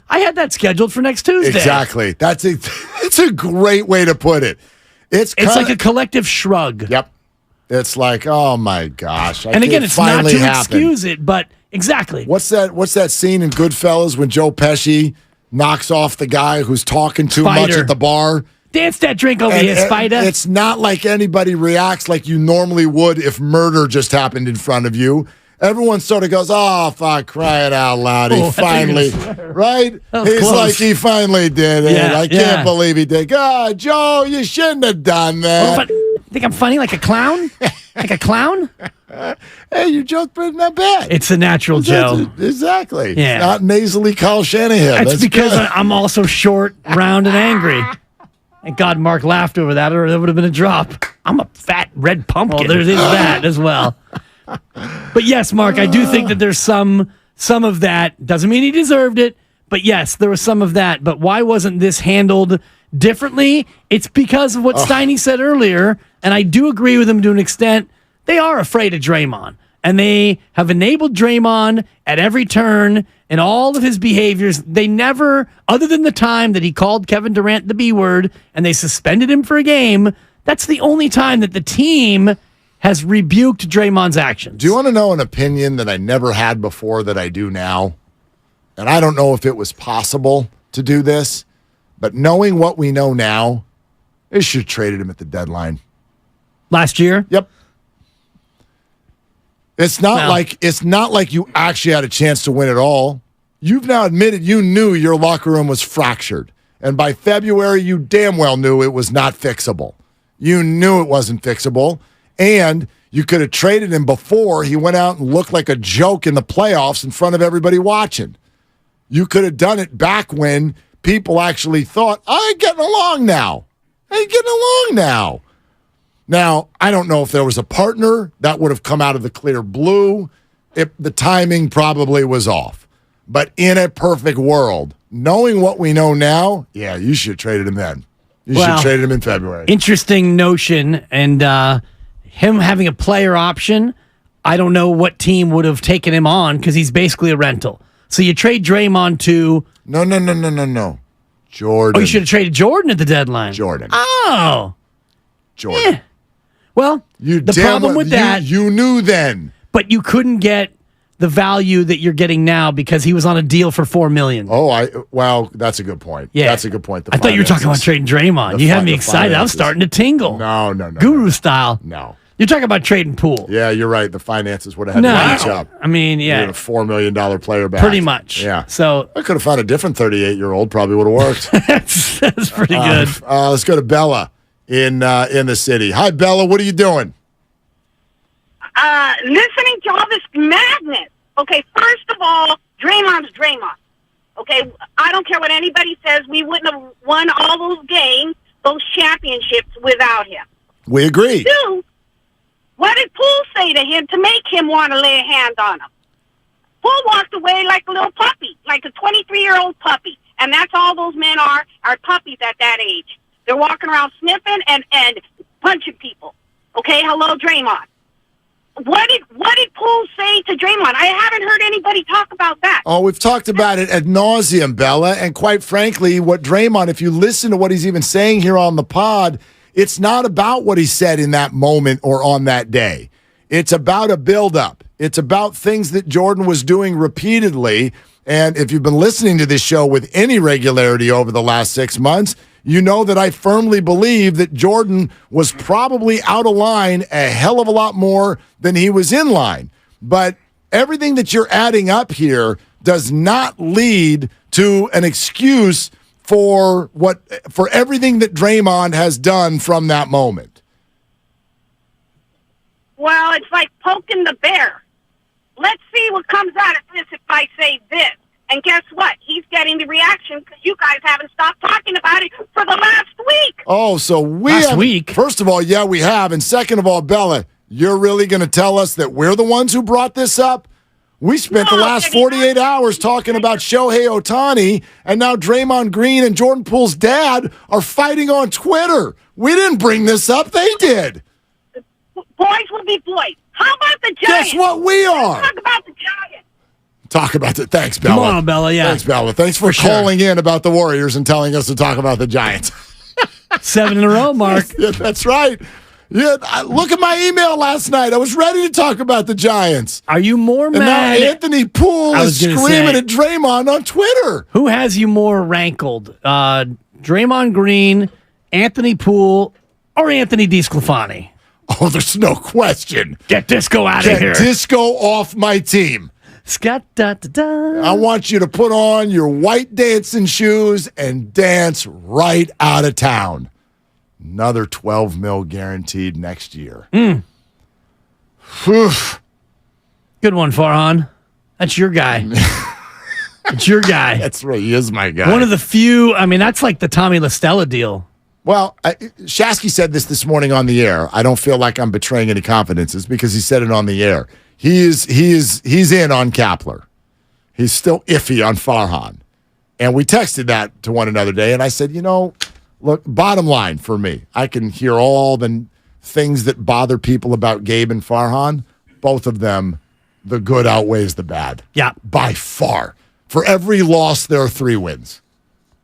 had that scheduled for next Tuesday. Exactly. It's a great way to put it. It's like a collective shrug. Yep. It's like, oh my gosh. And again, it's not to excuse it, but exactly. What's that scene in Goodfellas when Joe Pesci knocks off the guy who's talking too much at the bar? Dance that drink over here, Spider. It's not like anybody reacts like you normally would if murder just happened in front of you. Everyone sort of goes, oh, fuck, crying out loud. He finally, right? He's close. like, he finally did it. Yeah, I can't believe he did. God, Joe, you shouldn't have done that. Think I'm funny like a clown? Like a clown? Hey, your joke wasn't that bad. It's a natural, Joe. Exactly. Yeah. Not nasally Kyle Shanahan. That's because I'm also short, round, and angry. Thank God Mark laughed over that, or there would have been a drop. I'm a fat red pumpkin. Well, there is that as well. But yes, Mark, I do think that there's some of that. Doesn't mean he deserved it, but yes, there was some of that. But why wasn't this handled differently? It's because of what Steiny said earlier, and I do agree with him to an extent. They are afraid of Draymond, and they have enabled Draymond at every turn in all of his behaviors. They never, other than the time that he called Kevin Durant the B word and they suspended him for a game, that's the only time that the team has rebuked Draymond's actions. Do you want to know an opinion that I never had before that I do now? And I don't know if it was possible to do this, but knowing what we know now, they should have traded him at the deadline. Last year? Yep. It's not like you actually had a chance to win it all. You've now admitted you knew your locker room was fractured. And by February, you damn well knew it was not fixable. You knew it wasn't fixable. And you could have traded him before he went out and looked like a joke in the playoffs in front of everybody watching. You could have done it back when people actually thought, I ain't getting along now. Now, I don't know if there was a partner that would have come out of the clear blue. The timing probably was off. But in a perfect world, knowing what we know now, yeah, you should have traded him then. You should have traded him in February. Interesting notion, and him having a player option, I don't know what team would have taken him on because he's basically a rental. So you trade Draymond to... No. Jordan. Oh, you should have traded Jordan at the deadline. Jordan. Oh. Jordan. Yeah. Well, the problem with that... You knew then. But you couldn't get the value that you're getting now because he was on a deal for $4 million. Well, that's a good point. Yeah. That's a good point. I thought you were talking about trading Draymond. You had me excited. I was starting to tingle. No. Guru style. No. You're talking about trading Poole. Yeah, you're right. The finances would have had to reach up. I mean, yeah. You had a $4 million player back. Pretty much. Yeah. So I could have found a different 38-year-old. Probably would have worked. that's pretty good. Let's go to Bella in the city. Hi, Bella. What are you doing? Listening to all this madness. Okay, first of all, Draymond's Draymond. Okay, I don't care what anybody says. We wouldn't have won all those games, those championships without him. We agree. 2, what did Poole say to him to make him want to lay a hand on him? Poole walked away like a little puppy, like a 23-year-old puppy. And that's all those men are puppies at that age. They're walking around sniffing and punching people. Okay, hello, Draymond. What did Poole say to Draymond? I haven't heard anybody talk about that. Oh, we've talked about it ad nauseum, Bella. And quite frankly, what Draymond, if you listen to what he's even saying here on the pod, it's not about what he said in that moment or on that day. It's about a buildup. It's about things that Jordan was doing repeatedly. And if you've been listening to this show with any regularity over the last 6 months, you know that I firmly believe that Jordan was probably out of line a hell of a lot more than he was in line. But everything that you're adding up here does not lead to an excuse for everything that Draymond has done from that moment. Well, it's like poking the bear. Let's see what comes out of this if I say this. And guess what? He's getting the reaction because you guys haven't stopped talking about it for the last week. Oh, so last week? First of all, yeah, we have. And second of all, Bella, you're really going to tell us that we're the ones who brought this up? We spent the last 48 hours talking about Shohei Ohtani, and now Draymond Green and Jordan Poole's dad are fighting on Twitter. We didn't bring this up. They did. Boys will be boys. How about the Giants? Guess what we are? Let's talk about the Giants. Talk about it. Thanks, Bella. Come on, Bella, yeah. Thanks, Bella. Thanks for calling in about the Warriors and telling us to talk about the Giants. 7 in a row, Mark. Yeah, that's right. Yeah, look at my email last night. I was ready to talk about the Giants. Are you more mad? And now Anthony Poole is screaming at Draymond on Twitter. Who has you more rankled? Draymond Green, Anthony Poole, or Anthony DeSclafani? Oh, there's no question. Get Disco out of here. Get Disco off my team. I want you to put on your white dancing shoes and dance right out of town. Another $12 million guaranteed next year. Good one, Farhan. That's your guy. It's your guy. That's right. He is my guy. One of the few. I mean, that's like the Tommy LaStella deal. Well, Shasky said this morning on the air. I don't feel like I'm betraying any confidences because he said it on the air. He's in on Kapler. He's still iffy on Farhan. And we texted that to one another day, and I said, look, bottom line for me, I can hear all the things that bother people about Gabe and Farhan. Both of them, the good outweighs the bad. Yeah. By far. For every loss, there are 3 wins.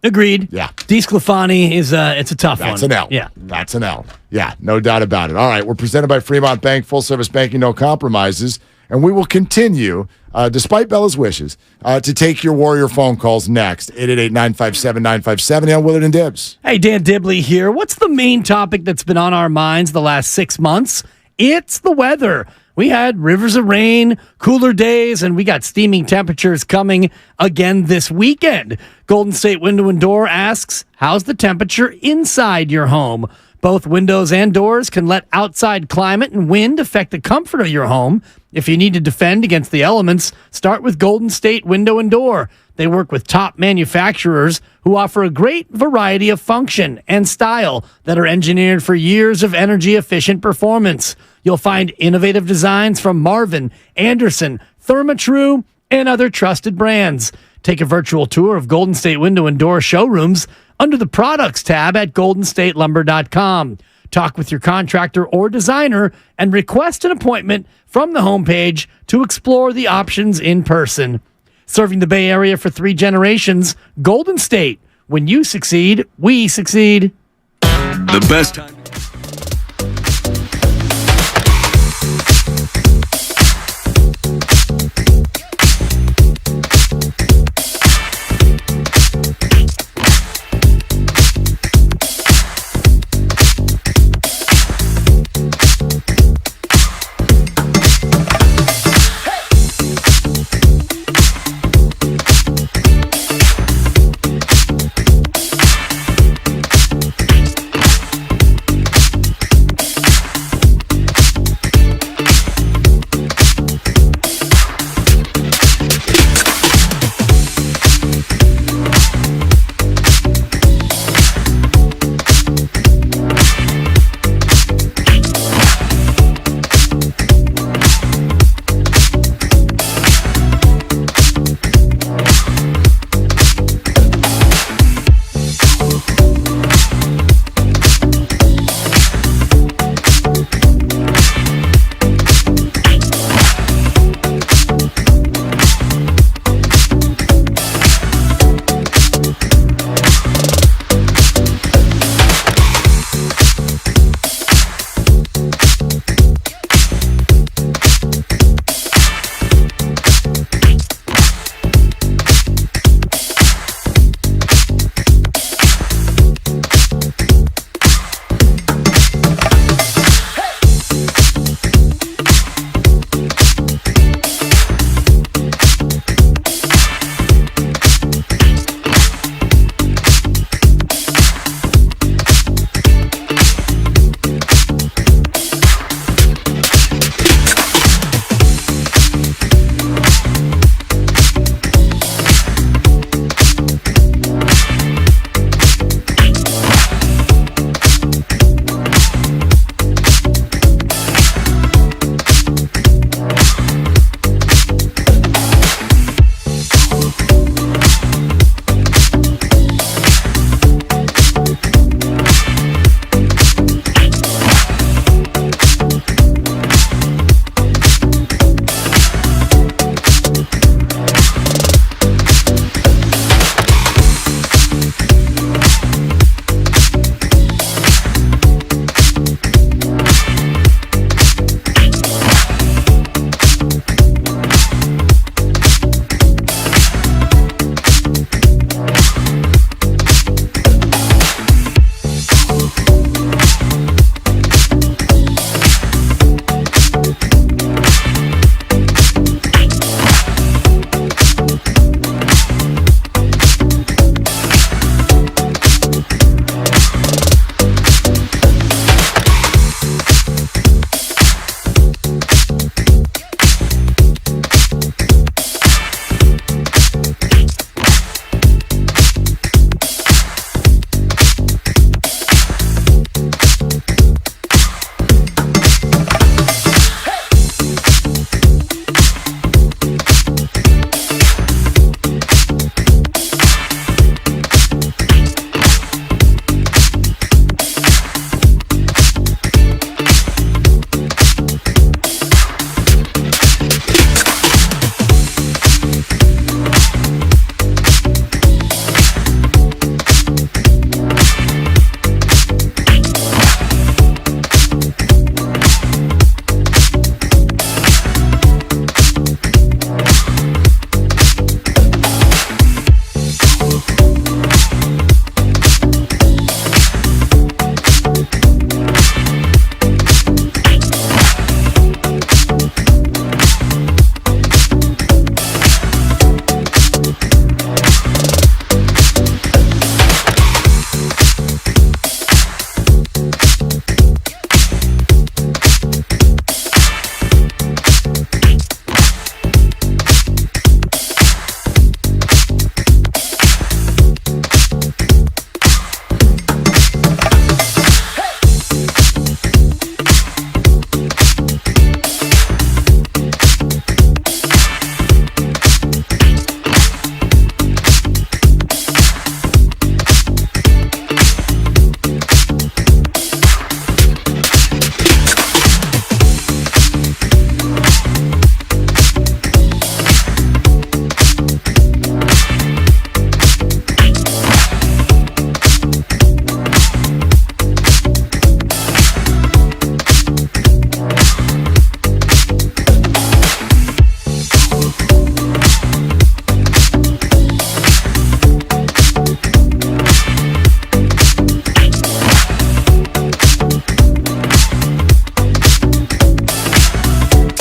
Agreed. Yeah. DeSclafani it's a tough one. That's an L. Yeah. That's an L. Yeah, no doubt about it. All right, we're presented by Fremont Bank, full service banking, no compromises. And we will continue, despite Bella's wishes, to take your Warrior phone calls next. 888-957-9570 on Willard and Dibs. Hey, Dan Dibley here. What's the main topic that's been on our minds the last 6 months? It's the weather. We had rivers of rain, cooler days, and we got steaming temperatures coming again this weekend. Golden State Window and Door asks, how's the temperature inside your home? Both windows and doors can let outside climate and wind affect the comfort of your home. If you need to defend against the elements, start with Golden State Window and Door. They work with top manufacturers who offer a great variety of function and style that are engineered for years of energy-efficient performance. You'll find innovative designs from Marvin, Anderson, Therma-Tru, and other trusted brands. Take a virtual tour of Golden State Window and Door showrooms under the Products tab at goldenstatelumber.com. Talk with your contractor or designer and request an appointment from the homepage to explore the options in person. Serving the Bay Area for 3 generations, Golden State. When you succeed, we succeed. The best time.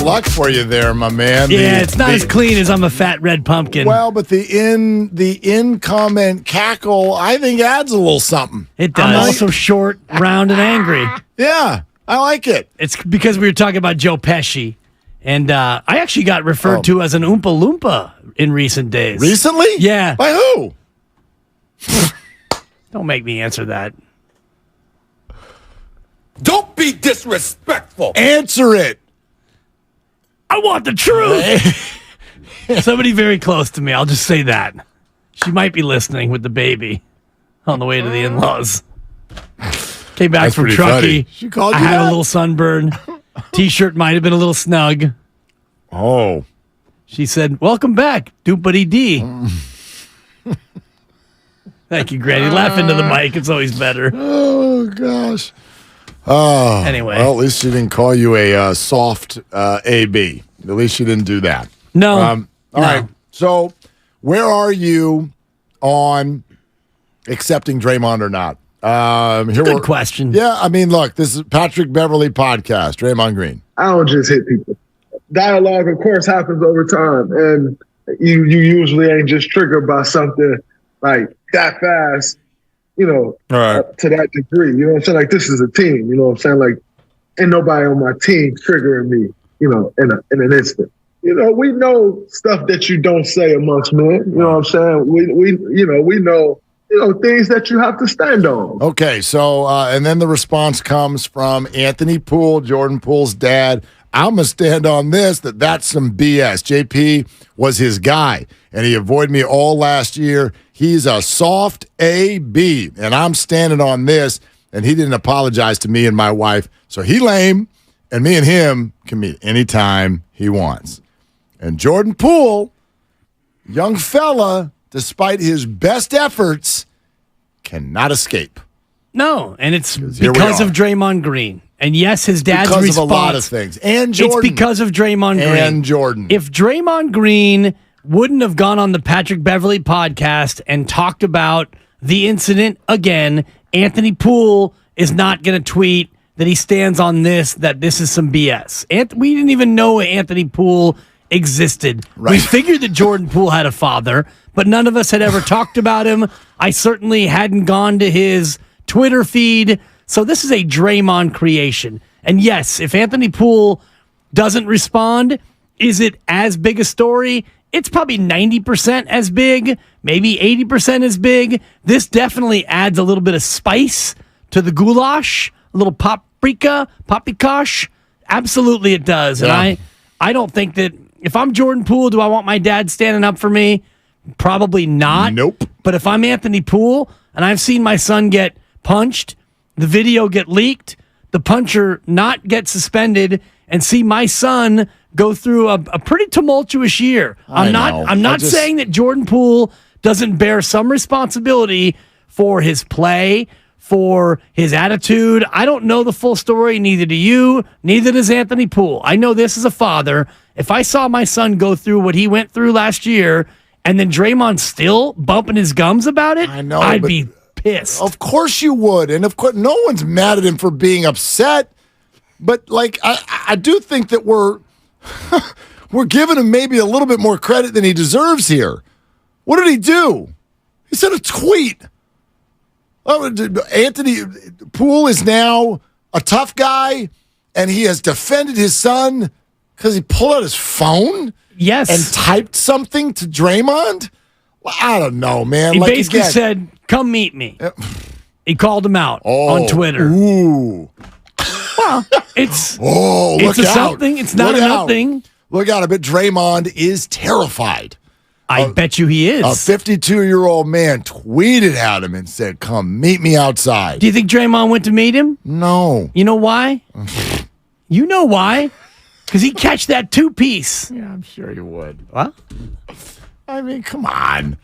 luck for you there, my man. Yeah, it's not as clean as I'm a fat red pumpkin. Well, but the in comment cackle, I think, adds a little something. It does. I'm also short, round, and angry. Yeah, I like it. It's because we were talking about Joe Pesci, and I actually got referred to as an Oompa Loompa in recent days. Recently? Yeah. By who? Don't make me answer that. Don't be disrespectful. Answer it. I want the truth. Somebody very close to me. I'll just say that. She might be listening with the baby on the way to the in-laws. Came back That's from pretty Truckee. funny. She called I you had that? a little sunburn. T-shirt might have been a little snug. Oh. She said, "Welcome back, Doopity D." Thank you, Granny. Laugh into the mic. It's always better. Oh, gosh. Oh. Anyway. Well, at least she didn't call you a soft AB. At least she didn't do that. No. All right. So, where are you on accepting Draymond or not? Good question. Yeah, I mean, look, this is Patrick Beverly podcast. Draymond Green. I don't just hit people. Dialogue, of course, happens over time, and you usually ain't just triggered by something like that fast, to that degree. You know what I'm saying? Like, this is a team. You know what I'm saying? Like, ain't nobody on my team triggering me, in an instant. We know stuff that you don't say amongst men. You know what I'm saying? We know things that you have to stand on. Okay, so and then the response comes from Anthony Poole, Jordan Poole's dad. I'm going to stand on this, that's some BS. JP was his guy, and he avoided me all last year. He's a soft AB, and I'm standing on this, and he didn't apologize to me and my wife. So he lame, and me and him can meet anytime he wants. And Jordan Poole, young fella, despite his best efforts, cannot escape. No, and it's because of Draymond Green. And yes, his dad's because response. of a lot of things. And Jordan. It's because of Draymond Green. And Jordan. If Draymond Green wouldn't have gone on the Patrick Beverly podcast and talked about the incident again, Anthony Poole is not going to tweet that he stands on this, that this is some BS. We didn't even know Anthony Poole existed. Right. We figured that Jordan Poole had a father, but none of us had ever talked about him. I certainly hadn't gone to his Twitter feed. So this is a Draymond creation. And yes, if Anthony Poole doesn't respond, is it as big a story? It's probably 90% as big, maybe 80% as big. This definitely adds a little bit of spice to the goulash, a little paprikash. Absolutely it does. Yeah. And I don't think that, if I'm Jordan Poole, do I want my dad standing up for me? Probably not. Nope. But if I'm Anthony Poole and I've seen my son get punched, the video get leaked, the puncher not get suspended, and see my son go through a pretty tumultuous year. I'm not saying that Jordan Poole doesn't bear some responsibility for his play, for his attitude. I don't know the full story, neither do you, neither does Anthony Poole. I know this as a father. If I saw my son go through what he went through last year, and then Draymond still bumping his gums about it, I'd be pissed. Of course you would. And of course, no one's mad at him for being upset. But, I do think that we're giving him maybe a little bit more credit than he deserves here. What did he do? He sent a tweet. Anthony Poole is now a tough guy, and he has defended his son because he pulled out his phone? Yes. And typed something to Draymond? Well, I don't know, man. He basically said, "Come meet me." He called him out on Twitter. Ooh. Well, it's look a out. something. It's not a nothing. Look out. I bet Draymond is terrified. I bet you he is. A 52-year-old man tweeted at him and said, "Come meet me outside." Do you think Draymond went to meet him? No. You know why? You know why? Because he'd catch that two-piece. Yeah, I'm sure he would. What? I mean, come on.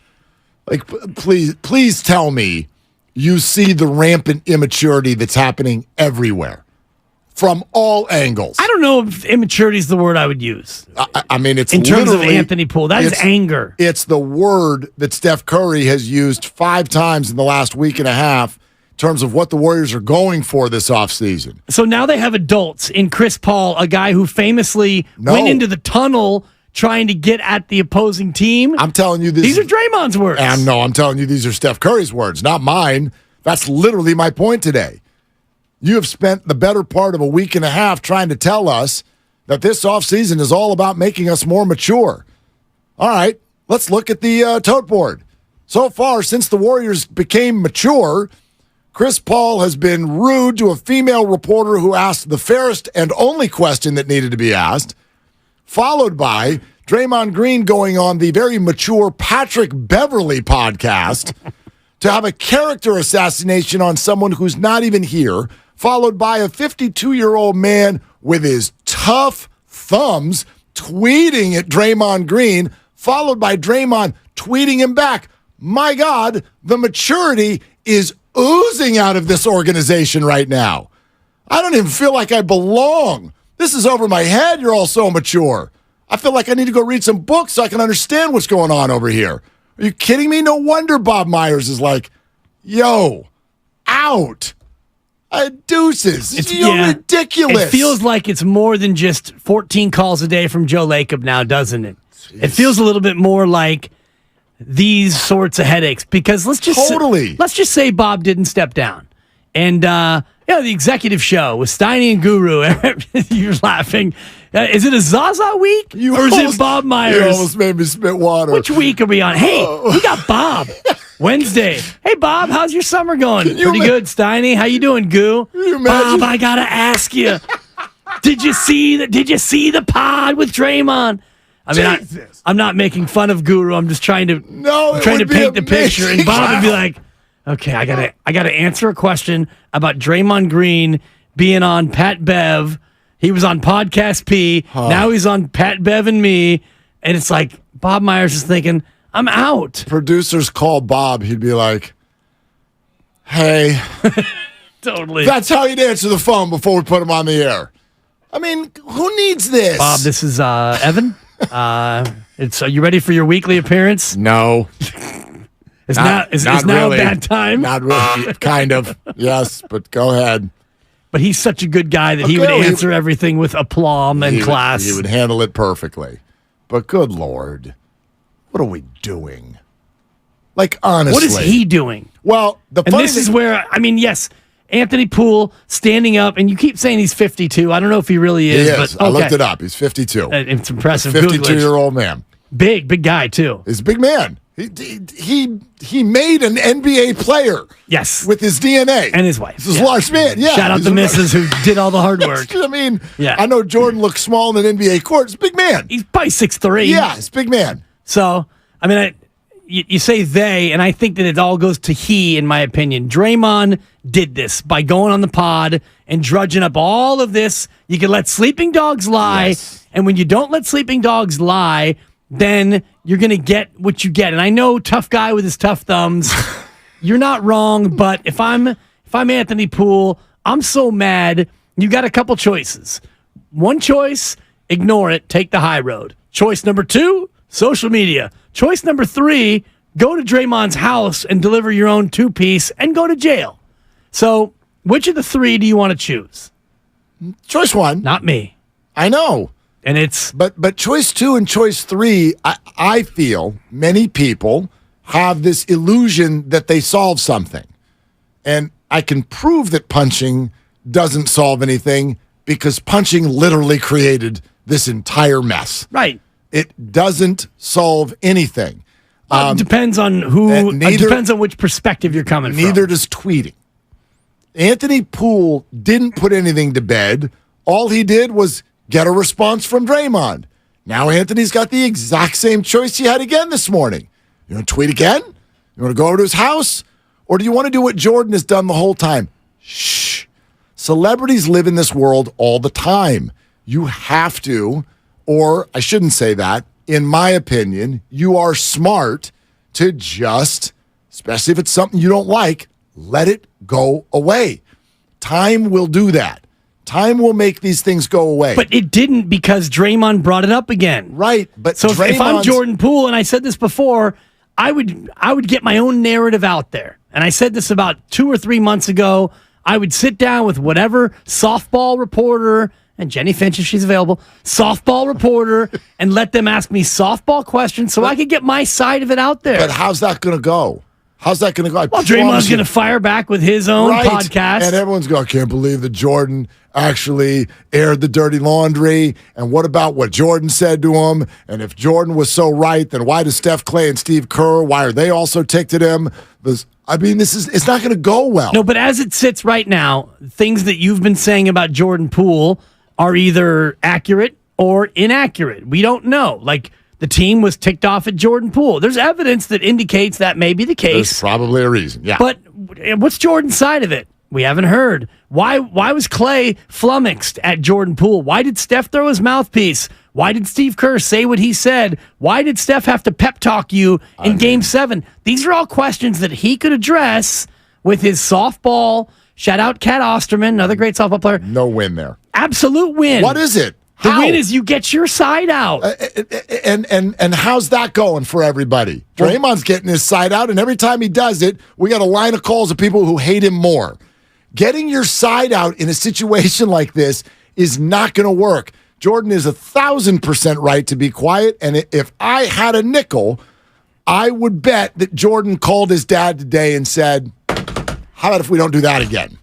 Please tell me you see the rampant immaturity that's happening everywhere from all angles. I don't know if immaturity is the word I would use. I mean, it's in terms of Anthony Poole. That is anger. It's the word that Steph Curry has used 5 times in the last week and a half terms of what the Warriors are going for this offseason. So now they have adults in Chris Paul, a guy who famously went into the tunnel trying to get at the opposing team. I'm telling you, these are Draymond's words. And no, I'm telling you, these are Steph Curry's words, not mine. That's literally my point today. You have spent the better part of a week and a half trying to tell us that this offseason is all about making us more mature. All right, let's look at the tote board. So far, since the Warriors became mature, Chris Paul has been rude to a female reporter who asked the fairest and only question that needed to be asked, followed by Draymond Green going on the very mature Patrick Beverley podcast to have a character assassination on someone who's not even here, followed by a 52-year-old man with his tough thumbs tweeting at Draymond Green, followed by Draymond tweeting him back. My God, the maturity is oozing out of this organization right now. I don't even feel like I belong. This is over my head. You're all so mature. I feel like I need to go read some books so I can understand what's going on over here. Are you kidding me? No wonder Bob Myers is like, yo, out. Deuces. It's ridiculous. It feels like it's more than just 14 calls a day from Joe Lacob now, doesn't it? Jeez. It feels a little bit more like these sorts of headaches because let's just say Bob didn't step down. And the executive show with Steiny and Guru. You're laughing. Is it a Zaza week or is it Bob Myers? You almost made me spit water. Which week are we on? Hey, we got Bob. Wednesday. Hey, Bob, how's your summer going? Pretty good, Steiny. How you doing, Goo? Bob, I gotta ask you. Did you see the pod with Draymond? I mean, I'm not making fun of Guru. I'm just trying to paint the picture. And Bob would be like, okay, I gotta answer a question about Draymond Green being on Pat Bev. He was on Podcast P. Now he's on Pat Bev and me. And it's like Bob Myers is thinking, I'm out. Producers call Bob. He'd be like, hey. Totally. That's how he'd answer the phone before we put him on the air. I mean, who needs this? Bob, this is Evan. Are you ready for your weekly appearance? No. Is now really a bad time? Not really. Kind of. Yes, but go ahead. But he's such a good guy that he would answer everything with aplomb and class. He would handle it perfectly. But good Lord, what are we doing? Like, honestly. What is he doing? Well, this is where, I mean, yes, Anthony Poole standing up, and you keep saying he's 52. I don't know if he really is. He is. But, okay. I looked it up. He's 52. It's impressive. 52-year-old man. Big guy, too. He's a big man. He made an NBA player. Yes. With his DNA. And his wife. This is a large man. Yeah. Shout out to Mrs. who did all the hard work. I mean, I know Jordan looks small in an NBA court. He's a big man. He's probably 6'3". Yeah, he's a big man. So, I mean, you say they, and I think that it all goes to he, in my opinion. Draymond did this by going on the pod and drudging up all of this. You can let sleeping dogs lie. Yes. And when you don't let sleeping dogs lie, then you're going to get what you get. And I know tough guy with his tough thumbs. You're not wrong, but if I'm Anthony Poole, I'm so mad. You got a couple choices. One choice, ignore it, take the high road. Choice number 2, social media. Choice number 3, go to Draymond's house and deliver your own 2-piece and go to jail. So, which of the 3 do you want to choose? Choice 1. Not me. I know. And it's but choice 2 and choice 3, I feel many people have this illusion that they solve something. And I can prove that punching doesn't solve anything because punching literally created this entire mess. Right. It doesn't solve anything. It depends on who. Depends on which perspective you're coming from. Neither does tweeting. Anthony Poole didn't put anything to bed. All he did was get a response from Draymond. Now Anthony's got the exact same choice he had again this morning. You want to tweet again? You want to go over to his house? Or do you want to do what Jordan has done the whole time? Shh. Celebrities live in this world all the time. You have to, or I shouldn't say that, in my opinion, you are smart to just, especially if it's something you don't like, let it go away. Time will do that. Time will make these things go away. But it didn't because Draymond brought it up again. Right. But so if I'm Jordan Poole, and I said this before, I would get my own narrative out there. And I said this about 2 or 3 months ago. I would sit down with whatever softball reporter, and Jenny Finch, if she's available, softball reporter, and let them ask me softball questions so I could get my side of it out there. But how's that going to go? How's that going to go? Well, Draymond's going to fire back with his own podcast. And everyone's going, I can't believe that Jordan actually aired the dirty laundry. And what about what Jordan said to him? And if Jordan was so right, then why does Steph Clay and Steve Kerr, why are they also ticked at him? It's not going to go well. No, but as it sits right now, things that you've been saying about Jordan Poole are either accurate or inaccurate. We don't know. Like, the team was ticked off at Jordan Poole. There's evidence that indicates that may be the case. There's probably a reason, yeah. But what's Jordan's side of it? We haven't heard. Why was Clay flummoxed at Jordan Poole? Why did Steph throw his mouthpiece? Why did Steve Kerr say what he said? Why did Steph have to pep talk you in Game 7? These are all questions that he could address with his softball. Shout out Cat Osterman, another great softball player. No win there. Absolute win. What is it? The win is you get your side out. And how's that going for everybody? Draymond's getting his side out, and every time he does it, we got a line of calls of people who hate him more. Getting your side out in a situation like this is not going to work. Jordan is 1,000% right to be quiet, and if I had a nickel, I would bet that Jordan called his dad today and said, how about if we don't do that again?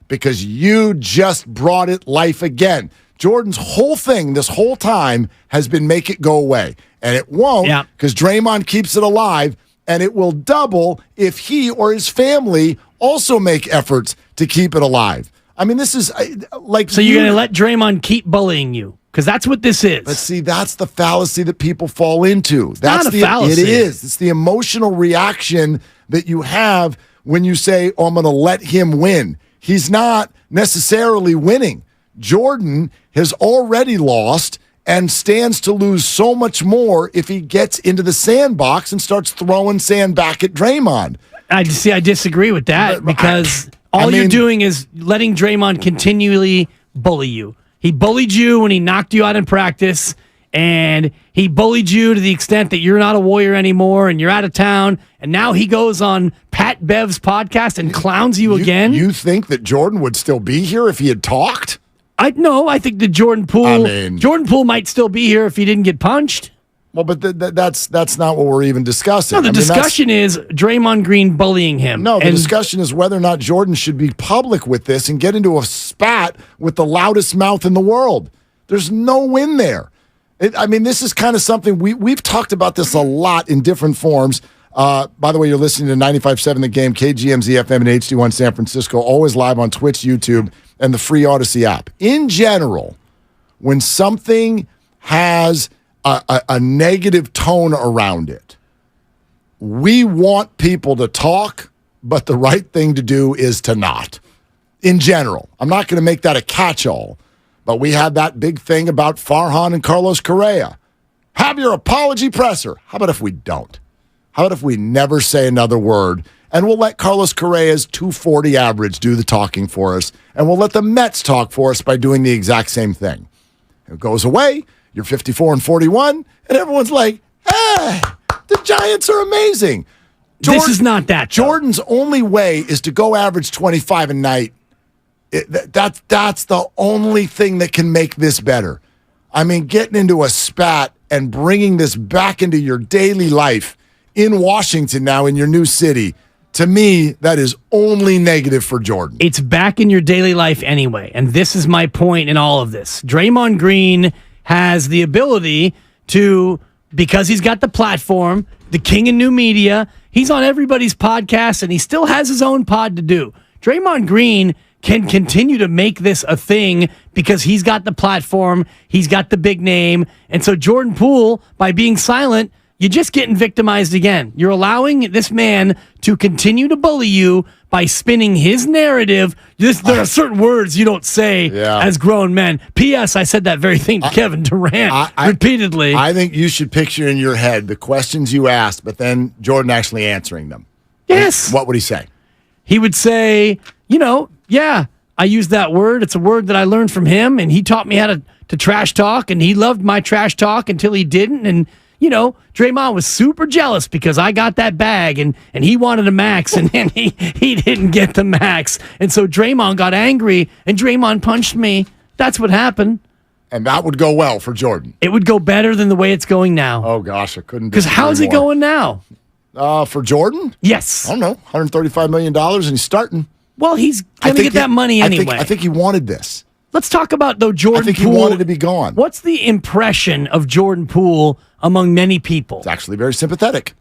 Because you just brought it life again. Jordan's whole thing this whole time has been make it go away. And it won't because Draymond keeps it alive, and it will double if he or his family also make efforts to keep it alive. I mean, this is like... So you're going to let Draymond keep bullying you? Because that's what this is. But see, that's the fallacy that people fall into. That's not a fallacy. It is. It's the emotional reaction that you have when you say, oh, I'm going to let him win. He's not necessarily winning. Jordan has already lost and stands to lose so much more if he gets into the sandbox and starts throwing sand back at Draymond. I disagree with that because you're doing is letting Draymond continually bully you. He bullied you when he knocked you out in practice, and he bullied you to the extent that you're not a Warrior anymore and you're out of town, and now he goes on Pat Bev's podcast and clowns you again. You think that Jordan would still be here if he had talked? I think that Jordan Poole might still be here if he didn't get punched. Well, but that's not what we're even discussing. No, the discussion is Draymond Green bullying him. No, the discussion is whether or not Jordan should be public with this and get into a spat with the loudest mouth in the world. There's no win there. This is kind of something we've talked about this a lot in different forms. By the way, you're listening to 95.7 The Game, KGMZ FM and HD1 San Francisco, always live on Twitch, YouTube, and the free Odyssey app. In general, when something has a negative tone around it, we want people to talk, but the right thing to do is to not. In general. I'm not going to make that a catch-all, but we had that big thing about Farhan and Carlos Correa. Have your apology presser. How about if we don't? How about if we never say another word, and we'll let Carlos Correa's 240 average do the talking for us, and we'll let the Mets talk for us by doing the exact same thing. It goes away, you're 54-41, and everyone's like, the Giants are amazing. This is not that. Jordan's only way is to go average 25 a night. That's the only thing that can make this better. Getting into a spat and bringing this back into your daily life in Washington now, in your new city, to me, that is only negative for Jordan. It's back in your daily life anyway, and this is my point in all of this. Draymond Green has the ability to, because he's got the platform, the king in new media, he's on everybody's podcast, and he still has his own pod to do. Draymond Green can continue to make this a thing because he's got the platform, he's got the big name, and so Jordan Poole, by being silent, you're just getting victimized again. You're allowing this man to continue to bully you by spinning his narrative. There are certain words you don't say as grown men. P.S. I said that very thing to Kevin Durant repeatedly. I think you should picture in your head the questions you asked, but then Jordan actually answering them. Yes. What would he say? He would say, I use that word. It's a word that I learned from him, and he taught me how to trash talk, and he loved my trash talk until he didn't, and Draymond was super jealous because I got that bag and he wanted a max and he didn't get the max. And so Draymond got angry and Draymond punched me. That's what happened. And that would go well for Jordan. It would go better than the way it's going now. Oh, gosh, I couldn't Because how's it going now? For Jordan? Yes. I don't know, $135 million, and he's starting. Well, he's going to get that money anyway. I think he wanted this. Let's talk about, though, Jordan Poole. I think he wanted to be gone. What's the impression of Jordan Poole among many people? It's actually very sympathetic.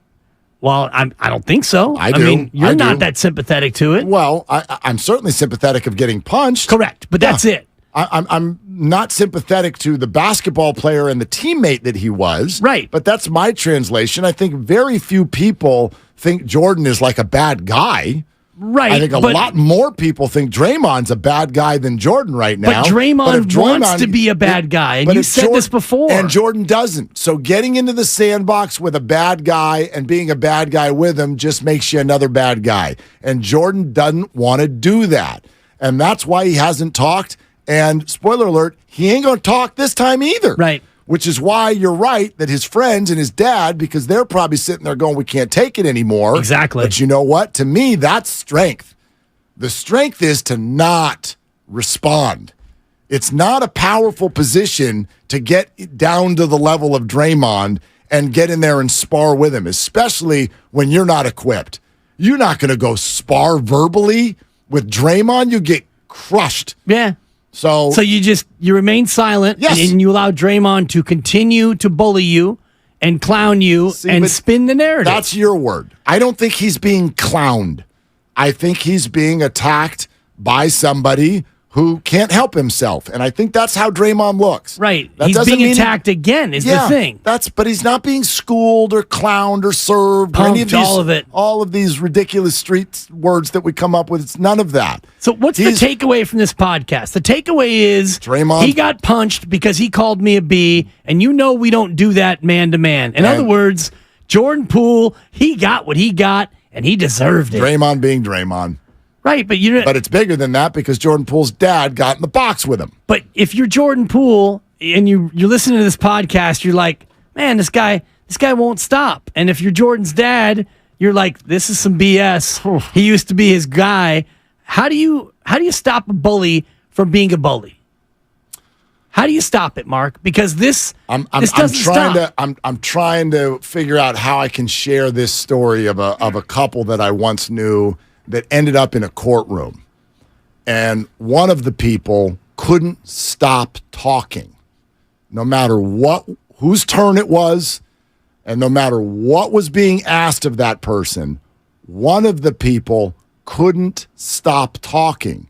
Well, I don't think so. I do. I mean, you're not that sympathetic to it. Well, I'm certainly sympathetic of getting punched. Correct, but that's it. I'm not sympathetic to the basketball player and the teammate that he was. Right. But that's my translation. I think very few people think Jordan is like a bad guy. Right. I think a lot more people think Draymond's a bad guy than Jordan right now. But Draymond wants to be a bad guy, and you said this before. And Jordan doesn't. So getting into the sandbox with a bad guy and being a bad guy with him just makes you another bad guy. And Jordan doesn't want to do that. And that's why he hasn't talked. And spoiler alert, he ain't going to talk this time either. Right. Which is why you're right that his friends and his dad, because they're probably sitting there going, we can't take it anymore. Exactly. But you know what? To me, that's strength. The strength is to not respond. It's not a powerful position to get down to the level of Draymond and get in there and spar with him, especially when you're not equipped. You're not going to go spar verbally with Draymond. You get crushed. Yeah. So you remain silent, yes, and you allow Draymond to continue to bully you and clown you and spin the narrative. That's your word. I don't think he's being clowned. I think he's being attacked by somebody who can't help himself. And I think that's how Draymond looks. Right. He's being attacked again is the thing. But he's not being schooled or clowned or served. Pumped, or any of these, all of it. All of these ridiculous street words that we come up with. It's none of that. So what's the takeaway from this podcast? The takeaway is Draymond, he got punched because he called me a B, and we don't do that man to man. In other words, Jordan Poole, he got what he got, and he deserved it. Draymond being Draymond. Right, but but it's bigger than that because Jordan Poole's dad got in the box with him. But if you're Jordan Poole and you're listening to this podcast, you're like, man, this guy won't stop. And if you're Jordan's dad, you're like, this is some BS. He used to be his guy. How do you stop a bully from being a bully? How do you stop it, Mark? Because this doesn't stop. I'm trying to figure out how I can share this story of a couple that I once knew that ended up in a courtroom. And one of the people couldn't stop talking, no matter whose turn it was, and no matter what was being asked of that person. One of the people couldn't stop talking.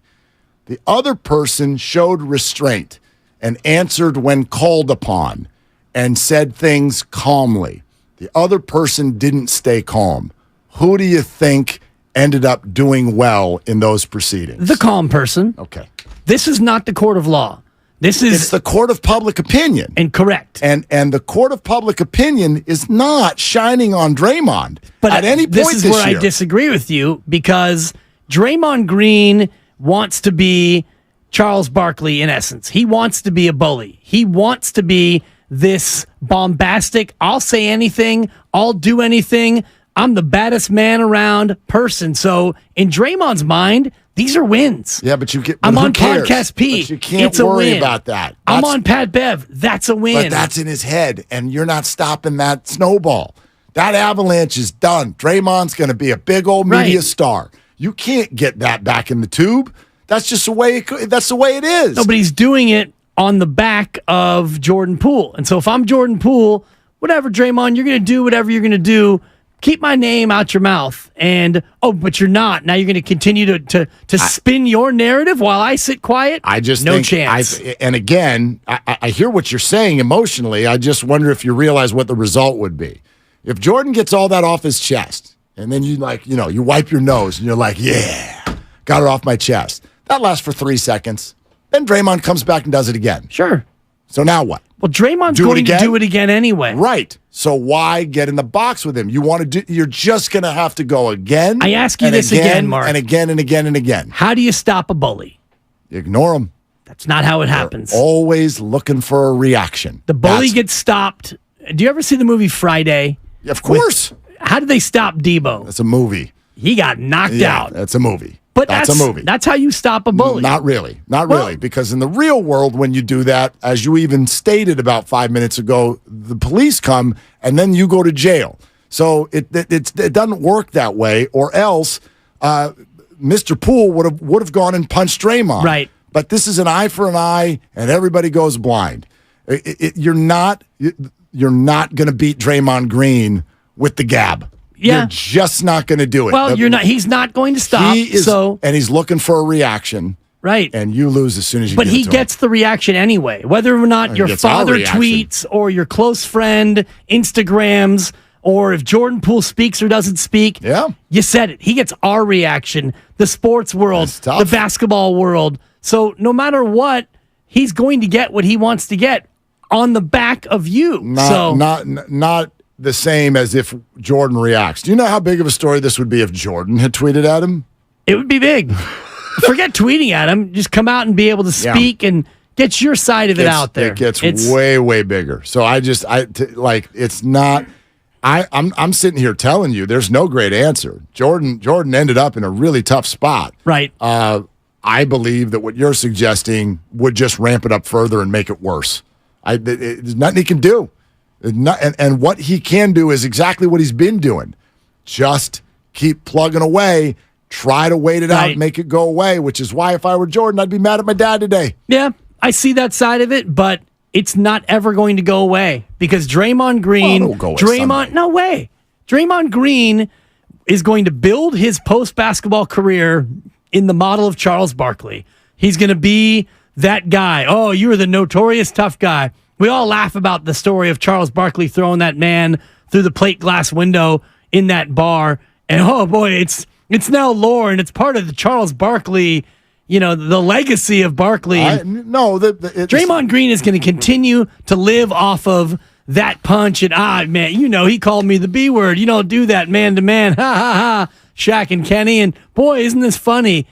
The other person showed restraint and answered when called upon and said things calmly. The other person didn't stay calm. Who do you think ended up doing well in those proceedings? The calm person. Okay. This is not the court of law. It's the court of public opinion. And correct. And the court of public opinion is not shining on Draymond. But at any point this is where year. I disagree with you, because Draymond Green wants to be Charles Barkley in essence. He wants to be a bully. He wants to be this bombastic, I'll say anything, I'll do anything, I'm the baddest man around person. So in Draymond's mind, these are wins. Yeah, but I'm on Podcast P. But you can't it's a worry win. about that. I'm on Pat Bev. That's a win. But that's in his head, and you're not stopping that snowball. That avalanche is done. Draymond's going to be a big old media star. You can't get that back in the tube. That's just the way it is. No, but he's doing it on the back of Jordan Poole. And so if I'm Jordan Poole, whatever, Draymond, you're going to do whatever you're going to do. Keep my name out your mouth. And, but you're not. Now you're going to continue to spin your narrative while I sit quiet? I just no think chance. And again, I hear what you're saying emotionally. I just wonder if you realize what the result would be. If Jordan gets all that off his chest, and then you wipe your nose and you're like, yeah, got it off my chest. That lasts for 3 seconds. Then Draymond comes back and does it again. Sure. So now what? Well, Draymond's going to do it again anyway. Right. So why get in the box with him? You're just going to have to go again. I ask you this again, Mark. And again and again and again. How do you stop a bully? You ignore him. That's not how it happens. Always looking for a reaction. The bully gets stopped Do you ever see the movie Friday? Yeah, of course. How did they stop Debo? That's a movie. He got knocked out. That's a movie. But that's a movie. That's how you stop a bully. Not really. Not really. Because in the real world, when you do that, as you even stated about 5 minutes ago, the police come and then you go to jail. So it doesn't work that way, or else Mr. Poole would have gone and punched Draymond. Right. But this is an eye for an eye, and everybody goes blind. You're not going to beat Draymond Green with the gab. Yeah. You're just not going to do it. Well, you're not. He's not going to stop. And he's looking for a reaction. Right. And you lose as soon as you But get he to gets the reaction anyway. Whether or not your father tweets or your close friend Instagrams or if Jordan Poole speaks or doesn't speak, you said it. He gets our reaction, the sports world, the basketball world. So no matter what, he's going to get what he wants to get on the back of you. Not the same as if Jordan reacts. Do you know how big of a story this would be if Jordan had tweeted at him? It would be big. Forget tweeting at him. Just come out and be able to speak and get your side of it out there. It gets way, way bigger. So it's not. I'm sitting here telling you, there's no great answer. Jordan ended up in a really tough spot. Right. I believe that what you're suggesting would just ramp it up further and make it worse. There's nothing he can do. And what he can do is exactly what he's been doing. Just keep plugging away, try to wait it out and make it go away, which is why if I were Jordan, I'd be mad at my dad today. Yeah, I see that side of it, but it's not ever going to go away because Draymond Green, no way. Draymond Green is going to build his post-basketball career in the model of Charles Barkley. He's going to be that guy. Oh, you were the notorious tough guy. We all laugh about the story of Charles Barkley throwing that man through the plate glass window in that bar. And oh boy, it's now lore and it's part of the Charles Barkley, the legacy of Barkley. Draymond Green is going to continue to live off of that punch and man, he called me the B word. You don't do that man to man. Ha ha ha. Shaq and Kenny, and boy, isn't this funny?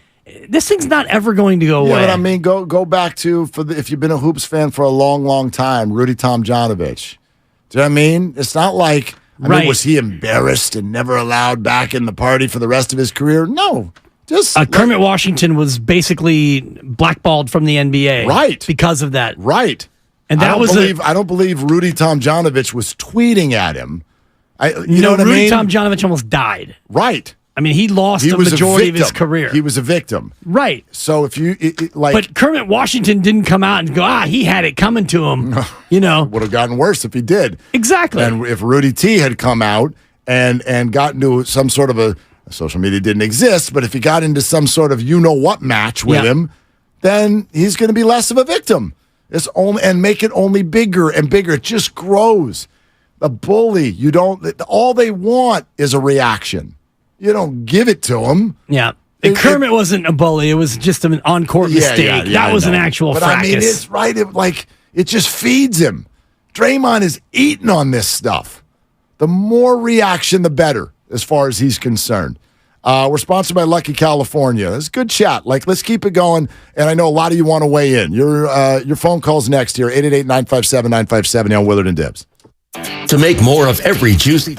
This thing's not ever going to go away. Yeah, but I mean, go back to if you've been a hoops fan for a long, long time, Rudy Tomjanovich. Do you know what I mean? It's not like was he embarrassed and never allowed back in the party for the rest of his career? No, just Kermit Washington was basically blackballed from the NBA, right? Because of that, right? And that I don't believe Rudy Tomjanovich was tweeting at him. You know what I mean? Rudy Tomjanovich almost died. Right. I mean, he lost the majority of his career. He was a victim. Right. So if you but Kermit Washington didn't come out and go, he had it coming to him. Would have gotten worse if he did. Exactly. And if Rudy T had come out and got into some sort of a social media didn't exist, but if he got into some sort of what match with him, then he's going to be less of a victim. And make it only bigger and bigger. It just grows. A bully, all they want is a reaction. You don't give it to them. Yeah. And Kermit wasn't a bully. It was just an on-court mistake. That was an actual fracas. I mean, it's right. It just feeds him. Draymond is eating on this stuff. The more reaction, the better, as far as he's concerned. We're sponsored by Lucky California. It's good chat. Let's keep it going. And I know a lot of you want to weigh in. Your phone call's next here, 888-957-957 on Willard and Dibs. To make more of every juicy...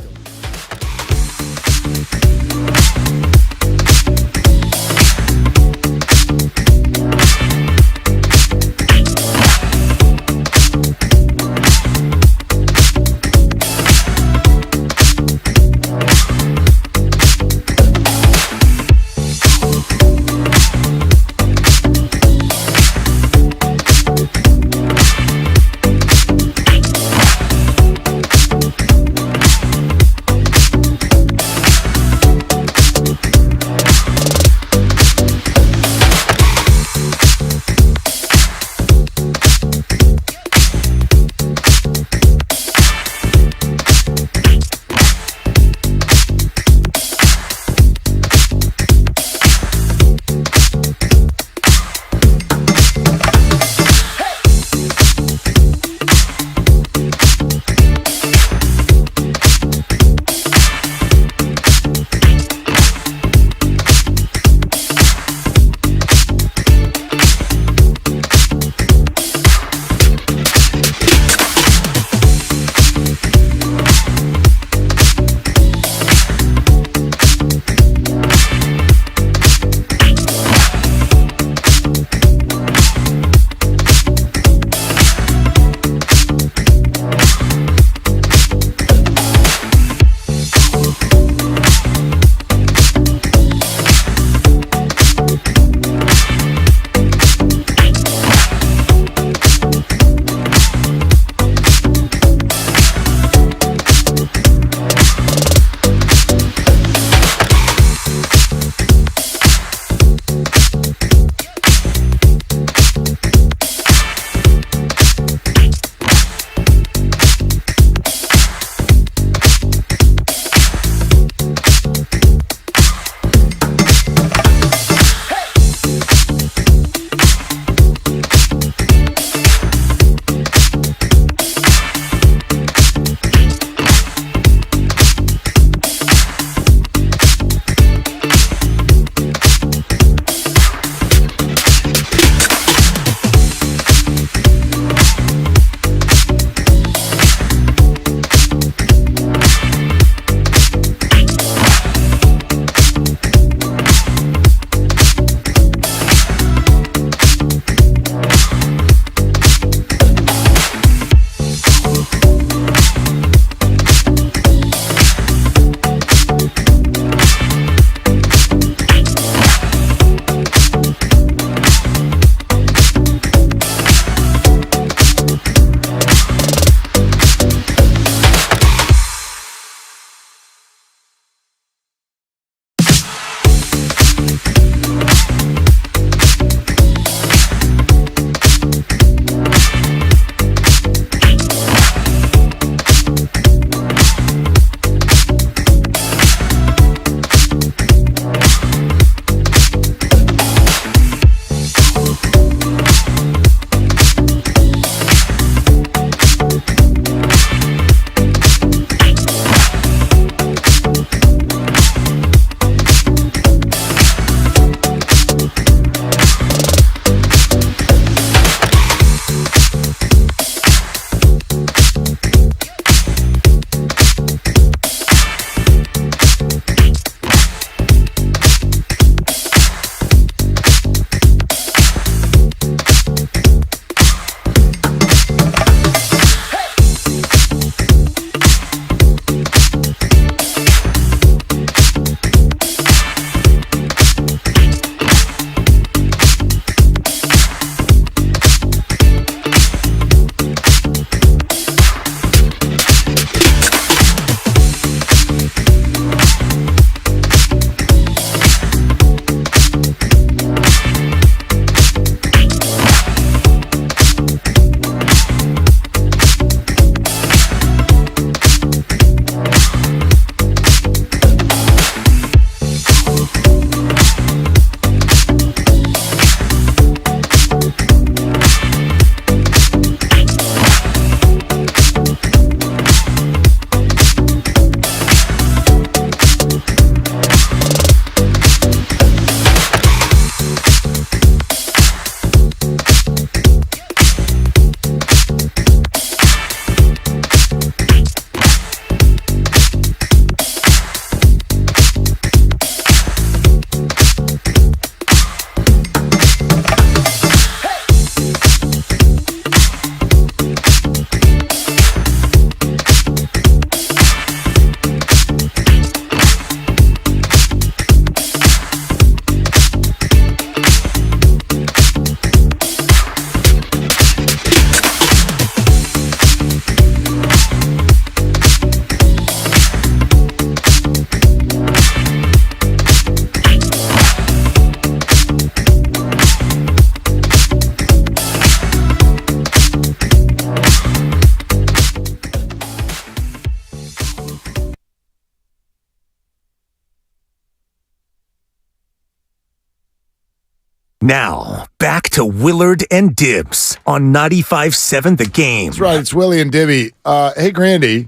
Now, back to Willard and Dibs on 95.7 The Game. That's right. It's Willie and Dibby. Hey, Grandy,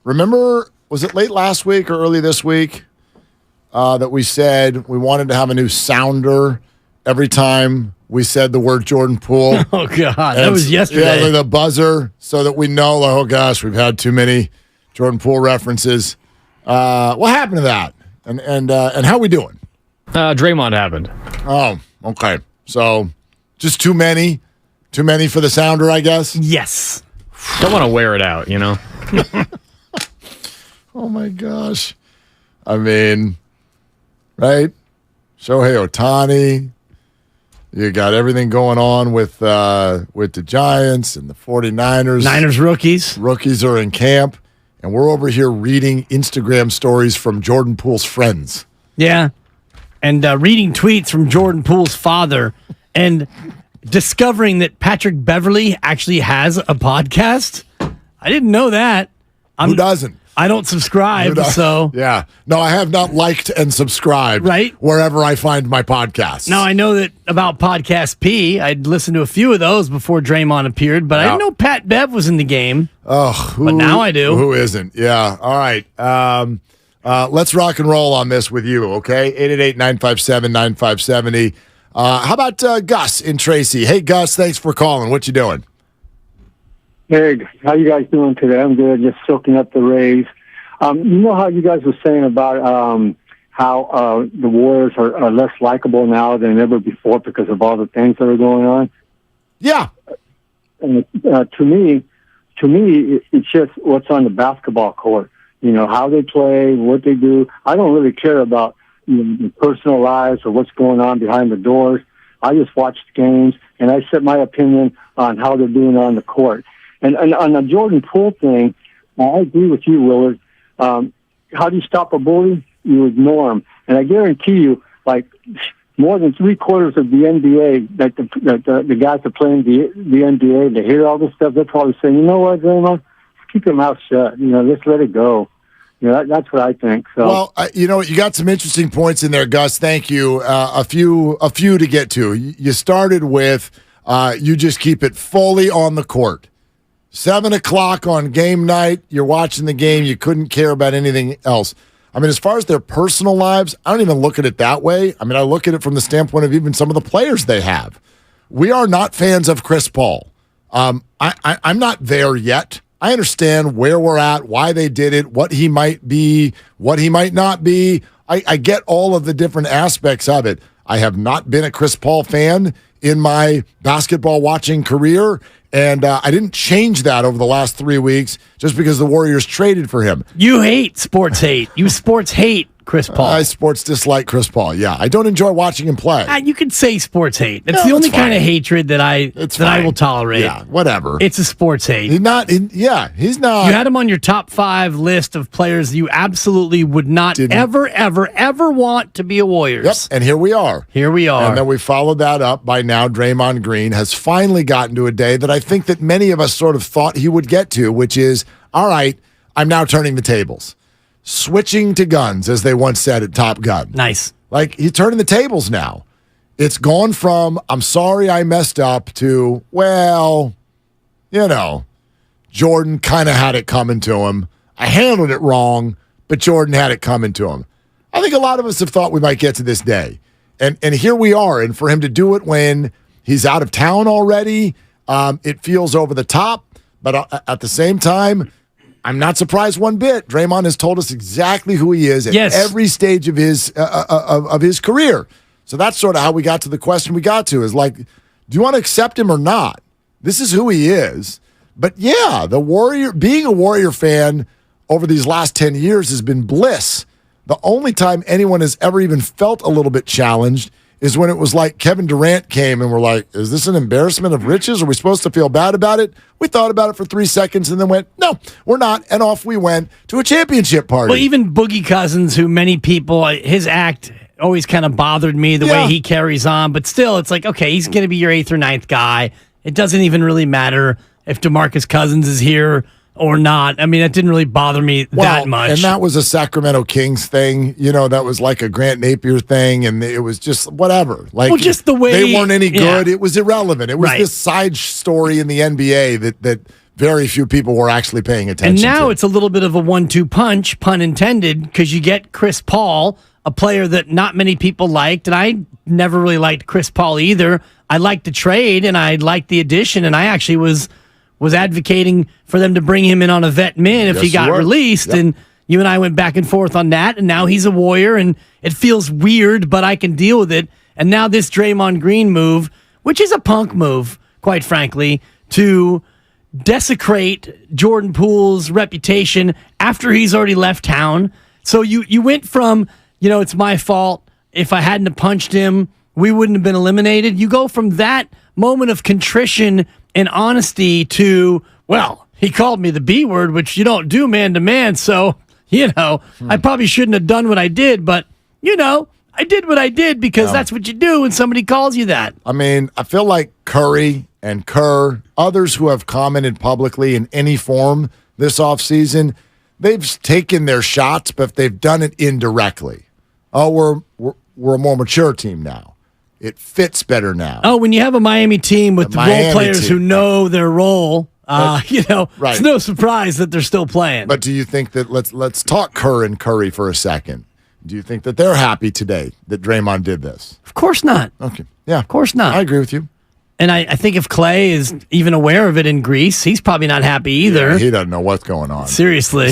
remember, was it late last week or early this week that we said we wanted to have a new sounder every time we said the word Jordan Poole? Oh, God. That was yesterday. Yeah, like the buzzer, so that we know, like, oh, gosh, we've had too many Jordan Poole references. What happened to that? And how we doing? Draymond happened. Oh, okay. So just too many for the sounder, I guess? Yes. Don't want to wear it out, you know? Oh, my gosh. I mean, right? Shohei Ohtani. You got everything going on with the Giants and the 49ers. Niners rookies. Rookies are in camp. And we're over here reading Instagram stories from Jordan Poole's friends. Yeah. And reading tweets from Jordan Poole's father and discovering that Patrick Beverley actually has a podcast. I didn't know that. Who doesn't? I don't subscribe, so. Yeah. No, I have not liked and subscribed wherever I find my podcasts. Now, I know that about Podcast P. I'd listened to a few of those before Draymond appeared, but I didn't know Pat Bev was in the game. Oh, but now I do. Who isn't? Yeah. All right. Let's rock and roll on this with you, okay? 888-957-9570. How about Gus in Tracy? Hey, Gus, thanks for calling. What you doing? Hey, how you guys doing today? I'm good. Just soaking up the Rays. You know how you guys were saying about how the Warriors are less likable now than ever before because of all the things that are going on? Yeah. And to me, it's just what's on the basketball court. You know, how they play, what they do. I don't really care about their personal lives or what's going on behind the doors. I just watch the games, and I set my opinion on how they're doing on the court. And on the Jordan Poole thing, I agree with you, Willard. How do you stop a bully? You ignore him. And I guarantee you, like, more than 3/4 of the NBA, like the guys that play in the NBA, they hear all this stuff, they're probably saying, you know what, Draymond? Keep your mouth shut. You know, just let it go. You know, that's what I think. So, well, you know, you got some interesting points in there, Gus. Thank you. A few to get to. You started with you just keep it fully on the court. 7 o'clock on game night, you're watching the game. You couldn't care about anything else. I mean, as far as their personal lives, I don't even look at it that way. I mean, I look at it from the standpoint of even some of the players they have. We are not fans of Chris Paul. I'm not there yet. I understand where we're at, why they did it, what he might be, what he might not be. I get all of the different aspects of it. I have not been a Chris Paul fan in my basketball watching career, and I didn't change that over the last 3 weeks just because the Warriors traded for him. You hate sports hate. You sports hate Chris Paul. I sports dislike Chris Paul, yeah. I don't enjoy watching him play. You could say sports hate. That's the only kind of hatred that I will tolerate. Yeah, whatever. It's a sports hate. He's not. He's not. You had him on your top 5 list of players you absolutely would not ever want to be a Warriors. Yep, and here we are. And then we followed that up by now Draymond Green has finally gotten to a day that I think that many of us sort of thought he would get to, which is, all right, I'm now turning the tables. Switching to guns, as they once said at Top Gun. Nice. Like, he's turning the tables now. It's gone from, I'm sorry I messed up, to, well, you know, Jordan kind of had it coming to him. I handled it wrong, but Jordan had it coming to him. I think a lot of us have thought we might get to this day. And here we are. And for him to do it when he's out of town already, it feels over the top. But at the same time, I'm not surprised one bit. Draymond has told us exactly who he is at every stage of his career. So that's sort of how we got to the question we got to, is like, do you want to accept him or not? This is who he is. But yeah, being a Warrior fan over these last 10 years has been bliss. The only time anyone has ever even felt a little bit challenged is when it was like Kevin Durant came and we're like, is this an embarrassment of riches? Are we supposed to feel bad about it? We thought about it for 3 seconds and then went, no, we're not. And off we went to a championship party. Well, even Boogie Cousins, who many people, his act always kind of bothered me, the way he carries on. But still, it's like, okay, he's going to be your 8th or 9th guy. It doesn't even really matter if DeMarcus Cousins is here or not. I mean, that didn't really bother me that much. And that was a Sacramento Kings thing. That was like a Grant Napier thing, and it was just whatever. Like, just the way they weren't any good. Yeah. It was irrelevant. It was Right. this side story in the NBA that very few people were actually paying attention And now to. it's a little bit of a 1-2 punch, pun intended, because you get Chris Paul, a player that not many people liked, and I never really liked Chris Paul either. I liked the trade, and I liked the addition, and I actually was advocating for them to bring him in on a vet min if Yes, he got you were. released, Yep. and you and I went back and forth on that, and now he's a Warrior, and it feels weird, but I can deal with it. And now this Draymond Green move, which is a punk move, quite frankly, to desecrate Jordan Poole's reputation after he's already left town. So you went from, it's my fault. If I hadn't have punched him, we wouldn't have been eliminated. You go from that moment of contrition and honesty to, well, he called me the B word, which you don't do man to man. So, I probably shouldn't have done what I did, but, I did what I did because that's what you do when somebody calls you that. I mean, I feel like Curry and Kerr, others who have commented publicly in any form this offseason, they've taken their shots, but they've done it indirectly. Oh, we're a more mature team now. It fits better now. Oh, when you have a Miami team with role players who know their role, right. It's no surprise that they're still playing. But do you think that let's talk Kerr and Curry for a second? Do you think that they're happy today that Draymond did this? Of course not. Okay. Yeah. Of course not. I agree with you. And I think if Clay is even aware of it in Greece, he's probably not happy either. Yeah, he doesn't know what's going on. Seriously.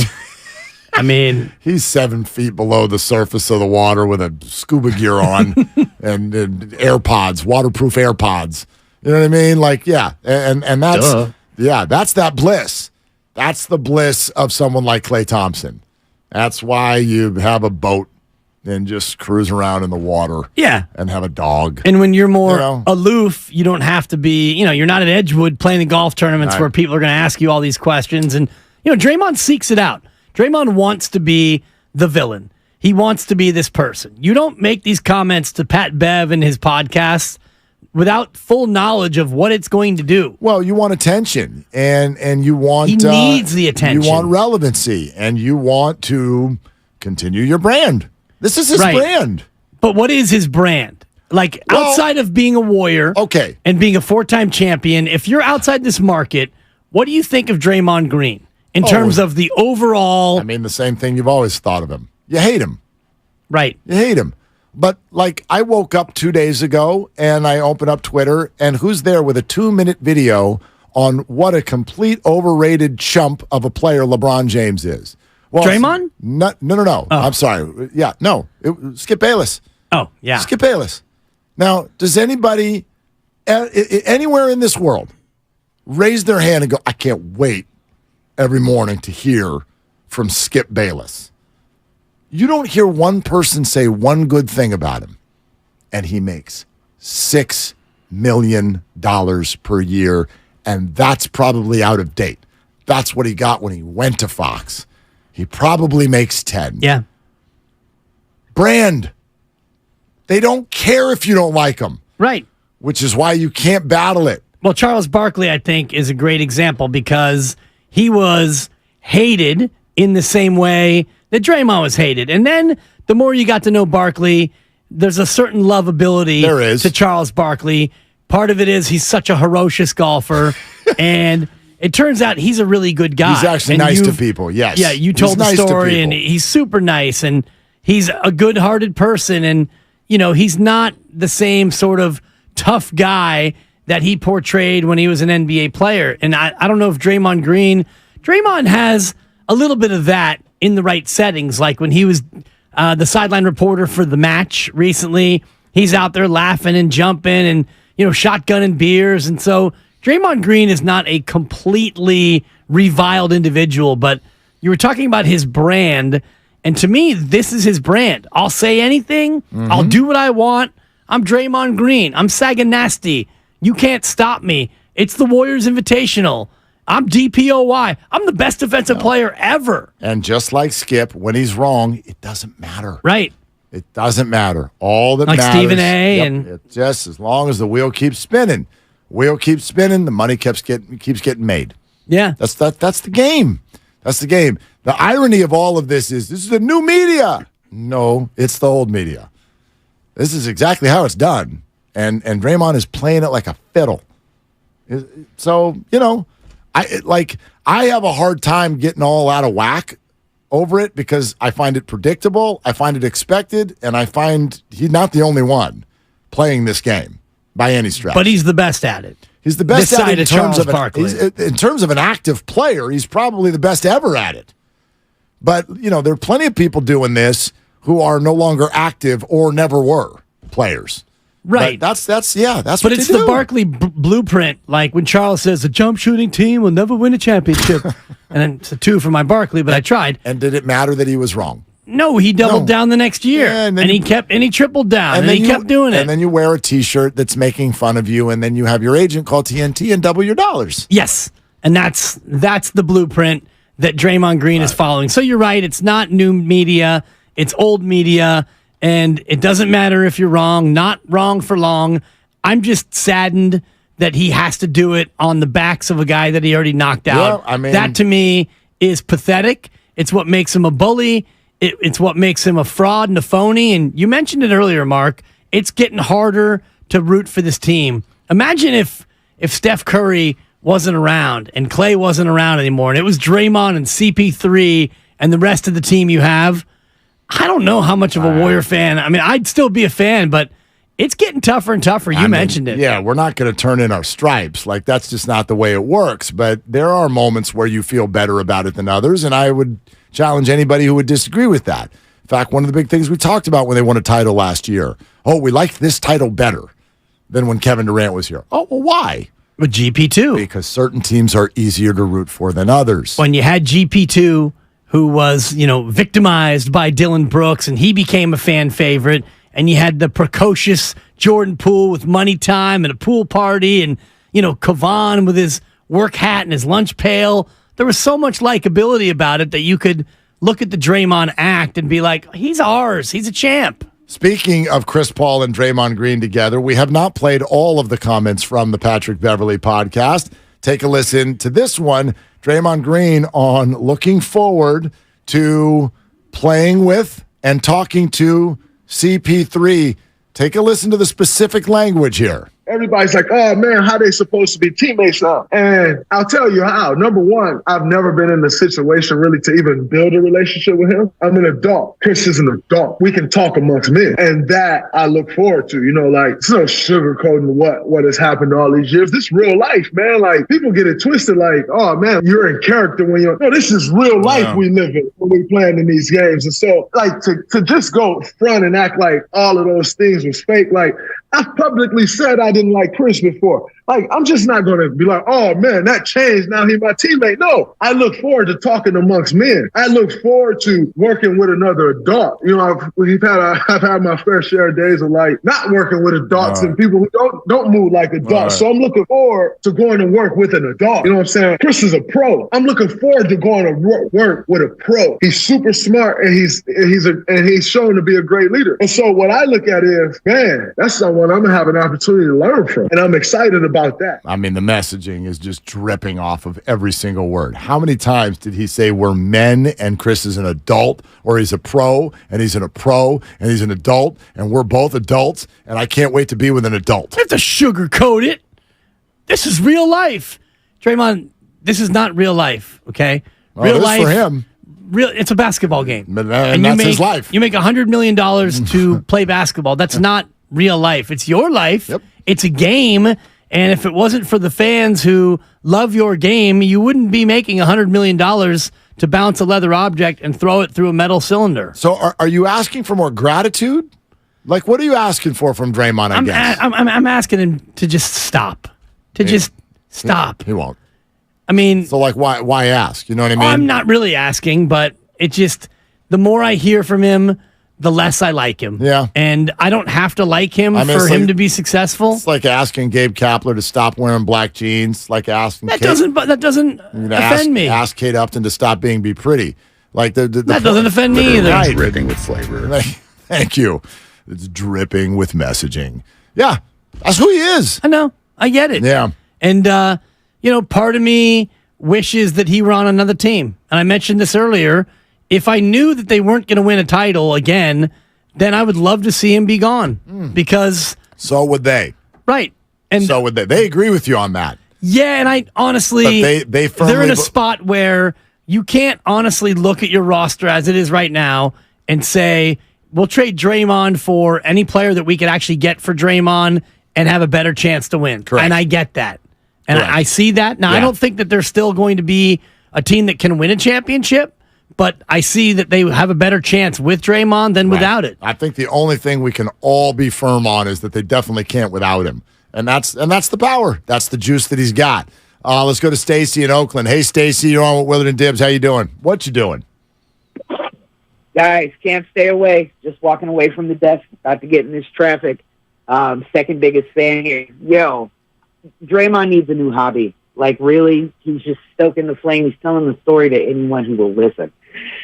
I mean, he's 7 feet below the surface of the water with a scuba gear on and AirPods, waterproof AirPods. You know what I mean? Like, yeah. And that's, that's that bliss. That's the bliss of someone like Klay Thompson. That's why you have a boat and just cruise around in the water. Yeah. And have a dog. And when you're more aloof, you don't have to be, you're not at Edgewood playing the golf tournaments where people are going to ask you all these questions. And, Draymond seeks it out. Draymond wants to be the villain. He wants to be this person. You don't make these comments to Pat Bev in his podcast without full knowledge of what it's going to do. Well, you want attention, and you want... He needs the attention. You want relevancy, and you want to continue your brand. This is his brand. But what is his brand? Like, outside of being a Warrior and being a 4-time champion, if you're outside this market, what do you think of Draymond Green in terms of the overall... I mean, the same thing you've always thought of him. You hate him. Right. You hate him. But, I woke up 2 days ago, and I opened up Twitter, and who's there with a 2-minute video on what a complete overrated chump of a player LeBron James is? Well, Draymond? No. Oh. I'm sorry. Yeah, no. Skip Bayless. Oh, yeah. Skip Bayless. Now, does anybody anywhere in this world raise their hand and go, I can't wait every morning to hear from Skip Bayless? You don't hear one person say one good thing about him, and he makes $6 million per year, and that's probably out of date. That's what he got when he went to Fox. He probably makes 10. Yeah. Brand. They don't care if you don't like them. Right. Which is why you can't battle it. Well, Charles Barkley, I think, is a great example because he was hated in the same way that Draymond was hated. And then the more you got to know Barkley, there's a certain lovability to Charles Barkley. Part of it is he's such a ferocious golfer, and it turns out he's a really good guy. He's actually nice to people, yes. Yeah, you told the story, and he's super nice, and he's a good-hearted person, and, he's not the same sort of tough guy that he portrayed when he was an NBA player. And I don't know if Draymond has a little bit of that in the right settings, like when he was the sideline reporter for The Match recently. He's out there laughing and jumping and, shotgunning beers. And so Draymond Green is not a completely reviled individual, but you were talking about his brand. And to me, this is his brand. I'll say anything. Mm-hmm. I'll do what I want. I'm Draymond Green. I'm sagging nasty. You can't stop me. It's the Warriors Invitational. I'm DPOY. I'm the best defensive player ever. And just like Skip, when he's wrong, it doesn't matter. Right. It doesn't matter. All that like matters. Stephen A. And it just as long as the wheel keeps spinning. The money keeps getting made. Yeah. That's the game. That's the game. The irony of all of this is the new media. No, it's the old media. This is exactly how it's done. And Draymond is playing it like a fiddle. So, I have a hard time getting all out of whack over it because I find it predictable, I find it expected, and I find he's not the only one playing this game by any stretch. But he's the best at it. He's the best at it in in terms of an active player. He's probably the best ever at it. But, there are plenty of people doing this who are no longer active or never were players. Right. But that's what But it's the Barkley blueprint. Like when Charles says the jump shooting team will never win a championship. And then it's a 2 for my Barkley, but I tried. And did it matter that he was wrong? No, he doubled down the next year. Yeah, and he tripled down. And he kept doing it. And then you wear a T-shirt that's making fun of you, and then you have your agent call TNT and double your dollars. Yes. And that's the blueprint that Draymond Green is following. So you're right. It's not new media. It's old media. And it doesn't matter if you're wrong, not wrong for long. I'm just saddened that he has to do it on the backs of a guy that he already knocked out. I mean, that to me is pathetic. It's what makes him a bully. It's what makes him a fraud and a phony. And you mentioned it earlier, Mark. It's getting harder to root for this team. Imagine if Steph Curry wasn't around and Clay wasn't around anymore, and it was Draymond and CP3 and the rest of the team you have. I don't know how much of a Warrior fan. I mean, I'd still be a fan, but it's getting tougher and tougher. You mentioned it. Yeah, we're not going to turn in our stripes. Like, that's just not the way it works. But there are moments where you feel better about it than others, and I would challenge anybody who would disagree with that. In fact, one of the big things we talked about when they won a title last year, we liked this title better than when Kevin Durant was here. Oh, well, why? With GP2. Because certain teams are easier to root for than others. When you had GP2, who was, victimized by Dylan Brooks, and he became a fan favorite, and you had the precocious Jordan Poole with money time and a pool party, and, Kavan with his work hat and his lunch pail. There was so much likability about it that you could look at the Draymond act and be like, he's ours. He's a champ. Speaking of Chris Paul and Draymond Green together, we have not played all of the comments from the Patrick Beverley podcast. Take a listen to this one. Draymond Green on looking forward to playing with and talking to CP3. Take a listen to the specific language here. Everybody's like, oh, man, how they supposed to be teammates now? And I'll tell you how. Number one, I've never been in a situation really to even build a relationship with him. I'm an adult. Chris is an adult. We can talk amongst men. And that I look forward to. It's no sugarcoating what has happened all these years. This is real life, man. Like, people get it twisted like, oh, man, you're in character when you're... No, this is real life we live in when we playing in these games. And so, like, to just go front and act like all of those things was fake, like, I've publicly said I didn't like Chris before. Like, I'm just not going to be like, oh, man, that changed. Now he's my teammate. No, I look forward to talking amongst men. I look forward to working with another adult. I've had my fair share of days of, like, not working with adults and people who don't move like adults. So I'm looking forward to going to work with an adult. You know what I'm saying? Chris is a pro. I'm looking forward to going to work with a pro. He's super smart, and he's shown to be a great leader. And so what I look at is, man, that's someone I'm going to have an opportunity to learn from. And I'm excited about that. I mean, the messaging is just dripping off of every single word. How many times did he say we're men and Chris is an adult, or he's a pro and he's a pro and he's an adult and we're both adults and I can't wait to be with an adult? You have to sugarcoat it. This is real life. Draymond, this is not real life, okay? Real life for him. It's a basketball game. And that's his life. You make $100 million to play basketball. That's not real life. It's your life. Yep. It's a game. And if it wasn't for the fans who love your game, you wouldn't be making $100 million to bounce a leather object and throw it through a metal cylinder. So are you asking for more gratitude? Like, what are you asking for from Draymond, I guess? I'm asking him to just stop. Just stop. He won't. I mean... So, like, why ask? You know what I mean? I'm not really asking, but it just... The more I hear from him, the less I like him. Yeah. And I don't have to like him for him to be successful. It's like asking Gabe Kapler to stop wearing black jeans. Like asking that doesn't offend me. Ask Kate Upton to stop being Be Pretty. Like that doesn't offend me either. Right. Dripping with flavor. Thank you. It's dripping with messaging. Yeah. That's who he is. I know. I get it. Yeah. And, part of me wishes that he were on another team. And I mentioned this earlier. If I knew that they weren't going to win a title again, then I would love to see him be gone because. So would they. Right. And so would they. They agree with you on that. Yeah, and I honestly, they're in a spot where you can't honestly look at your roster as it is right now and say, we'll trade Draymond for any player that we could actually get for Draymond and have a better chance to win. Correct. And I get that. And I see that. Now, I don't think that they're still going to be a team that can win a championship, but I see that they have a better chance with Draymond than without it. I think the only thing we can all be firm on is that they definitely can't without him. And that's the power. That's the juice that he's got. Let's go to Stacy in Oakland. Hey, Stacy, you're on with Willard and Dibbs. How you doing? What you doing? Guys, can't stay away. Just walking away from the desk, about to get in this traffic. Second biggest fan here. Yo, Draymond needs a new hobby. Like, really, he's just stoking the flame. He's telling the story to anyone who will listen.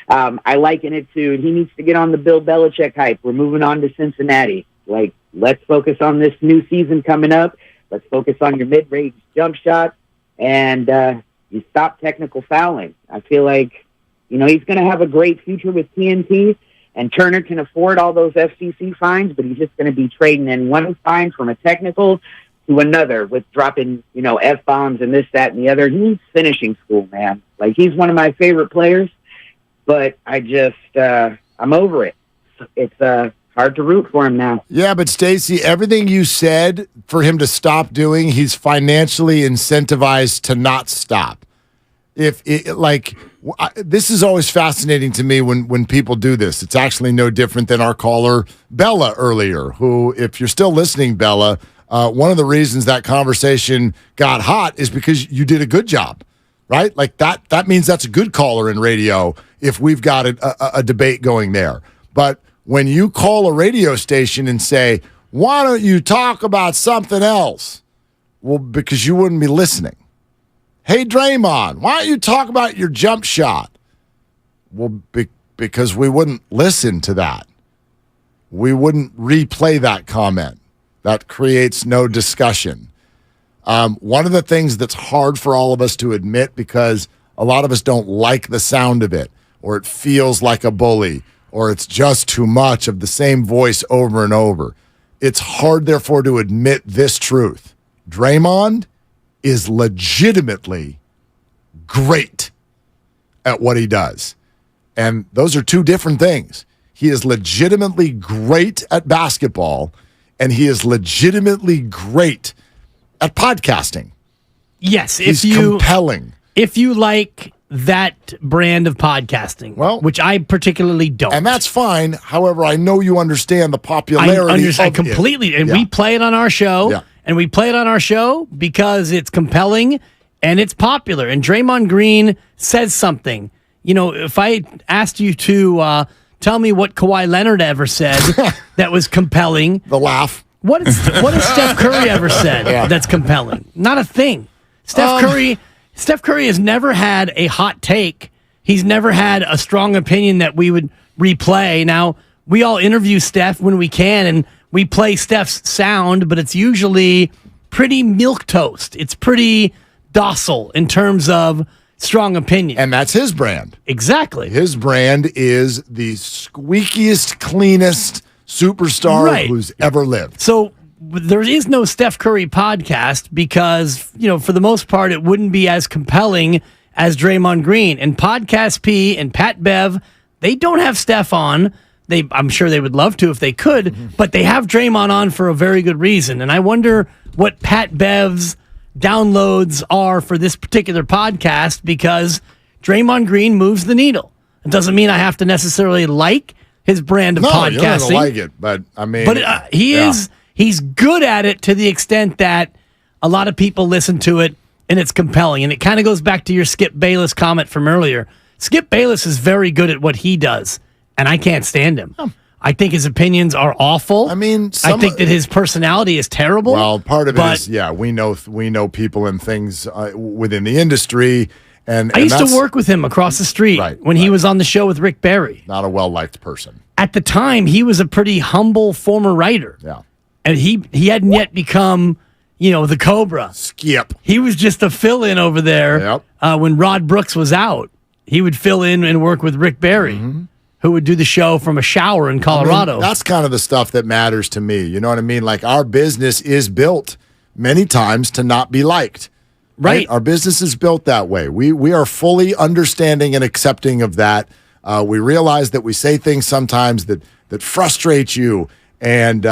I liken it to he needs to get on the Bill Belichick hype. We're moving on to Cincinnati. Like, let's focus on this new season coming up. Let's focus on your mid-range jump shot, and you stop technical fouling. I feel like, he's going to have a great future with TNT, and Turner can afford all those FCC fines, but he's just going to be trading in one fine from a technical to another with dropping, F-bombs and this, that, and the other. He needs finishing school, man. Like, he's one of my favorite players, but I just, I'm over it. It's hard to root for him now. Yeah, but Stacey, everything you said for him to stop doing, he's financially incentivized to not stop. This is always fascinating to me when people do this. It's actually no different than our caller Bella earlier, who, if you're still listening, Bella, one of the reasons that conversation got hot is because you did a good job, right? Like that means that's a good caller in radio if we've got a debate going there. But when you call a radio station and say, why don't you talk about something else? Well, because you wouldn't be listening. Hey, Draymond, why don't you talk about your jump shot? Well, because we wouldn't listen to that. We wouldn't replay that comment. That creates no discussion. One of the things that's hard for all of us to admit, because a lot of us don't like the sound of it, or it feels like a bully, or it's just too much of the same voice over and over. It's hard, therefore, to admit this truth. Draymond is legitimately great at what he does. And those are two different things. He is legitimately great at basketball, and he is legitimately great at podcasting. Yes, he's compelling. If you like that brand of podcasting, which I particularly don't. And that's fine. However, I know you understand the popularity I completely. And we play it on our show. Yeah. And we play it on our show because it's compelling and it's popular. And Draymond Green says something. If I asked you to tell me what Kawhi Leonard ever said that was compelling. The laugh. What has Steph Curry ever said that's compelling? Not a thing. Steph Curry has never had a hot take. He's never had a strong opinion that we would replay. Now, we all interview Steph when we can, and we play Steph's sound, but it's usually pretty milquetoast. It's pretty docile in terms of strong opinion. And that's his brand. Exactly. His brand is the squeakiest, cleanest superstar who's ever lived. So there is no Steph Curry podcast because, for the most part, it wouldn't be as compelling as Draymond Green. And Podcast P and Pat Bev, they don't have Steph on. I'm sure they would love to if they could, but they have Draymond on for a very good reason. And I wonder what Pat Bev's downloads are for this particular podcast because Draymond Green moves the needle. It doesn't mean I have to necessarily like his brand of podcasting. You're not gonna like it, but I mean, but he's good at it to the extent that a lot of people listen to it and it's compelling. And it kind of goes back to your Skip Bayless comment from earlier. Skip Bayless is very good at what he does, and I can't stand him. I think his opinions are awful. I mean, I think that his personality is terrible. Well, part of it is, we know people and things within the industry. And I used to work with him across the street when he was on the show with Rick Barry. Not a well-liked person. At the time, he was a pretty humble former writer. Yeah. And he hadn't yet become the Cobra. Skip. He was just a fill-in over there when Rod Brooks was out. He would fill in and work with Rick Barry, who would do the show from a shower in Colorado. I mean, that's kind of the stuff that matters to me. You know what I mean? Like, our business is built many times to not be liked. Right. Our business is built that way. We are fully understanding and accepting of that. We realize that we say things sometimes that frustrate you and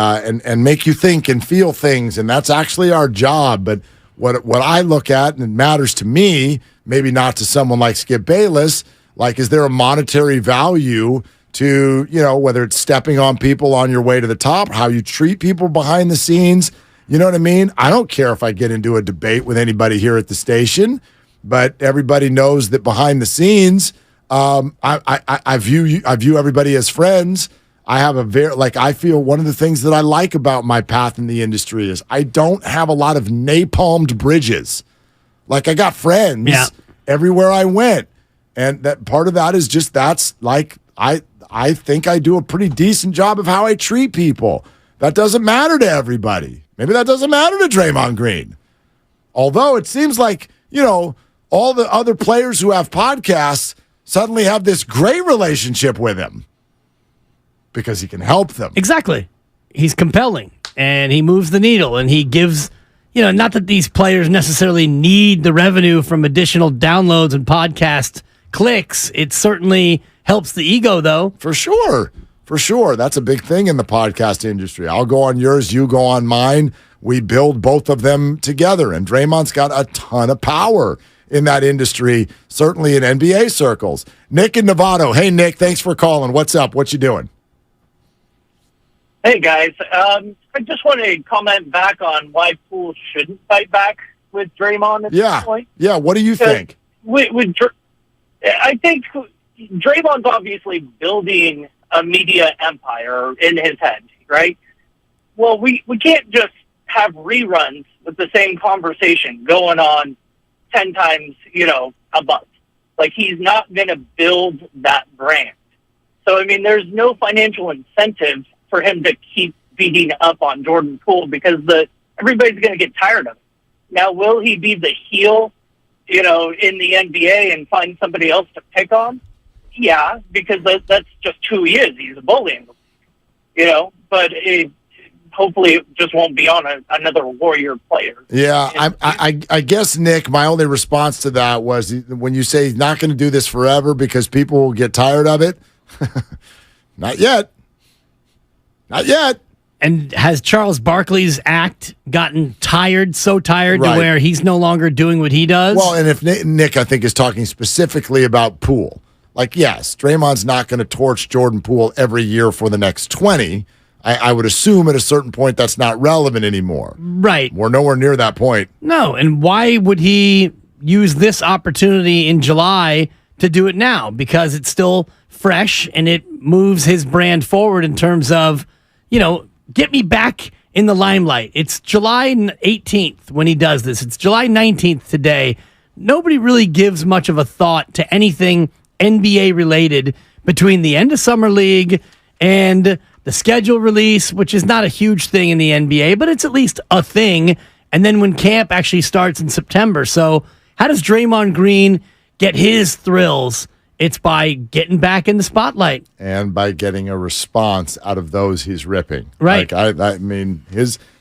make you think and feel things, and that's actually our job. But what I look at, and it matters to me, maybe not to someone like Skip Bayless, like, is there a monetary value to, whether it's stepping on people on your way to the top, how you treat people behind the scenes? You know what I mean? I don't care if I get into a debate with anybody here at the station, but everybody knows that behind the scenes, I view everybody as friends. I have I feel one of the things that I like about my path in the industry is I don't have a lot of napalmed bridges. Like, I got friends everywhere I went. And that part of that is just, that's like, I think I do a pretty decent job of how I treat people. That doesn't matter to everybody. Maybe that doesn't matter to Draymond Green. Although it seems like, all the other players who have podcasts suddenly have this great relationship with him because he can help them. Exactly. He's compelling, and he moves the needle, and he gives, not that these players necessarily need the revenue from additional downloads and podcast clicks. It certainly helps the ego, though. For sure. For sure. That's a big thing in the podcast industry. I'll go on yours, you go on mine. We build both of them together. And Draymond's got a ton of power in that industry, certainly in NBA circles. Nick in Novato. Hey, Nick, thanks for calling. What's up? What you doing? Hey, guys. I just want to comment back on why Poole shouldn't fight back with Draymond at this point. Yeah, what do you think? I think Draymond's obviously building a media empire in his head, right? Well, we can't just have reruns with the same conversation going on 10 times, a month. Like, he's not going to build that brand. So, I mean, there's no financial incentive for him to keep beating up on Jordan Poole because everybody's going to get tired of it. Now, will he be the heel, in the NBA and find somebody else to pick on? Yeah, because that's just who he is. He's a bully, but hopefully it just won't be on another Warrior player. Yeah, I guess, Nick, my only response to that was when you say he's not going to do this forever because people will get tired of it. Not yet. Not yet. And has Charles Barkley's act gotten so tired to where he's no longer doing what he does? Well, and if Nick, I think, is talking specifically about Poole. Like, yes, Draymond's not going to torch Jordan Poole every year for the next 20. I would assume at a certain point that's not relevant anymore. Right. We're nowhere near that point. No, and why would he use this opportunity in July to do it now? Because it's still fresh and it moves his brand forward in terms of, get me back in the limelight. It's July 18th when he does this. It's July 19th today. Nobody really gives much of a thought to anything NBA related between the end of Summer League and the schedule release, which is not a huge thing in the NBA, but it's at least a thing. And then when camp actually starts in September. So how does Draymond Green get his thrills? It's by getting back in the spotlight. And by getting a response out of those he's ripping. Right. Like, I mean,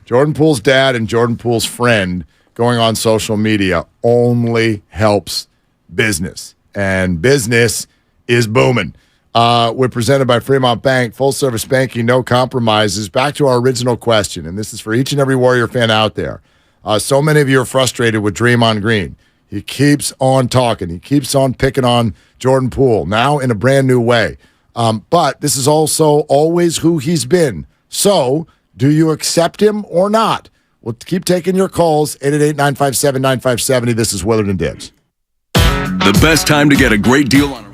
Jordan Poole's dad and Jordan Poole's friend going on social media only helps business. And business is booming. We're presented by Fremont Bank, full-service banking, no compromises. Back to our original question, and this is for each and every Warrior fan out there. So many of you are frustrated with Draymond Green. He keeps on talking. He keeps on picking on Jordan Poole, now in a brand new way. But this is also always who he's been. So do you accept him or not? We'll keep taking your calls, 888-957-9570. This is Willard and Dibs. The best time to get a great deal on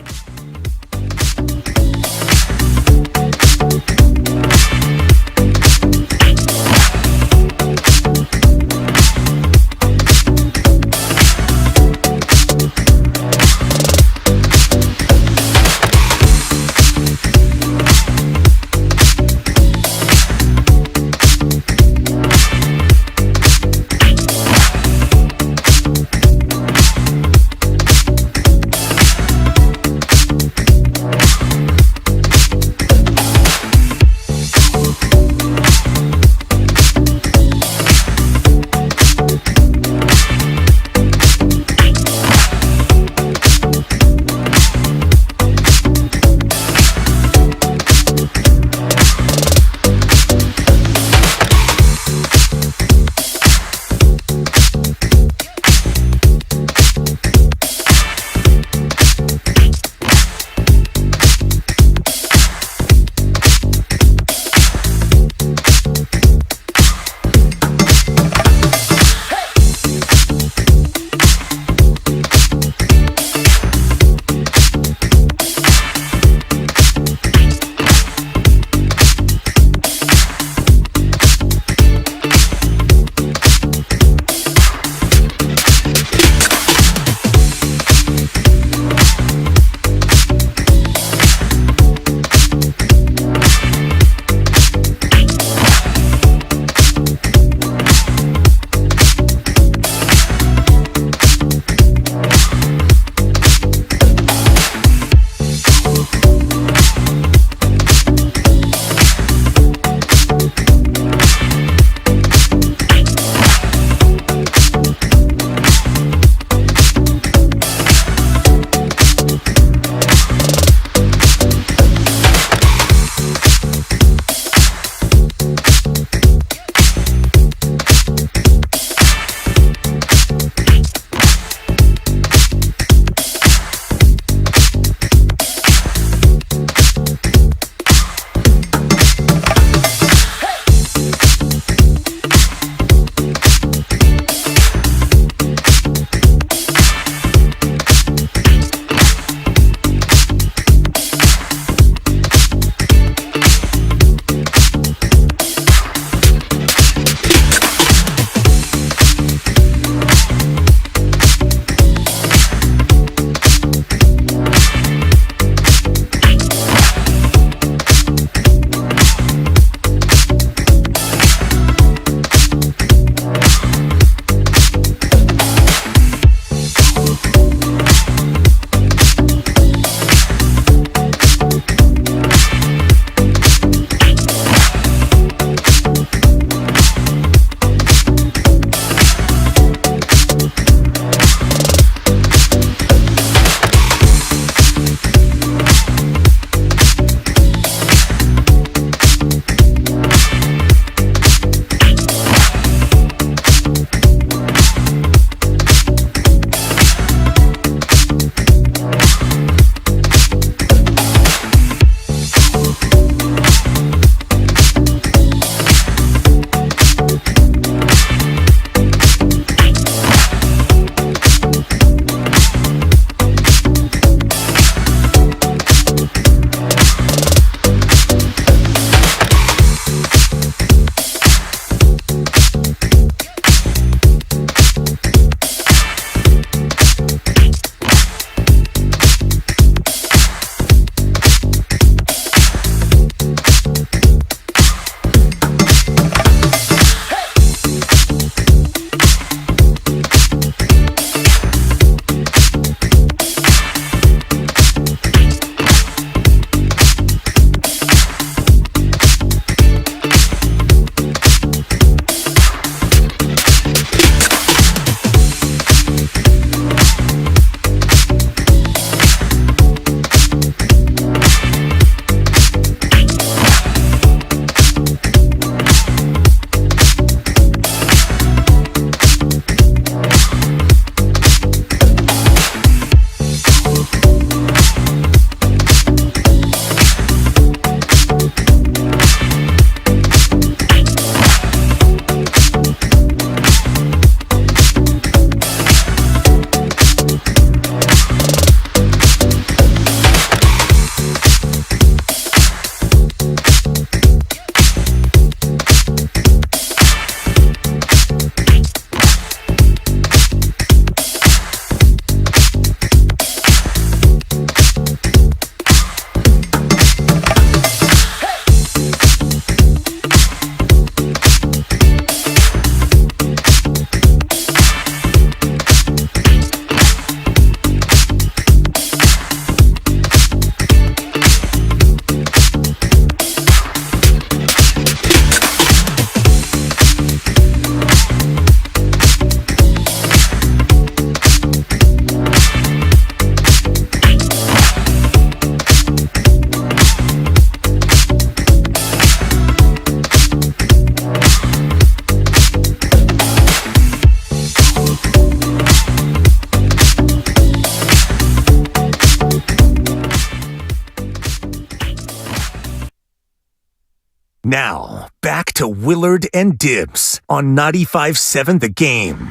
Now, back to Willard and Dibs on 95.7 The Game.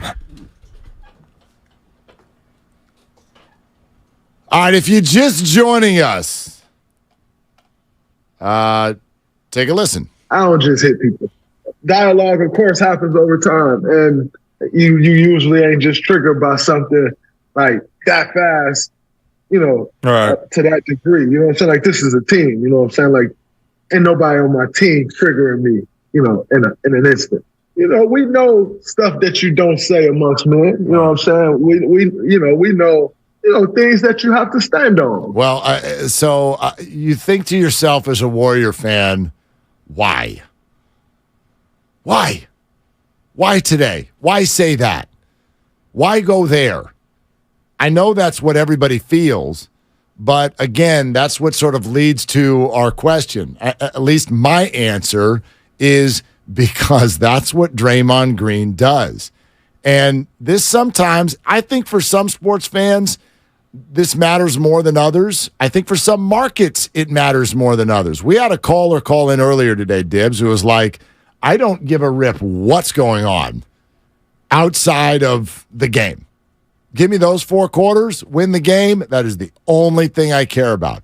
All right, if you're just joining us, take a listen. I don't just hit people. Dialogue, of course, happens over time, and you usually ain't just triggered by something like that fast, to that degree. You know what I'm saying? Like, this is a team. You know what I'm saying? Like, ain't nobody on my team triggering me, in an instant. We know stuff that you don't say amongst men. You know what I'm saying? We know things that you have to stand on. Well, so you think to yourself as a Warrior fan, why? Why? Why today? Why say that? Why go there? I know that's what everybody feels, but again, that's what sort of leads to our question. At least my answer is because that's what Draymond Green does. And this sometimes, I think for some sports fans, this matters more than others. I think for some markets, it matters more than others. We had a caller call in earlier today, Dibs, who was like, I don't give a rip what's going on outside of the game. Give me those 4 quarters, win the game. That is the only thing I care about.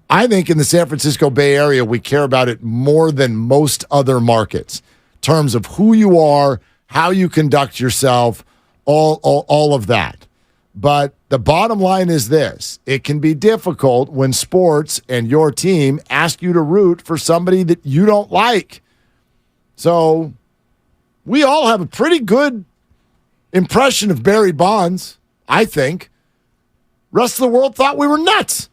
I think in the San Francisco Bay Area, we care about it more than most other markets in terms of who you are, how you conduct yourself, all of that. But the bottom line is this. It can be difficult when sports and your team ask you to root for somebody that you don't like. So we all have a pretty good impression of Barry Bonds, I think. Rest of the world thought we were nuts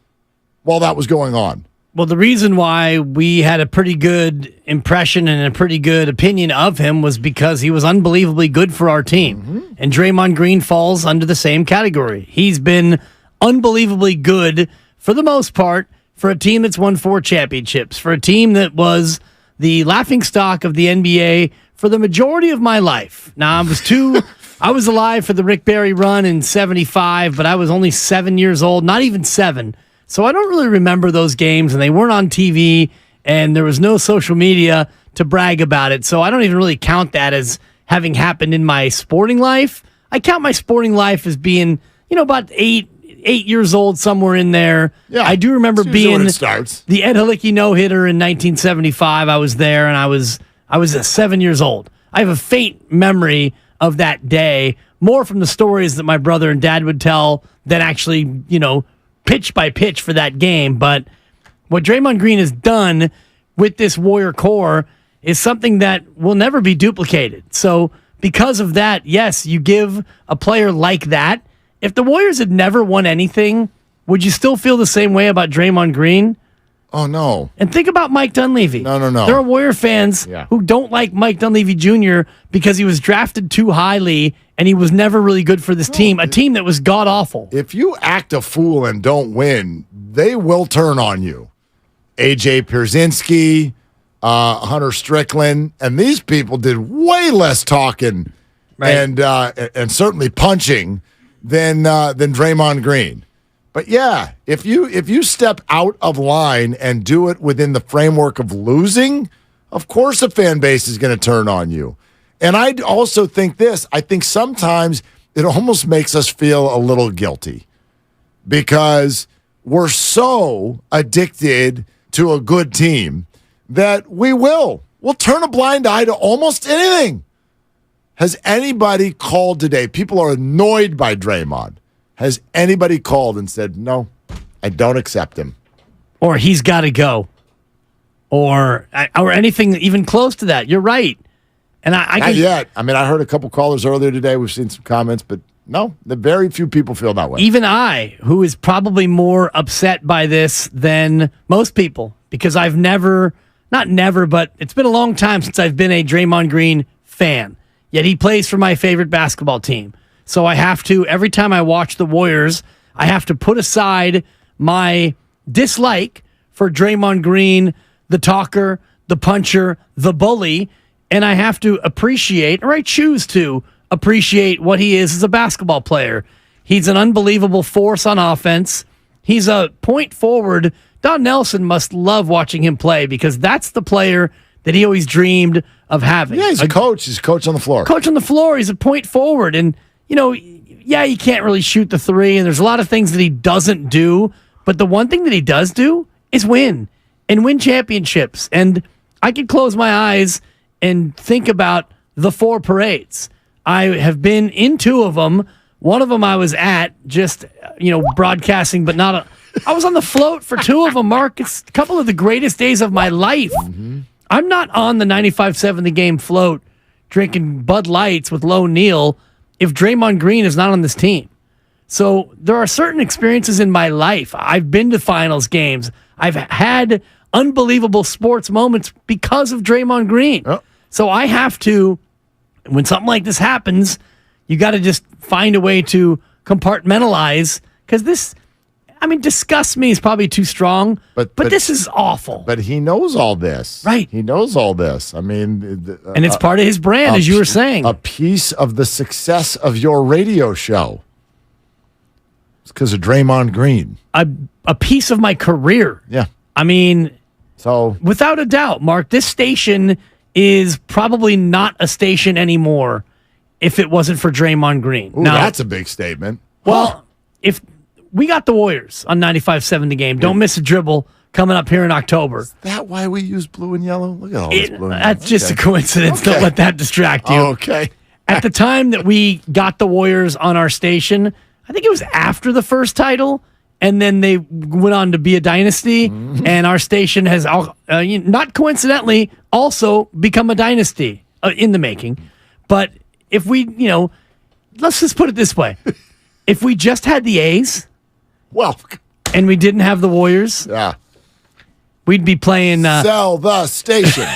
while that was going on. Well, the reason why we had a pretty good impression and a pretty good opinion of him was because he was unbelievably good for our team. Mm-hmm. And Draymond Green falls under the same category. He's been unbelievably good, for the most part, for a team that's won 4 championships, for a team that was the laughingstock of the NBA for the majority of my life. Now, I was alive for the Rick Barry run in 75, but I was only 7 years old, not even 7. So I don't really remember those games, and they weren't on TV, and there was no social media to brag about it. So I don't even really count that as having happened in my sporting life. I count my sporting life as being, about 8 years old, somewhere in there. Yeah, I do remember being the Ed Halicki no-hitter in 1975. I was there, and I was 7 years old. I have a faint memory of that day, more from the stories that my brother and dad would tell than actually, pitch by pitch for that game. But what Draymond Green has done with this Warrior core is something that will never be duplicated. So because of that, yes, you give a player like that. If the Warriors had never won anything, would you still feel the same way about Draymond Green? Oh, no. And think about Mike Dunleavy. No. There are Warrior fans who don't like Mike Dunleavy Jr. because he was drafted too highly and he was never really good for this team, a team that was god-awful. If you act a fool and don't win, they will turn on you. A.J. Pierzynski, Hunter Strickland, and these people did way less talking and certainly punching than Draymond Green. But yeah, if you step out of line and do it within the framework of losing, of course a fan base is going to turn on you. And I also think this. I think sometimes it almost makes us feel a little guilty because we're so addicted to a good team that we'll turn a blind eye to almost anything. Has anybody called today? People are annoyed by Draymond. Has anybody called and said, no, I don't accept him? Or he's got to go. Or anything even close to that. You're right. And Not yet. I mean, I heard a couple callers earlier today. We've seen some comments, but no, very few people feel that way. Even I, who is probably more upset by this than most people, because I've but it's been a long time since I've been a Draymond Green fan. Yet he plays for my favorite basketball team. So I have to, every time I watch the Warriors, I have to put aside my dislike for Draymond Green, the talker, the puncher, the bully, and I have to appreciate, or I choose to appreciate what he is as a basketball player. He's an unbelievable force on offense. He's a point forward. Don Nelson must love watching him play because that's the player that he always dreamed of having. Yeah, he's a coach. He's a coach on the floor. Coach on the floor. He's a point forward. And, he can't really shoot the three, and there's a lot of things that he doesn't do. But the one thing that he does do is win and win championships. And I can close my eyes and think about the 4 parades. I have been in 2 of them. One of them I was at just, broadcasting, but not I was on the float for 2 of them, Mark. It's a couple of the greatest days of my life. Mm-hmm. I'm not on the 95.7 The Game float drinking Bud Lights with Low Neal if Draymond Green is not on this team. So there are certain experiences in my life. I've been to finals games. I've had unbelievable sports moments because of Draymond Green. Oh. So I have to, when something like this happens, you got to just find a way to compartmentalize, because this, disgust me is probably too strong, but this is awful. But he knows all this. Right. He knows all this. And it's part of his brand, as you were saying. A piece of the success of your radio show. It's because of Draymond Green. A piece of my career. Yeah. So without a doubt, Mark, this station is probably not a station anymore if it wasn't for Draymond Green. Ooh, now, that's a big statement. Well, if we got the Warriors on 95.7 The Game, don't miss a dribble coming up here in October. Is that why we use blue and yellow? Look at all this blue and yellow. That's just a coincidence. Don't let that distract you. Okay. At the time that we got the Warriors on our station, I think it was after the first title, and then they went on to be a dynasty, and our station has, not coincidentally, also become a dynasty in the making. But if we, let's just put it this way. If we just had the A's, and we didn't have the Warriors, we'd be playing... Sell the station.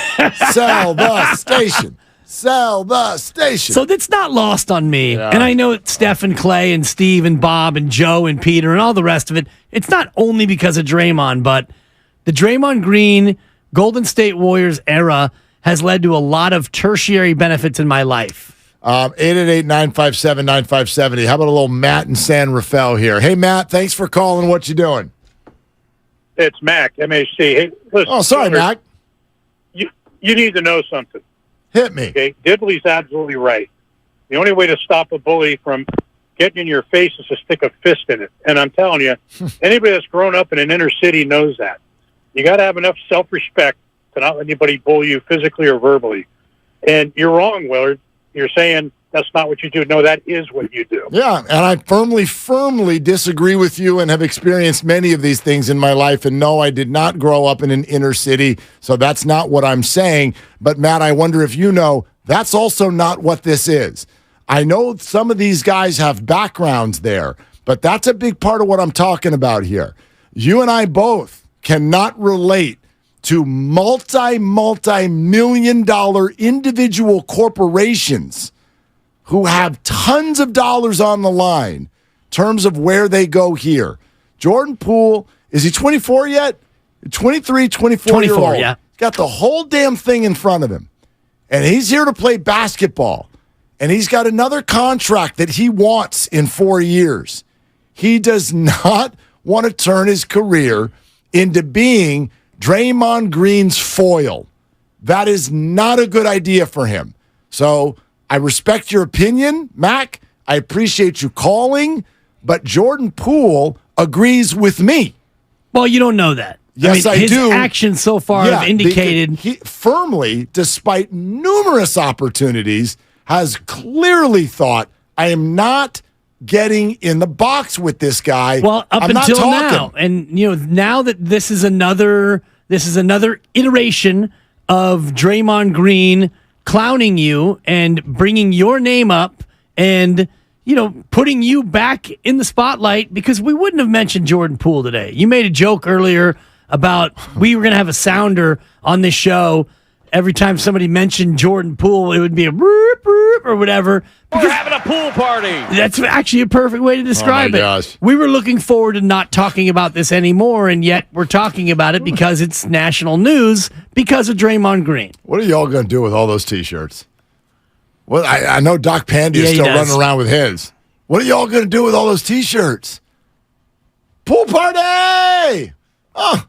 Sell the station. Sell the station. So that's not lost on me. Yeah. And I know Steph and Clay and Steve and Bob and Joe and Peter and all the rest of it. It's not only because of Draymond, but the Draymond Green Golden State Warriors era has led to a lot of tertiary benefits in my life. 888-957-9570. How about a little Matt in San Rafael here? Hey, Matt, thanks for calling. What you doing? It's Mac, MHC. Hey, listen, sorry, Mac. You need to know something. Hit me. Okay, Diddley's absolutely right. The only way to stop a bully from getting in your face is to stick a fist in it. And I'm telling you, anybody that's grown up in an inner city knows that. You got to have enough self-respect to not let anybody bully you physically or verbally. And you're wrong, Willard. You're saying that's not what you do. No, that is what you do. Yeah, and I firmly disagree with you and have experienced many of these things in my life. And no, I did not grow up in an inner city, so that's not what I'm saying. But, Matt, I wonder if you know that's also not what this is. I know some of these guys have backgrounds there, but that's a big part of what I'm talking about here. You and I both cannot relate to multi-million-dollar individual corporations who have tons of dollars on the line in terms of where they go here. Jordan Poole, is he 24 yet? 23, 24 year old. Yeah. He's got the whole damn thing in front of him. And he's here to play basketball. And he's got another contract that he wants in 4 years. He does not want to turn his career into being Draymond Green's foil. That is not a good idea for him. So I respect your opinion, Mac. I appreciate you calling, but Jordan Poole agrees with me. Well, you don't know that. Yes, I do. His actions so far have indicated... He firmly, despite numerous opportunities, has clearly thought, I am not getting in the box with this guy. Well, up until now. And, now that this is another iteration of Draymond Green clowning you and bringing your name up and, putting you back in the spotlight, because we wouldn't have mentioned Jordan Poole today. You made a joke earlier about we were going to have a sounder on this show. Every time somebody mentioned Jordan Poole, it would be a boop, boop, or whatever. We're having a pool party. That's actually a perfect way to describe it. Gosh. We were looking forward to not talking about this anymore, and yet we're talking about it because it's national news because of Draymond Green. What are y'all going to do with all those T-shirts? Well, I know Doc Pandy is still running around with his. What are y'all going to do with all those T-shirts? Pool party! Oh,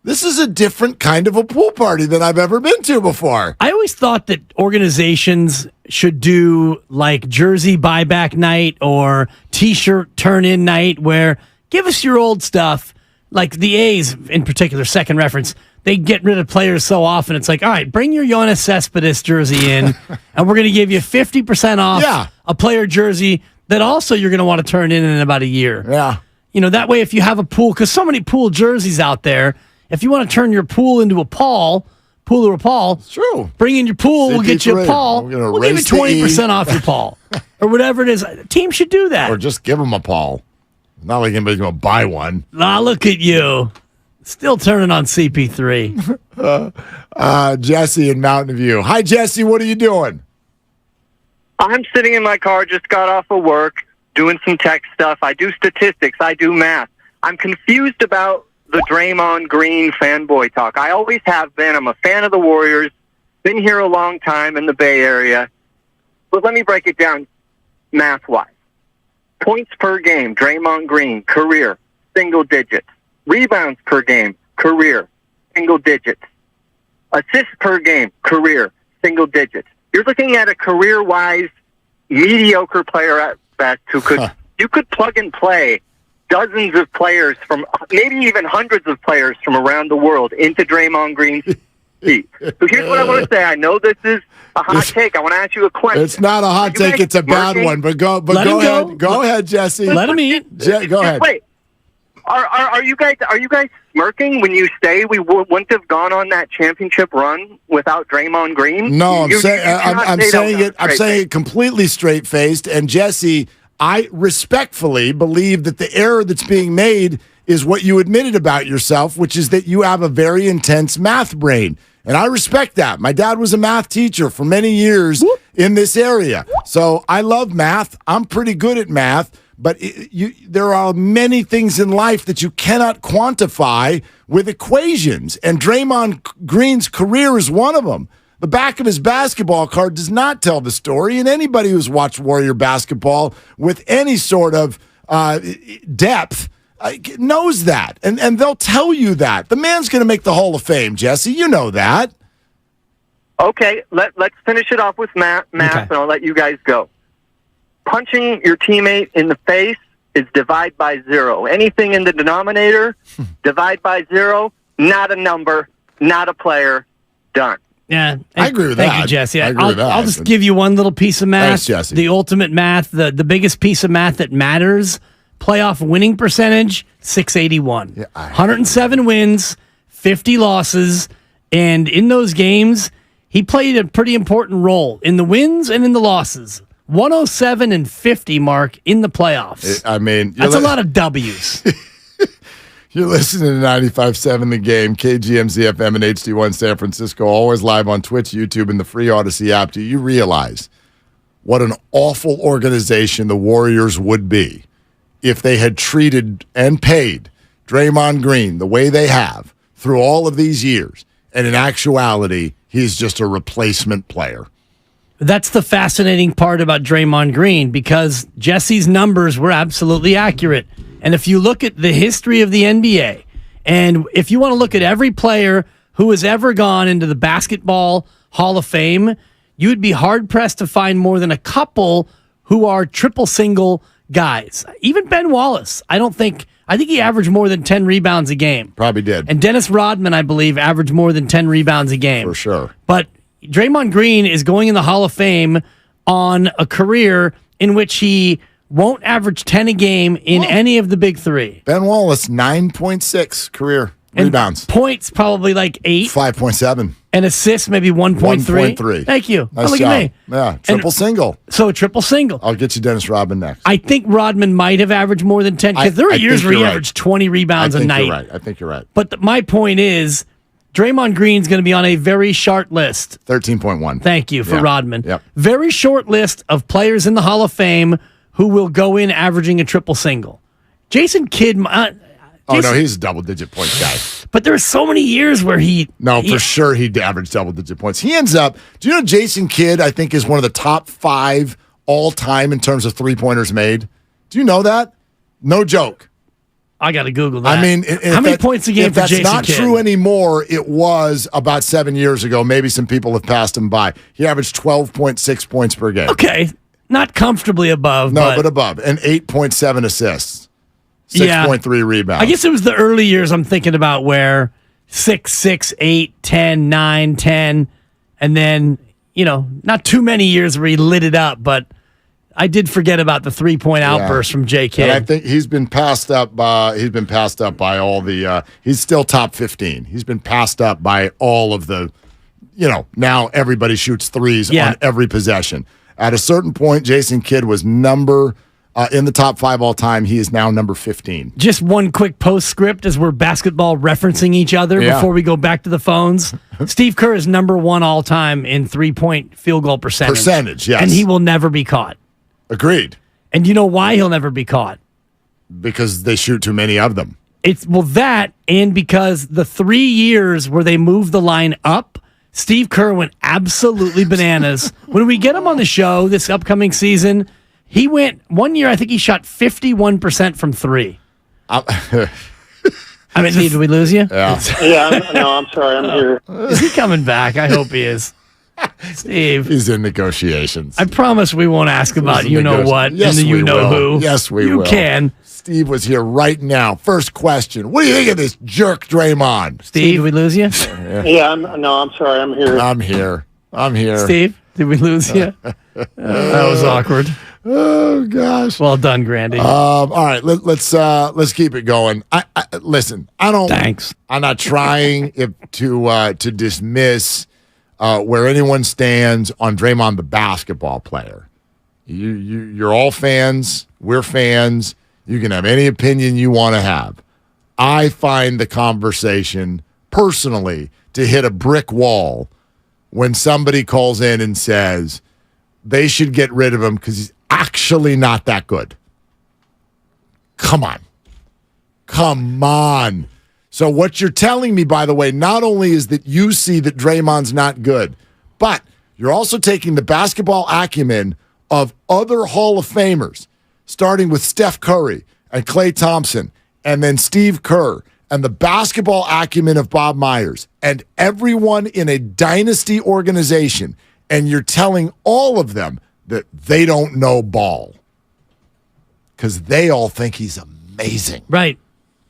This is a different kind of a pool party than I've ever been to before. I always thought that organizations should do like jersey buyback night or T-shirt turn-in night where give us your old stuff. Like the A's, in particular, second reference, they get rid of players so often. It's like, all right, bring your Jonas Cespedes jersey in, and we're going to give you 50% off a player jersey that also you're going to want to turn in about a year. Yeah. That way if you have a Pool, because so many Pool jerseys out there, if you want to turn your Pool into a Pool or a Paul, it's true. Bring in your Pool, we'll get you a Paul. We'll give you 20% off your Paul. Or whatever it is. Teams should do that. Or just give them a Paul. Not like anybody's going to buy one. Look at you. Still turning on CP3. Jesse in Mountain View. Hi, Jesse. What are you doing? I'm sitting in my car, just got off of work, doing some tech stuff. I do statistics. I do math. I'm confused about the Draymond Green fanboy talk. I always have been. I'm a fan of the Warriors. Been here a long time in the Bay Area. But let me break it down math-wise. Points per game, Draymond Green, career, single digits. Rebounds per game, career, single digits. Assists per game, career, single digits. You're looking at a career-wise mediocre player at best who you could plug and play dozens of players from, maybe even hundreds of players from around the world into Draymond Green's seat. So here's what I want to say. I know this is a hot take. I want to ask you a question. It's not a hot take. It's a bad one. But go ahead. Go ahead, Jesse. Let him eat. Go ahead. Wait. Are you guys smirking when you say we wouldn't have gone on that championship run without Draymond Green? No, I'm saying it completely straight faced. And Jesse, I respectfully believe that the error that's being made is what you admitted about yourself, which is that you have a very intense math brain. And I respect that. My dad was a math teacher for many years in this area. So I love math. I'm pretty good at math. But there are many things in life that you cannot quantify with equations. And Draymond Green's career is one of them. The back of his basketball card does not tell the story. And anybody who's watched Warrior basketball with any sort of depth knows that. And they'll tell you that. The man's going to make the Hall of Fame, Jesse. You know that. Okay, let's finish it off with math, and I'll let you guys go. Punching your teammate in the face is divide by 0. Anything in the denominator, divide by 0, not a number, not a player, done. Yeah, I agree with that. Thank you, Jesse. I agree with that. I'll just give you one little piece of math. Thanks, Jesse. The ultimate math, the biggest piece of math that matters, playoff winning percentage, 681. Yeah, 107 wins, 50 losses, and in those games, he played a pretty important role in the wins and in the losses. 107 and 50 mark in the playoffs. I mean, that's a lot of W's. You're listening to 95.7 The Game, KGMZ FM and HD1 San Francisco, always live on Twitch, YouTube, and the free Odyssey app. Do you realize what an awful organization the Warriors would be if they had treated and paid Draymond Green the way they have through all of these years, and in actuality, he's just a replacement player? That's the fascinating part about Draymond Green, because Jesse's numbers were absolutely accurate. And if you look at the history of the NBA, and if you want to look at every player who has ever gone into the Basketball Hall of Fame, you would be hard-pressed to find more than a couple who are triple-single guys. Even Ben Wallace, I think he averaged more than 10 rebounds a game. Probably did. And Dennis Rodman, I believe, averaged more than 10 rebounds a game. For sure. But Draymond Green is going in the Hall of Fame on a career in which he won't average 10 a game in any of the big three. Ben Wallace, 9.6 career rebounds. Points, probably like 8. 5.7. And assists, maybe 1.3. 1.3. Thank you. Nice Look job. at me. Yeah, triple single. So triple single. I'll get you Dennis Rodman next. I think Rodman might have averaged more than 10, because there were years where he averaged 20 rebounds a night. I think you're right. But my point is, Draymond Green's going to be on a very short list. 13.1. Thank you for Rodman. Yep. Very short list of players in the Hall of Fame who will go in averaging a triple single. Jason Kidd. He's a double-digit point guy. But there are so many years where for sure he averaged double-digit points. He ends up. Do you know Jason Kidd? I think is one of the top 5 all time in terms of 3-pointers made. Do you know that? No joke. I got to Google that. I mean, how many points a game if for that's Jason not Kidd? true anymore, it was about 7 years ago. Maybe some people have passed him by. He averaged 12.6 points per game. Okay, not comfortably above. No, but above. And 8.7 assists. Yeah. 6.3 rebounds. I guess it was the early years I'm thinking about where 6, 6, 8, 10, 9, 10, and then, not too many years where he lit it up, but I did forget about the 3-point outburst from J. Kidd. And I think he's been passed up by all the he's still top 15. He's been passed up by all of the now everybody shoots threes on every possession. At a certain point, Jason Kidd was in the top 5 all time. He is now number 15. Just one quick postscript as we're basketball referencing each other before we go back to the phones. Steve Kerr is number 1 all time in 3-point field goal percentage. Percentage, yes. And he will never be caught. Agreed. And you know why he'll never be caught? Because they shoot too many of them. That and because the 3 years where they moved the line up, Steve Kerr went absolutely bananas. When we get him on the show this upcoming season, he went 1 year, I think he shot 51% from 3. Steve, did we lose you? Yeah. I'm sorry. I'm here. Is he coming back? I hope he is. Steve. He's in negotiations. I promise we won't ask about you-know-what yes, and the you-know-who. Yes, we will. You can. Steve was here right now. First question. What do you think of this jerk, Draymond? Steve, did we lose you? I'm sorry. I'm here. I'm here. Steve, did we lose you? That was awkward. Oh gosh. Well done, Grandy. All right, let's keep it going. Listen. Thanks. I'm not trying to dismiss where anyone stands on Draymond, the basketball player. You're all fans. We're fans. You can have any opinion you want to have. I find the conversation personally to hit a brick wall when somebody calls in and says they should get rid of him because he's actually not that good. Come on. So what you're telling me, by the way, not only is that you see that Draymond's not good, but you're also taking the basketball acumen of other Hall of Famers, starting with Steph Curry and Klay Thompson, and then Steve Kerr, and the basketball acumen of Bob Myers, and everyone in a dynasty organization, and you're telling all of them that they don't know ball because they all think he's amazing. Right.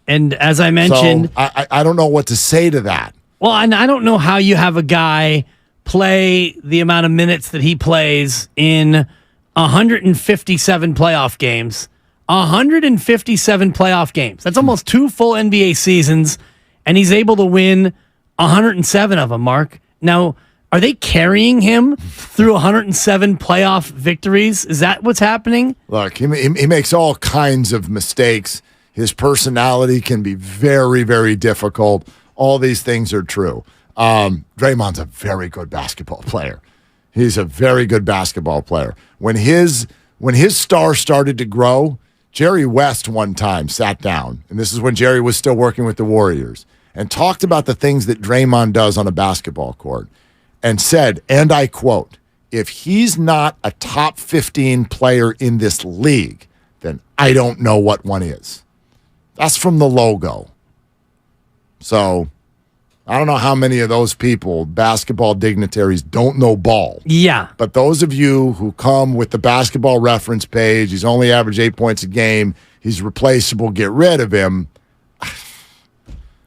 And as I mentioned... So I don't know what to say to that. Well, and I don't know how you have a guy play the amount of minutes that he plays in 157 playoff games. 157 playoff games. That's almost 2 full NBA seasons, and he's able to win 107 of them, Mark. Now, are they carrying him through 107 playoff victories? Is that what's happening? Look, he makes all kinds of mistakes. His personality can be very, very difficult. All these things are true. Draymond's a very good basketball player. He's a very good basketball player. When his star started to grow, Jerry West one time sat down, and this is when Jerry was still working with the Warriors, and talked about the things that Draymond does on a basketball court, and said, and I quote, if he's not a top 15 player in this league, then I don't know what one is. That's from the logo. So I don't know how many of those people, basketball dignitaries, don't know ball. Yeah. But those of you who come with the basketball reference page, he's only averaged 8 points a game, he's replaceable, get rid of him.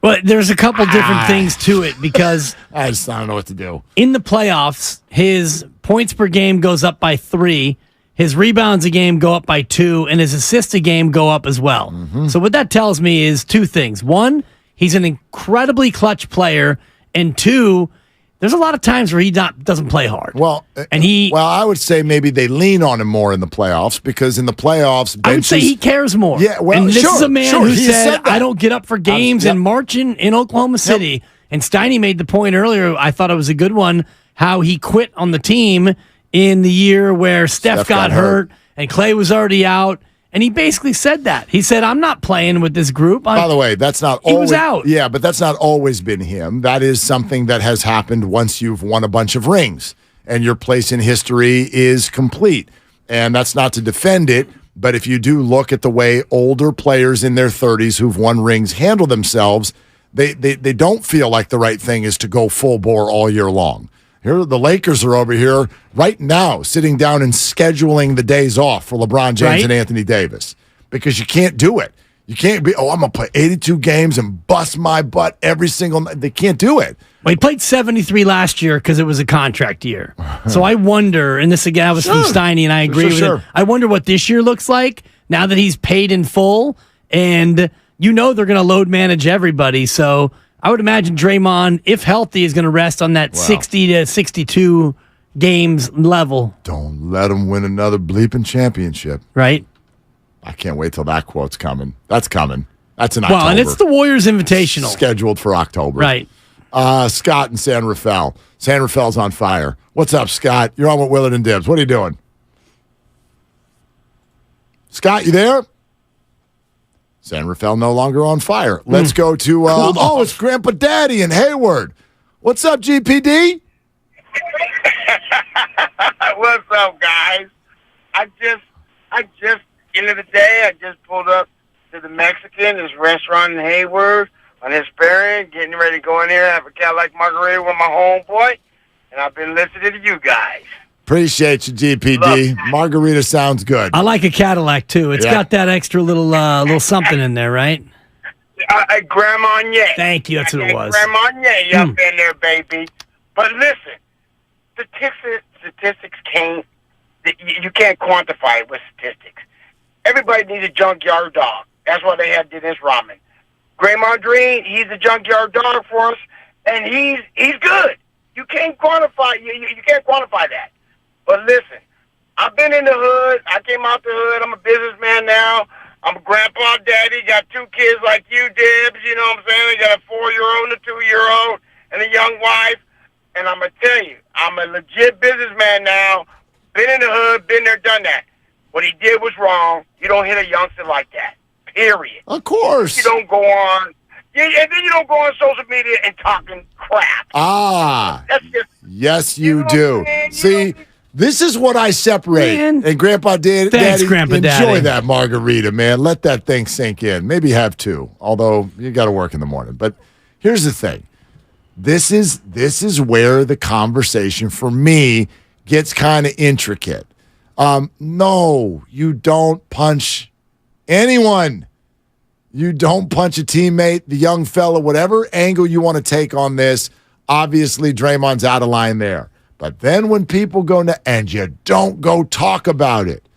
Well, there's a couple different things to it because I don't know what to do. In the playoffs, his points per game goes up by 3, his rebounds a game go up by 2, and his assists a game go up as well. Mm-hmm. So what that tells me is 2 things. 1, he's an incredibly clutch player, and 2, there's a lot of times where he doesn't play hard. Well, I would say maybe they lean on him more in the playoffs because in the playoffs, I would say he cares more. Yeah, well, and this is a man who said that. I don't get up for games in March in Oklahoma City. Yep. And Steiny made the point earlier. I thought it was a good one. How he quit on the team in the year where Steph got hurt and Klay was already out. And he basically said that. He said, I'm not playing with this group. By the way, that's not he always... was out. Yeah, but that's not always been him. That is something that has happened once you've won a bunch of rings and your place in history is complete. And that's not to defend it, But if you do look at the way older players in their 30s who've won rings handle themselves, they don't feel like the right thing is to go full bore all year long. Here, the Lakers are over here right now sitting down and scheduling the days off for LeBron James and Anthony Davis because you can't do it. You can't be, I'm going to play 82 games and bust my butt every single night. They can't do it. Well, he played 73 last year because it was a contract year. So I wonder, and this again, I was from Steiny, and I agree with it. I wonder what this year looks like now that he's paid in full, and they're going to load manage everybody. So I would imagine Draymond, if healthy, is going to rest on that 60 to 62 games level. Don't let him win another bleeping championship. Right? I can't wait till that quote's coming. That's coming. That's in October. Well, and it's the Warriors Invitational. Scheduled for October. Right. Scott in San Rafael. San Rafael's on fire. What's up, Scott? You're on with Willard and Dibbs. What are you doing? Scott, you there? San Rafael no longer on fire. Let's go to, it's Grandpa Daddy in Hayward. What's up, GPD? What's up, guys? I just, end of the day, I just pulled up to the Mexican, this restaurant in Hayward, on Hesperian, getting ready to go in there, have a Cadillac margarita with my homeboy, and I've been listening to you guys. Appreciate you, GPD. Margarita sounds good. I like a Cadillac, too. It's got that extra little something in there, right? Grand Marnier. Thank you, that's what it was. Grand Marnier up in there, baby. But listen, statistics can't, you can't quantify it with statistics. Everybody needs a junkyard dog. That's why they had Dennis Rodman. Draymond Green, he's a junkyard dog for us, and he's good. You can't quantify you can't quantify that. But listen, I've been in the hood. I came out the hood. I'm a businessman now. I'm a grandpa daddy. Got 2 kids like you, Dibs. You know what I'm saying? I got a 4-year-old and a 2-year-old and a young wife. And I'm gonna tell you, I'm a legit businessman now. Been in the hood, been there, done that. What he did was wrong. You don't hit a youngster like that. Period. Of course. You don't go on. And then you don't go on social media and talking crap. That's just, yes, you do. See, this is what I separate. Man. And Grandpa Daddy, enjoy that margarita, man. Let that thing sink in. Maybe have 2, although you got to work in the morning. But here's the thing. This is where the conversation for me gets kind of intricate. No, you don't punch anyone. You don't punch a teammate, the young fella, whatever angle you want to take on this. Obviously, Draymond's out of line there. But then when people go, and you don't go talk about it.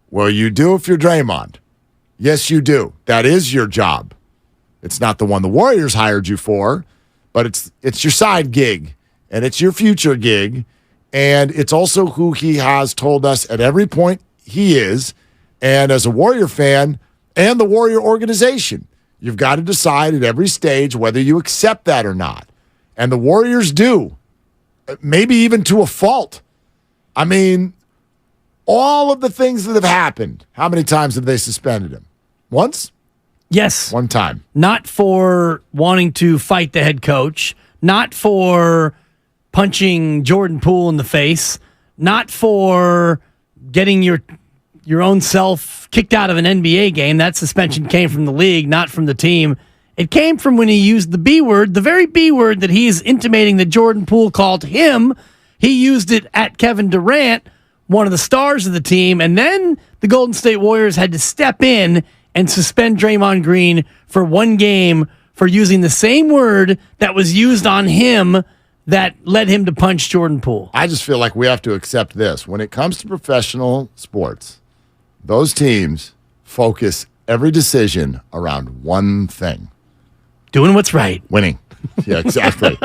Well, you do if you're Draymond. Yes, you do. That is your job. It's not the one the Warriors hired you for, but it's your side gig, and it's your future gig, and it's also who he has told us at every point he is. And as a Warrior fan and the Warrior organization, you've got to decide at every stage whether you accept that or not. And the Warriors do, maybe even to a fault. I mean, all of the things that have happened, how many times have they suspended him? Once? Yes. One time. Not for wanting to fight the head coach, not for punching Jordan Poole in the face, not for getting your own self kicked out of an NBA game. That suspension came from the league, not from the team. It came from when he used the B word, the very B word that he's intimating that Jordan Poole called him. He used it at Kevin Durant, one of the stars of the team, and then the Golden State Warriors had to step in and suspend Draymond Green for 1 game for using the same word that was used on him that led him to punch Jordan Poole. I just feel like we have to accept this. When it comes to professional sports, those teams focus every decision around one thing. Doing what's right. Winning. Yeah, exactly.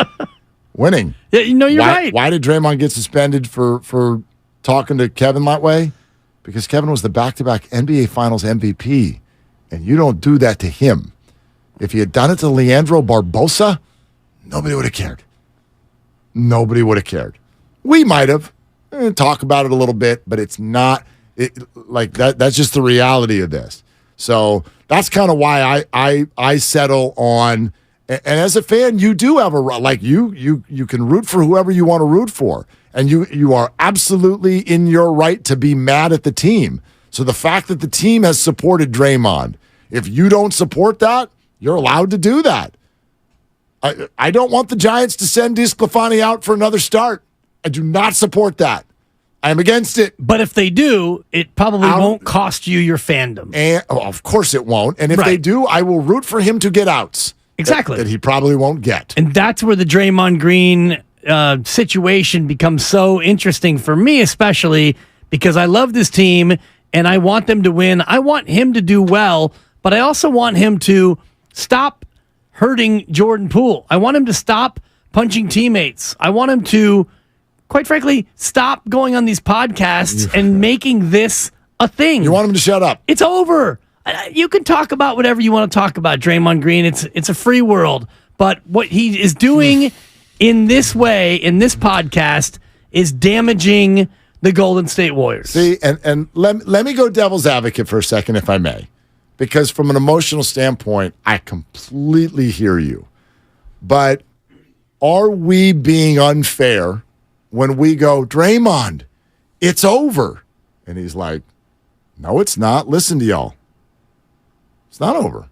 Winning. Yeah, you're right. Why did Draymond get suspended for talking to Kevin that way? Because Kevin was the back-to-back NBA Finals MVP, and you don't do that to him. If he had done it to Leandro Barbosa, nobody would have cared. Nobody would have cared. We might have. Talk about it a little bit, but it's not like that. That's just the reality of this. So that's kind of why I settle on. And as a fan, you do have you can root for whoever you want to root for, and you are absolutely in your right to be mad at the team. So the fact that the team has supported Draymond, if you don't support that, you're allowed to do that. I don't want the Giants to send DeSclafani out for another start. I do not support that. I'm against it. But if they do, it probably won't cost you your fandom. And of course it won't. And if they do, I will root for him to get outs. Exactly. That he probably won't get. And that's where the Draymond Green situation becomes so interesting for me, especially because I love this team and I want them to win. I want him to do well, but I also want him to stop hurting Jordan Poole. I want him to stop punching teammates. I want him to, quite frankly, stop going on these podcasts and making this a thing. You want him to shut up. It's over. You can talk about whatever you want to talk about, Draymond Green. It's a free world. But what he is doing in this way, in this podcast, is damaging the Golden State Warriors. See, and let me go devil's advocate for a second, if I may. Because from an emotional standpoint, I completely hear you. But are we being unfair when we go, Draymond, it's over? And he's like, no, it's not. Listen to y'all. It's not over.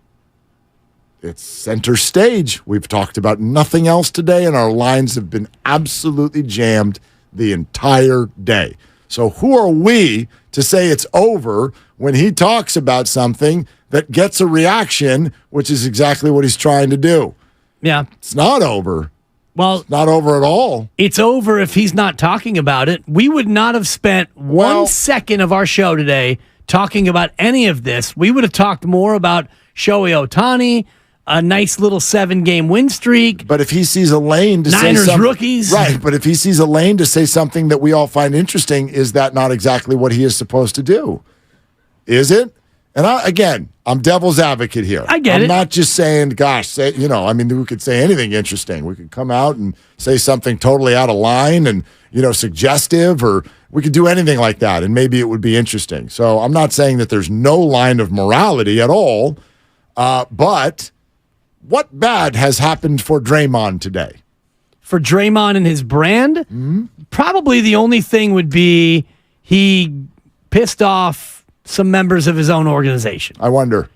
It's center stage. We've talked about nothing else today, and our lines have been absolutely jammed the entire day. So who are we to say it's over when he talks about something that gets a reaction, which is exactly what he's trying to do? Yeah. It's not over. Well, it's not over at all. It's over if he's not talking about it. We would not have spent 1 second of our show today talking about any of this. We would have talked more about Shohei Ohtani, a nice little 7-game win streak. But if he sees a lane to Niners say something, rookies. Right, but if he sees a lane to say something that we all find interesting, is that not exactly what he is supposed to do? Is it? And I'm devil's advocate here. I get I'm it. not just saying, gosh, we could say anything interesting. We could come out and say something totally out of line and, suggestive, or we could do anything like that, and maybe it would be interesting. So I'm not saying that there's no line of morality at all, but what bad has happened for Draymond today? For Draymond and his brand? Probably the only thing would be he pissed off some members of his own organization. I wonder.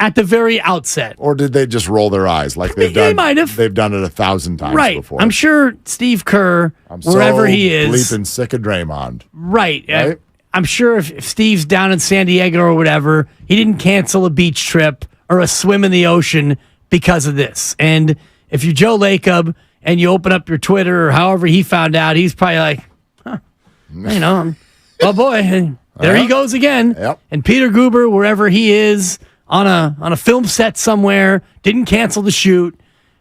At the very outset. Or did they just roll their eyes like they've done? They might have. They've done it 1,000 times before. I'm sure Steve Kerr, wherever he is, bleeping sick of Draymond. Right. I'm sure if Steve's down in San Diego or whatever, he didn't cancel a beach trip or a swim in the ocean because of this. And if you're Joe Lacob and you open up your Twitter or however he found out, he's probably like, oh boy, there he goes again. Yep. And Peter Guber, wherever he is, on a film set somewhere, didn't cancel the shoot.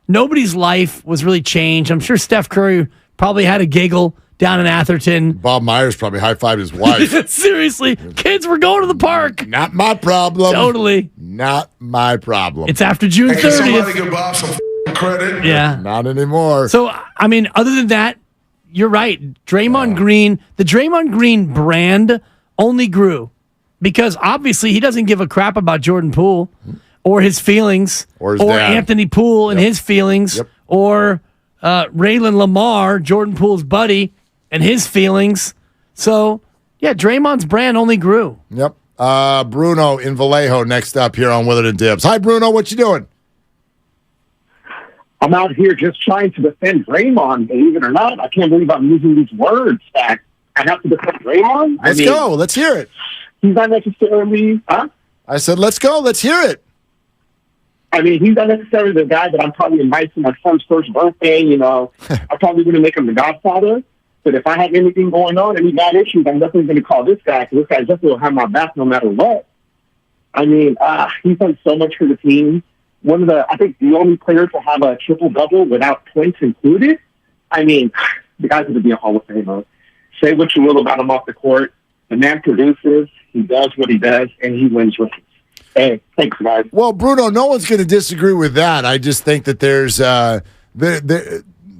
Nobody's life was really changed. I'm sure Steph Curry probably had a giggle down in Atherton. Bob Myers probably high-fived his wife. Seriously, kids were going to the park. Not my problem. Totally. Not my problem. It's after June 30th. Somebody give Bob some credit. Yeah. Not anymore. So, other than that, you're right. Draymond Green, the Draymond Green brand only grew because obviously he doesn't give a crap about Jordan Poole or his feelings or dad. Anthony Poole and his feelings or Raylan Lamar, Jordan Poole's buddy, and his feelings. So, yeah, Draymond's brand only grew. Yep. Bruno in Vallejo next up here on Willard and Dibs. Hi, Bruno. What you doing? I'm out here just trying to defend Draymond, believe it or not. I can't believe I'm using these words that I have to defend Draymond. Let's go. Let's hear it. He's not necessarily, I said, let's go. Let's hear it. He's not necessarily the guy that I'm probably inviting to my son's first birthday. I probably wouldn't make him the godfather. But if I have anything going on, any bad issues, I'm definitely going to call this guy because this guy definitely will have my back no matter what. He's done so much for the team. I think the only player to have a triple-double without points included. The guy's going to be a Hall of Famer. Say what you will about him off the court. The man produces, he does what he does, and he wins rookies. Hey, thanks, guys. Well, Bruno, no one's going to disagree with that. I just think that there's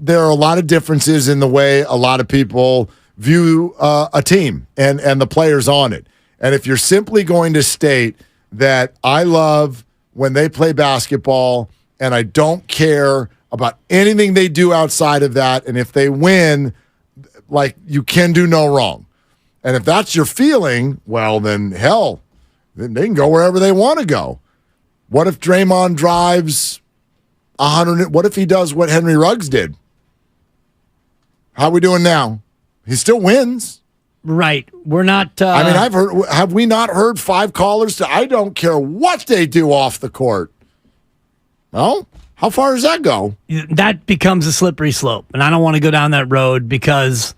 there are a lot of differences in the way a lot of people view a team and the players on it. And if you're simply going to state that I love when they play basketball and I don't care about anything they do outside of that, and if they win, like, you can do no wrong. And if that's your feeling, well, then hell, then they can go wherever they want to go. What if Draymond drives 100? What if he does what Henry Ruggs did? How are we doing now? He still wins. Right. We're not. I mean, have we not heard 5 callers I don't care what they do off the court? Well, how far does that go? That becomes a slippery slope. And I don't want to go down that road because,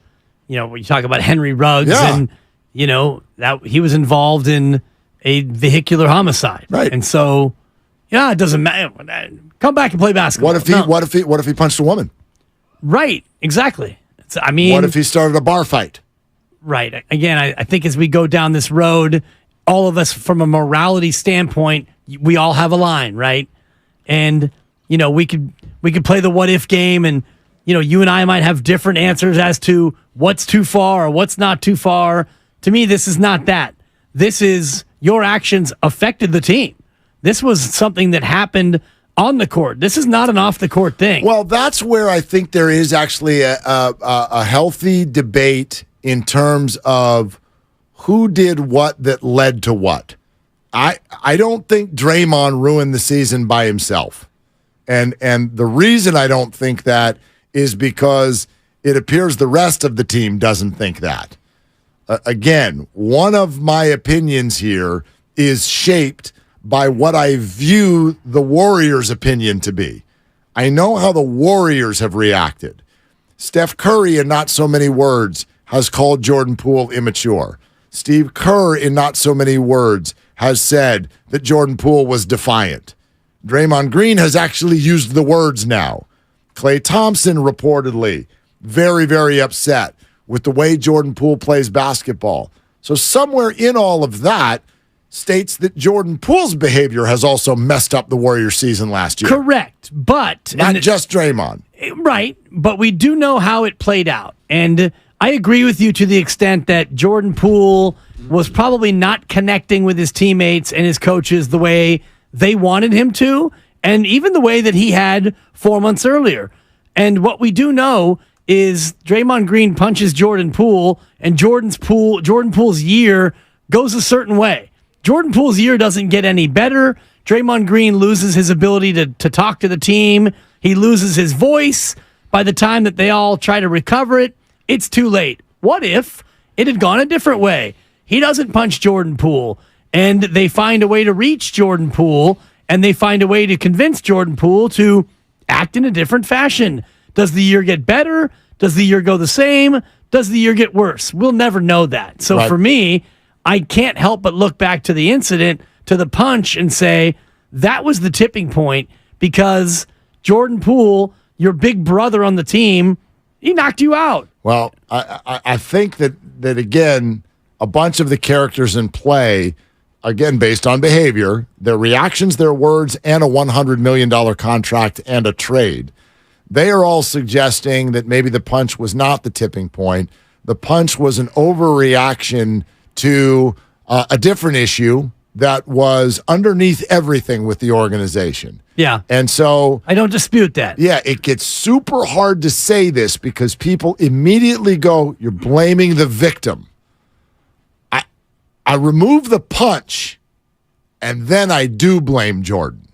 when you talk about Henry Ruggs and, that he was involved in a vehicular homicide. Right. And so, it doesn't matter. Come back and play basketball. What if he punched a woman? Right. Exactly. What if he started a bar fight? Right. Again, I think as we go down this road, all of us from a morality standpoint, we all have a line, right? And, we could play the what if game and, you and I might have different answers as to what's too far or what's not too far. To me, this is not that. This is your actions affected the team. This was something that happened on the court. This is not an off the court thing. Well, that's where I think there is actually a healthy debate in terms of who did what that led to what. I don't think Draymond ruined the season by himself. And the reason I don't think that is because it appears the rest of the team doesn't think that. Again, one of my opinions here is shaped by what I view the Warriors' opinion to be. I know how the Warriors have reacted. Steph Curry, in not so many words, has called Jordan Poole immature. Steve Kerr, in not so many words, has said that Jordan Poole was defiant. Draymond Green has actually used the words now. Klay Thompson reportedly very, very upset with the way Jordan Poole plays basketball. So somewhere in all of that states that Jordan Poole's behavior has also messed up the Warriors season last year. Correct, but... Not just Draymond. Right, but we do know how it played out. And I agree with you to the extent that Jordan Poole was probably not connecting with his teammates and his coaches the way they wanted him to, and even the way that he had 4 months earlier. And what we do know is Draymond Green punches Jordan Poole, and Jordan Poole's year goes a certain way. Jordan Poole's year doesn't get any better. Draymond Green loses his ability to talk to the team. He loses his voice. By the time that they all try to recover it, it's too late. What if it had gone a different way? He doesn't punch Jordan Poole, and they find a way to reach Jordan Poole, and they find a way to convince Jordan Poole to act in a different fashion. Does the year get better? Does the year go the same? Does the year get worse? We'll never know that. So for me, I can't help but look back to the incident, to the punch, and say that was the tipping point because Jordan Poole, your big brother on the team, he knocked you out. Well, I think that again, a bunch of the characters in play, again, based on behavior, their reactions, their words, and a $100 million contract and a trade, they are all suggesting that maybe the punch was not the tipping point. The punch was an overreaction to a different issue that was underneath everything with the organization. Yeah. And so I don't dispute that. Yeah, it gets super hard to say this because people immediately go, you're blaming the victim. I remove the punch, and then I do blame Jordan.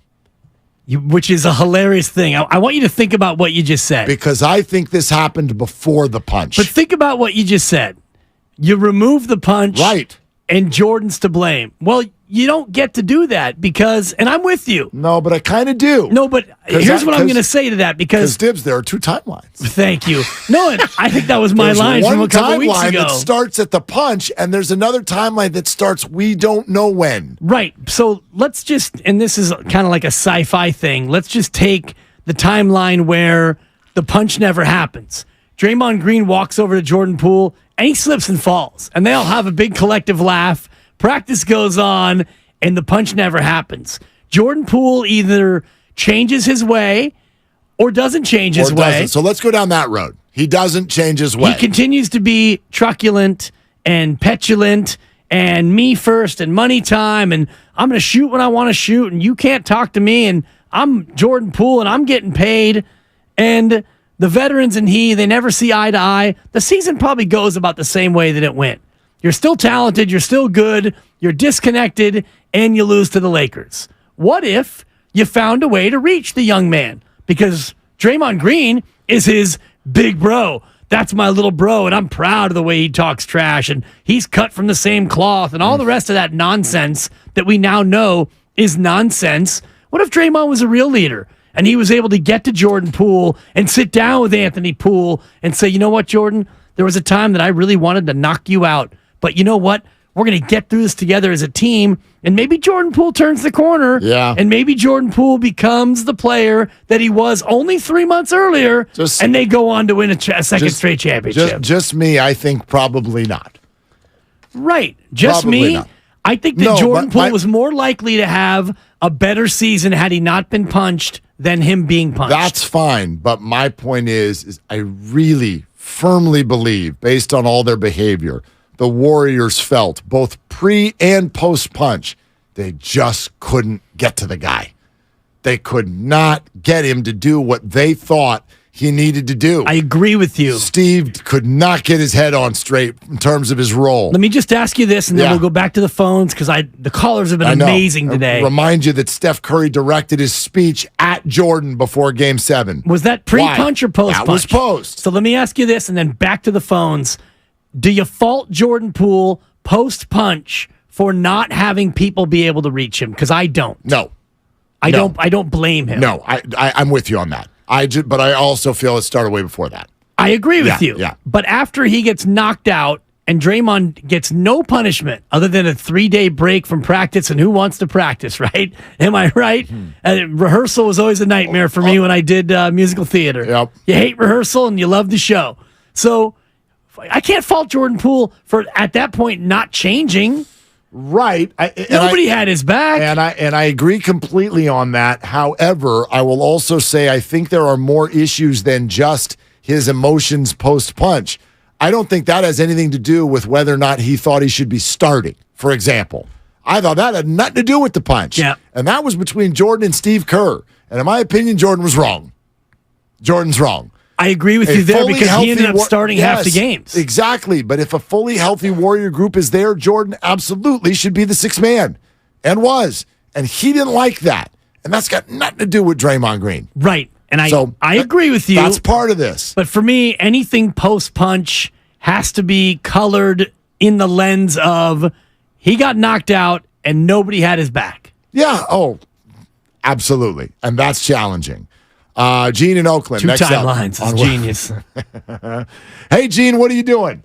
Which is a hilarious thing. I want you to think about what you just said. Because I think this happened before the punch. But think about what you just said. You remove the punch. Right. And Jordan's to blame. Well, you don't get to do that because, and I'm with you. No, but I kind of do. No, but here's what I'm going to say to that because Dibs, there are 2 timelines. Thank you. No, and I think that was my line from a couple weeks ago. There's one timeline that starts at the punch, and there's another timeline that starts we don't know when. Right. So let's just, and this is kind of like a sci-fi thing. Let's just take the timeline where the punch never happens. Draymond Green walks over to Jordan Poole, and he slips and falls, and they all have a big collective laugh. Practice goes on, and the punch never happens. Jordan Poole either changes his way or doesn't change his way. So let's go down that road. He doesn't change his way. He continues to be truculent and petulant and me first and money time, and I'm going to shoot when I want to shoot, and you can't talk to me, and I'm Jordan Poole, and I'm getting paid, and the veterans and they never see eye to eye. The season probably goes about the same way that it went. You're still talented, you're still good, you're disconnected, and you lose to the Lakers. What if you found a way to reach the young man? Because Draymond Green is his big bro. That's my little bro, and I'm proud of the way he talks trash, and he's cut from the same cloth, and all the rest of that nonsense that we now know is nonsense. What if Draymond was a real leader, and he was able to get to Jordan Poole and sit down with Anthony Poole and say, you know what, Jordan? There was a time that I really wanted to knock you out, but you know what? We're going to get through this together as a team, and maybe Jordan Poole turns the corner, and maybe Jordan Poole becomes the player that he was only 3 months earlier, and they go on to win a second straight championship. Just me, I think probably not. Right. Just probably me? Not. I think that Jordan Poole was more likely to have a better season had he not been punched than him being punched. That's fine, but my point is I really firmly believe, based on all their behavior, the Warriors felt, both pre and post punch, they just couldn't get to the guy. They could not get him to do what they thought he needed to do. I agree with you. Steve could not get his head on straight in terms of his role. Let me just ask you this, and then we'll go back to the phones, because the callers have been amazing today. I remind you that Steph Curry directed his speech at Jordan before Game 7. Was that pre-punch or post-punch? That was post. So let me ask you this, and then back to the phones. Do you fault Jordan Poole post-punch for not having people be able to reach him? Because I don't. No. I don't blame him. No, I'm with you on that. But I also feel it started way before that. I agree with you. Yeah. But after he gets knocked out and Draymond gets no punishment other than a 3-day break from practice, and who wants to practice, right? Am I right? Rehearsal was always a nightmare for me when I did musical theater. Yep. You hate rehearsal and you love the show. So I can't fault Jordan Poole for, at that point, not changing. Right. Nobody had his back. And I agree completely on that. However, I will also say I think there are more issues than just his emotions post-punch. I don't think that has anything to do with whether or not he thought he should be starting, for example. I thought that had nothing to do with the punch. Yeah. And that was between Jordan and Steve Kerr. And in my opinion, Jordan was wrong. Jordan's wrong. I agree with you there, because he ended up starting half the games. Exactly. But if a fully healthy Warrior group is there, Jordan absolutely should be the sixth man, and was. And he didn't like that. And that's got nothing to do with Draymond Green. Right. And I agree with you. That's part of this. But for me, anything post-punch has to be colored in the lens of he got knocked out and nobody had his back. Yeah. Oh, absolutely. And that's challenging. Gene in Oakland. Two next timelines is genius. Hey, Gene, what are you doing?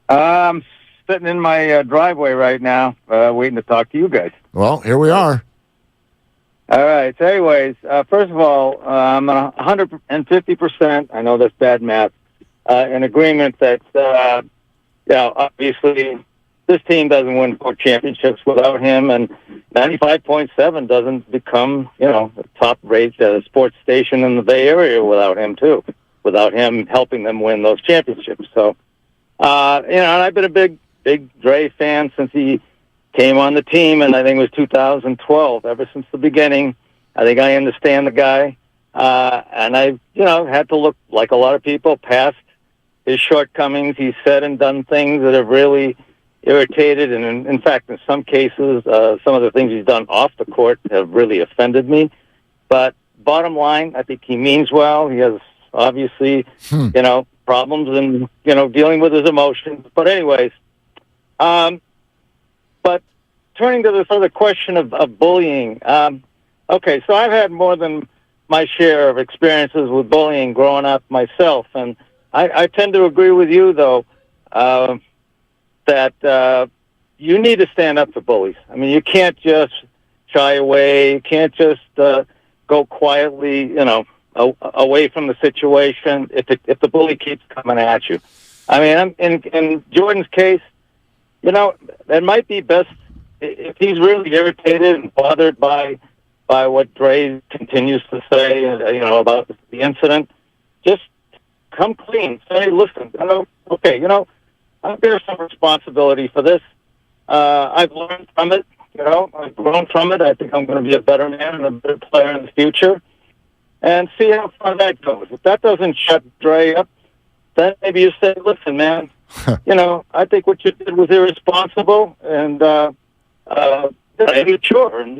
I'm sitting in my driveway right now, waiting to talk to you guys. Well, here we are. All right. So anyways, first of all, I'm 150%, I know that's bad math, in agreement that, obviously this team doesn't win 4 championships without him, and 95.7 doesn't become, a top-rate sports station in the Bay Area without him, too, without him helping them win those championships. So, and I've been a big Dre fan since he came on the team, and I think it was 2012, ever since the beginning. I think I understand the guy, and I've, had to look, like a lot of people, past his shortcomings. He's said and done things that have really irritated, and in fact, in some cases, some of the things he's done off the court have really offended me. But bottom line, I think he means well. He has obviously, problems and, dealing with his emotions. But anyways, but turning to this other question of bullying, okay, so I've had more than my share of experiences with bullying growing up myself, and I tend to agree with you, though, that you need to stand up to bullies. I mean, you can't just shy away. You can't just go quietly, away from the situation if the bully keeps coming at you. I mean, in Jordan's case, it might be best if he's really irritated and bothered by what Dre continues to say, about the incident. Just come clean. Say, listen, okay, I bear some responsibility for this. I've learned from it. I've grown from it. I think I'm going to be a better man and a better player in the future. And see how far that goes. If that doesn't shut Dre up, then maybe you say, listen, man, I think what you did was irresponsible and immature. And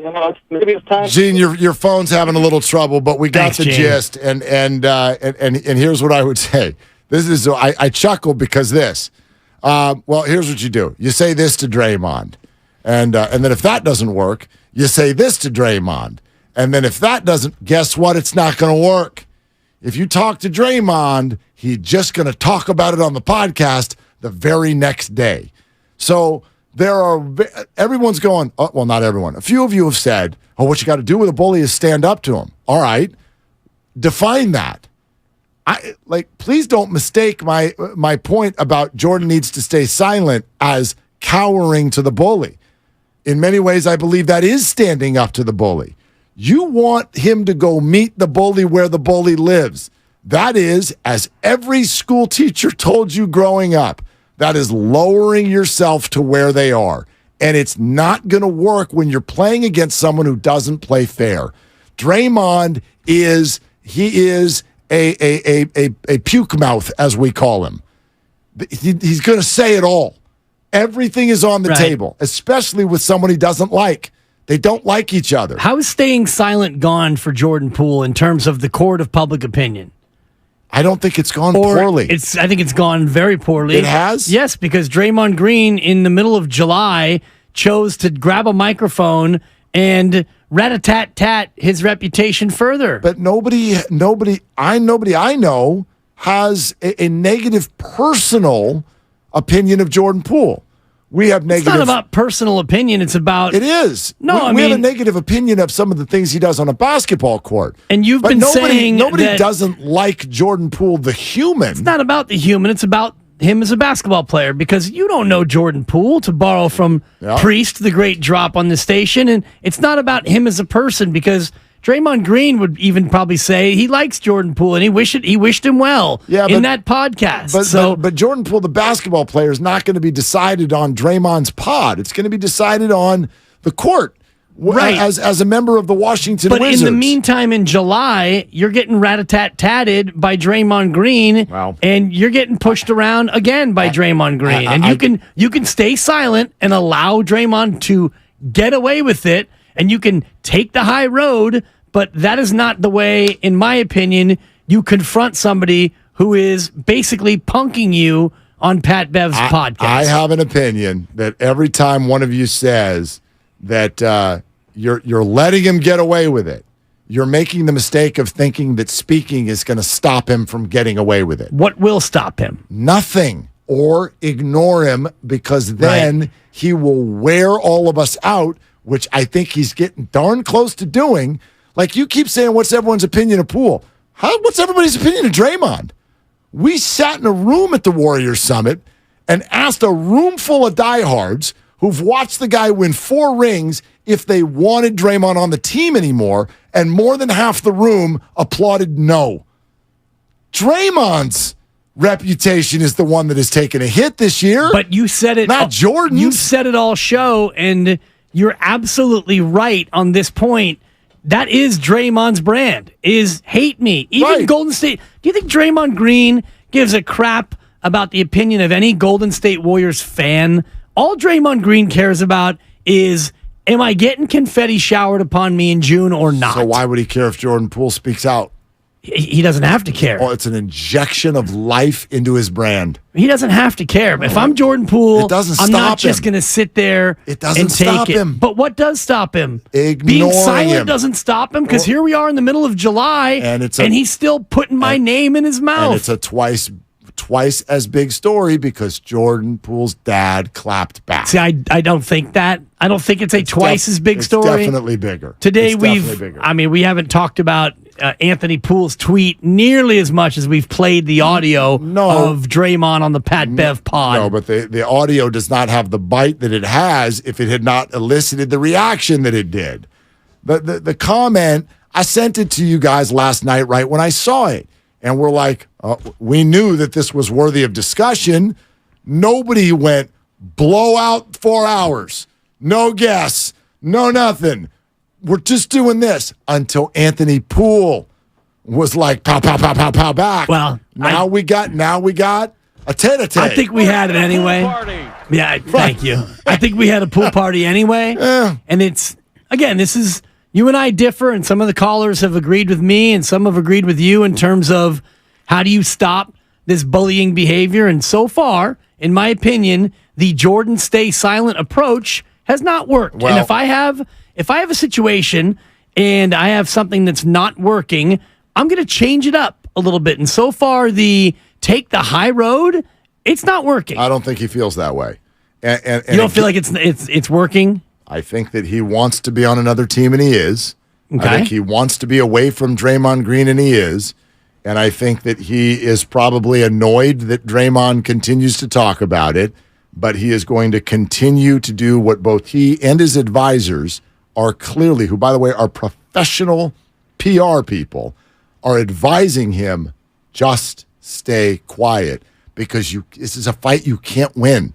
maybe it's time. Gene, your phone's having a little trouble, but we got the gist. And here's what I would say. This is I chuckle because this. Well, here's what you do. You say this to Draymond, and then if that doesn't work, you say this to Draymond, and then if that doesn't, guess what? It's not going to work. If you talk to Draymond, he's just going to talk about it on the podcast the very next day. So everyone's going, well, not everyone. A few of you have said, what you got to do with a bully is stand up to him. All right. Define that. Please don't mistake my point about Jordan needs to stay silent as cowering to the bully. In many ways, I believe that is standing up to the bully. You want him to go meet the bully where the bully lives. That is, as every school teacher told you growing up, that is lowering yourself to where they are. And it's not going to work when you're playing against someone who doesn't play fair. Draymond is a puke mouth, as we call him. He's going to say it all. Everything is on the table, especially with someone he doesn't like. They don't like each other. How is staying silent gone for Jordan Poole in terms of the court of public opinion? I don't think it's gone poorly. I think it's gone very poorly. It has? Yes, because Draymond Green in the middle of July chose to grab a microphone and rat-a-tat-tat his reputation further. But nobody I know has a negative personal opinion of Jordan Poole. We have negative. It's not about personal opinion. It's about. It is. No, we have a negative opinion of some of the things he does on a basketball court. And you've been saying nobody doesn't like Jordan Poole, the human. It's not about the human. It's about him as a basketball player, because you don't know Jordan Poole, to borrow from Priest, the great drop on the station, and it's not about him as a person, because Draymond Green would even probably say he likes Jordan Poole and he wished him well in that podcast. But Jordan Poole, the basketball player, is not going to be decided on Draymond's pod. It's going to be decided on the court, as a member of the Washington Wizards. But in the meantime, in July, you're getting rat-a-tat-tatted by Draymond Green, and you're getting pushed around again by Draymond Green. And you can stay silent and allow Draymond to get away with it, and you can take the high road, but that is not the way, in my opinion, you confront somebody who is basically punking you on Pat Bev's podcast. I have an opinion that every time one of you says that you're letting him get away with it, you're making the mistake of thinking that speaking is going to stop him from getting away with it. What will stop him? Nothing. Or ignore him, because then he will wear all of us out, which I think he's getting darn close to doing. Like, you keep saying, what's everyone's opinion of Poole? What's everybody's opinion of Draymond? We sat in a room at the Warriors Summit and asked a room full of diehards who've watched the guy win 4 rings if they wanted Draymond on the team anymore, and more than half the room applauded no. Draymond's reputation is the one that has taken a hit this year. But you said it. Not Jordan's. You said it all show, and you're absolutely right on this point. That is Draymond's brand, is hate me. Even Golden State. Do you think Draymond Green gives a crap about the opinion of any Golden State Warriors fan? All Draymond Green cares about is, am I getting confetti showered upon me in June or not? So why would he care if Jordan Poole speaks out? He doesn't have to care. Oh, it's an injection of life into his brand. He doesn't have to care. If I'm Jordan Poole, I'm not just going to sit there and take it. But what does stop him? Being silent doesn't stop him, because here we are in the middle of July, and he's still putting my name in his mouth. And it's a twice as big story because Jordan Poole's dad clapped back. See, I don't think that. I don't think it's twice as big story. It's definitely bigger. Today we haven't talked about Anthony Poole's tweet nearly as much as we've played the audio of Draymond on the Pat Bev pod. No, but the audio does not have the bite that it has if it had not elicited the reaction that it did. The comment, I sent it to you guys last night right when I saw it. And we're like, we knew that this was worthy of discussion. Nobody went blow out 4 hours. No guess. No nothing. We're just doing this until Anthony Poole was like, pow, pow, pow, pow, pow, back. Well, now we got A tete-a-tete. I think we had it anyway. Yeah, thank you. I think we had a pool party anyway. And it's, again, this is, you and I differ, and some of the callers have agreed with me, and some have agreed with you in terms of how do you stop this bullying behavior. And so far, in my opinion, the Jordan stay silent approach has not worked. Well, and if I have a situation and I have something that's not working, I'm going to change it up a little bit. And so far, the take the high road, it's not working. I don't think he feels that way. And you don't feel like it's working? I think that he wants to be on another team, and he is. Okay. I think he wants to be away from Draymond Green, and he is. And I think that he is probably annoyed that Draymond continues to talk about it, but he is going to continue to do what both he and his advisors are clearly, who, by the way, are professional PR people, are advising him, just stay quiet, because this is a fight you can't win.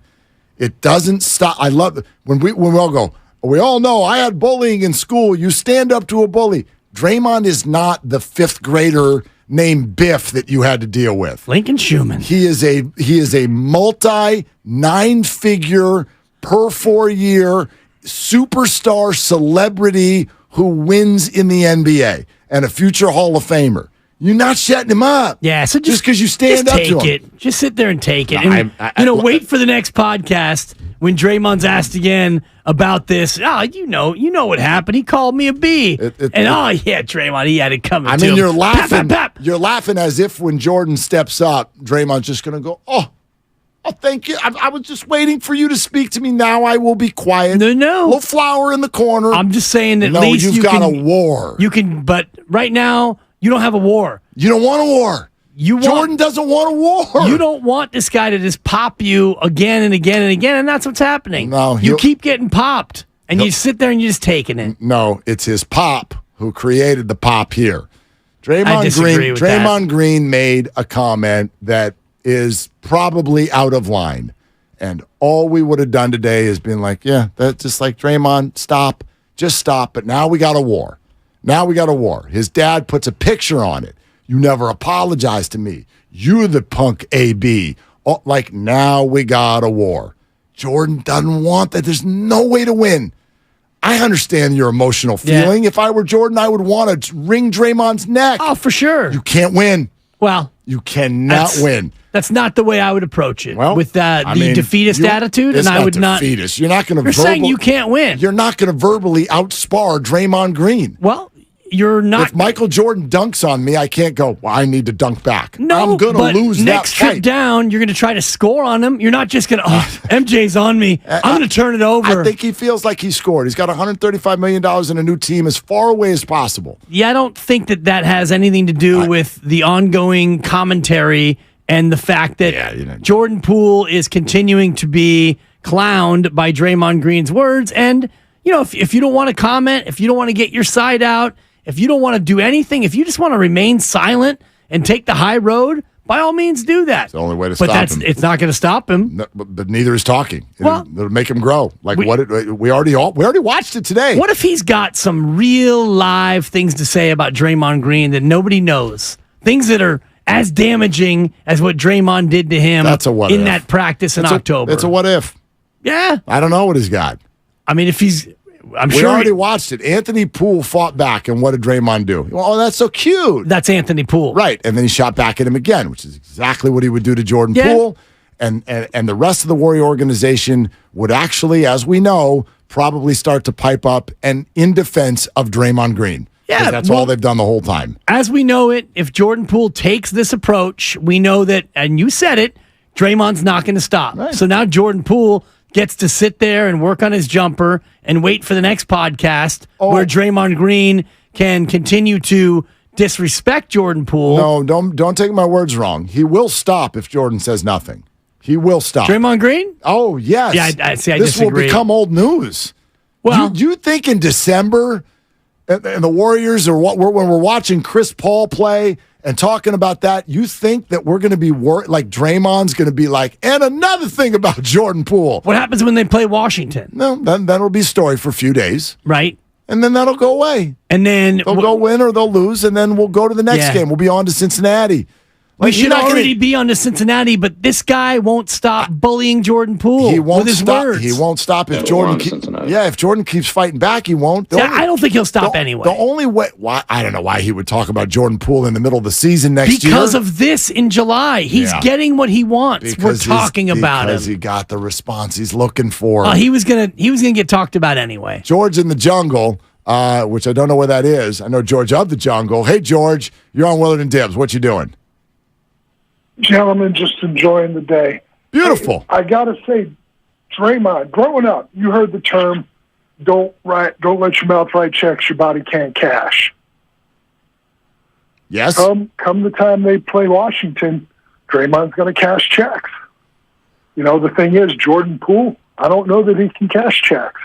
It doesn't stop. I love it when we all go, we all know I had bullying in school. You stand up to a bully. Draymond is not the fifth grader named Biff that you had to deal with. Lincoln Schumann. He is a multi 9-figure per 4-year superstar celebrity who wins in the NBA and a future Hall of Famer. You're not shutting him up. Yeah, so just because you stand up to him. Take it. Just sit there and take it. And, wait for the next podcast when Draymond's asked again about this. Oh, you know what happened. He called me a B. Draymond, he had it coming. I mean, to you're him. laughing. Pap. You're laughing as if when Jordan steps up, Draymond's just going to go, oh, thank you. I was just waiting for you to speak to me. Now I will be quiet. No. Little flower in the corner. I'm just saying that at least you've got a war. You can, but right now, you don't have a war. You don't want a war. Jordan doesn't want a war. You don't want this guy to just pop you again and again and again, and that's what's happening. No, you keep getting popped, and you sit there and you're just taking it. No, it's his pop who created the pop here. Draymond Green made a comment that is probably out of line, and all we would have done today is been like, yeah, that's just like Draymond, stop, just stop. But now we got a war. His dad puts a picture on it. You never apologize to me. You're the punk AB. Oh, like, now we got a war. Jordan doesn't want that. There's no way to win. I understand your emotional feeling. Yeah. If I were Jordan, I would want to wring Draymond's neck. Oh, for sure. You can't win. Well, you cannot win. That's not the way I would approach it. Well, with the defeatist attitude, and I would not. Defeatist. You're not going to. You're saying you can't win. You're not going to verbally outspar Draymond Green. Well, you're not. If Michael Jordan dunks on me, I can't go, well, I need to dunk back. No, I'm going to lose that next trip fight. down, you're going to try to score on him. You're not just going to, MJ's on me. I'm going to turn it over. I think he feels like he scored. He's got $135 million in a new team as far away as possible. Yeah, I don't think that has anything to do with the ongoing commentary and the fact that Jordan Poole is continuing to be clowned by Draymond Green's words. And, if you don't want to comment, if you don't want to get your side out, if you don't want to do anything, if you just want to remain silent and take the high road, by all means do that. It's the only way to stop him. It's not going to stop him. No, but neither is talking. It'll make him grow. Like we already watched it today. What if he's got some real live things to say about Draymond Green that nobody knows? Things that are as damaging as what Draymond did to him in that practice in October. It's a what if. Yeah. I don't know what he's got. I mean, if he's... We already watched it. Anthony Poole fought back, and what did Draymond do? Oh, that's so cute. That's Anthony Poole. Right, and then he shot back at him again, which is exactly what he would do to Jordan Poole. And the rest of the Warrior organization would actually, as we know, probably start to pipe up and in defense of Draymond Green. Yeah, that's all they've done the whole time. As we know it, if Jordan Poole takes this approach, we know that, and you said it, Draymond's not going to stop. Right. So now Jordan Poole gets to sit there and work on his jumper and wait for the next podcast where Draymond Green can continue to disrespect Jordan Poole. No, don't take my words wrong. He will stop if Jordan says nothing. He will stop. Draymond Green? Oh, yes. Yeah, I this disagree. Will become old news. Well, you think in December and the Warriors when we're watching Chris Paul play and talking about that, you think that we're going to be worried, like Draymond's going to be like, and another thing about Jordan Poole. What happens when they play Washington? No, then that'll be a story for a few days. Right. And then that'll go away. And then they'll go win or they'll lose, and then we'll go to the next game. We'll be on to Cincinnati. We should already be on to Cincinnati, but this guy won't stop bullying Jordan Poole. He won't with his stop. words. He won't stop if Jordan. If Jordan keeps fighting back, he won't. I don't think he'll stop anyway. The only way. Why? I don't know why he would talk about Jordan Poole in the middle of the season next year. Because of this in July, he's getting what he wants. We're talking about him because he got the response he's looking for. He was gonna get talked about anyway. George in the jungle, which I don't know where that is. I know George of the jungle. Hey George, you're on Willard and Dibs. What you doing? Gentlemen, just enjoying the day. Beautiful. Hey, I gotta say, Draymond, growing up, you heard the term, don't let your mouth write checks your body can't cash. Yes. Come the time they play Washington, Draymond's gonna cash checks. The thing is, Jordan Poole, I don't know that he can cash checks.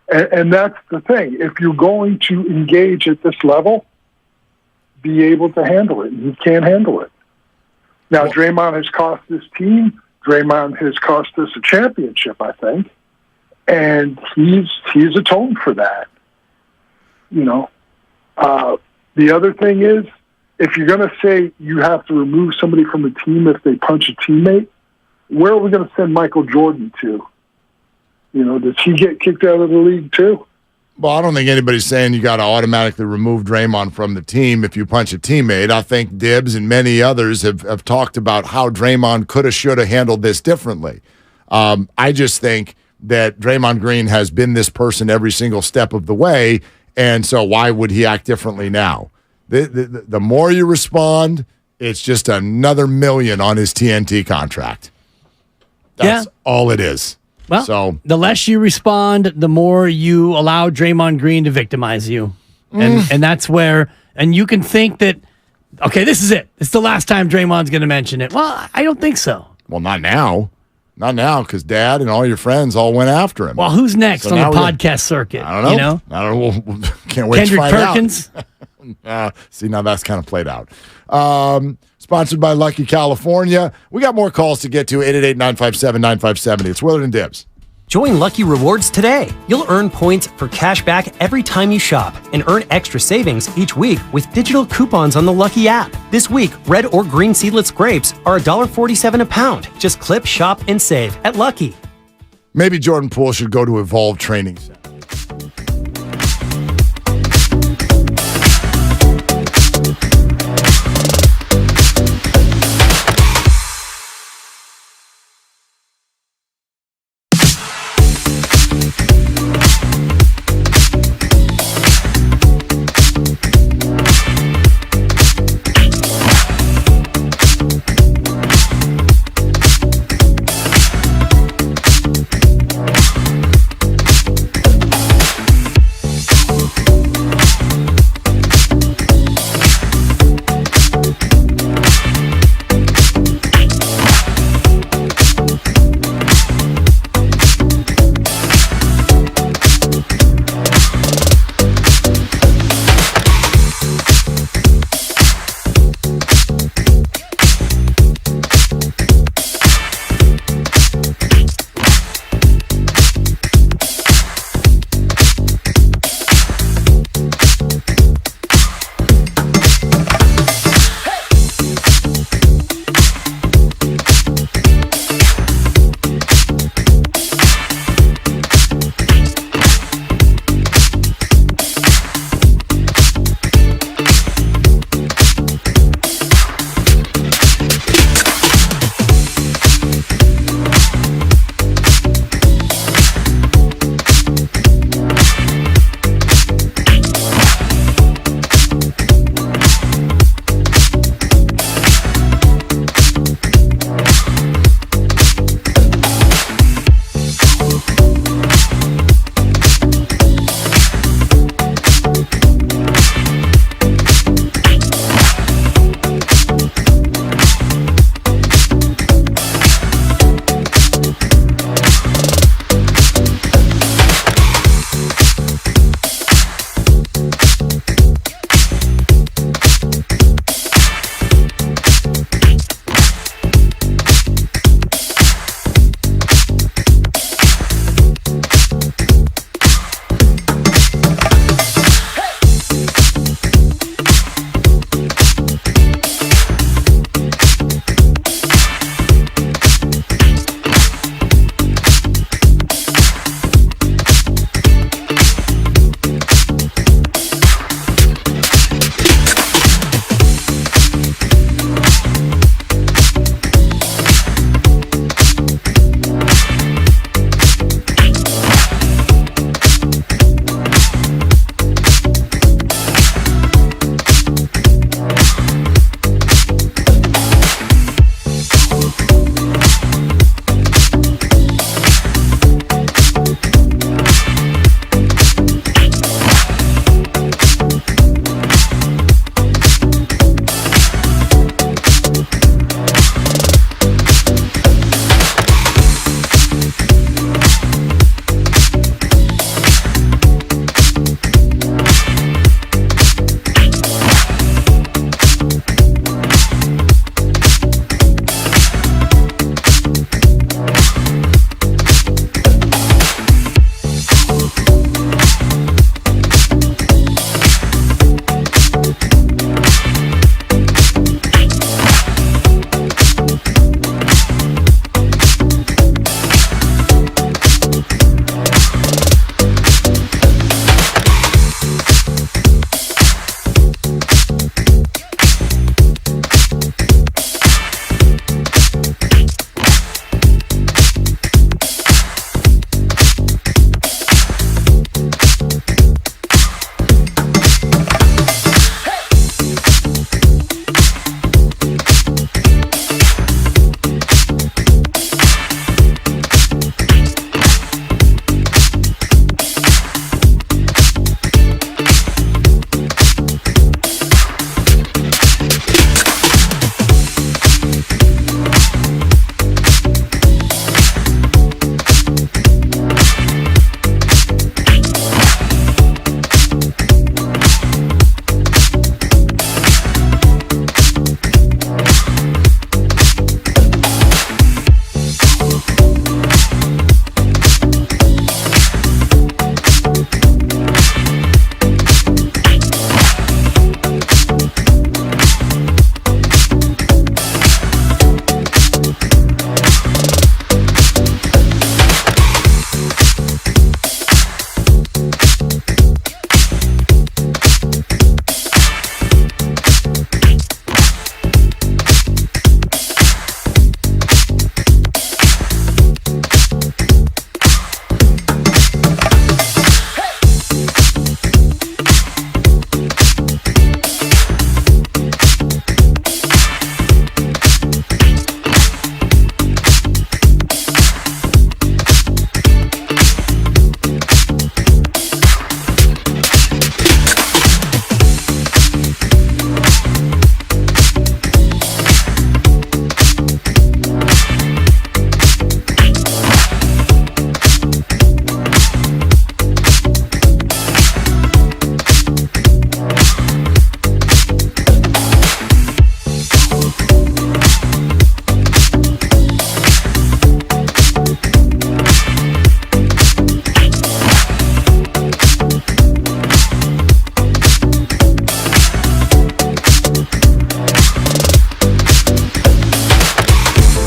And that's the thing. If you're going to engage at this level, be able to handle it. He can't handle it. Now, Draymond has cost this team. Draymond has cost us a championship, I think, and he's atoned for that. The other thing is, if you're going to say you have to remove somebody from the team if they punch a teammate, where are we going to send Michael Jordan to? Does he get kicked out of the league too? Well, I don't think anybody's saying you got to automatically remove Draymond from the team if you punch a teammate. I think Dibs and many others have talked about how Draymond could have, should have handled this differently. I just think that Draymond Green has been this person every single step of the way, and so why would he act differently now? The more you respond, it's just another $1 million on his TNT contract. That's all it is. Well, the less you respond, the more you allow Draymond Green to victimize you. And that's where, and you can think that, okay, this is it. It's the last time Draymond's going to mention it. Well, I don't think so. Well, not now. Not now, because Dad and all your friends all went after him. Well, who's next on the podcast circuit? I don't know. I don't know. Can't wait Kendrick to find Perkins? out. See, now that's kind of played out. Sponsored by Lucky California. We got more calls to get to. 888-957-9570. It's Willard and Dibs. Join Lucky Rewards today. You'll earn points for cash back every time you shop and earn extra savings each week with digital coupons on the Lucky app. This week, red or green seedless grapes are $1.47 a pound. Just clip, shop, and save at Lucky. Maybe Jordan Poole should go to Evolve Training Center.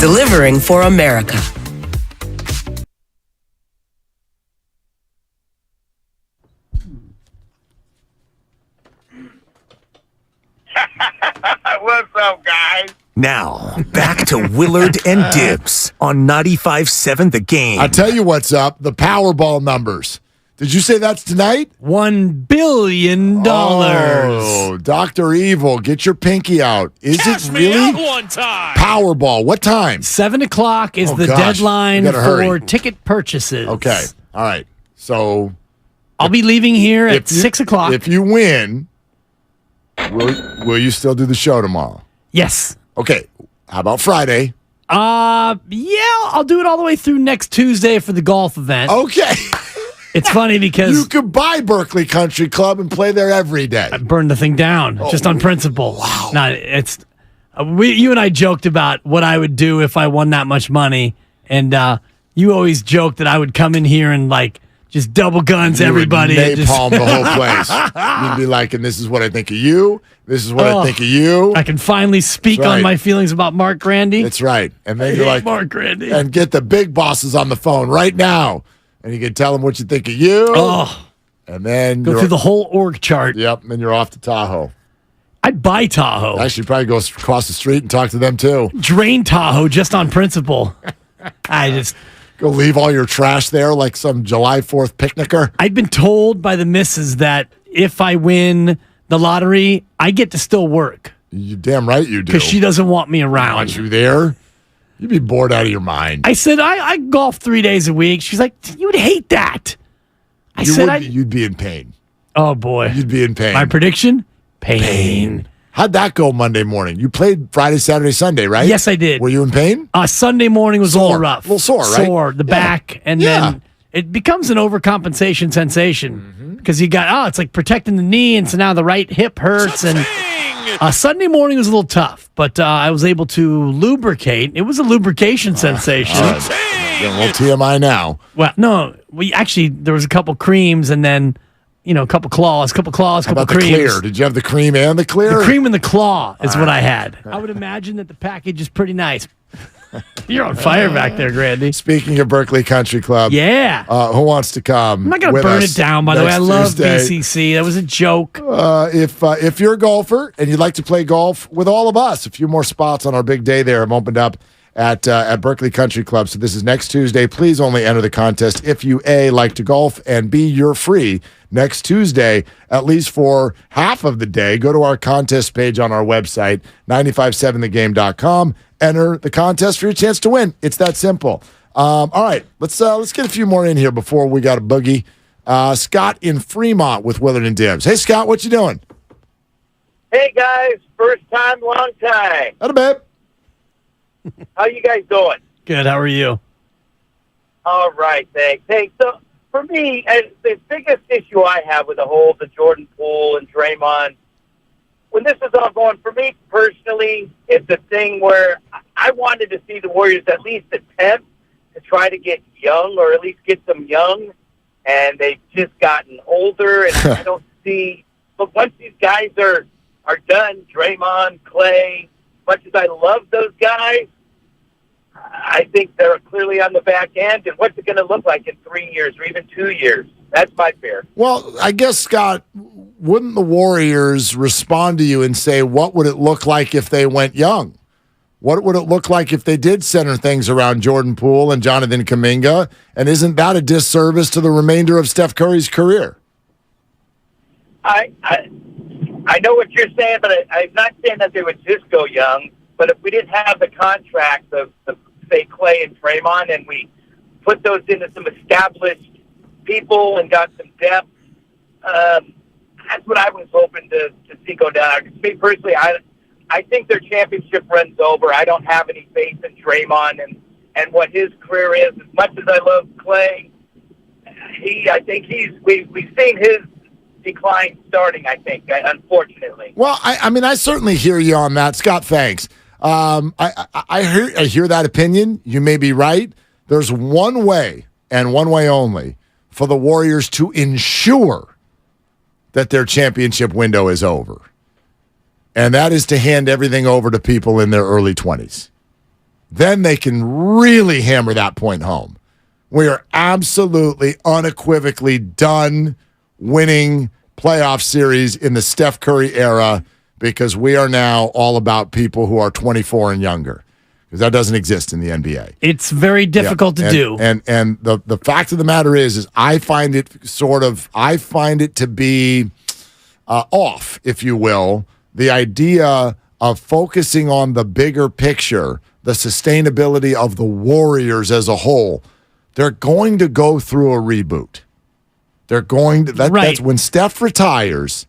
delivering for America. What's up, guys? Now, back to Willard and Dibs on 95.7 The Game. I'll tell you what's up. The Powerball numbers. Did you say that's tonight? $1 billion. Oh, Dr. Evil, get your pinky out. Is Cash it me really? out one time. Powerball. What time? 7 o'clock is the gosh. deadline We gotta for hurry. ticket purchases. Okay. All right. So I'll be leaving here at if you- 6 o'clock. If you win, will you still do the show tomorrow? Yes. Okay. How about Friday? Yeah, I'll do it all the way through next Tuesday for the golf event. Okay. It's funny because You could buy Berkeley Country Club and play there every day. I burned the thing down just on principle. Wow. No, it's you and I joked about what I would do if I won that much money, and you always joked that I would come in here and like just double guns You everybody. would napalm the whole place. You'd be like, and this is what I think of you. This is what I think of you. I can finally speak That's right. on my feelings about Mark Grandy. That's right. And then I you're hate like, Mark Grandy. and get the big bosses on the phone right now. And you can tell them what you think of you. Oh, And then go through the whole org chart. Yep. And then you're off to Tahoe. I'd buy Tahoe. Actually, probably go across the street and talk to them too. Drain Tahoe just on principle. I just go leave all your trash there like some July 4th picnicker. I'd been told by the missus that if I win the lottery, I get to still work. You damn right you do. Because she doesn't want me around. Want you there? You'd be bored out of your mind. I said, I golf 3 days a week. She's like, you would hate that. You'd be in pain. Oh, boy. You'd be in pain. My prediction? Pain. How'd that go Monday morning? You played Friday, Saturday, Sunday, right? Yes, I did. Were you in pain? Sunday morning was a little rough. A little sore, right? Sore, the back. And then it becomes an overcompensation sensation because you got, it's like protecting the knee. And so now the right hip hurts. And Sunday morning was a little tough, but I was able to lubricate. It was a lubrication sensation. Getting a little TMI now. Well, no, there was a couple creams and then, a couple claws, How couple about the creams. clear? Did you have the cream and the clear? The cream and the claw is what I had. I would imagine that the package is pretty nice. You're on fire back there, Grandy. Speaking of Berkeley Country Club. Yeah. Who wants to come? I'm not going to burn it down, by the way. I love BCC. That was a joke. If you're a golfer and you'd like to play golf with all of us, a few more spots on our big day there have opened up at Berkeley Country Club. So this is next Tuesday. Please only enter the contest if you, A, like to golf, and B, you're free next Tuesday, at least for half of the day. Go to our contest page on our website, 957thegame.com. Enter the contest for your chance to win. It's that simple. All right, let's get a few more in here before we got a boogie. Scott in Fremont with Willard and Dibs. Hey, Scott, what you doing? Hey, guys. First time, long time. Hello, babe. How you guys doing? Good. How are you? All right, thanks. Hey, so for me, the biggest issue I have with the Jordan Poole and Draymond, when this is all going, for me personally, it's a thing where I wanted to see the Warriors at least attempt to try to get young, or at least get them young, and they've just gotten older, and I don't see. But once these guys are done, Draymond, Clay, much as I love those guys, I think they're clearly on the back end. And what's it going to look like in 3 years or even 2 years? That's my fear. Well, I guess, Scott, wouldn't the Warriors respond to you and say, what would it look like if they went young? What would it look like if they did center things around Jordan Poole and Jonathan Kuminga? And isn't that a disservice to the remainder of Steph Curry's career? I know what you're saying, but I'm not saying that they would just go young. But if we didn't have the contracts of say, Clay and Draymond, and we put those into some established people and got some depth, that's what I was hoping to see go down. Me personally, I think their championship run's over. I don't have any faith in Draymond and what his career is. As much as I love Clay, I think we've seen his decline starting, I think, unfortunately. Well, I certainly hear you on that, Scott. Thanks. I hear that opinion. You may be right. There's one way and one way only for the Warriors to ensure that their championship window is over. And that is to hand everything over to people in their early 20s. then they can really hammer that point home. We are absolutely, unequivocally done winning playoff series in the Steph Curry era because we are now all about people who are 24 and younger. Because that doesn't exist in the NBA. It's very difficult to do. And the fact of the matter is I find it to be off, if you will, the idea of focusing on the bigger picture, the sustainability of the Warriors as a whole. They're going to go through a reboot. They're going to that's when Steph retires,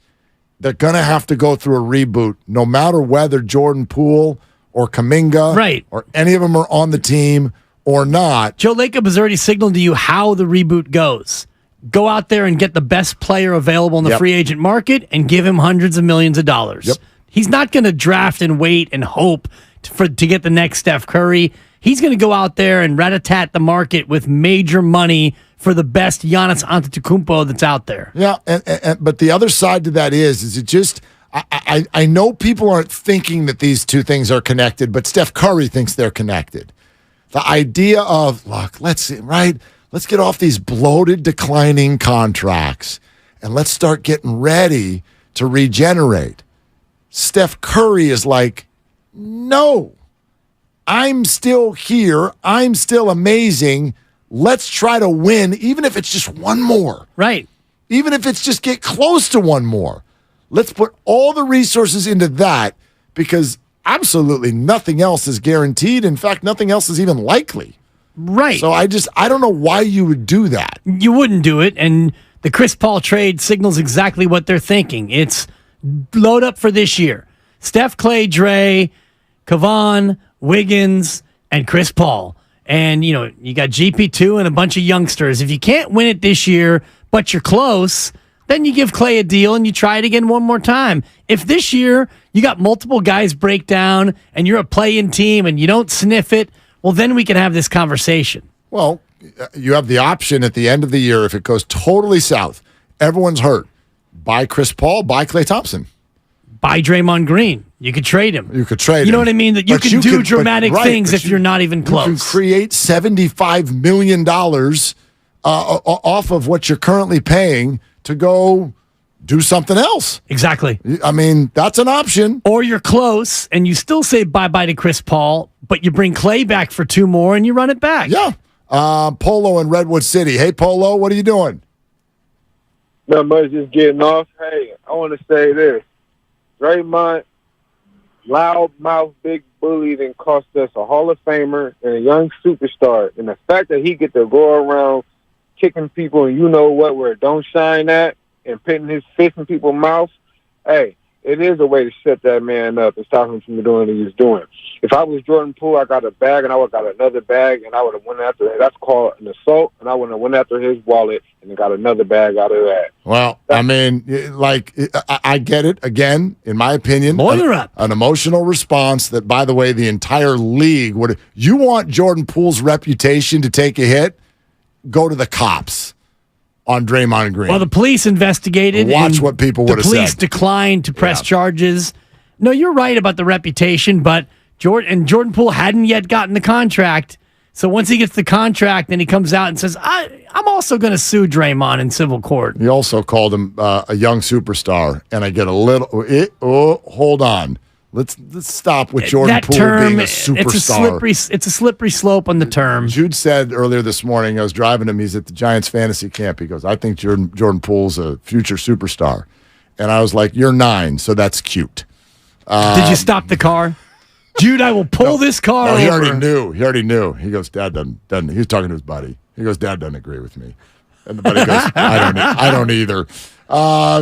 they're going to have to go through a reboot no matter whether Jordan Poole or Kuminga or any of them are on the team or not. Joe Lacob has already signaled to you how the reboot goes. Go out there and get the best player available in the free agent market and give him hundreds of millions of dollars. Yep. He's not going to draft and wait and hope to get the next Steph Curry. He's going to go out there and rat-a-tat the market with major money for the best Giannis Antetokounmpo that's out there. Yeah, but the other side to that is it just I know people aren't thinking that these two things are connected, but Steph Curry thinks they're connected. The idea of, look, let's get off these bloated, declining contracts and let's start getting ready to regenerate. Steph Curry is like, no, I'm still here. I'm still amazing. Let's try to win, even if it's just one more. Right. Even if it's just get close to one more. Let's put all the resources into that because absolutely nothing else is guaranteed. In fact, nothing else is even likely. Right. So I don't know why you would do that. You wouldn't do it. And the Chris Paul trade signals exactly what they're thinking. It's load up for this year. Steph, Clay, Dre, Kavan, Wiggins, and Chris Paul. And, you got GP2 and a bunch of youngsters. If you can't win it this year, but you're close, then you give Clay a deal and you try it again one more time. If this year you got multiple guys break down and you're a play-in team and you don't sniff it, well, then we can have this conversation. Well, you have the option at the end of the year, if it goes totally south, everyone's hurt, buy Chris Paul, buy Klay Thompson. Buy Draymond Green. You could trade him. You could trade him. You know what I mean? That you can do dramatic things if you're not even close. You can create $75 million off of what you're currently paying to go do something else. Exactly. I mean, that's an option. Or you're close and you still say bye-bye to Chris Paul, but you bring Clay back for 2 more and you run it back. Yeah. Polo in Redwood City. Hey, Polo, what are you doing? Not much, just getting off. Hey, I want to say this. Draymond, loudmouth, big bully, then cost us a Hall of Famer and a young superstar. And the fact that he get to go around kicking people and where it don't shine at and putting his fist in people's mouths, hey, it is a way to shut that man up and stop him from doing what he's doing. If I was Jordan Poole, I got a bag and I would have got another bag and I would have went after it. That's called an assault, and I would have went after his wallet and got another bag out of that. Well, I mean, I get it. Again, in my opinion, an emotional response that, by the way, the entire league would. You want Jordan Poole's reputation to take a hit? Go to the cops on Draymond Green. Well, the police investigated. Watch what people would have said. The police declined to press charges. No, you're right about the reputation, but Jordan Poole hadn't yet gotten the contract. So once he gets the contract, then he comes out and says, I'm also going to sue Draymond in civil court. He also called him a young superstar, and I get a little. Hold on. Let's stop with Jordan Poole being a superstar. It's a slippery slope on the term. Jude said earlier this morning, I was driving him, he's at the Giants fantasy camp. He goes, I think Jordan Poole's a future superstar. And I was like, you're 9, so that's cute. Did you stop the car? Jude, I will pull this car over. He already knew. He goes, Dad doesn't. He was talking to his buddy. He goes, Dad doesn't agree with me. And the buddy goes, I don't either.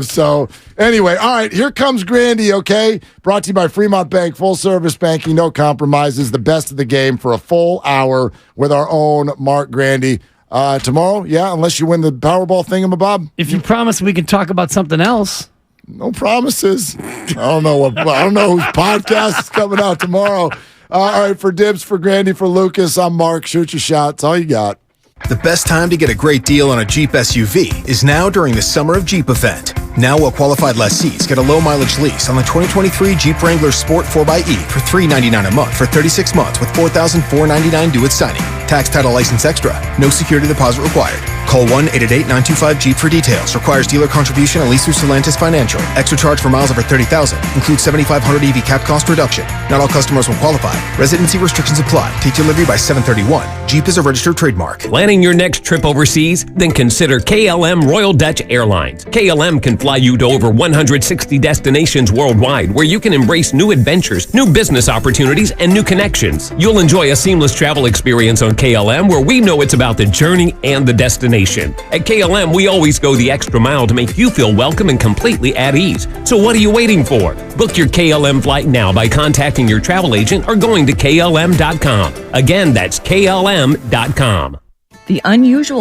So anyway, all right, here comes Grandy, okay? Brought to you by Fremont Bank, full service banking, no compromises, the best of the game for a full hour with our own Mark Grandy. Tomorrow, unless you win the Powerball thingamabob. If you promise we can talk about something else. No promises. I don't know whose podcast is coming out tomorrow. All right, for Dibs, for Grandy, for Lucas, I'm Mark. Shoot your shot. That's all you got. The best time to get a great deal on a Jeep SUV is now during the Summer of Jeep event. Now well-qualified lessees get a low-mileage lease on the 2023 Jeep Wrangler Sport 4xE for $399 a month for 36 months with $4,499 due at signing. Tax, title, license extra. No security deposit required. Call 1-888-925-JEEP for details. Requires dealer contribution and lease through Stellantis Financial. Extra charge for miles over 30,000. Includes 7,500 EV cap cost reduction. Not all customers will qualify. Residency restrictions apply. Take delivery by 7/31. Jeep is a registered trademark. Planning your next trip overseas? Then consider KLM Royal Dutch Airlines. KLM can fly you to over 160 destinations worldwide where you can embrace new adventures, new business opportunities, and new connections. You'll enjoy a seamless travel experience on KLM where we know it's about the journey and the destination. At KLM, we always go the extra mile to make you feel welcome and completely at ease. So what are you waiting for? Book your KLM flight now by contacting your travel agent or going to KLM.com. Again, that's KLM.com. The unusual